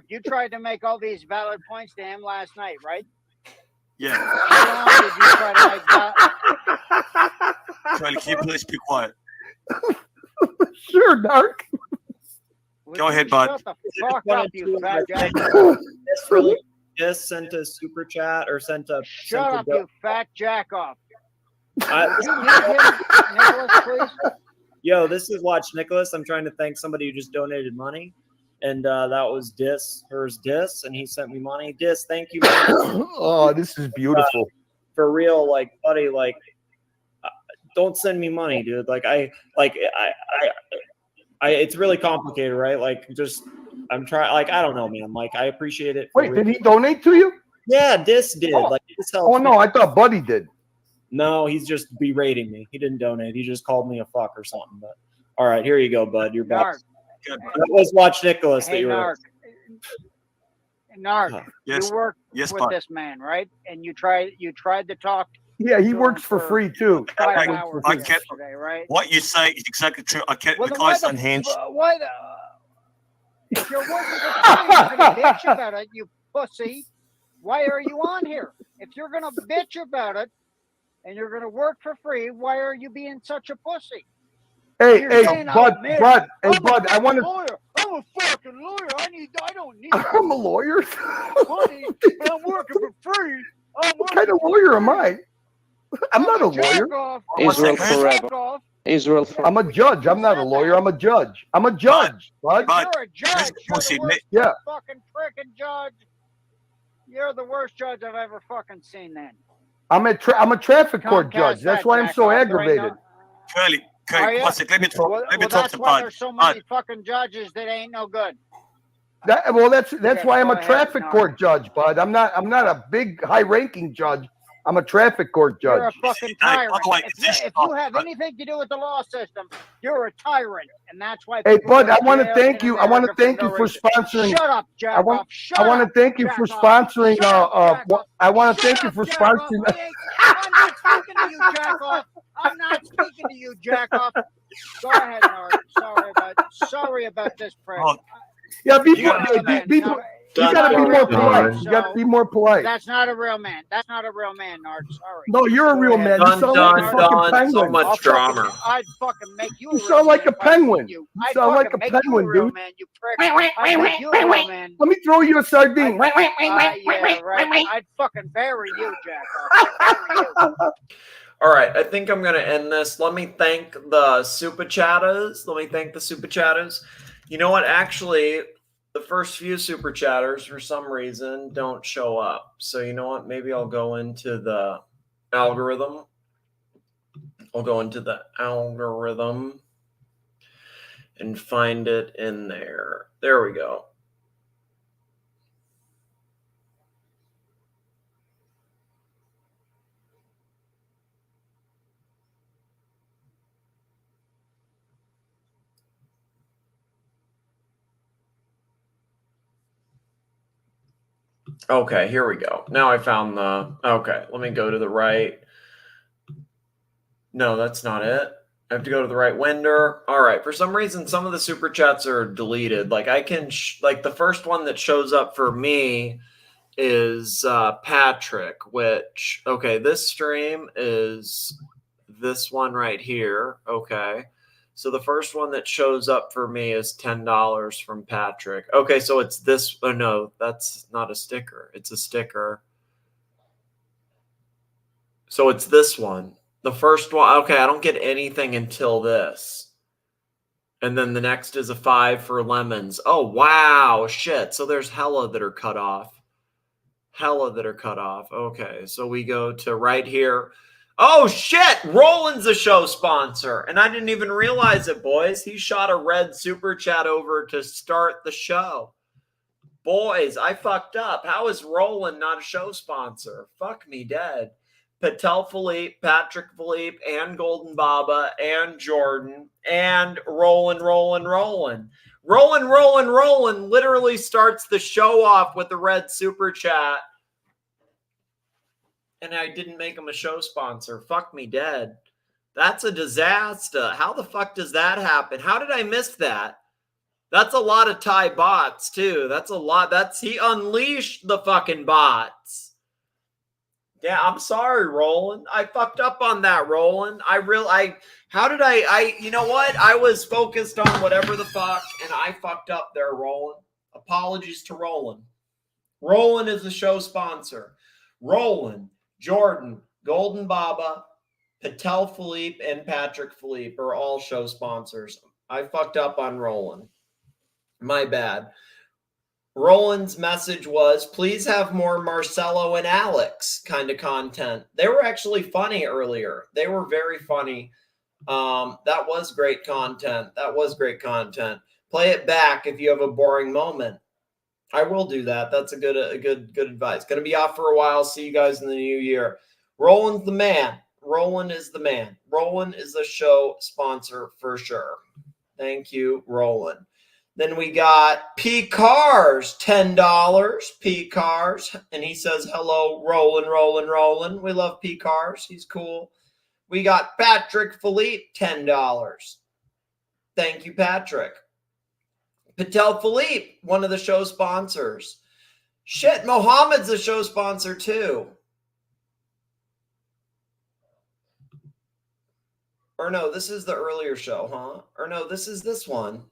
you tried to make all these valid points to him last night, right? Yeah. How long did you try to make that? Charlie, can you please be quiet? Sure, Nark. Go ahead, bud. Shut the fuck up, you fat jack. This really just sent a super chat or sent a. Shut up, you fat jack off. I- Could you mute him, Nicholas, please? Yo, this is Watch Nicholas. I'm trying to thank somebody who just donated money. And that was hers Dis, and he sent me money. Dis, thank you, man. Oh, this is beautiful. For real, like, buddy, like, don't send me money, dude. Like, it's really complicated, right? Like, just, I'm trying, like, I don't know, man. Like, I appreciate it. Wait, did he donate to you? Yeah, Dis did. Oh. Like, this helps. Oh, no, I thought Buddy did. No, he's just berating me. He didn't donate. He just called me a fuck or something. But all right, here you go, bud. You're back. Nark. That was Watch Nicholas that Hey, you were. Nark. Nark, Yes. you worked Yes, with bud. this man, right? And you tried to talk. Yeah, he to works him for free, too. 5 hours I can't. yesterday, right? What you say is exactly true. I kept Well, the then why guys the unhinged. why the? If you're working for free, you're gonna bitch about it, you pussy. Why are you on here? If you're gonna bitch about it and you're gonna work for free, why are you being such a pussy? Hey, You're hey, saying, Bud, "Oh, man, Bud, hey, I'm a Bud, I want fucking to. lawyer. I'm a fucking lawyer. I don't need I'm a lawyer. money. I'm working for free. What kind of lawyer am I? I'm not a lawyer. Israel forever. Israel forever. I'm a judge. I'm not a lawyer. I'm a judge. I'm a judge, Bud. You're a judge. You're the worst Yeah. fucking frickin' judge. You're the worst judge I've ever fucking seen. Then I'm a traffic court Comcast judge. That's that, why I'm Jack so off. There ain't aggravated. Curly, Are Curly, ya? one sec. Let me talk. Well, Let me well, talk that's to why Bud. there's so Bud, many fucking judges that ain't no good. That's Okay, why I'm go a ahead, traffic Nark. court judge, Bud. I'm not a big high-ranking judge. I'm a traffic court judge. You're a fucking tyrant. If you have anything to do with the law system, you're a tyrant, and that's why. Hey, people Bud, go I want to jail thank in you. I want to America thank no you for reason. sponsoring. Shut up, Jack I want. off. Shut I want to up, thank you Jack for off. sponsoring. Shut up, Jack off. I want to Shut thank you up, for Jack off. sponsoring. I'm not speaking to you, Jack off. I'm not speaking to you, Jack off. Go ahead, Nark. Sorry about this, prick. Yeah, You gotta be more polite. You gotta be more polite. That's not a real man. That's not a real man, Nark. Sorry. No, you're a Go real ahead. man. You sound like a fucking penguin. I'd fucking make you a You real sound like man a if I seen penguin. you. You I'd sound like fucking a make you a penguin, real dude. man, you prick. I'd make you a real man. Let me throw you a sardine. Yeah, right. I'd fucking bury you, Jack. I'd bury you. All right, I think I'm going to end this. Let me thank the super chatters. You know what? Actually, the first few super chatters, for some reason, don't show up. So you know what? Maybe I'll go into the algorithm. And find it in there. There we go. Okay, here we go. Now I found the, okay, let me go to the right. No, that's not it. I have to go to the right window. All right, for some reason, some of the super chats are deleted. Like I can, like the first one that shows up for me is Patrick, which, okay, this stream is this one right here. Okay. So the first one that shows up for me is $10 from Patrick. Okay, so it's this. Oh, no, that's not a sticker. It's a sticker. So it's this one. The first one. Okay, I don't get anything until this. And then the next is a 5 for lemons. Oh, wow. Shit. So there's hella that are cut off. Okay, so we go to right here. Oh, shit! Roland's a show sponsor. And I didn't even realize it, boys. He shot a red super chat over to start the show. Boys, I fucked up. How is Roland not a show sponsor? Fuck me dead. PATEL Philippe, Patrick Philippe, and Golden Baba, and Jordan, and Roland literally starts the show off with a red super chat. And I didn't make him a show sponsor. Fuck me dead. That's a disaster. How the fuck does that happen? How did I miss that? That's a lot of Thai bots, too. That's a lot. He unleashed the fucking bots. Yeah, I'm sorry, Roland. I fucked up on that, Roland. You know what? I was focused on whatever the fuck, and I fucked up there, Roland. Apologies to Roland. Roland is the show sponsor. Roland, Jordan, Golden Baba, Patel Philippe and Patrick Philippe are all show sponsors. I fucked up on Roland. My bad. Roland's message was, please have more Marcelo and Alex kind of content. They were actually funny earlier. They were very funny. That was great content. That was great content. Play it back if you have a boring moment. I will do that. That's a good advice. Going to be off for a while. See you guys in the new year. Roland's the man. Roland is the man. Roland is a show sponsor for sure. Thank you, Roland. Then we got P Cars, $10. P Cars. And he says, hello, Roland. We love P Cars. He's cool. We got Patrick Philippe, $10. Thank you, Patrick. Patel Philippe, one of the show sponsors. Shit, Mohammed's a show sponsor too. Or no, this is the earlier show, huh? Or no, this is this one.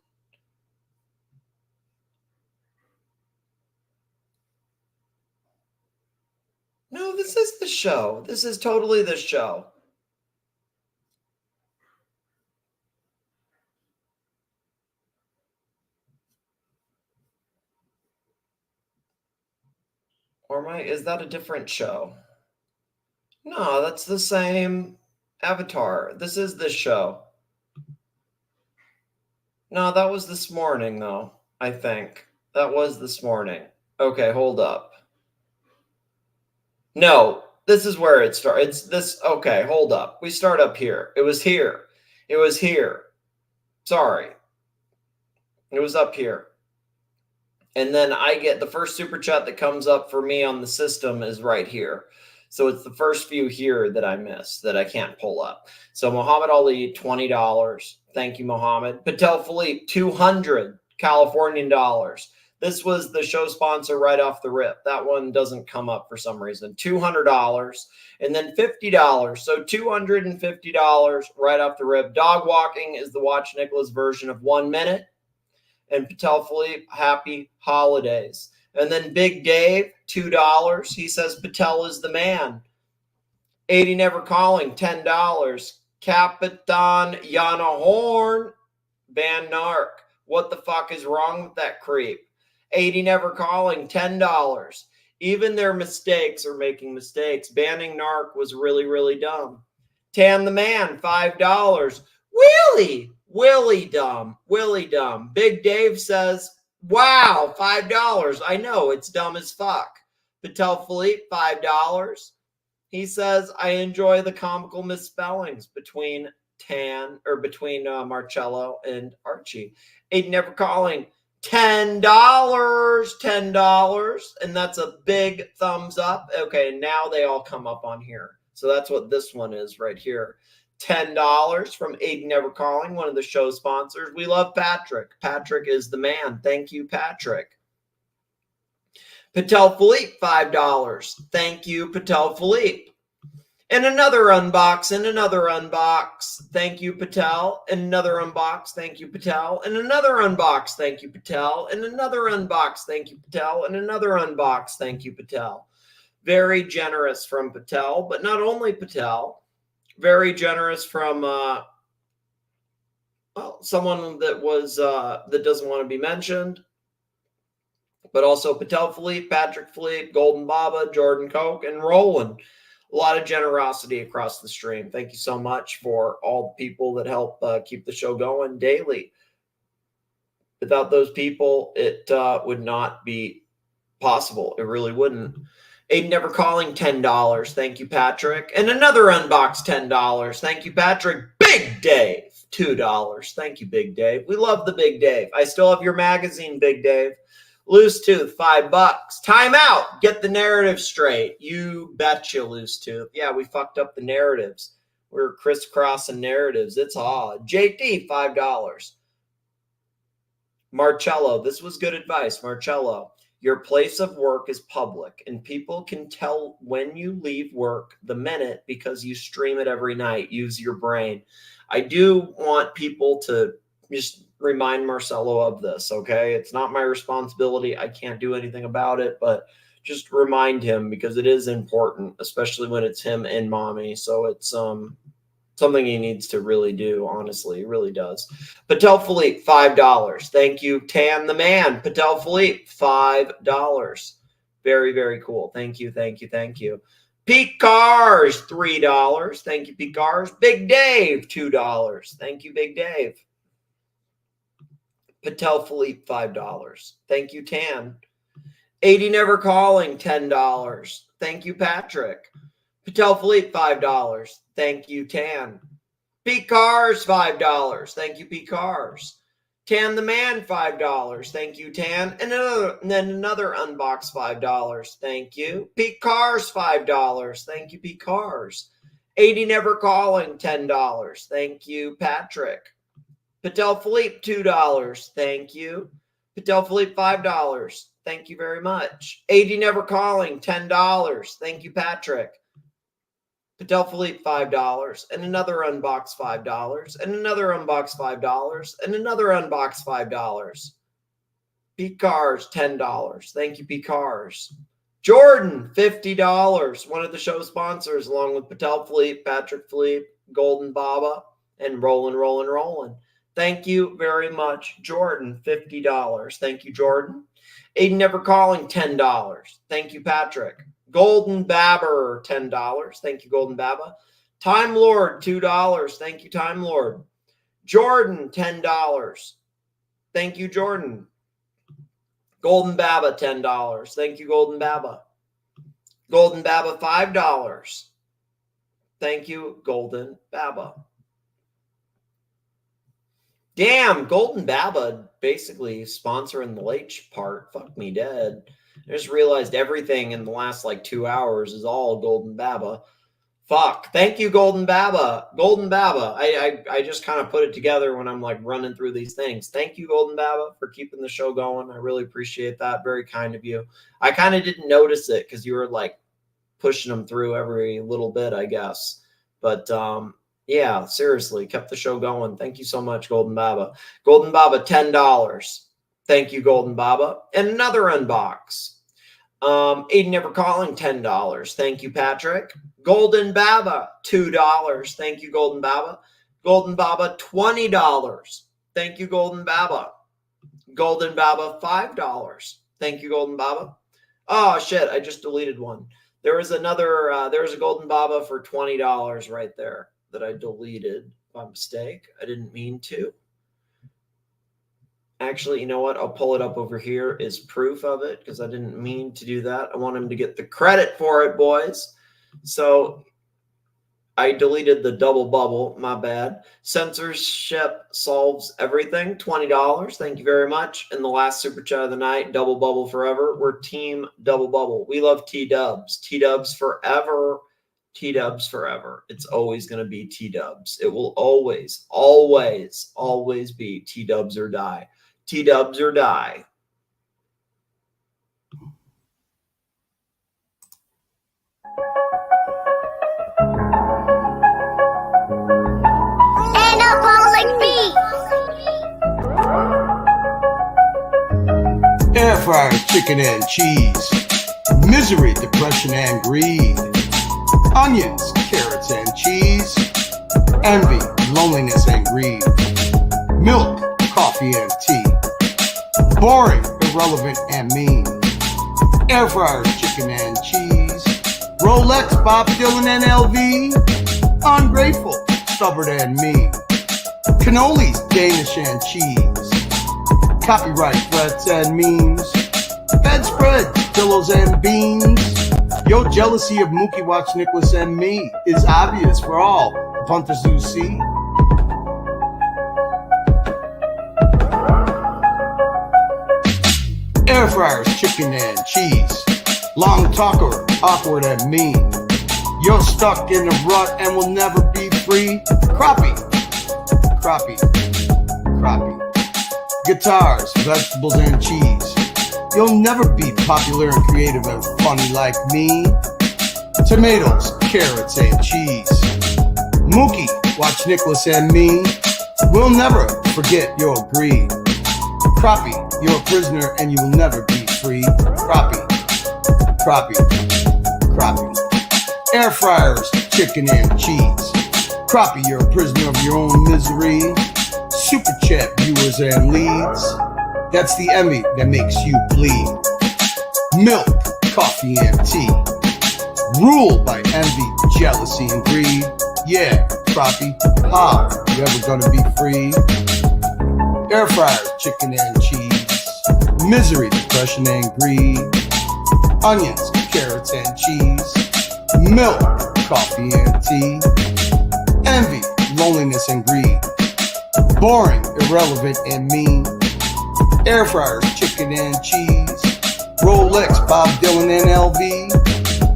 No, this is the show. This is totally the show. Or is that a different show? No, that's the same avatar. This is this show. No, that was this morning, though, I think. That was this morning. Okay, hold up. No, this is where it starts. It's this. Okay, hold up. We start up here. It was here. It was here. Sorry. It was up here. And then I get the first super chat that comes up for me on the system is right here. So it's the first few here that I miss that I can't pull up. So Muhammad Ali, $20. Thank you, Muhammad. Patel Philippe, $200 Californian dollars. This was the show sponsor right off the rip. That one doesn't come up for some reason. $200 and then $50. So $250 right off the rip. Dog walking is the Watch Nicholas version of 1 minute. And Patel Philippe, happy holidays. And then Big Dave, $2. He says Patel is the man. 80 Never Calling, $10. Capitan Yana Horn, ban NARK. What the fuck is wrong with that creep? 80 Never Calling, $10. Even their mistakes are making mistakes. Banning NARK was really, really dumb. Tan the Man, $5. Willie dumb. Big Dave says, wow, $5. I know, it's dumb as fuck. Patel Philippe, $5. He says, I enjoy the comical misspellings between Marcello and Archie. 80 Never Calling, $10. And that's a big thumbs up. Okay, now they all come up on here. So that's what this one is right here. $10 from Aiden Never Calling, one of the show sponsors. We love Patrick. Patrick is the man. Thank you, Patrick. Patel Philippe, $5. Thank you, Patel Philippe. And another unbox, and another unbox. Thank you, Patel. And another unbox. Thank you, Patel. And another unbox. Thank you, Patel. And another unbox. Thank you, Patel. And another unbox. Thank you, Patel. Very generous from Patel, but not only Patel. Very generous from someone that was that doesn't want to be mentioned, but also Patel Philippe, Patrick Philippe, Golden Baba, Jordan Koch, and Roland. A lot of generosity across the stream. Thank you so much for all the people that help keep the show going daily. Without those people, it would not be possible. It really wouldn't. Aiden Never Calling, $10. Thank you, Patrick. And another unbox, $10. Thank you, Patrick. Big Dave, $2. Thank you, Big Dave. We love the Big Dave. I still have your magazine, Big Dave. Loose Tooth, $5. Time out. Get the narrative straight. You betcha, Loose Tooth. Yeah, we fucked up the narratives. We're crisscrossing narratives. It's odd. JT, $5. Marcello, this was good advice. Marcello. Your place of work is public, and people can tell when you leave work the minute because you stream it every night. Use your brain. I do want people to just remind Marcello of this, okay? It's not my responsibility. I can't do anything about it, but just remind him because it is important, especially when it's him and mommy. So it's Something he needs to really do, honestly. He really does. Patel Philippe, $5. Thank you, Tan the Man. Patel Philippe, $5. Very, very cool. Thank you, thank you, thank you. Pete Cars, $3. Thank you, Pete Cars. Big Dave, $2. Thank you, Big Dave. Patel Philippe, $5. Thank you, Tan. 80 Never Calling, $10. Thank you, Patrick. Patel Philippe, $5. Thank you, Tan. Pete Cars, $5. Thank you, Pete Cars. Tan the Man, $5. Thank you, Tan. And then another unbox, $5. Thank you. Pete Cars, $5. Thank you, Pete Cars. 80 Never Calling, $10. Thank you, Patrick. Patel Philippe, $2. Thank you. Patel Philippe, $5. Thank you very much. 80 Never Calling, $10. Thank you, Patrick. Patel Philippe, $5. And another unbox, $5. And another unbox, $5. And another unbox, $5. Pete Cars, $10. Thank you, Pete Cars. Jordan, $50. One of the show sponsors, along with Patel Philippe, Patrick Philippe, Golden Baba, and Rollin'. Thank you very much, Jordan, $50. Thank you, Jordan. Aiden Never Calling, $10. Thank you, Patrick. Golden Babber, $10. Thank you, Golden Baba. Time Lord, $2. Thank you, Time Lord. Jordan, $10. Thank you, Jordan. Golden Baba, $10. Thank you, Golden Baba. Golden Baba, $5. Thank you, Golden Baba. Damn, Golden Baba basically sponsoring the late part. Fuck me dead. I just realized everything in the last like 2 hours is all Golden Baba. Fuck. Thank you, Golden Baba. Golden Baba. I just kind of put it together when I'm like running through these things. Thank you, Golden Baba, for keeping the show going. I really appreciate that. Very kind of you. I kind of didn't notice it because you were like pushing them through every little bit, I guess. But yeah, seriously, kept the show going. Thank you so much, Golden Baba. Golden Baba, $10. Thank you, Golden Baba. And another unbox. Aiden Never Calling, $10. Thank you, Patrick. Golden Baba, $2. Thank you, Golden Baba. Golden Baba, $20. Thank you, Golden Baba. Golden Baba, $5. Thank you, Golden Baba. Oh, shit, I just deleted one. There was another, there was a Golden Baba for $20 right there that I deleted by mistake. I didn't mean to. Actually, you know what? I'll pull it up over here as proof of it because I didn't mean to do that. I want him to get the credit for it, boys. So I deleted the double bubble. My bad. Censorship solves everything. $20. Thank you very much. And the last super chat of the night, double bubble forever. We're team double bubble. We love T-dubs. T-dubs forever. T-dubs forever. It's always going to be T-dubs. It will always, always, always be T-dubs or die. T-dubs or die. Anabolic beat. Air fryer, chicken and cheese. Misery, depression and greed. Onions, carrots and cheese. Envy, loneliness and greed. Milk, coffee and tea. Boring, irrelevant and mean. Air fryers, chicken and cheese. Rolex, Bob Dylan and LV. Ungrateful, stubborn and mean. Cannolis, Danish and cheese. Copyright threats and memes. Bedspreads, pillows and beans. Your jealousy of Mookie Watch Nicholas and me is obvious for all the punters who see. Air fryers, chicken and cheese. Long talker, awkward and mean. You're stuck in a rut and will never be free. Crappie, crappie, crappie. Guitars, vegetables and cheese. You'll never be popular and creative and funny like me. Tomatoes, carrots and cheese. Mookie, Watch Nicholas and me. We'll never forget your greed. Crappie, you're a prisoner and you will never be free. Crappie, crappie, crappie. Air fryers, chicken and cheese. Crappie, you're a prisoner of your own misery. Super chat viewers and leads. That's the envy that makes you bleed. Milk, coffee, and tea. Ruled by envy, jealousy, and greed. Yeah, crappie, how you ever gonna be free? Air fryer, chicken and cheese. Misery, depression, and greed. Onions, carrots, and cheese. Milk, coffee, and tea. Envy, loneliness, and greed. Boring, irrelevant, and mean. Air fryers, chicken and cheese. Rolex, Bob Dylan, and LV.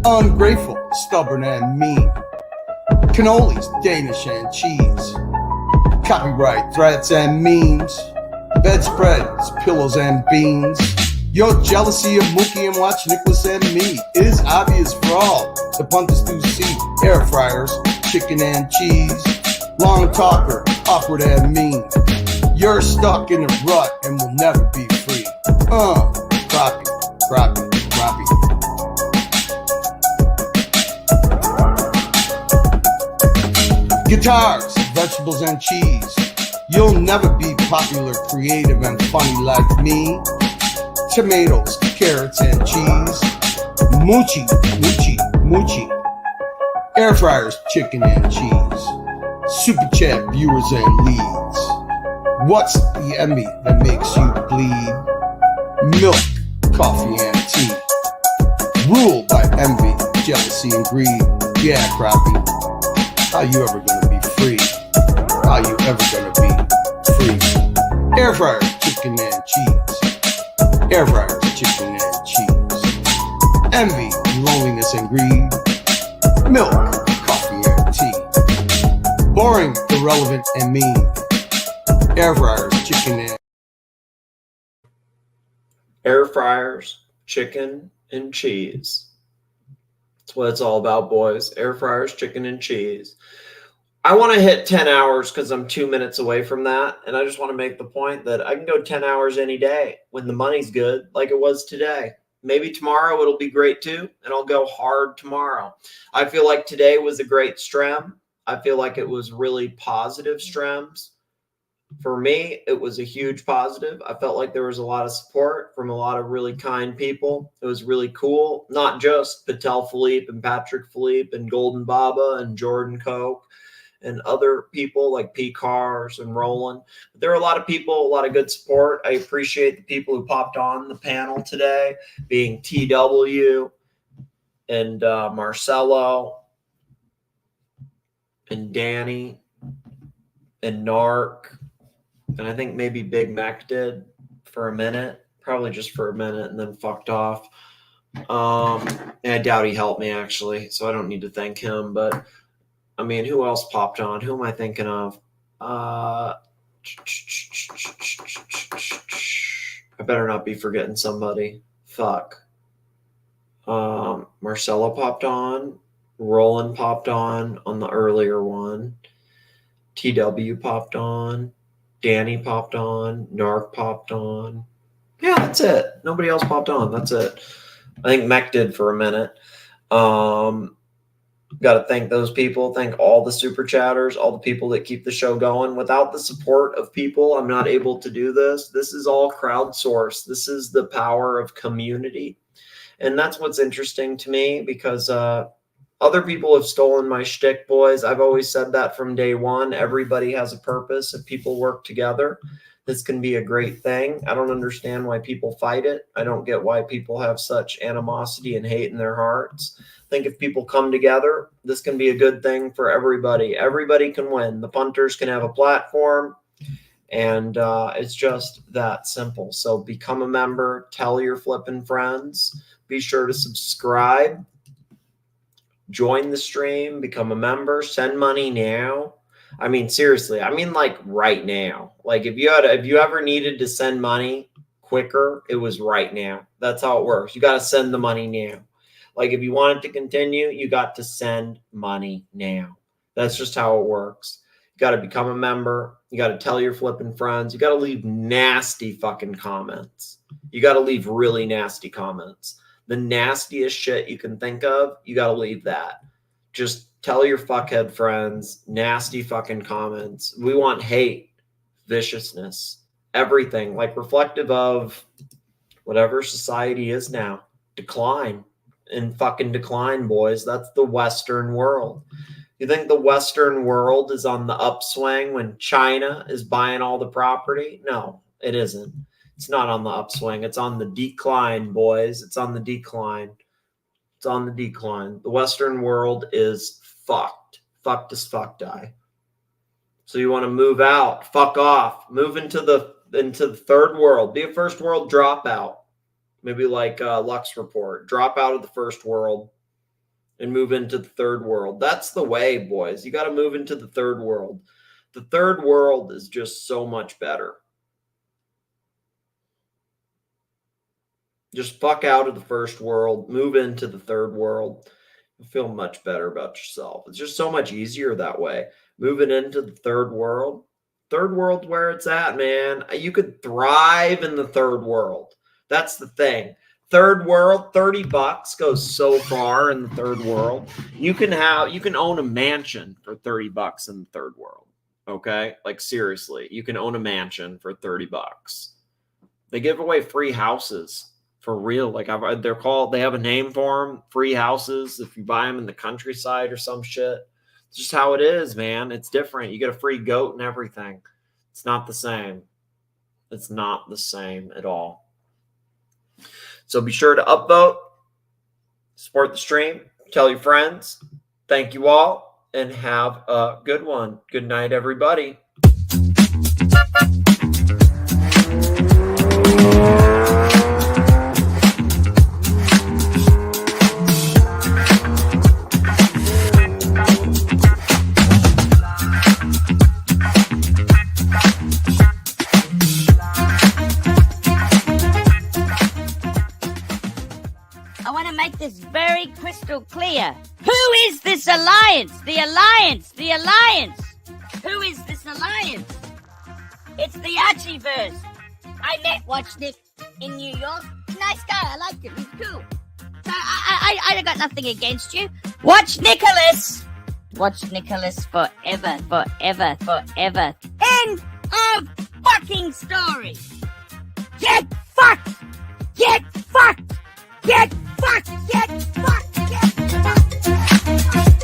Ungrateful, stubborn, and mean. Cannolis, Danish, and cheese. Copyright, threats, and memes. Bedspreads, pillows, and beans. Your jealousy of Mookie and Watch Nicholas and me is obvious for all. The punters do see. Air fryers, chicken and cheese. Long talker, awkward and mean. You're stuck in a rut and will never be free. Crappie, crappie, crappie. Guitars, vegetables, and cheese. You'll never be popular, creative, and funny like me. Tomatoes, carrots, and cheese. Moochie, moochie, moochie. Air fryers, chicken, and cheese. Super chat viewers and leads. What's the envy that makes you bleed? Milk, coffee, and tea. Ruled by envy, jealousy, and greed. Yeah, crappie. How you ever gonna be free? How you ever gonna be free? Air fryers, chicken, and cheese. Air fryers, chicken, and cheese. Envy, loneliness, and greed. Milk, coffee, and tea. Boring, irrelevant, and mean. Air fryers, chicken, and Air fryers, chicken, and cheese. That's what it's all about, boys. Air fryers, chicken, and cheese. I want to hit 10 hours because I'm 2 minutes away from that. And I just want to make the point that I can go 10 hours any day when the money's good, like it was today. Maybe tomorrow it'll be great too, and I'll go hard tomorrow. I feel like today was a great strem. I feel like it was really positive strems. For me, it was a huge positive. I felt like there was a lot of support from a lot of really kind people. It was really cool. Not just PATEL Philippe and Patrick Philippe and Golden Baba and Jordan Koch and other people like P. Cars and Roland. But there were a lot of people, a lot of good support. I appreciate the people who popped on the panel today, being TW and Marcelo and Danny and NARK. And I think maybe Big Mac did for a minute, probably just for a minute, and then fucked off. And I doubt he helped me, actually, so I don't need to thank him. But, I mean, who else popped on? Who am I thinking of? I better not be forgetting somebody. Fuck. Marcelo popped on. Roland popped on the earlier one. TW popped on. Danny popped on. NARK popped on. Yeah, that's it. Nobody else popped on. That's it. I think Mech did for a minute. Got to thank those people. Thank all the super chatters, all the people that keep the show going. Without the support of people, I'm not able to do this. This is all crowdsourced. This is the power of community. And that's what's interesting to me, because other people have stolen my shtick, boys. I've always said that from day one. Everybody has a purpose. If people work together, this can be a great thing. I don't understand why people fight it. I don't get why people have such animosity and hate in their hearts. I think if people come together, this can be a good thing for everybody. Everybody can win. The punters can have a platform, and it's just that simple. So become a member. Tell your flipping friends. Be sure to subscribe. Join the stream, become a member, send money now. I mean, seriously, I mean, like right now. Like if you ever needed to send money quicker, it was right now. That's how it works. You got to send the money now. Like if you want it to continue, you got to send money now. That's just how it works. You got to become a member. You got to tell your flipping friends. You got to leave nasty fucking comments. You got to leave really nasty comments. The nastiest shit you can think of, you got to leave that. Just Tell your fuckhead friends, nasty fucking comments. We want hate, viciousness, everything, like reflective of whatever society is now. Decline and fucking decline, boys. That's the Western world. You think the Western world is on the upswing when China is buying all the property? No, it isn't. It's not on the upswing. It's on the decline, boys. It's on the decline. It's on the decline. The Western world is fucked. Fucked as fuck die. So you want to move out, fuck off, move into the third world. Be a first world dropout. Maybe like Lux Report. Drop out of the first world and move into the third world. That's the way, boys. You got to move into the third world. The third world is just so much better. Just fuck out of the first world, move into the third world. You'll feel much better about yourself. It's just so much easier that way. Moving into the third world. Third world where it's at, man. You could thrive in the third world. That's the thing. Third world, $30 goes so far in the third world. You can own a mansion for $30 in the third world. Okay? Like seriously, you can own a mansion for $30. They give away free houses. For real, like they're called, they have a name for them, free houses if you buy them in the countryside or some shit. It's just how it is, man. It's different. You get a free goat and everything. It's not the same. It's not the same at all. So be sure to upvote, support the stream, tell your friends. Thank you all, and have a good one. Good night, everybody. This very crystal clear. Who is this alliance? The alliance. The alliance. Who is this alliance? It's the Archieverse. I met Watchnick in New York. Nice guy. I liked him. He's cool. So I got nothing against you. Watch Nicholas. Watch Nicholas forever, forever, forever. End of fucking story.